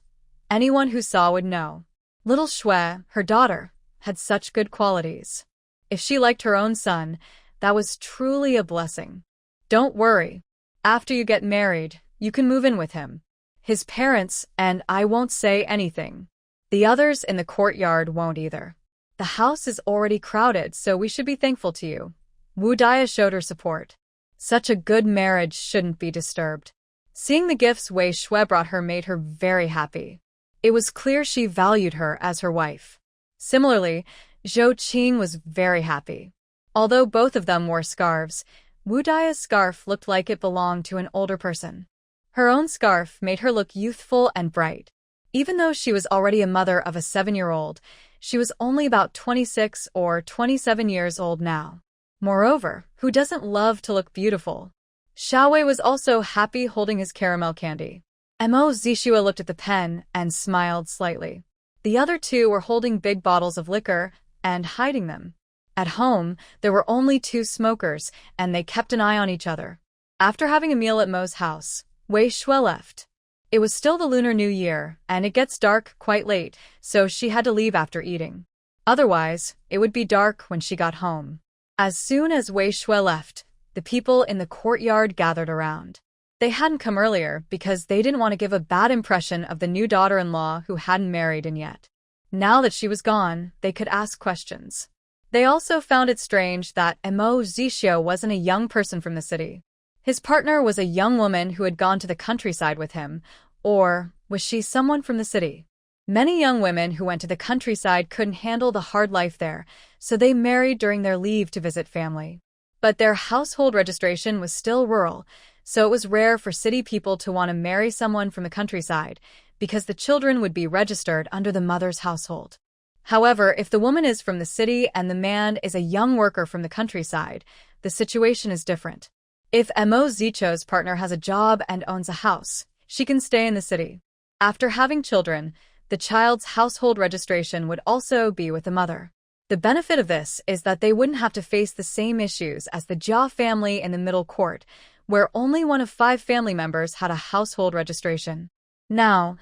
Anyone who saw would know. Little Shui, her daughter, had such good qualities. If she liked her own son, that was truly a blessing. Don't worry. After you get married, you can move in with him. His parents and I won't say anything. The others in the courtyard won't either. The house is already crowded, so we should be thankful to you. Wu Daya showed her support. Such a good marriage shouldn't be disturbed. Seeing the gifts Wei Shui brought her made her very happy. It was clear she valued her as her wife. Similarly, Zhou Qing was very happy. Although both of them wore scarves, Wu Daya's scarf looked like it belonged to an older person. Her own scarf made her look youthful and bright. Even though she was already a mother of a 7-year-old, she was only about 26 or 27 years old now. Moreover, who doesn't love to look beautiful? Xiaowei was also happy holding his caramel candy. Mo Zishua looked at the pen and smiled slightly. The other two were holding big bottles of liquor and hiding them. At home, there were only 2 smokers, and they kept an eye on each other. After having a meal at Mo's house, Wei Shui left. It was still the Lunar New Year, and it gets dark quite late, so she had to leave after eating. Otherwise, it would be dark when she got home. As soon as Wei Shui left, the people in the courtyard gathered around. They hadn't come earlier because they didn't want to give a bad impression of the new daughter-in-law who hadn't married in yet. Now that she was gone, they could ask questions. They also found it strange that Mo Zishio wasn't a young person from the city. His partner was a young woman who had gone to the countryside with him, or was she someone from the city? Many young women who went to the countryside couldn't handle the hard life there, so they married during their leave to visit family. But their household registration was still rural, so it was rare for city people to want to marry someone from the countryside, because the children would be registered under the mother's household. However, if the woman is from the city and the man is a young worker from the countryside, the situation is different. If Mo Zicho's partner has a job and owns a house, she can stay in the city. After having children, the child's household registration would also be with the mother. The benefit of this is that they wouldn't have to face the same issues as the Jia family in the middle court, where only one of 5 family members had a household registration. Now,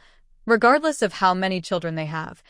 regardless of how many children they have,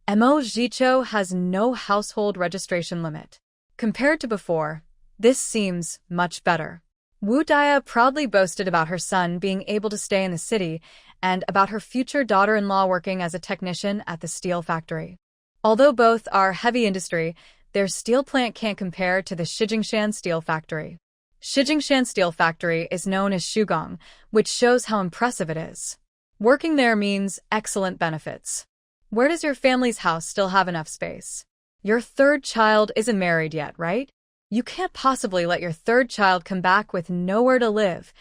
Mo Zicho has no household registration limit. Compared to before, this seems much better. Wu Daya proudly boasted about her son being able to stay in the city and about her future daughter-in-law working as a technician at the steel factory. Although both are heavy industry, their steel plant can't compare to the Shijingshan steel factory. Shijingshan steel factory is known as Shugong, which shows how impressive it is. Working there means excellent benefits. Where does your family's house still have enough space? Your 3rd child isn't married yet, right? You can't possibly let your 3rd child come back with nowhere to live.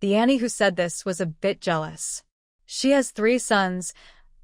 The Annie who said this was a bit jealous. She has 3 sons,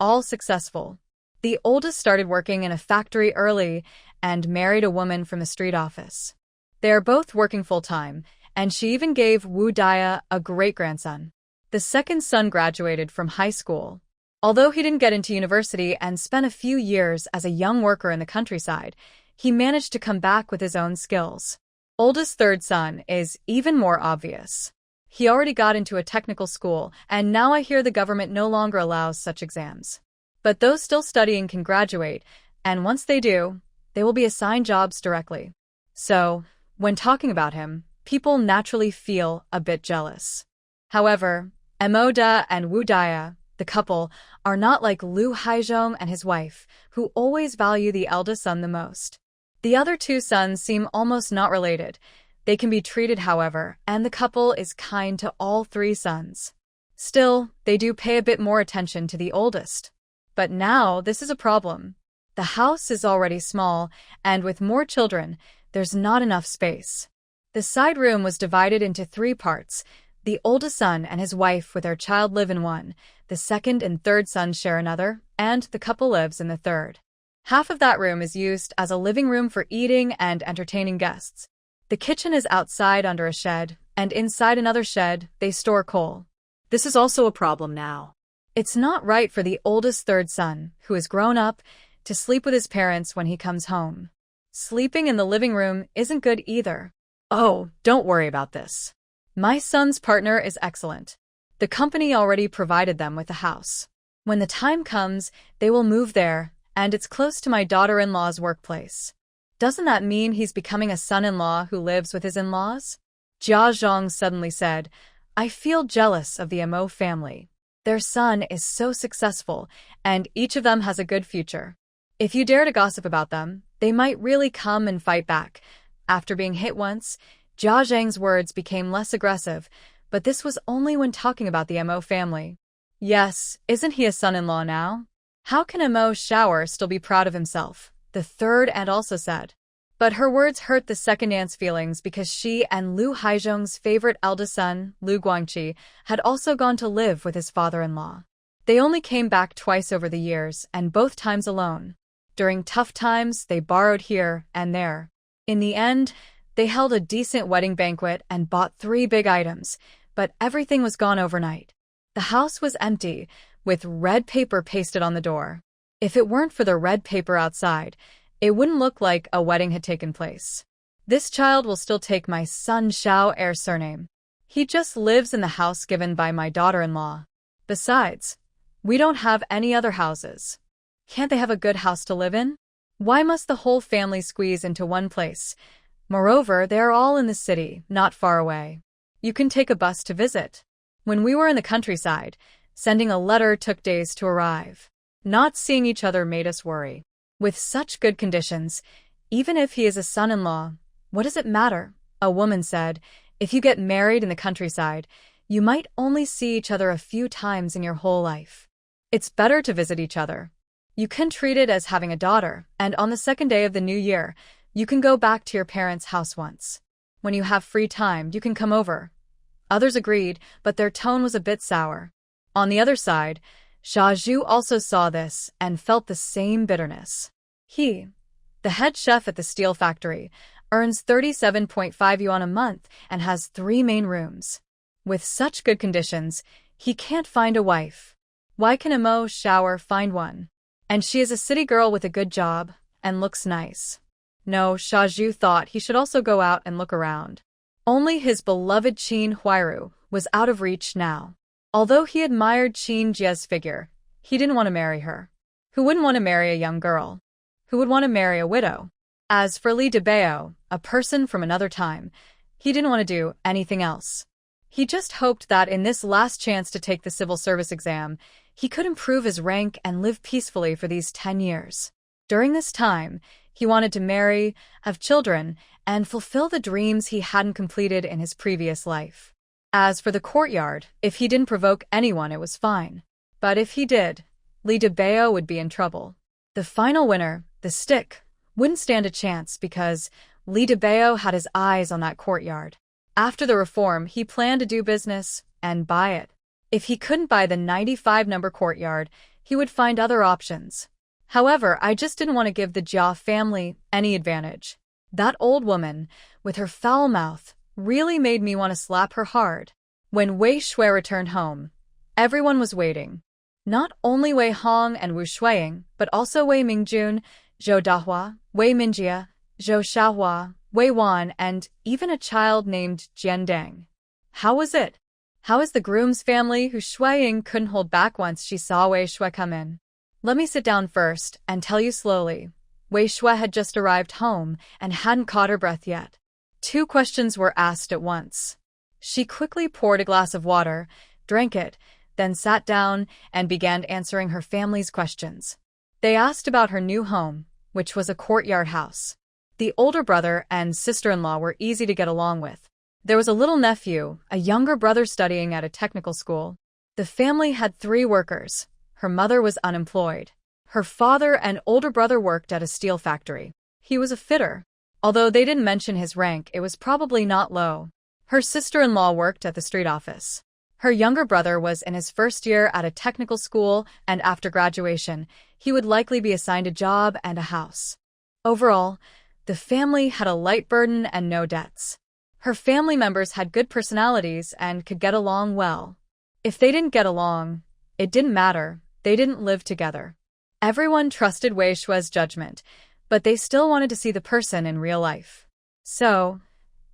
all successful. The oldest started working in a factory early and married a woman from the street office. They are both working full-time, and she even gave Wu Dia a great-grandson. The second son graduated from high school. Although he didn't get into university and spent a few years as a young worker in the countryside, he managed to come back with his own skills. Oldest third son is even more obvious. He already got into a technical school, and now I hear the government no longer allows such exams. But those still studying can graduate, and once they do, they will be assigned jobs directly. So, when talking about him, people naturally feel a bit jealous. However, Emoda and Wu Dia, the couple, are not like Lu Haizhong and his wife, who always value the eldest son the most. The other two sons seem almost not related. They can be treated, however, and the couple is kind to all three sons. Still, they do pay a bit more attention to the oldest. But now, this is a problem. The house is already small, and with more children, there's not enough space. The side room was divided into 3 parts. The oldest son and his wife with their child live in one, the second and third sons share another, and the couple lives in the third. Half of that room is used as a living room for eating and entertaining guests. The kitchen is outside under a shed, and inside another shed, they store coal. This is also a problem now. It's not right for the oldest third son, who is grown up, to sleep with his parents when he comes home. Sleeping in the living room isn't good either. Oh, don't worry about this. My son's partner is excellent. The company already provided them with a house. When the time comes, they will move there, and it's close to my daughter-in-law's workplace. Doesn't that mean he's becoming a son-in-law who lives with his in-laws? Jia Zhang suddenly said, I feel jealous of the Mo family. Their son is so successful, and each of them has a good future. If you dare to gossip about them, they might really come and fight back. After being hit once, Jia Zhang's words became less aggressive, but this was only when talking about the Mo family. Yes, isn't he a son-in-law now? How can Mo Shower still be proud of himself? The third aunt also said. But her words hurt the second aunt's feelings because she and Lu Haizhong's favorite eldest son, Lu Guangqi, had also gone to live with his father-in-law. They only came back twice over the years, and both times alone. During tough times, they borrowed here and there. In the end, they held a decent wedding banquet and bought 3 big items, but everything was gone overnight. The house was empty, with red paper pasted on the door. If it weren't for the red paper outside, it wouldn't look like a wedding had taken place. This child will still take my son Xiao Er's surname. He just lives in the house given by my daughter-in-law. Besides, we don't have any other houses. Can't they have a good house to live in? Why must the whole family squeeze into one place? Moreover, they are all in the city, not far away. You can take a bus to visit. When we were in the countryside, sending a letter took days to arrive. Not seeing each other made us worry. With such good conditions, even if he is a son-in-law, what does it matter? A woman said, if you get married in the countryside, you might only see each other a few times in your whole life. It's better to visit each other. You can treat it as having a daughter, and on the second day of the new year, you can go back to your parents' house once. When you have free time, you can come over. Others agreed, but their tone was a bit sour. On the other side, Xia Zhu also saw this and felt the same bitterness. He, the head chef at the steel factory, earns 37.5 yuan a month and has 3 main rooms. With such good conditions, he can't find a wife. Why can Mo Shower find one? And she is a city girl with a good job and looks nice. No, Xia Zhu thought he should also go out and look around. Only his beloved Qin Huairu was out of reach now. Although he admired Qin Jie's figure, he didn't want to marry her. Who wouldn't want to marry a young girl? Who would want to marry a widow? As for Li Debao, a person from another time, he didn't want to do anything else. He just hoped that in this last chance to take the civil service exam, he could improve his rank and live peacefully for these 10 years. During this time, he wanted to marry, have children, and fulfill the dreams he hadn't completed in his previous life. As for the courtyard, if he didn't provoke anyone, it was fine. But if he did, Li Debao would be in trouble. The final winner, the stick, wouldn't stand a chance because Li Debao had his eyes on that courtyard. After the reform, he planned to do business and buy it. If he couldn't buy the 95-number courtyard, he would find other options. However, I just didn't want to give the Jia family any advantage. That old woman, with her foul mouth, really made me want to slap her hard. When Wei Shui returned home, everyone was waiting. Not only Wei Hong and Wu Shuiying, but also Wei Mingjun, Zhou Dahua, Wei Minjia, Zhou Xiaohua, Wei Wan, and even a child named Jian Deng. How was it? How is the groom's family? Wu Shuiying couldn't hold back once she saw Wei Shui come in. Let me sit down first and tell you slowly. Wei Shui had just arrived home and hadn't caught her breath yet. 2 questions were asked at once. She quickly poured a glass of water, drank it, then sat down and began answering her family's questions. They asked about her new home, which was a courtyard house. The older brother and sister-in-law were easy to get along with. There was a little nephew, a younger brother studying at a technical school. The family had 3 workers. Her mother was unemployed. Her father and older brother worked at a steel factory. He was a fitter. Although they didn't mention his rank, it was probably not low. Her sister-in-law worked at the street office. Her younger brother was in his first year at a technical school, and after graduation, he would likely be assigned a job and a house. Overall, the family had a light burden and no debts. Her family members had good personalities and could get along well. If they didn't get along, it didn't matter. They didn't live together. Everyone trusted Wei Shui's judgment, but they still wanted to see the person in real life. So,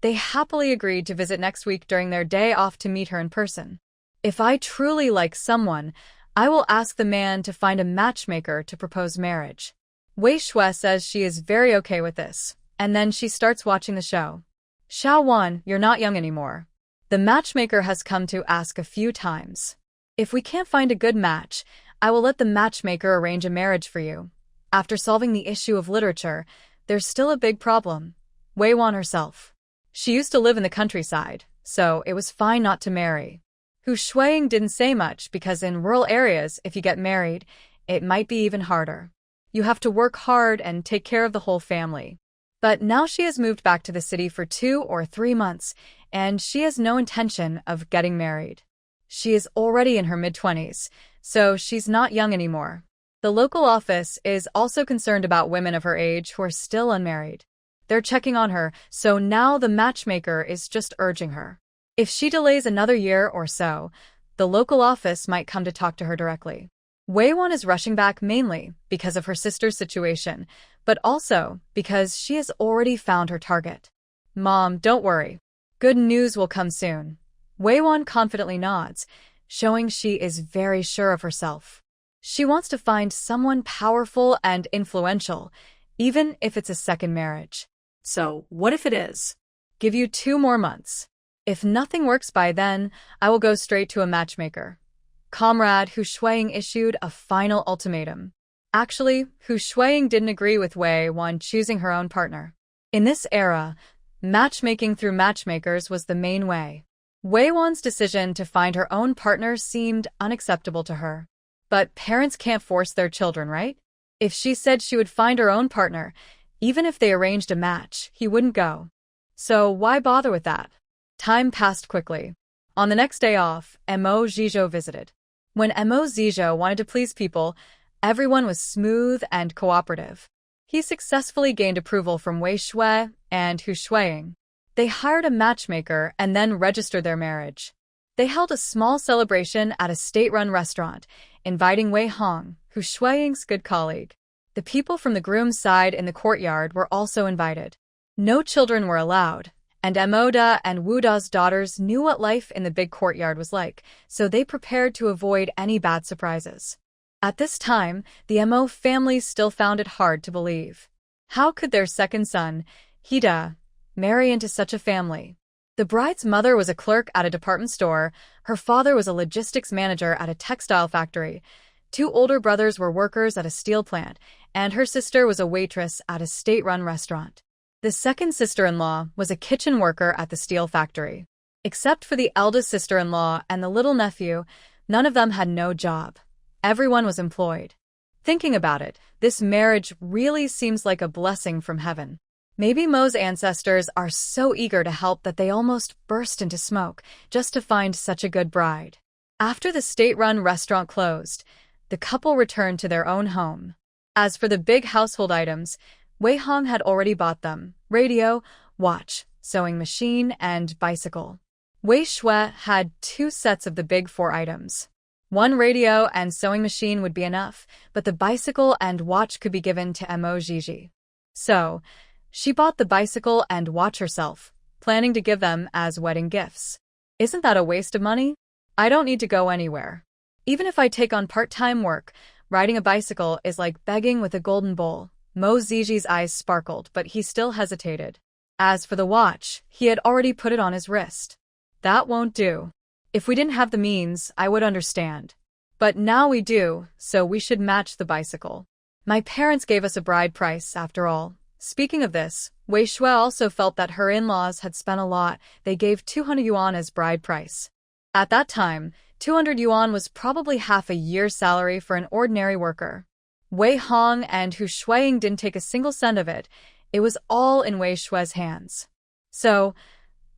they happily agreed to visit next week during their day off to meet her in person. If I truly like someone, I will ask the man to find a matchmaker to propose marriage. Wei Shui says she is very okay with this, and then she starts watching the show. Xiao Wan, you're not young anymore. The matchmaker has come to ask a few times. If we can't find a good match, I will let the matchmaker arrange a marriage for you. After solving the issue of literature, there's still a big problem. Wei Wan herself. She used to live in the countryside, so it was fine not to marry. Wu Shuiying didn't say much because in rural areas, if you get married, it might be even harder. You have to work hard and take care of the whole family. But now she has moved back to the city for 2 or 3 months, and she has no intention of getting married. She is already in her mid-20s, so she's not young anymore. The local office is also concerned about women of her age who are still unmarried. They're checking on her, so now the matchmaker is just urging her. If she delays another year or so, the local office might come to talk to her directly. Wei Wan is rushing back mainly because of her sister's situation, but also because she has already found her target. Mom, don't worry. Good news will come soon. Wei Wan confidently nods, showing she is very sure of herself. She wants to find someone powerful and influential, even if it's a second marriage. So, what if it is? Give you 2 more months. If nothing works by then, I will go straight to a matchmaker. Comrade Wu Shuiying issued a final ultimatum. Actually, Wu Shuiying didn't agree with Wei Wan choosing her own partner. In this era, matchmaking through matchmakers was the main way. Wei Wan's decision to find her own partner seemed unacceptable to her. But parents can't force their children, right? If she said she would find her own partner, even if they arranged a match, he wouldn't go. So why bother with that? Time passed quickly. On the next day off, Mo Zizhou visited. When Mo Zizhou wanted to please people, everyone was smooth and cooperative. He successfully gained approval from Wei Shui and Wu Shuiying. They hired a matchmaker and then registered their marriage. They held a small celebration at a state-run restaurant, inviting Wei Hong, Wu Shuiying's good colleague. The people from the groom's side in the courtyard were also invited. No children were allowed, and Mo Da and Wu Da's daughters knew what life in the big courtyard was like, so they prepared to avoid any bad surprises. At this time, the Mo family still found it hard to believe. How could their second son, Hida, marry into such a family? The bride's mother was a clerk at a department store, her father was a logistics manager at a textile factory, 2 older brothers were workers at a steel plant, and her sister was a waitress at a state-run restaurant. The second sister-in-law was a kitchen worker at the steel factory. Except for the eldest sister-in-law and the little nephew, none of them had no job. Everyone was employed. Thinking about it, this marriage really seems like a blessing from heaven. Maybe Mo's ancestors are so eager to help that they almost burst into smoke just to find such a good bride. After the state-run restaurant closed, the couple returned to their own home. As for the big household items, Wei Hong had already bought them: radio, watch, sewing machine, and bicycle. Wei Shui had 2 sets of the big 4 items. One radio and sewing machine would be enough, but the bicycle and watch could be given to Mo Gigi. So, she bought the bicycle and watch herself, planning to give them as wedding gifts. Isn't that a waste of money? I don't need to go anywhere. Even if I take on part-time work, riding a bicycle is like begging with a golden bowl. Mo Ziji's eyes sparkled, but he still hesitated. As for the watch, he had already put it on his wrist. That won't do. If we didn't have the means, I would understand. But now we do, so we should match the bicycle. My parents gave us a bride price, after all. Speaking of this, Wei Shui also felt that her in-laws had spent a lot. They gave 200 yuan as bride price. At that time, 200 yuan was probably half a year's salary for an ordinary worker. Wei Hong and Hu Shuiying didn't take a single cent of it. It was all in Wei Shui's hands. So,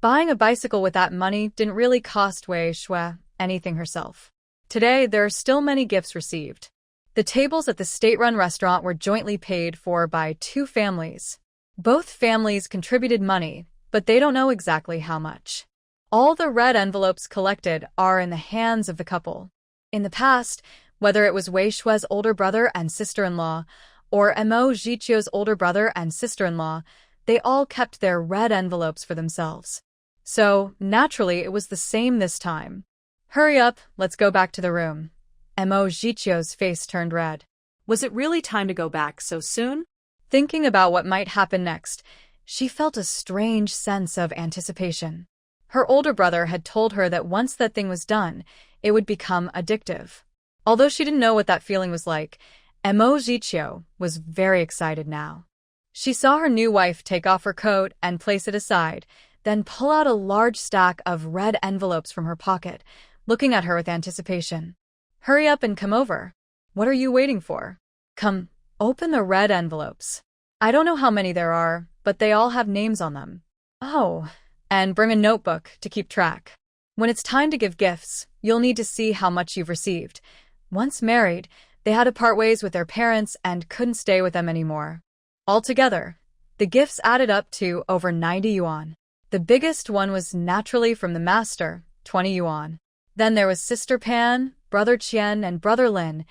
buying a bicycle with that money didn't really cost Wei Shui anything herself. Today, there are still many gifts received. The tables at the state-run restaurant were jointly paid for by 2 families. Both families contributed money, but they don't know exactly how much. All the red envelopes collected are in the hands of the couple. In the past, whether it was Wei Shui's older brother and sister-in-law, or Mo Jichio's older brother and sister-in-law, they all kept their red envelopes for themselves. So, naturally, it was the same this time. Hurry up, let's go back to the room. Mo Jichio's face turned red. Was it really time to go back so soon? Thinking about what might happen next, she felt a strange sense of anticipation. Her older brother had told her that once that thing was done, it would become addictive. Although she didn't know what that feeling was like, Mo Jichio was very excited now. She saw her new wife take off her coat and place it aside, then pull out a large stack of red envelopes from her pocket, looking at her with anticipation. Hurry up and come over. What are you waiting for? Come, open the red envelopes. I don't know how many there are, but they all have names on them. Oh, and bring a notebook to keep track. When it's time to give gifts, you'll need to see how much you've received. Once married, they had to part ways with their parents and couldn't stay with them anymore. Altogether, the gifts added up to over 90 yuan. The biggest one was naturally from the master, 20 yuan. Then there was Sister Pan, Brother Qian, and Brother Lin,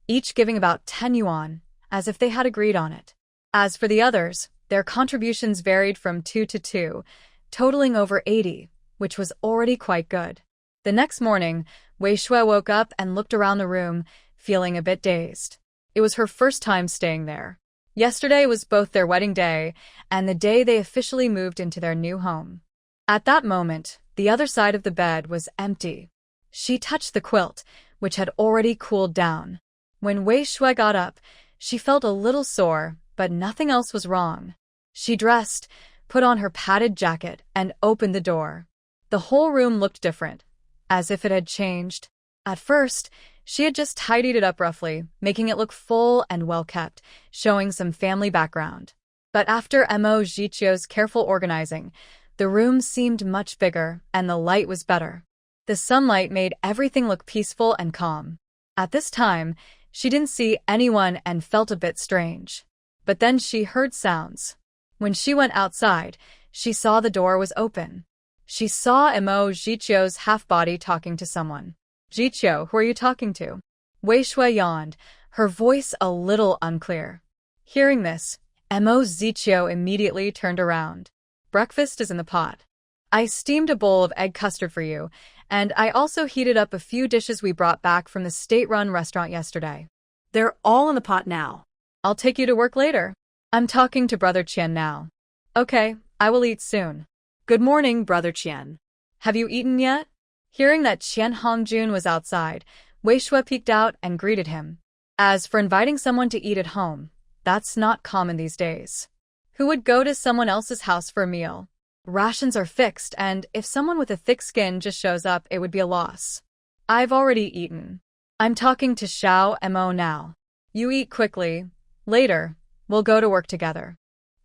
each giving about 10 yuan, as if they had agreed on it. As for the others, their contributions varied from 2 to 2, totaling over 80, which was already quite good. The next morning, Wei Shui woke up and looked around the room, feeling a bit dazed. It was her first time staying there. Yesterday was both their wedding day and the day they officially moved into their new home. At that moment, the other side of the bed was empty. She touched the quilt, which had already cooled down. When Wei Shui got up, she felt a little sore, but nothing else was wrong. She dressed, put on her padded jacket, and opened the door. The whole room looked different, as if it had changed. At first, she had just tidied it up roughly, making it look full and well-kept, showing some family background. But after Mo Jichio's careful organizing, the room seemed much bigger, and the light was better. The sunlight made everything look peaceful and calm. At this time, she didn't see anyone and felt a bit strange. But then she heard sounds. When she went outside, she saw the door was open. She saw Mo Jichio's half-body talking to someone. Jichio, who are you talking to? Wei Shui yawned, her voice a little unclear. Hearing this, Mo Jichio immediately turned around. Breakfast is in the pot. I steamed a bowl of egg custard for you, and I also heated up a few dishes we brought back from the state-run restaurant yesterday. They're all in the pot now. I'll take you to work later. I'm talking to Brother Qian now. Okay, I will eat soon. Good morning, Brother Qian. Have you eaten yet? Hearing that Qian Hongjun was outside, Wei Shui peeked out and greeted him. As for inviting someone to eat at home, that's not common these days. Who would go to someone else's house for a meal? Rations are fixed, and if someone with a thick skin just shows up, it would be a loss. I've already eaten. I'm talking to Xiao Mo now. You eat quickly. Later, we'll go to work together.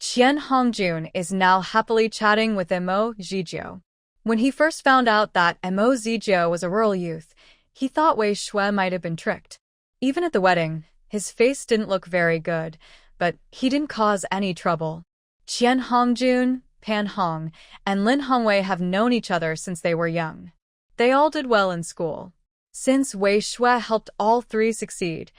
Qian Hongjun is now happily chatting with Mo Jichio. When he first found out that Mo Jichio was a rural youth, he thought Wei Shui might have been tricked. Even at the wedding, his face didn't look very good, but he didn't cause any trouble. Qian Hongjun, Pan Hong, and Lin Hongwei have known each other since they were young. They all did well in school. Since Wei Shui helped all three succeed,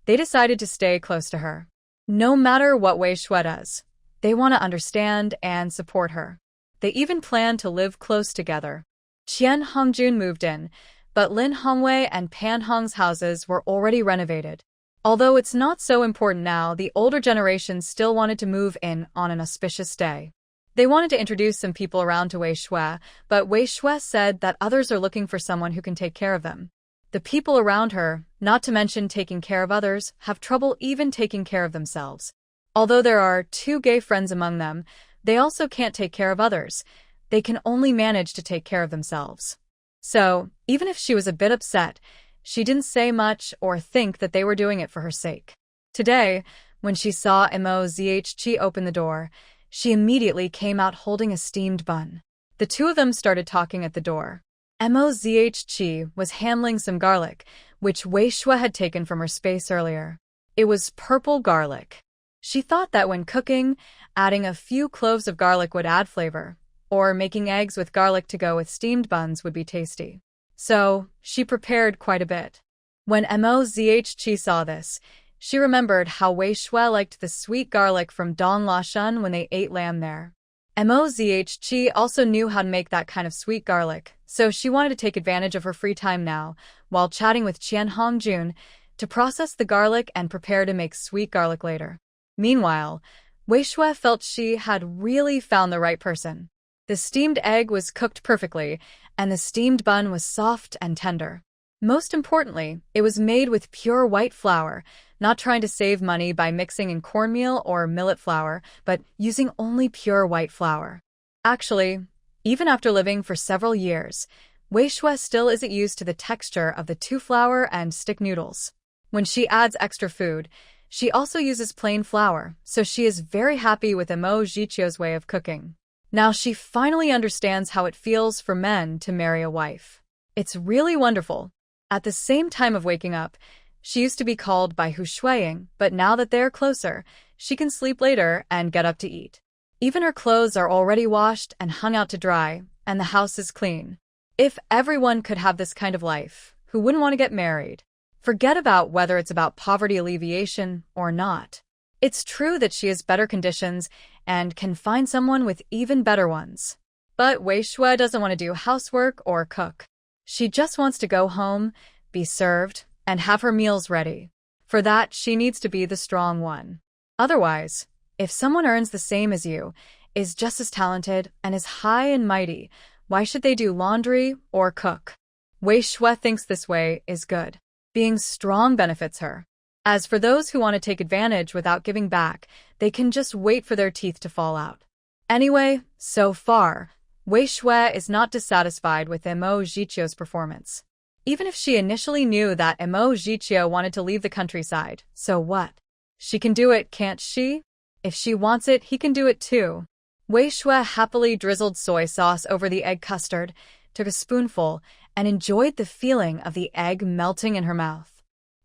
they decided to stay close to her. No matter what Wei Shui does, they want to understand and support her. They even plan to live close together. Qian Hongjun moved in, but Lin Hongwei and Pan Hong's houses were already renovated. Although it's not so important now, the older generation still wanted to move in on an auspicious day. They wanted to introduce some people around to Wei Shui, but Wei Shui said that others are looking for someone who can take care of them. The people around her, not to mention taking care of others, have trouble even taking care of themselves. Although there are 2 gay friends among them, they also can't take care of others. They can only manage to take care of themselves. So, even if she was a bit upset, she didn't say much or think that they were doing it for her sake. Today, when she saw Mo.Zhi open the door, she immediately came out holding a steamed bun. The two of them started talking at the door. Mo.Zhi was handling some garlic, which Wei Shui had taken from her space earlier. It was purple garlic. She thought that when cooking, adding a few cloves of garlic would add flavor, or making eggs with garlic to go with steamed buns would be tasty. So, she prepared quite a bit. When Mo.Zhi saw this, she remembered how Wei Shui liked the sweet garlic from Dong La Shun when they ate lamb there. Mo.Zhi also knew how to make that kind of sweet garlic, so she wanted to take advantage of her free time now, while chatting with Qian Hongjun, to process the garlic and prepare to make sweet garlic later. Meanwhile, Wei Shui felt she had really found the right person. The steamed egg was cooked perfectly, and the steamed bun was soft and tender. Most importantly, it was made with pure white flour, not trying to save money by mixing in cornmeal or millet flour, but using only pure white flour. Actually, even after living for several years, Wei Shui still isn't used to the texture of the 2 flour and stick noodles. When she adds extra food, she also uses plain flour, so she is very happy with Mo.Zhi's way of cooking. Now she finally understands how it feels for men to marry a wife. It's really wonderful. At the same time of waking up, she used to be called by Hu Shuiying, but now that they're closer, she can sleep later and get up to eat. Even her clothes are already washed and hung out to dry, and the house is clean. If everyone could have this kind of life, who wouldn't want to get married? Forget about whether it's about poverty alleviation or not. It's true that she has better conditions and can find someone with even better ones. But Wei Shui doesn't want to do housework or cook. She just wants to go home, be served, and have her meals ready. For that, she needs to be the strong one. Otherwise, if someone earns the same as you, is just as talented, and is high and mighty, why should they do laundry or cook? Wei Shui thinks this way is good. Being strong benefits her. As for those who want to take advantage without giving back, they can just wait for their teeth to fall out. Anyway, so far, Wei Shui is not dissatisfied with Mo.Zhi's performance. Even if she initially knew that Mo.Zhi wanted to leave the countryside, so what? She can do it, can't she? If she wants it, he can do it too. Wei Shui happily drizzled soy sauce over the egg custard, took a spoonful, and enjoyed the feeling of the egg melting in her mouth.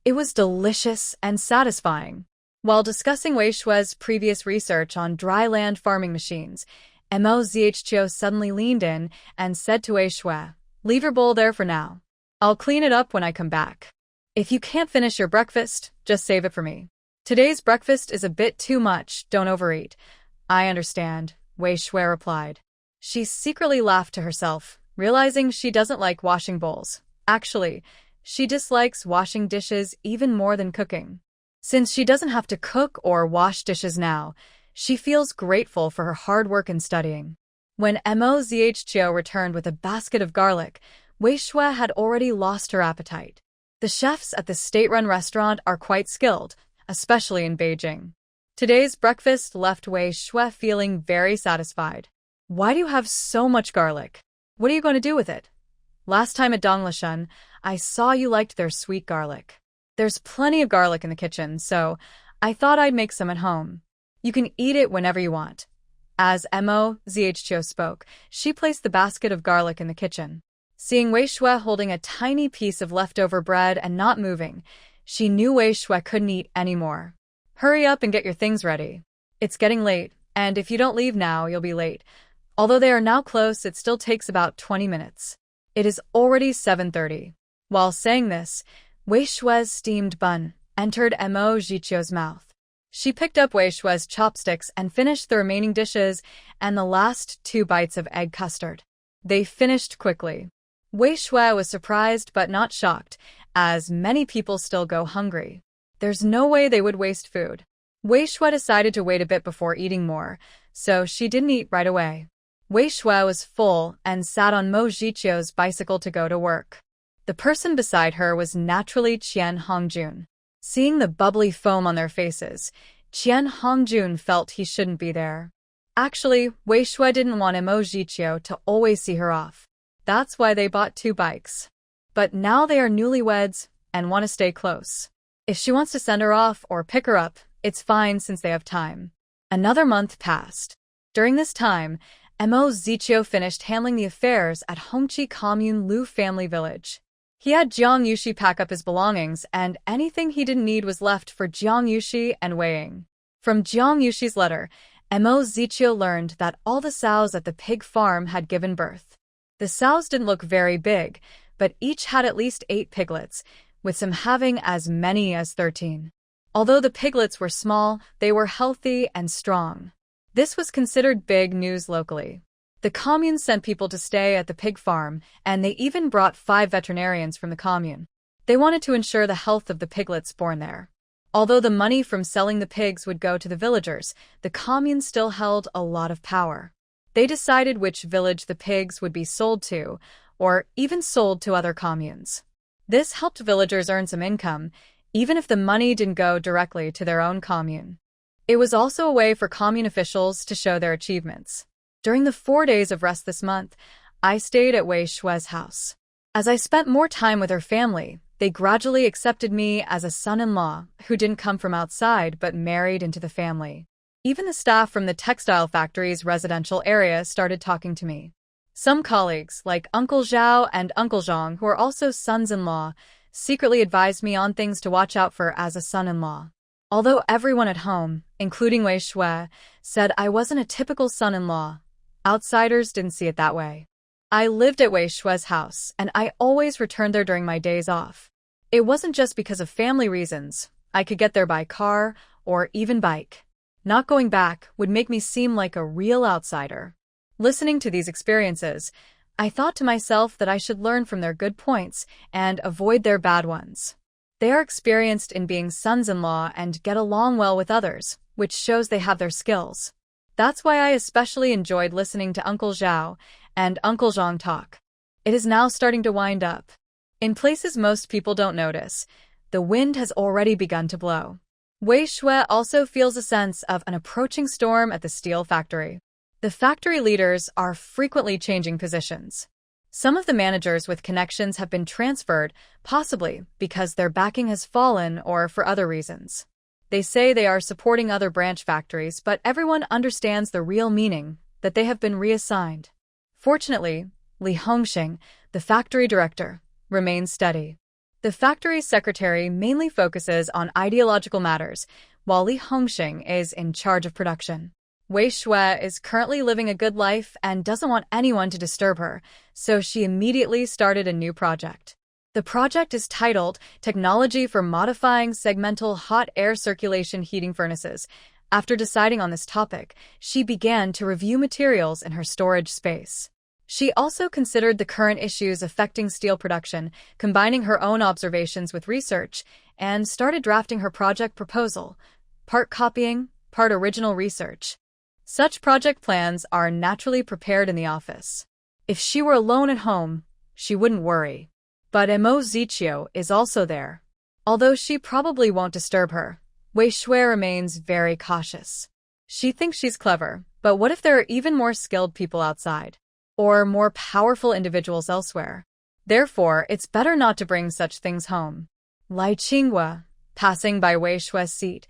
It was delicious and satisfying. While discussing Wei Shui's previous research on dry land farming machines, Mo.Zhi suddenly leaned in and said to Wei Shui, "Leave your bowl there for now. I'll clean it up when I come back. If you can't finish your breakfast, just save it for me. Today's breakfast is a bit too much, don't overeat." "I understand," Wei Shui replied. She secretly laughed to herself, realizing she doesn't like washing bowls. Actually, she dislikes washing dishes even more than cooking. Since she doesn't have to cook or wash dishes now, she feels grateful for her hard work and studying. When Mo.Zhi returned with a basket of garlic, Wei Shui had already lost her appetite. The chefs at the state-run restaurant are quite skilled, especially in Beijing. Today's breakfast left Wei Shui feeling very satisfied. "Why do you have so much garlic? What are you going to do with it? Last time at Donglashan, I saw you liked their sweet garlic. There's plenty of garlic in the kitchen, so I thought I'd make some at home. You can eat it whenever you want." As Mo.Zhi spoke, she placed the basket of garlic in the kitchen. Seeing Wei Shui holding a tiny piece of leftover bread and not moving, she knew Wei Shui couldn't eat anymore. "Hurry up and get your things ready. It's getting late, and if you don't leave now, you'll be late. Although they are now close, it still takes about 20 minutes. It is already 7:30. While saying this, Wei Shui's steamed bun entered Mo Jiqiu's mouth. She picked up Wei Shui's chopsticks and finished the remaining dishes and the last 2 bites of egg custard. They finished quickly. Wei Shui was surprised but not shocked, as many people still go hungry. There's no way they would waste food. Wei Shui decided to wait a bit before eating more, so she didn't eat right away. Wei Shui was full and sat on Mo Jiqiu's bicycle to go to work. The person beside her was naturally Qian Hongjun. Seeing the bubbly foam on their faces, Qian Hongjun felt he shouldn't be there. Actually, Wei Shui didn't want Mo Jiqiu to always see her off. That's why they bought 2 bikes. But now they are newlyweds and want to stay close. If she wants to send her off or pick her up, it's fine since they have time. Another month passed. During this time, Mo Ziqiu finished handling the affairs at Hongqi Commune Lu family village. He had Jiang Yushi pack up his belongings, and anything he didn't need was left for Jiang Yushi and Wei Ying. From Jiang Yushi's letter, Mo Ziqiu learned that all the sows at the pig farm had given birth. The sows didn't look very big, but each had at least 8 piglets, with some having as many as 13. Although the piglets were small, they were healthy and strong. This was considered big news locally. The commune sent people to stay at the pig farm, and they even brought 5 veterinarians from the commune. They wanted to ensure the health of the piglets born there. Although the money from selling the pigs would go to the villagers, the commune still held a lot of power. They decided which village the pigs would be sold to, or even sold to other communes. This helped villagers earn some income, even if the money didn't go directly to their own commune. It was also a way for commune officials to show their achievements. During the 4 days of rest this month, I stayed at Wei Shui's house. As I spent more time with her family, they gradually accepted me as a son-in-law who didn't come from outside but married into the family. Even the staff from the textile factory's residential area started talking to me. Some colleagues, like Uncle Zhao and Uncle Zhang, who are also sons-in-law, secretly advised me on things to watch out for as a son-in-law. Although everyone at home, including Wei Shui, said I wasn't a typical son-in-law, outsiders didn't see it that way. I lived at Wei Shui's house, and I always returned there during my days off. It wasn't just because of family reasons. I could get there by car or even bike. Not going back would make me seem like a real outsider. Listening to these experiences, I thought to myself that I should learn from their good points and avoid their bad ones. They are experienced in being sons-in-law and get along well with others, which shows they have their skills. That's why I especially enjoyed listening to Uncle Zhao and Uncle Zhang talk. It is now starting to wind up. In places most people don't notice, the wind has already begun to blow. Wei Shui also feels a sense of an approaching storm at the steel factory. The factory leaders are frequently changing positions. Some of the managers with connections have been transferred, possibly because their backing has fallen or for other reasons. They say they are supporting other branch factories, but everyone understands the real meaning, that they have been reassigned. Fortunately, Li Hongxing, the factory director, remains steady. The factory secretary mainly focuses on ideological matters, while Li Hongxing is in charge of production. Wei Shui is currently living a good life and doesn't want anyone to disturb her, so she immediately started a new project. The project is titled Technology for Modifying Segmental Hot Air Circulation Heating Furnaces. After deciding on this topic, she began to review materials in her storage space. She also considered the current issues affecting steel production, combining her own observations with research, and started drafting her project proposal, part copying, part original research. Such project plans are naturally prepared in the office. If she were alone at home, she wouldn't worry. But Mo Ziqiu is also there. Although she probably won't disturb her, Wei Shui remains very cautious. She thinks she's clever, but what if there are even more skilled people outside? Or more powerful individuals elsewhere? Therefore, it's better not to bring such things home. Lai Qinghua, passing by Wei Shui's seat,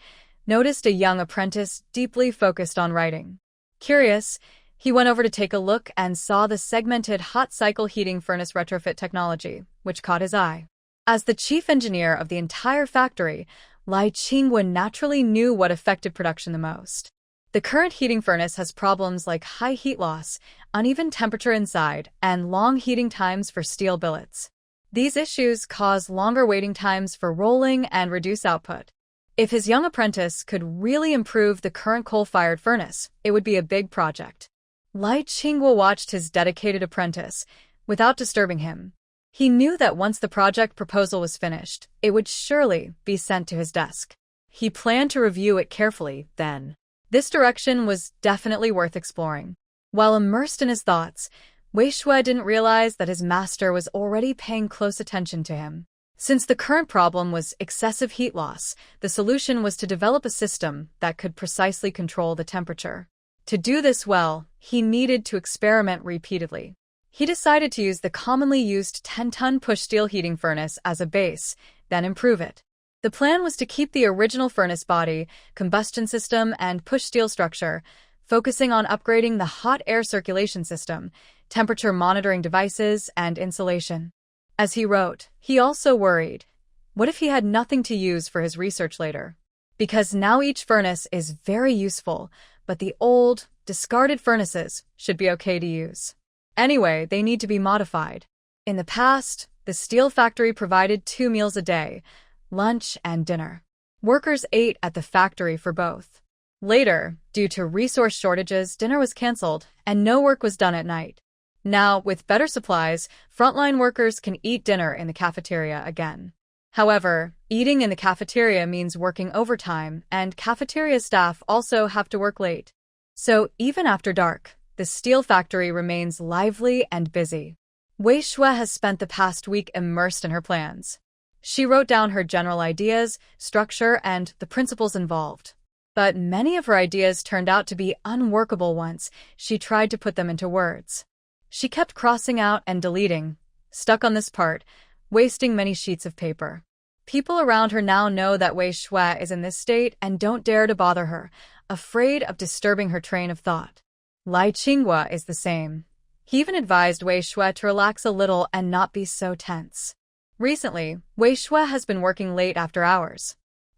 noticed a young apprentice deeply focused on writing. Curious, he went over to take a look and saw the segmented hot cycle heating furnace retrofit technology, which caught his eye. As the chief engineer of the entire factory, Lai Qinghua naturally knew what affected production the most. The current heating furnace has problems like high heat loss, uneven temperature inside, and long heating times for steel billets. These issues cause longer waiting times for rolling and reduce output. If his young apprentice could really improve the current coal-fired furnace, it would be a big project. Lai Qingguo watched his dedicated apprentice without disturbing him. He knew that once the project proposal was finished, it would surely be sent to his desk. He planned to review it carefully then. This direction was definitely worth exploring. While immersed in his thoughts, Wei Shui didn't realize that his master was already paying close attention to him. Since the current problem was excessive heat loss, the solution was to develop a system that could precisely control the temperature. To do this well, he needed to experiment repeatedly. He decided to use the commonly used 10-ton push steel heating furnace as a base, then improve it. The plan was to keep the original furnace body, combustion system, and push steel structure, focusing on upgrading the hot air circulation system, temperature monitoring devices, and insulation. As he wrote, he also worried, what if he had nothing to use for his research later? Because now each furnace is very useful, but the old, discarded furnaces should be okay to use. Anyway, they need to be modified. In the past, the steel factory provided 2 meals a day, lunch and dinner. Workers ate at the factory for both. Later, due to resource shortages, dinner was canceled and no work was done at night. Now, with better supplies, frontline workers can eat dinner in the cafeteria again. However, eating in the cafeteria means working overtime, and cafeteria staff also have to work late. So, even after dark, the steel factory remains lively and busy. Wei Shui has spent the past week immersed in her plans. She wrote down her general ideas, structure, and the principles involved. But many of her ideas turned out to be unworkable once she tried to put them into words. She kept crossing out and deleting, stuck on this part, wasting many sheets of paper. People around her now know that Wei Shui is in this state and don't dare to bother her, afraid of disturbing her train of thought. Lai Qingguo is the same. He even advised Wei Shui to relax a little and not be so tense. Recently, Wei Shui has been working late after hours.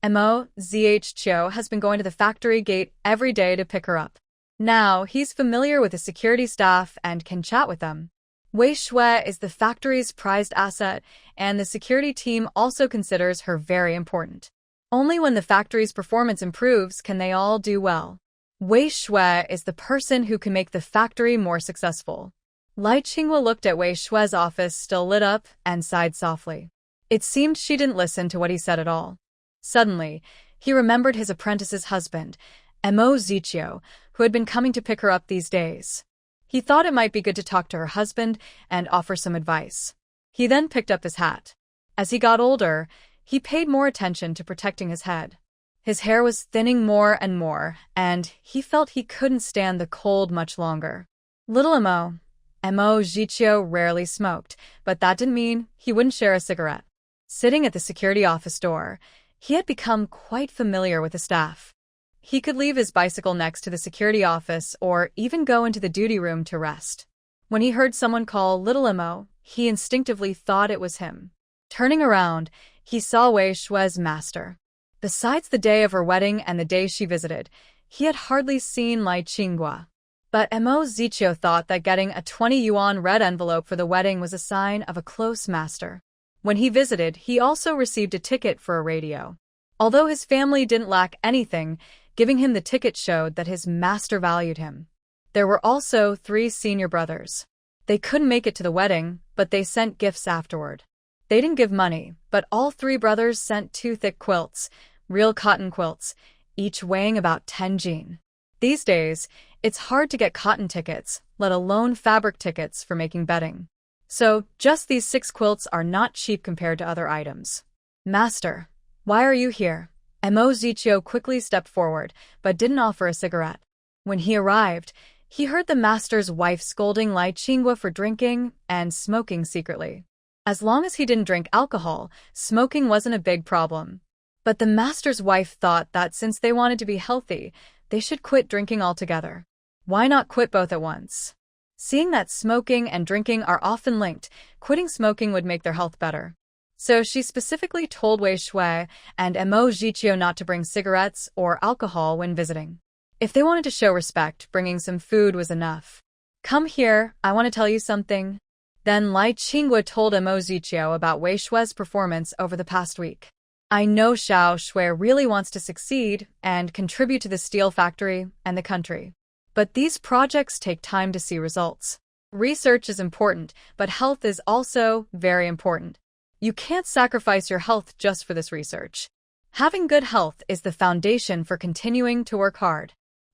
Mo Zhao has been going to the factory gate every day to pick her up. Now, he's familiar with the security staff and can chat with them. Wei Shui is the factory's prized asset, and the security team also considers her very important. Only when the factory's performance improves can they all do well. Wei Shui is the person who can make the factory more successful. Lai Qingguo looked at Wei Shui's office still lit up and sighed softly. It seemed she didn't listen to what he said at all. Suddenly, he remembered his apprentice's husband, Mo Zhao, who had been coming to pick her up these days. He thought it might be good to talk to her husband and offer some advice. He then picked up his hat. As he got older, he paid more attention to protecting his head. His hair was thinning more and more, and he felt he couldn't stand the cold much longer. Little Mo Zhao rarely smoked, but that didn't mean he wouldn't share a cigarette. Sitting at the security office door, he had become quite familiar with the staff. He could leave his bicycle next to the security office or even go into the duty room to rest. When he heard someone call Little Mo, he instinctively thought it was him. Turning around, he saw Wei Shui's master. Besides the day of her wedding and the day she visited, he had hardly seen Lai Qingguo. But Mo Zhao thought that getting a 20 yuan red envelope for the wedding was a sign of a close master. When he visited, he also received a ticket for a radio. Although his family didn't lack anything, giving him the ticket showed that his master valued him. There were also 3 senior brothers. They couldn't make it to the wedding, but they sent gifts afterward. They didn't give money, but all 3 brothers sent 2 thick quilts, real cotton quilts, each weighing about 10 jin. These days, it's hard to get cotton tickets, let alone fabric tickets for making bedding. So, just these 6 quilts are not cheap compared to other items. Master, why are you here? Mo Zhao quickly stepped forward, but didn't offer a cigarette. When he arrived, he heard the master's wife scolding Lai Qingguo for drinking and smoking secretly. As long as he didn't drink alcohol, smoking wasn't a big problem. But the master's wife thought that since they wanted to be healthy, they should quit drinking altogether. Why not quit both at once? Seeing that smoking and drinking are often linked, quitting smoking would make their health better. So she specifically told Wei Shui and Mo Zhao not to bring cigarettes or alcohol when visiting. If they wanted to show respect, bringing some food was enough. Come here, I want to tell you something. Then Lai Qingwe told Mo Ziqiu about Wei Shue's performance over the past week. I know Xiao Shui really wants to succeed and contribute to the steel factory and the country. But these projects take time to see results. Research is important, but health is also very important. You can't sacrifice your health just for this research. Having good health is the foundation for continuing to work hard.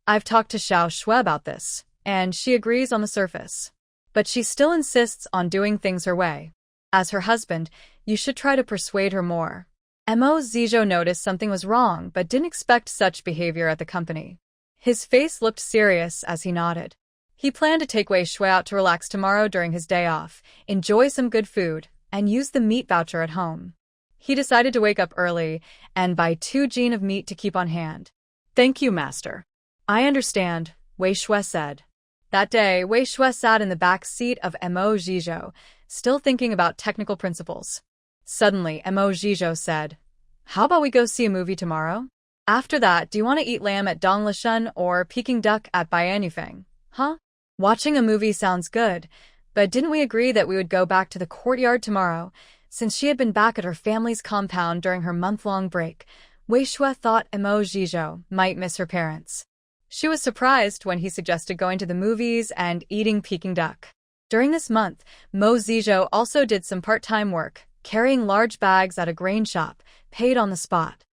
I've talked to Xiao Shui about this, and she agrees on the surface. But she still insists on doing things her way. As her husband, you should try to persuade her more. Mo Ziqiu noticed something was wrong but didn't expect such behavior at the company. His face looked serious as he nodded. He planned to take Wei Shui out to relax tomorrow during his day off, enjoy some good food, and use the meat voucher at home. He decided to wake up early and buy 2 jin of meat to keep on hand. Thank you, master. I understand, Wei Shui said. That day, Wei Shui sat in the back seat of Mo Ziqiu, still thinking about technical principles. Suddenly, Mo Ziqiu said, How about we go see a movie tomorrow? After that, do you want to eat lamb at Donglishan or Peking duck at Baiyanyufeng? Huh? Watching a movie sounds good, but didn't we agree that we would go back to the courtyard tomorrow? Since she had been back at her family's compound during her month-long break, Wei Shui thought Mo Ziqiu might miss her parents. She was surprised when he suggested going to the movies and eating Peking duck. During this month, Mo Ziqiu also did some part-time work, carrying large bags at a grain shop, paid on the spot.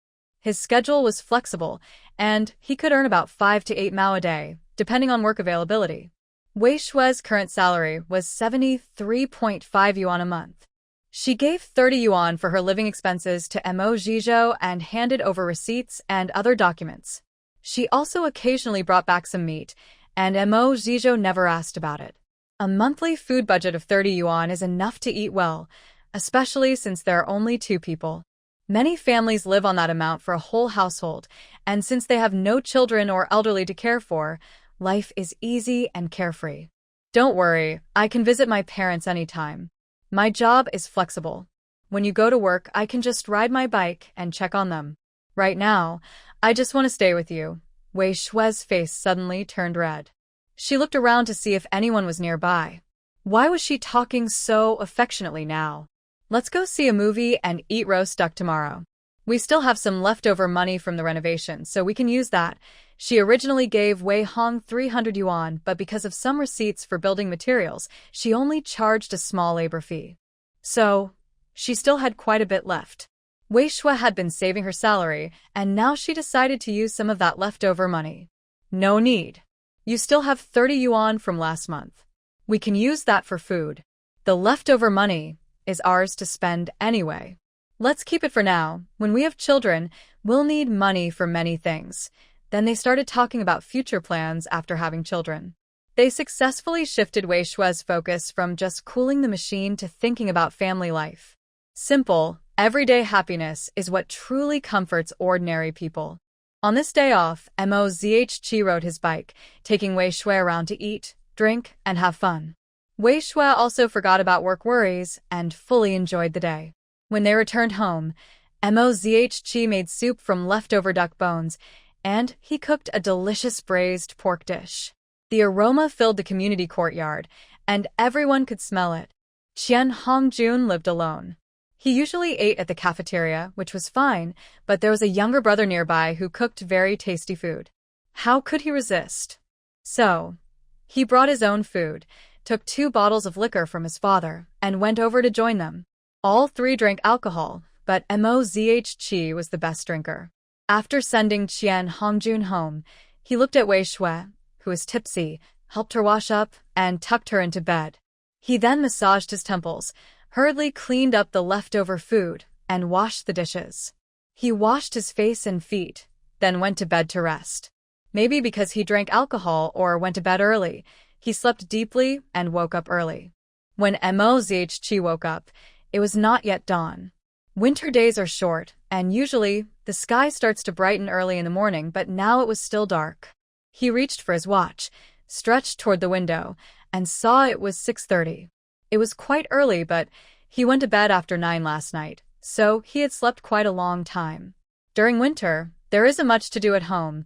His schedule was flexible, and he could earn about 5 to 8 mao a day, depending on work availability. Wei Shui's current salary was 73.5 yuan a month. She gave 30 yuan for her living expenses to Mo Ziqiu and handed over receipts and other documents. She also occasionally brought back some meat, and Mo Ziqiu never asked about it. A monthly food budget of 30 yuan is enough to eat well, especially since there are only 2 people. Many families live on that amount for a whole household, and since they have no children or elderly to care for, life is easy and carefree. Don't worry, I can visit my parents anytime. My job is flexible. When you go to work, I can just ride my bike and check on them. Right now, I just want to stay with you. Wei Shui's face suddenly turned red. She looked around to see if anyone was nearby. Why was she talking so affectionately now? Let's go see a movie and eat roast duck tomorrow. We still have some leftover money from the renovation, so we can use that. She originally gave Wei Hong 300 yuan, but because of some receipts for building materials, she only charged a small labor fee. So, she still had quite a bit left. Wei Shui had been saving her salary, and now she decided to use some of that leftover money. No need. You still have 30 yuan from last month. We can use that for food. The leftover money is ours to spend anyway. Let's keep it for now. When we have children, we'll need money for many things. Then they started talking about future plans after having children. They successfully shifted Wei Shui's focus from just cooling the machine to thinking about family life. Simple, everyday happiness is what truly comforts ordinary people. On this day off, Mo Ziqiu rode his bike, taking Wei Shui around to eat, drink, and have fun. Wei Shui also forgot about work worries and fully enjoyed the day. When they returned home, Mo Ziqiu made soup from leftover duck bones, and he cooked a delicious braised pork dish. The aroma filled the community courtyard, and everyone could smell it. Qian Hongjun lived alone. He usually ate at the cafeteria, which was fine, but there was a younger brother nearby who cooked very tasty food. How could he resist? So, he brought his own food, took 2 bottles of liquor from his father, and went over to join them. All 3 drank alcohol, but Mo Ziqiu was the best drinker. After sending Qian Hongjun home, he looked at Wei Shui, who was tipsy, helped her wash up, and tucked her into bed. He then massaged his temples, hurriedly cleaned up the leftover food, and washed the dishes. He washed his face and feet, then went to bed to rest. Maybe because he drank alcohol or went to bed early, he slept deeply and woke up early. When Mo Ziqiu woke up, it was not yet dawn. Winter days are short, and usually, the sky starts to brighten early in the morning, but now it was still dark. He reached for his watch, stretched toward the window, and saw it was 6:30. It was quite early, but he went to bed after 9 last night, so he had slept quite a long time. During winter, there isn't much to do at home,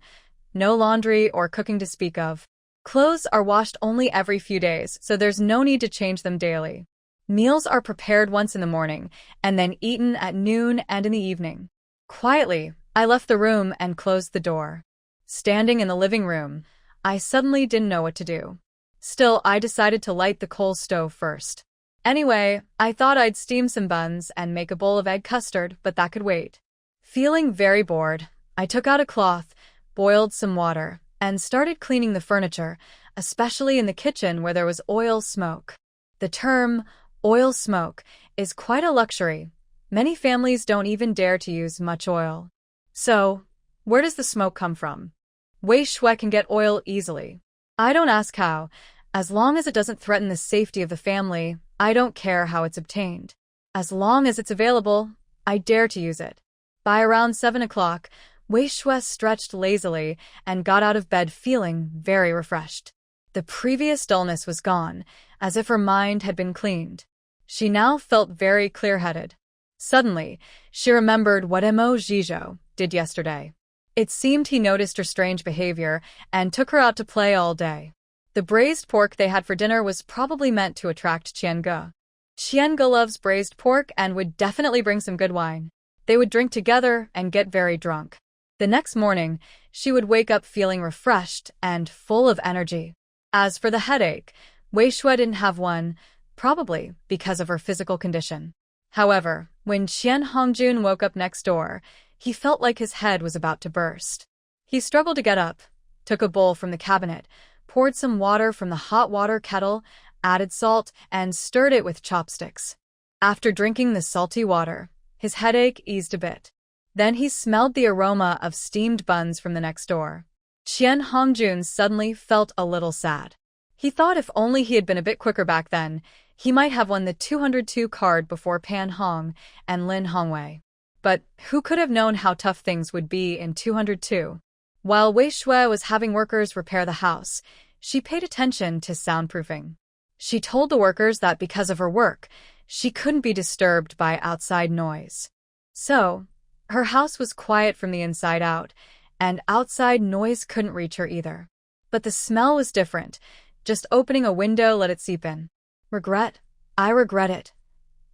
No laundry or cooking to speak of. Clothes are washed only every few days, so there's no need to change them daily. Meals are prepared once in the morning, and then eaten at noon and in the evening. Quietly, I left the room and closed the door. Standing in the living room, I suddenly didn't know what to do. Still, I decided to light the coal stove first. Anyway, I thought I'd steam some buns and make a bowl of egg custard, but that could wait. Feeling very bored, I took out a cloth, boiled some water, and started cleaning the furniture, especially in the kitchen where there was oil smoke. The term, oil smoke, is quite a luxury. Many families don't even dare to use much oil. So, where does the smoke come from? Wei Shui can get oil easily. I don't ask how. As long as it doesn't threaten the safety of the family, I don't care how it's obtained. As long as it's available, I dare to use it. By around 7 o'clock, Wei Shui stretched lazily and got out of bed feeling very refreshed. The previous dullness was gone, as if her mind had been cleaned. She now felt very clear-headed. Suddenly, she remembered what Mo Zhizhou did yesterday. It seemed he noticed her strange behavior and took her out to play all day. The braised pork they had for dinner was probably meant to attract Qiange. Qiange loves braised pork and would definitely bring some good wine. They would drink together and get very drunk. The next morning, she would wake up feeling refreshed and full of energy. As for the headache, Wei Shui didn't have one, probably because of her physical condition. However, when Qian Hongjun woke up next door, he felt like his head was about to burst. He struggled to get up, took a bowl from the cabinet, poured some water from the hot water kettle, added salt, and stirred it with chopsticks. After drinking the salty water, his headache eased a bit. Then he smelled the aroma of steamed buns from the next door. Qian Hongjun suddenly felt a little sad. He thought if only he had been a bit quicker back then, he might have won the 202 card before Pan Hong and Lin Hongwei. But who could have known how tough things would be in 202? While Wei Shui was having workers repair the house, she paid attention to soundproofing. She told the workers that because of her work, she couldn't be disturbed by outside noise. So, her house was quiet from the inside out, and outside noise couldn't reach her either. But the smell was different. Just opening a window let it seep in. Regret? I regret it.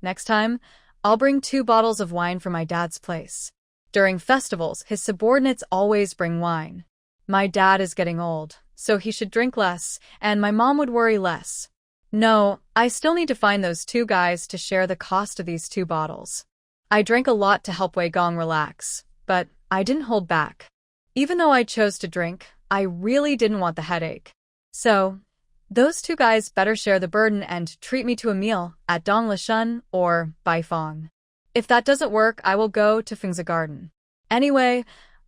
Next time, I'll bring 2 bottles of wine from my dad's place. During festivals, his subordinates always bring wine. My dad is getting old, so he should drink less, and my mom would worry less. No, I still need to find those 2 guys to share the cost of these 2 bottles. I drank a lot to help Wei Gong relax, but I didn't hold back. Even though I chose to drink, I really didn't want the headache. So, those 2 guys better share the burden and treat me to a meal at Dong Lishun or Baifang. If that doesn't work, I will go to Fengzi Garden. Anyway,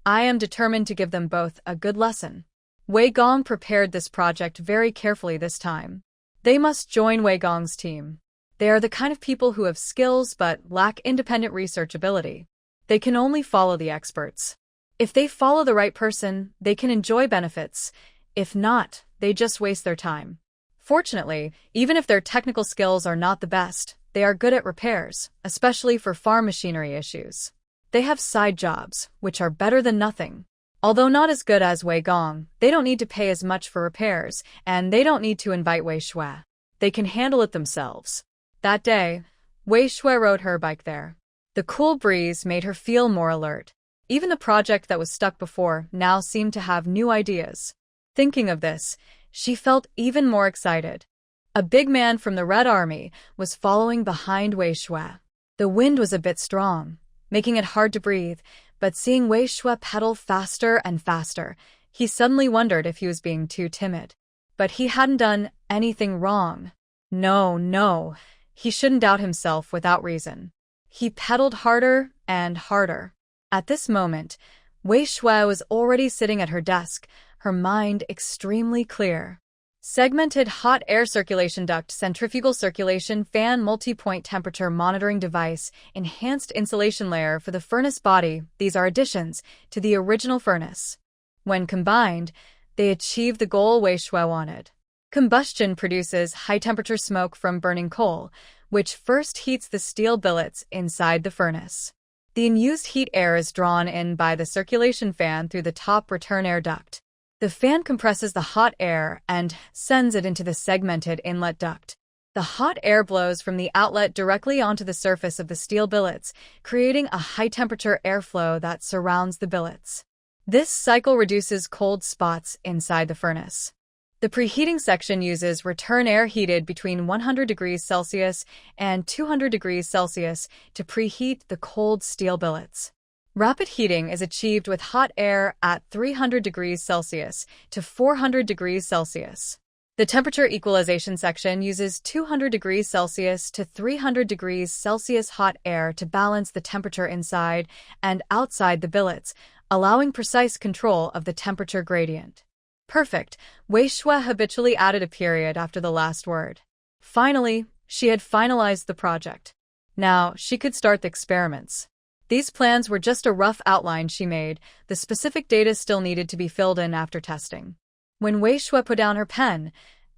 I am determined to give them both a good lesson. Wei Gong prepared this project very carefully this time. They must join Wei Gong's team. They are the kind of people who have skills but lack independent research ability. They can only follow the experts. If they follow the right person, they can enjoy benefits. If not, they just waste their time. Fortunately, even if their technical skills are not the best, they are good at repairs, especially for farm machinery issues. They have side jobs, which are better than nothing. Although not as good as Wei Gong, they don't need to pay as much for repairs, and they don't need to invite Wei Shui. They can handle it themselves. That day, Wei Shui rode her bike there. The cool breeze made her feel more alert. Even the project that was stuck before now seemed to have new ideas. Thinking of this, she felt even more excited. A big man from the Red Army was following behind Wei Shui. The wind was a bit strong, making it hard to breathe, but seeing Wei Shui pedal faster and faster, he suddenly wondered if he was being too timid. But he hadn't done anything wrong. No, he shouldn't doubt himself without reason. He pedaled harder and harder. At this moment, Wei Shui was already sitting at her desk, her mind extremely clear. Segmented hot air circulation duct, centrifugal circulation fan, multi-point temperature monitoring device, enhanced insulation layer for the furnace body, these are additions to the original furnace. When combined, they achieve the goal Wei Shui wanted. Combustion produces high-temperature smoke from burning coal, which first heats the steel billets inside the furnace. The unused heat air is drawn in by the circulation fan through the top return air duct. The fan compresses the hot air and sends it into the segmented inlet duct. The hot air blows from the outlet directly onto the surface of the steel billets, creating a high-temperature airflow that surrounds the billets. This cycle reduces cold spots inside the furnace. The preheating section uses return air heated between 100 degrees Celsius and 200 degrees Celsius to preheat the cold steel billets. Rapid heating is achieved with hot air at 300 degrees Celsius to 400 degrees Celsius. The temperature equalization section uses 200 degrees Celsius to 300 degrees Celsius hot air to balance the temperature inside and outside the billets, allowing precise control of the temperature gradient. Perfect. Wei Shui habitually added a period after the last word. Finally, she had finalized the project. Now, she could start the experiments. These plans were just a rough outline she made. The specific data still needed to be filled in after testing. When Wei Shui put down her pen,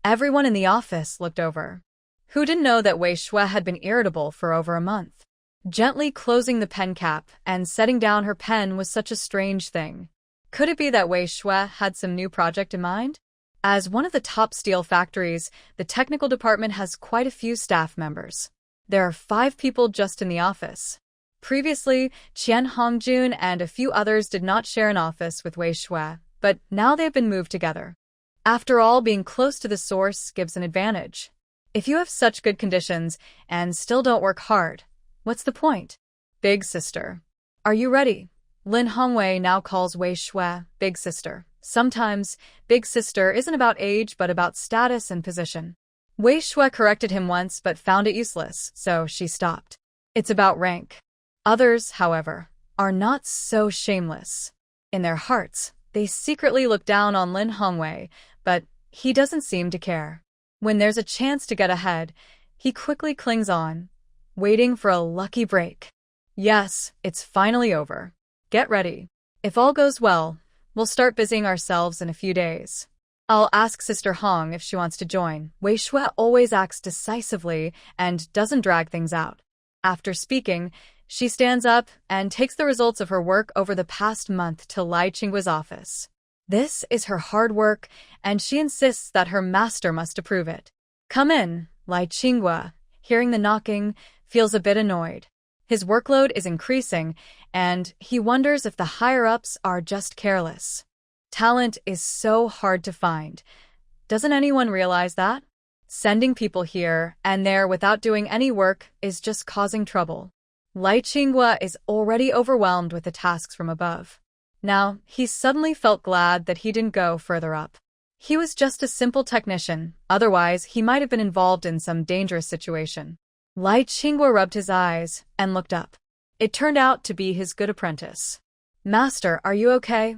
everyone in the office looked over. Who didn't know that Wei Shui had been irritable for over a month? Gently closing the pen cap and setting down her pen was such a strange thing. Could it be that Wei Shui had some new project in mind? As one of the top steel factories, the technical department has quite a few staff members. There are 5 people just in the office. Previously, Qian Hongjun and a few others did not share an office with Wei Shui, but now they have been moved together. After all, being close to the source gives an advantage. If you have such good conditions and still don't work hard, what's the point? Big sister. Are you ready? Lin Hongwei now calls Wei Shui Big Sister. Sometimes, Big Sister isn't about age but about status and position. Wei Shui corrected him once but found it useless, so she stopped. It's about rank. Others, however, are not so shameless. In their hearts, they secretly look down on Lin Hongwei, but he doesn't seem to care. When there's a chance to get ahead, he quickly clings on, waiting for a lucky break. Yes, it's finally over. Get ready. If all goes well, we'll start busying ourselves in a few days. I'll ask Sister Hong if she wants to join. Wei Shui always acts decisively and doesn't drag things out. After speaking, she stands up and takes the results of her work over the past month to Lai Qinggua's office. This is her hard work, and she insists that her master must approve it. Come in. Lai Qinggua, hearing the knocking, feels a bit annoyed. His workload is increasing, and he wonders if the higher-ups are just careless. Talent is so hard to find. Doesn't anyone realize that? Sending people here and there without doing any work is just causing trouble. Lai Qinggua is already overwhelmed with the tasks from above. Now, he suddenly felt glad that he didn't go further up. He was just a simple technician, otherwise he might have been involved in some dangerous situation. Lai Qinggua rubbed his eyes and looked up. It turned out to be his good apprentice. Master, are you okay?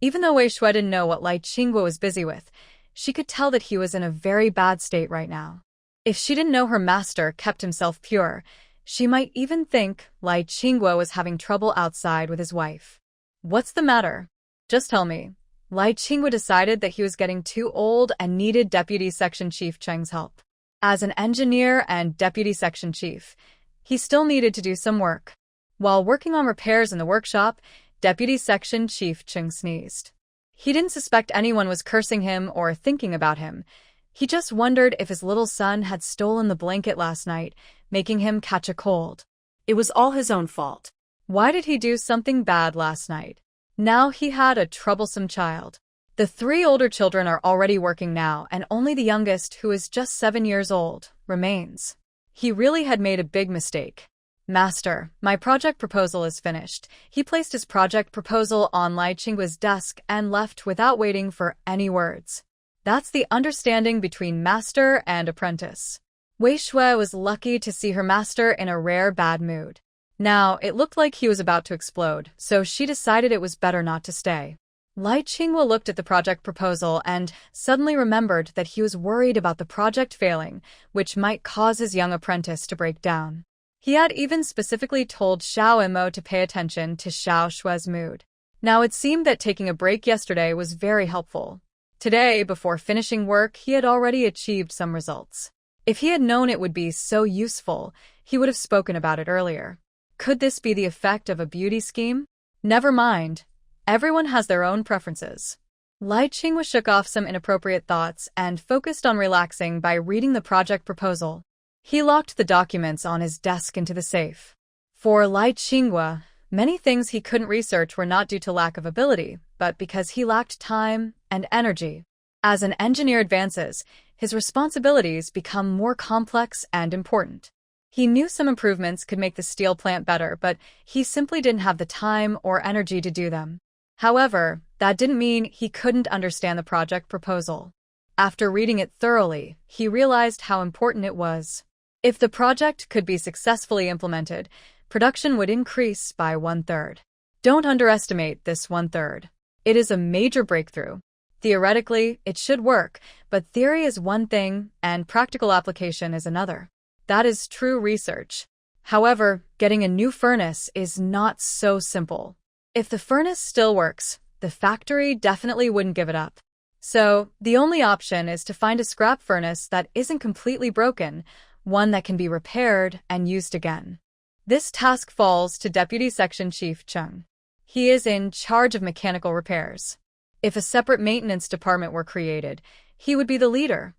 Even though Wei Shui didn't know what Lai Qinggua was busy with, she could tell that he was in a very bad state right now. If she didn't know her master kept himself pure, she might even think Lai Qinggua was having trouble outside with his wife. What's the matter? Just tell me. Lai Qinggua decided that he was getting too old and needed Deputy Section Chief Cheng's help. As an engineer and Deputy Section Chief, he still needed to do some work. While working on repairs in the workshop, Deputy Section Chief Cheng sneezed. He didn't suspect anyone was cursing him or thinking about him. He just wondered if his little son had stolen the blanket last night, making him catch a cold. It was all his own fault. Why did he do something bad last night? Now he had a troublesome child. The 3 older children are already working now, and only the youngest, who is just 7 years old, remains. He really had made a big mistake. Master, my project proposal is finished. He placed his project proposal on Lai Qinggua's desk and left without waiting for any words. That's the understanding between master and apprentice. Wei Shui was lucky to see her master in a rare bad mood. Now, it looked like he was about to explode, so she decided it was better not to stay. Lai Qinggua looked at the project proposal and suddenly remembered that he was worried about the project failing, which might cause his young apprentice to break down. He had even specifically told Xiao Imo to pay attention to Xiao Shui's mood. Now it seemed that taking a break yesterday was very helpful. Today, before finishing work, he had already achieved some results. If he had known it would be so useful, he would have spoken about it earlier. Could this be the effect of a beauty scheme? Never mind. Everyone has their own preferences. Lai Qinghua shook off some inappropriate thoughts and focused on relaxing by reading the project proposal. He locked the documents on his desk into the safe. For Lai Qinghua, many things he couldn't research were not due to lack of ability, but because he lacked time and energy. As an engineer advances, his responsibilities become more complex and important. He knew some improvements could make the steel plant better, but he simply didn't have the time or energy to do them. However, that didn't mean he couldn't understand the project proposal. After reading it thoroughly, he realized how important it was. If the project could be successfully implemented, production would increase by 1/3. Don't underestimate this 1/3. It is a major breakthrough. Theoretically, it should work, but theory is one thing and practical application is another. That is true research. However, getting a new furnace is not so simple. If the furnace still works, the factory definitely wouldn't give it up. So, the only option is to find a scrap furnace that isn't completely broken, one that can be repaired and used again. This task falls to Deputy Section Chief Chung. He is in charge of mechanical repairs. If a separate maintenance department were created, he would be the leader.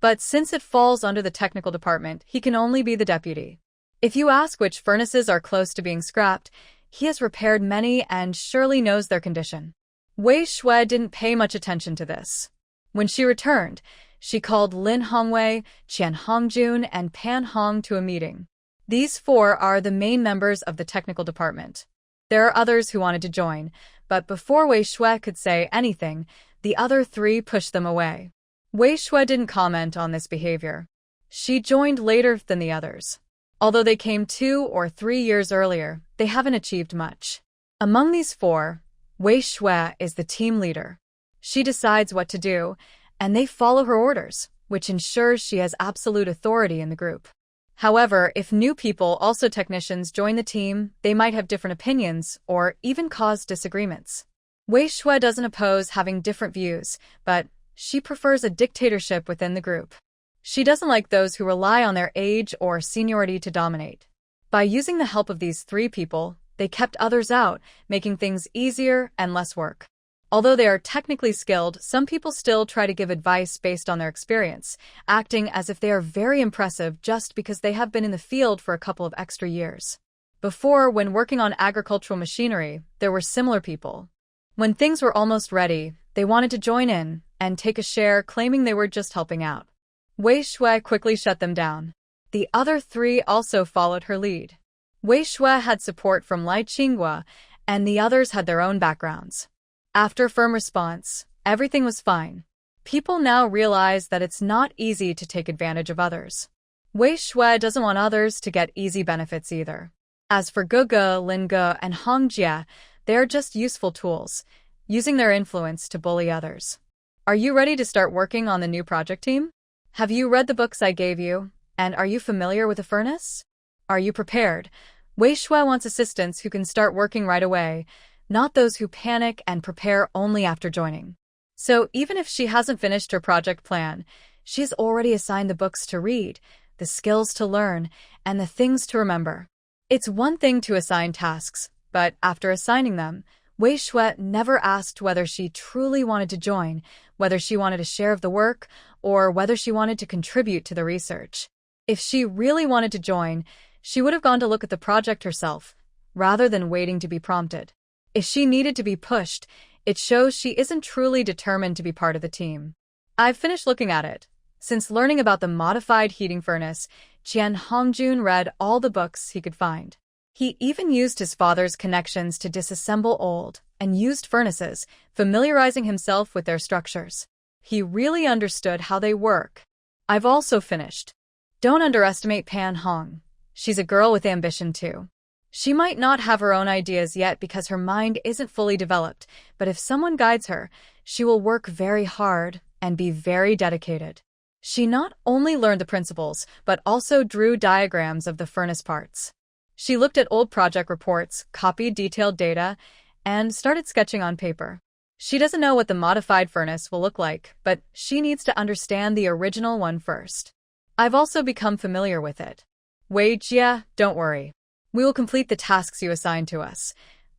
But since it falls under the technical department, he can only be the deputy. If you ask which furnaces are close to being scrapped, he has repaired many and surely knows their condition. Wei Shui didn't pay much attention to this. When she returned, she called Lin Hongwei, Qian Hongjun, and Pan Hong to a meeting. These four are the main members of the technical department. There are others who wanted to join, but before Wei Shui could say anything, the other three pushed them away. Wei Shui didn't comment on this behavior. She joined later than the others. Although they came 2 or 3 years earlier, they haven't achieved much. Among these four, Wei Shui is the team leader. She decides what to do, and they follow her orders, which ensures she has absolute authority in the group. However, if new people, also technicians, join the team, they might have different opinions or even cause disagreements. Wei Shui doesn't oppose having different views, but she prefers a dictatorship within the group. She doesn't like those who rely on their age or seniority to dominate. By using the help of these 3 people, they kept others out, making things easier and less work. Although they are technically skilled, some people still try to give advice based on their experience, acting as if they are very impressive just because they have been in the field for a couple of extra years. Before, when working on agricultural machinery, there were similar people. When things were almost ready, they wanted to join in and take a share, claiming they were just helping out. Wei Shui quickly shut them down. The other 3 also followed her lead. Wei Shui had support from Lai Qinghua, and the others had their own backgrounds. After a firm response, everything was fine. People now realize that it's not easy to take advantage of others. Wei Shui doesn't want others to get easy benefits either. As for Ge, Lin Ge, and Hong Jie, they are just useful tools, using their influence to bully others. Are you ready to start working on the new project team? Have you read the books I gave you, and are you familiar with the furnace? Are you prepared? Wei Shui wants assistants who can start working right away, not those who panic and prepare only after joining. So even if she hasn't finished her project plan, she's already assigned the books to read, the skills to learn, and the things to remember. It's one thing to assign tasks, but after assigning them, Wei Shui never asked whether she truly wanted to join, whether she wanted a share of the work, or whether she wanted to contribute to the research. If she really wanted to join, she would have gone to look at the project herself, rather than waiting to be prompted. If she needed to be pushed, it shows she isn't truly determined to be part of the team. I've finished looking at it. Since learning about the modified heating furnace, Qian Hongjun read all the books he could find. He even used his father's connections to disassemble old and used furnaces, familiarizing himself with their structures. He really understood how they work. I've also finished. Don't underestimate Pan Hong. She's a girl with ambition too. She might not have her own ideas yet because her mind isn't fully developed, but if someone guides her, she will work very hard and be very dedicated. She not only learned the principles, but also drew diagrams of the furnace parts. She looked at old project reports, copied detailed data, and started sketching on paper. She doesn't know what the modified furnace will look like, but she needs to understand the original one first. I've also become familiar with it. Wei Jie, don't worry. We will complete the tasks you assign to us.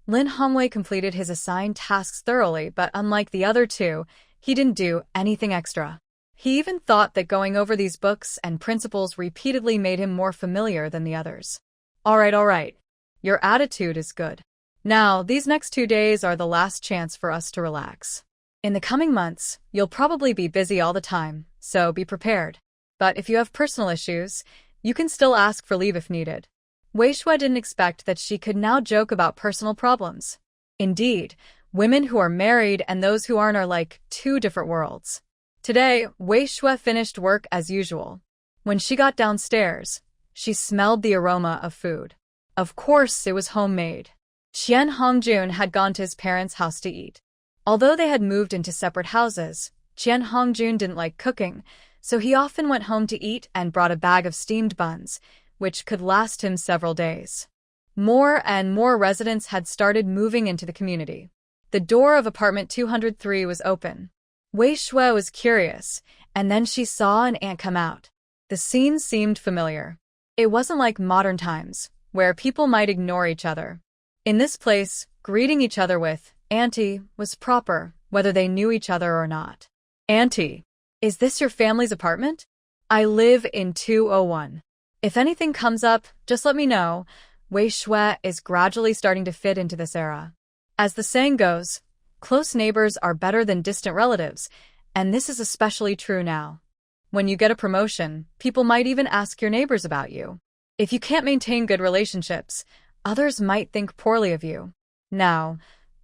Lin Hongwei completed his assigned tasks thoroughly, but unlike the other two, he didn't do anything extra. He even thought that going over these books and principles repeatedly made him more familiar than the others. All right. Your attitude is good. Now, these next 2 days are the last chance for us to relax. In the coming months, you'll probably be busy all the time, so be prepared. But if you have personal issues, you can still ask for leave if needed. Wei Shui didn't expect that she could now joke about personal problems. Indeed, women who are married and those who aren't are like two different worlds. Today, Wei Shui finished work as usual. When she got downstairs, she smelled the aroma of food. Of course, it was homemade. Qian Hongjun had gone to his parents' house to eat. Although they had moved into separate houses, Qian Hongjun didn't like cooking, so he often went home to eat and brought a bag of steamed buns, which could last him several days. More and more residents had started moving into the community. The door of apartment 203 was open. Wei Shui was curious, and then she saw an ant come out. The scene seemed familiar. It wasn't like modern times, where people might ignore each other. In this place, greeting each other with "Auntie" was proper, whether they knew each other or not. "Auntie, is this your family's apartment? I live in 201. If anything comes up, just let me know." Wei Shui is gradually starting to fit into this era. As the saying goes, close neighbors are better than distant relatives, and this is especially true now. When you get a promotion, people might even ask your neighbors about you. If you can't maintain good relationships, others might think poorly of you. Now,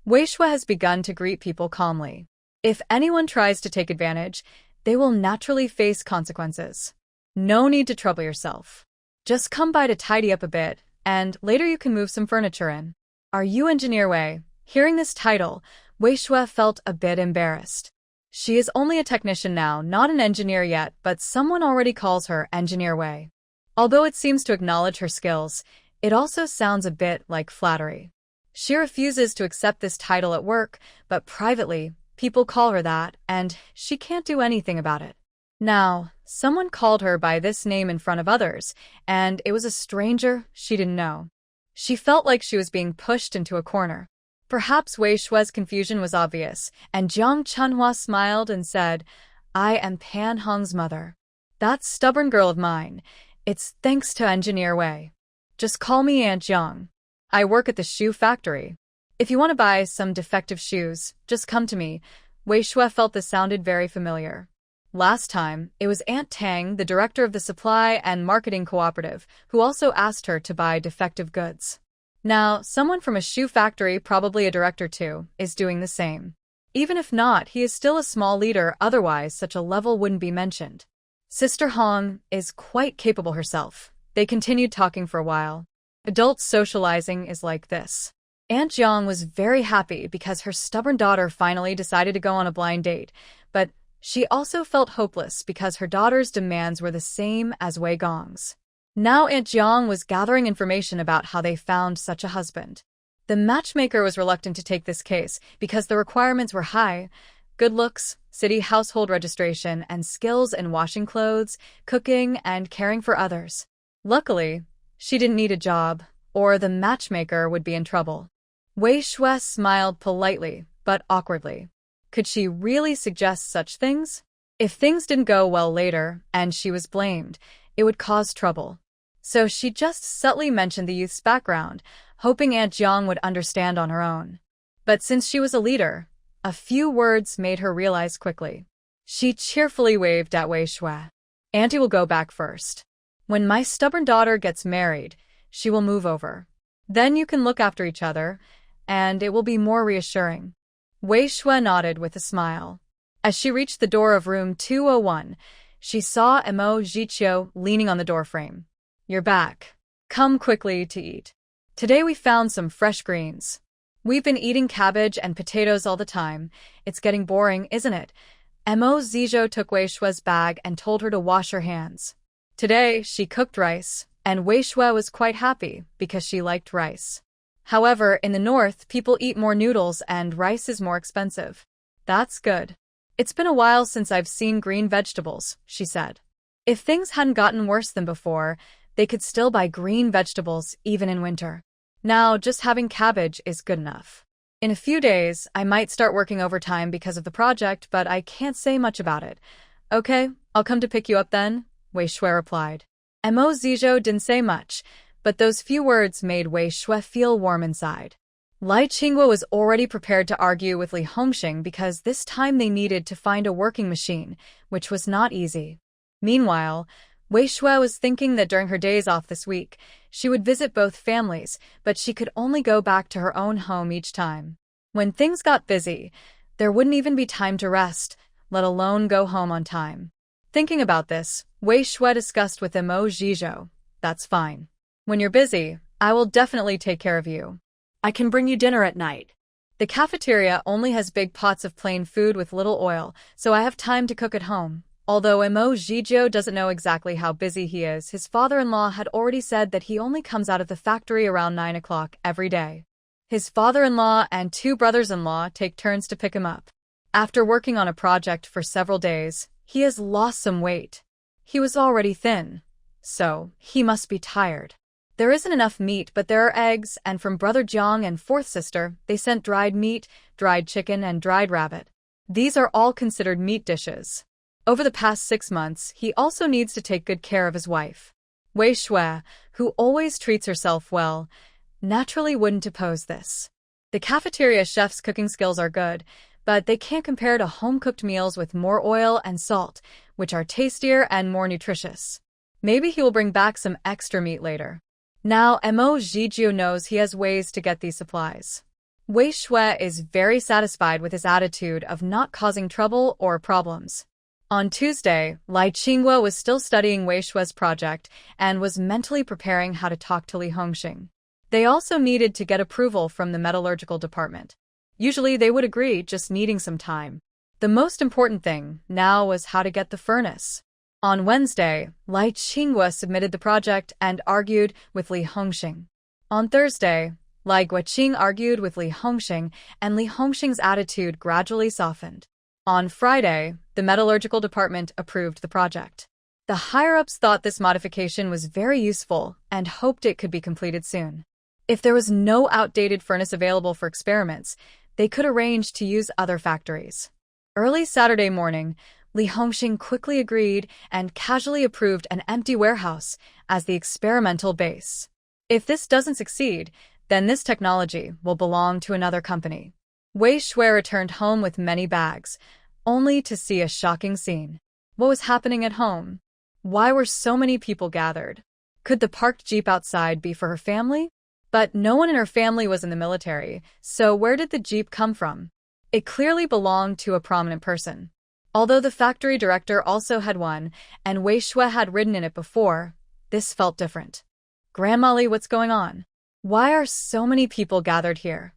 Wei Shui has begun to greet people calmly. If anyone tries to take advantage, they will naturally face consequences. No need to trouble yourself. Just come by to tidy up a bit, and later you can move some furniture in. Are you Engineer Wei? Hearing this title, Wei Shui felt a bit embarrassed. She is only a technician now, not an engineer yet, but someone already calls her Engineer Wei. Although it seems to acknowledge her skills, it also sounds a bit like flattery. She refuses to accept this title at work, but privately, people call her that, and she can't do anything about it. Now, someone called her by this name in front of others, and it was a stranger she didn't know. She felt like she was being pushed into a corner. Perhaps Wei Shui's confusion was obvious, and Jiang Chunhua smiled and said, "I am Pan Hong's mother. That stubborn girl of mine. It's thanks to Engineer Wei. Just call me Aunt Jiang. I work at the shoe factory. If you want to buy some defective shoes, just come to me." Wei Shui felt this sounded very familiar. Last time, it was Aunt Tang, the director of the Supply and Marketing Cooperative, who also asked her to buy defective goods. Now, someone from a shoe factory, probably a director too, is doing the same. Even if not, he is still a small leader, otherwise such a level wouldn't be mentioned. Sister Hong is quite capable herself. They continued talking for a while. Adult socializing is like this. Aunt Jiang was very happy because her stubborn daughter finally decided to go on a blind date, but she also felt hopeless because her daughter's demands were the same as Wei Gong's. Now Aunt Jiang was gathering information about how they found such a husband. The matchmaker was reluctant to take this case because the requirements were high: good looks, city household registration, and skills in washing clothes, cooking, and caring for others. Luckily, she didn't need a job, or the matchmaker would be in trouble. Wei Shui smiled politely, but awkwardly. Could she really suggest such things? If things didn't go well later, and she was blamed, it would cause trouble. So she just subtly mentioned the youth's background, hoping Aunt Jiang would understand on her own. But since she was a leader, a few words made her realize quickly. She cheerfully waved at Wei Shui. "Auntie will go back first. When my stubborn daughter gets married, she will move over. Then you can look after each other, and it will be more reassuring." Wei Shui nodded with a smile. As she reached the door of room 201, she saw Mo Jiqiu leaning on the doorframe. "You're back. Come quickly to eat. Today we found some fresh greens. We've been eating cabbage and potatoes all the time. It's getting boring, isn't it?" Mo Zijiu took Wei Shui's bag and told her to wash her hands. Today, she cooked rice, and Wei Shui was quite happy because she liked rice. However, in the north, people eat more noodles and rice is more expensive. "That's good. It's been a while since I've seen green vegetables," she said. If things hadn't gotten worse than before, they could still buy green vegetables even in winter. Now, just having cabbage is good enough. In a few days, I might start working overtime because of the project, but I can't say much about it. Okay, I'll come to pick you up then, Wei Shui replied. Mo Zizhou didn't say much, but those few words made Wei Shui feel warm inside. Lai Qingguo was already prepared to argue with Li Hongxing because this time they needed to find a working machine, which was not easy. Meanwhile, Wei Shui was thinking that during her days off this week, she would visit both families, but she could only go back to her own home each time. When things got busy, there wouldn't even be time to rest, let alone go home on time. Thinking about this, Wei Shui discussed with Mo Zizhou, "That's fine. When you're busy, I will definitely take care of you. I can bring you dinner at night. The cafeteria only has big pots of plain food with little oil, so I have time to cook at home." Although Mo Zizhou doesn't know exactly how busy he is, his father-in-law had already said that he only comes out of the factory around 9 o'clock every day. His father-in-law and 2 brothers-in-law take turns to pick him up. After working on a project for several days, he has lost some weight. He was already thin, so he must be tired. There isn't enough meat, but there are eggs, and from Brother Jiang and fourth sister, they sent dried meat, dried chicken, and dried rabbit. These are all considered meat dishes. Over the past 6 months, he also needs to take good care of his wife. Wei Shui, who always treats herself well, naturally wouldn't oppose this. The cafeteria chef's cooking skills are good, but they can't compare to home-cooked meals with more oil and salt, which are tastier and more nutritious. Maybe he will bring back some extra meat later. Now, Mo Zizhou knows he has ways to get these supplies. Wei Shui is very satisfied with his attitude of not causing trouble or problems. On Tuesday, Lai Qingguo was still studying Wei Shui's project and was mentally preparing how to talk to Li Hongxing. They also needed to get approval from the metallurgical department. Usually they would agree, just needing some time. The most important thing now was how to get the furnace. On Wednesday, Lai Qingguo submitted the project and argued with Li Hongxing. On Thursday, Lai Guoqing argued with Li Hongxing, and Li Hongxing's attitude gradually softened. On Friday, the metallurgical department approved the project. The higher-ups thought this modification was very useful and hoped it could be completed soon. If there was no outdated furnace available for experiments, they could arrange to use other factories. Early Saturday morning, Li Hongxing quickly agreed and casually approved an empty warehouse as the experimental base. If this doesn't succeed, then this technology will belong to another company. Wei Shui returned home with many bags, only to see a shocking scene. What was happening at home? Why were so many people gathered? Could the parked jeep outside be for her family? But no one in her family was in the military, so where did the jeep come from? It clearly belonged to a prominent person. Although the factory director also had one, and Wei Shui had ridden in it before, this felt different. "Grandma Li, what's going on? Why are so many people gathered here?"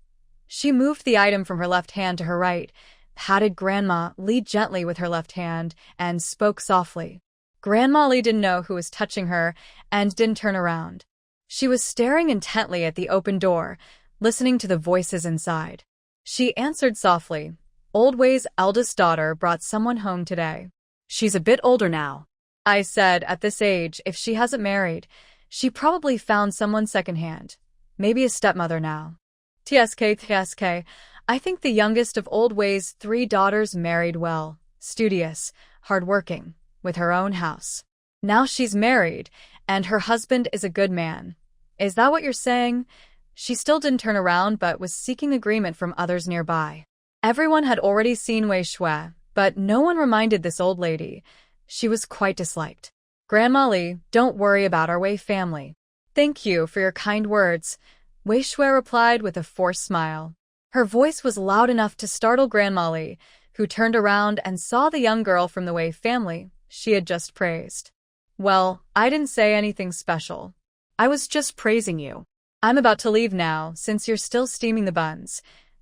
She moved the item from her left hand to her right, patted Grandma Li gently with her left hand, and spoke softly. Grandma Li didn't know who was touching her and didn't turn around. She was staring intently at the open door, listening to the voices inside. She answered softly, "Old Wei's eldest daughter brought someone home today." "She's a bit older now," I said. "At this age, if she hasn't married, she probably found someone secondhand. Maybe a stepmother now." TSK, I think the youngest of Old Wei's 3 daughters married well, studious, hardworking, with her own house. Now she's married, and her husband is a good man. Is that what you're saying?" She still didn't turn around but was seeking agreement from others nearby. Everyone had already seen Wei Shui, but no one reminded this old lady. She was quite disliked. "Grandma Li, don't worry about our Wei family." "Thank you for your kind words," Wei Shui replied with a forced smile. Her voice was loud enough to startle Grandma Li, who turned around and saw the young girl from the Wei family she had just praised. "Well, I didn't say anything special. I was just praising you. I'm about to leave now, since you're still steaming the buns."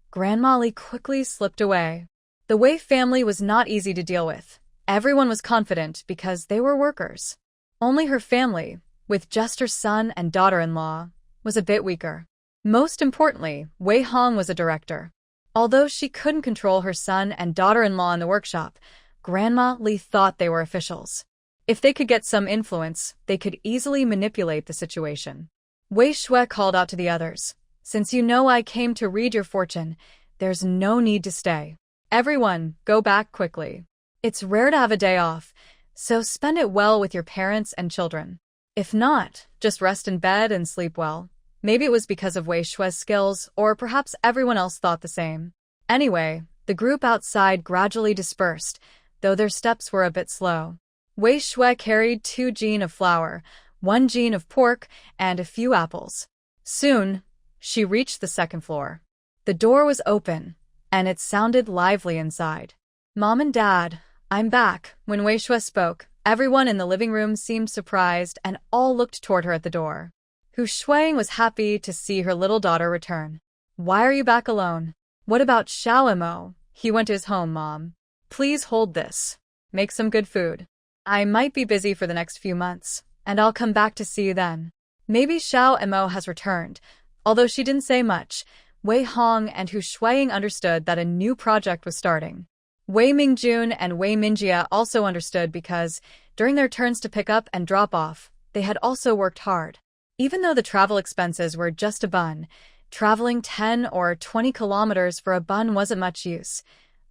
Grandma Li quickly slipped away. The Wei family was not easy to deal with. Everyone was confident because they were workers. Only her family, with just her son and daughter-in-law, was a bit weaker. Most importantly, Wei Hong was a director. Although she couldn't control her son and daughter-in-law in the workshop, Grandma Li thought they were officials. If they could get some influence, they could easily manipulate the situation. Wei Shui called out to the others. Since you know I came to read your fortune, there's no need to stay. Everyone, go back quickly. It's rare to have a day off, so spend it well with your parents and children. If not, just rest in bed and sleep well. Maybe it was because of Wei Shui's skills, or perhaps everyone else thought the same. Anyway, the group outside gradually dispersed, though their steps were a bit slow. Wei Shui carried 2 jean of flour, 1 jean of pork, and a few apples. Soon, she reached the second floor. The door was open, and it sounded lively inside. Mom and Dad, I'm back. When Wei Shui spoke, everyone in the living room seemed surprised and all looked toward her at the door. Hu Shuang was happy to see her little daughter return. Why are you back alone? What about Xiao Mo? He went to his home, Mom. Please hold this. Make some good food. I might be busy for the next few months, and I'll come back to see you then. Maybe Xiao Mo has returned. Although she didn't say much, Wei Hong and Hu Shuang understood that a new project was starting. Wei Mingjun and Wei Minjia also understood because, during their turns to pick up and drop off, they had also worked hard. Even though the travel expenses were just a bun, traveling 10 or 20 kilometers for a bun wasn't much use.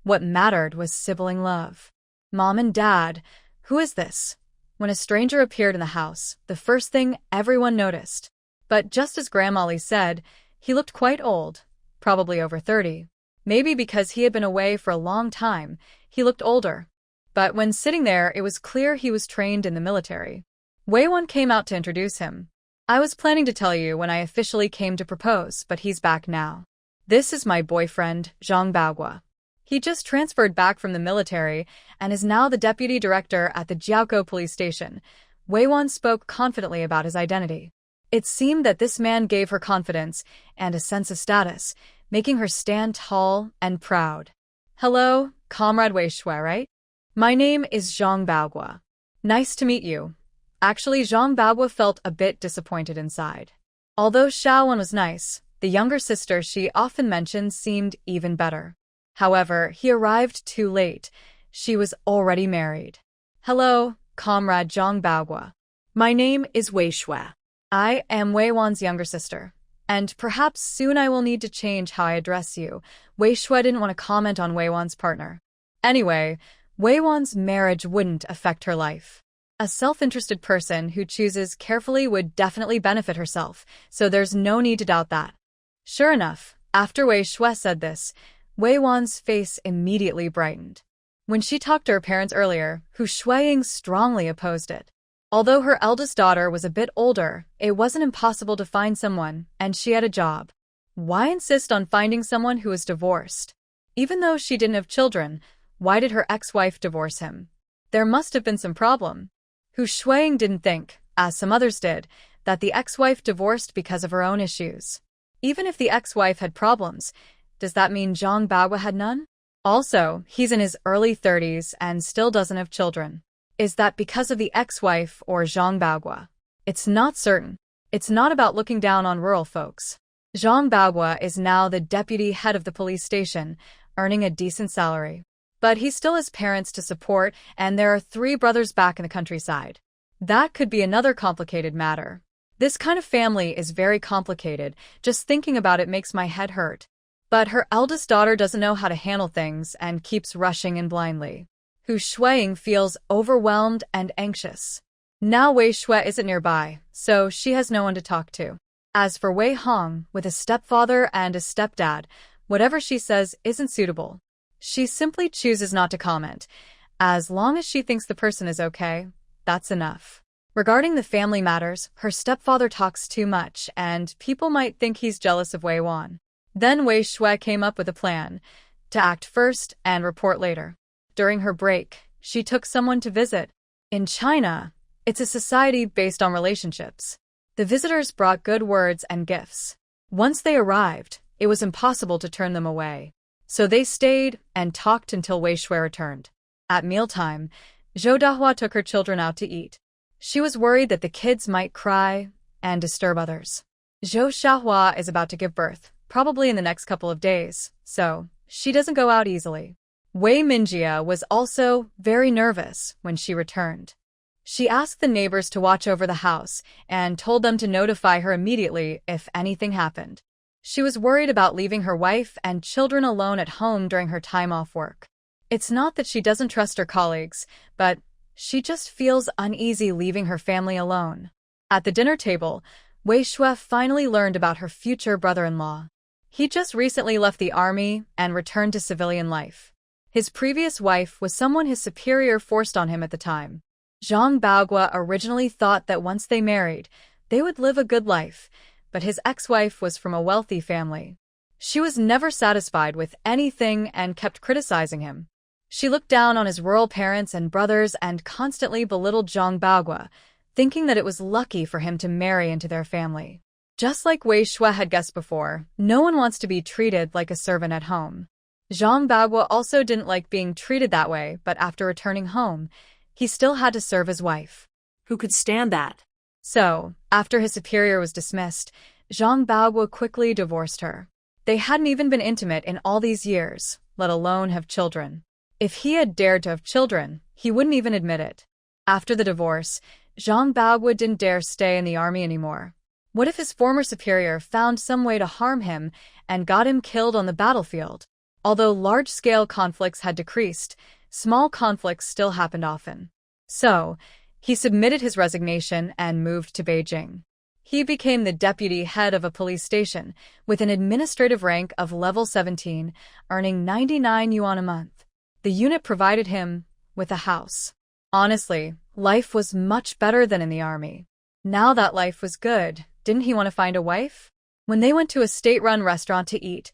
What mattered was sibling love. Mom and Dad, who is this? When a stranger appeared in the house, the first thing everyone noticed. But just as Grandma Li said, he looked quite old, probably over 30. Maybe because he had been away for a long time, he looked older. But when sitting there, it was clear he was trained in the military. Wei Wan came out to introduce him. I was planning to tell you when I officially came to propose, but he's back now. This is my boyfriend, Zhang Baogua. He just transferred back from the military and is now the deputy director at the Jiaokou police station. Wei Wan spoke confidently about his identity. It seemed that this man gave her confidence and a sense of status, making her stand tall and proud. Hello, Comrade Wei Shui, right? My name is Zhang Baogua. Nice to meet you. Actually, Zhang Baogua felt a bit disappointed inside. Although Xiaowen was nice, the younger sister she often mentioned seemed even better. However, he arrived too late. She was already married. Hello, Comrade Zhang Baogua. My name is Wei Shui. I am Wei Wan's younger sister, and perhaps soon I will need to change how I address you. Wei Shui didn't want to comment on Wei Wan's partner. Anyway, Wei Wan's marriage wouldn't affect her life. A self-interested person who chooses carefully would definitely benefit herself, so there's no need to doubt that. Sure enough, after Wei Shui said this, Wei Wan's face immediately brightened. When she talked to her parents earlier, Hu Shuiying strongly opposed it. Although her eldest daughter was a bit older, it wasn't impossible to find someone, and she had a job. Why insist on finding someone who was divorced? Even though she didn't have children, why did her ex-wife divorce him? There must have been some problem. Hu Shuiying didn't think, as some others did, that the ex-wife divorced because of her own issues. Even if the ex-wife had problems, does that mean Zhang Baogua had none? Also, he's in his early 30s and still doesn't have children. Is that because of the ex-wife or Zhang Baogua? It's not certain. It's not about looking down on rural folks. Zhang Baogua is now the deputy head of the police station, earning a decent salary. But he still has parents to support, and there are 3 brothers back in the countryside. That could be another complicated matter. This kind of family is very complicated. Just thinking about it makes my head hurt. But her eldest daughter doesn't know how to handle things and keeps rushing in blindly. Hu Shuiying feels overwhelmed and anxious. Now Wei Shui isn't nearby, so she has no one to talk to. As for Wei Hong, with a stepfather and a stepdad, whatever she says isn't suitable. She simply chooses not to comment. As long as she thinks the person is okay, that's enough. Regarding the family matters, her stepfather talks too much, and people might think he's jealous of Wei Wan. Then Wei Shui came up with a plan, to act first and report later. During her break, she took someone to visit. In China, it's a society based on relationships. The visitors brought good words and gifts. Once they arrived, it was impossible to turn them away. So they stayed and talked until Wei Shui returned. At mealtime, Zhou Dahua took her children out to eat. She was worried that the kids might cry and disturb others. Zhou Xiahua is about to give birth, probably in the next couple of days, so she doesn't go out easily. Wei Minjia was also very nervous when she returned. She asked the neighbors to watch over the house and told them to notify her immediately if anything happened. She was worried about leaving her wife and children alone at home during her time off work. It's not that she doesn't trust her colleagues, but she just feels uneasy leaving her family alone. At the dinner table, Wei Shui finally learned about her future brother-in-law. He just recently left the army and returned to civilian life. His previous wife was someone his superior forced on him at the time. Zhang Baogua originally thought that once they married, they would live a good life, but his ex-wife was from a wealthy family. She was never satisfied with anything and kept criticizing him. She looked down on his rural parents and brothers and constantly belittled Zhang Baogua, thinking that it was lucky for him to marry into their family. Just like Wei Shui had guessed before, no one wants to be treated like a servant at home. Zhang Baogua also didn't like being treated that way, but after returning home, he still had to serve his wife. Who could stand that? So, after his superior was dismissed, Zhang Baogua quickly divorced her. They hadn't even been intimate in all these years, let alone have children. If he had dared to have children, he wouldn't even admit it. After the divorce, Zhang Baogua didn't dare stay in the army anymore. What if his former superior found some way to harm him and got him killed on the battlefield? Although large-scale conflicts had decreased, small conflicts still happened often. So, he submitted his resignation and moved to Beijing. He became the deputy head of a police station, with an administrative rank of level 17, earning 99 yuan a month. The unit provided him with a house. Honestly, life was much better than in the army. Now that life was good, didn't he want to find a wife? When they went to a state-run restaurant to eat,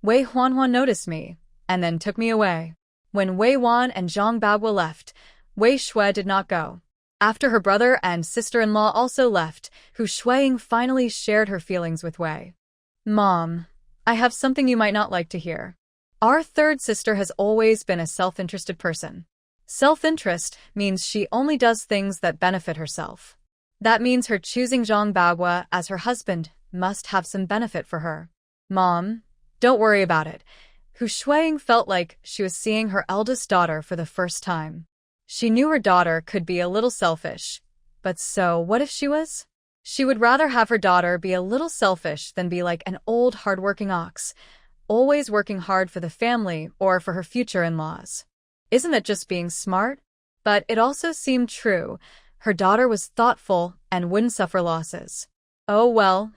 Wei Huanhuan noticed me, and then took me away. When Wei Wan and Zhang Baogua left, Wei Shui did not go. After her brother and sister-in-law also left, Hu Shuiying finally shared her feelings with Wei. Mom, I have something you might not like to hear. Our third sister has always been a self-interested person. Self-interest means she only does things that benefit herself. That means her choosing Zhang Baogua as her husband must have some benefit for her. Mom, don't worry about it. Hu Shuiying felt like she was seeing her eldest daughter for the first time. She knew her daughter could be a little selfish, but so what if she was? She would rather have her daughter be a little selfish than be like an old hard-working ox, always working hard for the family or for her future in-laws. Isn't that just being smart? But it also seemed true. Her daughter was thoughtful and wouldn't suffer losses. Oh well,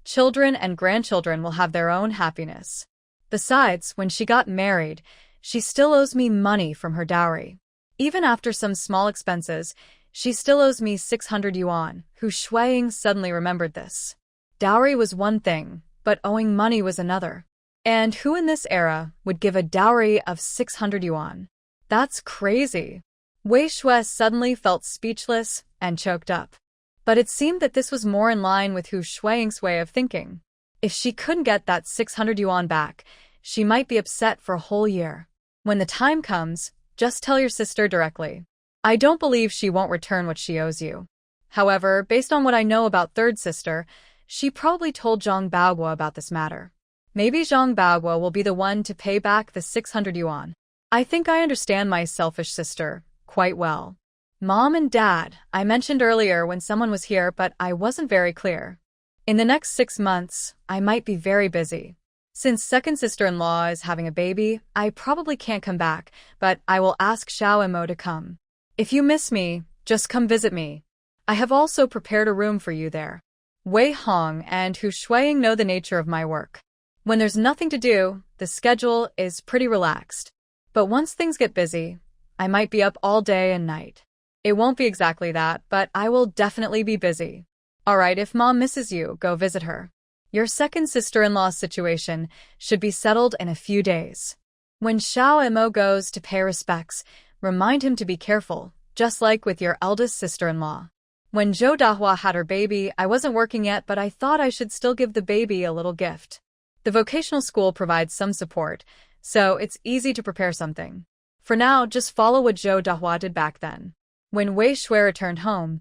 children and grandchildren will have their own happiness. Besides, when she got married, she still owes me money from her dowry. Even after some small expenses, she still owes me 600 yuan. Hu Shuiying suddenly remembered this. Dowry was one thing, but owing money was another. And who in this era would give a dowry of 600 yuan? That's crazy. Wei Shui suddenly felt speechless and choked up. But it seemed that this was more in line with Hu Shuiying's way of thinking. If she couldn't get that 600 yuan back, she might be upset for a whole year. When the time comes, just tell your sister directly. I don't believe she won't return what she owes you. However, based on what I know about third sister, she probably told Zhang Baogua about this matter. Maybe Zhang Baogua will be the one to pay back the 600 yuan. I think I understand my selfish sister quite well. Mom and Dad, I mentioned earlier when someone was here, but I wasn't very clear. In the next 6 months, I might be very busy. Since second sister-in-law is having a baby, I probably can't come back, but I will ask Xiao and Mo to come. If you miss me, just come visit me. I have also prepared a room for you there. Wei Hong and Hu Shuiying know the nature of my work. When there's nothing to do, the schedule is pretty relaxed. But once things get busy, I might be up all day and night. It won't be exactly that, but I will definitely be busy. Alright, if Mom misses you, go visit her. Your second sister-in-law's situation should be settled in a few days. When Xiao Mo goes to pay respects, remind him to be careful, just like with your eldest sister-in-law. When Zhou Dahua had her baby, I wasn't working yet, but I thought I should still give the baby a little gift. The vocational school provides some support, so it's easy to prepare something. For now, just follow what Zhou Dahua did back then. When Wei Shui returned home,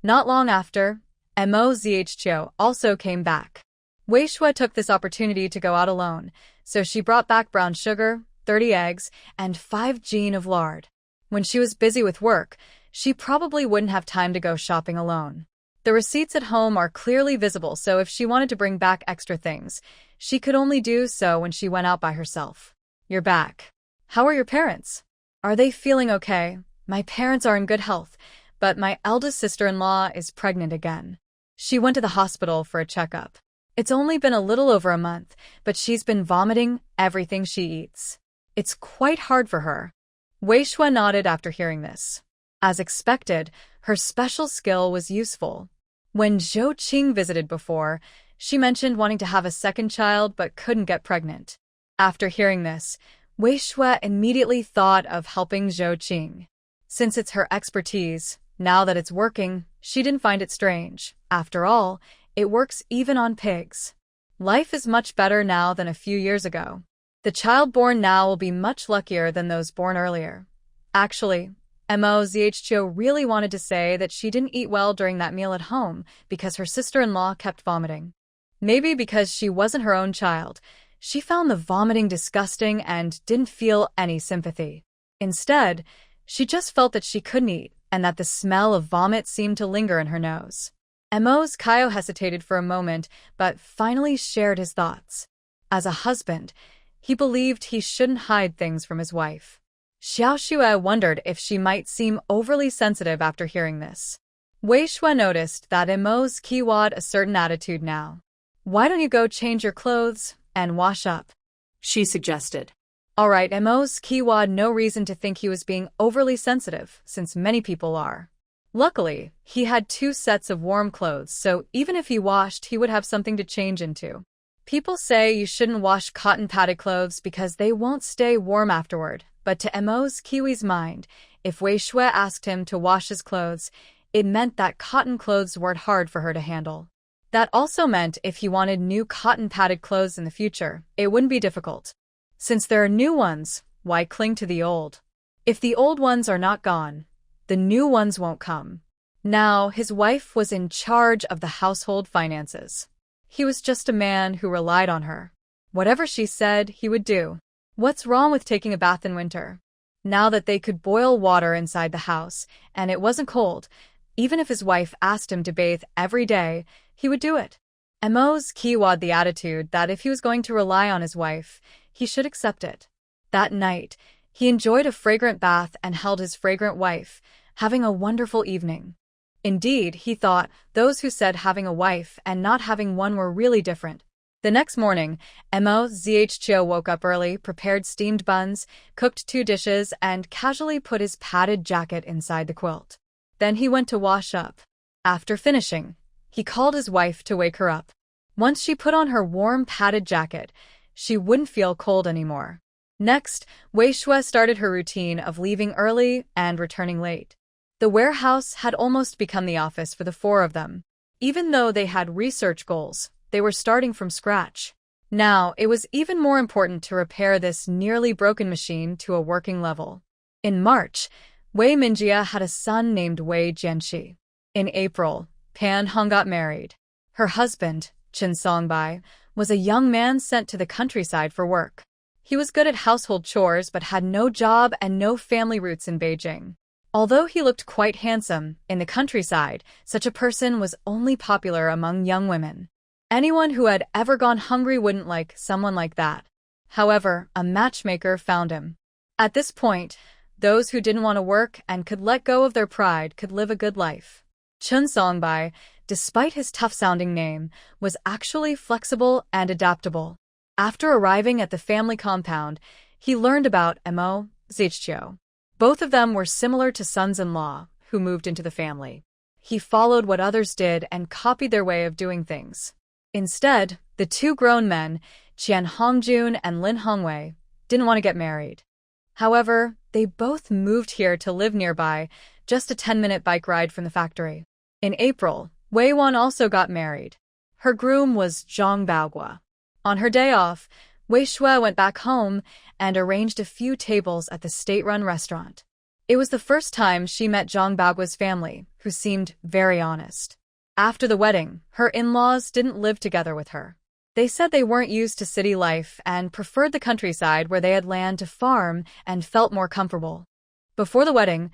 not long after, Mo Zhqiu also came back. Wei Shui took this opportunity to go out alone, so she brought back brown sugar, 30 eggs, and 5 jean of lard. When she was busy with work, she probably wouldn't have time to go shopping alone. The receipts at home are clearly visible, so if she wanted to bring back extra things, she could only do so when she went out by herself. You're back. How are your parents? Are they feeling okay? My parents are in good health, but my eldest sister-in-law is pregnant again. She went to the hospital for a checkup. It's only been a little over a month, but she's been vomiting everything she eats. It's quite hard for her. Wei Shui nodded after hearing this. As expected, her special skill was useful. When Zhou Qing visited before, she mentioned wanting to have a second child but couldn't get pregnant. After hearing this, Wei Shui immediately thought of helping Zhou Qing. Since it's her expertise, now that it's working, she didn't find it strange. After all, it works even on pigs. Life is much better now than a few years ago. The child born now will be much luckier than those born earlier. Actually, Mo.Zhio really wanted to say that she didn't eat well during that meal at home because her sister-in-law kept vomiting. Maybe because she wasn't her own child, she found the vomiting disgusting and didn't feel any sympathy. Instead, she just felt that she couldn't eat and that the smell of vomit seemed to linger in her nose. Mo.Zhio hesitated for a moment, but finally shared his thoughts. As a husband, he believed he shouldn't hide things from his wife. Xiao Shui wondered if she might seem overly sensitive after hearing this. Wei Shui noticed that Mo.Zhio had a certain attitude now. Why don't you go change your clothes and wash up? She suggested. All right, Mo.Zhio had no reason to think he was being overly sensitive, since many people are. Luckily, he had 2 sets of warm clothes, so even if he washed, he would have something to change into. People say you shouldn't wash cotton-padded clothes because they won't stay warm afterward, but to Mo.Zhio's mind, if Wei Shui asked him to wash his clothes, it meant that cotton clothes weren't hard for her to handle. That also meant if he wanted new cotton-padded clothes in the future, it wouldn't be difficult. Since there are new ones, why cling to the old? If the old ones are not gone, the new ones won't come. Now, his wife was in charge of the household finances. He was just a man who relied on her. Whatever she said, he would do. What's wrong with taking a bath in winter? Now that they could boil water inside the house, and it wasn't cold, even if his wife asked him to bathe every day, he would do it. Mo.Zhio had the attitude that if he was going to rely on his wife, he should accept it. That night, he enjoyed a fragrant bath and held his fragrant wife, having a wonderful evening. Indeed, he thought, those who said having a wife and not having one were really different. The next morning, Mo.Zhio woke up early, prepared steamed buns, cooked 2 dishes, and casually put his padded jacket inside the quilt. Then he went to wash up. After finishing, he called his wife to wake her up. Once she put on her warm padded jacket, she wouldn't feel cold anymore. Next, Wei Shui started her routine of leaving early and returning late. The warehouse had almost become the office for the 4 of them. Even though they had research goals, they were starting from scratch. Now, it was even more important to repair this nearly broken machine to a working level. In March, Wei Mingjia had a son named Wei Jianxi. In April, Pan Hong got married. Her husband, Chen Songbai, was a young man sent to the countryside for work. He was good at household chores but had no job and no family roots in Beijing. Although he looked quite handsome, in the countryside, such a person was only popular among young women. Anyone who had ever gone hungry wouldn't like someone like that. However, a matchmaker found him. At this point, those who didn't want to work and could let go of their pride could live a good life. Chen Songbai, despite his tough-sounding name, was actually flexible and adaptable. After arriving at the family compound, he learned about Mo.Zhio. Both of them were similar to sons-in-law who moved into the family. He followed what others did and copied their way of doing things. Instead, the 2 grown men, Qian Hongjun and Lin Hongwei, didn't want to get married. However, they both moved here to live nearby, just a 10-minute bike ride from the factory. In April, Wei Wan also got married. Her groom was Zhang Baogua. On her day off, Wei Shui went back home and arranged a few tables at the state-run restaurant. It was the first time she met Zhang Baogua's family, who seemed very honest. After the wedding, her in-laws didn't live together with her. They said they weren't used to city life and preferred the countryside where they had land to farm and felt more comfortable. Before the wedding,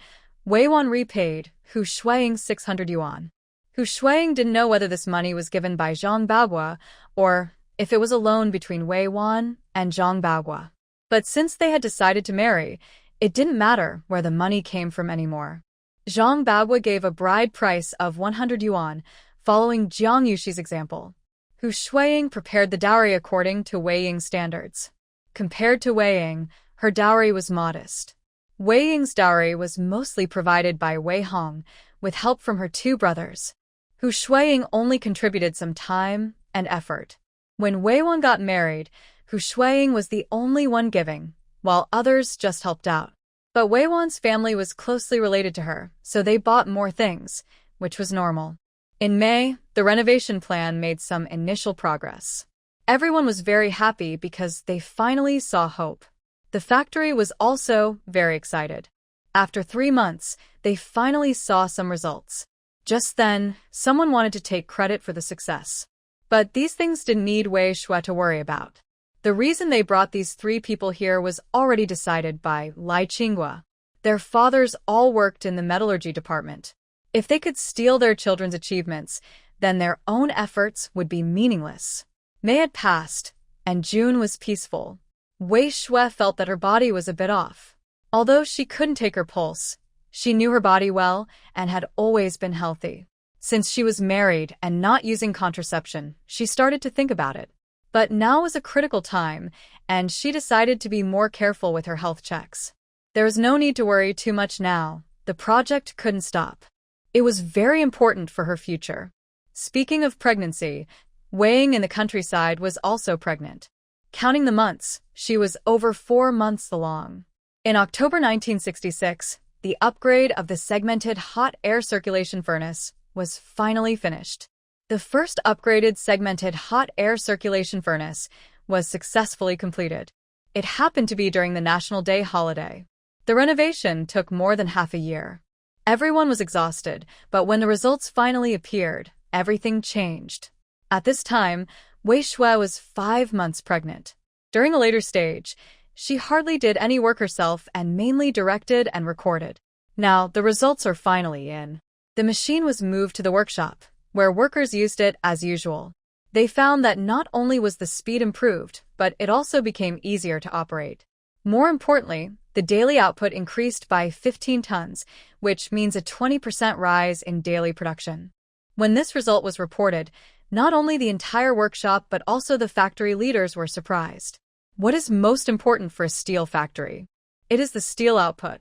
Wei Wan repaid Hu Shuiying 600 yuan. Hu Shuiying didn't know whether this money was given by Zhang Baogua or if it was a loan between Wei Wan and Zhang Baogua. But since they had decided to marry, it didn't matter where the money came from anymore. Zhang Baogua gave a bride price of 100 yuan, following Jiang Yushi's example. Hu Shuiying prepared the dowry according to Wei Ying's standards. Compared to Wei Ying, her dowry was modest. Wei Ying's dowry was mostly provided by Wei Hong, with help from her two brothers. Hu Shuiying only contributed some time and effort. When Wei Wan got married, Hu Shuiying was the only one giving, while others just helped out. But Wei Wan's family was closely related to her, so they bought more things, which was normal. In May, the renovation plan made some initial progress. Everyone was very happy because they finally saw hope. The factory was also very excited. After 3 months, they finally saw some results. Just then, someone wanted to take credit for the success. But these things didn't need Wei Shui to worry about. The reason they brought these 3 people here was already decided by Lai Qinghua. Their fathers all worked in the metallurgy department. If they could steal their children's achievements, then their own efforts would be meaningless. May had passed, and June was peaceful. Wei Shui felt that her body was a bit off. Although she couldn't take her pulse, she knew her body well and had always been healthy. Since she was married and not using contraception, she started to think about it. But now was a critical time, and she decided to be more careful with her health checks. There was no need to worry too much now. The project couldn't stop. It was very important for her future. Speaking of pregnancy, Wei Ying in the countryside was also pregnant. Counting the months, she was over 4 months along. In October 1966, the upgrade of the segmented hot air circulation furnace was finally finished. The first upgraded segmented hot air circulation furnace was successfully completed. It happened to be during the National Day holiday. The renovation took more than half a year. Everyone was exhausted, but when the results finally appeared, everything changed. At this time, Wei Shui was 5 months pregnant. During a later stage, she hardly did any work herself and mainly directed and recorded. Now, the results are finally in. The machine was moved to the workshop, where workers used it as usual. They found that not only was the speed improved, but it also became easier to operate. More importantly, the daily output increased by 15 tons, which means a 20% rise in daily production. When this result was reported, not only the entire workshop but also the factory leaders were surprised. What is most important for a steel factory? It is the steel output.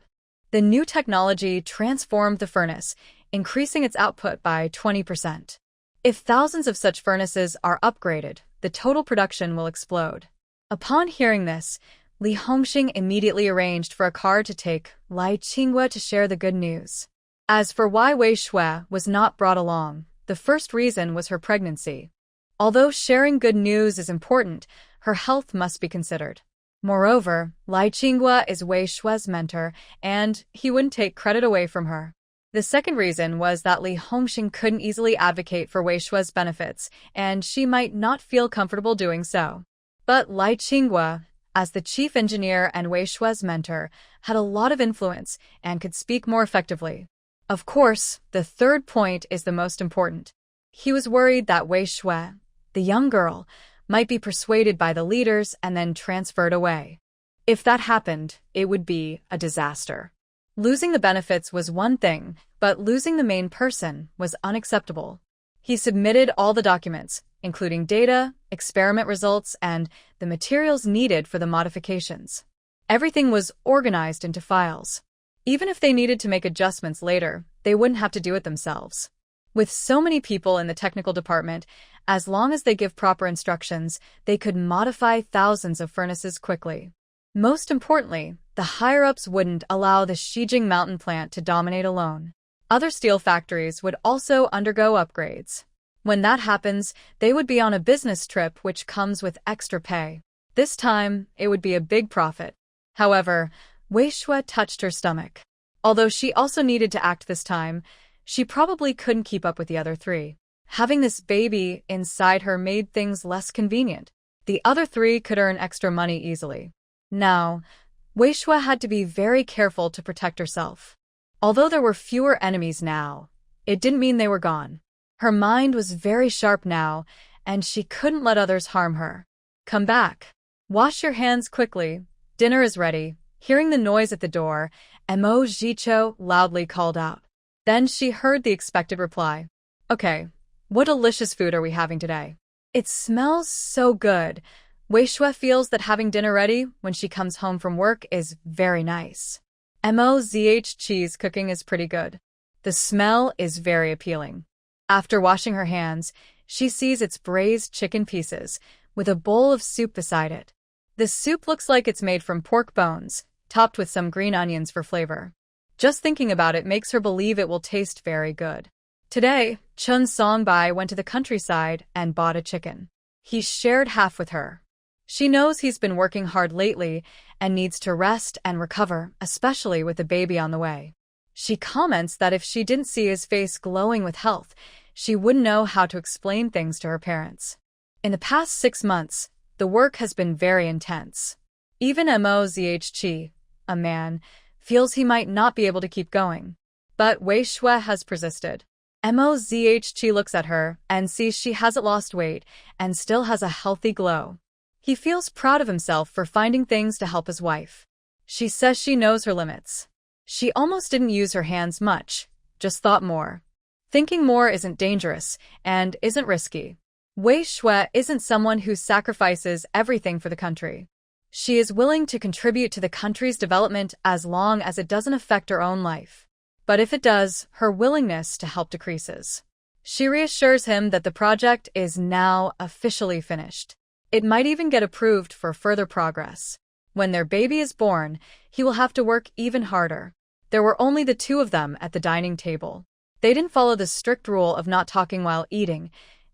The new technology transformed the furnace, increasing its output by 20%. If thousands of such furnaces are upgraded, the total production will explode. Upon hearing this, Li Hongxing immediately arranged for a car to take Lai Qinghua to share the good news. As for why Wei Shui was not brought along, the first reason was her pregnancy. Although sharing good news is important, her health must be considered. Moreover, Lai Qinghua is Wei Shui's mentor, and he wouldn't take credit away from her. The second reason was that Li Hongxing couldn't easily advocate for Wei Shui's benefits, and she might not feel comfortable doing so. But Lai Qinghua, as the chief engineer and Wei Shui's mentor, had a lot of influence and could speak more effectively. Of course, the third point is the most important. He was worried that Wei Shui, the young girl, might be persuaded by the leaders and then transferred away. If that happened, it would be a disaster. Losing the benefits was one thing, but losing the main person was unacceptable. He submitted all the documents, including data, experiment results, and the materials needed for the modifications. Everything was organized into files. Even if they needed to make adjustments later, they wouldn't have to do it themselves. With so many people in the technical department, as long as they give proper instructions, they could modify thousands of furnaces quickly. Most importantly, the higher-ups wouldn't allow the Shijing mountain plant to dominate alone. Other steel factories would also undergo upgrades. When that happens, they would be on a business trip which comes with extra pay. This time, it would be a big profit. However, Wei Shui touched her stomach. Although she also needed to act this time, she probably couldn't keep up with the other 3. Having this baby inside her made things less convenient. The other 3 could earn extra money easily. Now, Wei Shui had to be very careful to protect herself. Although there were fewer enemies now, it didn't mean they were gone. Her mind was very sharp now, and she couldn't let others harm her. Come back. Wash your hands quickly. Dinner is ready. Hearing the noise at the door, Mo Jicho loudly called out. Then she heard the expected reply. Okay, what delicious food are we having today? It smells so good. Wei Shui feels that having dinner ready when she comes home from work is very nice. Mozh cheese cooking is pretty good. The smell is very appealing. After washing her hands, she sees its braised chicken pieces, with a bowl of soup beside it. The soup looks like it's made from pork bones, topped with some green onions for flavor. Just thinking about it makes her believe it will taste very good. Today, Chun Songbai went to the countryside and bought a chicken. He shared half with her. She knows he's been working hard lately and needs to rest and recover, especially with a baby on the way. She comments that if she didn't see his face glowing with health, she wouldn't know how to explain things to her parents. In the past 6 months, the work has been very intense. Even Mozh, a man, feels he might not be able to keep going. But Wei Shui has persisted. Mozh looks at her and sees she hasn't lost weight and still has a healthy glow. He feels proud of himself for finding things to help his wife. She says she knows her limits. She almost didn't use her hands much, just thought more. Thinking more isn't dangerous and isn't risky. Wei Shui isn't someone who sacrifices everything for the country. She is willing to contribute to the country's development as long as it doesn't affect her own life. But if it does, her willingness to help decreases. She reassures him that the project is now officially finished. It might even get approved for further progress. When their baby is born, he will have to work even harder. There were only the two of them at the dining table. They didn't follow the strict rule of not talking while eating.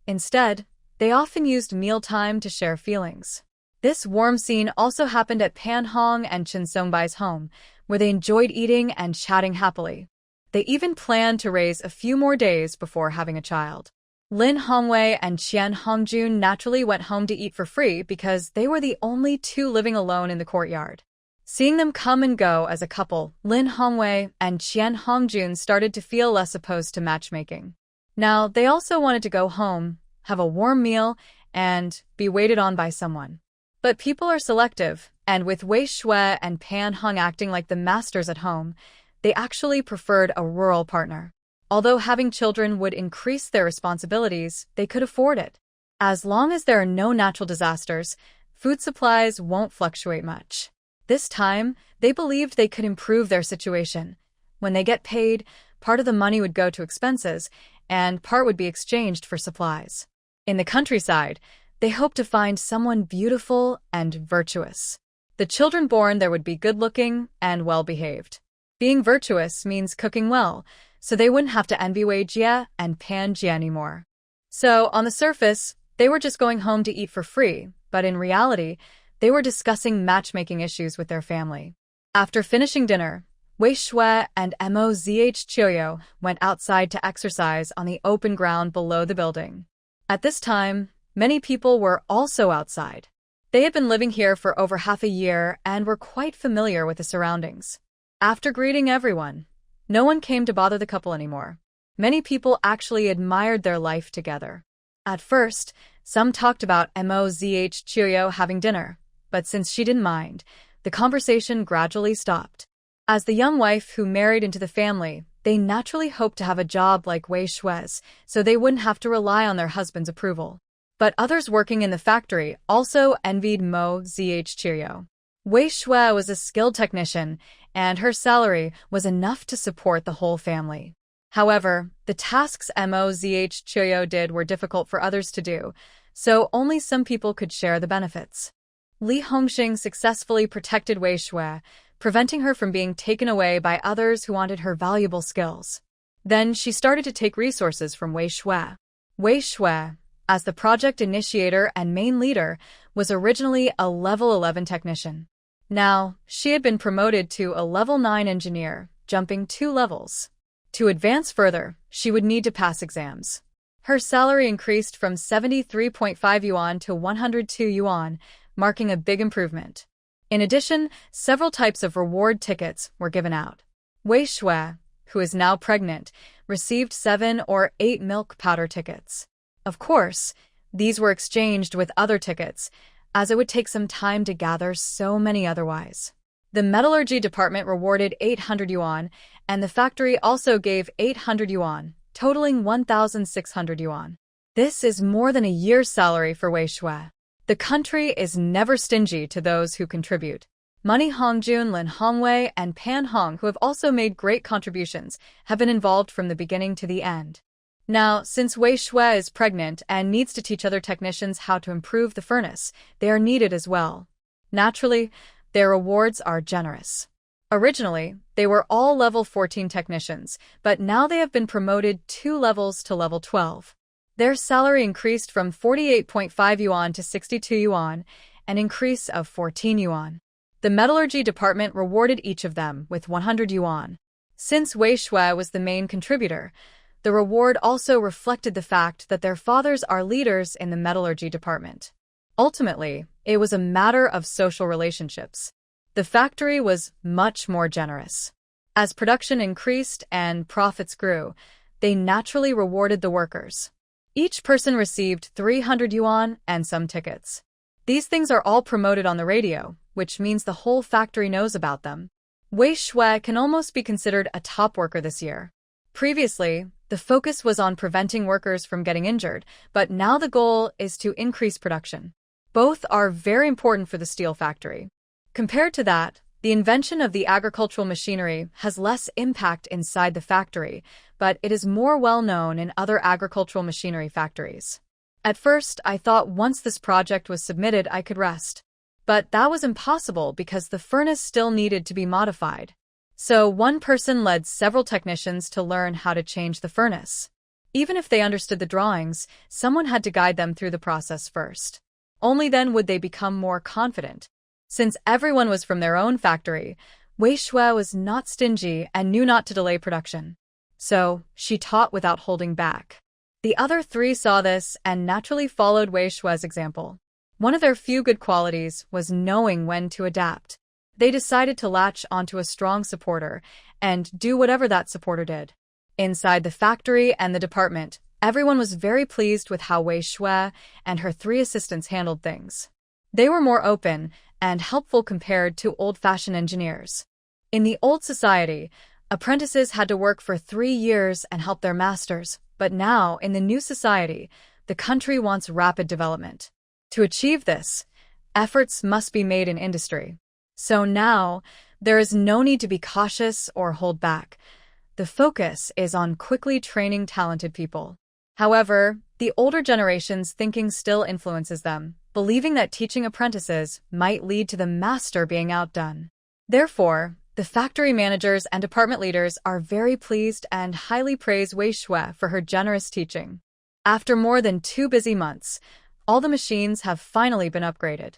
Instead, they often used mealtime to share feelings. This warm scene also happened at Pan Hong and Chun Songbai's home, where they enjoyed eating and chatting happily. They even planned to raise a few more days before having a child. Lin Hongwei and Qian Hongjun naturally went home to eat for free because they were the only two living alone in the courtyard. Seeing them come and go as a couple, Lin Hongwei and Qian Hongjun started to feel less opposed to matchmaking. Now, they also wanted to go home, have a warm meal, and be waited on by someone. But people are selective, and with Wei Shui and Pan Hong acting like the masters at home, they actually preferred a rural partner. Although having children would increase their responsibilities, they could afford it. As long as there are no natural disasters, food supplies won't fluctuate much. This time, they believed they could improve their situation. When they get paid, part of the money would go to expenses, and part would be exchanged for supplies. In the countryside, they hoped to find someone beautiful and virtuous. The children born there would be good-looking and well-behaved. Being virtuous means cooking well, so they wouldn't have to envy Wei Jie and Pan Jie anymore. So, on the surface, they were just going home to eat for free, but in reality, they were discussing matchmaking issues with their family. After finishing dinner, Wei Shui and Mozh went outside to exercise on the open ground below the building. At this time, many people were also outside. They had been living here for over half a year and were quite familiar with the surroundings. After greeting everyone, no one came to bother the couple anymore. Many people actually admired their life together. At first, some talked about Mozh having dinner, but since she didn't mind, the conversation gradually stopped. As the young wife who married into the family, they naturally hoped to have a job like Wei Shui's, so they wouldn't have to rely on their husband's approval. But others working in the factory also envied Mozh. Wei Shui was a skilled technician, and her salary was enough to support the whole family. However, the tasks Mozh did were difficult for others to do, so only some people could share the benefits. Li Hongxing successfully protected Wei Shui, preventing her from being taken away by others who wanted her valuable skills. Then she started to take resources from Wei Shui. Wei Shui, as the project initiator and main leader, was originally a level 11 technician. Now, she had been promoted to a level 9 engineer, jumping 2 levels. To advance further, she would need to pass exams. Her salary increased from 73.5 yuan to 102 yuan, marking a big improvement. In addition, several types of reward tickets were given out. Wei Shui, who is now pregnant, received 7 or 8 milk powder tickets. Of course, these were exchanged with other tickets, as it would take some time to gather so many otherwise. The metallurgy department rewarded 800 yuan, and the factory also gave 800 yuan, totaling 1,600 yuan. This is more than a year's salary for Wei Shui. The country is never stingy to those who contribute. Money Hongjun, Lin Hongwei, and Pan Hong, who have also made great contributions, have been involved from the beginning to the end. Now, since Wei Shui is pregnant and needs to teach other technicians how to improve the furnace, they are needed as well. Naturally, their rewards are generous. Originally, they were all level 14 technicians, but now they have been promoted 2 levels to level 12. Their salary increased from 48.5 yuan to 62 yuan, an increase of 14 yuan. The metallurgy department rewarded each of them with 100 yuan. Since Wei Shui was the main contributor, the reward also reflected the fact that their fathers are leaders in the metallurgy department. Ultimately, it was a matter of social relationships. The factory was much more generous. As production increased and profits grew, they naturally rewarded the workers. Each person received 300 yuan and some tickets. These things are all promoted on the radio, which means the whole factory knows about them. Wei Shui can almost be considered a top worker this year. Previously, the focus was on preventing workers from getting injured, but now the goal is to increase production. Both are very important for the steel factory. Compared to that, the invention of the agricultural machinery has less impact inside the factory, but it is more well known in other agricultural machinery factories. At first, I thought once this project was submitted, I could rest. But that was impossible because the furnace still needed to be modified. So one person led several technicians to learn how to change the furnace. Even if they understood the drawings, someone had to guide them through the process first. Only then would they become more confident. Since everyone was from their own factory, Wei Shui was not stingy and knew not to delay production. So, she taught without holding back. The other 3 saw this and naturally followed Wei Shui's example. One of their few good qualities was knowing when to adapt. They decided to latch onto a strong supporter and do whatever that supporter did. Inside the factory and the department, everyone was very pleased with how Wei Shui and her 3 assistants handled things. They were more open and helpful compared to old-fashioned engineers. In the old society, apprentices had to work for 3 years and help their masters, but now, in the new society, the country wants rapid development. To achieve this, efforts must be made in industry. So now, there is no need to be cautious or hold back. The focus is on quickly training talented people. However, the older generation's thinking still influences them, believing that teaching apprentices might lead to the master being outdone. Therefore, the factory managers and department leaders are very pleased and highly praise Wei Shui for her generous teaching. After more than 2 busy months, all the machines have finally been upgraded.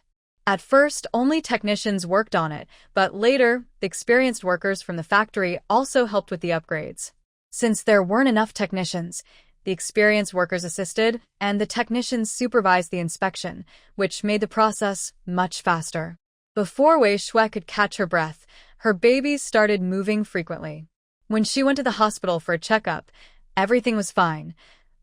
At first, only technicians worked on it, but later, the experienced workers from the factory also helped with the upgrades. Since there weren't enough technicians, the experienced workers assisted, and the technicians supervised the inspection, which made the process much faster. Before Wei Shui could catch her breath, her babies started moving frequently. When she went to the hospital for a checkup, everything was fine.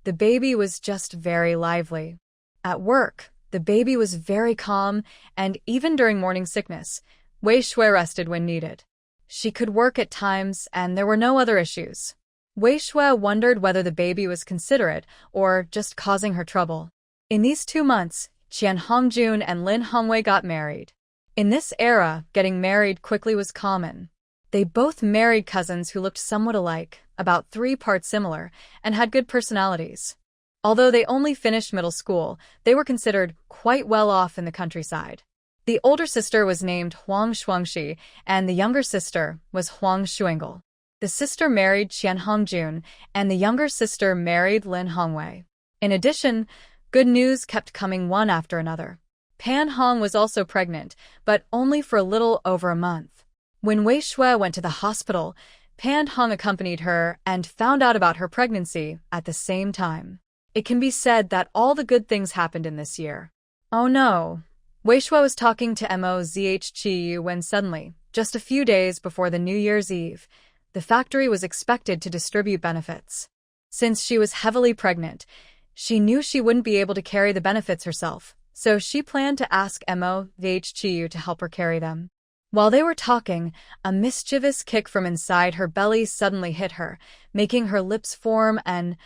The baby was just very lively. At work, the baby was very calm, and even during morning sickness, Wei Shui rested when needed. She could work at times, and there were no other issues. Wei Shui wondered whether the baby was considerate or just causing her trouble. In these 2 months, Qian Hongjun and Lin Hongwei got married. In this era, getting married quickly was common. They both married cousins who looked somewhat alike, about 3 parts similar, and had good personalities. Although they only finished middle school, they were considered quite well off in the countryside. The older sister was named Huang Shuangxi, and the younger sister was Huang Shuangel. The sister married Qian Hongjun, and the younger sister married Lin Hongwei. In addition, good news kept coming one after another. Pan Hong was also pregnant, but only for a little over a month. When Wei Shui went to the hospital, Pan Hong accompanied her and found out about her pregnancy at the same time. It can be said that all the good things happened in this year. Oh no! Wei Shui was talking to Mo Zhqiu when suddenly, just a few days before the New Year's Eve, The factory was expected to distribute benefits. Since she was heavily pregnant, she knew she wouldn't be able to carry the benefits herself, so she planned to ask MOVHCU to help her carry them. While they were talking, a mischievous kick from inside her belly suddenly hit her, making her lips form an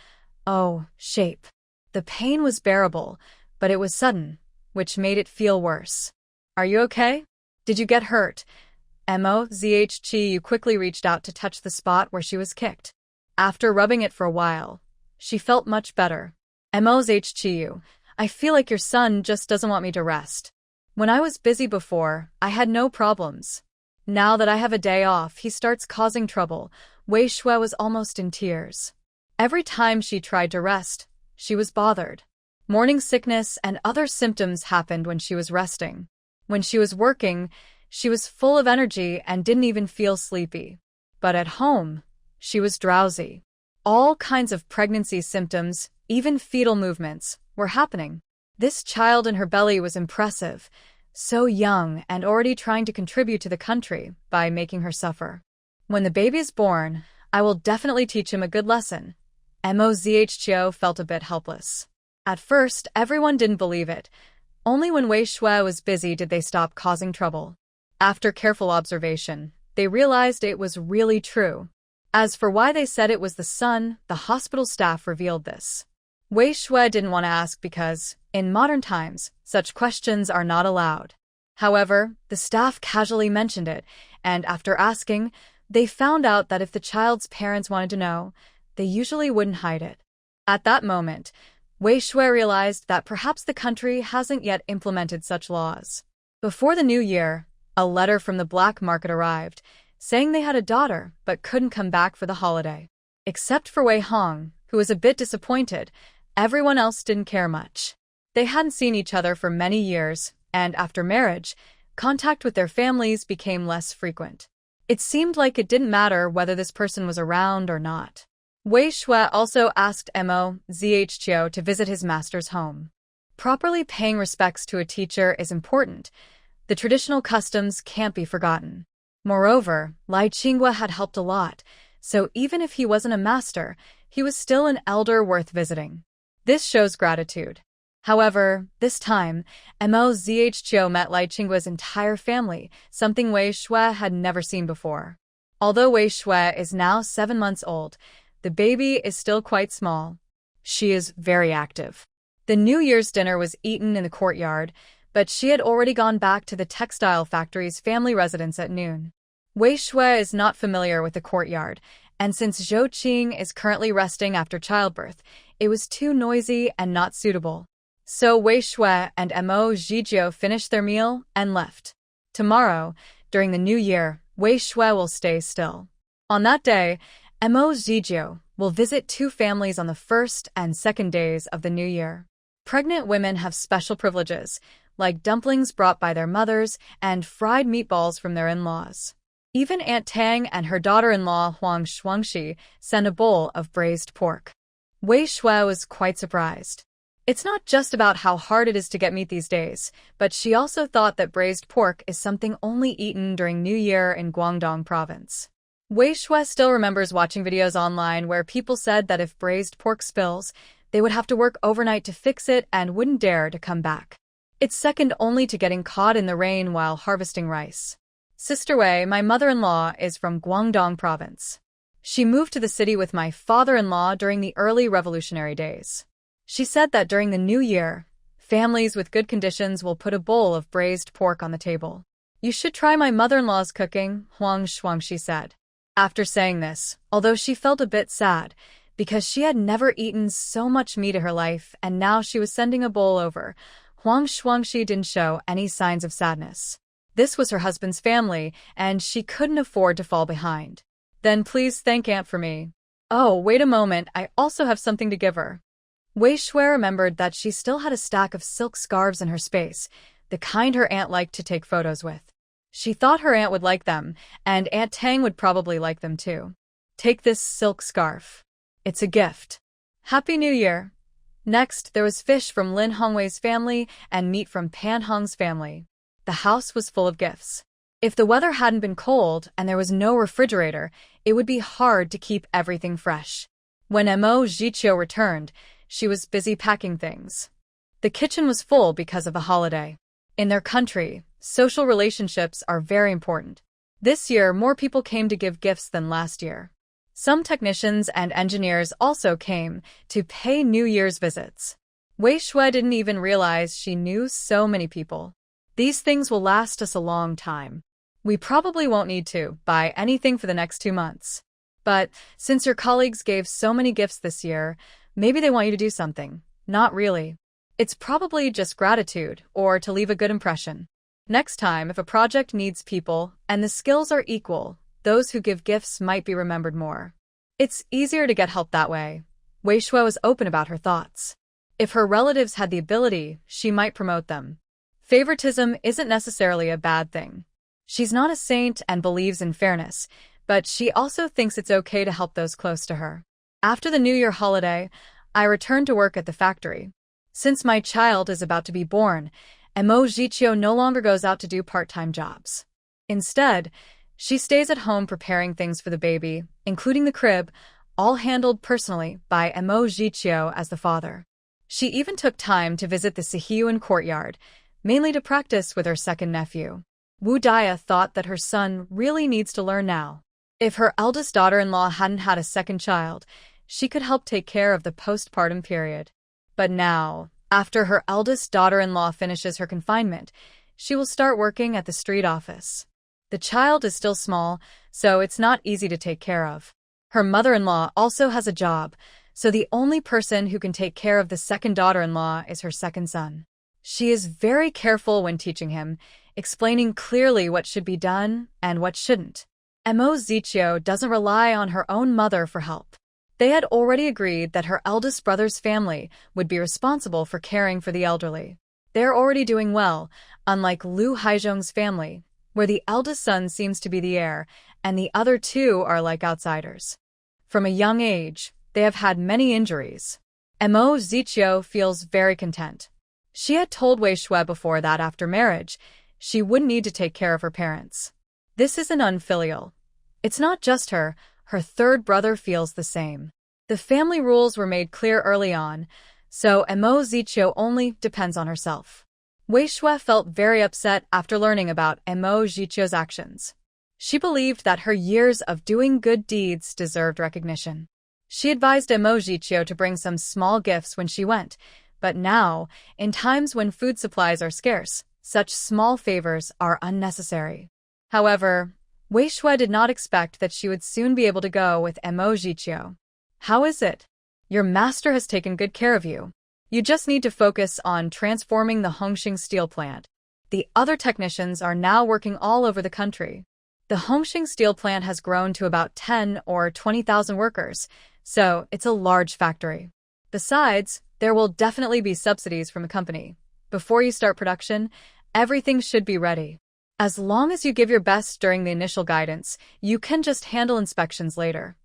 O shape. The pain was bearable, but it was sudden, which made it feel worse. "Are you okay? Did you get hurt?" MOZHCU quickly reached out to touch the spot where she was kicked. After rubbing it for a while, she felt much better. "MOZHCU, I feel like your son just doesn't want me to rest. When I was busy before, I had no problems. Now that I have a day off, he starts causing trouble." Wei Shui was almost in tears. Every time she tried to rest, she was bothered. Morning sickness and other symptoms happened when she was resting. When she was working, she was full of energy and didn't even feel sleepy. But at home, she was drowsy. All kinds of pregnancy symptoms, even fetal movements, were happening. This child in her belly was impressive, so young and already trying to contribute to the country by making her suffer. "When the baby is born, I will definitely teach him a good lesson." MOZHCO felt a bit helpless. At first, everyone didn't believe it. Only when Wei Shui was busy did they stop causing trouble. After careful observation, they realized it was really true. As for why they said it was the son, the hospital staff revealed this. Wei Shui didn't want to ask because, in modern times, such questions are not allowed. However, the staff casually mentioned it, and after asking, they found out that if the child's parents wanted to know, they usually wouldn't hide it. At that moment, Wei Shui realized that perhaps the country hasn't yet implemented such laws. Before the new year, a letter from the black market arrived, saying they had a daughter but couldn't come back for the holiday. Except for Wei Hong, who was a bit disappointed, everyone else didn't care much. They hadn't seen each other for many years, and after marriage, contact with their families became less frequent. It seemed like it didn't matter whether this person was around or not. Wei Shui also asked MOZHCO to visit his master's home. Properly paying respects to a teacher is important. The traditional customs can't be forgotten. Moreover, Lai Qinghua had helped a lot, so even if he wasn't a master, he was still an elder worth visiting. This shows gratitude. However, this time, MOZHCO met Lai Qinghua's entire family, something Wei Shui had never seen before. Although Wei Shui is now 7 months old, the baby is still quite small. She is very active. The New Year's dinner was eaten in the courtyard, but she had already gone back to the textile factory's family residence at noon. Wei Shui is not familiar with the courtyard, and since Zhou Qing is currently resting after childbirth, it was too noisy and not suitable. So Wei Shui and Mo Zhizhou finished their meal and left. Tomorrow, during the new year, Wei Shui will stay still. On that day, Mo Zhizhou will visit 2 families on the first and second days of the new year. Pregnant women have special privileges, like dumplings brought by their mothers and fried meatballs from their in-laws. Even Aunt Tang and her daughter-in-law Huang Shuangxi sent a bowl of braised pork. Wei Shui was quite surprised. It's not just about how hard it is to get meat these days, but she also thought that braised pork is something only eaten during New Year in Guangdong province. Wei Shui still remembers watching videos online where people said that if braised pork spills, they would have to work overnight to fix it and wouldn't dare to come back. It's second only to getting caught in the rain while harvesting rice. Sister Wei, my mother-in-law, is from Guangdong province. She moved to the city with my father-in-law during the early revolutionary days. She said that during the new year, families with good conditions will put a bowl of braised pork on the table. You should try my mother-in-law's cooking, Huang Shuangxi said. After saying this, although she felt a bit sad, because she had never eaten so much meat in her life and now she was sending a bowl over, Huang Shuangxi didn't show any signs of sadness. This was her husband's family, and she couldn't afford to fall behind. Then please thank Aunt for me. Oh, wait a moment, I also have something to give her. Wei Shui remembered that she still had a stack of silk scarves in her space, the kind her aunt liked to take photos with. She thought her aunt would like them, and Aunt Tang would probably like them too. Take this silk scarf. It's a gift. Happy New Year. Next, there was fish from Lin Hongwei's family and meat from Pan Hong's family. The house was full of gifts. If the weather hadn't been cold and there was no refrigerator, it would be hard to keep everything fresh. When Mo Jichio returned, she was busy packing things. The kitchen was full because of the holiday. In their country, social relationships are very important. This year, more people came to give gifts than last year. Some technicians and engineers also came to pay New Year's visits. Wei Shui didn't even realize she knew so many people. These things will last us a long time. We probably won't need to buy anything for the next 2 months. But since your colleagues gave so many gifts this year, maybe they want you to do something. Not really. It's probably just gratitude or to leave a good impression. Next time, if a project needs people and the skills are equal, those who give gifts might be remembered more. It's easier to get help that way. Wei Shui was open about her thoughts. If her relatives had the ability, she might promote them. Favoritism isn't necessarily a bad thing. She's not a saint and believes in fairness, but she also thinks it's okay to help those close to her. After the New Year holiday, I returned to work at the factory. Since my child is about to be born, Mo Jichio no longer goes out to do part-time jobs. Instead, she stays at home preparing things for the baby, including the crib, all handled personally by Mo Jichio as the father. She even took time to visit the Sihyuan courtyard, mainly to practice with her second nephew. Wu Dia thought that her son really needs to learn now. If her eldest daughter-in-law hadn't had a second child, she could help take care of the postpartum period. But now, after her eldest daughter-in-law finishes her confinement, she will start working at the street office. The child is still small, so it's not easy to take care of. Her mother-in-law also has a job, so the only person who can take care of the second daughter-in-law is her second son. She is very careful when teaching him, explaining clearly what should be done and what shouldn't. Mo Zichio doesn't rely on her own mother for help. They had already agreed that her eldest brother's family would be responsible for caring for the elderly. They're already doing well, unlike Liu Haizhong's family, where the eldest son seems to be the heir, and the other two are like outsiders. From a young age, they have had many injuries. Mo Zichio feels very content. She had told Wei Shui before that after marriage, she wouldn't need to take care of her parents. This isn't unfilial. It's not just her third brother feels the same. The family rules were made clear early on, so Mo Zichio only depends on herself. Wei Shui felt very upset after learning about Mo Zichio's actions. She believed that her years of doing good deeds deserved recognition. She advised Mo Zichio to bring some small gifts when she went, but now, in times when food supplies are scarce, such small favors are unnecessary. However, Wei Shui did not expect that she would soon be able to go with Mo Zichio. How is it? Your master has taken good care of you. You just need to focus on transforming the Hongqing steel plant. The other technicians are now working all over the country. The Hongqing steel plant has grown to about 10 or 20,000 workers, so it's a large factory. Besides, there will definitely be subsidies from the company. Before you start production, everything should be ready. As long as you give your best during the initial guidance, you can just handle inspections later.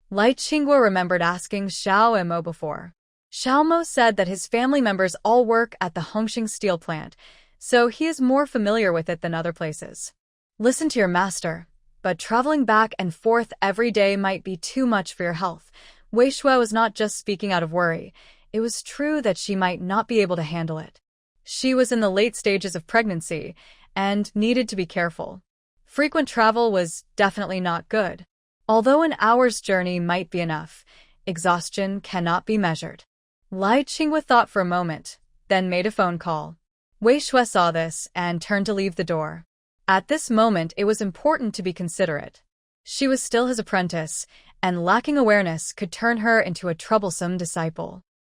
Lai Qingguo remembered asking Xiao Mo before. Xiao Mo said that his family members all work at the Hongqing steel plant, so he is more familiar with it than other places. Listen to your master, but traveling back and forth every day might be too much for your health. Wei Shui was not just speaking out of worry. It was true that she might not be able to handle it. She was in the late stages of pregnancy and needed to be careful. Frequent travel was definitely not good. Although an hour's journey might be enough, exhaustion cannot be measured. Lai Qingwu thought for a moment, then made a phone call. Wei Shui saw this and turned to leave the door. At this moment, it was important to be considerate. She was still his apprentice, and lacking awareness could turn her into a troublesome disciple.